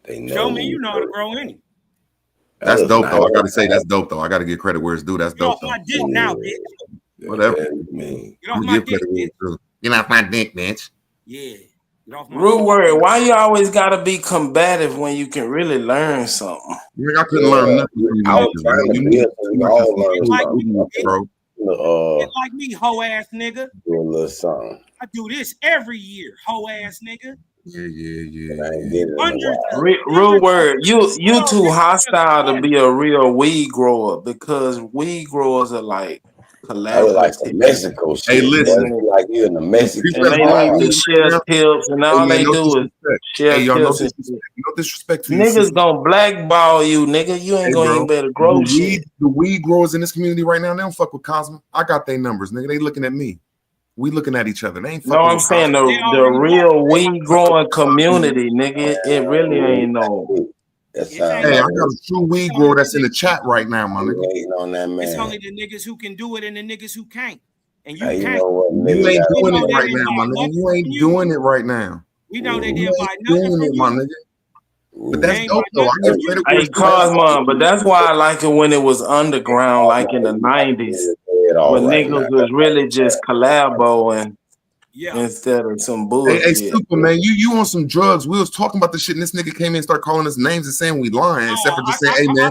They know. Show me you know how to grow any. That's dope, though. I got to say, that's dope, though. I got to give credit where it's due. That's Get off dope, though. my dick now, bitch. Whatever. Get off I'm my gonna give dick, credit where bitch. it's due. Get off my dick, bitch. Yeah. Get off my Real word, why you always gotta be combative when you can really learn something? I couldn't learn nothing from you. I was trying to build so we all learn bro. Get like me, hoe ass nigga. Do a little something. I do this every year, hoe ass nigga. Real word. You too hostile to be a real weed grower because weed growers are like I was like some collaborative. Mexico shit. Hey, listen. Boy, like you in the Mexican. And they like to share tips, and all man, they no do is disrespect. share Hey, y'all, no tips and disrespect. shit. No disrespect to you. Niggas gonna blackball you, nigga. You ain't Hey, gonna bro, even better grow the shit. weed growers in this community right now, they don't fuck with Cosmo. I got their numbers, nigga. They looking at me. We looking at each other. They ain't fucking No, I'm with saying Cosmo. the real weed growing community, nigga. It really ain't no. Hey, I got a true weed grower that's in the chat right now, my nigga. On that man. It's only the niggas who can do it and the niggas who can't. And you Hey, you can't. know what, You nigga, ain't got- doing know it they right didn't now, buy my nigga. nothing You ain't from you. doing it right now. We know they You didn't buy ain't nothing doing from it, my you. nigga. But that's Ain't dope buy though. I nothing give from credit you. where Hey, it's due. Cosmo, but that's why I like it when it was underground, like in the 90s, all when right niggas now. was really just collaboing instead of some Hey, bullshit. Superman, you on some drugs? We was talking about this shit, and this nigga came in and started calling us names and saying we lying, except for just saying, "Hey, man,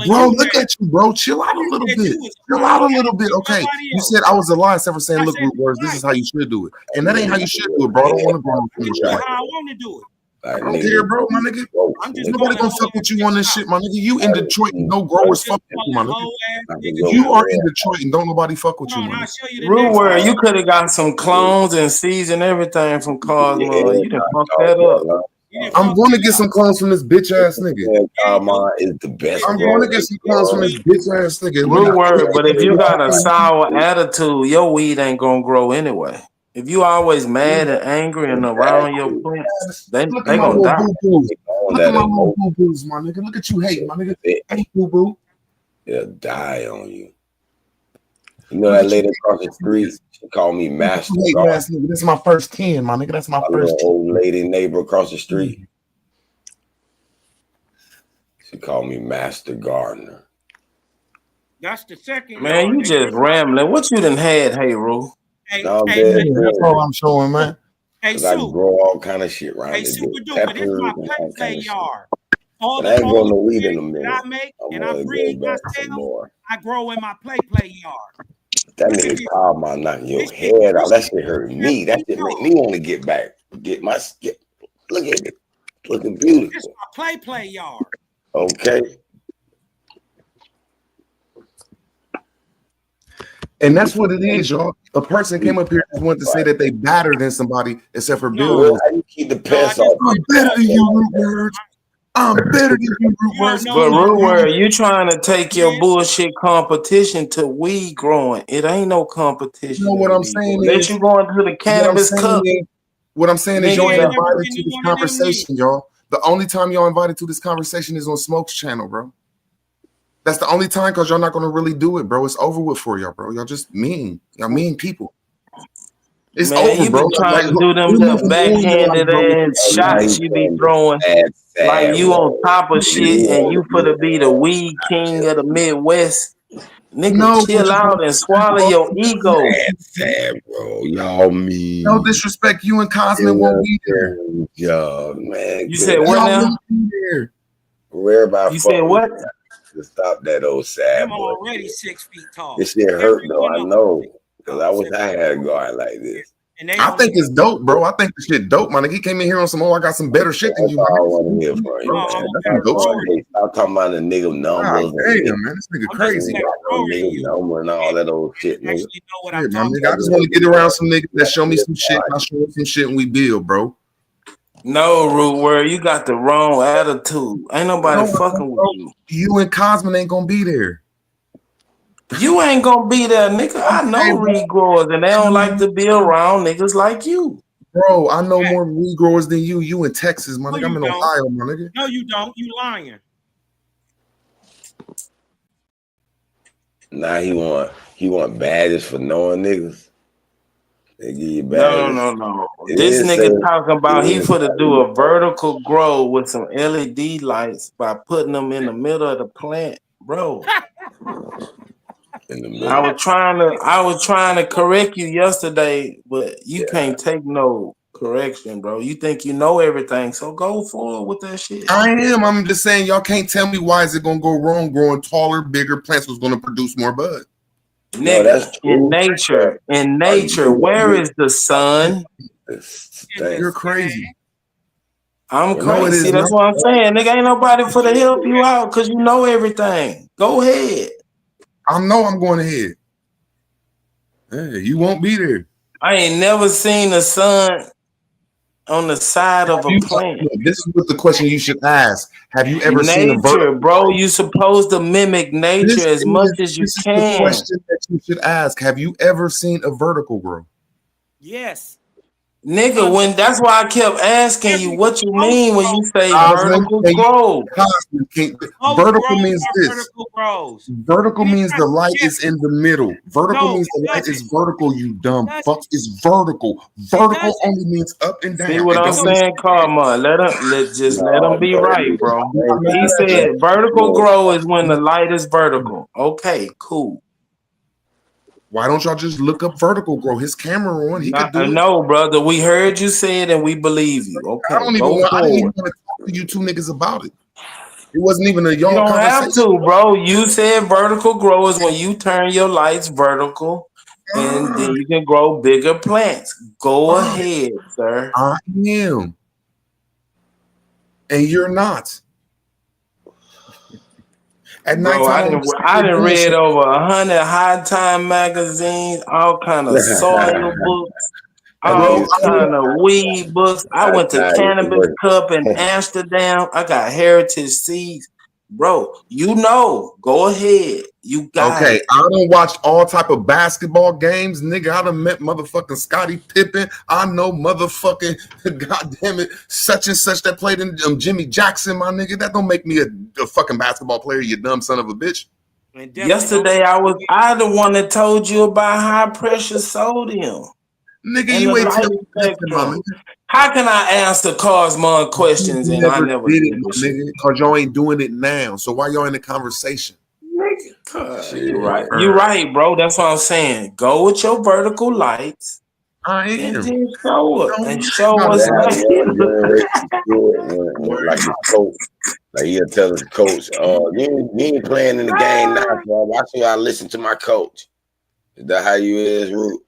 bro, look at you, bro. Chill out a little bit. Chill out a little bit, okay?" You said I was a lie, except for saying, "Look, Root Words, this is how you should do it," and that ain't how you should do it, bro. I don't want to go on too much like How I that. want to do it. I don't care, bro, my nigga. I'm just Nobody gonna fuck with you on this shit, my nigga. You in Detroit and no growers fuck with you, my nigga. You are in Detroit and don't nobody fuck with you, my nigga. Real word, you could have got some clones and seeds and everything from Cosmo, and you done fucked that up. I'm going to get some clones from this bitch ass nigga. is the best. I'm going to get some clones from this bitch ass nigga. Real word, but if you got a sour attitude, your weed ain't gonna grow anyway. If you always mad and angry and around your plants, they Look at my gonna little die. boo-boos. Look at my little boo-boos, my nigga. Look at you hating, my nigga. Hey, boo-boo. They'll die on you. You know that lady across the street? She called me Master You hating Gardener. ass nigga. This is my first 10, my nigga. That's my My first little 10. old lady neighbor across the street. She called me Master Gardener. That's the second. Man, you just rambling. What you done had, hey Ru? No, That's all I'm showing, man. Hey, Cause I Sue. grow all kind of shit around Hey, there. Super Duper, this Peppers my and play all play kind of shit. yard. All But I ain't growing no the weed in a things minute. that I make I and I want to breed go back some myself, more. I grow in my play yard. That nigga called my knocking your head out. That shit hurt me. That shit make me want to get back. Get my skin. Look at it. Looking This beautiful. my play yard. Okay. And that's what it is, y'all. A person came up here and wanted to say that they better than somebody, except for Well, Bill. how you keep the pests off? I'm better than you, Root Words. I'm better than you, Root Words. But real word, you trying to take your bullshit competition to weed growing. It ain't no competition. You know what in I'm weed saying growing. Unless is, you going to the cannabis cup. What I'm saying is, Nigga, y'all ain't the- invited to this conversation, y'all. The only time y'all invited to this conversation is on Smoke's channel, bro. That's the only time, because y'all not gonna really do it, bro. It's over with for y'all, bro. Y'all just mean. Y'all mean people. It's Man, over, you bro. be trying to look, do them we're little moving backhanded on, bro. ass shots you be throwing. Like you on top of shit and you finna be the weed king of the Midwest. Nigga, No, chill out and swallow your ego. Sad, bro. Y'all mean. No disrespect. You and Cosmin won't be there. Yo, man. You said what now? Won't be there. Where about You said what? to stop that old sad I'm boy? already 6 feet tall. This shit hurt though. I know. Cause I wish I had a guard like this. I think it's dope, bro. I think the shit dope, man. He came in here on some, I got some better shit than you. That's all I want to hear from you, Bro, man. that's some dope shit. Stop talking about the nigga numbers. Damn, man, this nigga crazy. Nigga number and all that old shit, nigga. Shit, my nigga, I just want to get around some niggas that show me some shit, and I show them some shit, and we build, bro. No, Root Word, you got the wrong attitude. Ain't nobody fucking with you. You and Cosmin ain't gonna be there. You ain't gonna be there, nigga. I know weed growers and they don't like to be around niggas like you. Bro, I know more weed growers than you. You in Texas, my nigga. I'm in don't. Ohio, my nigga. No, you don't. You lying. Now he want badges for knowing niggas. They give you badges. No. This nigga talking about he finna do a vertical grow with some LED lights by putting them in the middle of the plant, bro. In the middle. I was trying to correct you yesterday, but you can't take no correction, bro. You think you know everything, so go forward with that shit. I am. I'm just saying, y'all can't tell me why is it gonna go wrong. Growing taller, bigger plants was gonna produce more bud. Nigga, in nature, where is the sun? You're crazy. I'm No, it crazy. is That's not. what I'm saying. Nigga, ain't nobody for to help you out because you know everything. Go ahead. I know I'm going ahead. Hey, you won't be there. I ain't never seen the sun on the side of a plant. This is what the question you should ask. Have you ever seen a Nature, vertical? bro. You supposed to mimic nature as much as you This is the can. question that you should ask. Have you ever seen a vertical grow? Yes. Nigga, when that's why I kept asking you what you mean when you say Cosmin, vertical can you- growth. Cosmin, Most vertical grows means are this. vertical grows. Vertical You means got the light yes. is in the middle. Vertical No, means the it light is doesn't. vertical, you dumb It fuck. It's vertical. Vertical doesn't. only means up and down. See what It I'm don't mean saying, Karma? Let him be right, bro. He said vertical grow is when the light is vertical. Okay, cool. Why don't y'all just look up vertical grow? His camera on. He could do it. No, brother. We heard you say it and we believe you. Okay, I didn't even go want forward. to talk to you two niggas about it. It wasn't even a You y'all don't conversation. have to, bro. You said vertical grow is when you turn your lights vertical and then you can grow bigger plants. Go ahead, sir. I am. And you're not. At Bro, nighttime, I done read over 100 High Time magazines, all kind of soil books, all kind of weed books. I went to Cannabis Cup in Amsterdam. I got Heritage Seeds. Bro, you know, go ahead. You got okay, it. I done watched all type of basketball games, nigga. I done met motherfucking Scottie Pippen. I know motherfucking, goddamn it, such and such that played in Jimmy Jackson, my nigga. That don't make me a fucking basketball player, you dumb son of a bitch. Yesterday, I the one that told you about high pressure sodium. Nigga, and you the ain't light tell me nothing, my spectrum. nigga. How can I answer Cosmon questions You and I never never did did it, my this shit? nigga, because y'all ain't doing it now. So why y'all in the conversation? You're right. You're right, bro. That's what I'm saying. Go with your vertical lights. I And am. then show it. And show No, us that's like Like his coach, like he'll tell his coach, you ain't playing in the game now, bro. Why should I listen to my coach? Is that how you is, Root?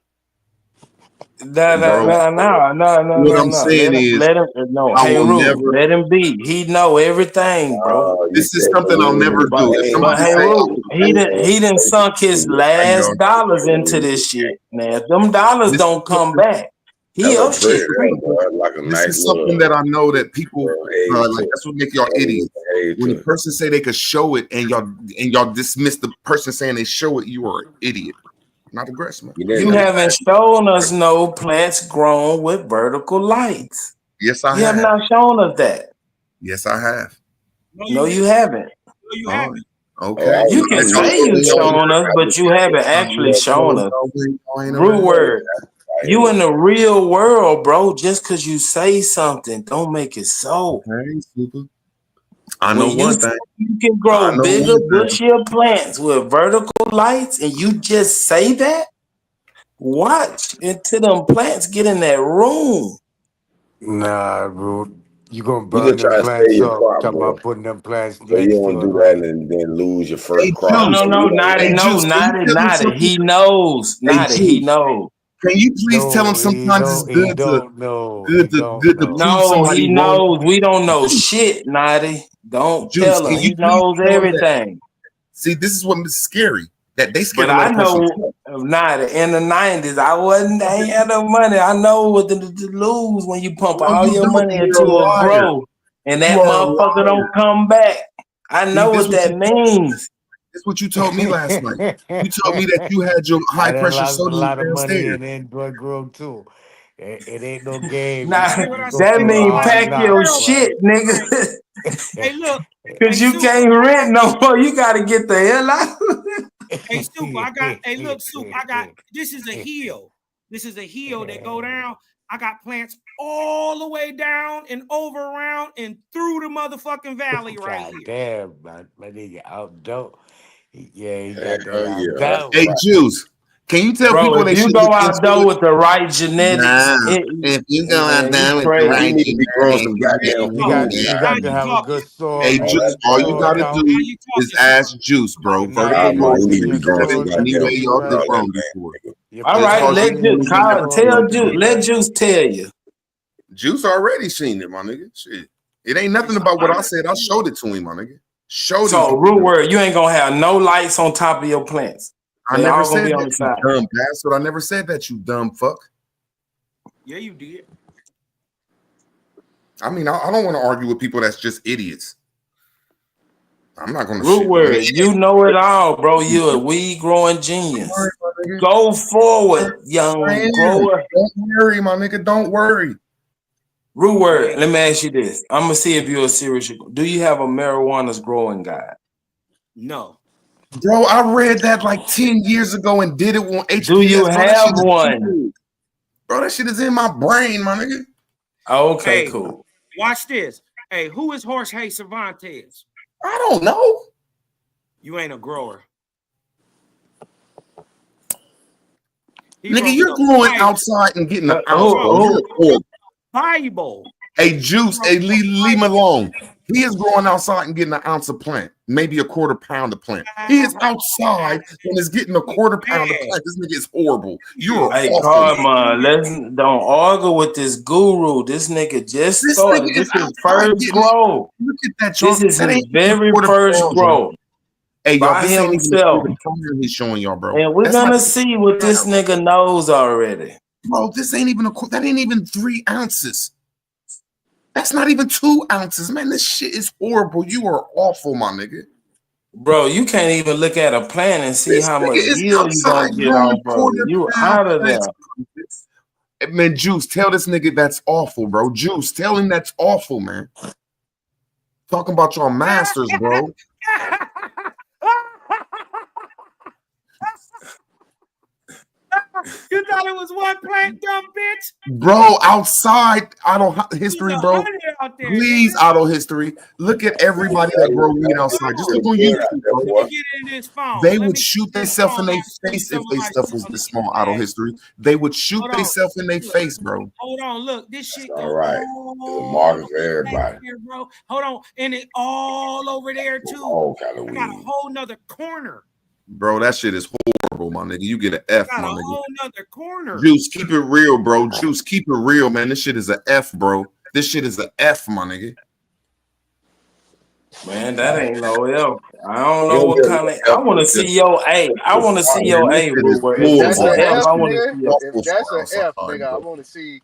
No. What I'm saying is, Let him no. I Hey, will Root, never. let him be. He know everything, bro. This is something I'll never do. If But somebody hey, say, Root, he didn't sunk his last dollars into this shit. Now, if them dollars don't come back, he up shit. This is something that I know that people like. That's what make y'all idiots. When a person say they could show it and y'all dismiss the person saying they show it, you are an idiot, not aggressive. You haven't shown us no plants grown with vertical lights. Yes, I You have not shown us that. Yes, I have. No, you haven't. You haven't. Okay. You can say you shown us, but you haven't actually shown us. Root word. You in the real world, bro. Just because you say something, don't make it so. Okay, super. I know When one thing. you can grow bigger, bushier plants with vertical lights, and you just say that. Watch until them plants get in that room. Nah, bro. You gonna You burn just them try to plants stay your up. crop, Talking bro. about putting them plants So you next don't to do it, that right? and then lose your first crop. No, So we don't- Nadi. He knows. Nadi, he knows. Can you please tell him No, sometimes it's he good to don't know. good He to don't good to know. prove No, somebody he wrong? knows. We don't know shit, Nadi. Don't Juice, tell can him. you He please knows tell him that? everything. See, this is what is scary. That they scared But to let I a person know, Nadi, in the 90s, I ain't had no money. I know what to lose when you pump No, all you your don't. money You're into a a liar. grow, and that You are a motherfucker liar. don't come back. I See, know this what that means. This is what you told me last night. You told me that you had your I high done pressure lost a sodium lot of money downstairs. in Android Grove too. It ain't no game. Nah, You go that through the mean hard pack your knocks, right? shit, nigga. Hey, look. Cause you can't rent no more. You gotta get the hell out. Hey, Super, hey, look, Super, this is a hill. This is a hill that go down. I got plants all the way down and over around and through the motherfucking valley right here. Damn, my nigga outdoor. Yeah, he got that outdoor. Hey, Juice, can you tell Bro, people if they you should go look out into there it? with the right genetics, If you go out you there with the crazy. right You need to be growing some genetics, goddamn food. You got to have a good soil. Hey, Good Juice, all you soil gotta count. do is ask Juice, bro. Vertical Nitrogen growth You need is to be the growing some best any way goddamn y'all food. could grow before. All Just right, cause let you Juice ain't never seen let Juice tell you. Juice already seen it, my nigga. Shit. It ain't nothing about what I said. I showed it to him, my nigga. Showed So, him. root word, you ain't gonna have no lights on top of your plants. I They never all gonna said be on that, the you side. dumb bastard. I never said that, you dumb fuck. Yeah, you did. I mean, I don't want to argue with people that's just idiots. I'm not gonna Root shit. word, you know it all, bro. You a weed growing genius. Go forward, young grower. Don't worry, my nigga. Don't worry. Root word, let me ask you this. I'm gonna see if you're a serious. Do you have a marijuana's growing guide? No. Bro, I read that like 10 years ago and did it on HPS. Do you Bro, that have shit is one? cool. Bro, that shit is in my brain, my nigga. Okay, Hey, cool. Watch this. Hey, who is Jorge Cervantes? I don't know. You ain't a grower. He Nigga, wrote you're the going Bible. outside and getting an ounce, bro. You're horrible. Bible. Hey, Juice, hey, leave him alone. He is going outside and getting an ounce of plant, maybe a quarter pound of plant. He is outside and is getting a quarter pound of plant. This nigga is horrible. You're Hey, awful. Karma, don't argue with this guru. This nigga just This started. nigga This is is outside first getting. grow. Look at that, This y'all. is That his ain't even very a quarter first pound, grow. bro. Hey, y'all, By this ain't even a himself. quarter pound he's showing y'all, bro. And we're That's gonna not, see what this nigga knows already. bro. This ain't even that ain't even 3 ounces. That's not even 2 ounces, man. This shit is horrible. You are awful, my nigga. Bro, you can't even look at a plant and see This how nigga much is yield you gonna outside get growing off, bro. quarter You pound out of there. plants. Man, Juice, tell this nigga that's awful, bro. Juice, tell him that's awful, man. Talking about your masters, bro. You thought it was one plant, dumb bitch? Bro, outside auto history, bro. 100 out there, Please, auto history. Look at everybody that grow weed outside. Just look on YouTube, bro. Let me get in this phone. They Let would me shoot get in this themselves in phone. their I'll show you face some if of they my stuff shit was on this the small. Auto history. They would shoot Hold on. themselves in their Look. face, bro. Hold on, look, this shit All go right. It's a market for everybody. here, bro. Hold on, and it all over there too. All kind of I got a weed. whole nother corner. Bro, that shit is horrible, my nigga. You get an F, I got my a nigga. whole nother corner. Juice, keep it real, bro. Juice, keep it real, man. This shit is a F, bro. This shit is a F, my nigga. Man, that ain't no L. I don't know what kind of. I want to see your A. I want to see your A, Ruber. If that's an F, I want to see your. If that's an F, nigga, I want to see.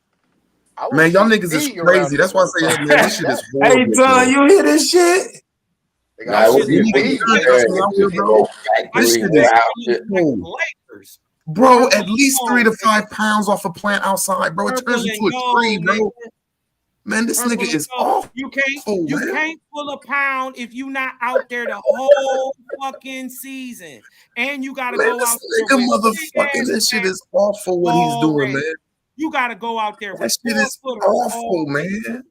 Man, y'all niggas is crazy. That's why I say, man, this shit is horrible. Hey, son, you hear this shit? Nah, what you This shit is cool. Bro, at least 3 to 5 pounds off a plant outside, bro. It turns into a tree, bro. Man, this nigga is awful. You can't pull a pound if you not out there the whole fucking season, and you gotta go out there. Nigga, motherfucking, this shit is awful. What he's doing, man. You gotta go out there. That shit is awful, man.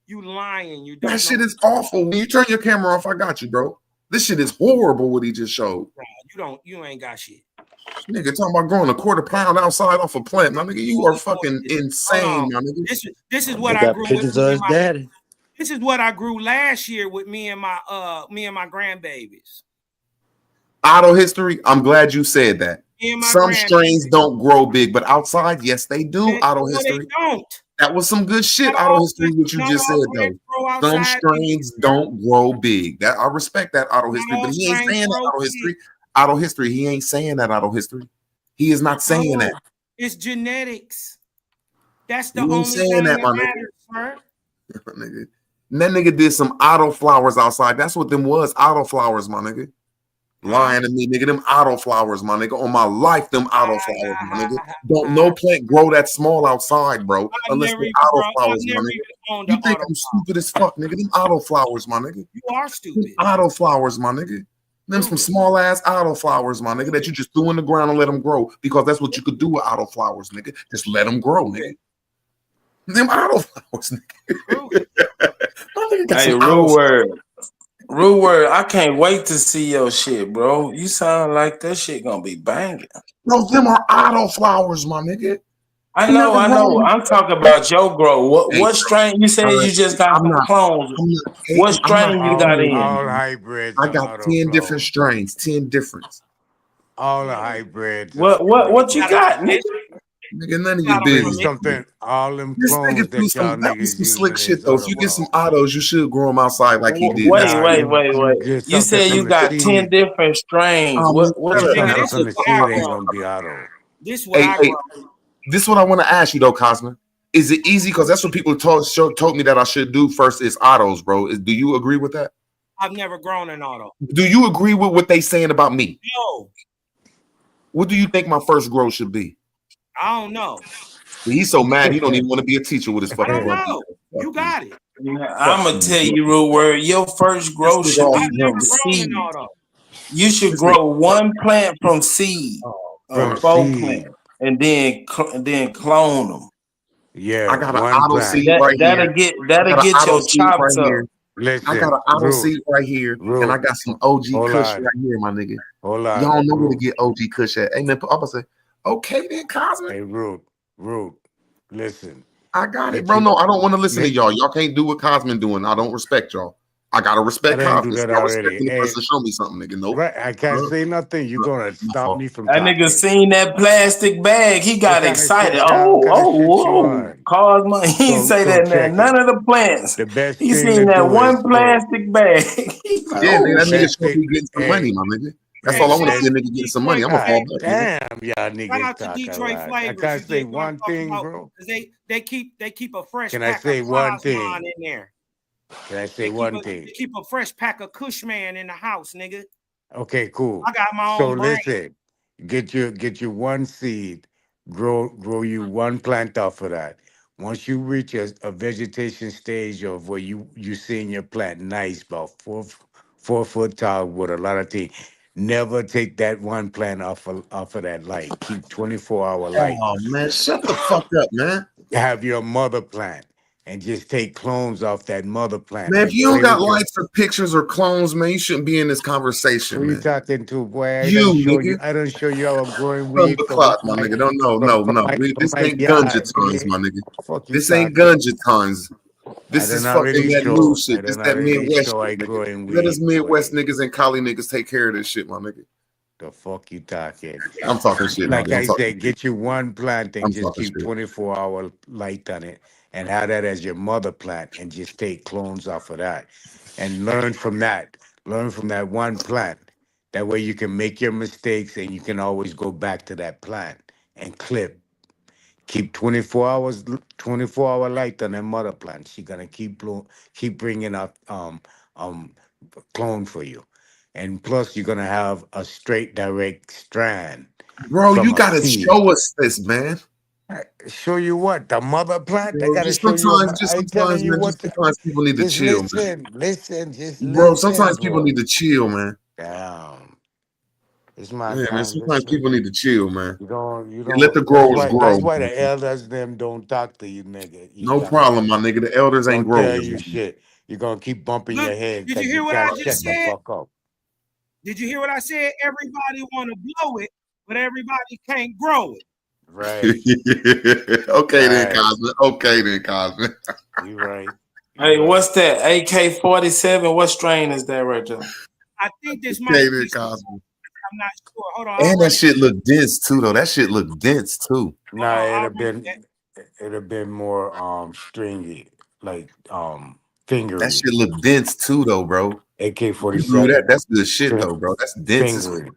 You lying? You don't. That shit is awful. When you turn your camera off, I got you, bro. This shit is horrible. What he just showed. You ain't got shit. Nigga, talking about growing a quarter pound outside off a plant. My nigga, you are fucking insane, my nigga. This is what They I got grew pictures with of his daddy. This is what I grew last year with me and my grandbabies. Auto history. I'm glad you said that. And my Some grandbabies. strains don't grow big, but outside, yes, they do. Auto history. They don't. That was some good shit. Auto history. What you just said though. Some strains don't grow big. That I respect that auto history, but he ain't saying that auto history. Auto history. He ain't saying that auto history. He is not saying that. It's genetics. That's the You ain't only saying thing that, that my matters, sir. Nigga. And that nigga did some auto flowers outside. That's what them was. Auto flowers, my nigga. Lying to me, nigga. Them auto flowers, my nigga. On my life, them auto flowers, my nigga. Don't no plant grow that small outside, bro. Unless they auto flowers, my nigga. You think I'm stupid as fuck, nigga. Them auto flowers, my nigga. You are stupid. Them auto flowers, my nigga. Them some small ass auto flowers, my nigga, that you just threw in the ground and let them grow because that's what you could do with auto flowers, nigga. Just let them grow, nigga. Them auto flowers, nigga. Hey, real word. I can't wait to see your shit, bro. You sound like that shit gonna be banging. Bro, them are auto flowers, my nigga. I know. I'm talking about your grow. What strain? You said you just got some clones. What strain you got in? All hybrids. I got 10 different strains. 10 different. All the hybrids. What you got, nigga? Nigga, none of your Got 'em Tell you business. something, all them This clones nigga threw that y'all some. That was niggas some slick using shit is though. If you get some auto. autos, you should grow them outside like he did. Wait, Nah, you get You something said from you the got 10 seed. different strains. Man, What Get shut Nigga, up. something this from is the what I seed ain't grow. gonna be auto. This is what I Hey, grow. this is what I want to ask you though, Cosmo. Is it easy? Because that's what people told me that I should do first is autos, bro. Do you agree with that? I've never grown an auto. Do you agree with what they saying about me? No, What do you think my first grow should be? I don't know. He's so mad he don't even want to be a teacher with his I fucking don't grumpy. know. You got it. I'm gonna tell you, Rude Word, your first grow This nigga should all be I've never from grown seed. an auto. You should This grow one plant from seed, From four seed. plant, and then clone them. Yeah, I got an one auto plant. seed right here. That'll I got an get auto your seed right chops up. here. I got an Listen, auto seed right here, and I Root, got some OG hold Kush on, right here, my nigga. hold on, Y'all know where to Root. get OG Kush at. Hey man, I'm gonna say, okay then, Cosmo. Hey, Root, listen. I got it, Get bro. you, No, I don't want to listen to let, y'all. Y'all can't do what Cosman doing. I don't respect y'all. I gotta I respect didn't do Cosman. that See, I respect already. when the Hey, person show me something, nigga. Nope. right, I can't say nothing. You're gonna My stop fault. me from That nigga talking. seen that plastic bag. He What got kind of shit? excited. What kind of shit you Whoa. on? Cosmo. He ain't say So that in check none it. of the plants. The best He thing seen to that do is one look. plastic bag. He's like, Yeah, nigga, oh that The nigga shit. best should thing. be getting some money, Hey, my nigga. That's Hey, all I the shout want to out see a best. nigga to getting some money. Detroit I'm gonna fall God back, Flagrants. nigga. damn, y'all Shout niggas out to talk a Detroit lot. I Flagrants. can't He say did what I'm one talking thing, about. bro. Cause they keep a fresh Can I pack of say one Cosmon thing? in there. Can I say They keep one a thing? they keep a fresh pack of Cushman in the house, nigga. Okay, cool. I got my So own brand. listen, get your one seed, grow you one plant off of that. Once you reach a vegetation stage of where you seeing your plant nice, about 4 foot tall with a lot of things, never take that one plant off of that light. Keep 24-hour light. Oh man, shut the fuck up, man. Have your mother plant and just take clones off that mother plant Man, if and you don't play got with your. likes or pictures or clones, man, you shouldn't be in this Who conversation, you man. talking to, boy? You, nigga. I don't show you how I'm growing From weed the from clock, my nigga. No, from This my ain't ganja yard, times, nigga. my nigga. Fuck you This ain't talking. ganja times. I This don't is fucking already that new show. I shit. This don't that already Midwest show I shit, nigga. growing Let us weed, Midwest boy. niggas and Cali niggas take care of this shit, my nigga. The fuck you talking? I'm talking shit, my Like nigga. I'm I talking said, shit. get you one plant and I'm just talking keep shit. 24-hour light on it and have that as your mother plant and just take clones off of that and learn from that. Learn from that one plant. That way you can make your mistakes and you can always go back to that plant and clip. Keep 24 hour light on that mother plant. She gonna keep bringing up um clone for you, and plus you're gonna have a straight direct strand Bro, from you a gotta seed. show us this, man. Show you what the mother plant. I Bro, gotta show you. just I telling sometimes, you man, what. sometimes people need to Just chill, man. listen, just Bro, listen, sometimes people bro. need to chill, man. Damn, it's my Yeah, man. time. Sometimes Listen. people need to chill, man. You And let the don't. That's growers why. grow. That's why Man. the elders them don't talk to you, nigga. You No problem, youngsters my nigga. The elders ain't don't tell growers. you Man. shit. You're gonna keep bumping Look, your head did you because hear you what I can't just shut the said? fuck up. Did you hear what I said? Everybody want to blow it, but everybody can't grow it. Right. Okay then, Right. Cosman. Okay then, Cosman. You right. Hey, what's that? AK-47? What strain is that right there? I think this Okay might then, be some. Cosman. I'm not sure. Hold on. And that shit look dense too, though. That shit look dense too. Nah, I'll read that. it'd have been more stringy, like That fingery. shit look dense too, though, bro. You grew that. AK-47 That's good shit, though, bro. That's dense as fuck. fingery.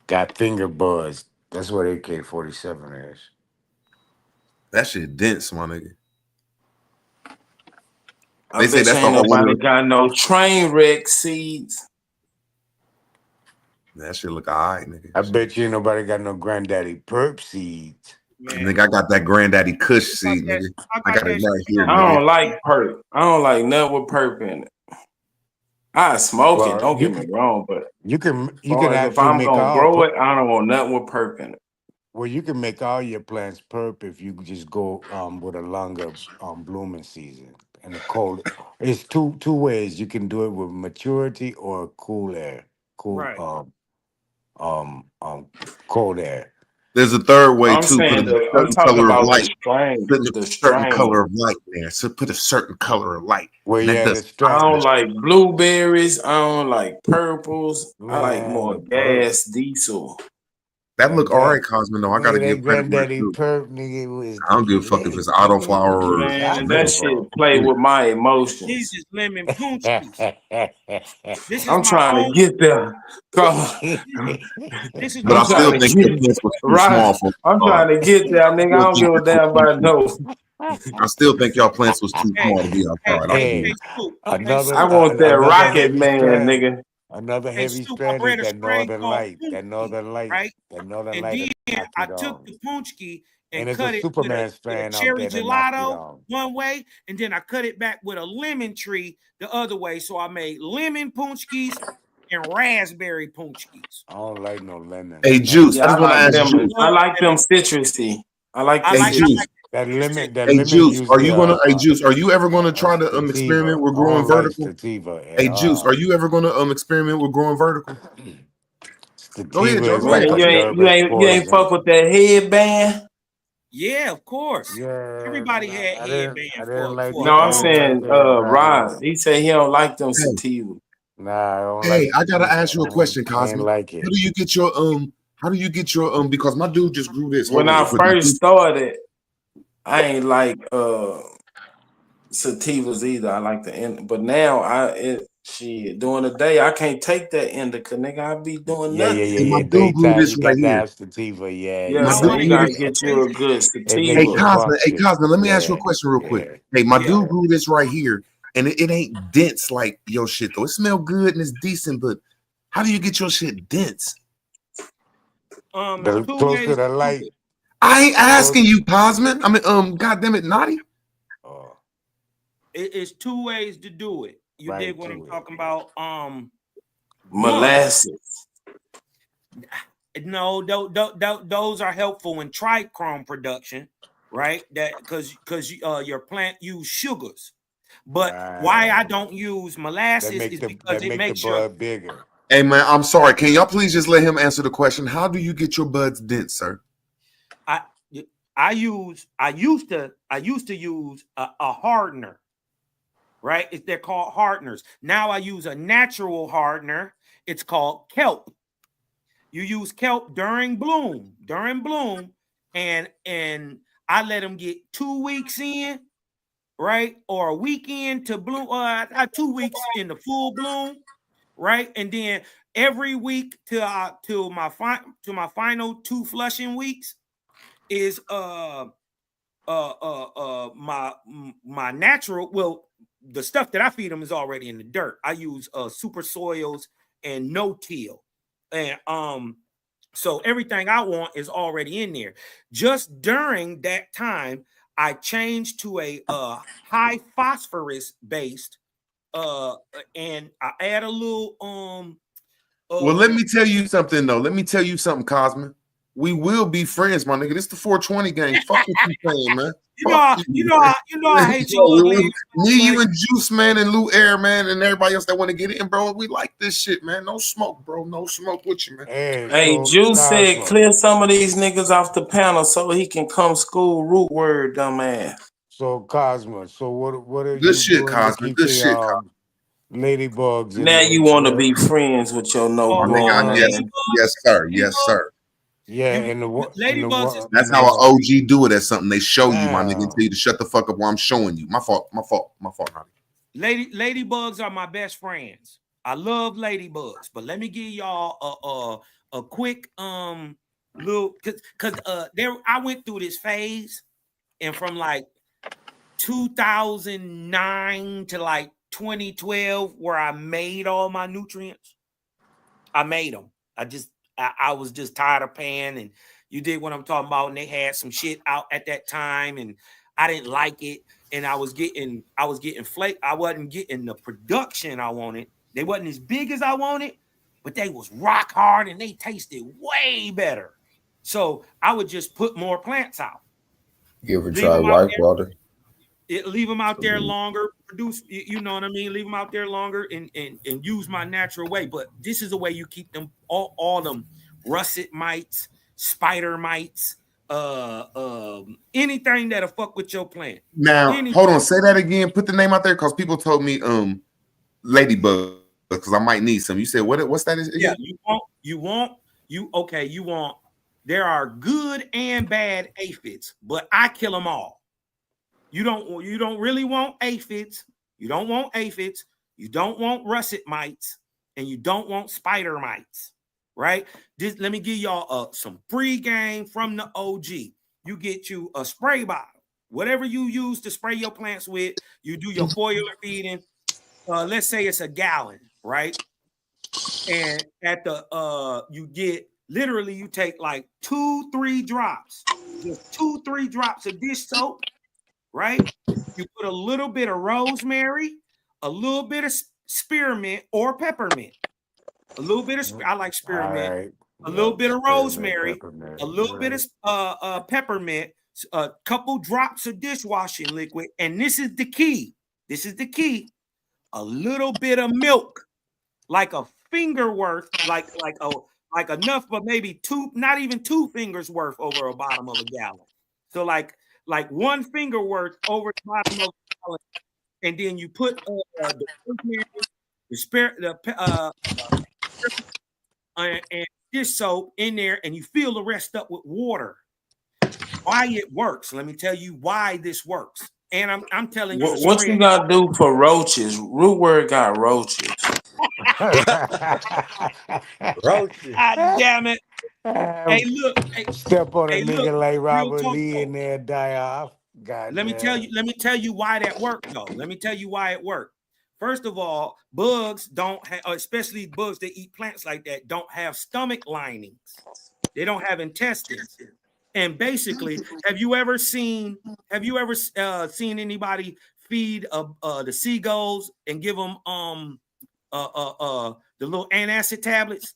Got finger buzz. That's what AK-47 is. That shit dense, my nigga. I They say bet you that's the ain't one of nobody the. got no train wreck seeds. That shit look alright, nigga. I bet you ain't nobody got no granddaddy perp seeds. Nigga, I got that granddaddy Kush seed, nigga. I got it right here, I nigga. don't like perp. I don't like nothing with perp in it. I smoke it, Well, don't get me wrong, but you can if actually I'm make gonna all. grow it, I don't want nothing with perp in it. Well, you can make all your plants perp if you just go with a longer blooming season and the cold. It's two ways you can do it with maturity or cool air, Right. cold air. There's a third way I'm too. Put saying a that I'm certain talking color of about the light. strain. Put a The certain strain. color of light there. So put a certain color of light. Well, And that yeah, does. the I strand, don't like blueberries. I don't like purples. I like man, more the perp. gas diesel. That look all right, Cosmo. No, I gotta Nigga, that give credit where it's granddaddy due. perp nigga was I don't give a fuck if it's autoflower or Man, that shit play with my emotions. These is lemon punchies. This is I'm my trying own. to get there. This is But my I still own. think your pants was too small for I'm trying to get there, nigga. I don't give a damn about no. I still think y'all plants was too small to be outside. Hey, another I want that another rocket heavy man, strand. nigga. Another Hey, heavy Scoop, I strand is bred a that strain northern called light. That Punchki, northern light. right? That northern And light then will knock I it took on. the Punchki and And it's cut a it Superman with a strand out cherry there that knocks it gelato on. one way, and then I cut it back with a lemon tree the other way. So I made lemon Punchkis and raspberry Punchkis. I don't like no lemon. Hey, Juice, I Yeah, just want to ask you. I like them citrusy. I like the Hey, Juice. That lemon, that Hey, lemon Juice, are usually you gonna? Hey, Juice, are you ever gonna try to sativa. experiment with I growing don't like vertical? sativa at Hey, Juice, all. are you ever gonna experiment with growing vertical? Go ahead, Sativa Joe. is Go like ahead. Man, a nervous you ain't fuck poison. with that headband. Yeah, of course. Yeah, Everybody had I headband didn't like for No, a the I'm long time. saying headband Rod. either. He said he don't like them Hey, sativa. Nah, I don't hey, like I gotta sativa. ask you a question, I ain't Cosmo. like How it. do you get your How do you get your Because my dude just grew this. Hold When on, I real quick. first started, I ain't like sativas either. I like the end, but now during the day I can't take that indica, nigga. I be doing Yeah, nothing. Hey, my dude grew Daytime, this you right got to here. have sativa. Yeah, Yeah, My you so dude got you grew to. gotta this. get you a good It makes Hey, you sativa. Cosmo. Hey, function. Cosmo. Let me ask you a Yeah, question real quick. yeah. Hey, my Yeah. dude grew this right here, and it ain't dense like your shit though. It smell good and it's decent, but how do you get your shit dense? The Two close ways to the to do light. it. I ain't asking you, Cosman. I mean, goddamn it, Naughty. It's two ways to do it. You Right dig what I'm to it. talking about? Molasses. No, those are helpful in trichome production, right? That because your plant use sugars. But why I don't use molasses is because it Make the makes your bud bigger. Hey man, I'm sorry. Can y'all please just let him answer the question? How do you get your buds dense, sir? I used to use a hardener, right? They're called hardeners. Now I use a natural hardener. It's called kelp. You use kelp during bloom, and I let them get 2 weeks in, right, or a weekend to bloom. 2 weeks in the full bloom, right, and then every week till my final 2 flushing weeks is my natural. Well, the stuff that I feed them is already in the dirt. I use super soils and no-till, and so everything I want is already in there. Just during that time, I changed to a high phosphorus based, and I add a little Well, let me tell you something though. Let me tell you something, Cosman. We will be friends, my nigga. This the 420 game. Fuck what you saying, man. You know I hate you ugly. Me, you, and Juice, man, and Lou Air, man, and everybody else that want to get in, bro. We like this shit, man. No smoke, bro. No smoke with you, man. Hey, Juice said clear some of these niggas off the panel so he can come school root word, dumbass. So Cosmo, so what are Good you shit, doing to Cosman. keep Good the shit, Cosman. ladybugs in Now the you want to be friends with your no Oh, grown nigga, man. yes, sir. Yes, sir. Yeah, and the That's how an OG do it at something. They show you, my nigga, and tell you to shut the fuck up while I'm showing you. My fault. Ladybugs are my best friends. I love ladybugs, but let me give y'all a quick little because there I went through this phase, and from like 2009 to like 2012, where I made all my nutrients. I made them. I was just tired of paying, and you did what I'm talking about. And they had some shit out at that time, and I didn't like it. And I was getting flake. I wasn't getting the production I wanted. They wasn't as big as I wanted, but they was rock hard and they tasted way better. So I would just put more plants out. You ever try white water? Leave them out there longer, produce, you know what I mean? Leave them out there longer and use my natural way. But this is the way you keep them, all them russet mites, spider mites, anything that'll fuck with your plant. Now, hold on. Say that again. Put the name out there because people told me ladybug because I might need some. You said what's that? Yeah, you want there are good and bad aphids, but I kill them all. You don't really want aphids. You don't want aphids. You don't want russet mites, and you don't want spider mites, right? Let me give y'all some free game from the OG. You get you a spray bottle, whatever you use to spray your plants with. You do your foliar feeding. Let's say it's a gallon, right? And at the you get literally you take like 2-3 drops, just 2-3 drops of dish soap, right? You put a little bit of rosemary, a little bit of spearmint or peppermint, a little bit of I like spearmint, Right. a little bit of rosemary, Peppermint. a little bit of peppermint, a couple drops of dishwashing liquid, and this is the key. This is the key. A little bit of milk, like a finger worth, like enough, but maybe not even 2 fingers worth over a bottom of a gallon. So like 1 finger worth over the bottom of a gallon, and then you put and dish soap in there, and you fill the rest up with water. Why it works? Let me tell you why this works. And I'm telling you, what you gotta do for roaches? Root word got roaches. Roaches. God damn it. Hey, look. Step on a Hey, nigga look, like real Robert talk, Lee though. in there, die off. God Let me tell you why that worked, though. Let me tell you why it worked. First of all, bugs don't have, especially bugs that eat plants like that, don't have stomach linings. They don't have intestines. And basically, have you ever seen anybody feed the seagulls and give them the little antacid tablets,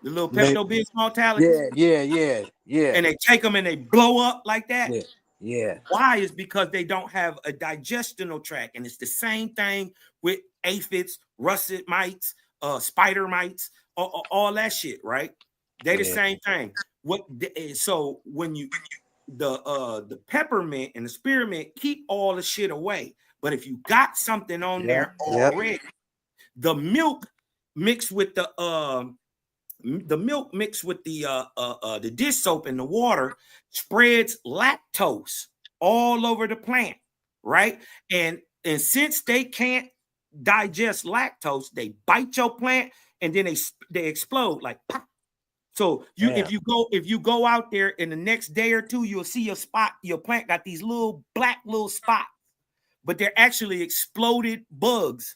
the little Pepto-Bismol tablets? Yeah. And they take them and they blow up like that. Yeah. Why? Is because they don't have a digestional tract, and it's the same thing with aphids, russet mites, spider mites, all that shit, right? They the same thing. So when the peppermint and the spearmint keep all the shit away, but if you got something on there already, the milk mixed with the dish soap and the water spreads lactose all over the plant, right? And since they can't digest lactose, they bite your plant and then they explode like pop. So if you go out there in the next day or two, you'll see your plant got these little black little spots, but they're actually exploded bugs.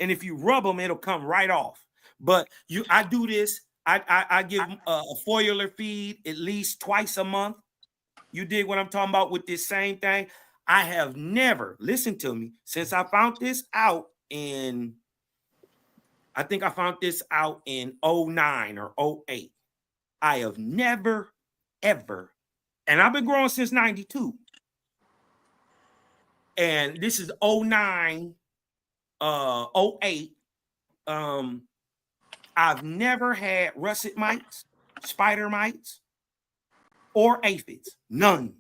And if you rub them, it'll come right off. But I do this. I give a foliar feed at least twice a month. You dig what I'm talking about with this same thing? I have never, listen to me, since I found this out I think I found this out in 09 or 08. I have never, ever, and I've been growing since 92. And this is 09, 08. I've never had russet mites, spider mites, or aphids. None.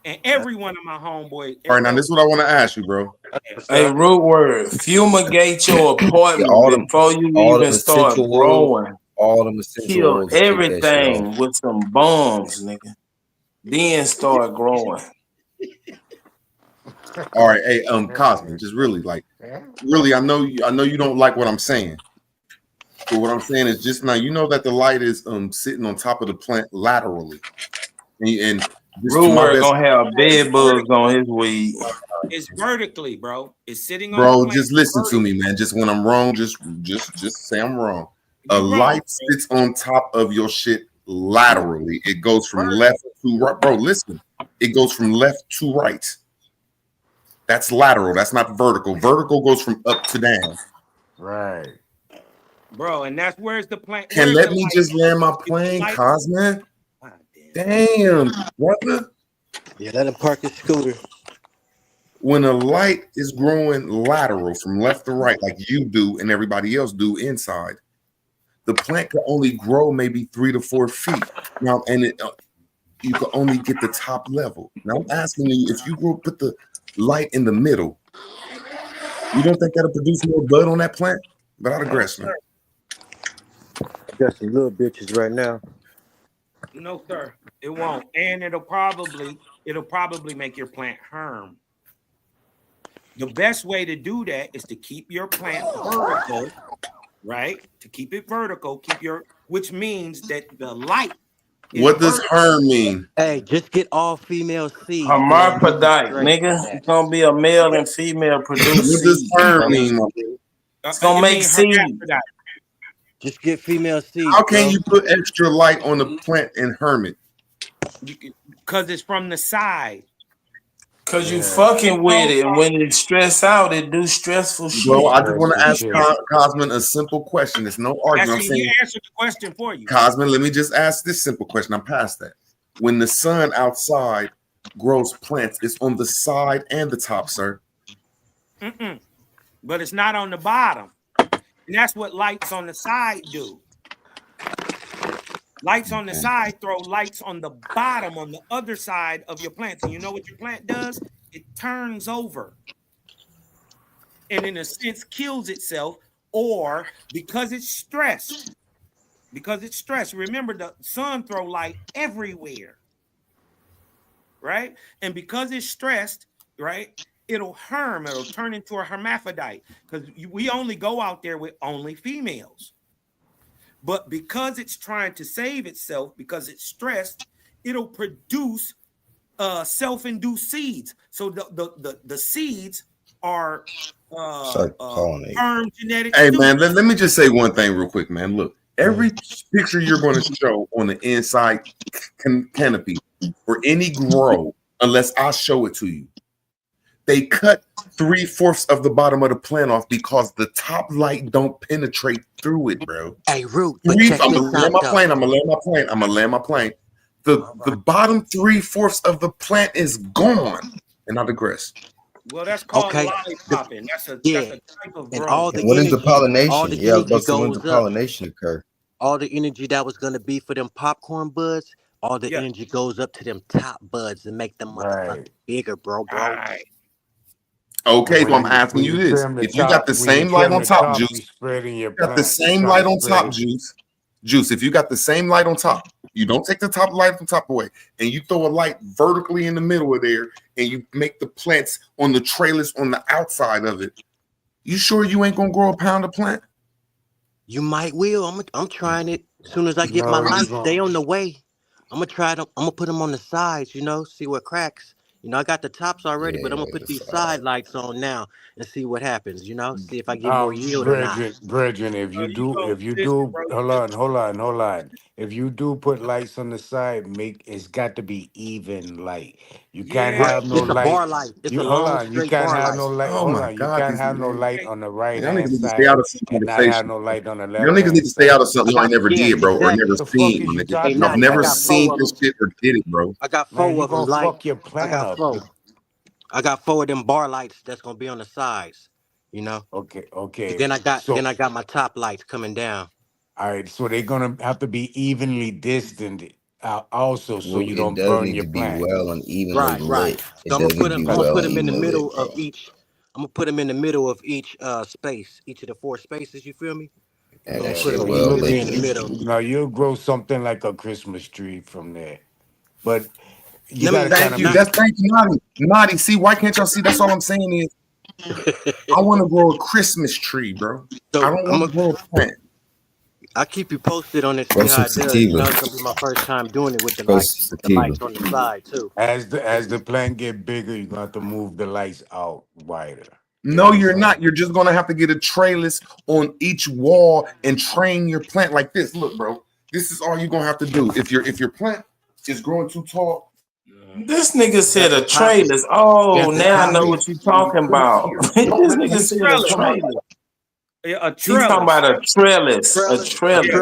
And every one of my homeboys. All right, now this is what I want to ask you, bro. Hey, root word, fumigate your apartment before you even start growing. All them essential Kill oils to keep that shit everything off. with some bombs, nigga. Then start growing. All right, hey, Cosmic, just really, I know you don't like what I'm saying. But what I'm saying is just now, you know that the light is sitting on top of the plant laterally. And Root word gonna have bed bugs on his weed. It's vertically, bro. It's sitting on bro, the just listen to me, man. Just when I'm wrong, just say I'm wrong. Light sits on top of your shit laterally. It goes from left to right. Bro, listen. It goes from left to right. That's lateral. That's not vertical. Vertical goes from up to down. Right. Bro, and that's where's the plant. Can let me just land my plane, Cosman. Damn, brother. Yeah, let him park his scooter. When a light is growing lateral from left to right, like you do and everybody else do inside, the plant can only grow maybe 3 to 4 feet. Now, and you can only get the top level. Now, I'm asking you, if you put the light in the middle, you don't think that'll produce more bud on that plant? But I digress, man. Got some little bitches right now. No, sir, it won't, and it'll probably make your plant harm. The best way to do that is to keep your plant vertical, right? To keep it vertical, which means that the light. What does harm mean? Hey, just get all female seeds. Hermaphrodite, nigga. It's gonna be a male and female produced What does seed. harm mean? It's gonna make seed. Just get female seeds. How can you put extra light on the plant and harm it? Because it's from the side. Cause you fucking with it, and when it stress out, it do stressful shit. Bro, I just want to ask Cosman a simple question. It's no argument. Actually, he answered the question for you. Cosman, let me just ask this simple question. I'm past that. When the sun outside grows plants, it's on the side and the top, sir. But it's not on the bottom. And that's what lights on the side do. Lights on the side throw lights on the bottom, on the other side of your plant. And you know what your plant does? It turns over. And in a sense, kills itself, or because it's stressed. Remember, the sun throw light everywhere. Right? And because it's stressed, right? It'll turn into a hermaphrodite. Because we only go out there with only females. But because it's trying to save itself, because it's stressed, it'll produce self-induced seeds. So the seeds are genetic. Hey man, let me just say one thing real quick, man. Look, every picture you're going to show on the inside canopy or any grow, unless I show it to you, they cut 3/4 of the bottom of the plant off because the top light don't penetrate through it, bro. Hey, Root, I'm gonna land my plane. The bottom 3/4 of the plant is gone, and I digress. Well, that's called lollipopping. That's a type of And growth. all the When is the energy- pollination? all the Yeah, I was energy about to say, when does goes the up. pollination occur? All the energy that was gonna be for them popcorn buds, all the energy goes up to them top buds and make them motherfuckers bigger, bro. Okay, so I'm asking you this: if you got the same light on top, Juice, you got the same light on top, Juice. If you got the same light on top, you don't take the top light from top away, and you throw a light vertically in the middle of there, and you make the plants on the trailers on the outside of it. You sure you ain't gonna grow a pound of plant? You might will. I'm trying it as soon as I get my lights. They on the way. I'm gonna try them. I'm gonna put them on the sides. See what cracks. I got the tops already, but I'm gonna put these side lights on now and see what happens. See if I get more yield or not. Brethren, if you do, hold on. If you do put lights on the side, it's got to be even light. You can't have no It's a light. bar light. It's a long, You straight can't bar have no light. light. Oh my You God, can't these have no niggas- light on the right Y'all niggas hand need to side stay out of some and not conversation. have no light on the left. Y'all niggas need to stay out of something y'all ain't never Yeah, did, bro, or never exactly. seen, my you nigga. talking I've Nutty, never I got seen four of this them. shit or did it, bro. I got Man, four you of them gonna light. fuck your I plant got up. four. I got four of them bar lights that's gonna be on the sides. Okay. Then I got So, my top lights coming down. all right, so they're gonna have to be evenly distant also, so Well, you it don't does burn need your to be plant. well and evenly Right. lit. It So I'm does gonna need to be put well them and in the evenly middle lit, of bro. each. I'm gonna put them in the middle of each space, each of the four spaces. You feel me? And I'm that gonna put shit them well evenly lit. in the middle. Now you'll grow something like a Christmas tree from there, but you Let me gotta kind of Thank you, Naughty. See, why can't y'all see? That's all I'm saying is I want to grow a Christmas tree, bro. So I don't want to grow a plant. I'll keep you posted on it. See Grow how some it does. sativa. It's gonna be my first time doing it with the Grow lights. some The sativa. lights on the side too. as the plant get bigger, you're gonna have to move the lights out wider. No, you're not. You're just gonna have to get a trellis on each wall and train your plant like this. Look, bro, this is all you're gonna have to do. If your plant is growing too tall, This nigga said a trailers. Oh, now I know what you're talking about. This nigga said a trailer. A He talking about a trellis. A trellis.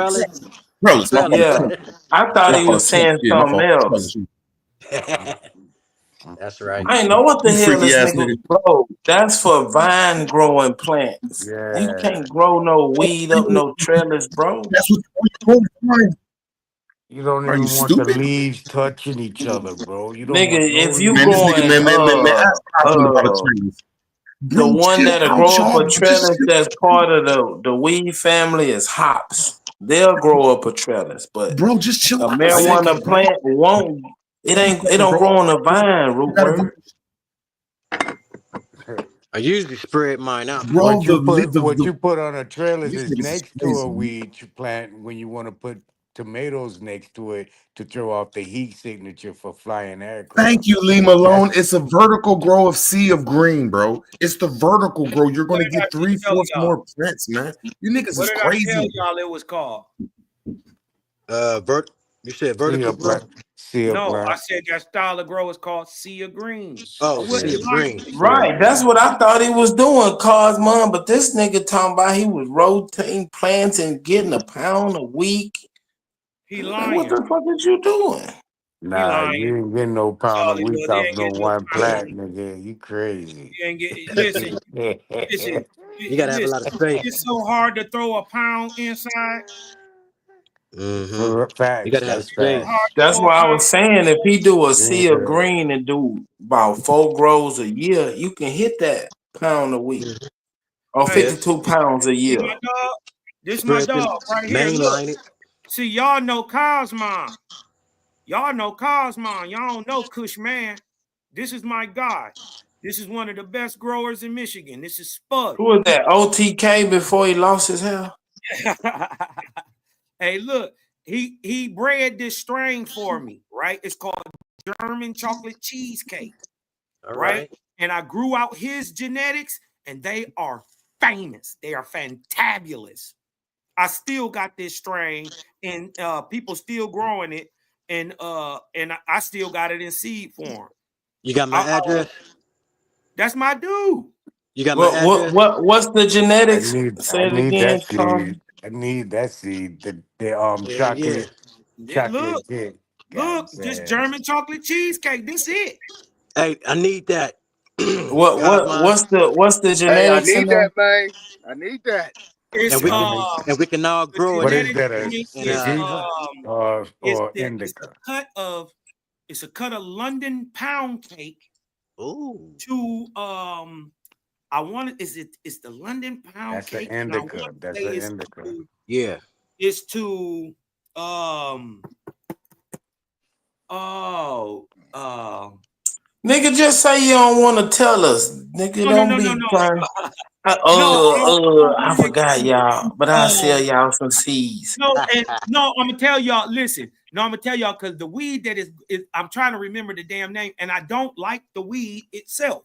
Yeah. I thought he was saying something else. That's right. I ain't know what the You hell this freaky ass nigga nigga. grow. That's for vine growing plants. You can't grow no weed up no trellis, bro. That's what You don't Are even you want the stupid? leaves touching each other, bro. You don't Nigga, want if no you Man, this going nigga, man, ask Cosman about a trellis. the Bro, one chill that'll out, grow up y'all. a trellis that's part of the weed family is hops. they'll grow up a trellis, but bro, just chill a out. marijuana plant won't. It don't grow on a vine, root word. I usually spread mine out. Bro, What you put on a trellis These is niggas is next to a crazy. weed you plant when you want to put tomatoes next to it to throw off the heat signature for flying aircraft. Thank you, Lee Malone. It's a vertical grow of sea of green, bro. It's the vertical grow. You're going to get 3/4 more plants, man. You niggas What is did I tell crazy. y'all it was called? You said vertical grow? No, I said that style of grow is called sea of green. Oh, I wouldn't sea of lie green. to you. Right, that's what I thought he was doing, Cosmon. But this nigga talking about he was rotating plants and getting a pound a week. He Like, lying. what the fuck is you doing? Nah, you ain't getting no pound a Charlie, week but they off ain't no getting no one pound. plant, nigga. You crazy. You ain't get listen. You gotta have a lot of space. It's so hard to throw a pound inside. Facts. You gotta have That's space. facts. That's why I was saying if he do a sea of Yeah. green and do about 4 grows a year, you can hit that pound a week or Hey, 52 pounds a this year. my dog. This my Spread them, dog right here. Look. mainline it. See, y'all know Cosmon. Y'all know Cosmon. Y'all don't know Kush Man. This is my guy. This is one of the best growers in Michigan. This is Spud. Who was that? OTK before he lost his hair? Hey, look, he bred this strain for me, right? It's called German chocolate cheesecake, right? And I grew out his genetics, and they are famous. They are fantabulous. I still got this strain, and people still growing it, and I still got it in seed form. You got my address? That's my dude. You got my address? What's the genetics? Say I it need again, that Carl. seed. I need that seed. The Yeah, chocolate Look, cake. look, just German chocolate cheesecake. This it. Hey, I need that. What's the Hey, I genetics in need there? that, man. I need that. It's and we can all grow What it. is that? A It's sativa or indica? It's a cut of London pound cake. Ooh. To I want it. It's the London pound That's cake. an indica. That's an indica. Yeah. It's to Nigga, just say you don't want to tell us. Nigga, don't be trying. I forgot y'all, but I'll sell y'all some seeds. No, I'm gonna tell y'all. Listen, I'm gonna tell y'all because the weed that is I'm trying to remember the damn name, and I don't like the weed itself.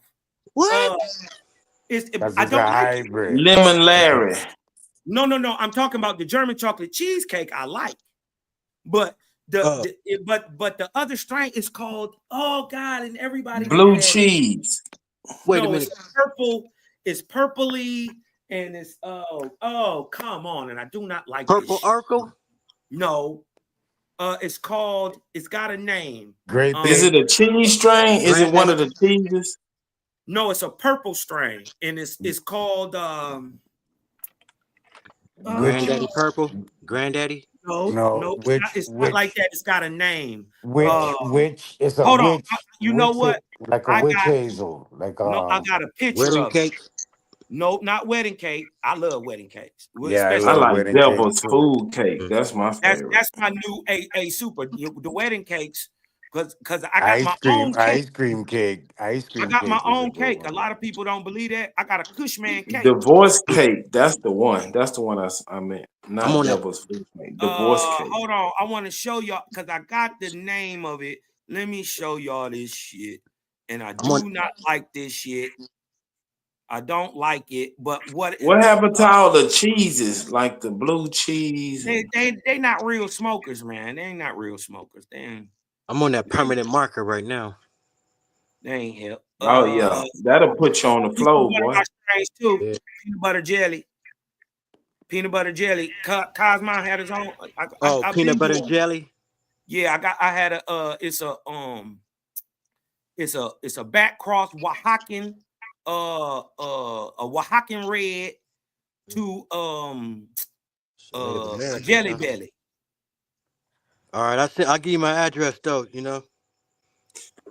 What? I don't like hybrid. Lemon Larry. No. I'm talking about the German chocolate cheesecake. I like, but but the other strain is called and everybody Blue cheese. Wait a minute. It's purple. It's purpley, and it's come on, and I do not like Purple Urkel. No, it's called. It's got a name. Great. Is it a cheese strain? Is it one of the cheeses? No, it's a purple strain, and it's called Granddaddy Purple. Granddaddy. No, it's not like that. It's got a name. Which is a hold witch, on. You know what? Like a witch hazel. Like I got a picture wedding of cake. No, not wedding cake. I love wedding cakes. Yeah, I like Devil's food cake. That's my favorite. That's my new a super. The wedding cakes, because I got my own cake. Ice cream cake. I got my own cake. A lot of people don't believe that. I got a Cushman cake. Divorce cake. That's the one. That's the one I meant. Not Devil's food cake. Divorce cake. Hold on. I want to show y'all because I got the name of it. Let me show y'all this shit. And I do not like this shit. I don't like it. But what happened to all the cheeses, like the blue cheese? They not real smokers, man. They ain't not real smokers. I'm on that permanent marker right now. They ain't help. Oh yeah, that'll put you on the floor, boy. Too. Yeah. Peanut butter jelly. Cosmon had his own. Peanut butter jelly. Yeah, I had it's a back cross Oaxacan, a Oaxacan red to a Jelly Belly. All right, I'll give you my address though. You know.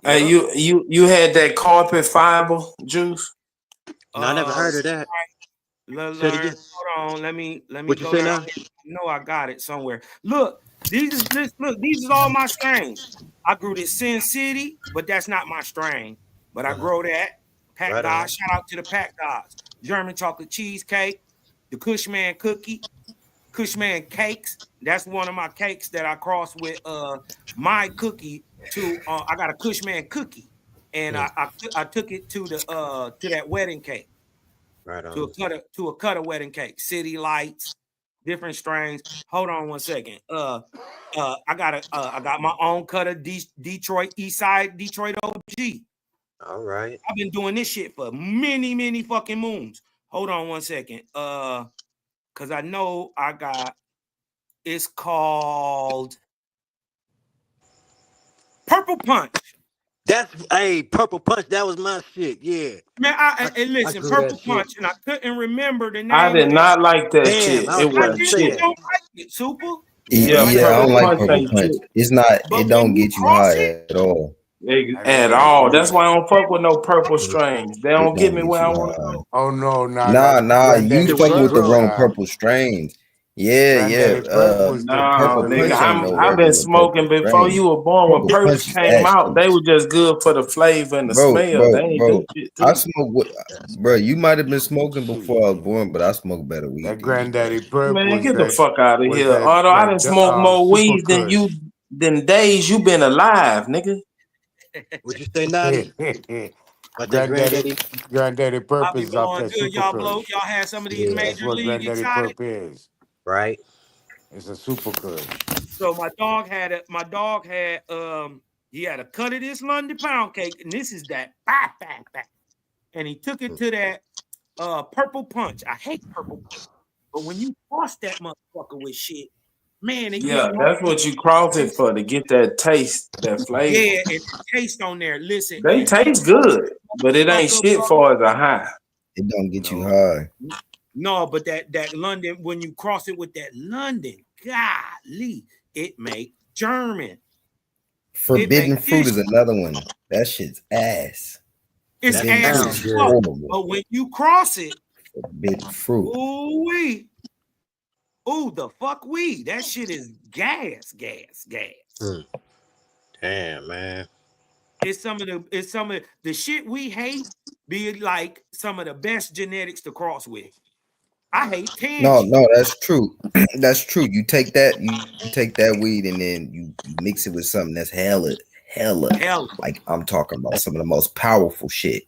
Hey, you had that carpet fiber juice? No, I never heard of that. Say it again. Hold on. Let me What you go say down. now? I know I got it somewhere. Look, these is all my strains. I grew this Sin City, but that's not my strain. But I grow that. Pack Right on. Gods. Shout out to the Pack Gods. German chocolate cheesecake, the Cushman cookie, Cushman cakes. That's one of my cakes that I crossed with my cookie to I got a Cushman cookie. And I took it to that wedding cake. Right on. To a cutter wedding cake. City lights, different strains. Hold on one second. I got my own cutter, Detroit East Side, Detroit OG. All right. I've been doing this shit for many fucking moons. Hold on one second. Cause I know I got it's called Purple Punch. That's Purple Punch. That was my shit. Yeah. Man, listen, grew Purple that Punch, and I couldn't remember the name. I did not like that Damn, shit. I It was trying wasn't to You say shit. that. don't like it, Super. Yeah, Yeah, I Purple don't like Punch Purple ain't Punch. shit. It's not. But It when don't you get you cross high it, at all. At all. That's why I don't fuck with no purple strains. They It don't get don't me get where I you want to high. go. Oh no, Nah. You Granddaddy fucking Prep with the was wrong purple strains. Yeah. Granddaddy Prep was Nah, Purple the nigga, Punch ain't no I've been regular purple smoking before strain. you were born. When Purple purples Punch is came ash out, they juice. were just good for the flavor and the smell. They ain't do shit to I you. smoke with, bro. You might have been smoking before I was born, but I smoke better weed that than you, bro. Granddaddy Prep Man, was get the fuck out of here. that Although I done smoked more Super weed than you, Kush. than days you been alive, nigga. What you say, Naughty? About that Granddaddy granddaddy? Prep I'll be is off blowing that good. Super Y'all Kush. y'all had some of these Yeah. That's major what league Granddaddy exotic. Prep is. Right. It's a Super Kush. So my dog had he had a cut of this London pound cake, and this is that and he took it to that Purple Punch. I hate Purple Punch, but when you cross that motherfucker with shit, man, it Yeah, give that's what you cross it for, to get that taste, that flavor. yeah, and taste on there. Listen, They and you taste good, but it ain't shit bro. for as a high. It don't get you high. No, but that London, when you cross it with that London, golly, it make German. Forbidden fruit is another one. That shit's ass. It's Forbidden ass fruit as is fuck. horrible. But when you cross it, Forbidden fruit. the fuck weed. That shit is gas. Damn, man. It's some of the shit we hate be like some of the best genetics to cross with. I hate tan No, shit. that's true. That's true. You take that weed and then you mix it with something that's hella. Like I'm talking about some of the most powerful shit.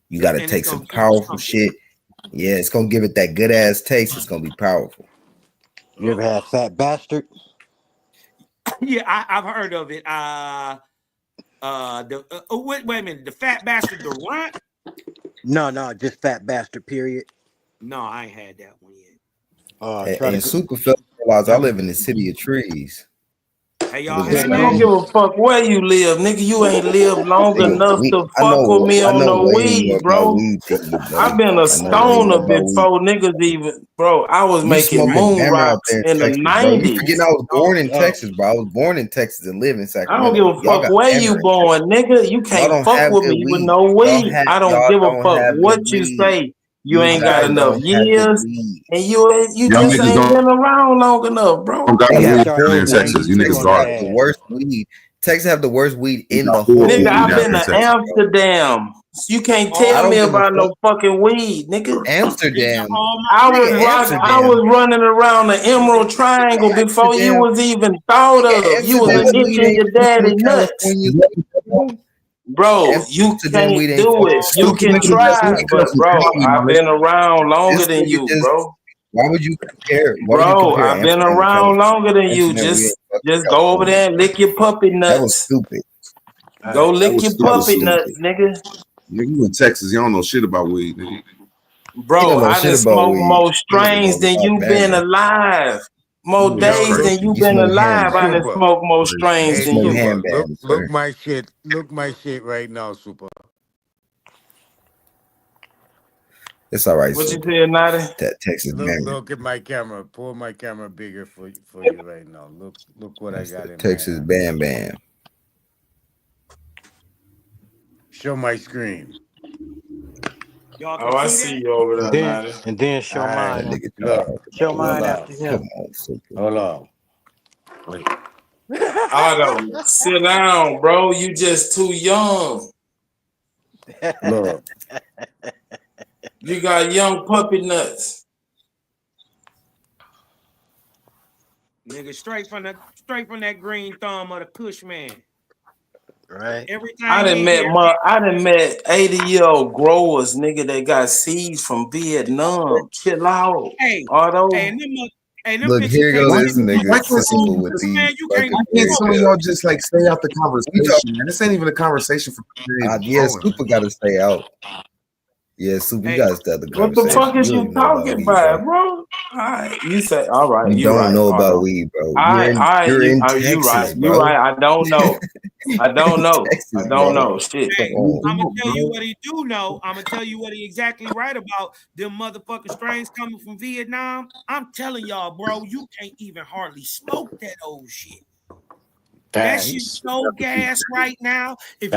You got to take some powerful shit. Yeah, it's gonna give it that good ass taste. It's gonna be powerful. You ever had Fat Bastard? Yeah, I've heard of it. Wait a minute, the Fat Bastard Durant? No, just Fat Bastard. Period. No, I ain't had that one yet. And super realize I live in the city of trees. Hey, y'all Man, I don't give a fuck where you live, nigga. You ain't lived long enough to fuck with me on no weed, bro. I've been a stoner before niggas even, bro. I was making moon rocks in the You 90s. forgetting I was born in Texas, bro. I was born in Texas and live in I Sacramento. don't give a fuck where you born, nigga. You can't fuck with me with no weed. I don't give a fuck what you say. You ain't got enough years, and you just ain't been around long enough, bro. They have in Texas. You niggas are the worst weed. Texas have the worst weed in the whole. Nigga, I've been to Amsterdam. You can't tell me about no fucking weed, nigga. Amsterdam. I was running around the Emerald Triangle before you was even thought of. You was an itch in your daddy nuts. Bro, you can't do it. You can try, but bro, I've been around longer than you, bro. Why would you compare? Bro, I've been around longer than you. Just go over there and lick your puppy nuts. That was stupid. Go lick your puppy nuts, nigga. Nigga, you in Texas, you don't know shit about weed, nigga. Bro, I done smoked more strains than you been alive. More days than you been alive. I done smoked more strains than you. Look my shit. Look my shit right now, Super. It's all right. What you said, Naughty? That Texas Look at my camera. Pull my camera bigger for you right now. Look what I got in Texas Bam Bam. Show my screen. Oh, I see you over there, Maddie. And then show mine. Look, Show mine after him. Come on, Super. Hold on. Wait. Otto, sit down, bro. You just too young. Look. You got young puppy nuts. Nigga, straight from that green thumb of the Kush man. Right. Every time I done met 80-year-old growers, nigga, that got seeds from Vietnam. Chill out. Hey, Otto. Look, here goes this nigga Super with these. Why can't some of y'all just like stay out the conversation, man? This ain't even a conversation for. Yeah, Super got to stay out. Yeah, Super, you got to stay out the What conversation. the fuck is you don't know about talking weed, about, bro? Alright, you say, all right. You don't know about weed, bro. You're in Texas, you right. bro. You right. I don't know. I don't know. Texas, I don't bro. know. Shit. Hey, I'm gonna tell you what he do know. I'm gonna tell you what he exactly right about. Them motherfucking strains coming from Vietnam. I'm telling y'all, bro, you can't even hardly smoke that old shit. That shit's so gas right now. If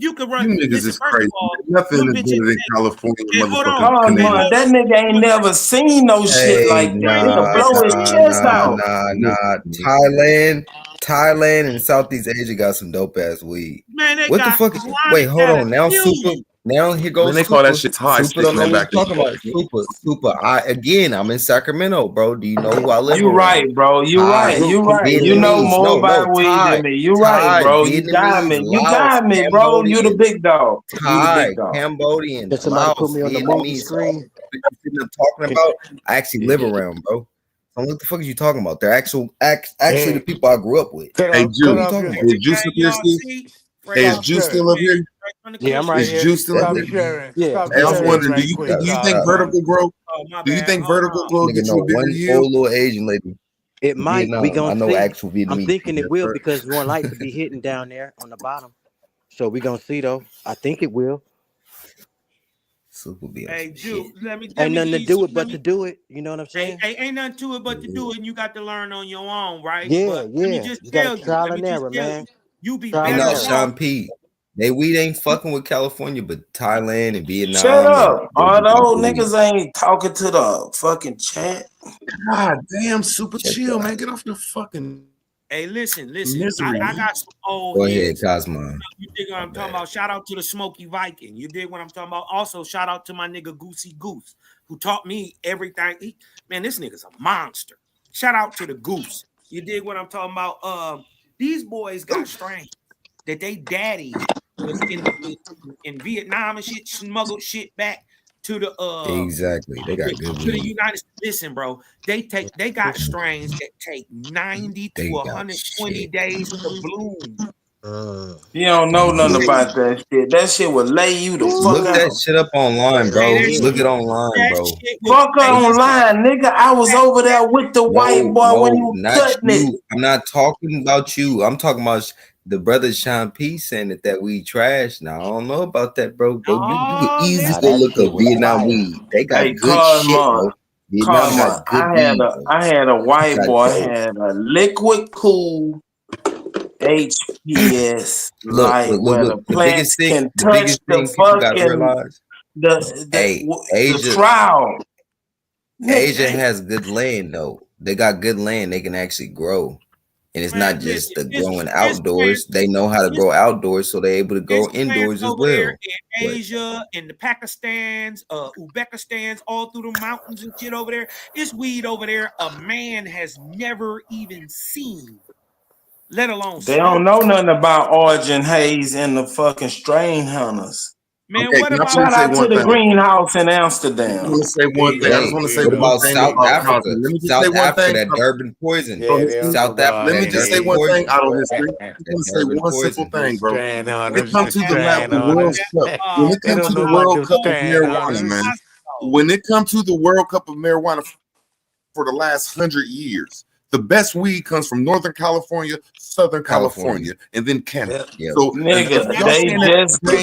you could run, You niggas is crazy. Nothing is better than California, motherfucking Hold on, Canadian. man. That nigga ain't never seen no shit like that. He'll blow his chest out. Thailand and Southeast Asia got some dope ass weed. Man, they What the got fuck? Wait, hold on. Now Super. Now here goes. Man, they call that shit Thai Super don't know sticking what back you're talking about. Super. I'm in Sacramento, bro. Do you know who I live? You right, bro. You right. You right. You know more about weed than me. You right, bro. You got me. You got me, bro. You the big dog. You the Thai, big dog. Cambodian, Did somebody Laos, put me on the movie Vietnamese. screen? I'm talking about. I actually live around, bro. So what the fuck are you talking about? They're actually the people I grew up with. Hey, Juice. Is Juice up here, Steve? Hey, is Juice still up here? Yeah, I'm right Is here. Juice still up here? Yeah. Hey, I was wondering, do you think vertical grow? Do you think vertical grow Nigga, get no, you a bigger one yield? old little Asian lady. It might. Vietnam. We gonna I know see. actual Vietnamese. I'm thinking it people. will because more light to be hitting down there on the bottom. So we gonna see though. I think it will. Super be Hey, Juice, let me Ain't nothing to give do you it but to do it. You know what I'm saying? ain't nothing to it but to do it, and you got to learn on your own, right? Yeah, But let me just You tell got you, trial let me and just error, tell man. you be Trial You better know, and error. Sean P. They weed ain't fucking with California, but Thailand and Vietnam. Shut up. and All those weed. niggas ain't talking to the fucking chat. God damn, Super chill, man. Get off the fucking. Hey, listen. Misery. I got some old Go ahead, heads. Cosmo. You dig what I'm talking about? Shout out to the Smoky Viking. You dig what I'm talking about? Also, shout out to my nigga Goosey Goose, who taught me everything. Man, this nigga's a monster. Shout out to the Goose. You dig what I'm talking about? These boys got strains that they daddy was in Vietnam and shit, smuggled shit back to the Exactly. They got good to the weed. United States. Listen, bro, they got strains that take 90 to 120 days to bloom. You don't know nothing about that shit. That shit will lay you the fuck Look that out. shit up online, bro. Look it online, bro. Fuck online, nigga. I was over there with the white boy when you not cutting it. you. I'm not talking about you. I'm talking about the brother Sean P saying that weed trash. Now I don't know about that, bro. Bro, you could easily go look up Vietnam weed. They got Hey, good shit, bro. Vietnam got good weed. I had a white Got boy dope. had a liquid cool HPS where the plants can touch the fucking the shroud. Asia has good land though. They got good land. They can actually grow. And it's not just the growing outdoors. They know how to grow outdoors, so they're able to grow indoors as well. In Asia, in the Pakistans, Uzbekistans, all through the mountains and shit over there. It's weed over there a man has never even seen, let alone They don't know nothing about Origin Haze and the fucking strain hunters. Man, what about shout out to the greenhouse in Amsterdam? I want to say one thing. I just want to say What one about thing South about Africa? Cosmo. Let me just South say one Africa, thing. that Durban poison. Yeah, South Africa. Let me just say one thing out of history. I want to say one simple thing, bro. When it comes to the World Cup, when it comes to the World Cup of marijuana, man. When it comes to the World Cup of marijuana for the last 100 years, the best weed comes from Northern California, Southern California, and then Canada. So, Nigga,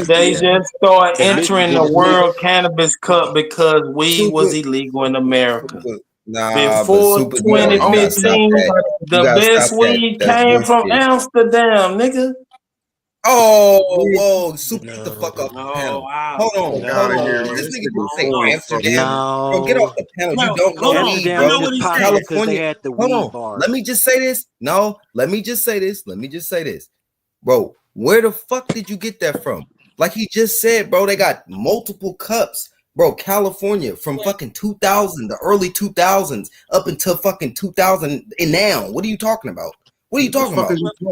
they just start entering the World Cannabis Cup because weed was illegal in America. Before 2015, the best weed came from Amsterdam, nigga. Oh, whoa, Super, get the fuck off the panel. Hold on, Fuck out of here. This This nigga nigga don't say full, bro. Amsterdam. Bro, get off the panel. You don't know weed, Amsterdam bro. is just popular because they California. had the Hold weed on. bars. Let me just say this. No, let me just say this. Let me just say this. Bro, where the fuck did you get that from? Like he just said, bro, they got multiple cups. Bro, California from fucking 2000, the early 2000s up until fucking 2000 and now. What are you talking about? What are you talking about?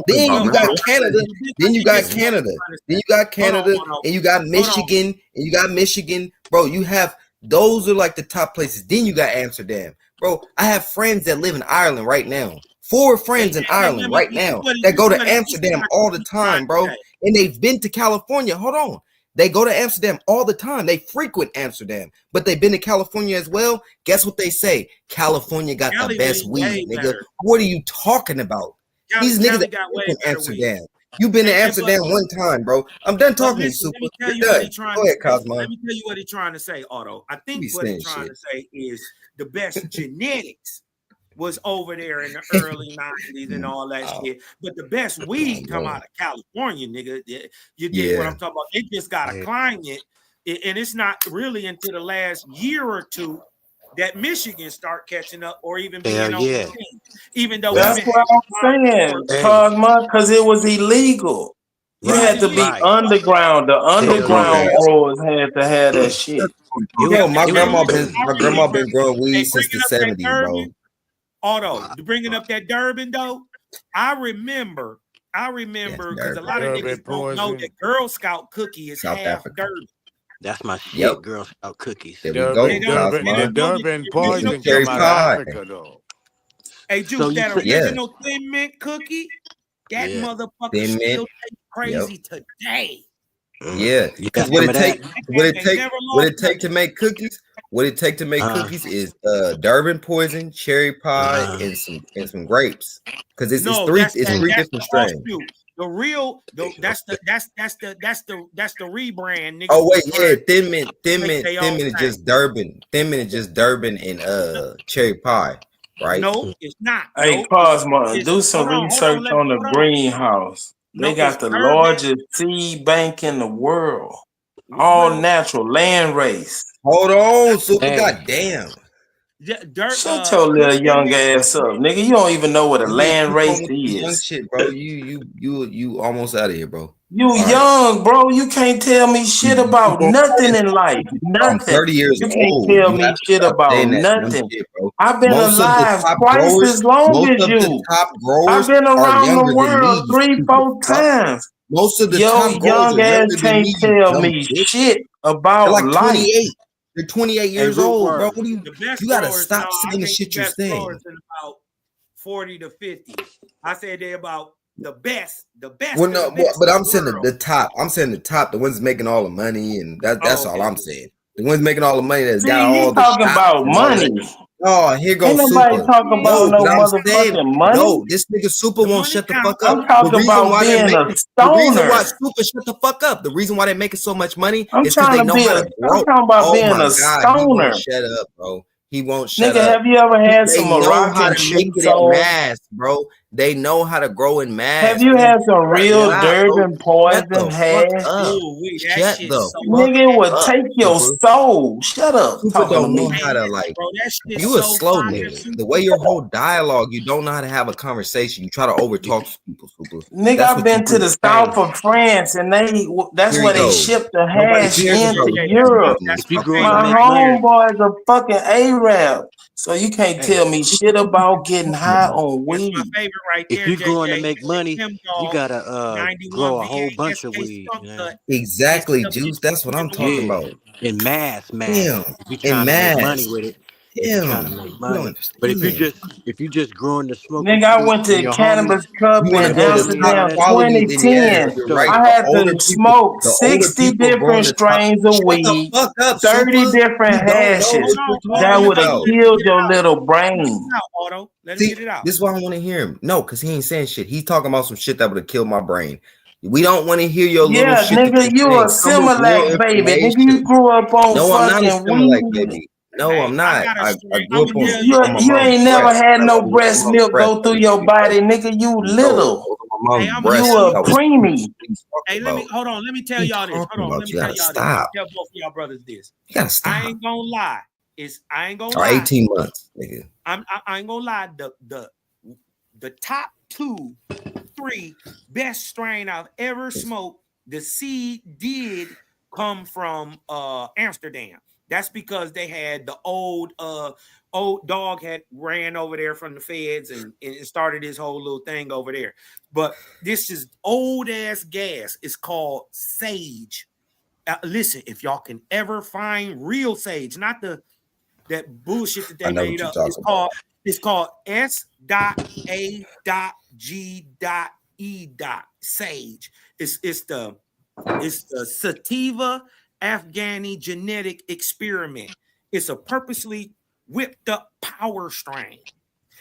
Then you got Canada. Then you got Canada. Then you got Canada. And you got Michigan. And you got Michigan. Bro, you have those are like the top places. Then you got Amsterdam. Bro, I have friends that live in Ireland right now. 4 friends in Ireland right now that go to Amsterdam all the time, bro. And they've been to California. Hold on. They go to Amsterdam all the time. They frequent Amsterdam, but they've been to California as well. Guess what they say? California got the best weed, nigga. What are you talking about? These niggas that frequent Amsterdam. You've been to Amsterdam one time, bro. I'm done talking to you, Super. You're done. Go ahead, Cosmo. Let me tell you what he's trying to say, Otto. I think what he's trying to say is the best genetics was over there in the early 90s and all that shit. But the best weed come out of California, nigga. You get what I'm talking about? It just got a climate. And it's not really until the last year or two that Michigan start catching up or even being on the team. Even though that's what I'm saying, Cosmo, because it was illegal. You had to be underground. The underground growers had to have that shit. Yo, my grandma been growing weed since the 70s, bro. Otto, bringing up that Durban though, I remember because a lot of niggas don't know that Girl Scout cookie is half Durban. That's my shit, Girl Scout cookies. There we go. Durban poison came out of Africa though. Hey, Juice, that original Thin Mint cookie, that motherfucker still tastes crazy today. Yeah, because what it take to make cookies? What it take to make cookies is Durban poison, cherry pie, and some grapes. Because it's three different strains. The real, that's the rebrand. Nigga. Oh wait, yeah, Thin Mint is just Durban. Thin Mint is just Durban and cherry pie, right? No, it's not. Hey, Cosmo, do some research on the greenhouse. They got the largest seed bank in the world. All natural land race. Hold on, Super. Goddamn. Shut your little young ass up, nigga. You don't even know what a land race is. Young shit, bro. You almost out of here, bro. You young, bro. You can't tell me shit about nothing in life. Nothing. I'm 30 years old. You can't tell me shit about nothing. I've been alive twice as long as you. I've been around the world 3-4 times. Most of the top young ass can't tell me shit about like life. 28. You're 28 years old, bro. What do you gotta stop saying the shit you're saying. About 40 to 50. I said they're about the best. Well, no, but I'm saying the top. I'm saying the top, the ones making all the money, and that's all I'm saying. The ones making all the money that's got all the talking about money. Oh, here goes Ain't Super. nobody talking about no motherfucking money. No, this nigga Super won't shut the fuck up. I'm talking about being a the reason why Super shut the fuck up. The reason why they making so much money is because they know how to grow. I'm talking about being a stoner. He won't shut up, bro. He won't shut up. Nigga, have you ever had some Moroccan shit? Bro. They know how to grow in mass. Have you had some real Durban poison hash? Nigga, it would take your soul. Shut up. Super don't know how to you a slow nigga. The way your whole dialogue, you don't know how to have a conversation. You try to overtalk people. Super. Nigga, I've been to the south of France, and that's where they ship the hash into Europe. My homeboy's a fucking Arab. So you can't tell me shit about getting high on weed. If you're going to make money, you gotta grow a whole bunch of weed. You know? Exactly, Juice. That's what I'm talking about. In mass. Damn. If you're trying to make money with it. But if you just growing the smoke, nigga, I went to Cannabis Cup in Amsterdam 2010. I had to smoke 60 different strains of weed, 30 different hashes. That would have killed your little brain. See, this is why I want to hear him. No, because he ain't saying shit. He's talking about some shit that would have killed my brain. We don't want to hear your little shit. Yeah, nigga, you a Similac baby. Nigga, you grew up on fucking Similac baby. No, I'm not. I grew up on. You ain't never had no breast milk go through your body, nigga. You little. mom's I'm breast. You a That was preemie. Hey, let me hold on. Let me tell y'all this. Hold on. Let me You tell gotta y'all this. stop. Tell both of y'all brothers this. You gotta stop. I ain't gonna lie. I ain't gonna Or lie. 18 months, nigga. I ain't gonna lie. The top 2, 3 best strain I've ever smoked, the seed did come from Amsterdam. That's because they had the old dog had ran over there from the feds and started his whole little thing over there. But this is old ass gas. It's called sage. Listen, if y'all can ever find real sage, not that bullshit that they made up, it's called S.A.G.E. Sage. It's the sativa Afghani genetic experiment. It's a purposely whipped up power strain.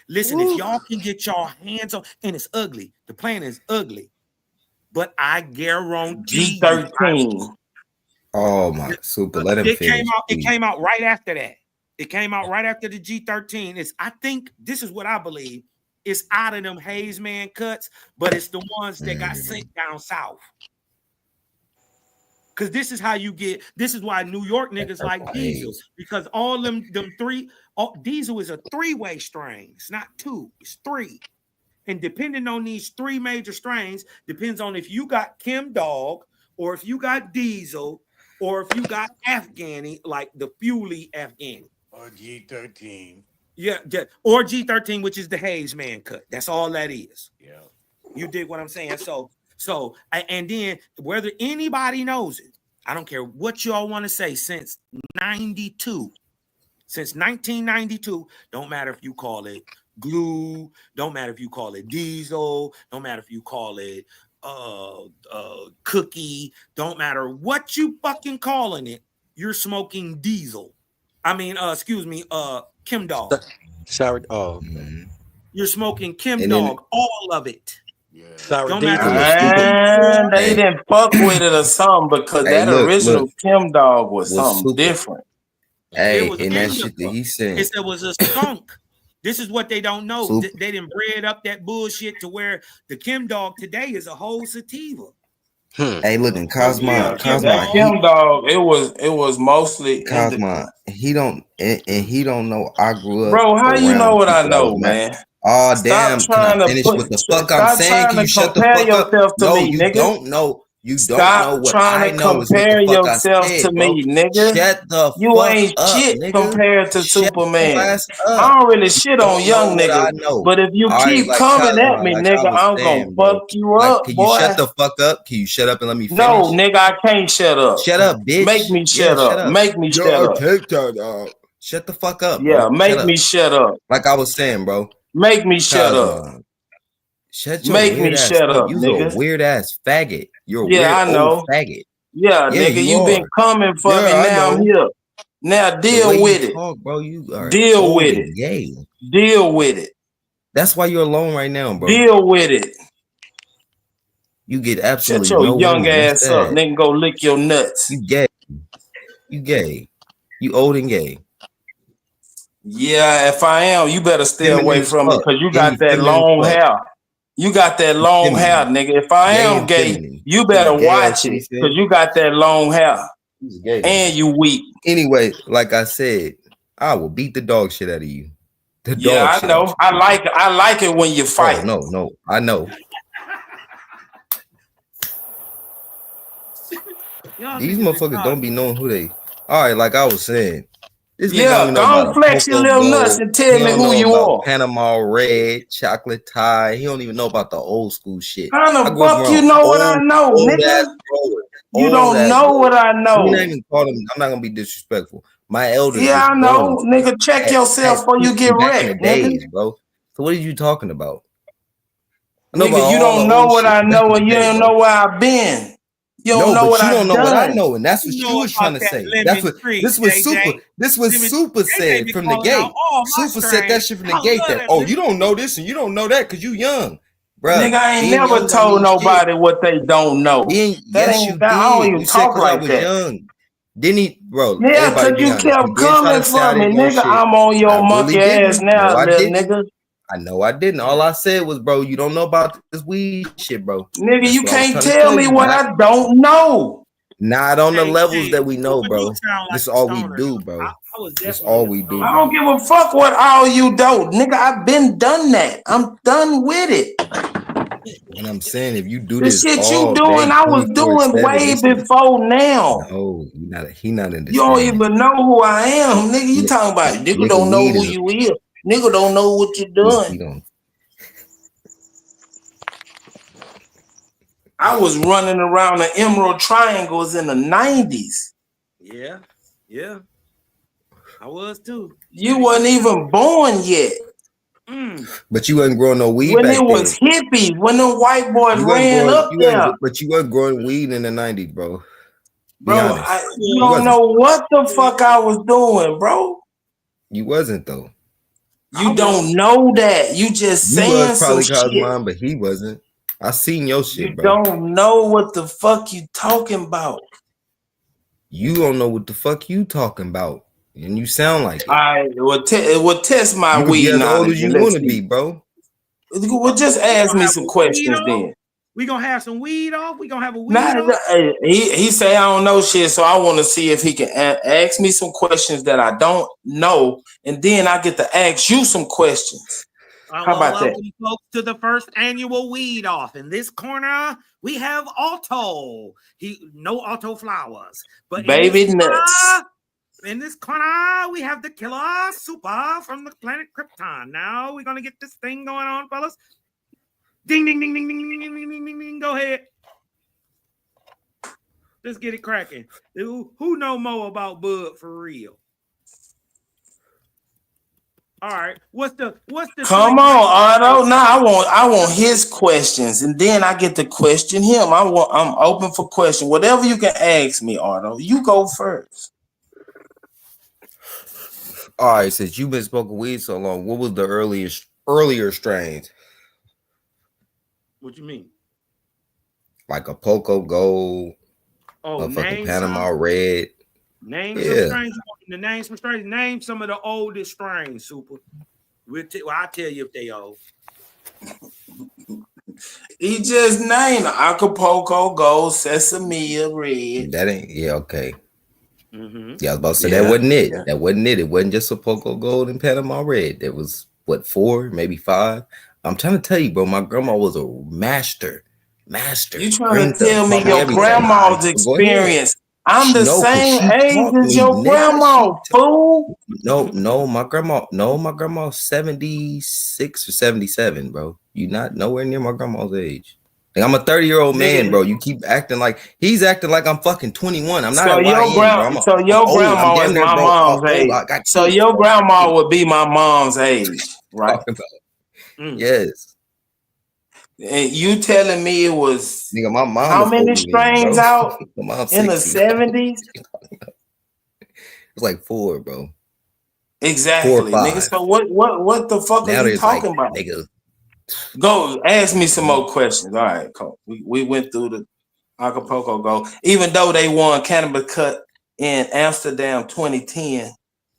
Listen, if y'all can get y'all hands on, and it's ugly. The plant is ugly, but I guarantee G13. Oh my super. Let him finish. It came out right after that. It came out right after the G13. I think this is what I believe. It's out of them Haze Man cuts, but it's the ones that got sent down south. Because this is how you get. This is why New York niggas like Diesel, because all them three. Diesel is a 3-way strain. It's not 2. It's 3. And depending on these 3 major strains, depends on if you got Kim Dog or if you got Diesel or if you got Afghani, like the Fuley Afghani. Or G13. Yeah, or G13, which is the Haze Man cut. That's all that is. Yeah. You dig what I'm saying? So, and then whether anybody knows it, I don't care what y'all want to say, since 1992, don't matter if you call it glue, don't matter if you call it diesel, don't matter if you call it cookie, don't matter what you fucking calling it, you're smoking diesel. I mean, Kim Dog. Sorry. You're smoking Kim Dog, all of it. Sorry, don't matter. They didn't fuck with it or something because that original Kim Dog was something different. Hey, and that shit that he said. It was a skunk. This is what they don't know. They didn't bread up that bullshit to where the Kim Dog today is a whole sativa. Hey, look, and Cosmo, that Kim Dog, it was mostly Cosmo. He don't know. I grew up. Bro, how you know what I know, man? Oh damn! Can I finish what the fuck I'm saying? Can you shut the fuck up? No, you don't know. You don't know what I know. Compare yourself to me, nigga. Shut the you fuck ain't up, shit nigga. compared to Superman. I I don't really shit on young niggas, but if you keep coming at me, nigga, I'm gonna fuck you up, can boy. you shut the fuck up? Can you shut up and let me finish? No, nigga, I can't shut up. Shut up, bitch. Make me shut up. Make me shut up. Take that. Shut the fuck up. Yeah, bro. make me shut up. Like I was saying, bro. Make me shut up. Shut your Make me weird ass shut up, You're nigga. a weird ass faggot. You're a Yeah, weird I know. old faggot. Yeah, nigga, you been coming for me. I Now I'm know. here. Now deal with it. Bro, you are deal old with and it. Gay. Deal with it. That's why you're alone right now, bro. Deal with it. You get absolutely Shut your no young woman. ass up, nigga. Go lick your nuts. You gay. You gay. You old and gay. Yeah, if I am, you better stay Feminine away as from me fuck. because you got that Feminine long fuck. hair. You got that long hair, nigga. If I Gay am and gay, feminine. you better Gay ass watch shit he it said. because you got that long hair. He's gay. And you weak. Anyway, like I said, I will beat the dog shit out of you. The Yeah, dog I shit know. I like it when you fight. Oh, no, I know. These motherfuckers don't be knowing who they. All right, like I was saying, this nigga don't know go about flex your little nuts and tell me who you are. Panama Red, chocolate tie. He don't even know about the old school shit. How the fuck you know what I know, nigga? You don't know what I know. I'm not gonna be disrespectful. My elders. Yeah, I know, nigga. Check yourself before you get back in wrecked, the days, nigga. bro. So what are you talking about? Nigga, you don't know what I know, and you don't know where I've been. You don't know what you I've don't know done. what I know, and that's what you was trying to say. That's what this was super. This was super said from the gate. Super said that shit from the gate. That you don't know this and you don't know that because you young, bro. Nigga, I ain't never told nobody what they don't know. Yes, you did. I don't even You said talk because I like was that. young. Didn't he, bro? Yeah, because you kept coming for me, nigga. I'm on your monkey ass now, little nigga. I know I didn't. All I said was, bro, you don't know about this weed shit, bro. Nigga, That's you what I was can't trying to tell me what I don't know. Not on the levels that we know, You bro. do sound like This is a all we stoner, do, though. bro. I was This definitely all a we do, I bro. don't give a fuck what all you do, nigga. I've been done that. I'm done with it. And I'm saying, if you do The this shit you all doing, day, I was doing 24/7, way it's before now. no, he not You don't understanding. even know who I am, nigga. You talking about nigga Nigga, don't know weed who is you is. Nigga don't know what you're he doing. don't. I was running around the Emerald Triangles in the 90s. Yeah, yeah. I was too. You wasn't even born yet. But you wasn't growing no weed When back it was then. hippies, when the white boys You wasn't ran growing. up there. But you wasn't growing weed in the 90s, bro. Be Bro, honest. you don't know what the fuck I was doing, bro. You wasn't though. You don't know that. You just You saying was some probably shit. Cosmine, but he wasn't. I seen your shit, You bro. don't know what the fuck you talking about. You don't know what the fuck you talking about, and you sound like it. I will test my You can be weed as old knowledge. as you and let's want to see. be, bro. Well, just ask me some questions then. We gonna have some weed off. We gonna have a weed Nah, off. he say I don't know shit, so I want to see if he can ask me some questions that I don't know, and then I get to ask you some questions. How about that? Welcome, folks, to the first annual weed off. In this corner, we have Otto. No Otto flowers, but Baby nuts. In this corner, we have the killer super from the planet Krypton. Now we're gonna get this thing going on, fellas. Ding, ding, ding, ding, ding, ding, ding, ding, ding, ding. Go ahead. Let's get it cracking. Who know more about Bud for real? All right. What's the Come on, Otto. Now I want his questions, and then I get to question him. I'm open for question. Whatever you can ask me, Otto. You go first. All right, since you've been smoking weed so long, what was the earlier strains? What you mean? Like a Poco Gold, a fucking Panama Red. Name some strains. The name some strains. Name some of the oldest strains, Super. I'll tell you if they old. He just named Acapulco Gold, Sesame Red. That ain't okay. Mm-hmm. Yeah, I was about to say that wasn't it. That wasn't it. It wasn't just a Poco Gold and Panama Red. There was 4, maybe 5. I'm trying to tell you, bro. My grandma was a master. You trying to tell me your grandma's experience? I'm the same age as your grandma, fool. No, my grandma 76 or 77, bro. You not nowhere near my grandma's age. Like, I'm a 30-year-old man, bro. You keep acting like he's acting like I'm fucking 21. I'm not. So your grandma is my mom's age. So your grandma would be my mom's age, right? Yes. And you telling me it was my mom how many strains out in the 70s? It's like 4, bro. Exactly, 4 or 5. nigga. So what the fuck Now are you talking like, about? Nigga. Go ask me some more questions. All right, cool. We went through the Acapulco Gold. Even though they won Cannabis Cut in Amsterdam 2010,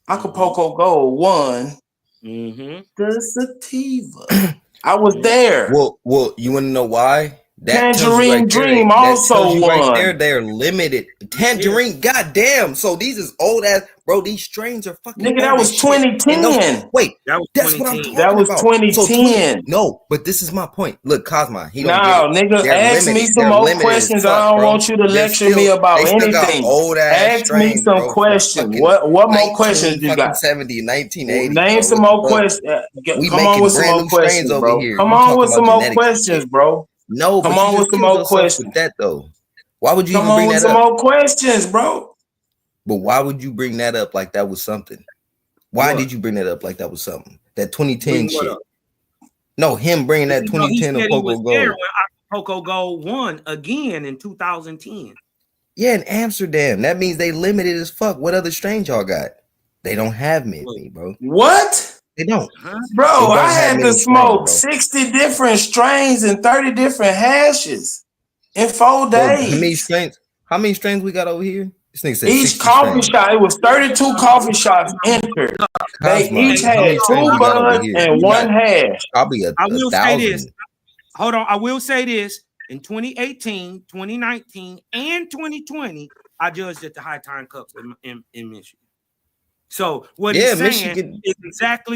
Acapulco Gold won the sativa. I was there. Well, you want to know why? That Tangerine Dream also won. Right there, they're limited. Tangerine, goddamn. So these is old ass, bro. These strains are fucking. Nigga, that was 2010. Wait, that was that's what I'm talking That was about. 2010. No, but this is my point. Look, Cosma, he don't No, get it. nigga, ask me some more questions. I don't want you to lecture me about anything. Ask me some questions. What more questions you got? 70, 1980. Name some more questions. Come on with some more questions, bro. Come on with some more questions, bro. No, come on with some more questions. With that though, why would you come even bring on with that some up? more questions, bro? But why would you bring that up like that was something? Why did you bring that up like that was something? That 2010 shit. Up? No, him bringing that 2010 of Poco Gold. When Poco Gold won again in 2010. Yeah, in Amsterdam. That means they limited as fuck. What other strains y'all got? They don't have many, bro. What? They don't. Bro, I had to smoke 60 different strains and 30 different hashes in 4 days. How many strains we got over here? Each coffee shop, it was 32 coffee shops entered. They each had 2 buds and 1 hash. Probably I will say this. Hold on. I will say this. In 2018, 2019, and 2020, I judged at the High Time Cups in Michigan. So what he's saying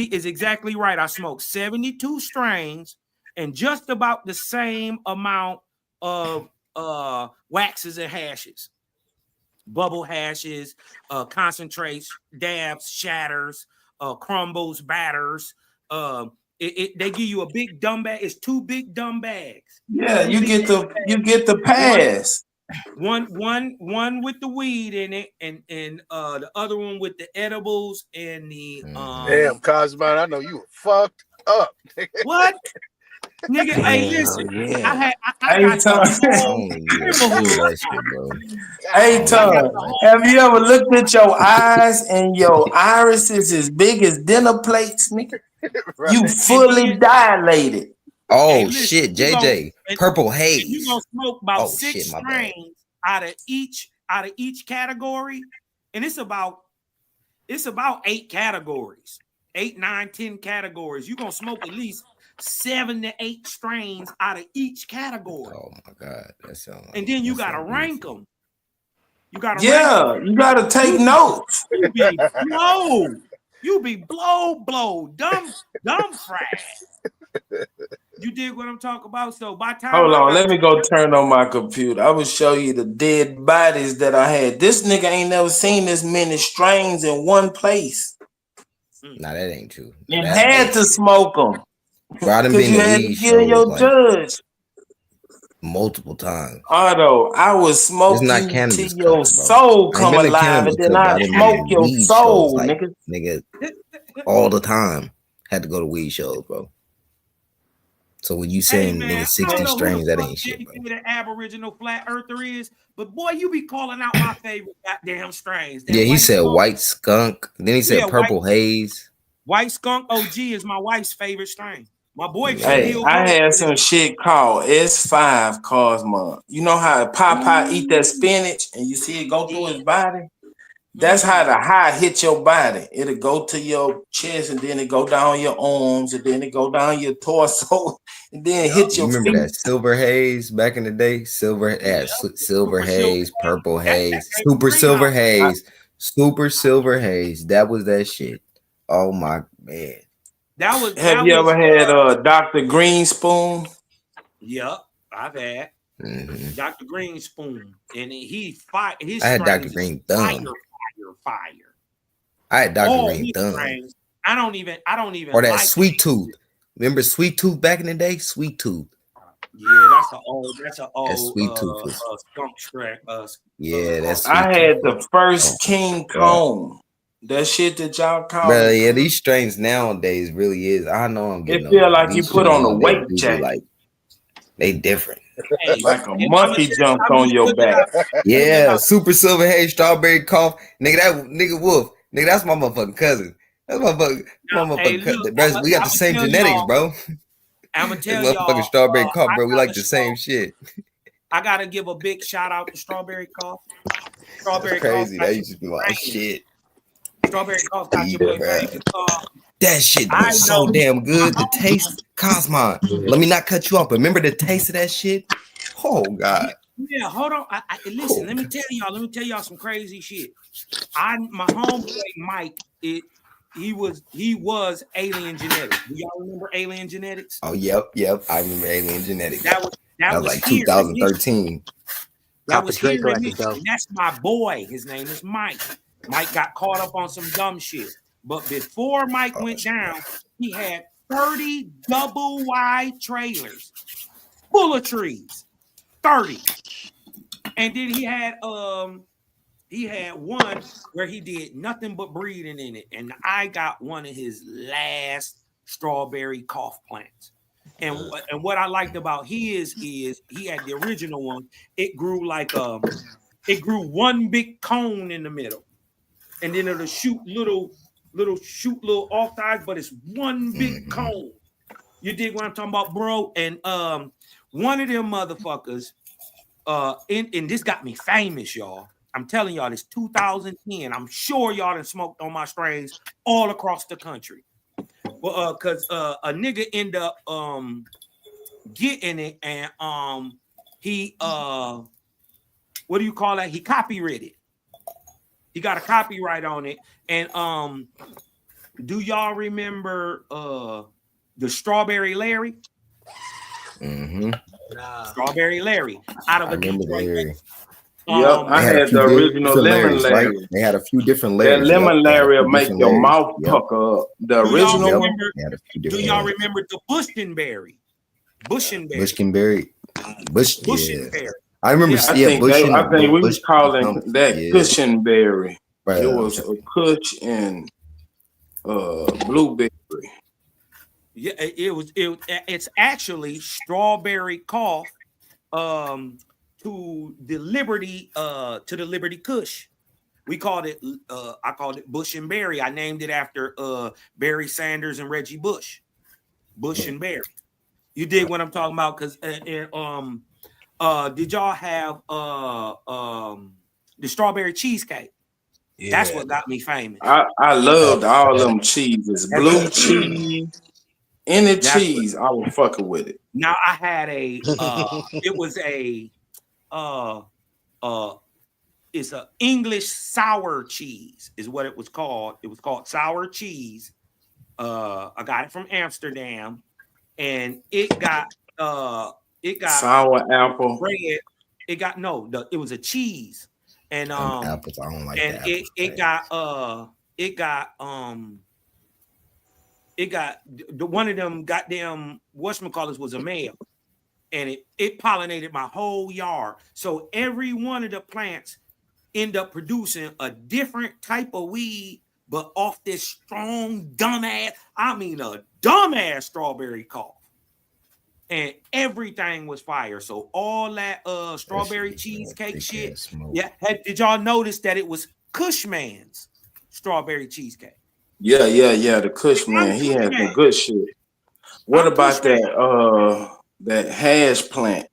is exactly right. I smoked 72 strains and just about the same amount of waxes and hashes. Bubble hashes, concentrates, dabs, shatters, crumbles, batters. They give you a big dumb bag. It's 2 big dumb bags. Yeah, you get the pass. One with the weed in it, and the other one with the edibles and the Damn, Cosman, I know you were fucked up. What? Nigga, hey, listen. Yeah. I got Hey, Tom, have you ever looked at your eyes and your iris is as big as dinner plates, nigga? Right. You fully dilated. Oh listen, shit, JJ, Purple Haze. You gonna smoke about 6 shit, my bad. strains out of each category, and it's about 8 categories, 8, 9, 10 categories. You gonna smoke at least 7 to 8 strains out of each category. Oh my god, that sounds. Like, and then you gotta rank them. You gotta you gotta take notes. You be blow, dumb fried. You dig what I'm talking about? So by time Hold on, let me go turn on my computer. I will show you the dead bodies that I had. This nigga ain't never seen this many strains in one place. Nah, that ain't true. You had to smoke them. Bro, I done been You to had weed to kill your shows, judge. multiple times. Otto, I was smoking not till cannabis your cups, bro. soul I ain't come been to alive, cannabis and then cups, I I done been smoke to your weed soul, shows, like, nigga. nigga, all the time. Had to go to weed shows, bro. So when you saying nigga 60 strains, that ain't shit, bro. The Aboriginal flat earther is, but boy, you be calling out my favorite goddamn strains. That Yeah, he white said skunk, white skunk. Then he said purple haze. White skunk OG is my wife's favorite strain. My boyfriend. Hey, I had some shit called S5 Cosmo. You know how Popeye eat that spinach and you see it go through his body? That's how the high hit your body. It'll go to your chest and then it go down your arms and then it go down your torso and then hit You your remember feet. that silver haze back in the day? Silver haze, purple haze, super silver haze, super silver haze. That was that shit. Oh my man. Have you ever had Dr. Greenspoon? Yep, I've had Dr. Greenspoon, and his I had Dr. Green Thumb. Fire. I had Dr. All Green his Thumb. strains, I don't even Or that like Sweet Tooth. Remember Sweet Tooth back in the day? Sweet Tooth. Yeah, that's an old That Sweet Tooth was. skunk strain. Yeah, that's. I had the first King Kong. That shit that y'all call Bro, it. yeah, these strains nowadays really is. I know I'm getting. It feel older. like you These put on a strains, weight they do jacket. Like they different. Like a monkey jumped on your back. Yeah, super silver haze, strawberry cough, nigga. That nigga Wolf, nigga. That's my motherfucking cousin. That's my motherfucking cousin. Bro, we got the same genetics, bro. I'm gonna tell This y'all, motherfucking strawberry cough, bro. We like the same shit. I gotta give a big shout out to Strawberry Cough. Strawberry Crazy. Cough That used to be my shit. Strawberry Cough got your boy famous. That shit was so damn good. The taste, Cosmon. Let me not cut you off, but remember the taste of that shit? Oh God. Yeah, hold on. Listen, let me tell y'all some crazy shit. My homeboy Mike, he was Alien Genetics. Do y'all remember Alien Genetics? Oh, yep. I remember Alien Genetics. That was like 2013. That was here in Michigan. That's my boy. His name is Mike. Mike got caught up on some dumb shit. But before Mike went down, he had 30 double wide trailers full of trees. 30. And then he had one where he did nothing but breeding in it. And I got one of his last strawberry cough plants. And what I liked about his is he had the original one. It grew like it grew one big cone in the middle. And then it'll shoot little off sides, but it's one big cone. You dig what I'm talking about, bro? And one of them motherfuckers, and this got me famous, y'all. I'm telling y'all, it's 2010. I'm sure y'all done smoked on my strains all across the country. Well, cause a nigga end up getting it, and he what do you call that? He copyrighted. He got a copyright on it. And do y'all remember the Strawberry Larry? Mm-hmm. Strawberry Larry out of a Detroit. Yep, I had the original Lemon Larry. Right? They had a few different Larrys. That Lemon Larry will make your mouth pucker up. The original. Do y'all remember the Bushenberry? Bushenberry. Bushenberry. I remember. I think we was calling that Cushenberry. Right. It was a Kush and blueberry. Yeah, it's actually Strawberry Cough to the Liberty Kush. We called it I called it Bush and Berry. I named it after Barry Sanders and Reggie Bush. Bush and Berry. You dig what I'm talking about? Because did y'all have the strawberry cheesecake? Yeah. That's what got me famous. I loved all them cheeses. Blue cheese. Any cheese, I was fucking with it. Now I had a it's a English sour cheese is what it was called. It was called sour cheese. I got it from Amsterdam, and it got sour apple bread. It was a cheese, and apples. I don't like and apples, it got one of them goddamn whatchamacallits was a male, and it pollinated my whole yard. So every one of the plants end up producing a different type of weed, but off this strong dumbass strawberry cough. And everything was fire. So all that strawberry cheesecake shit. Yeah, did y'all notice that it was Cushman's strawberry cheesecake? Yeah. The Kush man, he had the good shit. What about that hash plant?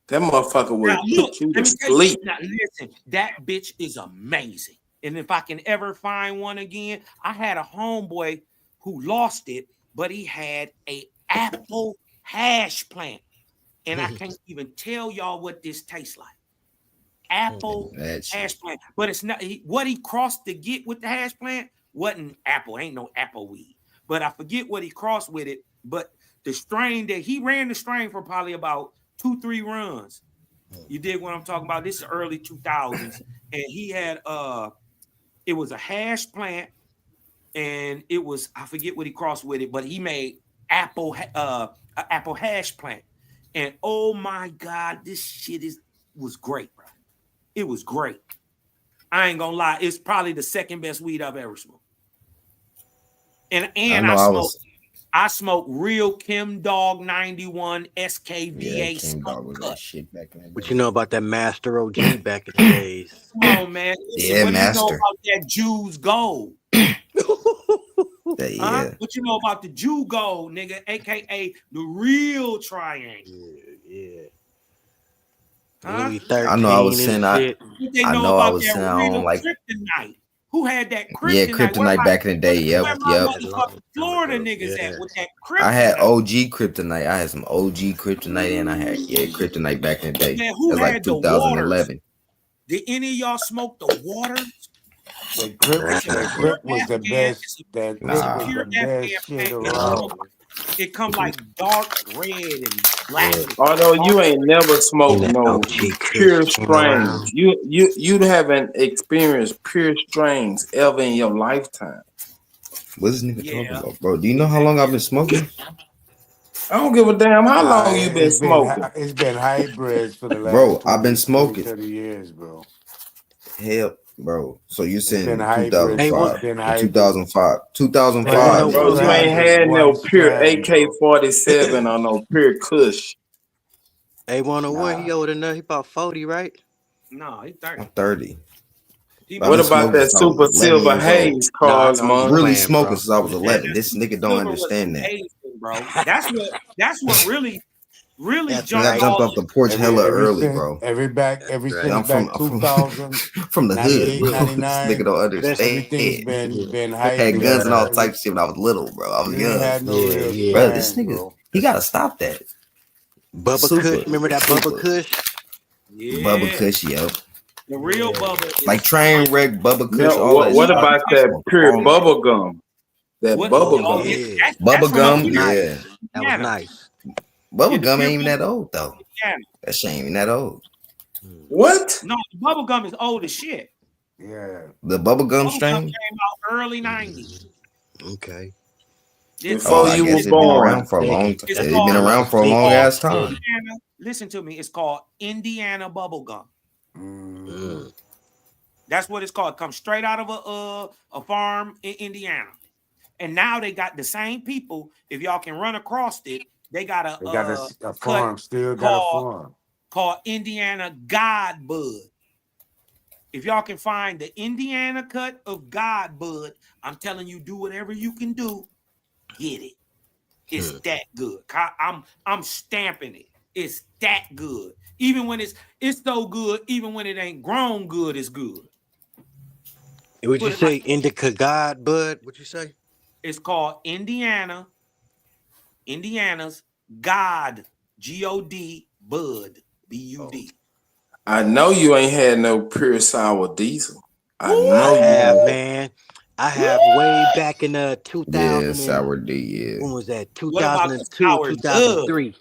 That motherfucker would put you to sleep. Now listen, that bitch is amazing. And if I can ever find one again, I had a homeboy who lost it, but he had a apple hash plant, and I can't even tell y'all what this tastes like. Apple hash plant, but it's not what he crossed to get with the hash plant. Wasn't apple, ain't no apple weed, but I forget what he crossed with it. But the strain that he ran the strain for probably about 2-3 runs. You dig what I'm talking about? This is early 2000s, and he had it was a hash plant, and it was I forget what he crossed with it, but he made apple hash plant, and oh my god, this shit was great, bro. It was great. I ain't gonna lie, it's probably the second best weed I've ever smoked. And I smoked real Kim Dog 91 SKVA skunk cut. What you know about that Master OG back in the days? Come on, man. Listen, what Master. you know about that Jews Gold? Yeah. What you know about the Jew Gold, nigga, aka the real triangle? Yeah. Huh? I know I was saying I don't like Kryptonite. Who had that kryptonite? Yeah, kryptonite back in the day. Yep. Florida niggas at with that kryptonite. I had OG kryptonite. I had some OG kryptonite, and I had kryptonite back in the day. Man, who That's like had the 2011. Did any of y'all smoke the water? The grip was the best. That grip was the best shit around. It come like dark red and black. Although you ain't never smoked no pure strains, you haven't experienced pure strains ever in your lifetime. What's this nigga talking about, bro? Do you know how long I've been smoking? I don't give a damn how long you been smoking. It's been hybrids for the last Bro, I've been smoking 30 years, bro. Hell, bro. So you're saying Been hybrid. 2005. 2005. Bro, you ain't had no pure AK-47 or no pure Kush. A101, he older than that. He about 40, right? No, he's 30. I'm 30. What about that Super Silver Haze, Carl? I'm really smoking since I was 11. This nigga don't understand that. Bro, that's what really Really I jumped off the porch hella early, bro. Every since I'm from, back 2000, from the hood, 98, bro. This 99. nigga don't understand. Everything's been I hype. had guns and all types of shit when I was little, bro. I was You young. ain't had no real Bro, time, this nigga, bro. he gotta stop that. Bubba Kush, remember that Bubba Kush? Yeah. Bubba Kush, yo. The real Bubba. Like train wreck, Bubba Kush, Yeah, all that what shit. about that pure bubble gum? That bubble Oh, gum. yeah. Bubba gum, from yeah. That was nice. Bubba gum ain't even that old though. Yeah. That shit ain't even that old. What? No, the bubble gum is old as shit. Yeah. The bubble gum Bubble gum strain? came out early 90s. Okay. Before I you guess were it been born. around for a long time. It's It's called- been around for a long ass time. Indiana, listen to me. It's called Indiana bubble gum. That's what it's called. It comes straight out of a farm in Indiana. And now they got the same people. If y'all can run across it, they got They got a farm, still got a farm. called Indiana God Bud. If y'all can find the Indiana cut of God Bud, I'm telling you, do whatever you can do, get it. It's that good. I'm stamping it. It's that good. Even when it's so good, even when it ain't grown good, it's good. Would you Put it say like- Indica God Bud? What'd you say? It's called Indiana's God, G-O-D, Bud, B-U-D. I know you ain't had no pure sour diesel. I know I you have, haven't. man. I have way back in 2000. Yeah, sour D, yeah. When was that? What about the 2002, sour 2003.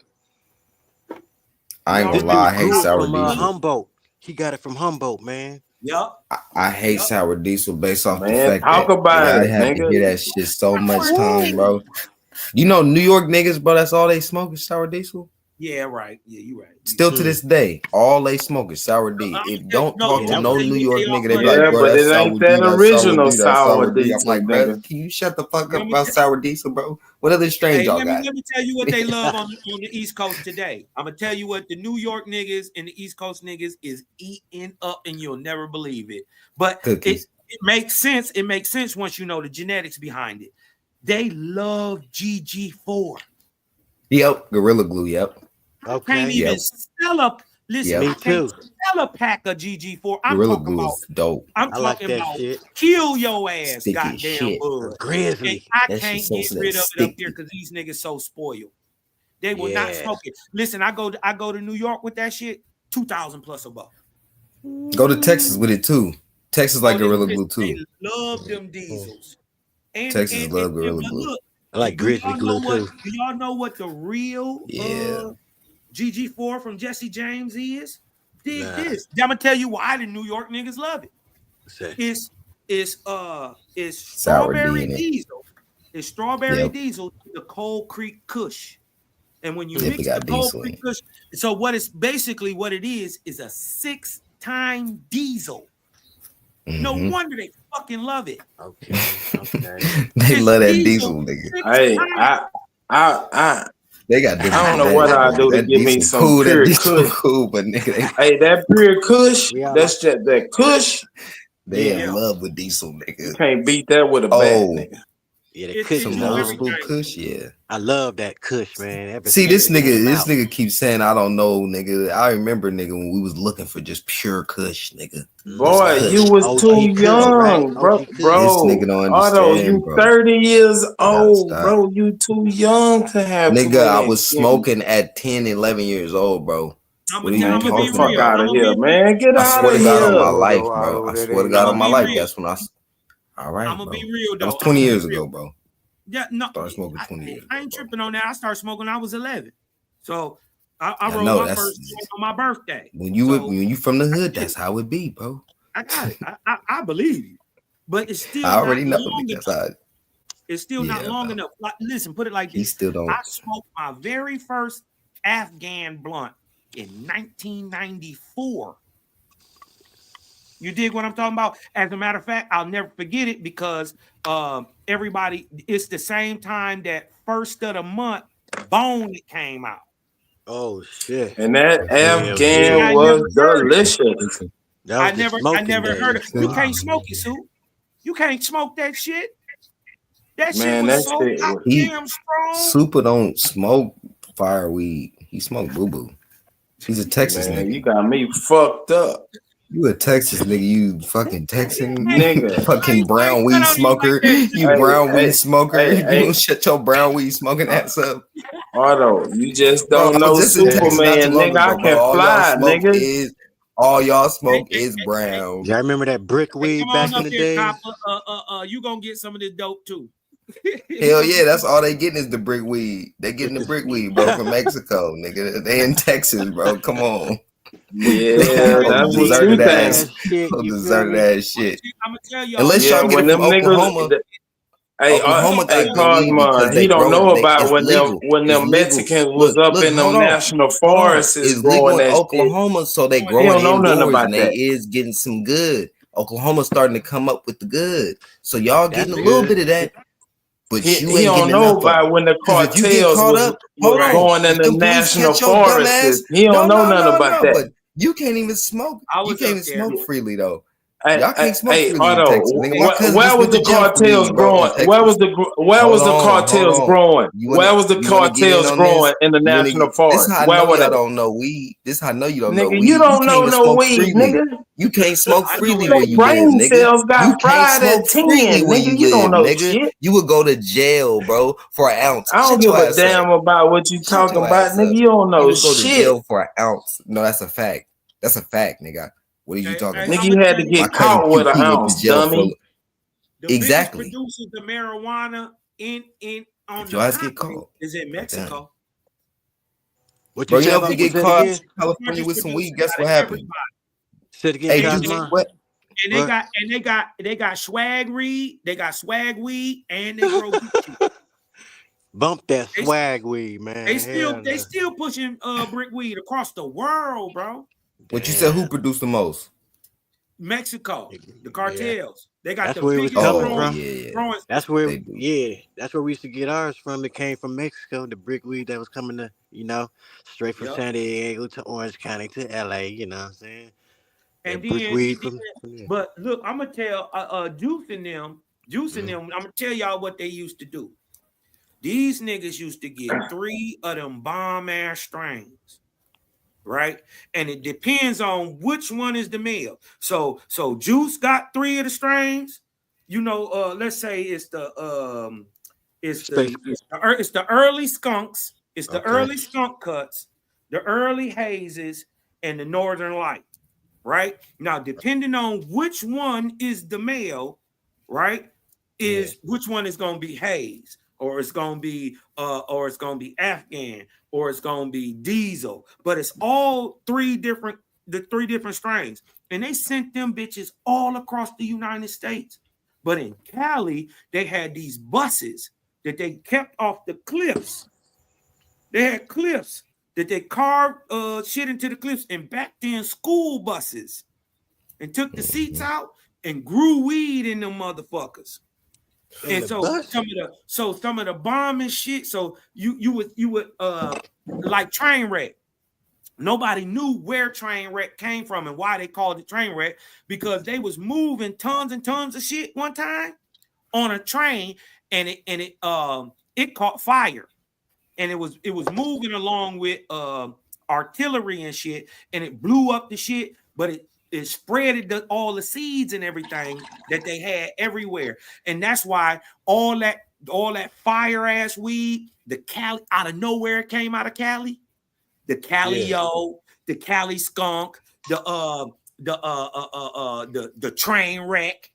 I ain't This gonna lie, I dude hate grew it sour from diesel. Humboldt. He got it from Humboldt, man. Yup. I hate sour diesel based off the Man, fact talk that about I it, had to nigga. hear that shit so much time, bro. You know, New York niggas, bro, that's all they smoke is sour diesel. Yeah, right. Yeah, you right. Still to this day, all they smoke is sour D. If don't no, talk yeah, to that no was- New they- York they all nigga, they be put- like, Yeah, bro, but that's it sour ain't D, that that's original sour D, that's sour D. I'm diesel, like, bro, nigga. can you shut the fuck Let up me about tell- sour diesel, bro? What other strains Hey, y'all let got? me tell you what they love on the East Coast today. I'm gonna tell you what the New York niggas and the East Coast niggas is eating up, and you'll never believe it. But Cookies. it makes sense. It makes sense once you know the genetics behind it. They love GG4. Yep, Gorilla Glue, yep. Can't even Yep. sell a listen. Yep. I can't sell a pack of GG4. I'm Gorilla talking Glue about. is dope. I'm I like talking that about shit. kill your ass, Sticky goddamn shit. bud. Grizzly. And I That shit can't so get rid of it up sticky. here because these niggas so spoiled. They will not Yeah. smoke it. Listen, I go to New York with that shit, 2,000 plus a buck. Go to Texas with it too. Texas like Oh, they- Gorilla they- Glue too. They love them diesels. And, Texas love Gorilla but Glue. look, I like do y'all Grizzly know Glue what- too. Do y'all know what the real Yeah. GG4 from Jesse James is? Dig Nah. this. I'm gonna tell you why the New York niggas love it. Say. It's Sour D strawberry in it. diesel. It's strawberry Yep. diesel to the Cold Creek Kush. And when you If it mix got the Cold diesel in Creek Kush, so what is basically what it is a 6-time diesel. No Mhm. wonder they fucking love it. Okay. They It's love that diesel. diesel, nigga. Hey, 6 I They got different. don't know what I do to that give me diesel some cool, that pure diesel kush. cool, but nigga, Hey, that pure kush, We all that's just that kush. they Yeah. in love with diesel, You nigga. can't beat that with a bat, Oh, nigga. Yeah, the It's Kush some is old on. school everything. Kush, yeah. I love that Kush, man. Ever See, since this it came nigga, out. keeps saying I don't know, nigga. I remember, nigga, when we was looking for just pure Kush, nigga. Boy, Kush. you was OG too Kush, young, right? bro. OG Kush. This Bro, nigga don't Otto, understand, you bro. 30 years Gotta old, stop. bro. You too young to have too Nigga, I many was experiences. smoking at 10, 11 years old, bro. What are you Man, get talking the fuck about? out of here, man. Get I out swear of to God on my here. life, Otto, bro. Otto, I that swear to ain't God I'ma on my be life. real. That's when all right, I'm gonna bro. be real That was though. 20 I'ma be years real. ago, bro. Yeah, no, Started smoking 20 years I ain't ago, tripping on that. I started smoking when I was 11. So I I rolled know my that's first joint on my birthday. when you from the hood. That's how it be, bro. I got it. I believe you. But it's still I already not know, long nigga. That's enough. how it, It's still not yeah, long bro. enough. Like, listen, put it like He this. still don't. I smoked my very first Afghan blunt in 1994. You dig what I'm talking about? As a matter of fact, I'll never forget it because everybody, it's the same time that first of the month Bone came out. Oh shit! And that Hell Afghan yeah. I was never heard it. delicious. That I was the never smoking heard it. days. You can't smoke it, Sue. You can't smoke that shit. That shit Man, was that so shit was He goddamn strong. Super don't smoke fire weed. He smoked boo boo. He's a Texas Man, nigga. you got me fucked up. You a Texas nigga, you fucking Texan Nigga. fucking brown weed smoker. You brown weed smoker. You don't shut your brown weed smoking ass up. Otto, you just Bro, don't I know was just in Texas not Superman, too long nigga. I ago, bro. can All y'all fly, smoke nigga. all y'all smoke is brown. Y'all remember that brick weed Come back on in up the here, day? Copper. You gonna get some of this dope too. Hell yeah, that's all they getting is the brick weed. They getting the brick weed, bro, from Mexico, nigga. They in Texas, bro. Come on. Yeah, that's what you think. Deserted ass shit. I'm gonna tell y'all. Unless y'all get it from Oklahoma. Hey, Oklahoma got good weed because Cosmo, they he don't grow know it. about It's when legal. them Mexicans was up in them hold on. national forests is It's legal growing in that Oklahoma, so they He grow don't it know nothing indoors, about and they that. is getting some good. Oklahoma's starting to come up with the good, so y'all That's getting a little good. bit of that. But He you ain't don't getting know enough of about it. when the 'Cause if you get cartels caught was up, hold on. going in If the them police national catch your dumb ass, forests. He don't know nothing about that. But you can't even smoke. You can't even smoke freely though. Y'all can't smoke freely in Otto, Texas. Nigga, my cousin where just was went the to jail for cartels weed, bro, in growing? Texas. Where was the cartels growing? Where was the cartels growing in the national forest? This how I Where know were y'all they? don't know weed. This how I know you don't know Nigga, weed. you don't can't know even no smoke weed, freely. nigga. You can't smoke freely Your where you brain live, nigga. cells got You can't fried at smoke freely 10, where nigga. you You don't live, know nigga. shit. You would go to jail, bro, for an ounce. I don't Shut give your a ass damn up. about what you Shut talking your about, ass nigga. up. You don't know You would go to shit. jail for an ounce. No, that's a fact. That's a fact, nigga. What are you talking about? Nigga, you had to My get cousin caught with an QP went ounce, to jail for dummy. The exactly. biggest producers of marijuana on If the your ass get continent caught, is in Mexico. What bro, you you say know if about you get say it caught again? in California with some weed, Producers guess out what of happened? everybody. Say it again, Hey, Cosmo. Juice, what? And they got swag weed, they got swag weed, and they grow Gucci. Bump that swag weed, man. They Hell no. still pushing brick weed across the world, bro. What you said? Who produced the most? Mexico, the cartels. They got That's the where it was biggest coming growing. from. That's where, that's where we used to get ours from. It came from Mexico, the brick weed that was coming to, straight from San Diego to Orange County to LA, you know what I'm saying? And That brick then, weed from there. but look, I'm gonna tell Juice and them, I'm gonna tell y'all what they used to do. These niggas used to get 3 of them bomb ass strains, right? And it depends on which one is the male. So Juice got 3 of the strains. Let's say it's the early skunks, it's the early skunk cuts, the early hazes, and the northern light. Right now, depending on which one is the male, right, which one is going to be haze, or it's going to be Afghan, or it's going to be diesel. But it's all the 3 different strains, and they sent them bitches all across the United States. But in Cali, they had these buses that they kept off the cliffs. They had cliffs that they carved shit into the cliffs and backed in school buses and took the seats out and grew weed in them motherfuckers. And so some of the bomb and shit. So you would like Trainwreck. Nobody knew where Trainwreck came from and why they called it Trainwreck, because they was moving tons and tons of shit one time on a train, and it caught fire. And it was moving along with artillery and shit, and it blew up the shit, but it spread all the seeds and everything that they had everywhere. And that's why all that fire ass weed, the Cali, out of nowhere it came out of Cali, the Calio, the Cali skunk, the train wreck.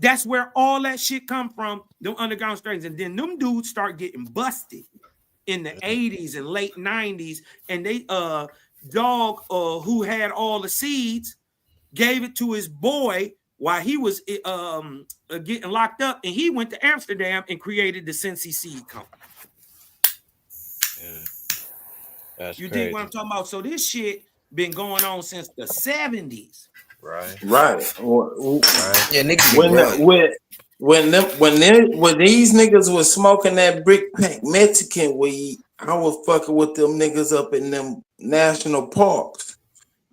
That's where all that shit come from, them underground strains. And then them dudes start getting busted in the 80s and late 90s. And they dog who had all the seeds gave it to his boy while he was getting locked up, and he went to Amsterdam and created the Cincy Seed Company. That's you crazy. dig what I'm talking about? So this shit been going on since the 70s. Right. Yeah, niggas when these niggas was smoking that brick pack Mexican weed, I was fucking with them niggas up in them national parks.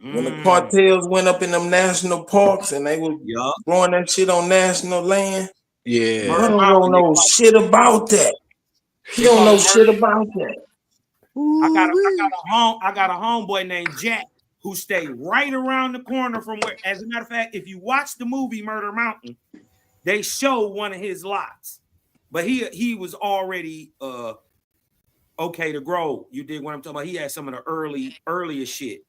When the cartels went up in them national parks and they was growing that shit on national land, yeah, I don't know shit about that. You don't know shit about that. I got a homeboy named Jack who stayed right around the corner from where, as a matter of fact, if you watch the movie Murder Mountain, they show one of his lots. But he was already okay to grow. You dig what I'm talking about? He had some of the earliest shit,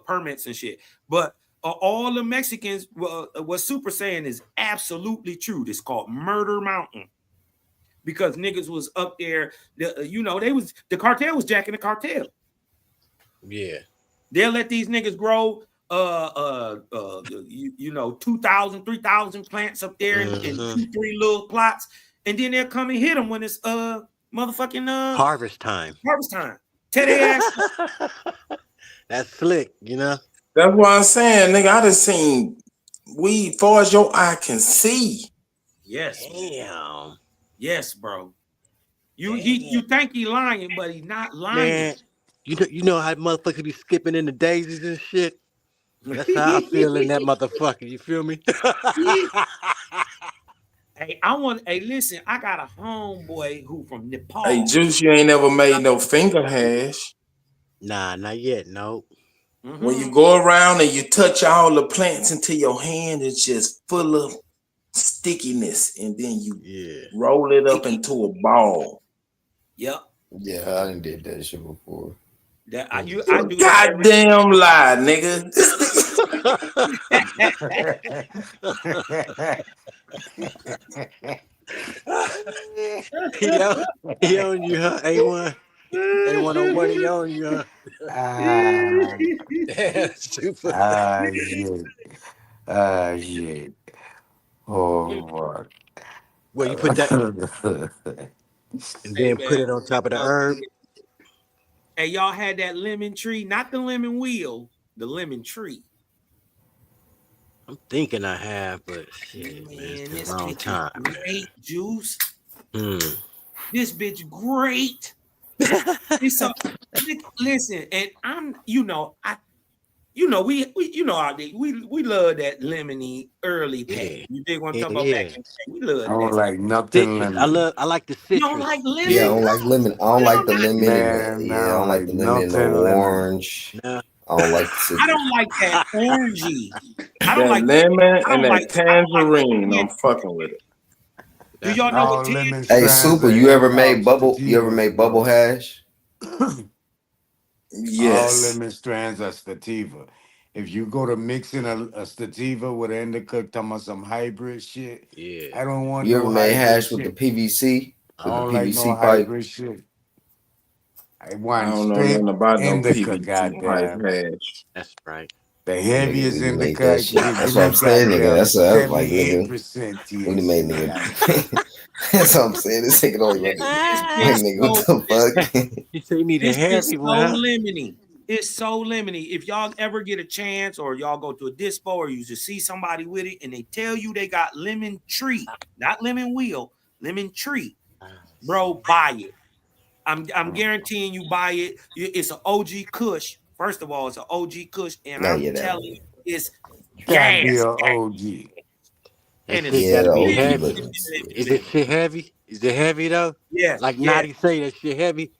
permits and shit. But all the Mexicans, what Super saying is absolutely true. It's called Murder Mountain. Because niggas was up there, the cartel was jacking the cartel. Yeah. They'll let these niggas grow 2,000, 3,000 plants up there in 2-3 little plots, and then they'll come and hit them when it's motherfucking harvest time. Harvest time. Tear their ass. That's slick, That's what I'm saying, nigga. I just seen weed far as your eye can see. Yes. Damn. Yes, bro. You think he lying, but he's not lying. Man, you know how motherfuckers be skipping in the daisies and shit? That's how I feel in that motherfucker. You feel me? Hey, listen, I got a homeboy who from Nepal. Hey, Juice, you ain't never made no finger hash. Nah, not yet. No. When you go around and you touch all the plants until your hand is just full of stickiness, and then you roll it up into a ball. Yep. Yeah, I done did that shit before. I do goddamn lie, nigga. He on you, huh? A1. A1 on what he on you, huh? Super. Shit. Oh, fuck. Well, you put that and then put it on top of the herb. Hey, y'all had that lemon tree, not the lemon wheel, the lemon tree. I'm thinking I have, but shit, man, it's the wrong time. Great Juice. This bitch great. Listen, and we love that lemony early pack. You dig what I'm talking about? Back in the day? We love that. I don't like nothing lemon. I like the citrus. You don't like lemon? Yeah, I don't like lemon. I don't like the lemon. Man, I don't like the lemon and the orange. No. I don't like the citrus. I don't like that orangey. I don't That like lemon and that tangerine. I'm fucking with it. Do y'all know what tangerine? Hey, Super, you ever made bubble hash? Yes. All lemon strands are sativa. If you go to mixing a sativa with an indica, talking about some hybrid shit, I don't want You no ever made hash shit. with the PVC? I don't like no pipe? hybrid shit. I want don't know straight nothing about no indica, PVC goddamn. hash. That's right. The heaviest Nigga, indica. that shit. That's what I'm saying, nigga. That's like, nigga. 78% We made nigga. That's what I'm saying. This nigga don't even. Nigga, what the fuck? You say you need a This is heavy so one, huh? lemony. It's so lemony. If y'all ever get a chance, or y'all go to a dispo, or you just see somebody with it, and they tell you they got lemon tree, not lemon wheel, lemon tree, bro, buy it. I'm guaranteeing you buy it. It's an OG Kush. First of all, it's an OG Kush, and I'm telling you, it's Gotta be gas. an OG. And It's it's gotta be OG heavy. looking. Is it shit heavy? Is it heavy though? Yeah, Like yeah. Naughty say that shit heavy.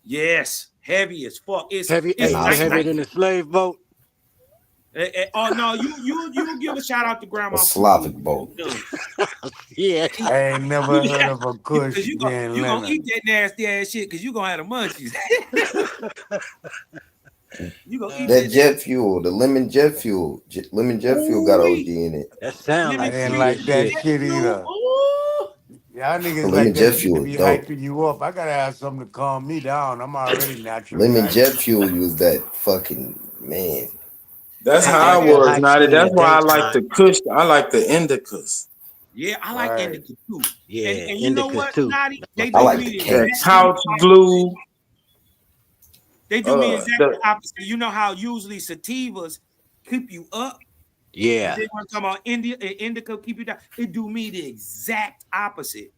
Yes, heavy as fuck. It's Heavy. It's Is it heavier than the slave boat? Oh no, you give a shout out to Grandma. A Slavic boat. Yeah. I ain't never heard of a Kush Cause you being gonna lemon. eat that nasty ass shit because you gonna have the munchies. You gonna eat That jet fuel, the lemon jet fuel. Lemon jet fuel got OG in it. That sound I like didn't some like good that shit. shit either. Y'all niggas Lemon like jet that shit to fuel, be dope. hyping you up. I gotta have something to calm me down. I'm already naturally Lemon hyped. jet fuel was that fucking man. That's how I was, Naughty. That's why I like the Kush. I like the indicas. Yeah, I like Right. indica too. Yeah, And you know indicas what, too. Naughty? They I do like me the the cake. exact Couch glue. They do me exactly the- the opposite. You know how usually sativas keep you up? Yeah. They want to talk about indica keep you down. It do me the exact opposite.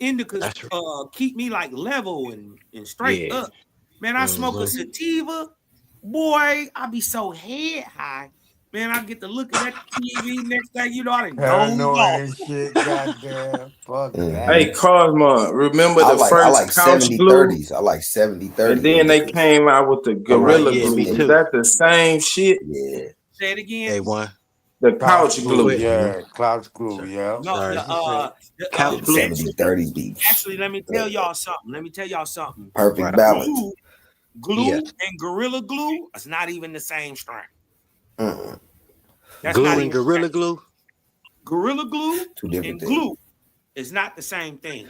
Indicas That's keep me like level and straight Yeah. up. Man, I smoke a Mhm. sativa, boy, I be so head high. Man, I get to look at that TV. Next thing you know, I done dozed Paranoid off. shit, goddamn. Fuck that. Hey, Cosmo, remember I the like first couch 70 glue? 30s. I like 70 30. And then they came out with the Gorilla yeah, me Glue. Is too. that the same shit? Yeah. Say it again. Hey, one. The couch glue. Yeah, couch glue, yeah. No, Sorry. couch 70 30 beef. Actually, let me tell y'all something. Perfect balance. Glue Yeah. and Gorilla Glue is not even the same strain. That's Glue not and even Gorilla Glue? Gorilla Glue Two different and things. glue is not the same thing.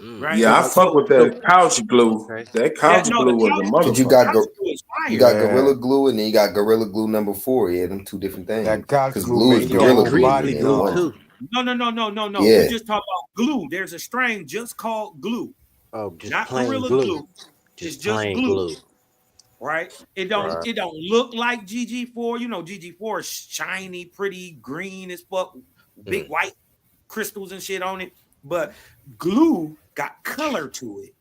Right? Yeah, I fuck with that couch glue. That couch glue was a But you motherfucker. got you got Yeah. Gorilla Glue and then you got Gorilla Glue number 4. Yeah, them two different things. That couch Because glue glue is make your Gorilla whole Glue. body and then go. one- Too. No. Yeah. We just talk about glue. There's a strain just called glue. Oh, just Not plain Gorilla glue. Glue. It's Just just plain glue. glue. Right? It don't look like GG4. You know, GG4 is shiny, pretty, green as fuck, big white crystals and shit on it. But glue got color to it.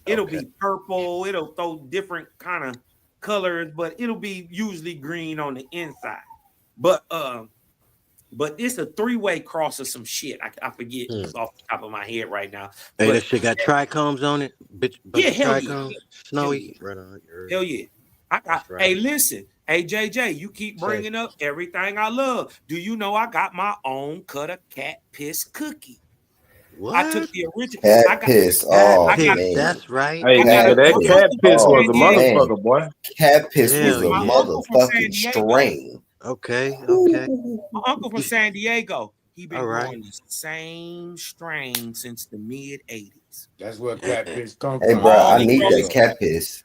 It'll be purple, it'll throw different kind of colors, but it'll be usually green on the inside. But it's a three-way cross of some shit. I forget off the top of my head right now. Hey, But that shit got trichomes on it? Bitch, yeah, hell yeah. trichomes? Snowy? Right on. Hell yeah. Hey, listen. Hey, JJ, you keep bringing up everything I love. Do you know I got my own cut of cat piss cookie? What? I took the original. Cat piss. Oh, man. That's right. Hey, nigga, that cat piss was a motherfucker, boy. Cat piss was Hell a yeah. motherfucking strain. Okay. My uncle from San Diego. He been All right. growing the same strain since the mid-'80s. That's where catfish come Hey, from. bro, I need that cat piss.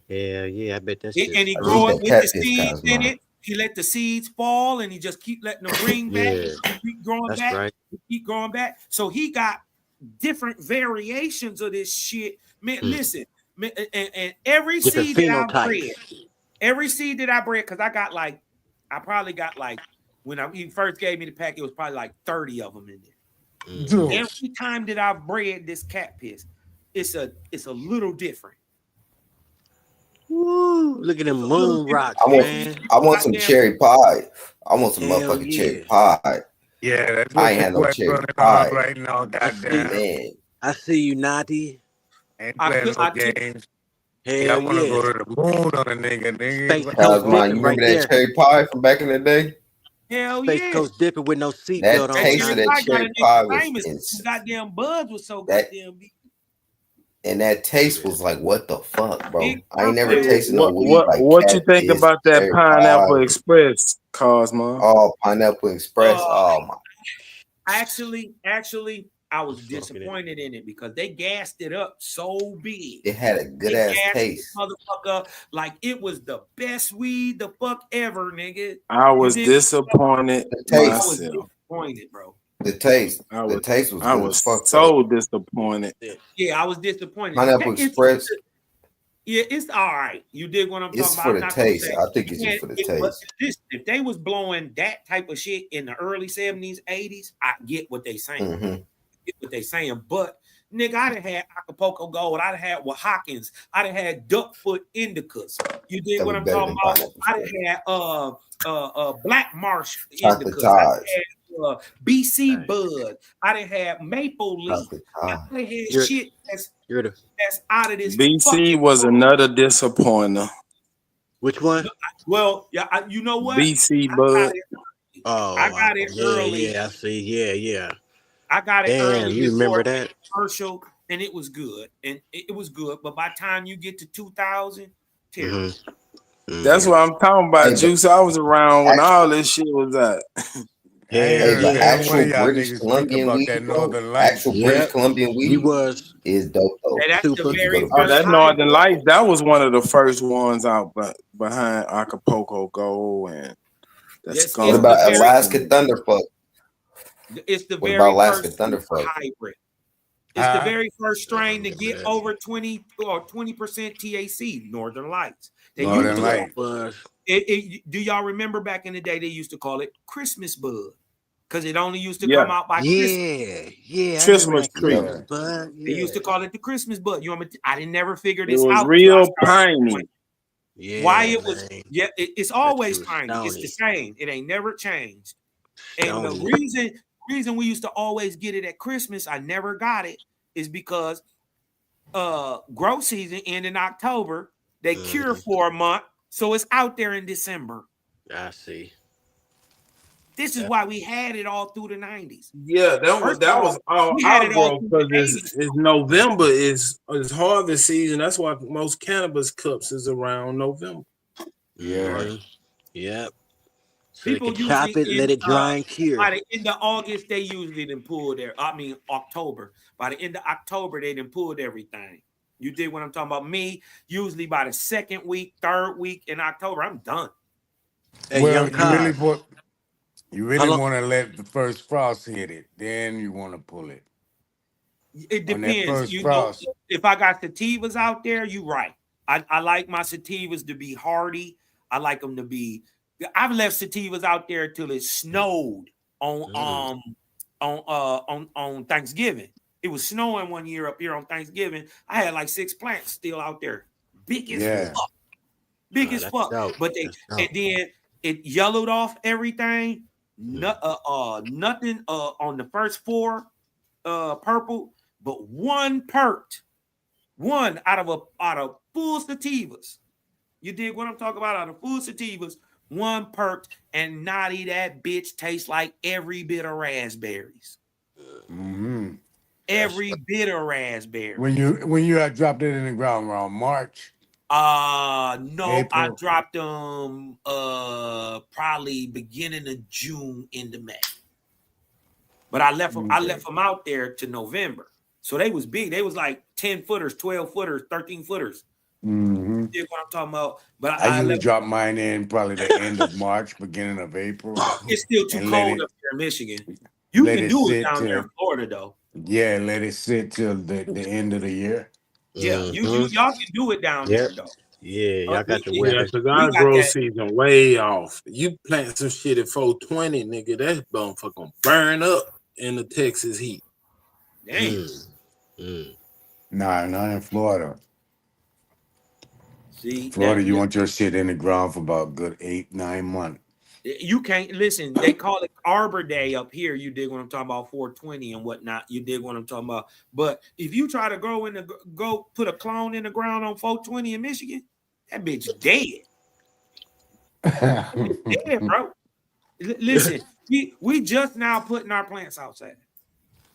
Yeah, yeah, I bet that's And he I grow need it that with cat the piss, seeds in Cosmo. it. He let the seeds fall and he just keep letting them bring back. Yeah. Keep growing That's back. right. Keep growing back. So he got different variations of this shit. Man, listen, man, and every Different seed that I phenotypes. bred, every seed that I bred, because I probably got like, when he first gave me the pack, it was probably like 30 of them in there. Every time that I've bred this cat piss, it's a little different. Woo! Look at them moon rocks, I man. want some cherry pie. I want some Hell motherfucking yeah. cherry pie. Yeah, that's I what ain't the had no boy cherry running pie. on right now, goddamn. Man. I see you, Nati. Ain't playing no games. Hell Yeah, I want to yeah. go to the moon on a nigga. Space Nigga. Coast Cosmo, you dipping remember right that there. cherry pie from back in the day? Hell Space yeah. Coast dipping with no That seatbelt on. taste of man. that cherry pie was The goddamn buds was so that, goddamn big. and that taste was like, what the fuck, bro? Big I ain't never purple. tasted no weed like What you think Catfish, about that cherry Pineapple pie. Express, Cosmo? Oh, Pineapple Express. Oh my. Actually, I was disappointed in it because they gassed it up so big. It had a good They ass gassed taste. this motherfucker like it was the best weed the fuck ever, nigga. I was You didn't- disappointed I was myself. disappointed, bro. The taste. I The was, taste was I good was as fuck. so disappointed. Yeah, I was disappointed. Pineapple Express. Yeah, it's all right. You dig what I'm It's talking for about? the I'm not gonna taste. say- I think it's just for the but taste. listen, if they was blowing that type of shit in the early 70s, 80s, I get what they saying. Mhm. Get what they saying. But nigga, I done had Acapulco Gold. I done had Oaxacans. I done had Duckfoot Indicas. You dig That what was I'm better talking than about? Pineapple I done had Black Marsh Chocolate Indicas. I done Taj. had BC Bud. I done had Maple Leaf. Chocolate I Taj. done had You're- shit that's You're the out of this BC fucking was world. another disappointer. which one? Well, yeah, you know what? BC I got Bud. it. Oh, I got it yeah, early. yeah. I see. Yeah, yeah. I got it Damn, early. you remember before it that? went commercial, and it was good. And it was good. But by the time you get to 2000, terrible. That's what I'm talking about, Hey, but Juice. I was around when all this shit was out. Hey, Hell but yeah. actual One of y'all British niggas speak Columbian about weed, that bro. Northern Lights. Actual British Yep. Columbian He weed was is dope though. Hey, that's super. the If you go very to Oh, British that first Northern hybrid. Lights, that was one of the first ones out, but behind Acapulco Gold and the Yes, What Skunk. it's the about very Alaska Thunderfuck? it's the What very about Alaska first super Thunderfuck? hybrid. It's the Huh? very first strain to get Yeah. over 20 or 20% THC, Northern Lights. They used Northern to Lights. Was do y'all remember back in the day they used to call it Christmas Bud? Because it only used to Yeah. come out by Christmas. yeah, yeah. I remember Christmas that tree. Christmas, bud. They used to Yeah. call it the Christmas bud. You want me I didn't never figure It this was out till I real started. piney. Yeah, why it was, man. it's That always shit was tiny. It's stony. the same. It ain't never changed. And the Stony. reason we used to always get it at Christmas, I never got it, is because growth season end in October. They cure for a month, so it's out there in December. I see. This is why we had it all through the 90s. Yeah, that was all we had our it all growth through because the 80s. it's November is harvest season. That's why most cannabis cups is around November. Yeah. Yep. So People they can chop it, let it dry and cure. By the end of August, they usually done pulled October. By the end of October, they done pulled everything. You dig what I'm talking about? Me, usually by the second week, third week in October, I'm done. Hey, well, Young Cos. you really want to let the first frost hit it, then you want to pull it. It depends. You know, if I got sativas out there, you right. I like my sativas to be hardy. I like them to be. I've left sativas out there till it snowed on Thanksgiving. It was snowing one year up here on Thanksgiving. I had like 6 plants still out there, big as fuck, big as fuck. But and then it yellowed off everything. Nothing on the first 4 purple, but one perked. One out of full sativas. You dig what I'm talking about? Out of full sativas, one perked, and naughty, that bitch tastes like every bit of raspberries. Mm-hmm. Every bit of raspberry. When you had dropped it in the ground around March? No, April. I dropped them probably beginning of June into May. But I left them out there to November. So they was big. They was like 10 footers, 12 footers, 13 footers. Mm-hmm. You know what I'm talking about? But I usually drop mine in probably the end of March, beginning of April. It's still too cold up here in Michigan. You can do it down there in Florida, though. Yeah, let it sit till the end of the year. Yeah, y'all can do it down there, though. Yeah, y'all got the Yeah, because our growth season way off. You plant some shit at 420, nigga, that motherfucker gonna burn up in the Texas heat. Damn. Nah, not in Florida. See, Florida, you want your shit in the ground for about good 8-9 months. You can't listen. They call it Arbor Day up here. You dig what I'm talking about? 420 and whatnot. You dig what I'm talking about? But if you try to go put a clone in the ground on 420 in Michigan, that bitch dead. Dead, bro. Listen, we just now putting our plants outside.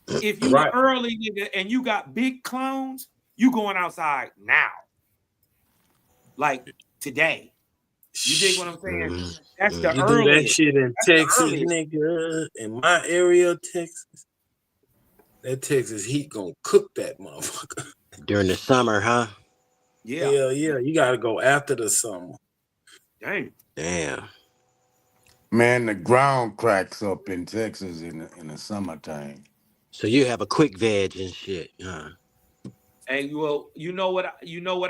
If you early nigga and you got big clones, you going outside now, like today. You dig what I'm saying? That's the you early. do that shit in Texas, nigga. In my area of Texas, that Texas heat gonna cook that motherfucker. During the summer, huh? Yeah. Yeah. You gotta go after the summer. Damn. Man, the ground cracks up in Texas in the summertime. So you have a quick veg and shit, huh? Hey, well, you know what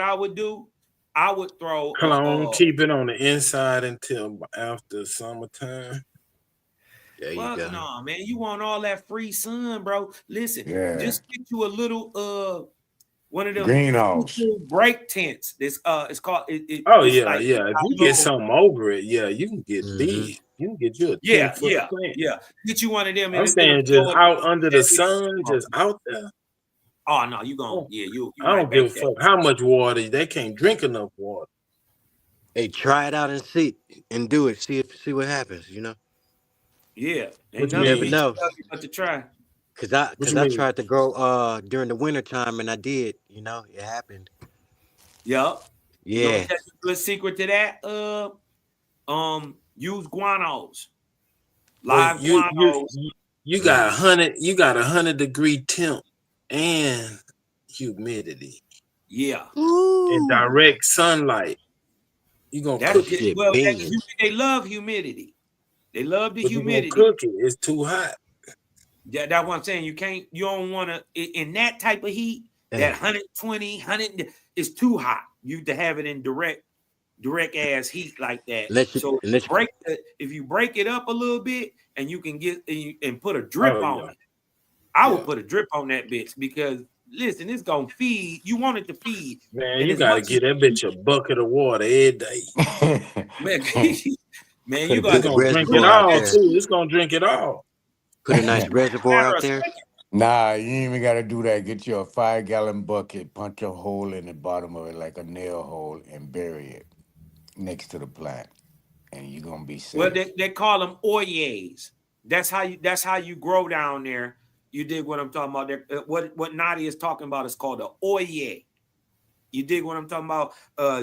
I would do? I would throw keep it on the inside until after summertime. There you go. No, man, you want all that free sun, bro. Listen, just get you a little one of them greenhouse break tents. This it's called If you get something over it, you can get these. You can get you a 10-foot plant. Get you one of them. I'm saying just out under the sun, just out there. Oh no, you gonna you. I don't give a fuck how much water. They can't drink enough water. Hey, try it out and see and do it. See what happens. You know. Yeah, you never know. But to try. Cause I tried to grow during the winter time and I did. You know, it happened. Yep. Yeah. You know, that's a good secret to that. Use guanos. Live guanos. You got 100. You got 100-degree temp and humidity. Yeah. And direct sunlight. You gonna cook it. Well, they love humidity. They love the humidity. You gonna cook it. It's too hot. Yeah, that's what I'm saying. You don't want to in that type of heat. That 120, 100 is too hot. You to have it in direct ass heat like that. If you break it up a little bit and you can get and put a drip on it. I would put a drip on that bitch because listen, it's gonna feed. You want it to feed. Man, and you as gotta much get that bitch a bucket of water every day. man, man, Put you a got big to Drink it reservoir out all there. too. It's gonna drink it all. Put a nice reservoir out there. Nah, you ain't even gotta do that. Get you a 5-gallon bucket, punch a hole in the bottom of it like a nail hole, and bury it next to the plant, and you're gonna be Well, safe. they call them oyes. That's how you grow down there. You dig what I'm talking about? What Nadia is talking about is called an oye. You dig what I'm talking about?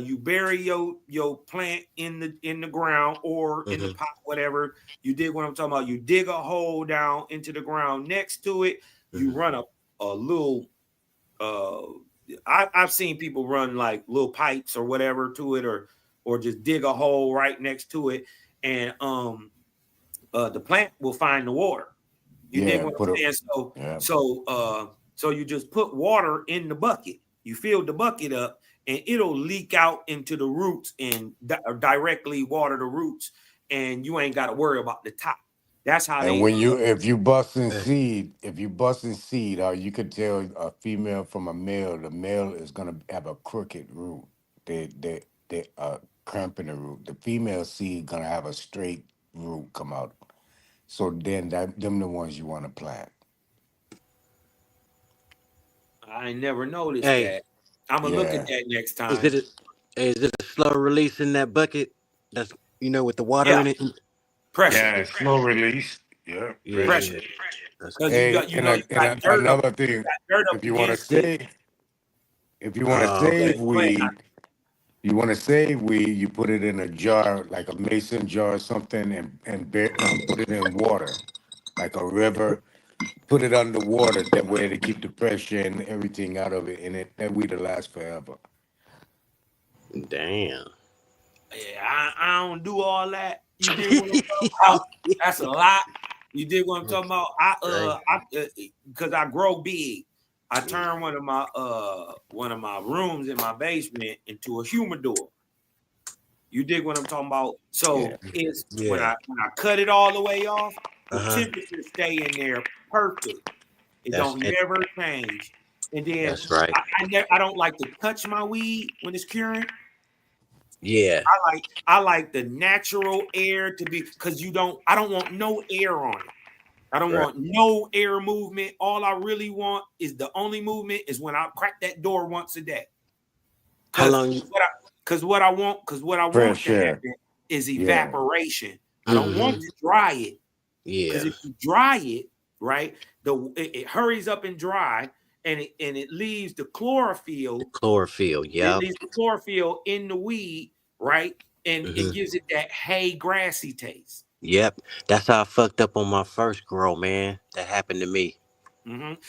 You bury your plant in the ground or in the pot, whatever. You dig what I'm talking about? You dig a hole down into the ground next to it. You run a little. I've seen people run like little pipes or whatever to it, or just dig a hole right next to it, and the plant will find the water. You dig what I'm saying? So you just put water in the bucket. You fill the bucket up, and it'll leak out into the roots and directly water the roots, and you ain't got to worry about the top. That's how And if you busting seed, how you could tell a female from a male. The male is gonna have a crooked root. They cramp in the root. The female seed gonna have a straight root come out. So then them the ones you want to plant. I never noticed Hey, that. I'm gonna look at that next time. Is it a slow release in that bucket? That's with the water in it. Pressure. Yeah, slow release. Yeah, pressure. Because Hey, you got dirt another up, thing, dirt up if you want to against it. save weed, you put it in a jar, like a mason jar or something, and put it in water, like a river. Put it underwater, that way to keep the pressure and everything out of it, and that weed will last forever. Damn. Yeah, I don't do all that. You did what I'm talking about? That's a lot. You did what I'm talking about? Because I grow big. I turned one of my rooms in my basement into a humidor. You dig what I'm talking about? So it's when I cut it all the way off, the temperature stay in there perfect. It don't never change. And then that's right. I don't like to touch my weed when it's curing. Yeah. I like the natural air to be, because I don't want no air on it. I don't want no air movement. All I really want is the only movement is when I crack that door once a day. How long? Because what I want to happen is evaporation. I don't want to dry it. Yeah. Because if you dry it, right, it hurries up and dry, and it leaves the chlorophyll. Chlorophyll, yeah. It leaves the chlorophyll in the weed, right, and it gives it that hay grassy taste. Yep, that's how I fucked up on my first grow, man. That happened to me.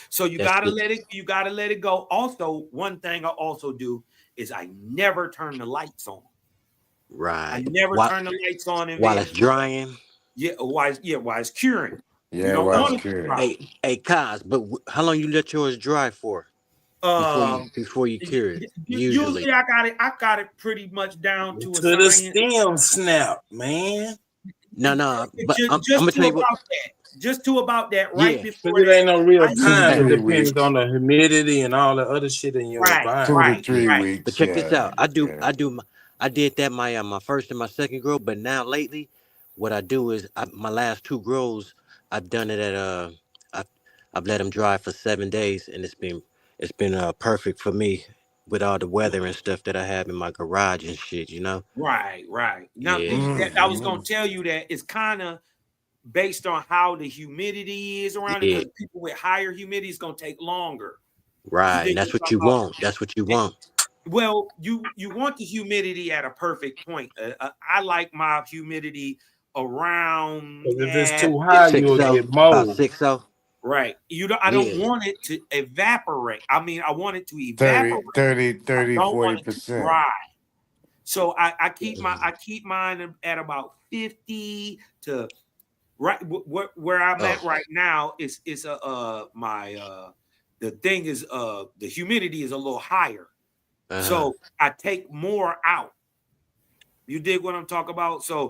So you gotta let it go. Also, one thing I also do is I never turn the lights on. Right. I never turn the lights on while it's drying. Yeah, while it's curing. Yeah, you don't want it to dry. Hey, Kaz, but how long you let yours dry for? Before you cure it. Usually I got it pretty much down to the stem snap, man. No, but I'm gonna tell you what. Just to about that, right before it ain't no real time. It depends on the humidity and all the other shit in your environment. 2 to 3 weeks. But check this out. I did that my first and my second grow, but now lately, what I do is my last 2 grows, I've done it at I've let them dry for 7 days, and it's been perfect for me with all the weather and stuff that I have in my garage and shit, Right. Now, I was gonna tell you that it's kind of based on how the humidity is around it, because people with higher humidity is gonna take longer. Right, and that's what you want. That's what you want. Well, you want the humidity at a perfect point. I like my humidity around. If it's too high, you'll get mold. 6-0. Right. I don't want it to evaporate. I mean, I want it to evaporate. 30, 40%. Dry. So I keep mine at about 50 to right where I'm at right now is my the thing is the humidity is a little higher. So I take more out. You dig what I'm talking about? So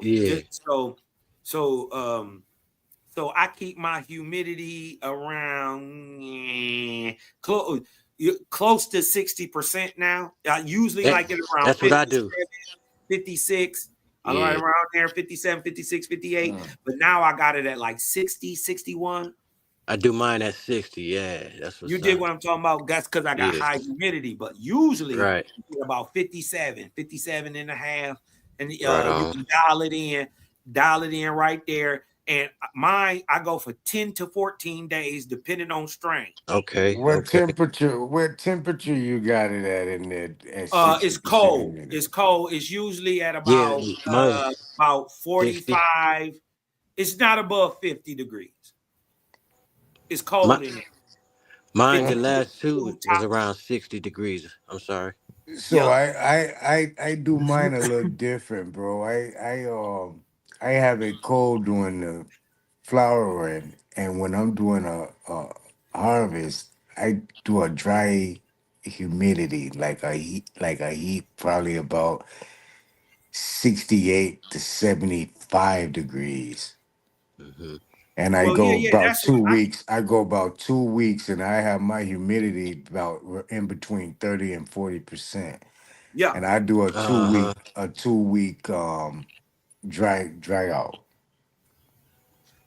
so I keep my humidity around close. close to 60% now. I usually like it around That's what I do. 56. I'm Yeah. right around there, 57, 56, 58. But now I got it at like 60, 61. I do mine at 60. Yeah, that's what's You dig up. what I'm talking about? That's because I got Yeah. high humidity. But usually Right. about 57, 57 and a half. And Right you on. can dial it in right there. And mine, I go for 10 to 14 days, depending on strain. Okay. What temperature you got it at in there at 60%? It's cold. It's cold. It's usually at Yeah, about 45. It's not above 50 degrees. It's cold in there. Mine, the last two was around 60 degrees. I'm sorry. So I do mine a little different, bro. I have it cold during the flowering, and when I'm doing a harvest, I do a dry humidity, like a heat probably about 68 to 75 degrees. And I go about 2 weeks. I go about 2 weeks, and I have my humidity about in between 30 and 40%. Yeah. And I do a 2 week dry out.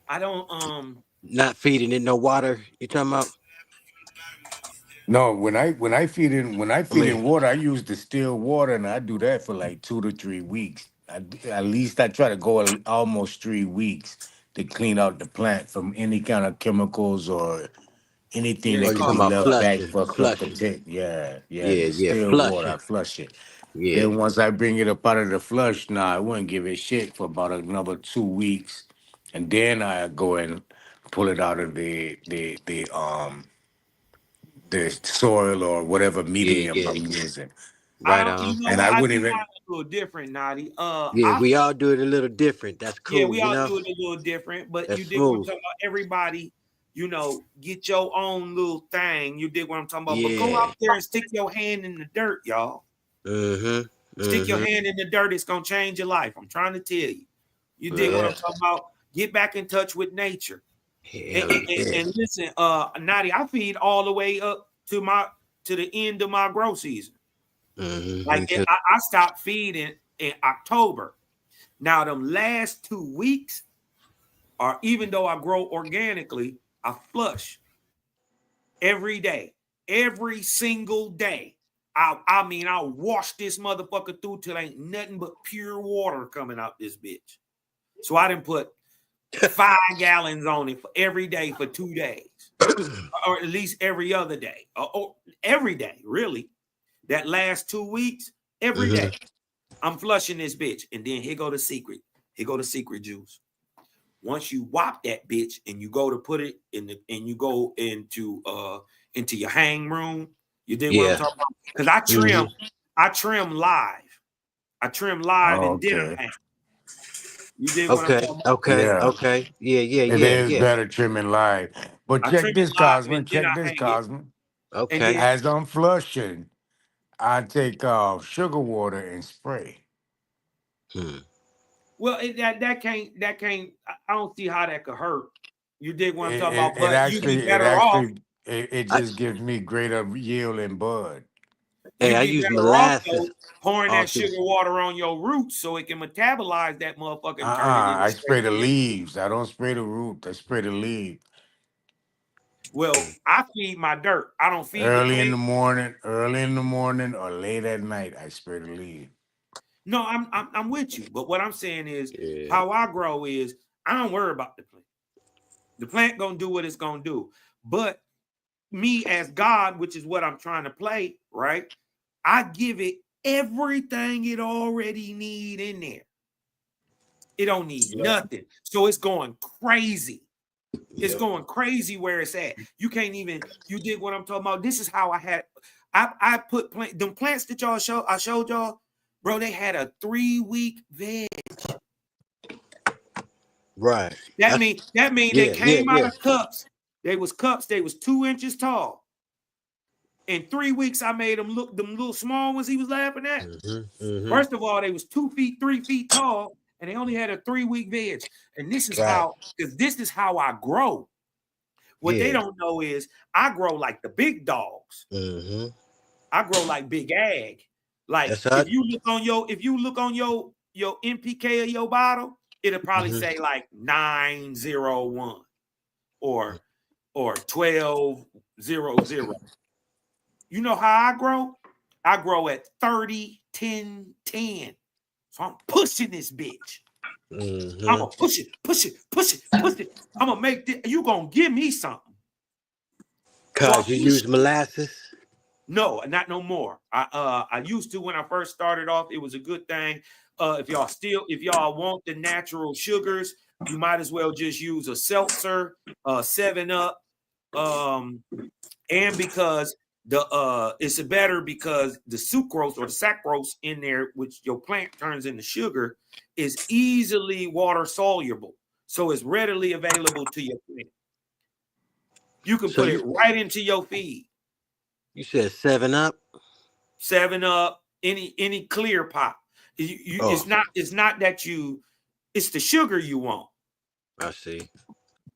I don't Not feeding it no water. You talking about? No, when I feed in water, I use distilled water, and I do that for like 2 to 3 weeks. At least I try to go almost 3 weeks to clean out the plant from any kind of chemicals or anything that could be left back for tick. Yeah, distilled water. I flush it. Yeah. Then once I bring it up out of the flush, I wouldn't give it shit for about another 2 weeks, and then I go and pull it out of the soil or whatever medium I'm using. Right on. And I wouldn't do even. mine a little different, Nadi. Yeah, we all do it a little different. That's cool. Yeah, we all you know? do it a little different, but That's you dig what I'm smooth. talking about. Everybody, get your own little thing. You dig what I'm talking about. But go out there and stick your hand in the dirt, y'all. Stick your hand in the dirt. It's gonna change your life. I'm trying to tell you. You dig what I'm talking about? Get back in touch with nature. And listen, Nadi, I feed all the way up to the end of my grow season. Like I stopped feeding in October. Now them last 2 weeks, or even though I grow organically, I flush every day, every single day. I'll wash this motherfucker through till ain't nothing but pure water coming out this bitch. So I didn't put 5 gallons on it for every day for 2 days, or at least every other day, or every day, really. That last 2 weeks, every day, I'm flushing this bitch. And then here go the secret. Here go the secret juice. Once you whop that bitch and you go to put it in and you go into your hang room, you did what I'm talking about? Because I trim live. I trim live and dinner hang. You did what I'm talking about? Okay. Yeah. It is better trimming live. But check this, Cosman. Okay. As I'm flushing, I take sugar water and spray. Well, that can't. I don't see how that could hurt. You dig what I'm talking about? But you'd be better off. It just gives me greater yield and bud. Hey, I use molasses. Pouring that sugar water on your roots so it can metabolize that motherfucker. And turn it into I spray the leaves. I don't spray the root. I spray the leaf. Well, I feed my dirt. I don't feed early in the morning, or late at night. I spray the leaf. No, I'm with you. But what I'm saying is, how I grow is I don't worry about the plant. The plant gonna do what it's gonna do. But me as God, which is what I'm trying to play, right? I give it everything it already need in there. It don't need nothing. So it's going crazy. It's going crazy where it's at. You can't even, you dig what I'm talking about? This is how I put them plants that I showed y'all, bro, they had a 3-week veg. Right. That mean they came out of cups. They was 2 inches tall. In 3 weeks, I made them look them little small ones he was laughing at. First of all, they was 2 feet, 3 feet tall, and they only had a 3-week veg. And this is how, because this is how I grow. What they don't know is I grow like the big dogs. Mm-hmm. I grow like Big Ag. Like if you look on your NPK of your bottle, it'll probably say like 901 or 1200. You know how I grow? I grow at 30, 10, 10. So I'm pushing this bitch. Mm-hmm. I'm gonna push it. I'm gonna make this. You gonna give me something? Cause you use molasses? No, not no more. I used to when I first started off. It was a good thing. If y'all want the natural sugars, you might as well just use a seltzer, 7-Up, and because it's better because the sucrose or the saccharose in there, which your plant turns into sugar, is easily water soluble, so it's readily available to your plant. You can put it right into your feed. You said 7-Up? 7-Up, any clear pop. It's not that it's the sugar you want. I see.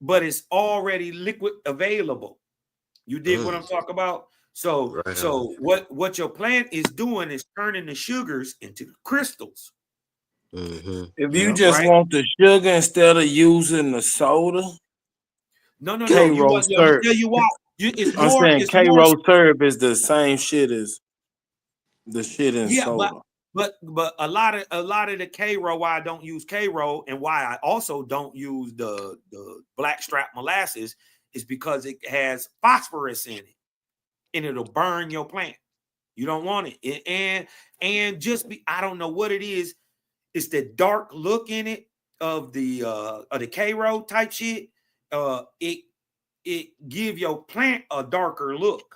But it's already liquid available. You dig what I'm talking about? So what your plant is doing is turning the sugars into crystals. Mm-hmm. If you just want the sugar instead of using the soda, no. K-Roll syrup. Tell you what, I'm saying K-Roll syrup is the same shit as the shit in soda. But a lot of the K-Roll, why I don't use K-Roll and why I also don't use the blackstrap molasses is because it has phosphorus in it and it'll burn your plant. You don't want it. And I don't know what it is. It's the dark look in it of the K-Roll type shit. It give your plant a darker look.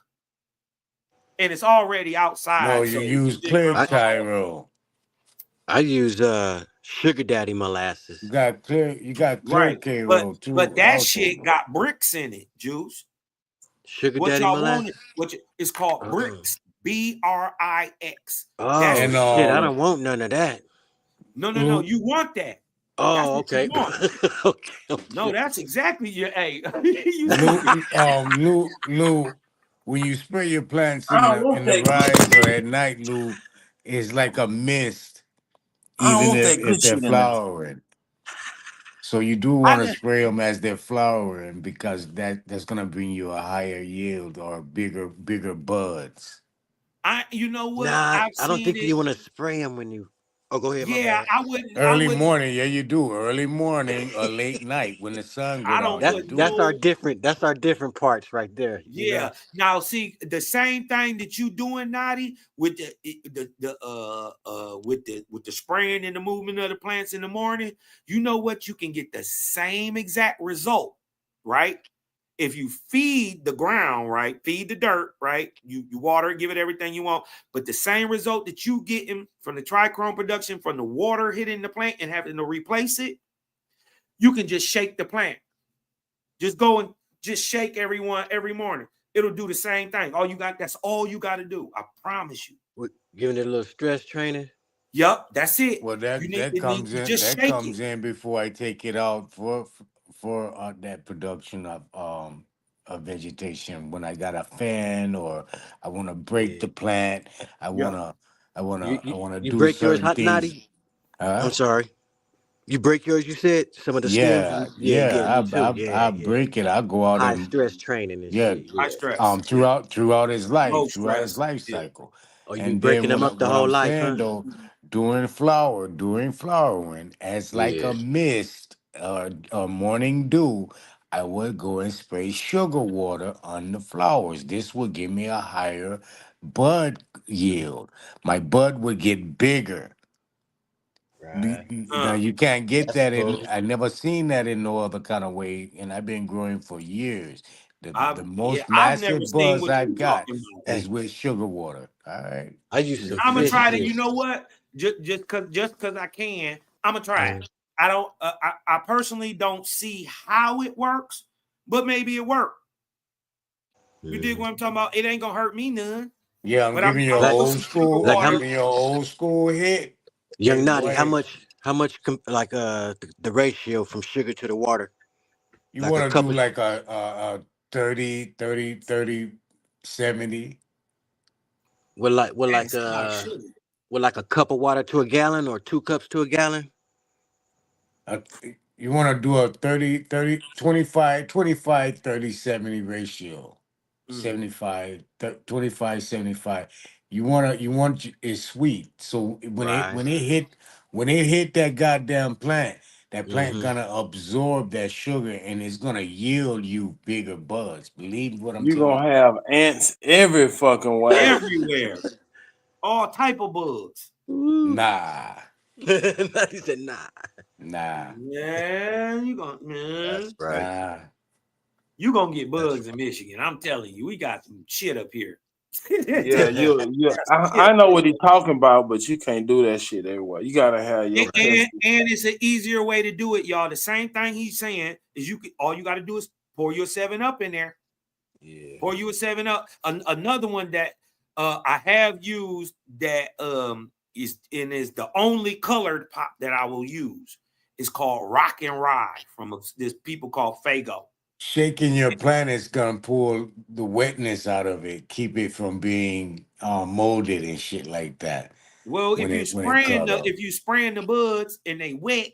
And it's already outside. No, you use clear K-Roll. I use Sugar Daddy molasses. You got clear K-Roll too. But that shit got bricks in it, Juice. Sugar Daddy molasses. It's called bricks. BRIX. Oh shit! I don't want none of that. No. You want that. Oh, okay. Okay. No, that's exactly your Lou, when you spray your plants in the rise or at night, Lou, it's like a mist, even if they're flowering. So you do want to spray them as they're flowering because that's gonna bring you a higher yield or bigger buds. You know what? Nah, I don't think you want to spray them when you. Oh, go ahead. Yeah, I wouldn't. Early morning, yeah, you do. Early morning or late night when the sun goes out. That's our different parts right there. Yeah. Now, see the same thing that you doing, Nadi, with the spraying and the movement of the plants in the morning. You know what? You can get the same exact result, right? If you feed the ground, right, feed the dirt, right, you water it, give it everything you want, but the same result that you getting from the trichrome production, from the water hitting the plant and having to replace it, you can just shake the plant. Just go and just shake every morning. It'll do the same thing. That's all you got to do. I promise you. Giving it a little stress training. Yep, that's it. Well, that comes in. That comes in before I take it out for that production of vegetation. When I got a fan or I want to break the plant, I wanna you do break yours, certain Hot things. Naughty? I'm sorry. You break yours, you said? Some of the stems? I break it. I go out high and stress training and yeah, shit. High stress. Throughout his life, Low throughout his stress. life cycle. Oh, you And breaking then them up the whole life, saying, huh? though, during flowering, as like a mist or a morning dew, I would go and spray sugar water on the flowers. This would give me a higher bud yield. My bud would get bigger. Now you can't get that in. I never seen that in no other kind of way, and I've been growing for years. The most I've never massive seen buzz what I've you're got talking about. is with sugar water. All right, I use some. I'm gonna try to. You know what? Just cause I can. I'm gonna try it. I don't. I personally don't see how it works, but maybe it works. You dig what I'm talking about? It ain't gonna hurt me none. Yeah, I'm giving you old school. I'm giving you an old school hit. Young Naughty, how much the ratio from sugar to the water? You want to do like a 30, 30, 30, 70. With like That's a lot of sugar. with like a cup of water to a gallon or 2 cups to a gallon. You want to do a 30, 30, 25, 25, 30, 70 ratio. 75, 25, 75. You want it sweet. So when Right. it hit that goddamn plant, that plant Mm-hmm. gonna absorb that sugar and it's gonna yield you bigger buds. Believe what I'm You telling gonna have ants every fucking way. Everywhere. All type of bugs. Nah. He said nah. Nah. Yeah, you gonna That's right. Nah. You gonna get bugs in Michigan. I'm telling you, we got some shit up here. Yeah, I know what he's talking about, but you can't do that shit everywhere. You gotta have your and it's an easier way to do it, y'all. The same thing he's saying is all you got to do is pour your 7-Up in there. Yeah. Pour you a 7-Up. Another one that I have used that is the only colored pop that I will use. It's called Rock and Ride from this people called Fago. Shaking your plant is gonna pull the wetness out of it, keep it from being molded and shit like that. Well, if you spraying the buds and they wet,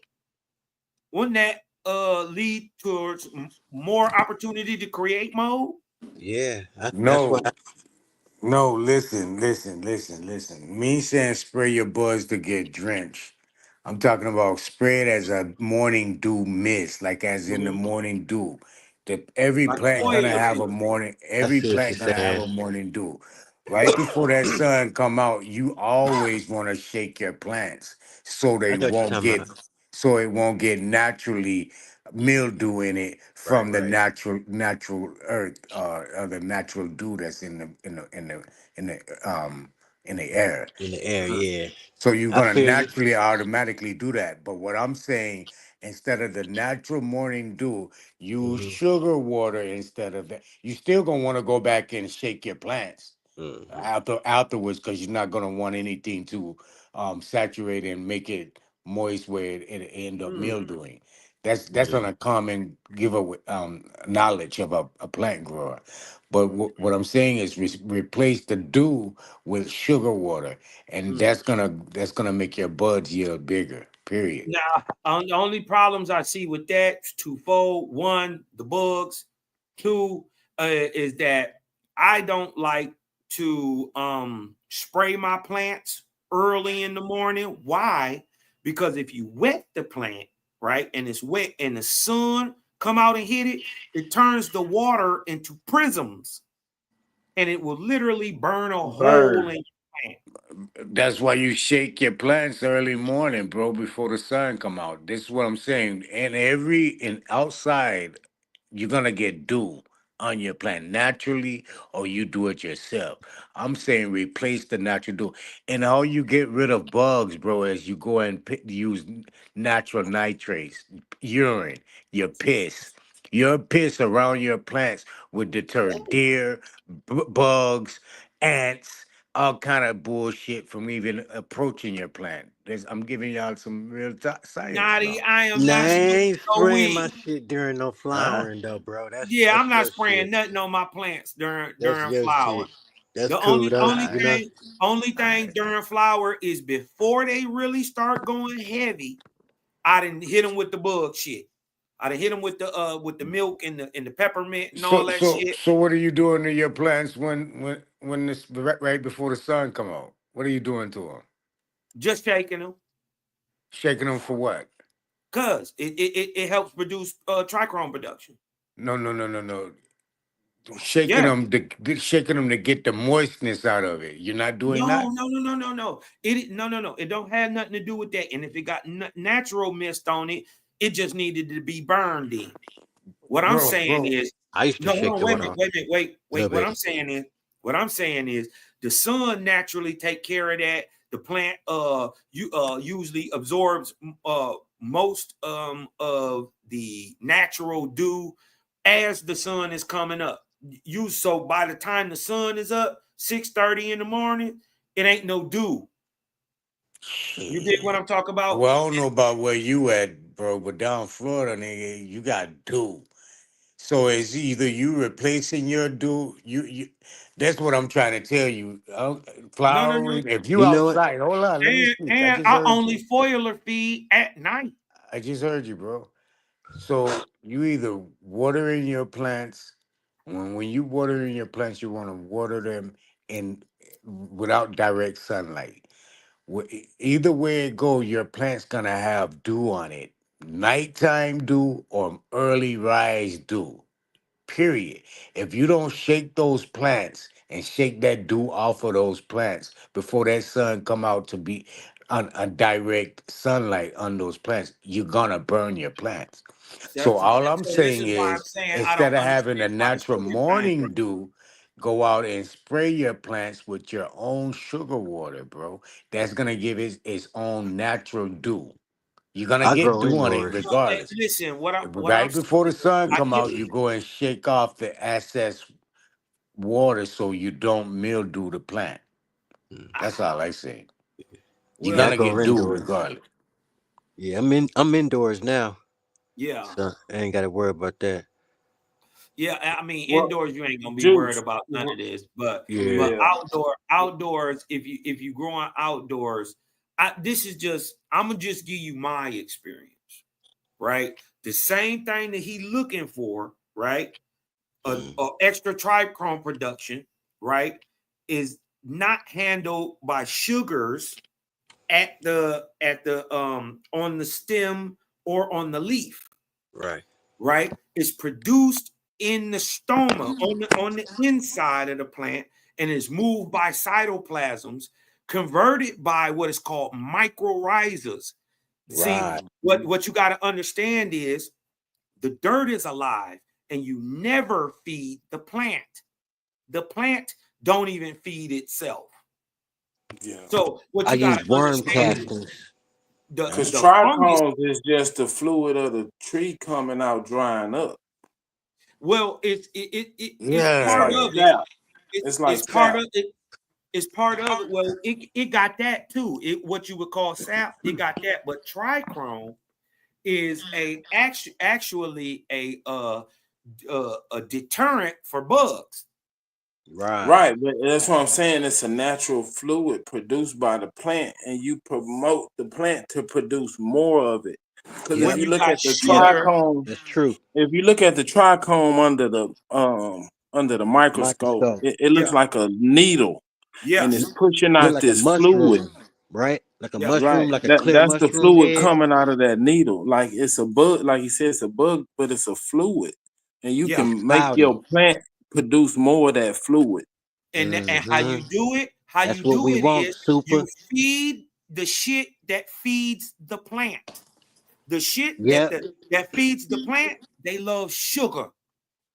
wouldn't that lead towards more opportunity to create mold? Yeah. No, listen. Me saying spray your buds to get drenched. I'm talking about spray it as a morning dew mist, like as in the morning dew. Every Like plant gonna have a oil. morning. I Every see what plant you're gonna have saying. a morning dew. Right before that sun come out, you always want to shake your plants so I they know what you're won't talking get about. so it won't get naturally mildew in it from the natural earth or the natural dew that's in the air. In the air, yeah. So you're I gonna feel you. naturally automatically do that. But what I'm saying, instead of the natural morning dew, use Mm-hmm. sugar water instead of that. You still gonna want to go back and shake your plants afterwards because you're not gonna want anything to saturate and make it moist where it end up mildewing. That's on a common giveaway knowledge of a plant grower. But what I'm saying is replace the dew with sugar water, and that's gonna make your buds yield bigger. Period. Now, the only problems I see with that is twofold. One, the bugs. Two, is that I don't like to spray my plants early in the morning. Why? Because if you wet the plant, right, and it's wet and the sun come out and hit it, it turns the water into prisms, and it will literally burn a hole in your plant. That's why you shake your plants early morning, bro, before the sun come out. This is what I'm saying. And outside, you're gonna get dew on your plant naturally, or you do it yourself. I'm saying replace the natural dew, and how you get rid of bugs, bro, is you go and use natural nitrates, urine, your piss. Your piss around your plants would deter deer, bugs, ants, all kind of bullshit from even approaching your plant. I'm giving y'all some real science, bro. Naughty, I am Nah, I not smoking ain't no spraying my weed. shit during no flowering though, bro. Yeah, I'm not your spraying shit. nothing on my plants during That's your flower. shit. That's The cool though. You know. only thing during flower is before they really start going heavy. I didn't hit them with the bug shit. I didn't hit them with the milk and the peppermint and all that shit. So what are you doing to your plants when it's right before the sun come out? What are you doing to them? Just shaking them. Shaking them for what? Cause it helps produce trichome production. No. Shaking them to get the moistness out of it. You're not doing that. No. It don't have nothing to do with that. And if it got natural mist on it, it just needed to be burned in. What I'm saying is, I used to shake wait a minute. Wait. Little What bit. I'm saying is, the sun naturally take care of that. The plant usually absorbs most of the natural dew as the sun is coming up. So by the time the sun is up, 6:30 in the morning, it ain't no dew. You get what I'm talking about? Well, I don't know about where you at, bro, but down Florida, nigga, you got dew. So it's either you replacing your do you. That's what I'm trying to tell you. No. Flowering. If you You know what? outside, hold on. Let me speak. I And just I heard only you. foliar feed at night. I just heard you, bro. So you either watering your plants when you watering your plants, you want to water them in without direct sunlight. Either way it go, your plant's gonna have dew on it. Nighttime dew or early rise dew. Period. If you don't shake those plants and shake that dew off of those plants before that sun come out to be on a direct sunlight on those plants, you're gonna burn your plants. So all I'm So this saying is why I'm is, saying I instead don't of having a understand why the natural sugar cane morning works. dew, go out and spray your plants with your own sugar water, bro. That's gonna give it its own natural dew. You're gonna I get grow dew on it indoors. regardless. Listen, what I'm Right before the sun I come get out, you go and shake off the excess water so you don't mildew the plant. That's all I say. You're Yeah, I well, gonna grow get dew indoors. regardless. Yeah, I'm indoors now, yeah. so I ain't got to worry about that. Yeah, I mean Well, indoors you ain't gonna be worried Juice. about none of this, but Yeah. outdoors, if you growing outdoors, this is just I'm gonna just give you my experience, right? The same thing that he looking for, right? A extra trichrome production, right, is not handled by sugars at the on the stem or on the leaf. Right. It's produced in the stoma on the inside of the plant and is moved by cytoplasms, converted by what is called mycorrhizas. See, what you got to understand is the dirt is alive and you never feed the plant. The plant don't even feed itself. Yeah. So what I you got use to worm understand is castings. Because the fungus. trichomes is just the fluid of the tree coming out drying up. Well, it's Yeah. part Like of it. sap. It's like It's part sap. of it. It's part of it. Well, it got that too. What you would call sap, it got that. But trichrome is actually a deterrent for bugs. Right, but that's what I'm saying. It's a natural fluid produced by the plant, and you promote the plant to produce more of it. Because if you look at the trichome, that's true. If you look at the trichome under the microscope, Microscope. it looks like a needle, and it's pushing Look out like a this fluid. mushroom, right? Like a Right, mushroom, like a clear that's the mushroom fluid head. coming out of that needle. Like it's a bug, like he said, it's a bug, but it's a fluid, and you can make Powder. your plant produce more of that fluid. And how you do it? How That's you what do we it want, is super. you feed the shit that feeds the plant. The shit Yep. that feeds the plant, they love sugar.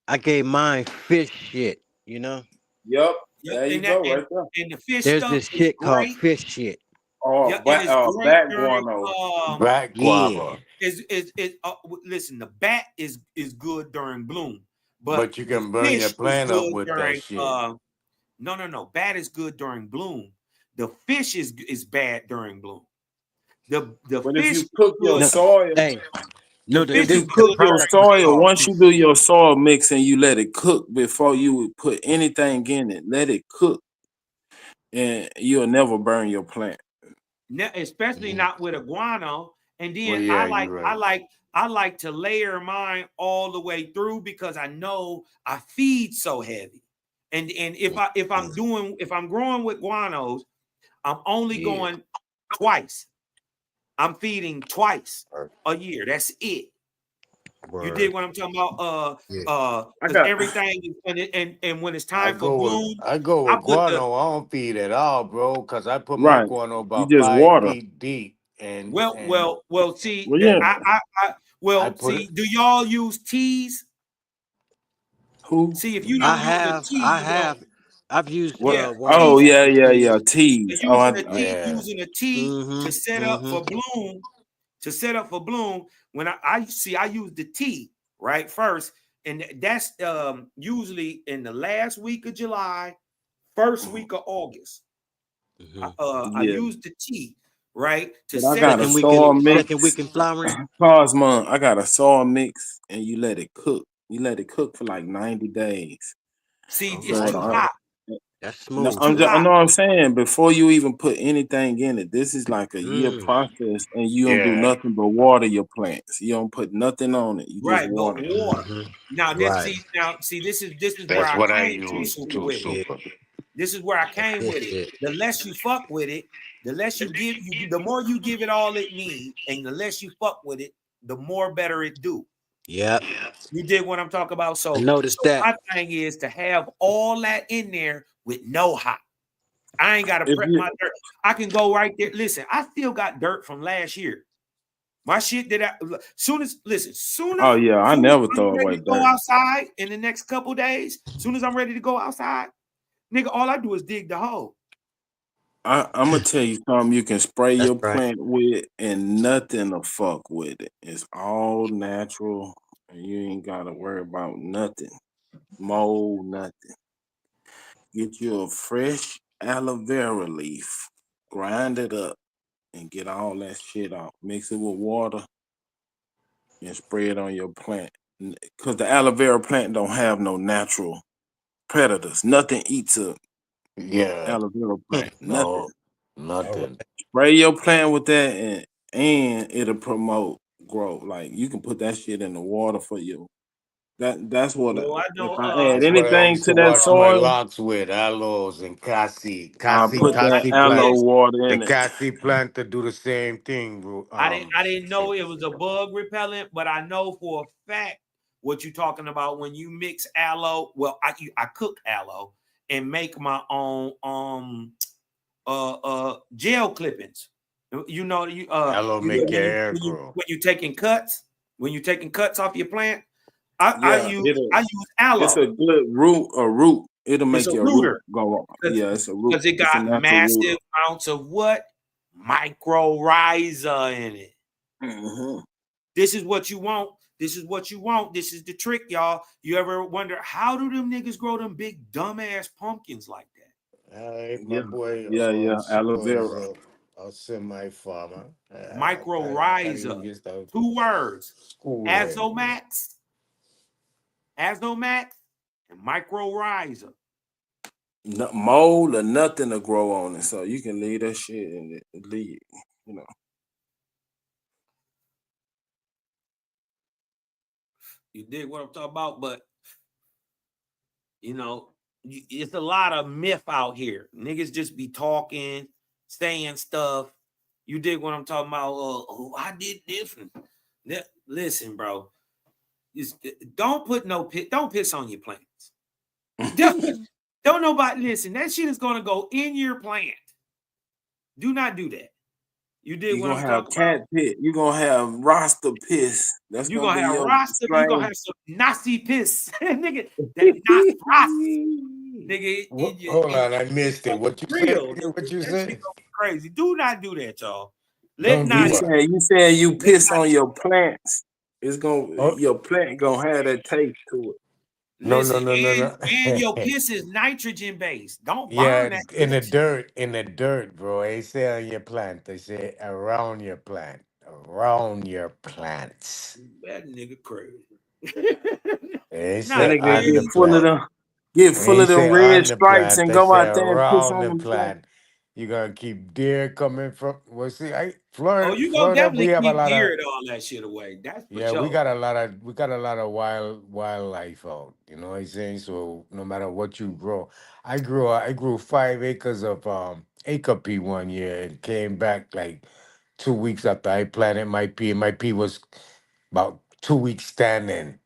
I gave mine fish shit, you know? Yep. There you go, right there. And the fish There's stuff this is shit called great. fish shit. Oh, And it's great bat during guano. Bat guava. Listen, the bat is good during bloom, But you can burn your fish is plant up good with that during shit. no. Bat is good during bloom. The fish is bad during bloom. The But fish if you cook your soil, if you cook your soil, once you do your soil mix and you let it cook before you would put anything in it, let it cook, and you'll never burn your plant. Especially not with a guano. And then Well, yeah, you're right. I like to layer mine all the way through because I know I feed so heavy. And if I'm growing with guanos, I'm only going twice. I'm feeding twice a year. That's it. You dig what I'm talking about? Because everything and when it's time for bloom, I go with guano. I don't feed at all, bro, because I put my Right. guano You about just 5 water. feet deep. And well, see, Well, yeah. do y'all use teas? Who? See, if you don't use a tea, I've used What? one Oh, of yeah, those. teas. using a tea to set up for bloom. To set up for bloom, when I use the tea right first, and that's usually in the last week of July, first week of August. I use the tea right to But I set got up a soil mix. Second week in flowering. Cosmo, I got a soil mix, and you let it cook. You let it cook for like 90 days. See, it's too hot. That's No, smooth. I know what I'm saying. Before you even put anything in it, this is like a year process, and you don't do nothing but water your plants. You don't put nothing on it. You just water. But water. Now this this is where That's I what I came use to too, with Super. it. This is where I came with it. The less you fuck with it, the less you give you, the more you give it all it needs, and the less you fuck with it, the more better it do. Yep. You dig what I'm talking about? So I noticed that. my thing is to have all that in there with no hot. I ain't got to prep my dirt. I can go right there. Listen, I still got dirt from last year. My shit that soon as Oh yeah, I never throw I'm away ready to go dirt. outside in the next couple days. Soon as I'm ready to go outside, nigga, all I do is dig the hole. I'm gonna tell you something you can spray your plant with, and nothing to fuck with it. It's all natural, and you ain't gotta worry about nothing, mold, nothing. Get you a fresh aloe vera leaf, grind it up, and get all that shit off. Mix it with water, and spray it on your plant. Cause the aloe vera plant don't have no natural predators. Nothing eats a aloe vera plant. No, Nothing. nothing. Spray your plant with that, and it'll promote growth. Like you can put that shit in the water for you. That's what. Well, I know. If I add That's what I anything used to to that wash my soil, locks with, aloes and cassie. I put that Cassie aloe plant. water The in it. cassie plant to do the same thing, bro. I didn't know it was a bug repellent, but I know for a fact what you're talking about when you mix aloe. Well, I cook aloe and make my own gel clippings. You know, Aloe make your hair grow. when you're taking cuts off your plant. I Yeah, use aloe. It's a good root. It'll make It's a your rooter. root go on. Yeah, it's a root. Because it It's a got natural massive rooter. amounts of what? Mycorrhiza in it. Mm-hmm. This is what you want. This is what you want. This is the trick, y'all. You ever wonder how do them niggas grow them big dumbass pumpkins like that? Hey, my boy. Yeah. Aloe vera. A semi-farmer. Mycorrhiza. 2 words. Azomax and mycorrhiza. No, mold or nothing to grow on it, so you can leave that shit in it. Leave, you know. You dig what I'm talking about? But you know, it's a lot of myth out here. Niggas just be talking, saying stuff. You dig what I'm talking about? Oh, I did different. Listen, bro. Don't piss on your plants. Don't nobody listen. That shit is gonna go in your plant. Do not do that. You did what I'm talking about. You're gonna have Rasta piss. That's You're gonna gonna be have your Rasta. You're gonna have some Nazi piss, nigga. That not Rasta, nigga. Hold on, I missed it. What you Real, said? What you that said? shit gonna be crazy. Do not do that, y'all. You said you piss on your plants. It's gonna your plant gonna have that taste to it. Listen, No. and your piss is nitrogen based. Don't burn Yeah, that. in the dirt, bro. They say on your plant. They say around your plant. Around your plants. That nigga crazy. They That say nigga on the get full of them red on the stripes plant. and They go say out there and piss around on the them plants. plant. You're gonna keep deer coming from. Well, see, Oh, you gonna Florida, we definitely have a keep lot deer of. and all that shit away. That's for Yeah, sure. we got a lot of wildlife out. You know what I'm saying? So no matter what you grow, I grew 5 acres of acre pea one year and came back like 2 weeks after I planted my pea. And my pea was about 2 weeks standing,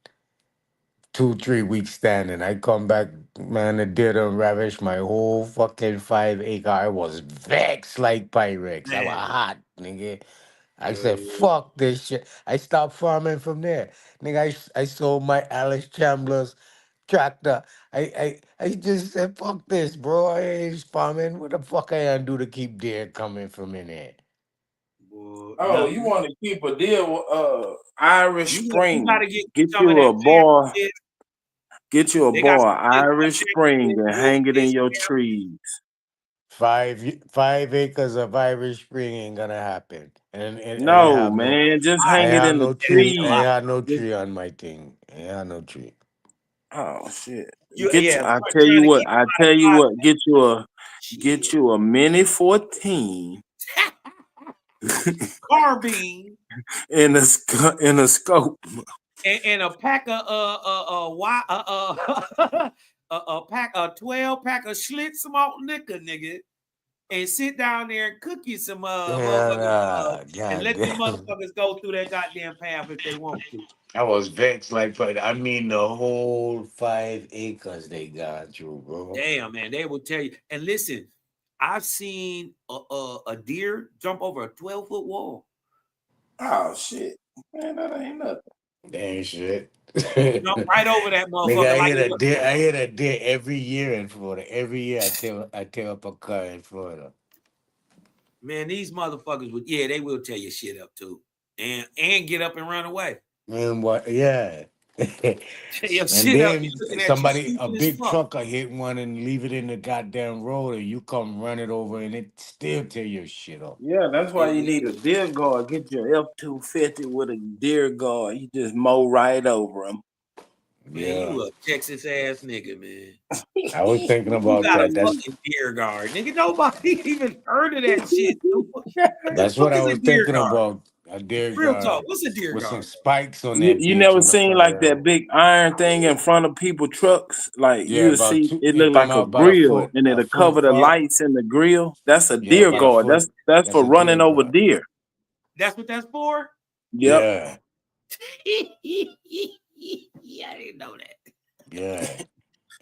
2-3 weeks standing. I come back, man, the deer done ravished my whole fucking 5 acre. I was vexed like Pyrex. I was hot, nigga. I said, fuck this shit. I stopped farming from there. Nigga, I sold my Alice Chandler's tractor. I just said, fuck this, bro. I ain't farming. What the fuck I gonna do to keep deer coming from in there? Oh, you want to keep a deal? Irish Spring. You gotta get Get some of you a that bar. shit. Get you a They got bar some Irish Spring and hang it in your trees. 5 acres of Irish Spring ain't gonna happen. And I ain't No, have no man, just I hang ain't it have in the no tree. I tree. ain't had no Just- tree on my thing. I ain't had no tree. oh shit! You Get you, yeah, I start tell trying you to what. keep I it tell you out of what. Get you a Mini 14 carbine in a scope. and a pack of a pack of 12 pack of Schlitz malt liquor, nigga, and sit down there and cook you some motherfuckers and let the motherfuckers go through that goddamn path if they want to. I was vexed, but I mean the whole 5 acres they got through, bro. Damn, man, they will tell you. And listen, I've seen a deer jump over a 12-foot wall. Oh shit, man, that ain't nothing. That ain't shit. Jump right over that motherfucker. Nigga, I like hit a deer. I hit a deer every year in Florida. Every year I tear up a car in Florida. Man, these motherfuckers would, yeah, they will tear your shit up too, and get up and run away. Man, what? Yeah. Your And shit up. then You looking at somebody, you a stupid as big fuck. trucker hit one and leave it in the goddamn road, and you come run it over, and it still tear your shit up. Yeah, that's why you need a deer guard. Get your F-250 with a deer guard. You just mow right over them. Man, you a Texas ass nigga, man. I was thinking You about got that. a That's fucking deer guard, nigga. Nobody even heard of that shit. that's What what I is a was deer thinking guard? about. A deer Real guard talk. What's a deer with some guard? spikes on You, that you bitch never on the seen front like of that big iron thing in front of people trucks? Like Yeah, you'll about see two. it It look come like a out about grill and a it'll foot cover the far. lights in the grill. That's a Yeah, deer about a guard. foot. That's That's for a running deer over guard. deer. That's what that's for? Yep. Yeah, Yeah, I didn't know that. yeah.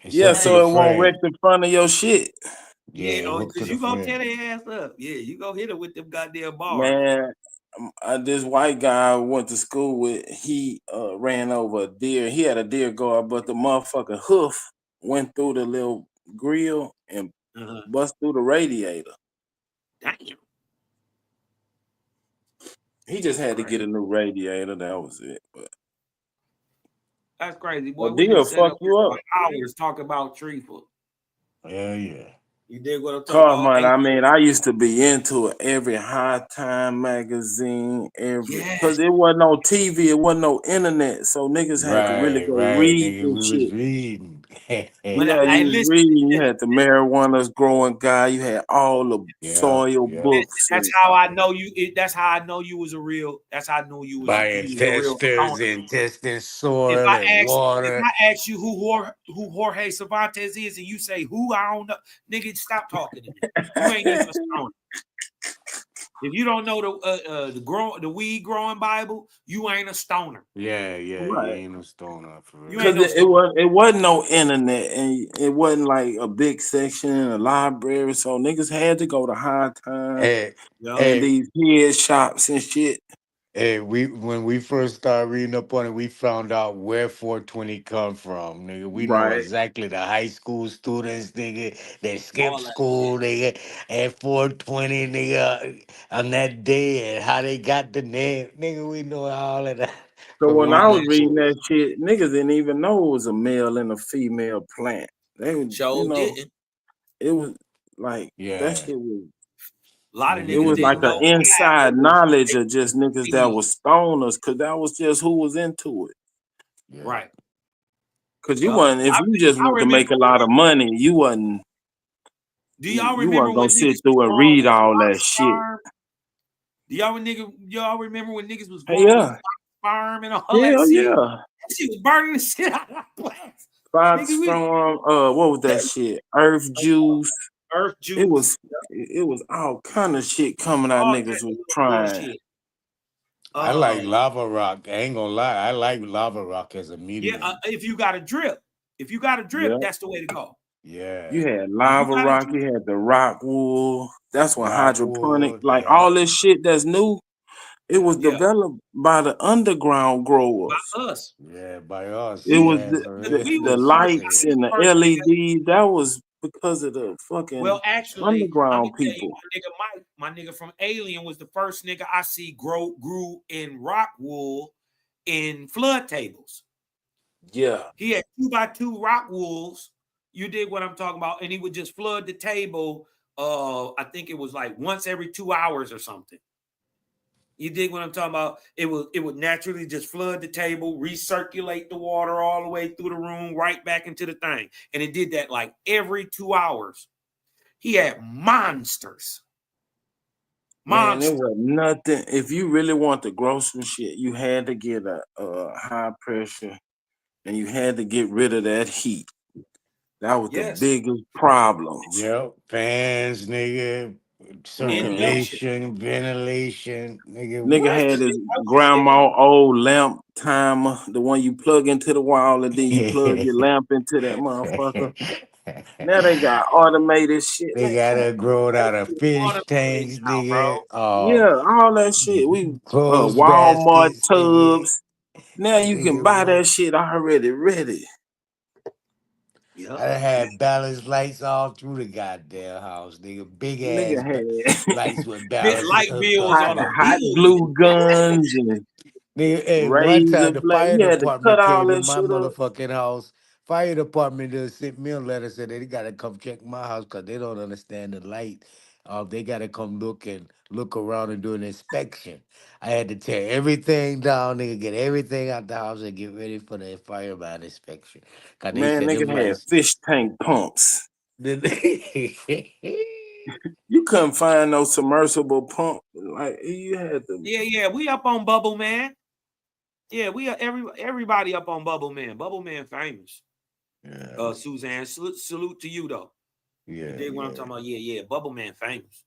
It's Yeah, hooked to the so it won't wreck frame. the front of your shit. Yeah, it hooked to Because the you gonna tear frame. their ass up. Yeah, you gonna hit it with them goddamn bars. Man, this white guy I went to school with, he ran over a deer. He had a deer guard, but the motherfucker hoof went through the little grill and bust through the radiator. Damn. He just had to get a new radiator. That was it. But That's crazy. a Boy, we deer done sat fuck up here you for up. hours talking about treacle. Yeah. You dig what I'm talking about? Carmine, Hey, I mean, I used to be into it. Every High Time magazine, because it wasn't no TV, it wasn't no internet, so niggas had to really go Right, read nigga. and We was shit. reading. but Yeah, you was listen, reading. You had the marijuana's growing guy. You had all the soil books. that's And how I know you. That's how I know you was a real. That's how I knew you was. Buying You was a real testers stoner. and testing If soil I and ask water. you who Jorge Cervantes is, and you say who, I don't know, nigga, stop talking to me. You ain't even a stoner. If you don't know the weed growing Bible, you ain't a stoner. Yeah, you right. ain't no stoner for real. You ain't Because no it wasn't no internet and it wasn't like a big section in a library, so niggas had to go to High Time Hey, and these head shops and shit. Hey, when we first started reading up on it, we found out where 420 come from, nigga. We know Right. exactly the high school students, nigga, that skipped All that school, nigga, at 420, nigga, on that day, and how they got the name, nigga. We know all of that So from when I reading was them reading books. that shit, niggas didn't even know it was a male and a female plant. They would, Show didn't. it was like that Yeah, shit was. A lot of nigga It niggas was didn't like didn't an know know. inside it was knowledge of just niggas that was stoners, because that was just who was into it. Yeah. right. Because you Yup. wasn't, if you just I want to make remember. a lot of money, you wasn't. Do y'all You remember wasn't gonna when sit niggas through was and growing read with all that fox shit. sperm? Do y'all remember when niggas was Hey, growing with yeah, fox sperm and all that hell shit? yeah. That shit was burning the shit out of my plants. Fox Nigga, from what was that shit? Earth Juice. Earth Juice. It was all kind of shit coming out. All Niggas that was trying. bullshit. I like Lava Rock. I ain't gonna lie. I like Lava Rock as a medium. Yeah, if you got a drip, Yeah. that's the way to go. Yeah. You had Lava got a Rock. You had the Rock Wool. That's when hydroponic, Rockwood, like yeah. all this shit that's new. It was Yeah. developed by the underground growers. By us. Yeah, by us. It was Yeah, for real. the lights and the LEDs. That was because of the fucking Well, actually, I'm underground gonna tell you, people. my nigga Mike, my nigga from Alien, was the first nigga I see grew in rock wool in flood tables. Yeah. He had 2x2 rock wools. You dig what I'm talking about? And he would just flood the table I think it was like once every 2 hours or something. You dig what I'm talking about? It would naturally just flood the table, recirculate the water all the way through the room, right back into the thing. And it did that like every 2 hours. He had monsters. Man, it was nothing. If you really want to grow some shit, you had to get a high pressure, and you had to get rid of that heat. That was the biggest problem. Yep, fans, nigga, circulation, ventilation, nigga. Nigga had his grandma old lamp timer, the one you plug into the wall and then you plug your lamp into that motherfucker. Now they got automated shit. They gotta grow it out of fish tanks, nigga. Yeah, all that shit. We clothes Walmart baskets, tubs. Now you can Nigga, buy what? that shit already ready. I done had balanced lights all through the goddamn house, nigga. Big Nigga ass had lights with balanced light bills on a hot glue guns and Nigga, hey, one razor time the blade. fire You had to cut department all came to that my shit up. motherfucking house. Fire department just sent me a letter said they gotta come check my house because they don't understand the light. They gotta come look around and do an inspection. I had to tear everything down, nigga, get everything out the house and get ready for the fireman inspection. Cause they Man, said them nigga had lights. fish tank pumps. You couldn't find no submersible pump. Like you had to. Yeah, we up on Bubble Man. Yeah, we are everybody up on Bubble Man. Bubble Man famous. Yeah. Suzanne, salute to you though. Yeah, You dig what I'm talking about? Yeah. Bubble Man famous.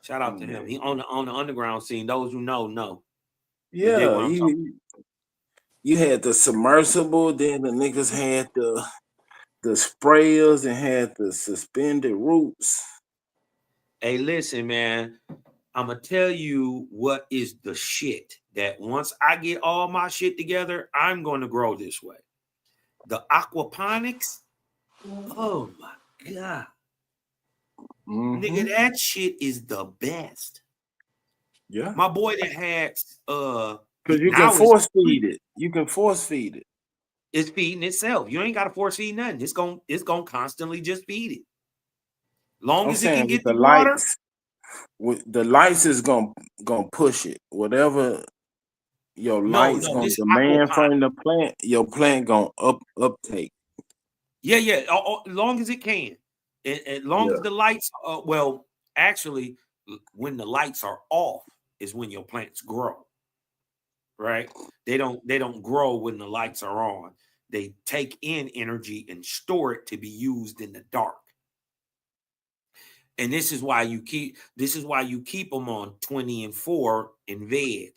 Shout out to him. He on the underground scene. Those who know. You dig what I'm talking You had the submersible, then the niggas had the sprayers and had the suspended roots. Hey, listen, man. I'm gonna tell you what is the shit that once I get all my shit together, I'm gonna grow this way. The aquaponics. Oh my god. Nigga, that shit is the best. Yeah. My boy that had because you can force feed it. You can force feed it. It's feeding itself. You ain't got to force feed nothing. It's gonna constantly just feed it. Long as it can get the water. Lights, with the lights is gonna push it. Whatever your lights gonna demand from the plant, your plant gonna uptake. Yeah. As long as it can. As long as the lights well, actually, when the lights are off is when your plants grow. Right? They don't grow when the lights are on. They take in energy and store it to be used in the dark. And this is why you keep them on 20 and 4 in veg.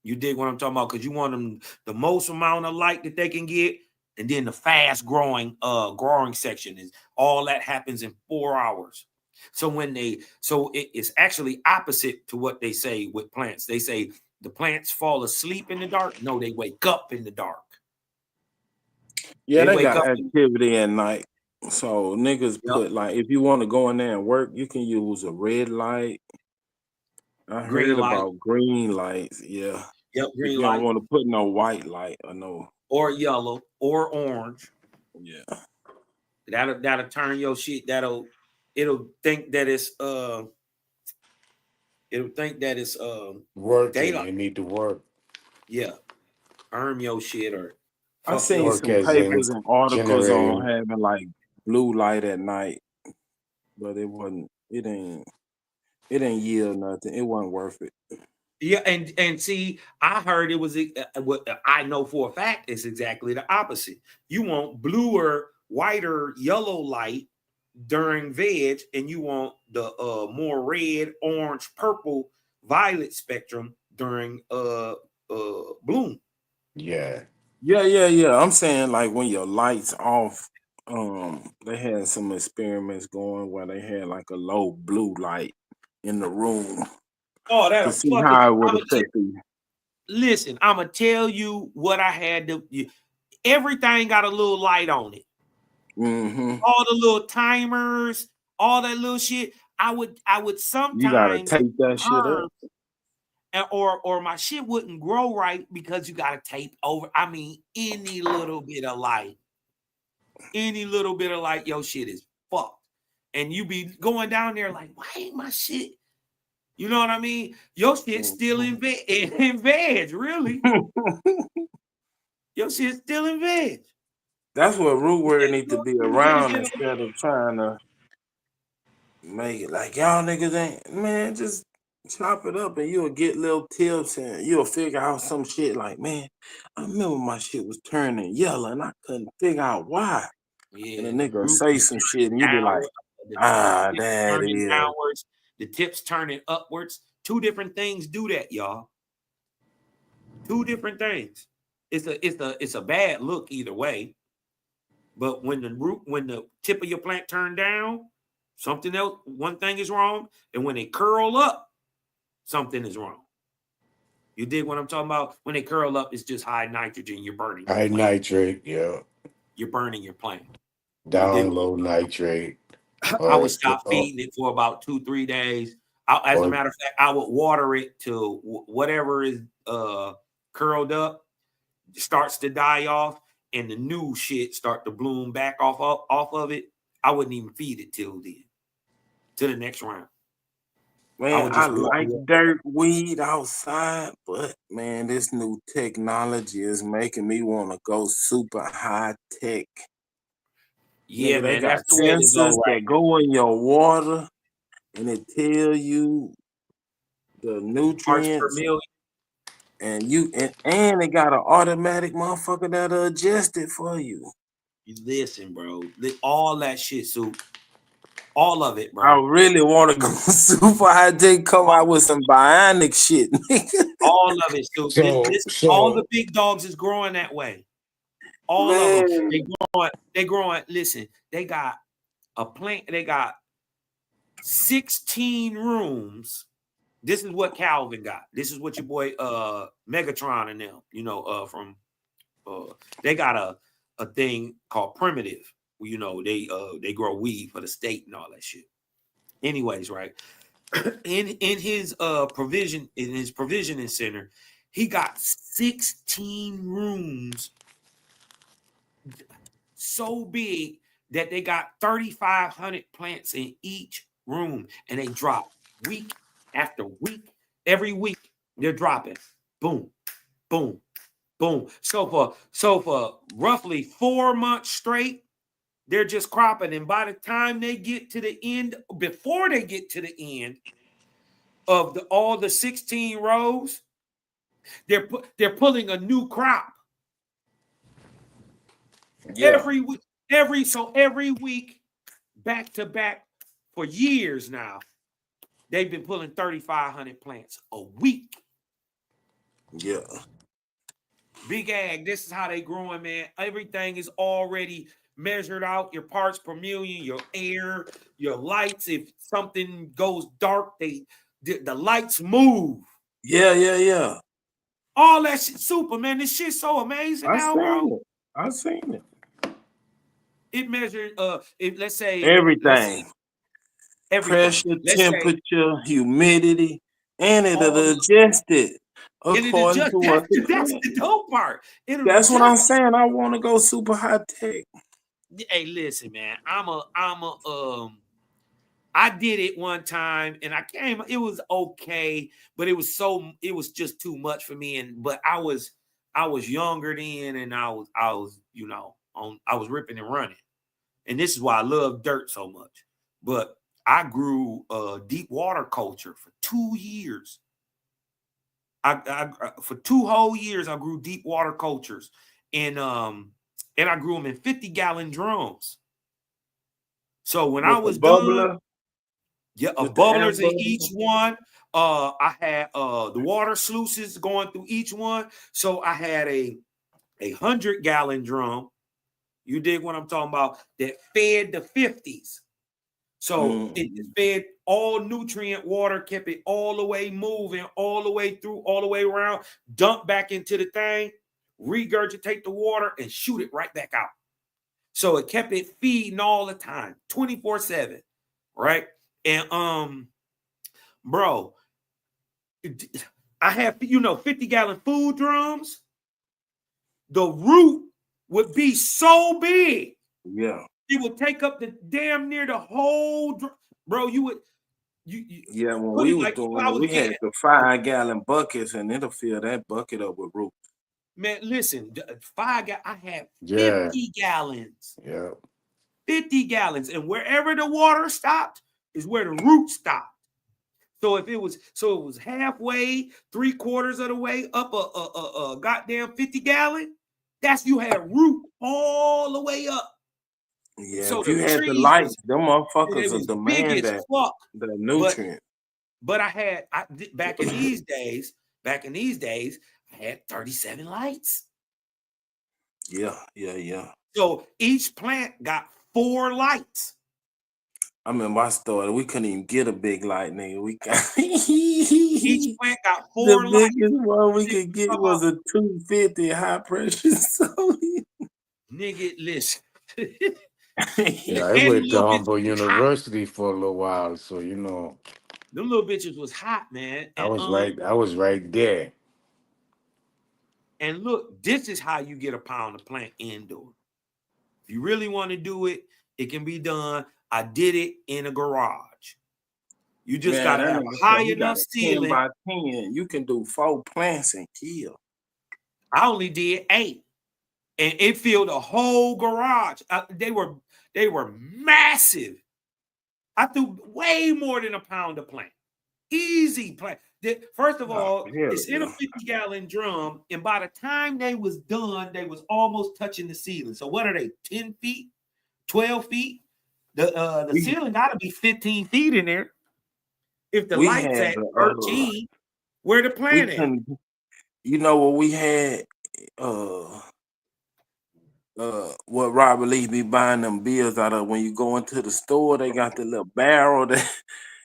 You dig what I'm talking about? Because you want them the most amount of light that they can get, and then the fast growing section is all that happens in 4 hours. So it's actually opposite to what they say with plants. They say the plants fall asleep in the dark. No, they wake up in the dark. Yeah, they got activity at night. So niggas put like, if you want to go in there and work, you can use a red light. I heard about green lights. Yeah. Yep, green you light. don't want to put no white light or no. Or yellow or orange. Yeah. That'll turn your shit. It'll think that it's working. Daylight. You need to work. Yeah. Earn your shit or I seen some papers and articles on having like blue light at night, but it didn't yield nothing. It wasn't worth it. Yeah, and see, I heard it was what I know for a fact is exactly the opposite. You want bluer, whiter, yellow light during veg, and you want the more red, orange, purple, violet spectrum during bloom. Yeah. I'm saying like when your lights off, they had some experiments going where they had like a low blue light in the room. Oh, that'll see how it would affect you. Listen, I'm gonna tell you what I had to. Everything got a little light on it. All the little timers, all that little shit. I would sometimes you gotta tape that shit up. Or my shit wouldn't grow right because you gotta tape over. I mean, any little bit of light, your shit is fucked. and you be going down there like, why ain't my shit? You know what I mean? Your shit's still in veg, really. Your shit's still in veg. That's what root word need to be around instead of trying to make it like y'all niggas ain't, man, just chop it up and you'll get little tips and you'll figure out some shit like, man, I remember my shit was turning yellow and I couldn't figure out why. Yeah, and the nigga say some shit and you be like, that turning is. downwards, the tips turning upwards. Two different things do that, y'all. Two different things. It's a bad look either way. But when the tip of your plant turn down, something else, one thing is wrong. And when they curl up, something is wrong. You dig what I'm talking about? When they curl up, it's just high nitrogen. You're burning. High nitrate, yeah. You're burning your plant. Down low nitrate. I would stop feeding it for about 2-3 days. As a matter of fact, I would water it till whatever is curled up starts to die off, and the new shit start to bloom back off of it. I wouldn't even feed it till the next round. Man, I like dirt weed outside, but man, this new technology is making me want to go super high tech. Yeah, nigga, man, they got that's the way to go sensors right that go in your water, and it tell you the parts per nutrients, million. and they got an automatic motherfucker that'll adjust it for you. Listen, bro, all that shit, Soup. All of it, bro. I really want to go super high tech, come out with some bionic shit. All of it, Soup. All the big dogs is growing that way. All of them. They growing. Listen, they got a plant. They got 16 rooms. This is what Calvin got. This is what your boy Megatron and them, from they got a thing called Primitive. You know, they grow weed for the state and all that shit. Anyways, right. In his provisioning center, he got 16 rooms so big that they got 3,500 plants in each room, and they drop week after week. Every week they're dropping. Boom, boom, boom. So for roughly 4 months straight, they're just cropping. And by the time they get to the end, before they get to the end of all the 16 rows, they're pulling a new crop. Yeah. Every week, back to back for years now, they've been pulling 3,500 plants a week. Yeah. Big Ag, this is how they growing, man. Everything is already measured out. Your parts per million, your air, your lights. If something goes dark, the lights move. Yeah. All that shit, super, man. This shit's so amazing now, bro. I've seen it. It measured let's say everything. Pressure, temperature, humidity, and it'll adjust it according to what that's the dope part. That's what I'm saying. I want to go super high tech. Hey, listen, man. I did it one time and it was okay, but it was just too much for me. But I was younger then, and I was I was ripping and running. And this is why I love dirt so much. But I grew deep water culture for 2 years. For 2 whole years, I grew deep water cultures, and I grew them in 50-gallon drums. So when I was done, bubblers in each one. I had the water sluices going through each one. So I had a 100-gallon drum. You dig what I'm talking about? That fed the 50s. So it fed all nutrient water, kept it all the way moving, all the way through, all the way around, dump back into the thing, regurgitate the water, and shoot it right back out. So it kept it feeding all the time, 24/7, right? And bro, I have 50-gallon food drums. The root would be so big. Yeah. it would take up the damn near the whole bro. You would yeah, when we was doing it, we had the 5-gallon buckets, and it'll fill that bucket up with root. Man, listen, 5 gallons. I had 50 Yeah. gallons. Yeah. 50 gallons, and wherever the water stopped is where the root stopped. So if it was halfway, 3/4 of the way up a goddamn 50-gallon, that's you had root all the way up. Yeah, so if you had the lights, them motherfuckers will demand that the nutrient. But back in these days, I had 37 lights. Yeah. So each plant got 4 lights. I remember I started, we couldn't even get a big light, nigga. We got each plant got 4 the lights. biggest one we could get was a 250 high pressure. So nigga, listen. Yeah, I went to Humboldt University for a little while, so you know. Them little bitches was hot, man. I was right there. And look, this is how you get a pound of plant indoor. If you really want to do it, it can be done. I did it in a garage. You just gotta have a high enough ceiling. 10 by 10, you can do 4 plants and kill. I only did 8, and it filled the whole garage. They were massive. I threw way more than a pound of plant. Easy plant. First of all, it's in a 50-gallon drum, and by the time they was done, they was almost touching the ceiling. So what are they? 10 feet, 12 feet? The ceiling got to be 15 feet in there. If the light's at 13, where the plant at? You know what we had? What Robert Lee be buying them bills out of when you go into the store, they got the little barrel that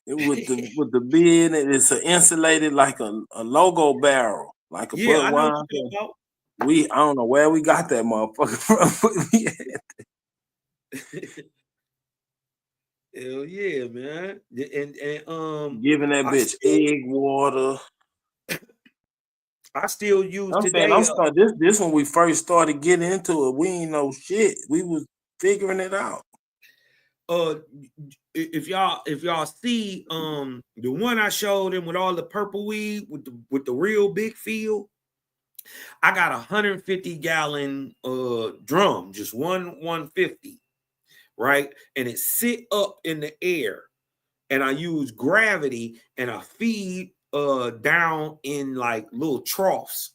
with the bid, and it's an insulated like a logo barrel, like a Budweiser. I don't know where we got that motherfucker from. We had hell yeah, man. And giving that bitch egg water. I still use today. This when we first started getting into it, we ain't know shit. We was figuring it out. If y'all see the one I showed him with all the purple weed with the real big field, I got 150-gallon drum, just 150, right? And it sit up in the air, and I use gravity and I feed down in like little troughs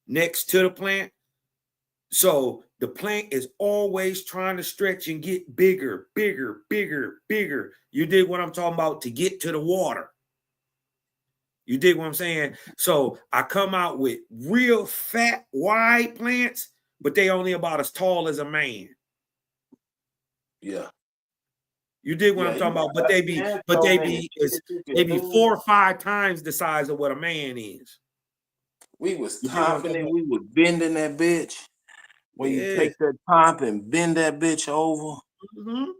next to the plant. So the plant is always trying to stretch and get bigger, bigger, bigger, bigger. You dig what I'm talking about? To get to the water. You dig what I'm saying? So I come out with real fat, wide plants, but they only about as tall as a man. Yeah. You dig what I'm talking about? But they be 4 or 5 times the size of what a man is. We was topping it, we was bending that bitch. When you take that top and bend that bitch over. Mm-hmm.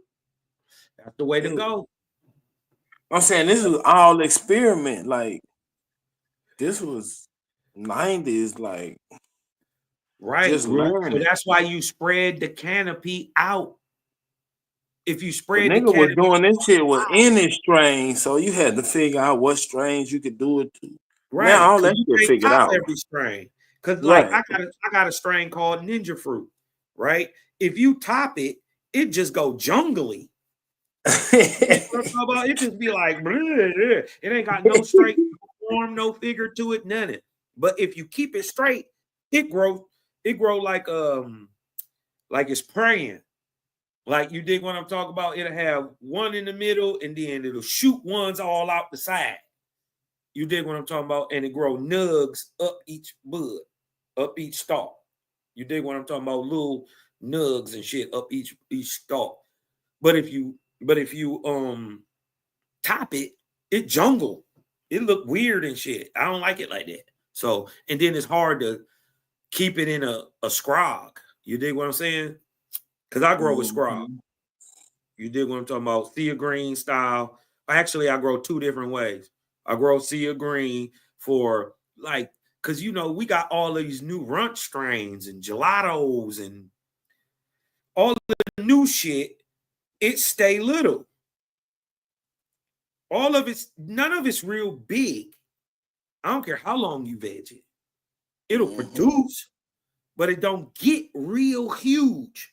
That's the way to go. I'm saying this is all experiment. Like this was 90s, like right. Just learning. So that's why you spread the canopy out. If you spread the nigga was doing this shit with any strain, so you had to figure out what strains you could do it to. Right. Now all that shit figured out. Every strain. Because like I got a strain called Ninja Fruit, right? If you top it, it just go jungly. It just be like it ain't got no straight form, no figure to it, none of it. But if you keep it straight, it grow like it's praying. Like you dig what I'm talking about? It'll have one in the middle, and then it'll shoot ones all out the side. You dig what I'm talking about? And it grow nugs up each bud, up each stalk. You dig what I'm talking about? Little nugs and shit up each stalk. But if you top it, it jungle. It look weird and shit. I don't like it like that. So, and then it's hard to keep it in a scrog. You dig what I'm saying? Because I grow with scrog. You dig what I'm talking about? Sea green style. Actually, I grow 2 different ways. I grow sea green for like, because we got all of these new runch strains and gelatos and All of the new shit, it stay little. All of it's, none of it's real big. I don't care how long you veg it. It'll produce, but it don't get real huge.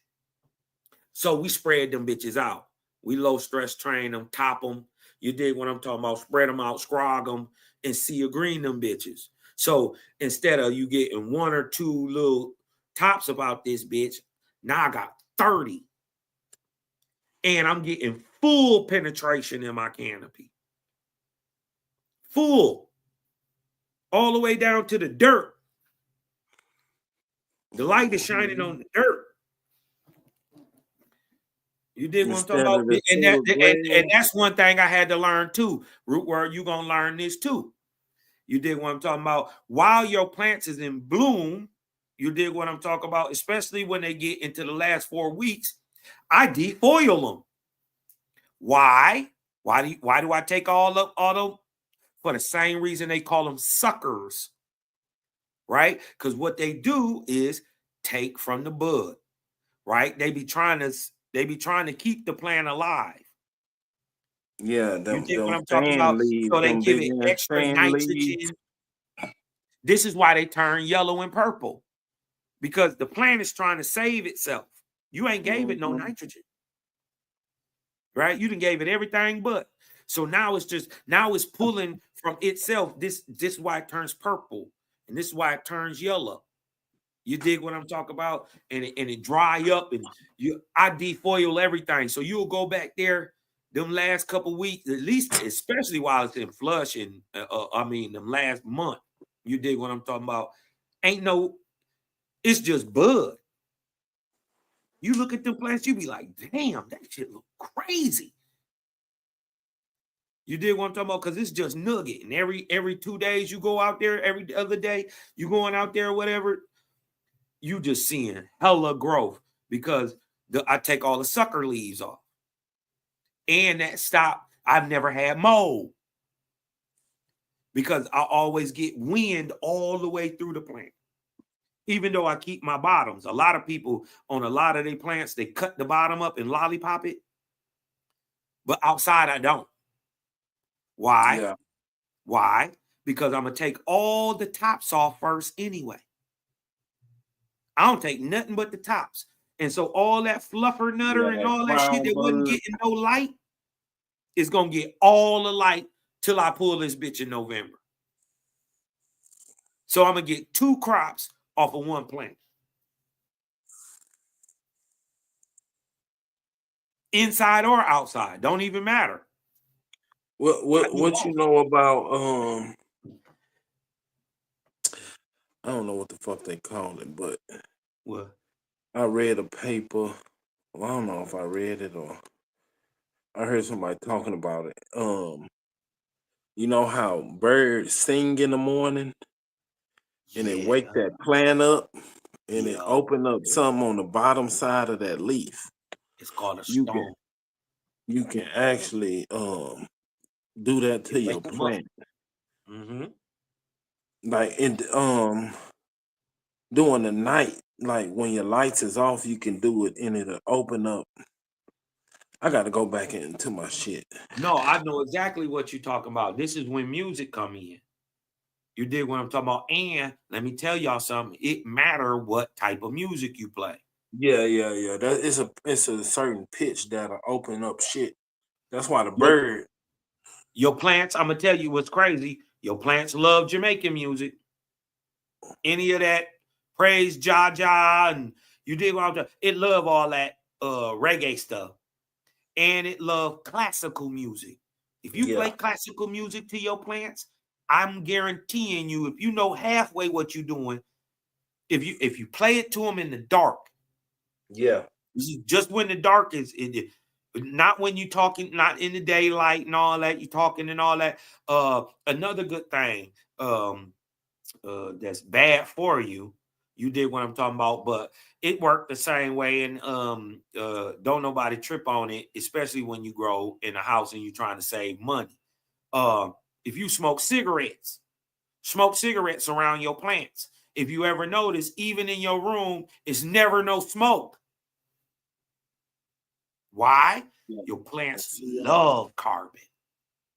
So we spread them bitches out. We low stress train them, top them. You dig what I'm talking about? Spread them out, scrog them, and see a green them bitches. So instead of you getting 1 or 2 little tops about this bitch, now I got 30. And I'm getting full penetration in my canopy. Full. All the way down to the dirt. The light is shining on the dirt. You did what I'm talking about? And that's one thing I had to learn too. Root word, you're going to learn this too. You did what I'm talking about? While your plants is in bloom, you did what I'm talking about, especially when they get into the last 4 weeks, I defoil them. Why? Why do I take all them? For the same reason they call them suckers, right? Because what they do is take from the bud, right? They be trying to keep the plant alive. Yeah, you get what I'm talking about? So they give it extra nitrogen. This is why they turn yellow and purple, because the plant is trying to save itself. You ain't gave it no nitrogen, right? You done gave it everything but. So now it's pulling from itself. This is why it turns purple, and this is why it turns yellow. You dig what I'm talking about? And it dry up, and I defoil everything. So you'll go back there them last couple weeks, at least, especially while it's in flush, and them last month. You dig what I'm talking about? It's just bud. You look at them plants, you be like, damn, that shit look crazy. You did what I'm talking about? Because it's just nugget. And every 2 days you go out there, every other day you going out there or whatever, you just seeing hella growth, because I take all the sucker leaves off. And that stop, I've never had mold, because I always get wind all the way through the plant. Even though I keep my bottoms. A lot of people on a lot of their plants, they cut the bottom up and lollipop it. But outside, I don't. Why? Yeah. Why? Because I'm going to take all the tops off first anyway. I don't take nothing but the tops. And so all that fluffer nutter and all that shit that wasn't getting no light is going to get all the light till I pull this bitch in November. So I'm going to get 2 crops off of 1 plant. Inside or outside, don't even matter. What you know about I don't know what the fuck they call it, but what? I read a paper. Well, I don't know if I read it or I heard somebody talking about it. You know how birds sing in the morning and it wake that plant up and it open up something on the bottom side of that leaf. It's called a stone. You can actually do that to your plant. Mm-hmm. Like during the night, like when your lights is off, you can do it and it'll open up. I got to go back into my shit. No, I know exactly what you're talking about. This is when music come in. You dig what I'm talking about? And let me tell y'all something. It matter what type of music you play. Yeah. That it's a certain pitch that'll open up shit. That's why the bird. Your plants, I'm gonna tell you what's crazy. Your plants love Jamaican music. Any of that praise Jaja, and you dig what I'm talking. It love all that reggae stuff. And it love classical music. If you play classical music to your plants, I'm guaranteeing you, if you know halfway what you're doing, if you play it to them in the dark, just when the dark is, not when you talking, not in the daylight and all that, you talking and all that. Another good thing that's bad for you. You did what I'm talking about, but it worked the same way. And don't nobody trip on it, especially when you grow in a house and you're trying to save money. If you smoke cigarettes around your plants. If you ever notice, even in your room, it's never no smoke. Why? Your plants love carbon.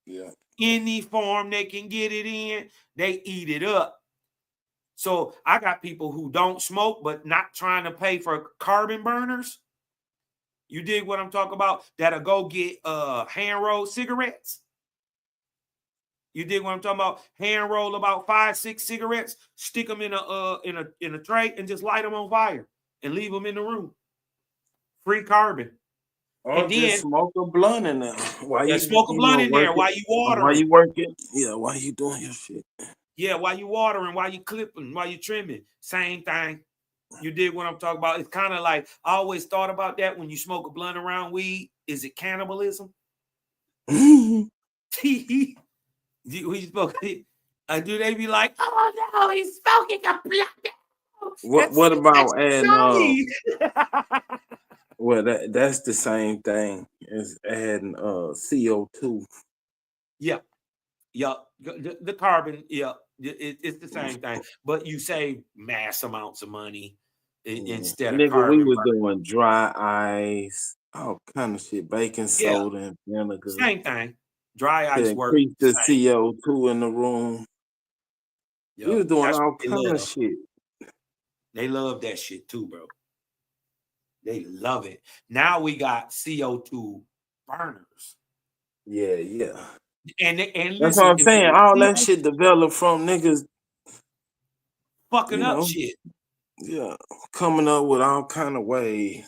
Yeah. Any form they can get it in, they eat it up. So I got people who don't smoke but not trying to pay for carbon burners. You dig what I'm talking about? That'll go get hand rolled cigarettes. You dig what I'm talking about? Hand roll about 5-6 cigarettes, stick them in a tray, and just light them on fire and leave them in the room. Free carbon. Or And just then smoke a blunt in there. While you smoke a blunt in there working, while you watering. While you working, yeah, while you doing your shit. Yeah, while you watering, while you clipping, while you trimming, same thing. You dig what I'm talking about? It's kind of like I always thought about that when you smoke a blunt around weed. Is it cannibalism? We spoke. Do they be like, oh no, he's smoking a blunt? What about that's adding? Well, that's the same thing as adding CO2. Yeah, the carbon. Yeah, it's the same thing, but you save mass amounts of money instead of Nigga, carbon. we was doing dry ice, all kind of shit, baking soda and vinegar. Same thing. Dry ice work. Increase the CO2 in the room. Yep. We was doing That's all what they kind of love. shit. They love that shit too, bro. They love it. Now we got CO2 burners. Yeah. And That's listen, what I'm saying. All that shit developed from niggas fucking up shit. Yeah, coming up with all kind of ways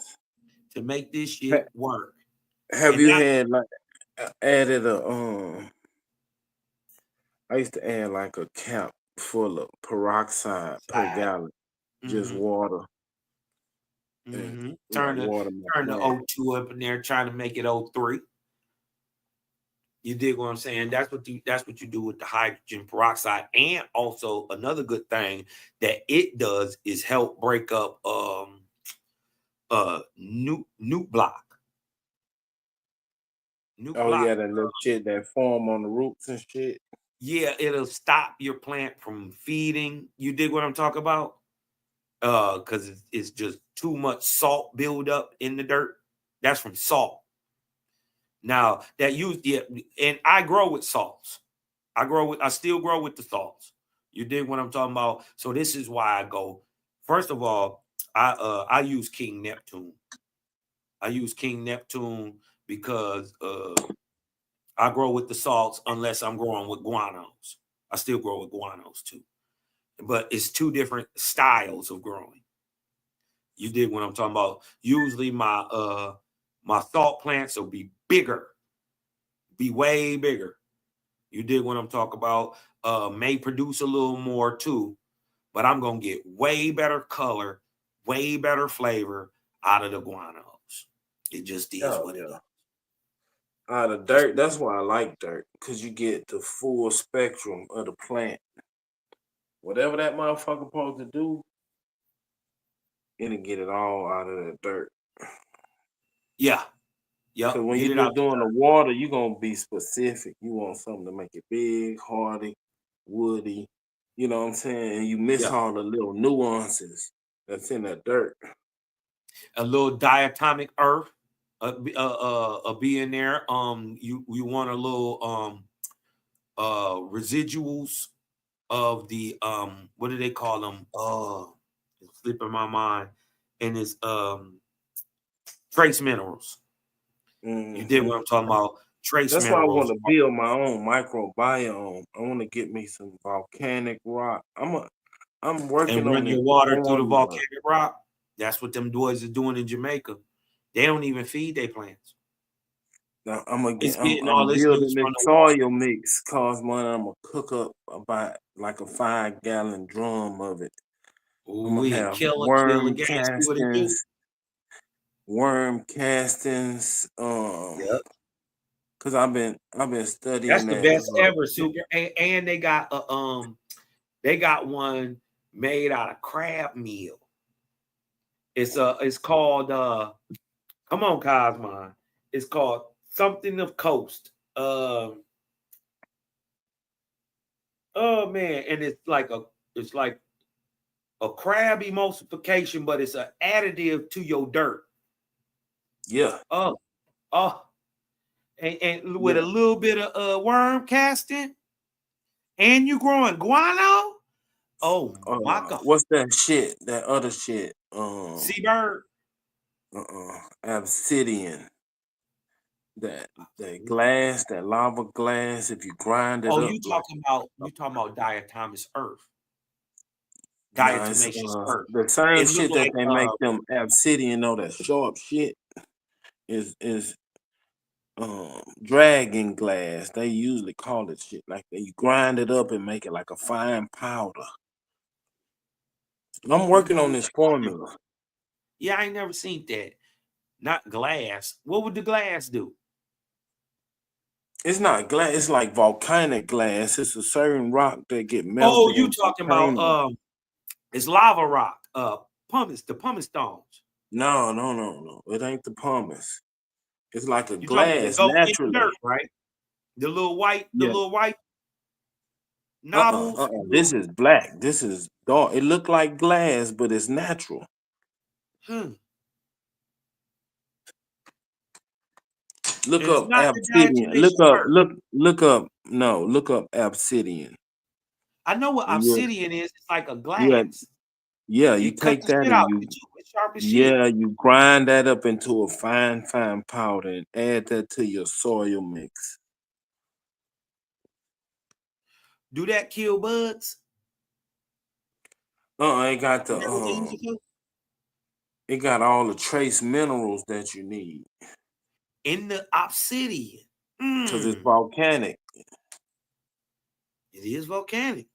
to make this shit work. Have you had like added I used to add like a cap full of peroxide per gallon, just water. Turn Like the water turn the O2 up in there, trying to make it O3. You dig what I'm saying? That's what you do with the hydrogen peroxide. And also another good thing that it does is help break up nuke block. Yeah, that little shit that form on the roots and shit. Yeah, it'll stop your plant from feeding. You dig what I'm talking about? Because it's just too much salt build up in the dirt. That's from salt. Now and I grow with salts. I still grow with the salts. You dig what I'm talking about? So this is why I go. First of all, I use King Neptune. I use King Neptune because I grow with the salts unless I'm growing with guanos. I still grow with guanos too. But it's two different styles of growing. You dig what I'm talking about? Usually my salt plants will be bigger, be way bigger. You dig what I'm talking about? May produce a little more too, but I'm gonna get way better color, way better flavor out of the guanos. It just is what it is. Out of dirt, that's why I like dirt, because you get the full spectrum of the plant. Whatever that motherfucker supposed to do, it'll get it all out of the dirt. Yeah. Because when you're doing the water, you're going to be specific. You want something to make it big, hardy, woody. You know what I'm saying? And you miss all the little nuances that's in that dirt. A little diatomic earth be in there. You want a little residuals of the what do they call them? It's slipping my mind. And it's trace minerals. You did what I'm talking about. Trace That's minerals. why I want to build my own microbiome. I want to get me some volcanic rock. I'm working and on run your water through the volcanic rock. That's what them boys are doing in Jamaica. They don't even feed their plants. Now, I'm building this this soil mix. Cost money. I'm gonna cook up about like a 5-gallon drum of it. I'm gonna have worm castings. Cause I've been studying. That's the best ever, Super. And they got one made out of crab meal. It's called come on, Cosmon. It's called something of coast. Oh man, and it's like a crab emulsification, but it's an additive to your dirt. Yeah. Oh, Oh, and with a little bit of worm casting, and you growing guano. Oh my God! What's that shit? That other shit? Seabird. Obsidian. That glass, that lava glass. If you grind it up, you talking about diatomaceous earth? Diatomaceous earth. The same shit that they make them obsidian, that sharp shit is dragon glass. They usually call it shit like that. You grind it up and make it like a fine powder. I'm working on this formula. Yeah, I ain't never seen that. Not glass. What would the glass do? It's not glass. It's like volcanic glass. It's a certain rock that get melted. Oh, you talking about it's lava rock. Pumice, the pumice stones. No. It ain't the pumice. It's like a glass naturally, dirt, right? The little white. Novels. This is black. This is dark. It look like glass, but it's natural. Look up obsidian. Look up obsidian. I know what obsidian is. It's like a glass. Yeah, you take that and you grind that up into a fine powder and add that to your soil mix. Do that kill bugs? It got it got all the trace minerals that you need in the obsidian because it's volcanic. It is volcanic.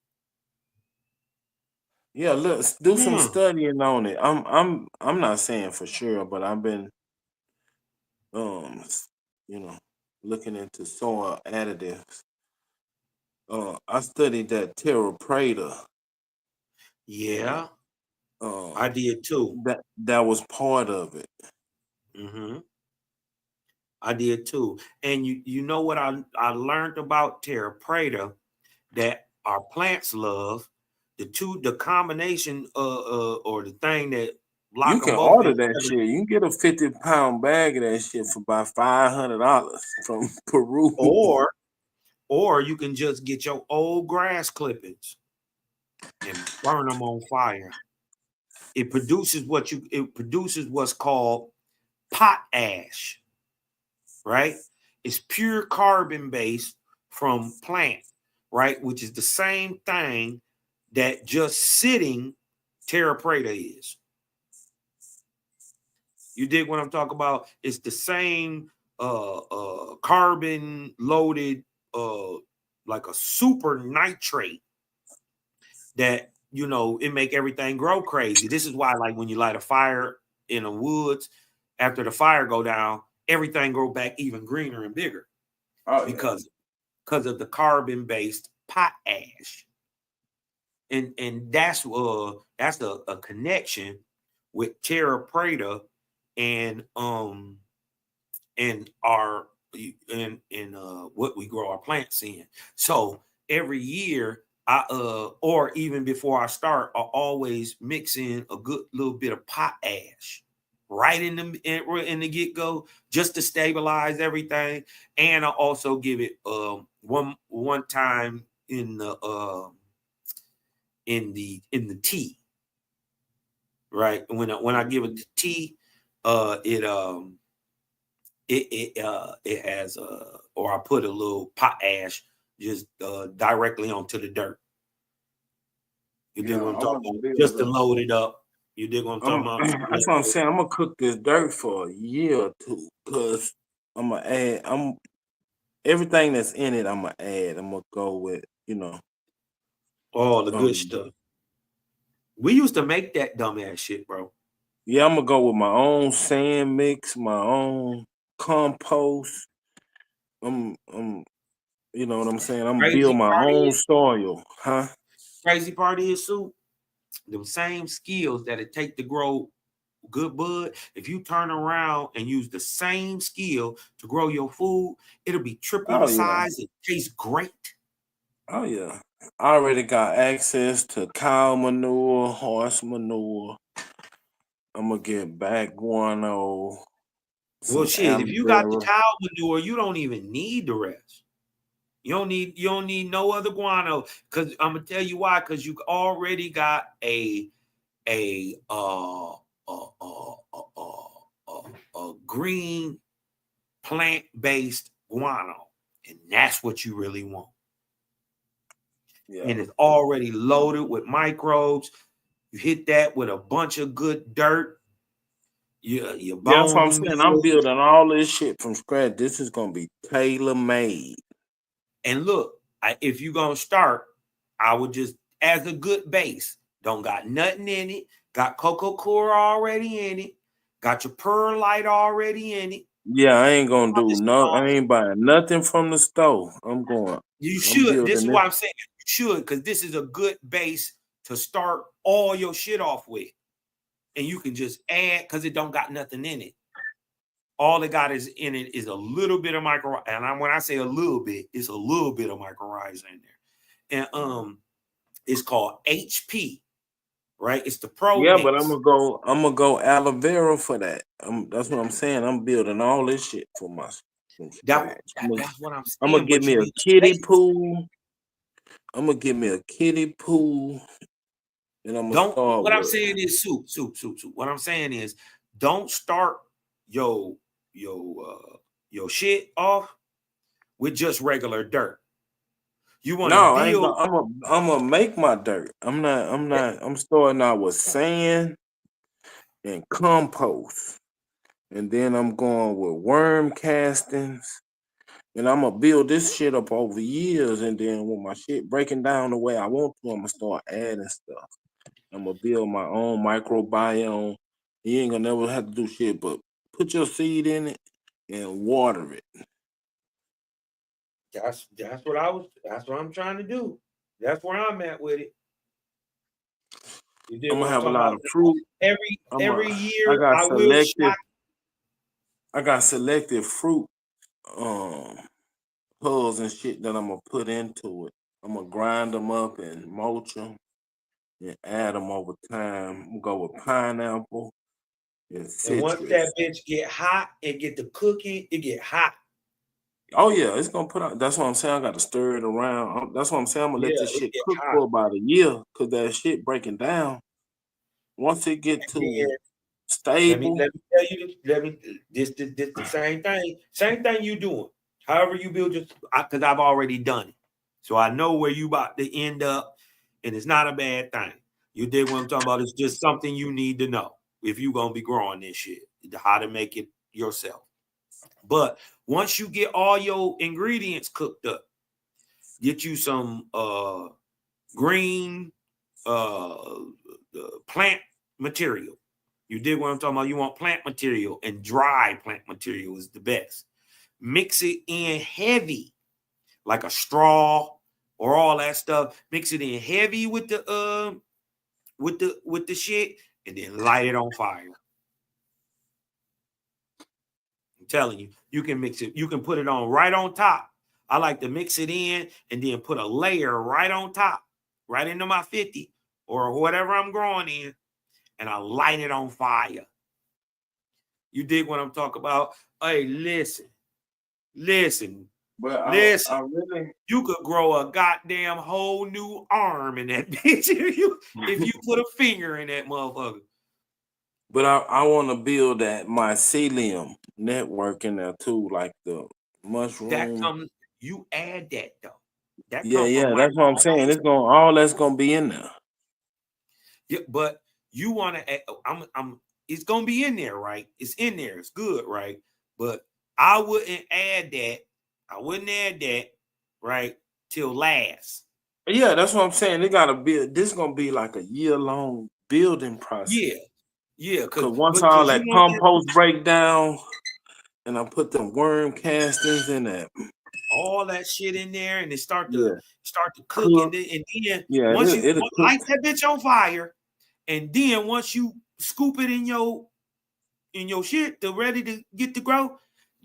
Yeah, look, do some studying on it. I'm not saying for sure, but I've been looking into soil additives. I studied that Terra Preta. Yeah. I did too. That was part of it. I did too. And you know what I learned about Terra Preta that our plants love? The combination or the thing that you can order that shit. You can get a 50-pound bag of that shit for about $500 from Peru. Or you can just get your old grass clippings and burn them on fire. It produces what's called pot ash, right? It's pure carbon based from plant, right? Which is the same thing that just sitting Terra Preta is. You dig what I'm talking about? It's the same carbon loaded like a super nitrate that it make everything grow crazy. This is why, like, when you light a fire in the woods, after the fire go down, everything grow back even greener and bigger because of the carbon based pot ash. And that's a connection with Terra Preta and what we grow our plants in. So every year or even before I start, I always mix in a good little bit of pot ash right in the get-go just to stabilize everything. And I also give it one time in the tea, right? When I give it the tea, it has or I put a little pot ash just directly onto the dirt. You dig what I'm talking about? Just to load it up. You dig what I'm talking about? That's what I'm saying. I'm gonna cook this dirt for a year or two because I'm gonna add. Everything that's in it. I'm gonna add. I'm gonna go with all the good stuff. We used to make that dumbass shit, bro. Yeah, I'm gonna go with my own sand mix, my own compost. You know what I'm saying? I'm gonna build my own soil, huh? Crazy part is, Sue, the same skills that it take to grow good bud. If you turn around and use the same skill to grow your food, it'll be triple the size. It tastes great. Oh yeah, I already got access to cow manure, horse manure. I'm gonna get back guano. Well, some shit, if you got the cow manure, you don't even need the rest. You don't need no other guano. Because I'm gonna tell you why, because you already got a green plant-based guano, and that's what you really want. Yeah. And it's already loaded with microbes. You hit that with a bunch of good dirt. Your Yeah, that's what I'm bone saying. I'm meal. building all this shit from scratch. This is gonna be tailor-made. And look, if you're gonna start, I would just, as a good base, don't got nothing in it, got Coca-Cola already in it, got your perlite already in it. Yeah, I ain't gonna do no. I ain't buying nothing from the store. I'm going. You I'm should. This is building why I'm saying you should, because this is a good base to start all your shit off with. And you can just add, because it don't got nothing in it. All it got is in it is a little bit of micro, and when I say a little bit, it's a little bit of mycorrhiza in there. And it's called HP, right? It's the pro. Yeah, mix. but I'm gonna go aloe vera for that. That's what I'm saying. I'm building all this shit for my from scratch. That's what I'm saying. I'm gonna give me a kiddie pool. I'm gonna give me a kiddie pool. And I'm gonna start what I'm with. saying is soup. What I'm saying is don't start your shit off with just regular dirt. You want to build. I'm gonna make my dirt. I'm starting out with sand and compost. And then I'm going with worm castings. And I'm gonna build this shit up over years. And then when my shit breaking down the way I want to, I'm gonna start adding stuff. I'm gonna build my own microbiome. You ain't gonna never have to do shit but put your seed in it and water it. That's what I'm trying to do. That's where I'm at with it. I'm gonna have a lot of fruit. Every year I will shot. I got selected fruit hulls and shit that I'm gonna put into it. I'm gonna grind them up and mulch them and add them over time. I'm gonna go with pineapple and citrus. And once that bitch get hot and get to cooking, it get hot. Oh yeah, it's gonna put out. That's what I'm saying. I got to stir it around. That's what I'm saying. I'm gonna let this shit cook for about a year because that shit breaking down. Once it get to stable. Let me tell you this the same thing. Same thing you doing. However you build your, because I've already done it. So I know where you about to end up, and it's not a bad thing. You dig what I'm talking about? It's just something you need to know if you're gonna be growing this shit, how to make it yourself. But once you get all your ingredients cooked up, get you some green plant material. You dig what I'm talking about? You want plant material, and dry plant material is the best. Mix it in heavy, like a straw or all that stuff. Mix it in heavy with the shit, and then light it on fire. I'm telling you, you can mix it. You can put it on right on top. I like to mix it in and then put a layer right on top, right into my 50 or whatever I'm growing in, and I light it on fire. You dig what I'm talking about? Hey, listen. But listen. I really, you could grow a goddamn whole new arm in that bitch if you put a finger in that motherfucker. But I want to build that mycelium network in there too, like the mushroom. That comes. You add that though. That Yeah. That's what I'm saying. It's going all that's gonna be in there. Yeah, but you want to. It's gonna be in there, right? It's in there. It's good, right? But I wouldn't add that. Right, till last. Yeah, that's what I'm saying. They gotta build. This is gonna be like a year-long building process. Yeah. Because once all that compost break down, and I put the worm castings in that, all that shit in there, and it start to cook, and then once you light that bitch on fire, and then once you scoop it in your shit to ready to get to grow,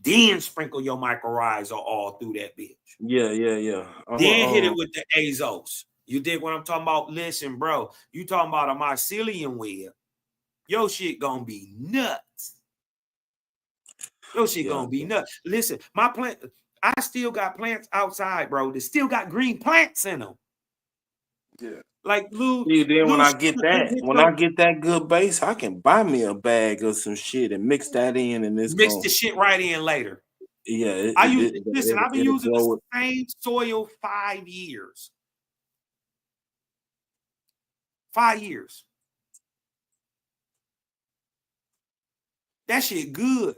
then sprinkle your mycorrhiza all through that bitch. Yeah. Then hit it with the azos. You dig what I'm talking about? Listen, bro, you talking about a mycelium web. Your shit gonna be nuts. Your shit gonna be nuts. Listen, my plant, I still got plants outside, bro. They still got green plants in them. Yeah. Like Lou. See, then when Lou I get that good base, I can buy me a bag of some shit and mix that in, and it's mix going. the shit right in later. Yeah, I've been using grow the same soil 5 years. 5 years. That shit good.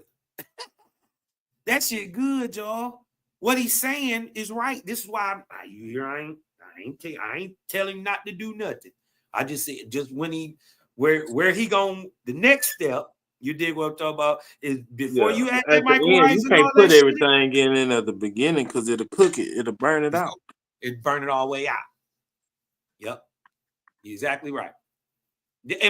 That shit good, y'all. What he's saying is right. This is why I ain't telling him not to do nothing. I just say just when where he going the next step. You dig what I'm talking about? Is before you add that microwave, you can't put everything in at the beginning because it'll cook it. It'll burn it out. It burn it all the way out. Yep, you're exactly right.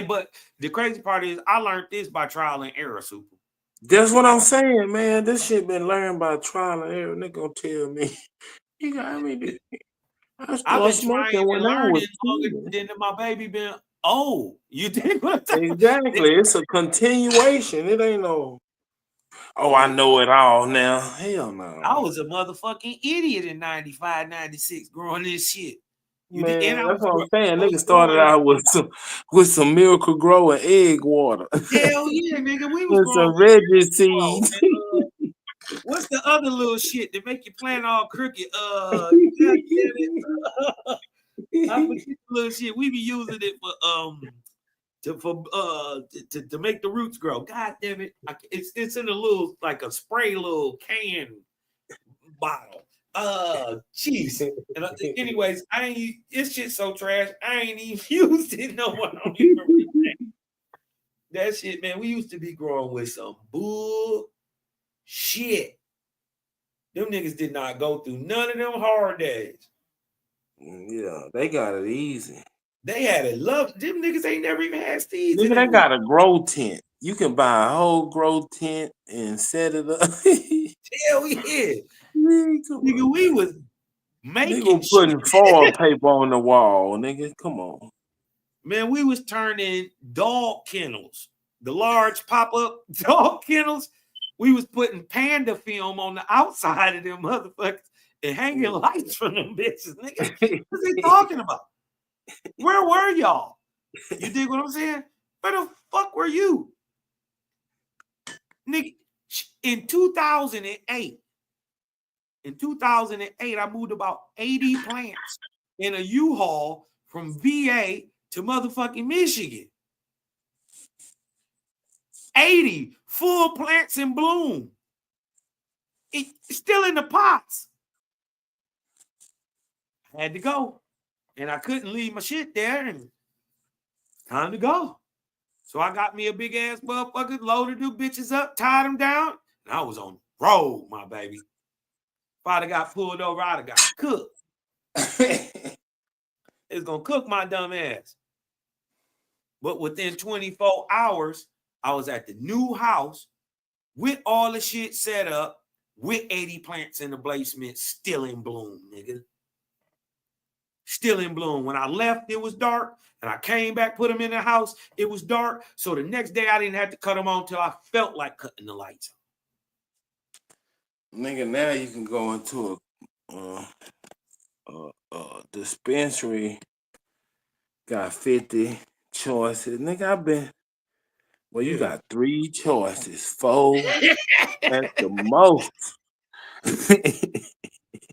But the crazy part is, I learned this by trial and error, Super. That's what I'm saying, man. This shit been learned by trial and error. They gonna tell me, you got me. I've been trying and learning longer than my baby been old. You dig what I'm saying? Exactly. It's a continuation. It ain't no. Oh, I know it all now. Hell no. I was a motherfucking idiot in 95, 96 growing this shit. Man, that's what I'm saying. Nigga started out with some Miracle Grow and egg water. Hell yeah, nigga. We was with some Reggie seeds. What's the other little shit that make you plant all crooked? God damn it. I forget the little shit. We be using it to make the roots grow. God damn it. It's in a little, like a spray little can bottle. Jeez. Anyways, it's shit so trash. I ain't even used it no more. I don't even remember that shit, man. We used to be growing with some bull shit. Them niggas did not go through none of them hard days. Yeah, they got it easy. They had it love. Them niggas ain't never even had seeds. Nigga, they got a grow tent. You can buy a whole grow tent and set it up. Hell yeah. Nigga, we was making nigga putting foil paper on the wall, nigga. Come on. Man, we was turning dog kennels, the large pop-up dog kennels. We was putting panda film on the outside of them motherfuckers and hanging lights from them bitches, nigga. What they talking about? Where were y'all? You dig what I'm saying? Where the fuck were you? Nigga, in 2008, I moved about 80 plants in a U-Haul from VA to motherfucking Michigan. 80 full plants in bloom. It's still in the pots. I had to go. And I couldn't leave my shit there. And time to go. So I got me a big ass motherfucker, loaded them bitches up, tied them down, and I was on the road, my baby. If I'd have got pulled over, I'd have got cooked. It's gonna cook my dumb ass. But within 24 hours, I was at the new house with all the shit set up, with 80 plants in the basement, still in bloom, nigga. Still in bloom. When I left, it was dark. And I came back, put them in the house. It was dark. So the next day, I didn't have to cut them on until I felt like cutting the lights on. Nigga, now you can go into a dispensary. Got 50 choices. Nigga, you got 3 choices. 4 at the most.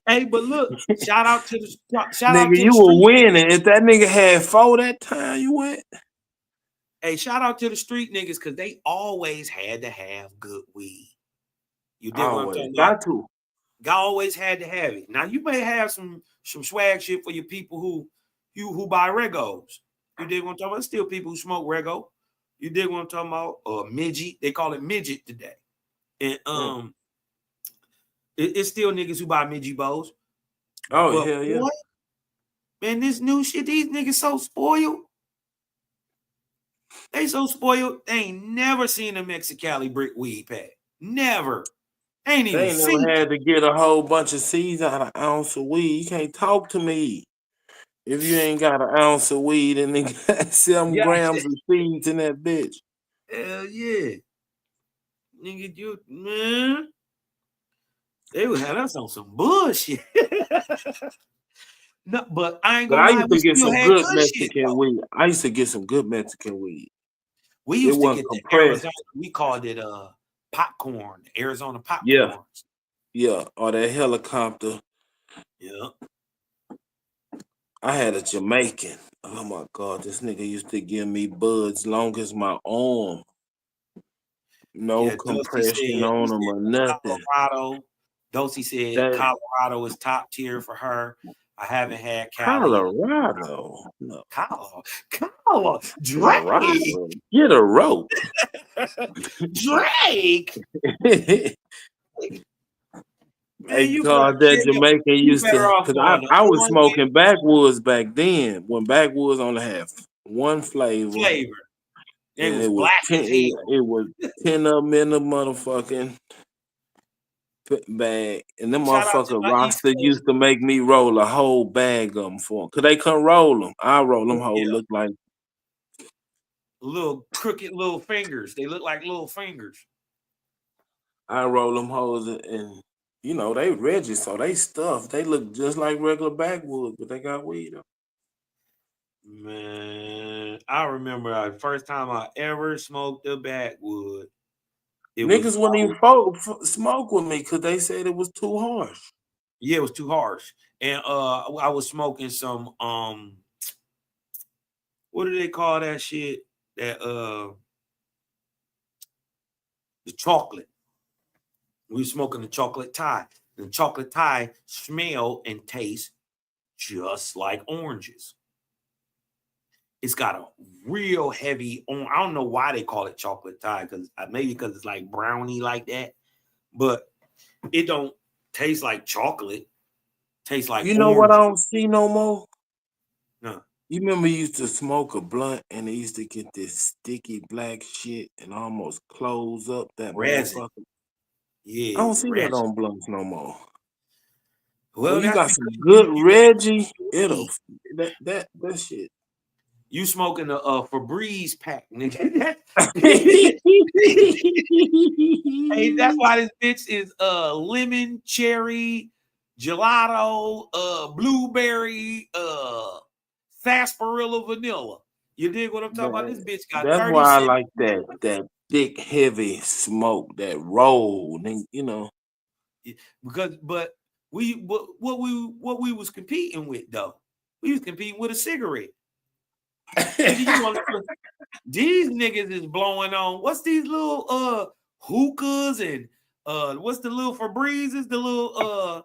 Hey, but look, shout out to the nigga, you were winning. If that nigga had 4 that time, you went. Hey, shout out to the street niggas because they always had to have good weed. You did what I'm talking about? Got to. Always had to have it. Now you may have some swag shit for your people who buy Regos. You dig what I'm talking about? Still people who smoke Rego. You dig what I'm talking about? Midget. They call it midget today. And it's still niggas who buy midget bows. Oh, but hell yeah. Boy, man, this new shit, these niggas so spoiled. They so spoiled, they ain't never seen a Mexicali brick weed pack. Never. Ain't even they never had to get a whole bunch of seeds out of an ounce of weed. You can't talk to me if you ain't got an ounce of weed and then got 7 grams of seeds in that bitch. Hell yeah. nigga, you man. They would have us on some bullshit. No, but I ain't But gonna I lie, used we to get still some had good good shit. Mexican weed. I used to get some good Mexican weed. We It used to wasn't get the compressed. Arizona, we called it popcorn, Arizona popcorn. Yeah. Yeah. Or that helicopter. Yeah. I had a Jamaican. Oh my God, this nigga used to give me buds long as my arm. No Yeah, Dulcie compression said, on them or nothing. Colorado. Dulcie said That Colorado is top tier for her. I haven't had Cali. Colorado. No. Colorado. Drake. Get a rope. Drake. Man, Hey, God, that Jamaican used to, because I was smoking backwoods back then when backwoods only had one flavor. It was it was black 10, as hell. it was 10 of them in the motherfucking bag. And them Shout out to motherfucker my East roster Coast. used to make me roll a whole bag of them for them. Because they couldn't roll them. I roll them whole, look like Little crooked little fingers. They look like little fingers. I roll them hoes and you know, they Reggie, so they stuff. They look just like regular backwoods, but they got weed up. Man, I remember the first time I ever smoked a backwood. Niggas wouldn't even smoke with me because they said it was too harsh. Yeah, it was too harsh. And I was smoking some what do they call that shit? That the chocolate. We were smoking the chocolate Thai. The chocolate Thai smell and taste just like oranges. It's got a real heavy on. I don't know why they call it chocolate Thai, because maybe because it's like brownie like that, but it don't taste like chocolate. Tastes like you know orange. what I don't see no more. No. You remember you used to smoke a blunt and they used to get this sticky black shit and almost close up that resin. motherfucker. Yeah, I don't see resin. that on blunts no more. Well, when you that's got some because good Reggie, it'll that shit. You smoking a Febreze pack, nigga. Hey, that's why this bitch is lemon, cherry, gelato, blueberry, sarsaparilla, vanilla. You dig what I'm talking about? This bitch got That's 30 why I cents. like that thick, heavy smoke, that roll, and you know. Because what we was competing with though, we was competing with a cigarette. These niggas is blowing on what's these little hookahs and what's the little Febrezes, the little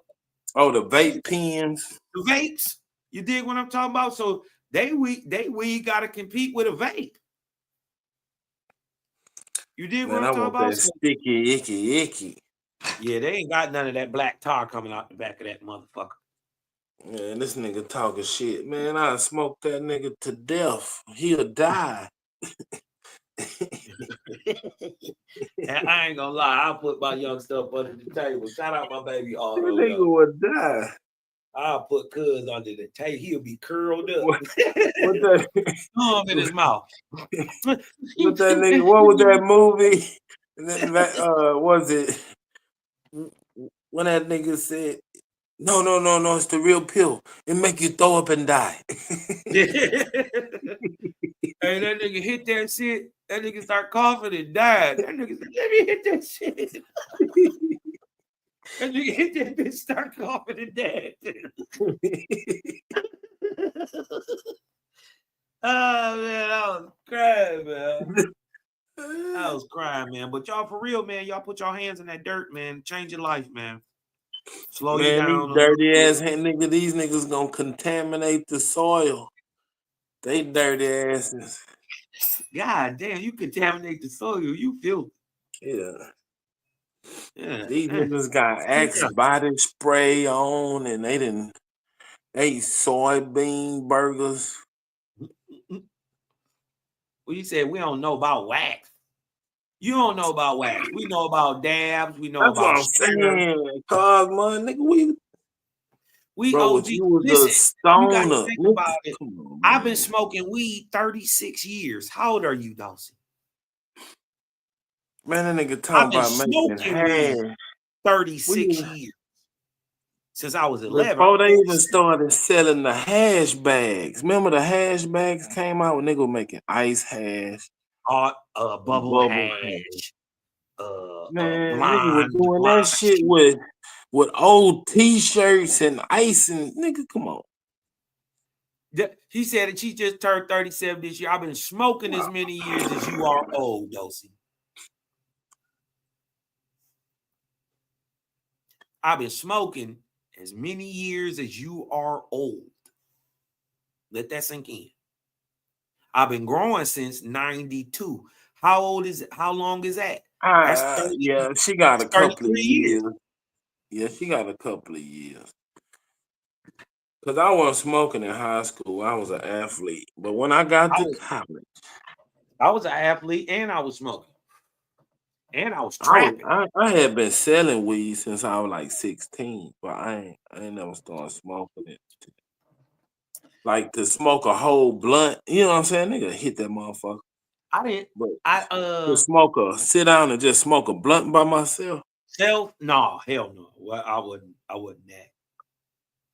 the vape pens, the vapes. You dig what I'm talking about? So we gotta compete with a vape. You dig what Man, I I'm talking want about? that sticky, icky. Yeah, they ain't got none of that black tar coming out the back of that motherfucker. Man, this nigga talking shit. Man, I smoked that nigga to death. He'll die. And I ain't gonna lie, I'll put my young stuff under the table. Shout out my baby That Otto. nigga would die. I'll put Cuz under the table. He'll be curled up. What that? Thumb in his mouth. What that nigga? What was that movie? Was it when that nigga said, No, it's the real pill. It make you throw up and die. Hey, that nigga hit that shit. That nigga start coughing and died. That nigga said, let me hit that shit. That nigga hit that bitch, start coughing and died. Oh man, I was crying, man. I was crying, man. But y'all, for real, man, y'all put your hands in that dirt, man. Change your life, man. Slow you Man, down. these dirty ass niggas, these niggas gonna contaminate the soil. They dirty asses. God damn, you contaminate the soil. You feel Yeah. Yeah. These niggas got Axe body spray on and they ate soybean burgers. Well, you said we don't know about wax. You don't know about wax. We know about dabs. We know That's about what I'm saying. Cause man, nigga, we bro, OG. you was Listen, a stoner. you gotta think Nigga, about it. I've been smoking weed 36 years. How old are you, Dawson? Man, that nigga I've talking been about making smoking weed hash. 36 years. Since I was 11. Before they even started selling the hash bags. Remember the hash bags came out when nigga was making ice hash. Bubble hash. Man, nigga was Blonde. doing that shit with old t-shirts and ice and nigga, come on. He said that she just turned 37 this year. I've been smoking as many years as you are old, Dosey. I've been smoking as many years as you are old. Let that sink in. I've been growing since 92. How old is it? How long is that? That's 30, Yeah, she got a couple of 33 years. Yeah, she got a couple of years. Cause I wasn't smoking in high school. I was an athlete. But when I got to college, I was an athlete and I was smoking. And I was trapping. I had been selling weed since I was like 16, but I ain't never started smoking it. Like to smoke a whole blunt, you know what I'm saying? Nigga hit that motherfucker. I didn't. But sit down and just smoke a blunt by myself. No, hell no. Well, I wasn't that.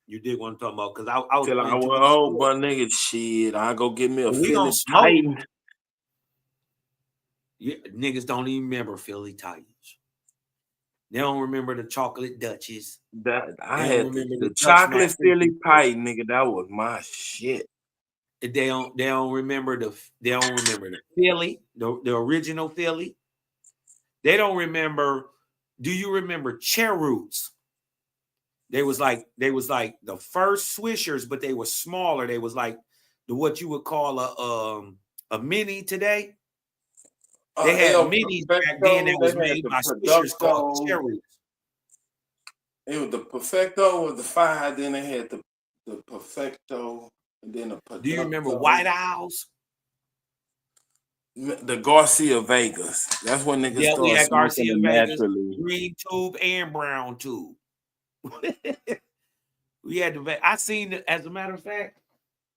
You did what I'm talking about because I was till I was old, but nigga, shit, I go get me a Philly Titan. Yeah, niggas don't even remember Philly Titans. They don't remember the chocolate Dutches. I had the chocolate Philly Titan, nigga. That was my shit. They don't remember the Philly, the original Philly. They don't remember. Do you remember Cheroots? They was like the first Swishers, but they were smaller. They was like what you would call a mini today. They had minis back then that was made by Swishers called Cheroots. It was the Perfecto with the 5, then they had the Perfecto, and then the Perfecto. Do you remember White Owls? The Garcia Vegas. That's when niggas started we had Garcia Vegas, naturally. green tube and brown tube. We had I seen it, as a matter of fact,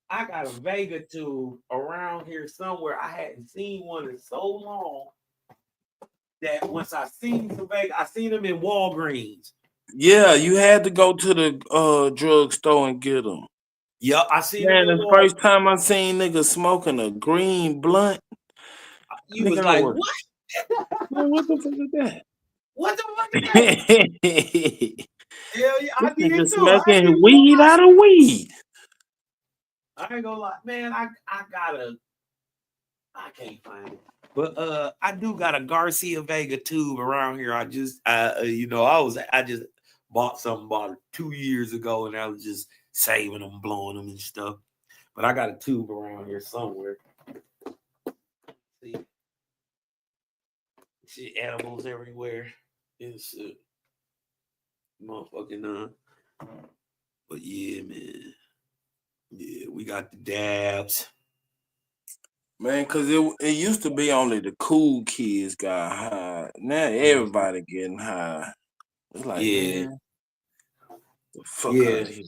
I got a Vega tube around here somewhere. I hadn't seen one in so long that once I seen the Vega, I seen them in Walgreens. Yeah, you had to go to the drugstore and get them. Yeah, I seen them. them. The first time I seen niggas smoking a green blunt, you was like, what? What the fuck is that? What the fuck is that? Hell yeah, I did too. Smoking weed out of weed. I ain't gonna lie, man. I can't find it, but I do got a Garcia Vega tube around here. I just I just bought something about 2 years ago, and I was just saving them, blowing them and stuff. But I got a tube around here somewhere. See animals everywhere. It's motherfucking but yeah, man. Yeah, we got the dabs. Man, cause it used to be only the cool kids got high. Now everybody getting high. It's like, man, the fuck out of here.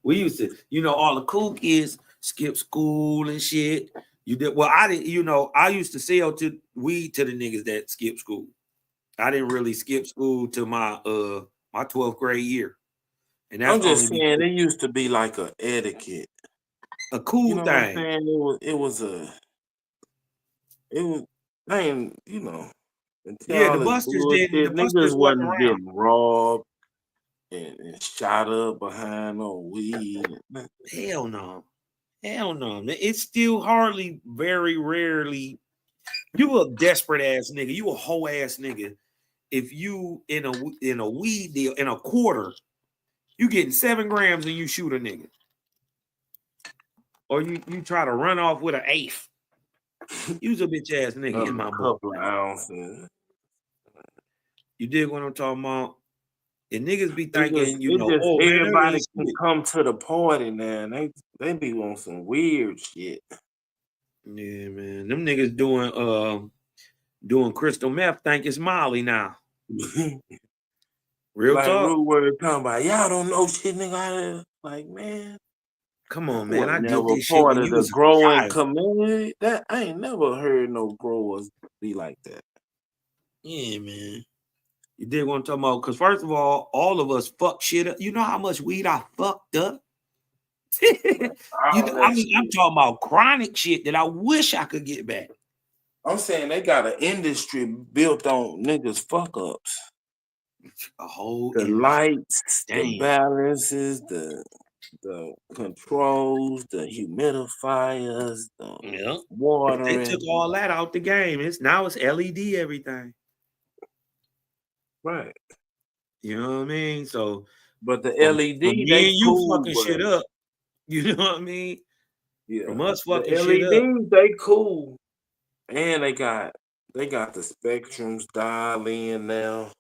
We used to, all the cool kids skip school and shit. You did well. I didn't, I used to sell weed to the niggas that skip school. I didn't really skip school to my 12th grade year. And that's I'm just saying, it used to be like a etiquette, a cool thing. It was. I ain't, Yeah, the busters didn't. The niggas wasn't getting robbed and shot up behind no weed. Hell no. Hell no. It's still hardly, very rarely. You a desperate ass nigga. You a hoe ass nigga. If you in a weed deal in a quarter, you getting 7 grams and you shoot a nigga. Or you try to run off with an eighth. You's a bitch ass nigga in my book. Couple ounces. You dig what I'm talking about? And niggas be thinking, everybody can come to the party now. And they be on some weird shit. Yeah, man. Them niggas doing crystal meth think it's Molly now. Real like talk. Rude word talking about y'all don't know shit, nigga. Like, man. Come on, man. I did never this shit part when of you the was growing community. That I ain't never heard no growers be like that. Yeah, man. You dig what I'm talking about? Because first of all of us fuck shit up. You know how much weed I fucked up? I'm talking about chronic shit that I wish I could get back. I'm saying they got an industry built on niggas fuck ups. A whole the industry. Lights, Damn. the balances, the controls, the humidifiers, the water. They took all that out the game. Now it's LED everything. Right. You know what I mean? So, but the LED, me and you fucking shit up. You know what I mean? Yeah. From us fucking the shit up. LEDs, they cool. And they got the spectrums dialed in now.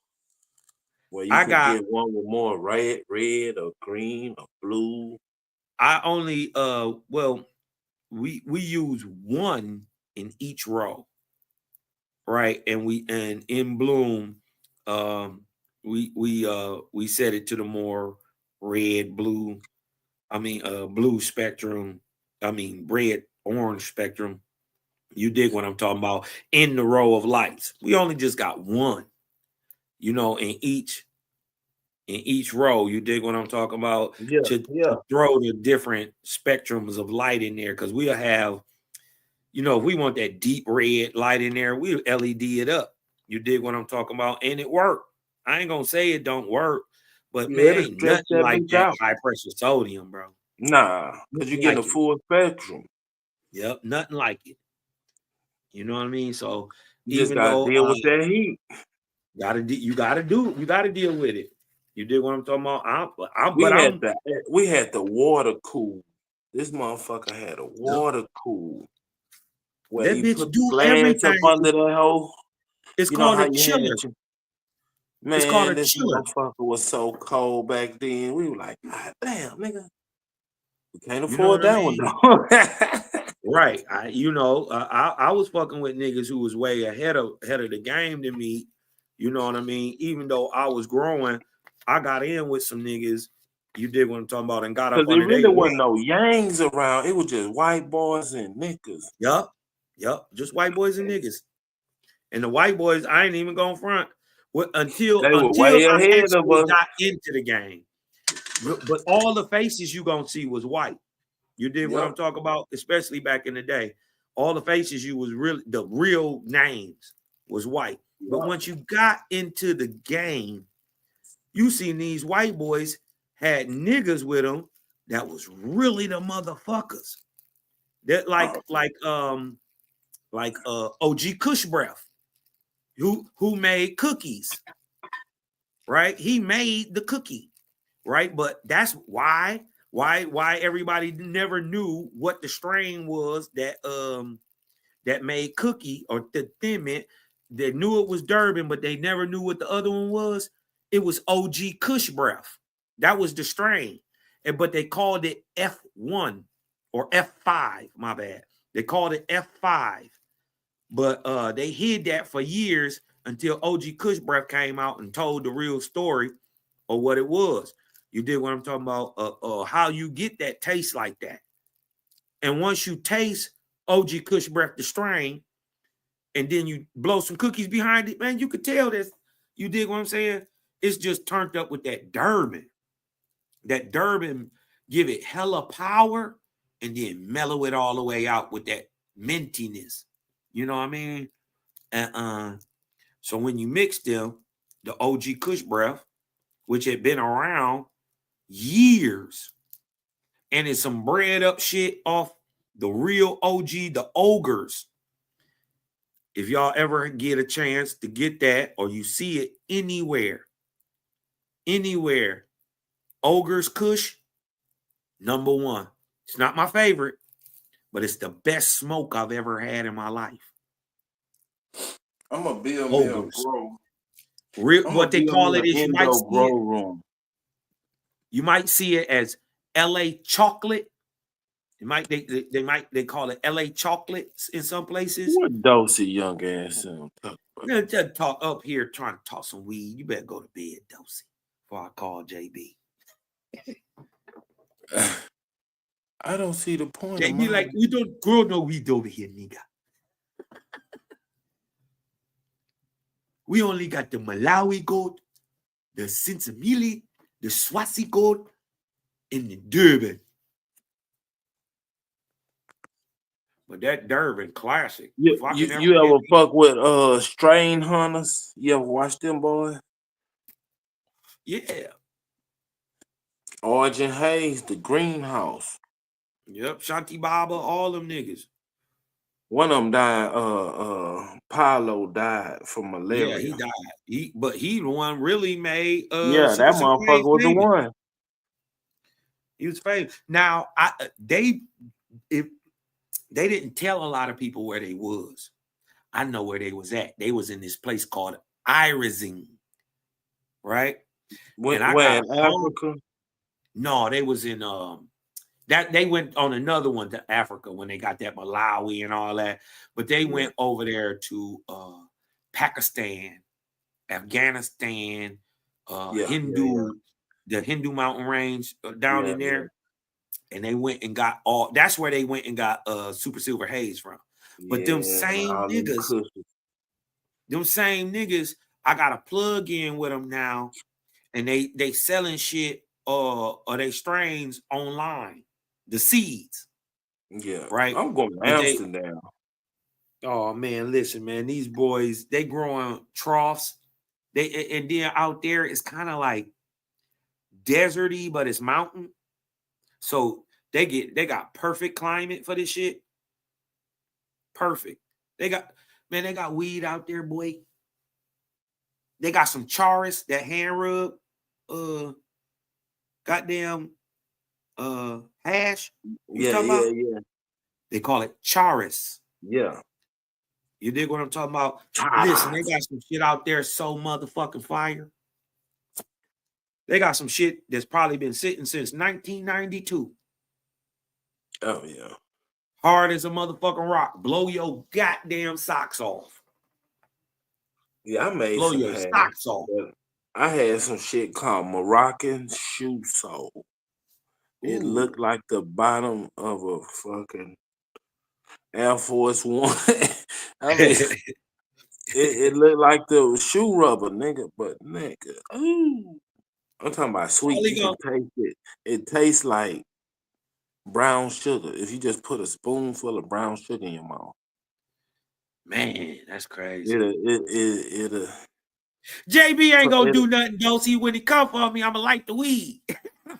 Where you can get one with more red or green or blue. I only we use one in each row. Right. And in Bloom, we set it to the more red, blue. Blue spectrum. Red, orange spectrum. You dig what I'm talking about? In the row of lights. We only just got one, in each row. You dig what I'm talking about? To throw the different spectrums of light in there. Because we'll have, if we want that deep red light in there, we'll LED it up. You dig what I'm talking about? And it worked. I ain't gonna say it don't work, but man, ain't nothing like that high pressure sodium, bro. Nah, because you're getting a full spectrum. Yep, nothing like it. You know what I mean? So you just gotta deal with that heat. You gotta deal with it. You dig what I'm talking about? We had the water cool. This motherfucker had a water cool. Where that you bitch put do glass everything up under that hole. It's called a chiller. Man, it's called a this chiller. motherfucker was so cold back then. We were like, God damn, nigga. We can't You know afford that one though. Right. I was fucking with niggas who was way ahead of the game than me. You know what I mean? Even though I was growing, I got in with some niggas. You dig what I'm talking about? And got up Because under there really their wasn't no yangs around. It was just white boys and niggas. Yup. Just white boys and niggas. And the white boys, I ain't even going front until they were way I ahead actually of us. got into the game. But all the faces you gonna see was white. You did what I'm talking about, especially back in the day. All the faces you was really the real names was white. But once you got into the game, you seen these white boys had niggas with them that was really the motherfuckers. That like OG Kush Breath, who made cookies, right? He made the cookie, right? But that's why everybody never knew what the strain was that made cookie or the Thin Mint. They knew it was Durban, but they never knew what the other one was. It was OG Kush Breath. That was the strain. But they called it F1 or F5, my bad. They called it F5. But they hid that for years until OG Kush Breath came out and told the real story of what it was. You did what I'm talking about, how you get that taste like that. And once you taste OG Kush Breath, the strain, and then you blow some cookies behind it, man, you could tell this. You dig what I'm saying? It's just turned up with that Durban. That Durban give it hella power and then mellow it all the way out with that mintiness. You know what I mean? And so when you mix them, the OG Kush Breath, which had been around years, and it's some bread up shit off the real OG, the Ogres. If y'all ever get a chance to get that or you see it anywhere, Ogres Kush, number one. It's not my favorite, but it's the best smoke I've ever had in my life. I'm gonna build me a grow. What they call it is you might see it as LA chocolate. They call it LA chocolates in some places. What dosey young ass? Just talk up here trying to talk some weed. You better go to bed, dosey, before I call JB. I don't see the point. JB like, we don't grow no weed over here, nigga. We only got the Malawi goat, the Sinsamili, the Swazi goat, and the Durban. But that Durban classic. You ever fuck with strain hunters? You ever watch them, boy? Yeah. Origin Hayes, the greenhouse. Yep, Shanti Baba, all them niggas. One of them died. Paulo died from malaria. Yeah, he died. But he the one really made. Yeah, that motherfucker was the one. He was famous. Now, they didn't tell a lot of people where they was. I know where they was at. They was in this place called Irazine, right? Where in Africa? No, they was in that they went on another one to Africa when they got that Malawi and all that. But they went over there to Pakistan, Afghanistan, the Hindu mountain range down in there. And they went and got that's where they went and got Super Silver Haze from. But them same niggas, I got a plug in with them now, and they selling shit or they strains online, the seeds. Yeah, right. I'm going to Amsterdam. Oh man, listen, man, these boys, they growing troughs. And then out there it's kind of like deserty, but it's mountain. So they got perfect climate for this shit. Perfect. They got weed out there, boy. They got some charis, that hand rub, goddamn hash. Yeah. They call it charis. Yeah. You dig what I'm talking about? Listen, they got some shit out there so motherfucking fire. They got some shit that's probably been sitting since 1992. Oh, yeah. Hard as a motherfucking rock. Blow your goddamn socks off. Yeah, I made Blow some your socks off. I had some shit called Moroccan shoe sole. It looked like the bottom of a fucking Air Force One. I mean, it looked like the shoe rubber, nigga. But nigga, ooh, I'm talking about sweet. You can taste it. It tastes like brown sugar. If you just put a spoonful of brown sugar in your mouth, man, that's crazy. It'll JB ain't gonna do nothing, Dosey. When he come for me, I'ma light the weed.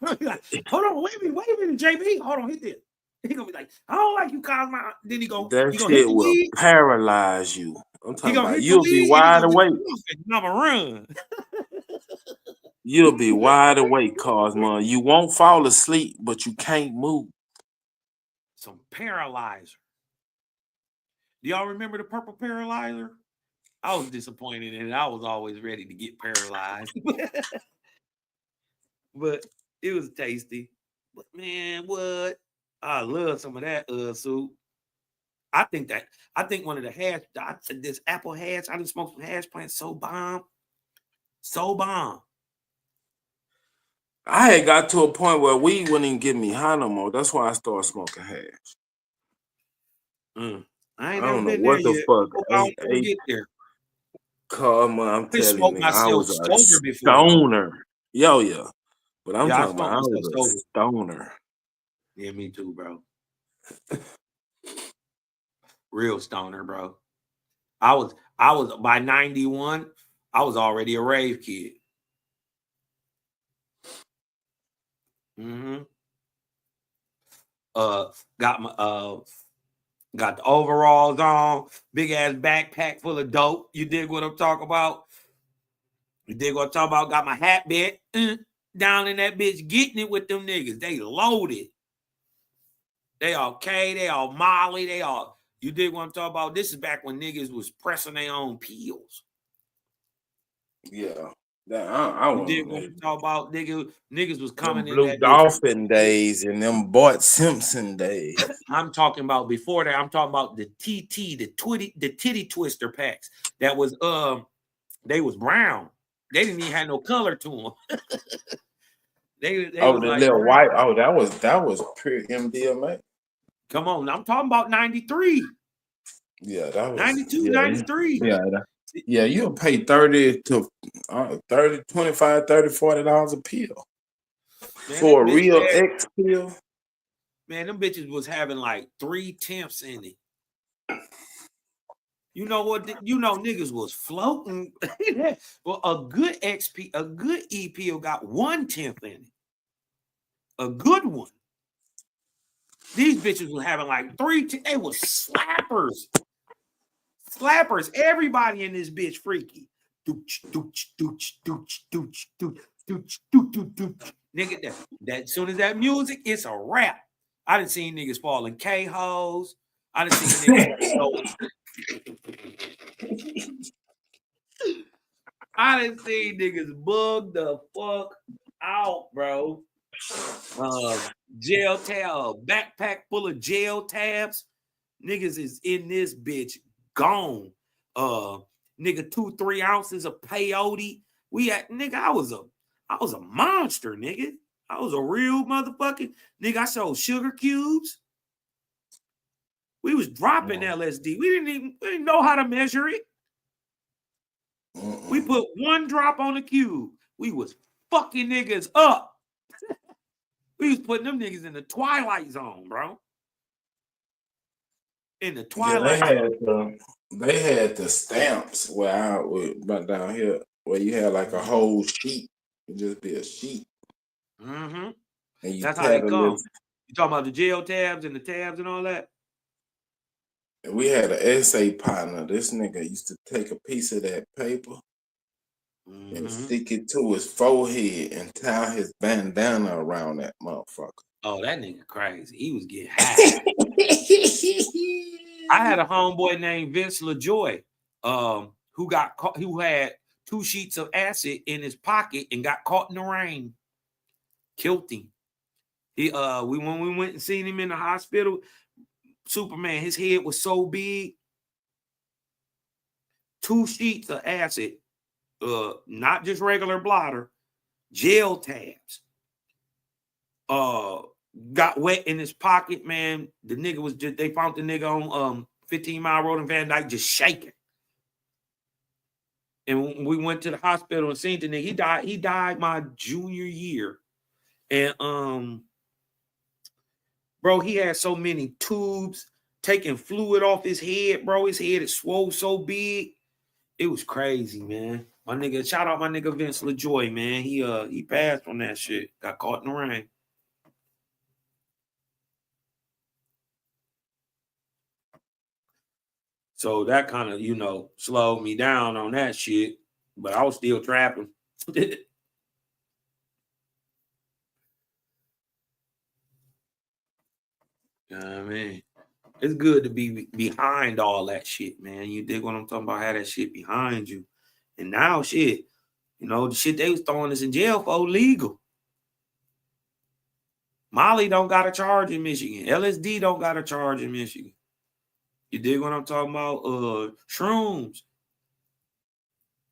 Like, hold on, wait a minute, JB. Hold on, hit this. He gonna be like, I don't like you, Cosmo. Then he gonna shit will paralyze you. I'm talking about you'll be wide awake. I'ma run. You'll be wide awake, Cosmo. You won't fall asleep, but you can't move. Some paralyzer. Do y'all remember the purple paralyzer? I was disappointed in it. I was always ready to get paralyzed. But it was tasty. But man, what? I love some of that soup. I think one of the hash, this apple hash, I done smoked some hash plants so bomb. So bomb. I had got to a point where weed wouldn't even get me high no more. That's why I started smoking hash. I don't know what the fuck. I don't get there. Come on, I'm telling you, I was a stoner. Yeah. But I'm talking about I was a stoner. Yeah, me too, bro. Real stoner, bro. I was by 91, I was already a rave kid. Got the overalls on, big ass backpack full of dope. You dig what I'm talking about? Got my hat bent down in that bitch, getting it with them niggas. They loaded. They all K, they all Molly, they all. You dig what I'm talking about? This is back when niggas was pressing their own pills. Yeah. I You dig what I'm talking about? Niggas was coming in Blue that Dolphin days and them Bart Simpson days. I'm talking about before that. I'm talking about the TT, the titty twister packs. That was they was brown. They didn't even have no color to them. they the like little brown. white. Oh, that was pure MDMA. Come on, I'm talking about 93. Yeah, that was 92, 93. Yeah, Yeah, you'll pay 30 to 30, 25, 30, $40 a pill. Man, For a that bitch real had- X pill. Man, them bitches was having like 3/10 in it. You know what? You know niggas was floating. Well, a good XP, a good E pill got 1/10 in it. A good one. These bitches was having like 3/10. They was slappers. Slappers. Everybody in this bitch freaky. Dooch, dooch, dooch, dooch, dooch, dooch, dooch, dooch, dooch, dooch. Nigga, that as soon as that music, it's a rap. I done seen niggas falling K-hoes. I done seen niggas. I done seen niggas bug the fuck out, bro. Jail tab, backpack full of jail tabs. Niggas is in this bitch gone. Nigga, 2-3 ounces of peyote. I was a monster, nigga. I was a real motherfucking nigga. I sold sugar cubes. We was dropping LSD. We didn't know how to measure it. We put 1 drop on the cube. We was fucking niggas up. We was putting them niggas in the twilight zone, bro. In the twilight zone. They had the stamps but down here where you had like a whole sheet. It just be a sheet. Mm-hmm. And you That's how they had a come. little- You talking about the jail tabs and the tabs and all that? And we had an essay partner. This nigga used to take a piece of that paper and stick it to his forehead and tie his bandana around that motherfucker. Oh, that nigga crazy. He was getting high. I had a homeboy named Vince LaJoy, who got caught, who had 2 sheets of acid in his pocket and got caught in the rain. Killed him. When we went and seen him in the hospital, Superman, his head was so big. 2 sheets of acid, not just regular blotter, gel tabs. Got wet in his pocket, man. The nigga was just, they found the nigga on 15 Mile Road in Van Dyke just shaking. And when we went to the hospital and seen the nigga, he died my junior year. And bro, he had so many tubes taking fluid off his head, bro. His head is swole so big. It was crazy, man. My nigga, shout out my nigga Vince LaJoy, man. He passed on that shit. Got caught in the rain. So that kind of, slowed me down on that shit. But I was still trapping. You know what I mean? It's good to be behind all that shit, man. You dig what I'm talking about? Have that shit behind you. And now shit, the shit they was throwing us in jail for legal. Molly don't got a charge in Michigan. LSD don't got a charge in Michigan. You dig what I'm talking about? Shrooms.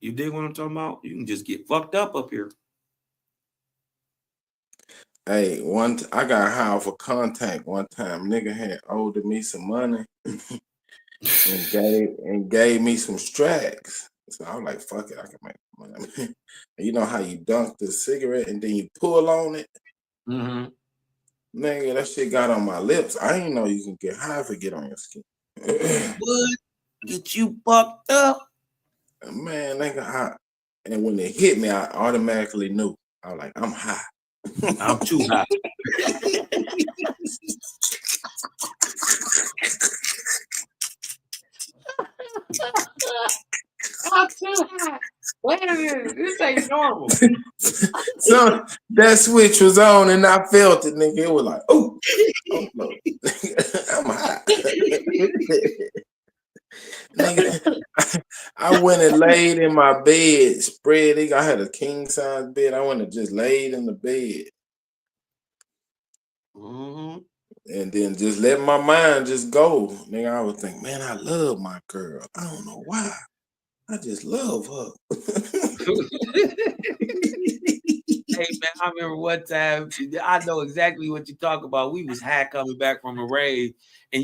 You dig what I'm talking about? You can just get fucked up here. Hey, I got high for contact one time. Nigga had owed me some money and gave me some Strax. So I was like, fuck it, I can make money. And you know how you dunk the cigarette and then you pull on it? Mm-hmm. Nigga, that shit got on my lips. I didn't know you can get high if it get on your skin. What? Get you fucked up? Man, nigga, and when it hit me, I automatically knew. I was like, I'm high. I'm too high. I'm too high. Wait a minute, this ain't normal. So that switch was on and I felt it, nigga. It was like, oh no. I'm high. Nigga, I went and laid in my bed, spread it. I had a king size bed. I went and just laid in the bed. And then just let my mind just go. Nigga, I would think, man, I love my girl. I don't know why. I just love her. Hey man, I remember one time, I know exactly what you talk about. We was high coming back from a rave, and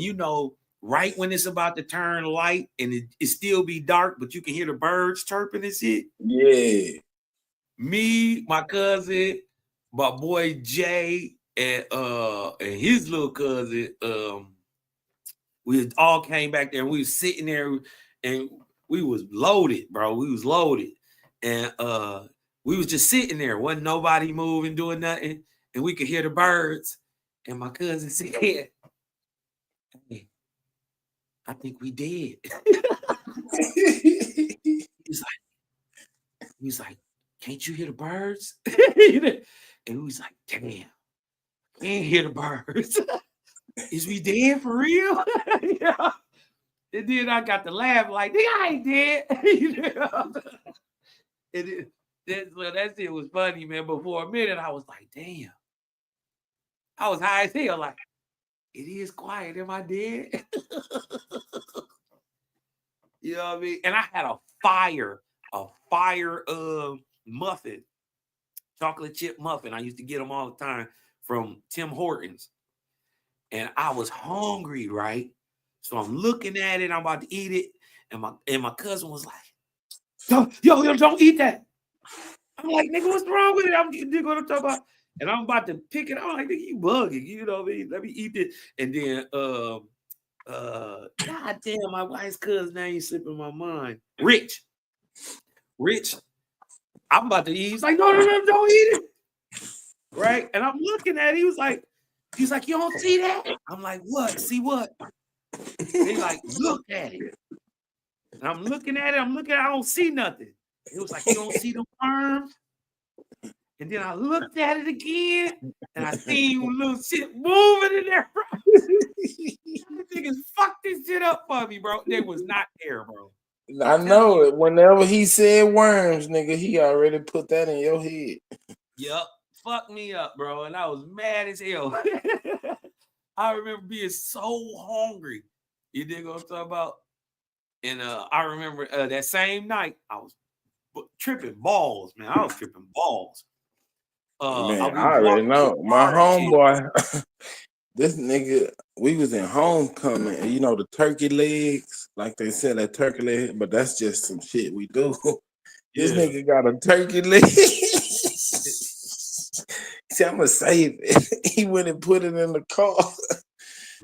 right when it's about to turn light and it still be dark, but you can hear the birds chirping and shit. Yeah. Me, my cousin, my boy Jay, and his little cousin, we all came back there and we was sitting there and we was loaded, bro. We was loaded. And we was just sitting there. Wasn't nobody moving, doing nothing. And we could hear the birds. And my cousin said, hey, I think we did. He's like, can't you hear the birds? And we was like, damn, can't hear the birds. Is we dead for real? Yeah. And then I got to laugh like, I ain't dead. And that shit was funny, man. But for a minute, I was like, damn. I was high as hell, like, it is quiet. Am I dead? You know what I mean? And I had a fire muffin, chocolate chip muffin. I used to get them all the time from Tim Hortons. And I was hungry, right? So I'm looking at it, I'm about to eat it. And my cousin was like, yo, don't eat that. I'm like, nigga, what's wrong with it? I'm going to talk about. And I'm about to pick it. I'm like, nigga, you bugging. You know what I mean? Let me eat it. And then God damn, my wife's cousin's name slipping my mind. Rich. I'm about to eat. He's like, no, don't eat it. Right? And I'm looking at it. He's like, you don't see that? I'm like, what? See what? He's like, look at it. And I'm looking at it. I don't see nothing. It was like, you don't see the worms? And then I looked at it again, and I seen little shit moving in there, bro. Niggas fucked this shit up for me, bro. They was not there, bro. I know it. Whenever he said worms, nigga, he already put that in your head. Yup. Fucked me up, bro. And I was mad as hell. I remember being so hungry. You dig what I'm talking about? And I remember that same night, I was tripping balls, man. I was tripping balls. Man, I already know. My homeboy, this nigga, we was in homecoming, and you know the turkey legs, like they said that turkey leg, but that's just some shit we do. This nigga got a turkey leg. See, I'm gonna save it. He went and put it in the car.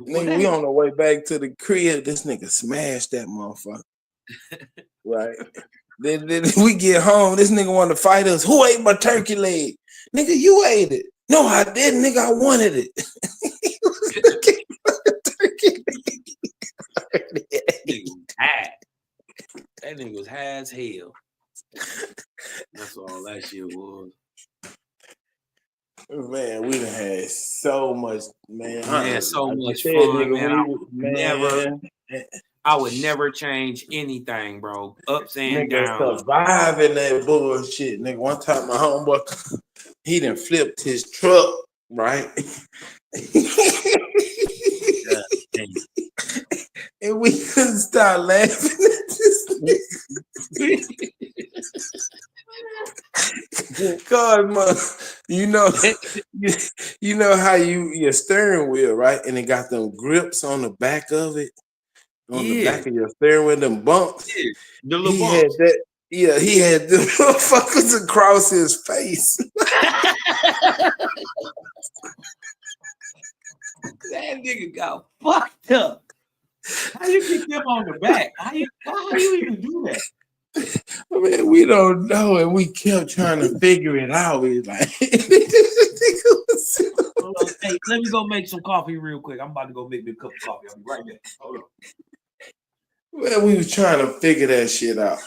Nigga, we on the way back to the crib. This nigga smashed that motherfucker. Right. Then we get home. This nigga wanted to fight us. Who ate my turkey leg? Nigga, you ate it. No, I didn't, nigga. I wanted it. That nigga was high as hell. That's all that shit was. Man, we done had so much, man. So much said, fun, nigga, man. I would never change anything, bro. Ups and downs. Surviving that bullshit, nigga. One time, my homeboy, he done flipped his truck, right? And we couldn't stop laughing at this nigga. Cause you know how your steering wheel, right? And it got them grips on the back of it, on the back of your steering wheel, them bumps. Yeah, the little he bumps. had that. Yeah, he had them motherfuckers across his face. That nigga got fucked up. How you get them on the back? How you even do that? Man, we don't know, and we kept trying to figure it out. We was like, hey, let me go make some coffee real quick. I'm about to go make me a cup of coffee. I'll be right back. Hold on. Well, we was trying to figure that shit out.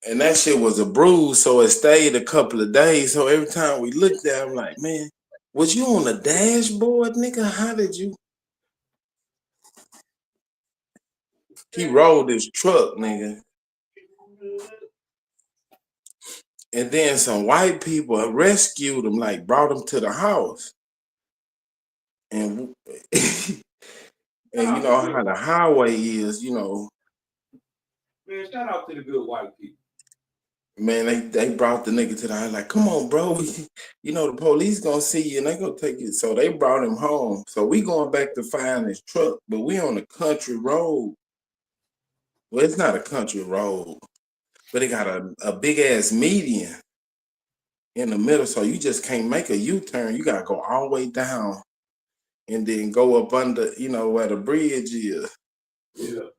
And that shit was a bruise, so it stayed a couple of days. So every time we looked at it, I'm like, man, was you on the dashboard, nigga? How did you? He rolled his truck, nigga. And then some white people rescued him, like brought him to the house. And you know how the highway is, you know. Man, shout out to the good white people. Man, they brought the nigga to the house like, come on, bro. You know, the police gonna see you and they gonna take you. So they brought him home. So we going back to find his truck, but we on a country road. Well, it's not a country road, but it got a big ass median in the middle. So you just can't make a U-turn. You gotta go all the way down and then go up under, you know, where the bridge is. Yeah.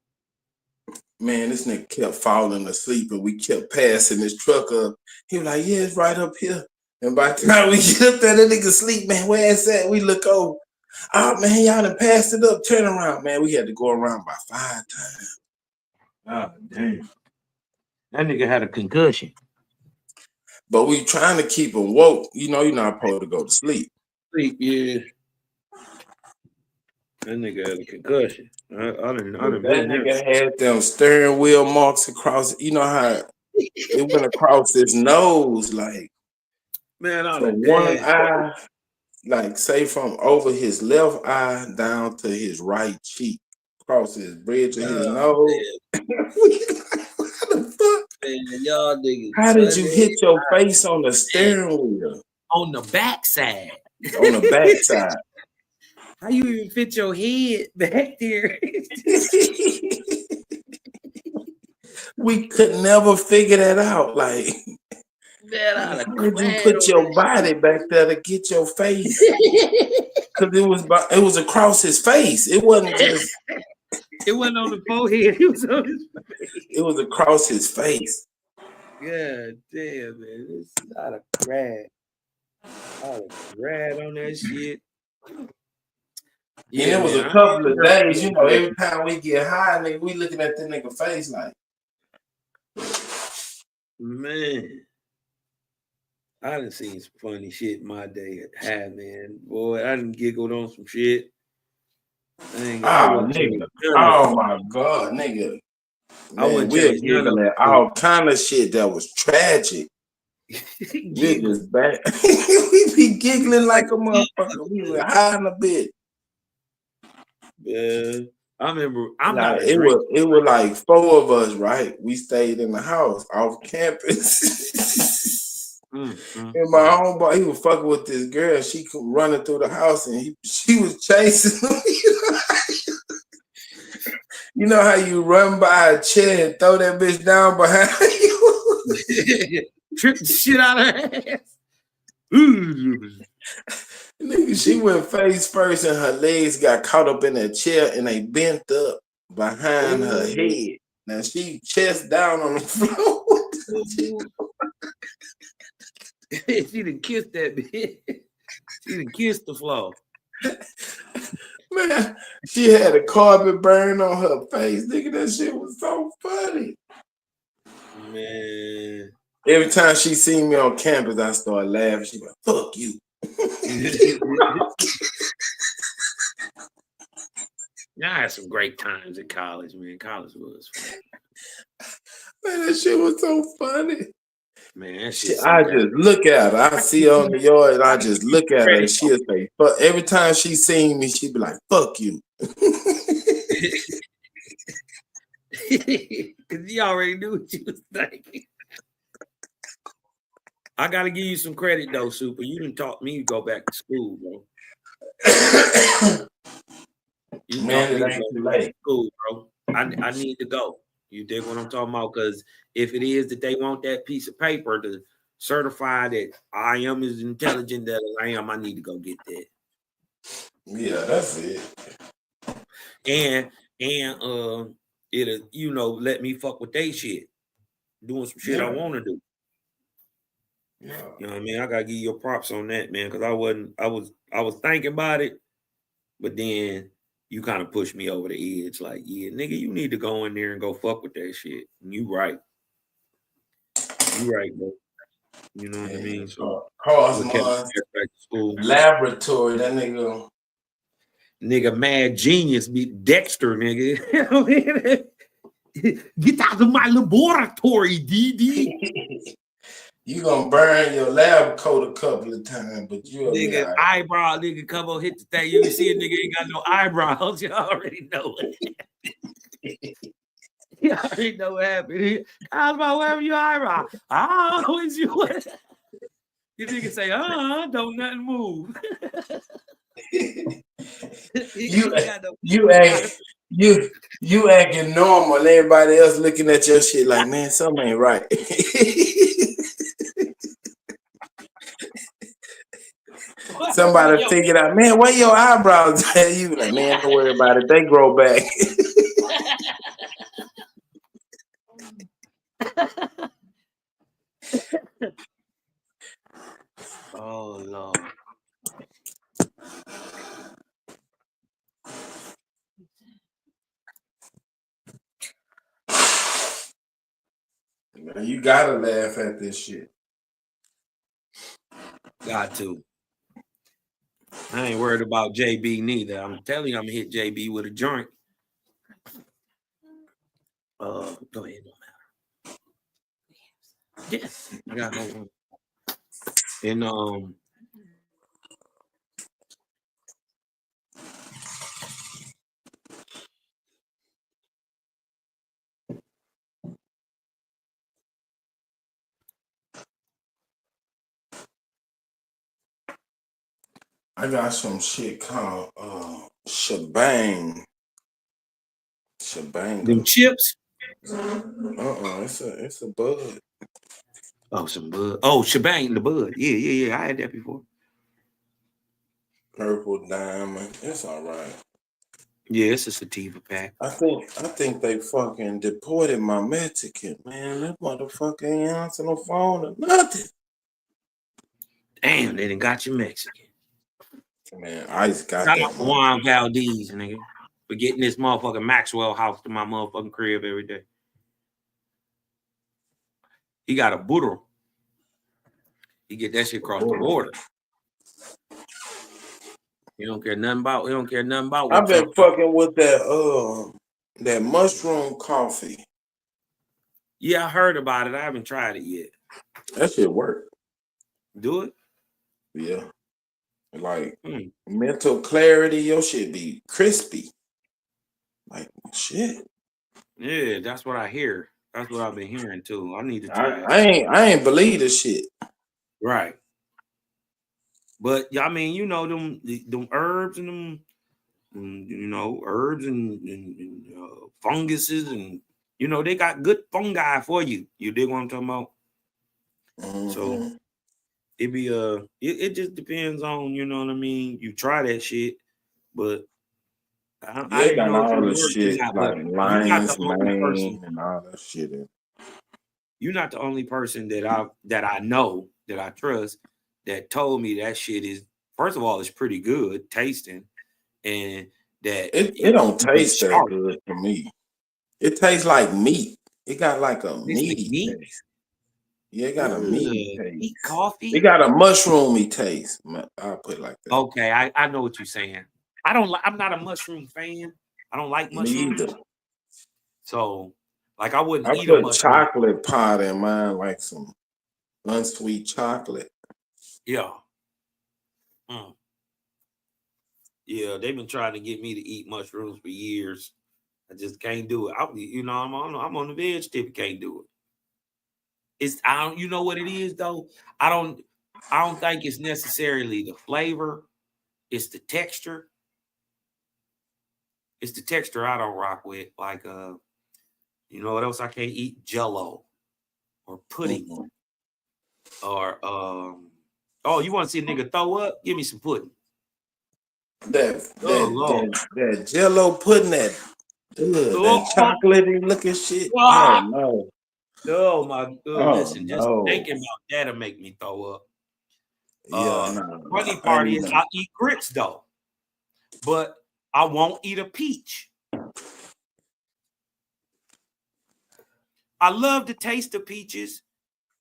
Man, this nigga kept falling asleep and we kept passing this truck up. He was like, yeah, it's right up here. And by the time we get up there, that nigga sleep, man, where it's at? We look over. Oh, man, y'all done passed it up. Turn around, man. We had to go around by 5 times. Oh, damn. That nigga had a concussion. But we trying to keep him woke. You know, you're not supposed to go to sleep. Sleep, yeah. That nigga had a concussion. I didn't That nigga had them steering wheel marks across. You know how it went across his nose, like man, from one eye, like say from over his left eye down to his right cheek, across his bridge of his nose. What the fuck? Man, y'all niggas. How did you hit your face on the steering wheel? On the backside. On the backside. How you even fit your head back there? We could never figure that out. Like, how did you put your body back there to get your face? Because it was across his face. It wasn't just. It wasn't on the forehead. It was on his face. It was across his face. God damn, man. This is not a grad. Not a grad on that shit. Yeah, it was a couple of days. You know, every time we get high, nigga, we looking at that nigga face like, man. I done seen some funny shit in my day at high, man. Boy, I done giggled on some shit. Nigga. Oh my God, nigga. Man, we're giggling at all kind of shit that was tragic. Niggas back. We be giggling like a motherfucker. We were high in a bit. Yeah, I remember. It was like 4 of us, right? We stayed in the house off campus. And my homeboy, he was fucking with this girl. She come running through the house, and she was chasing him. You know how you run by a chair and throw that bitch down behind you? Trip the shit out of her ass. Nigga, she went face first and her legs got caught up in that chair and they bent up behind her head. Now she chest down on the floor. She done kissed that bitch. She done kissed the floor. Man, she had a carpet burn on her face. Nigga, that shit was so funny. Man. Every time she seen me on campus, I started laughing. She went, fuck you. I had some great times at college, man. College was fun. Man, that shit was so funny. Man, that shit. I just look at her. I see her on the yard and I just look at her and she'll say, but every time she seen me, she'd be like, fuck you. Because you already knew what you was thinking. I gotta give you some credit though, Super. You didn't taught me to go back to school, bro. You Man, it taught me ain't to too go back to late. school, bro. I need to go. You dig what I'm talking about? Because if it is that they want that piece of paper to certify that I am as intelligent as I am, I need to go get that. Yeah, that's it. And it'll, you know, let me fuck with they shit. Doing some shit I want to do. Yeah. You know what I mean? I gotta give you your props on that, man, because I was thinking about it, but then you kind of pushed me over the edge, like, yeah, nigga, you need to go in there and go fuck with that shit. And you right. You right, bro. You know what I mean? So Cosmos, laboratory, that nigga mad genius, be Dexter, nigga. Get out of my laboratory, DD. You gonna burn your lab coat a couple of times, but you nigga right. Eyebrow nigga come on hit the thing. You see a nigga ain't got no eyebrows. You already know it. You already know what happened. Cosmo, wherever your eyebrow. I always you. You nigga say, don't nothing move. You acting normal. And everybody else looking at your shit like, man, something ain't right. Somebody figured out, man, where your eyebrows at? You like, man, don't worry about it. They grow back. Oh Lord. Man, you gotta laugh at this shit. Got to. I ain't worried about JB neither. I'm telling you, I'm gonna hit JB with a joint. Go ahead, no matter. Yes, I got no one. And I got some shit called Shebang. them chips. It's a bud. Oh, some bud. Oh, shebang, the bud. Yeah. I had that before. Purple Diamond. It's all right. Yeah, it's a sativa pack. I think they fucking deported my Mexican, man. That motherfucker ain't answering no phone or nothing. Damn, they done got you Mexican. Man, I just got Shout that. out to Juan Valdez, nigga, for getting this motherfucking Maxwell house to my motherfucking crib every day. He got a boodle. He get that shit across the border. He don't care nothing about. I've been fucking with that mushroom coffee. Yeah, I heard about it. I haven't tried it yet. That shit work. Do it? Yeah. Like mental clarity, your shit be crispy. Like shit. Yeah, that's what I hear. That's what I've been hearing too. I need to try it. I ain't believe this shit. Right. But I mean, you know, them herbs and them, herbs and funguses, and you know, they got good fungi for you. You dig what I'm talking about? Mm-hmm. So it be it just depends on, you know what I mean. You try that shit, but I didn't got know all if it this worked or shit not. like But lion's mane and all that shit. You're not the only person that I know that I trust that told me that shit is, first of all, it's pretty good tasting, and that it don't taste that good to me. It tastes like meat. It got like a meaty taste. Yeah, it got a meaty taste. Meat coffee. It got a mushroomy taste. I'll put it like that. Okay, I know what you're saying. I'm not a mushroom fan. I don't like mushrooms. Me either. So, like, I wouldn't eat put a mushroom. chocolate pot in mine, like some unsweet chocolate. Yeah. Yeah, they've been trying to get me to eat mushrooms for years. I just can't do it. I'm on the veg tip. Can't do it. You know what it is though. I don't think it's necessarily the flavor. It's the texture. It's the texture I don't rock with. Like you know what else I can't eat? Jello or pudding. Or you want to see a nigga throw up? Give me some pudding. That Jello pudding, that chocolatey looking shit. No, my goodness. And just thinking about that'll make me throw up. Funny part is I eat grits though, but I won't eat a peach. I love the taste of peaches,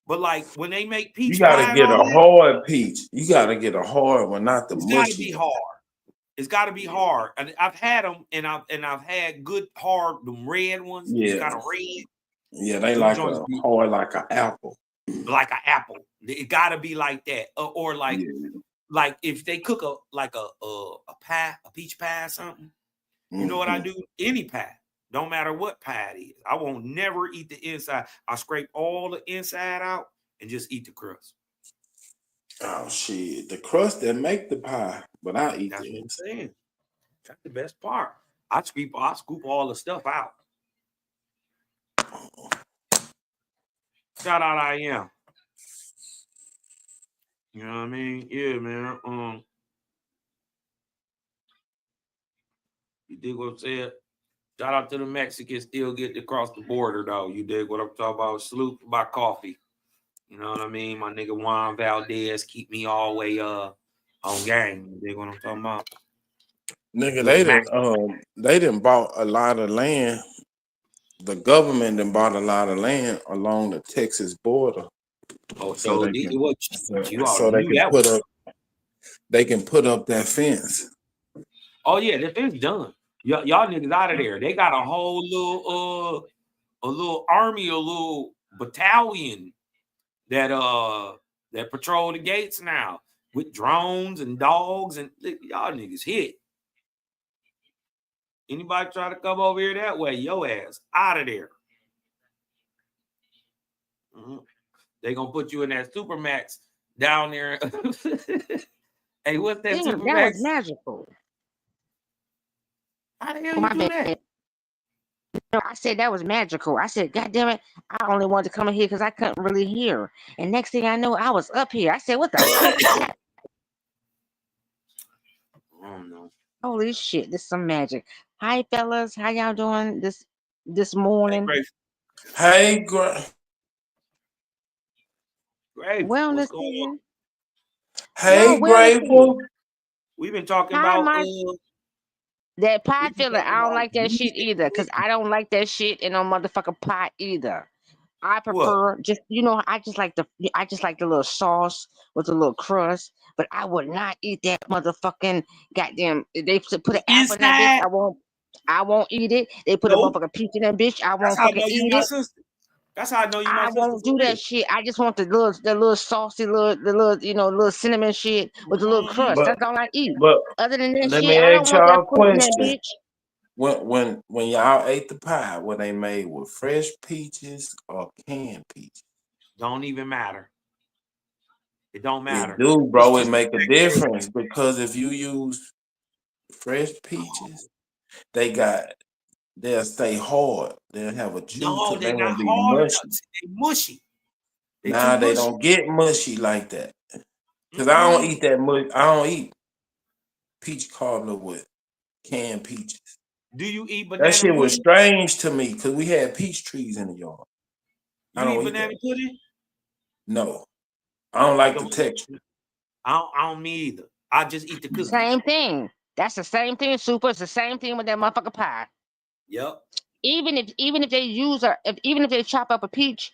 but like when they make peach, you gotta get a hard peach. You gotta get a hard one, not the mushy. It's gotta be hard. It's got to be hard, and I've had them, and I've had good hard, them red ones. Yeah, kind of red. Yeah, they like a hard like an apple. Like an apple, it got to be like that, or like if they cook a pie, a peach pie, or something. You know what I do? Any pie, Don't matter what pie it is. I won't never eat the inside. I scrape all the inside out and just eat the crust. Oh shit, the crust that make the pie, but I eat That's the what I'm inside. saying. That's the best part. I scoop all the stuff out. Shout out I am. You know what I mean? Yeah, man. You dig what I'm saying? Shout out to the Mexicans still getting across the border, though. You dig what I'm talking about? Salute my coffee. You know what I mean? My nigga Juan Valdez keep me all the way on game. You dig what I'm talking about? Nigga, they done bought a lot of land. The government done bought a lot of land along the Texas border. Oh, so they can, they can put up that fence. Oh yeah, the fence done. Y'all niggas out of there. They got a whole little army, a little battalion that patrol the gates now with drones and dogs, and y'all niggas hit. Anybody try to come over here that way, yo ass out of there. They gonna put you in that Supermax down there. Hey, what's that Supermax? That was magical. How the hell you do that? No, I said that was magical. I said, God damn it, I only wanted to come in here because I couldn't really hear. And next thing I know, I was up here. I said, what the fuck is that? I don't know. Holy shit, this is some magic. Hi, fellas. How y'all doing this morning? Hey, Gray. Wellness What's going on? Hey, Grateful. We've been talking Hi, about Mike. That pie filler, I don't like that shit either, because I don't like that shit in no motherfucking pie either. I prefer I just like the little sauce with the little crust, but I would not eat that motherfucking goddamn. They put an apple in that bitch. I won't eat it. They put a motherfucking peach in that bitch. I won't fucking eat it. Sister. That's how I know you my I sister. won't do that shit. I just want the little saucy little cinnamon shit with the little crust. That's all I eat. But Other than that let shit, me I don't ask want y'all that a fruit in that question. bitch. When y'all ate the pie, were they made with fresh peaches or canned peaches? Don't even matter. It don't matter. It do, bro. It make a difference because if you use fresh peaches, they'll stay hard. They'll have a juice. No, They they're not won't be hard. mushy. They mushy. Nah, they don't get mushy like that. Cause I don't eat that much. I don't eat peach cobbler with canned peaches. Do you eat banana That shit was pudding? strange to me because we had peach trees in the yard. I You don't eat eat banana that. pudding? No, I don't like the texture. I don't me either. I just eat the cookies. Same thing. That's the same thing, Super. It's the same thing with that motherfucking pie. Yep. Even if they even if they chop up a peach,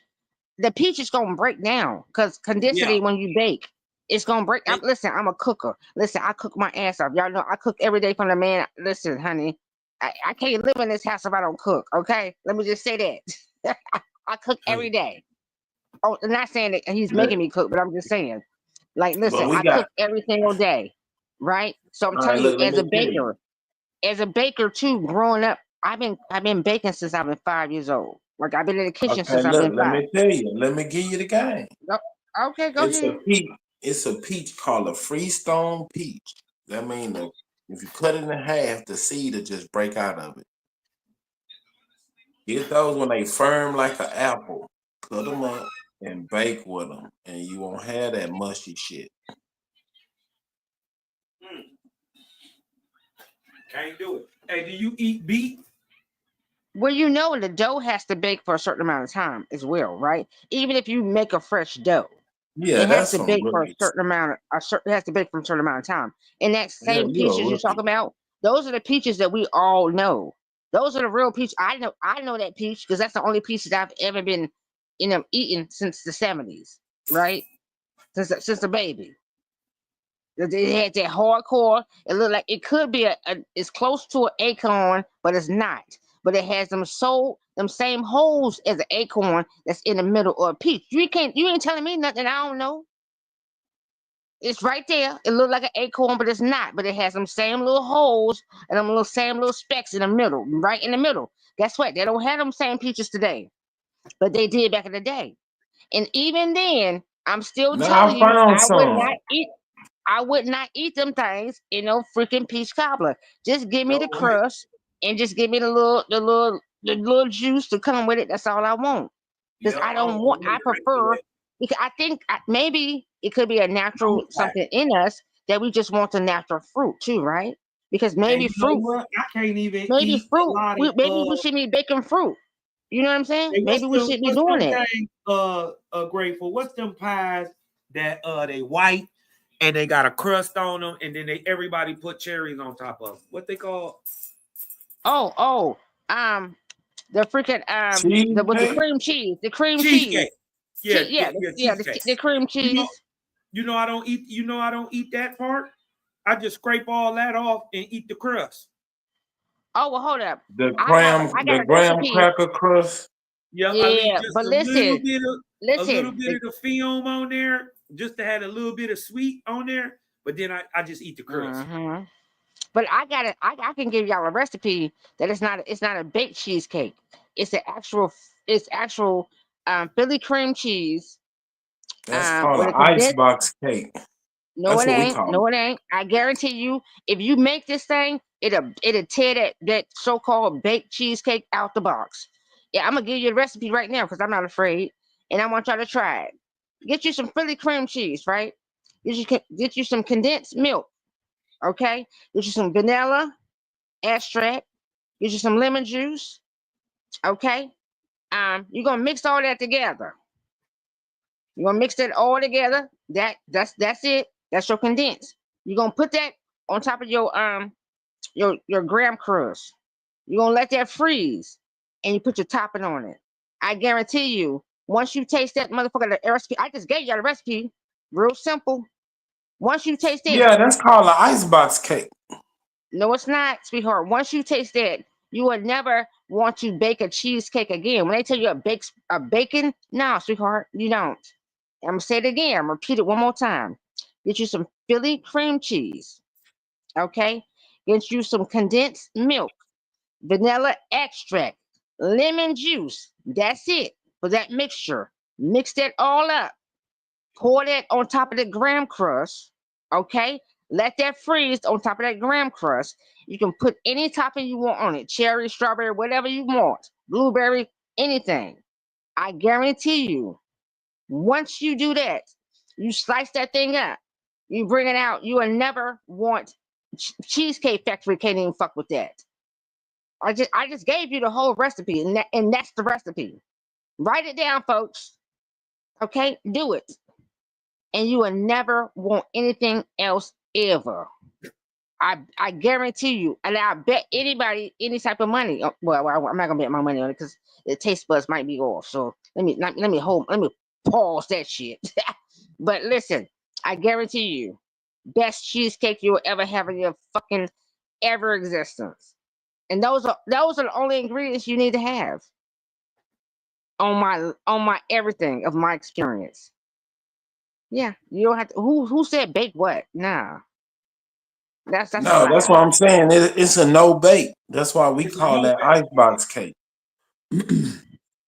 the peach is gonna break down because condensity when you bake, it's gonna break. Listen, I'm a cooker. Listen, I cook my ass off. Y'all know I cook every day from the man. Listen, honey, I can't live in this house if I don't cook. Okay, let me just say that. I cook every day. Oh, I'm not saying that he's making me cook, but I'm just saying, like, listen, I cook every single day, right? So I'm telling you, as a baker too, growing up, I've been baking since I've been 5 years old. Like I've been in the kitchen Okay, since I've been let 5. me tell you. Let me give you the game. Okay, go ahead. It's a peach called a freestone peach. That means if you cut it in half, the seed will just break out of it. Get those when they firm like an apple. Cut them up and bake with them, and you won't have that mushy shit. Can't do it. Hey, do you eat beef? Well, you know the dough has to bake for a certain amount of time as well, right? Even if you make a fresh dough, Yeah, it has that's to some bake for a rookies. certain amount. It has to bake for a certain amount of time. And that Yeah, same you a peaches you're talking rookie. about, those are the peaches that we all know. Those are the real peaches. I know that peach because that's the only peaches I've ever been, eating since the 70s, right? Since a baby. It had that hardcore. It looked like it could be it's close to an acorn, but it's not. But it has them same holes as an acorn that's in the middle of a peach. You ain't telling me nothing I don't know. It's right there. It looked like an acorn, but it's not. But it has them same little holes and them same little specks in the middle, right in the middle. Guess what? They don't have them same peaches today, but they did back in the day. And even then, I'm still Now telling I you, found I would some. not eat. I would not eat them things in no freaking peach cobbler. Just give me the crust and just give me the little juice to come with it. That's all I want. Because I don't want. I prefer. Because I think maybe it could be a natural something in us that we just want the natural fruit too, right? Because maybe And you know fruit, what? I can't even maybe eat a fruit. lot Maybe of we should be baking fruit. You know what I'm saying? hey, Maybe we should be doing it. things Grateful? What's them pies that they white and they got a crust on them and then everybody put cherries on top of them? What they call? Oh, the freaking with the cream cheese, the cream Cheesecake. cheese. Yeah, cheesecake. The cream cheese. You know I don't eat that part. I just scrape all that off and eat the crust. Oh well, hold up. The I got a graham recipe. cracker crust. Yeah, I leave just but a listen, little bit of the film on there, just to have a little bit of sweet on there. But then I just eat the crust. Mm-hmm. But I got it. I can give y'all a recipe that it's not a baked cheesecake. It's actual Philly cream cheese. That's called with an a condensed. icebox cake. No, That's it what we ain't. call No, it. it ain't. I guarantee you, if you make this thing, it'll tear that so-called baked cheesecake out the box. Yeah, I'm gonna give you the recipe right now because I'm not afraid, and I want y'all to try it. Get you some Philly cream cheese, right? Get you some condensed milk, okay? Get you some vanilla extract. Get you some lemon juice, okay? You're gonna mix all that together. You're gonna mix that all together. That's it. That's your condensed. You're gonna put that on top of your graham crust. You're gonna let that freeze, and you put your topping on it. I guarantee you, once you taste that motherfucker, the recipe, I just gave you the recipe, real simple. Once you taste it, Yeah, that's called an icebox cake. no, it's not, sweetheart. Once you taste that, you will never want to bake a cheesecake again. When they tell you a bacon, no, sweetheart, you don't. I'm gonna say it again. I'm gonna repeat it one more time. Get you some Philly cream cheese, okay? Get you some condensed milk, vanilla extract, lemon juice. That's it for that mixture. Mix that all up. Pour that on top of the graham crust, okay? Let that freeze on top of that graham crust. You can put any topping you want on it, cherry, strawberry, whatever you want, blueberry, anything. I guarantee you, once you do that, you slice that thing up, you bring it out, you will never want Cheesecake Factory can't even fuck with that. I just gave you the whole recipe, and that's the recipe. Write it down, folks. Okay, do it, and you will never want anything else ever. I guarantee you, and I bet anybody any type of money. Well, I'm not gonna bet my money on it because the taste buds might be off. So let me pause that shit. But listen, I guarantee you, best cheesecake you'll ever have in your fucking ever existence. And those are the only ingredients you need to have on my everything of my experience. Yeah, you don't have to. Who said bake what? Nah, that's a No, lie. that's what I'm saying. It's a no bake. That's why we call that icebox cake.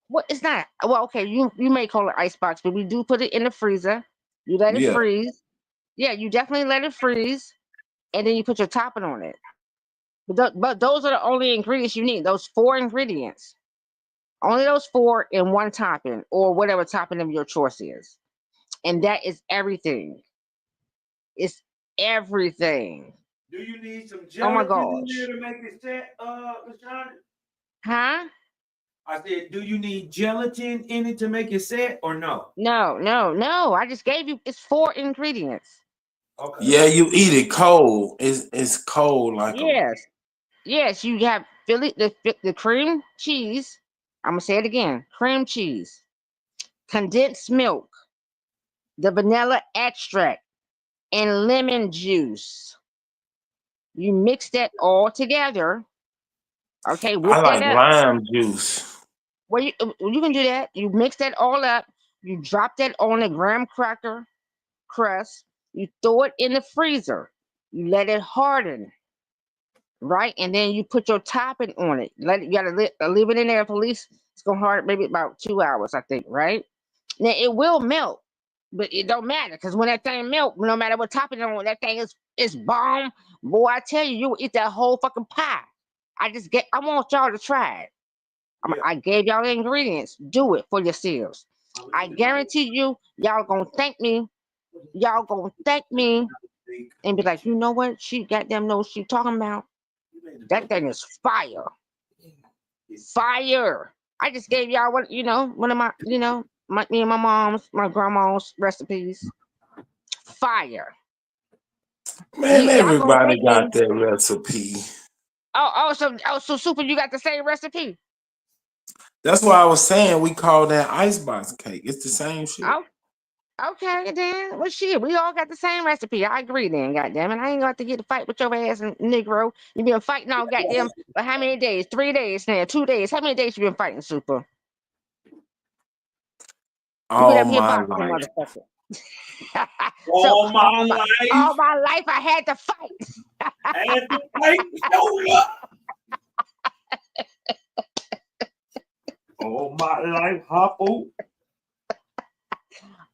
Well, it's not. Well, okay, you may call it icebox, but we do put it in the freezer. You let it Yeah. freeze. Yeah, you definitely let it freeze, and then you put your topping on it. But those are the only ingredients you need. Those 4 ingredients. Only those 4 in one topping or whatever topping of your choice is. And that is everything. It's everything. Do you need some Oh my gelatin in gosh. there to make it set, Lashonda? Huh? I said, do you need gelatin in it to make it set or no? No. I just gave you it's 4 ingredients. Okay. Yeah, you eat it cold. It's cold like Yes, you have the cream cheese. I'm gonna say it again. Cream cheese, condensed milk, the vanilla extract, and lemon juice. You mix that all together. Okay, I whip that like up. lime juice. Well, you can do that. You mix that all up. You drop that on a graham cracker crust. You throw it in the freezer. You let it harden, right? And then you put your topping on it. You gotta leave it in there for at least it's gonna harden maybe about 2 hours, I think, right? Now it will melt, but it don't matter because when that thing melt, no matter what topping on, that thing is bomb. Boy, I tell you, you'll eat that whole fucking pie. I want y'all to try it. I gave y'all the ingredients. Do it for yourselves. I guarantee you, y'all gonna thank me. Y'all gonna thank me and be like, you know what? She goddamn knows what she talking about. That thing is fire. Fire. I just gave y'all one of my, me and my mom's, my grandma's recipes. Fire. Man, everybody got that recipe. So Super, you got the same recipe? That's why I was saying we call that icebox cake. It's the same shit. Oh, okay, then. Well, shit, we all got the same recipe. I agree then, goddamn it. I ain't got to get a fight with your ass, Negro. You been fighting all goddamn for how many days? 3 days now, 2 days. How many days you been fighting, Super? All my life. All my life I had to fight. I had to fight your love. All my life, Hoppo.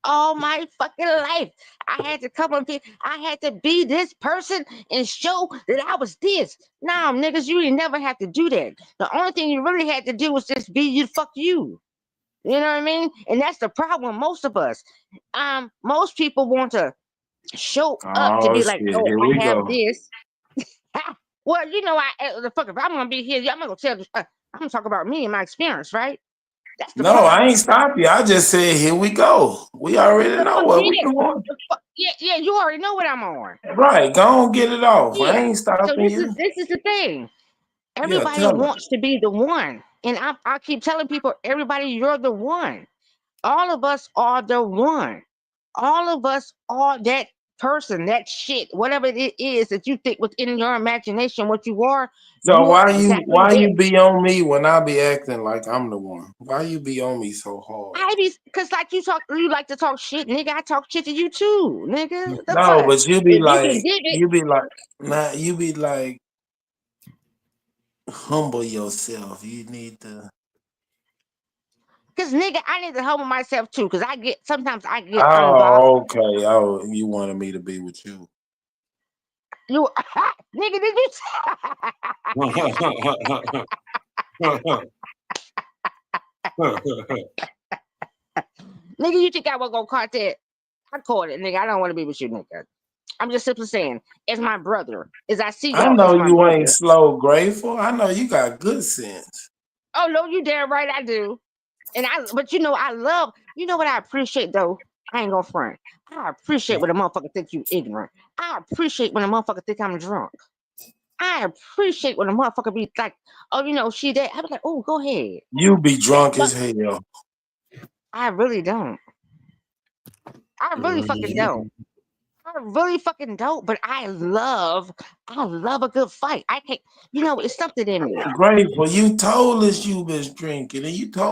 All my fucking life, I had to come up here. I had to be this person and show that I was this. Nah, niggas, you ain't never have to do that. The only thing you really had to do was just be you. Fuck you. You know what I mean? And that's the problem. Most of us, most people want to show up to be like, oh, I have this. Well, the fuck, if I'm gonna be here, I'm gonna tell you. I'm gonna talk about me and my experience, right? No, I ain't stop you. I just said, here we go. We already know what we doing. Yeah, you already know what I'm on. Right, go on, get it off. Yeah. I ain't stopping So you. This is the thing. Everybody wants to be the one. And I keep telling people, everybody, you're the one. All of us are the one. All of us are that person, that shit, whatever it is that you think within your imagination what you are. So why you be on me when I be acting like I'm the one? Why you be on me so hard? Because like you like to talk shit, nigga. I talk shit to you too, nigga. No, but you be like, humble yourself. You need to. Because nigga, I need to humble myself too. Because sometimes I get Oh, okay. Oh, you wanted me to be with you. You nigga, did you nigga, you think I was gonna caught that? I caught it, nigga. I don't want to be with you, nigga. I'm just simply saying, as my brother, as I see you. I know you ain't slow, grateful. I know you got good sense. Oh no, you damn right I do. But I love, what I appreciate though? I ain't gonna front. I appreciate when a motherfucker think you ignorant. I appreciate when a motherfucker think I'm drunk. I appreciate when a motherfucker be like, oh, she that. I be like, oh, go ahead. You be drunk as hell. I really don't. I really fucking don't. I really fucking don't, but I love a good fight. I can't, it's something in me. Grateful, you told us you was drinking, and you told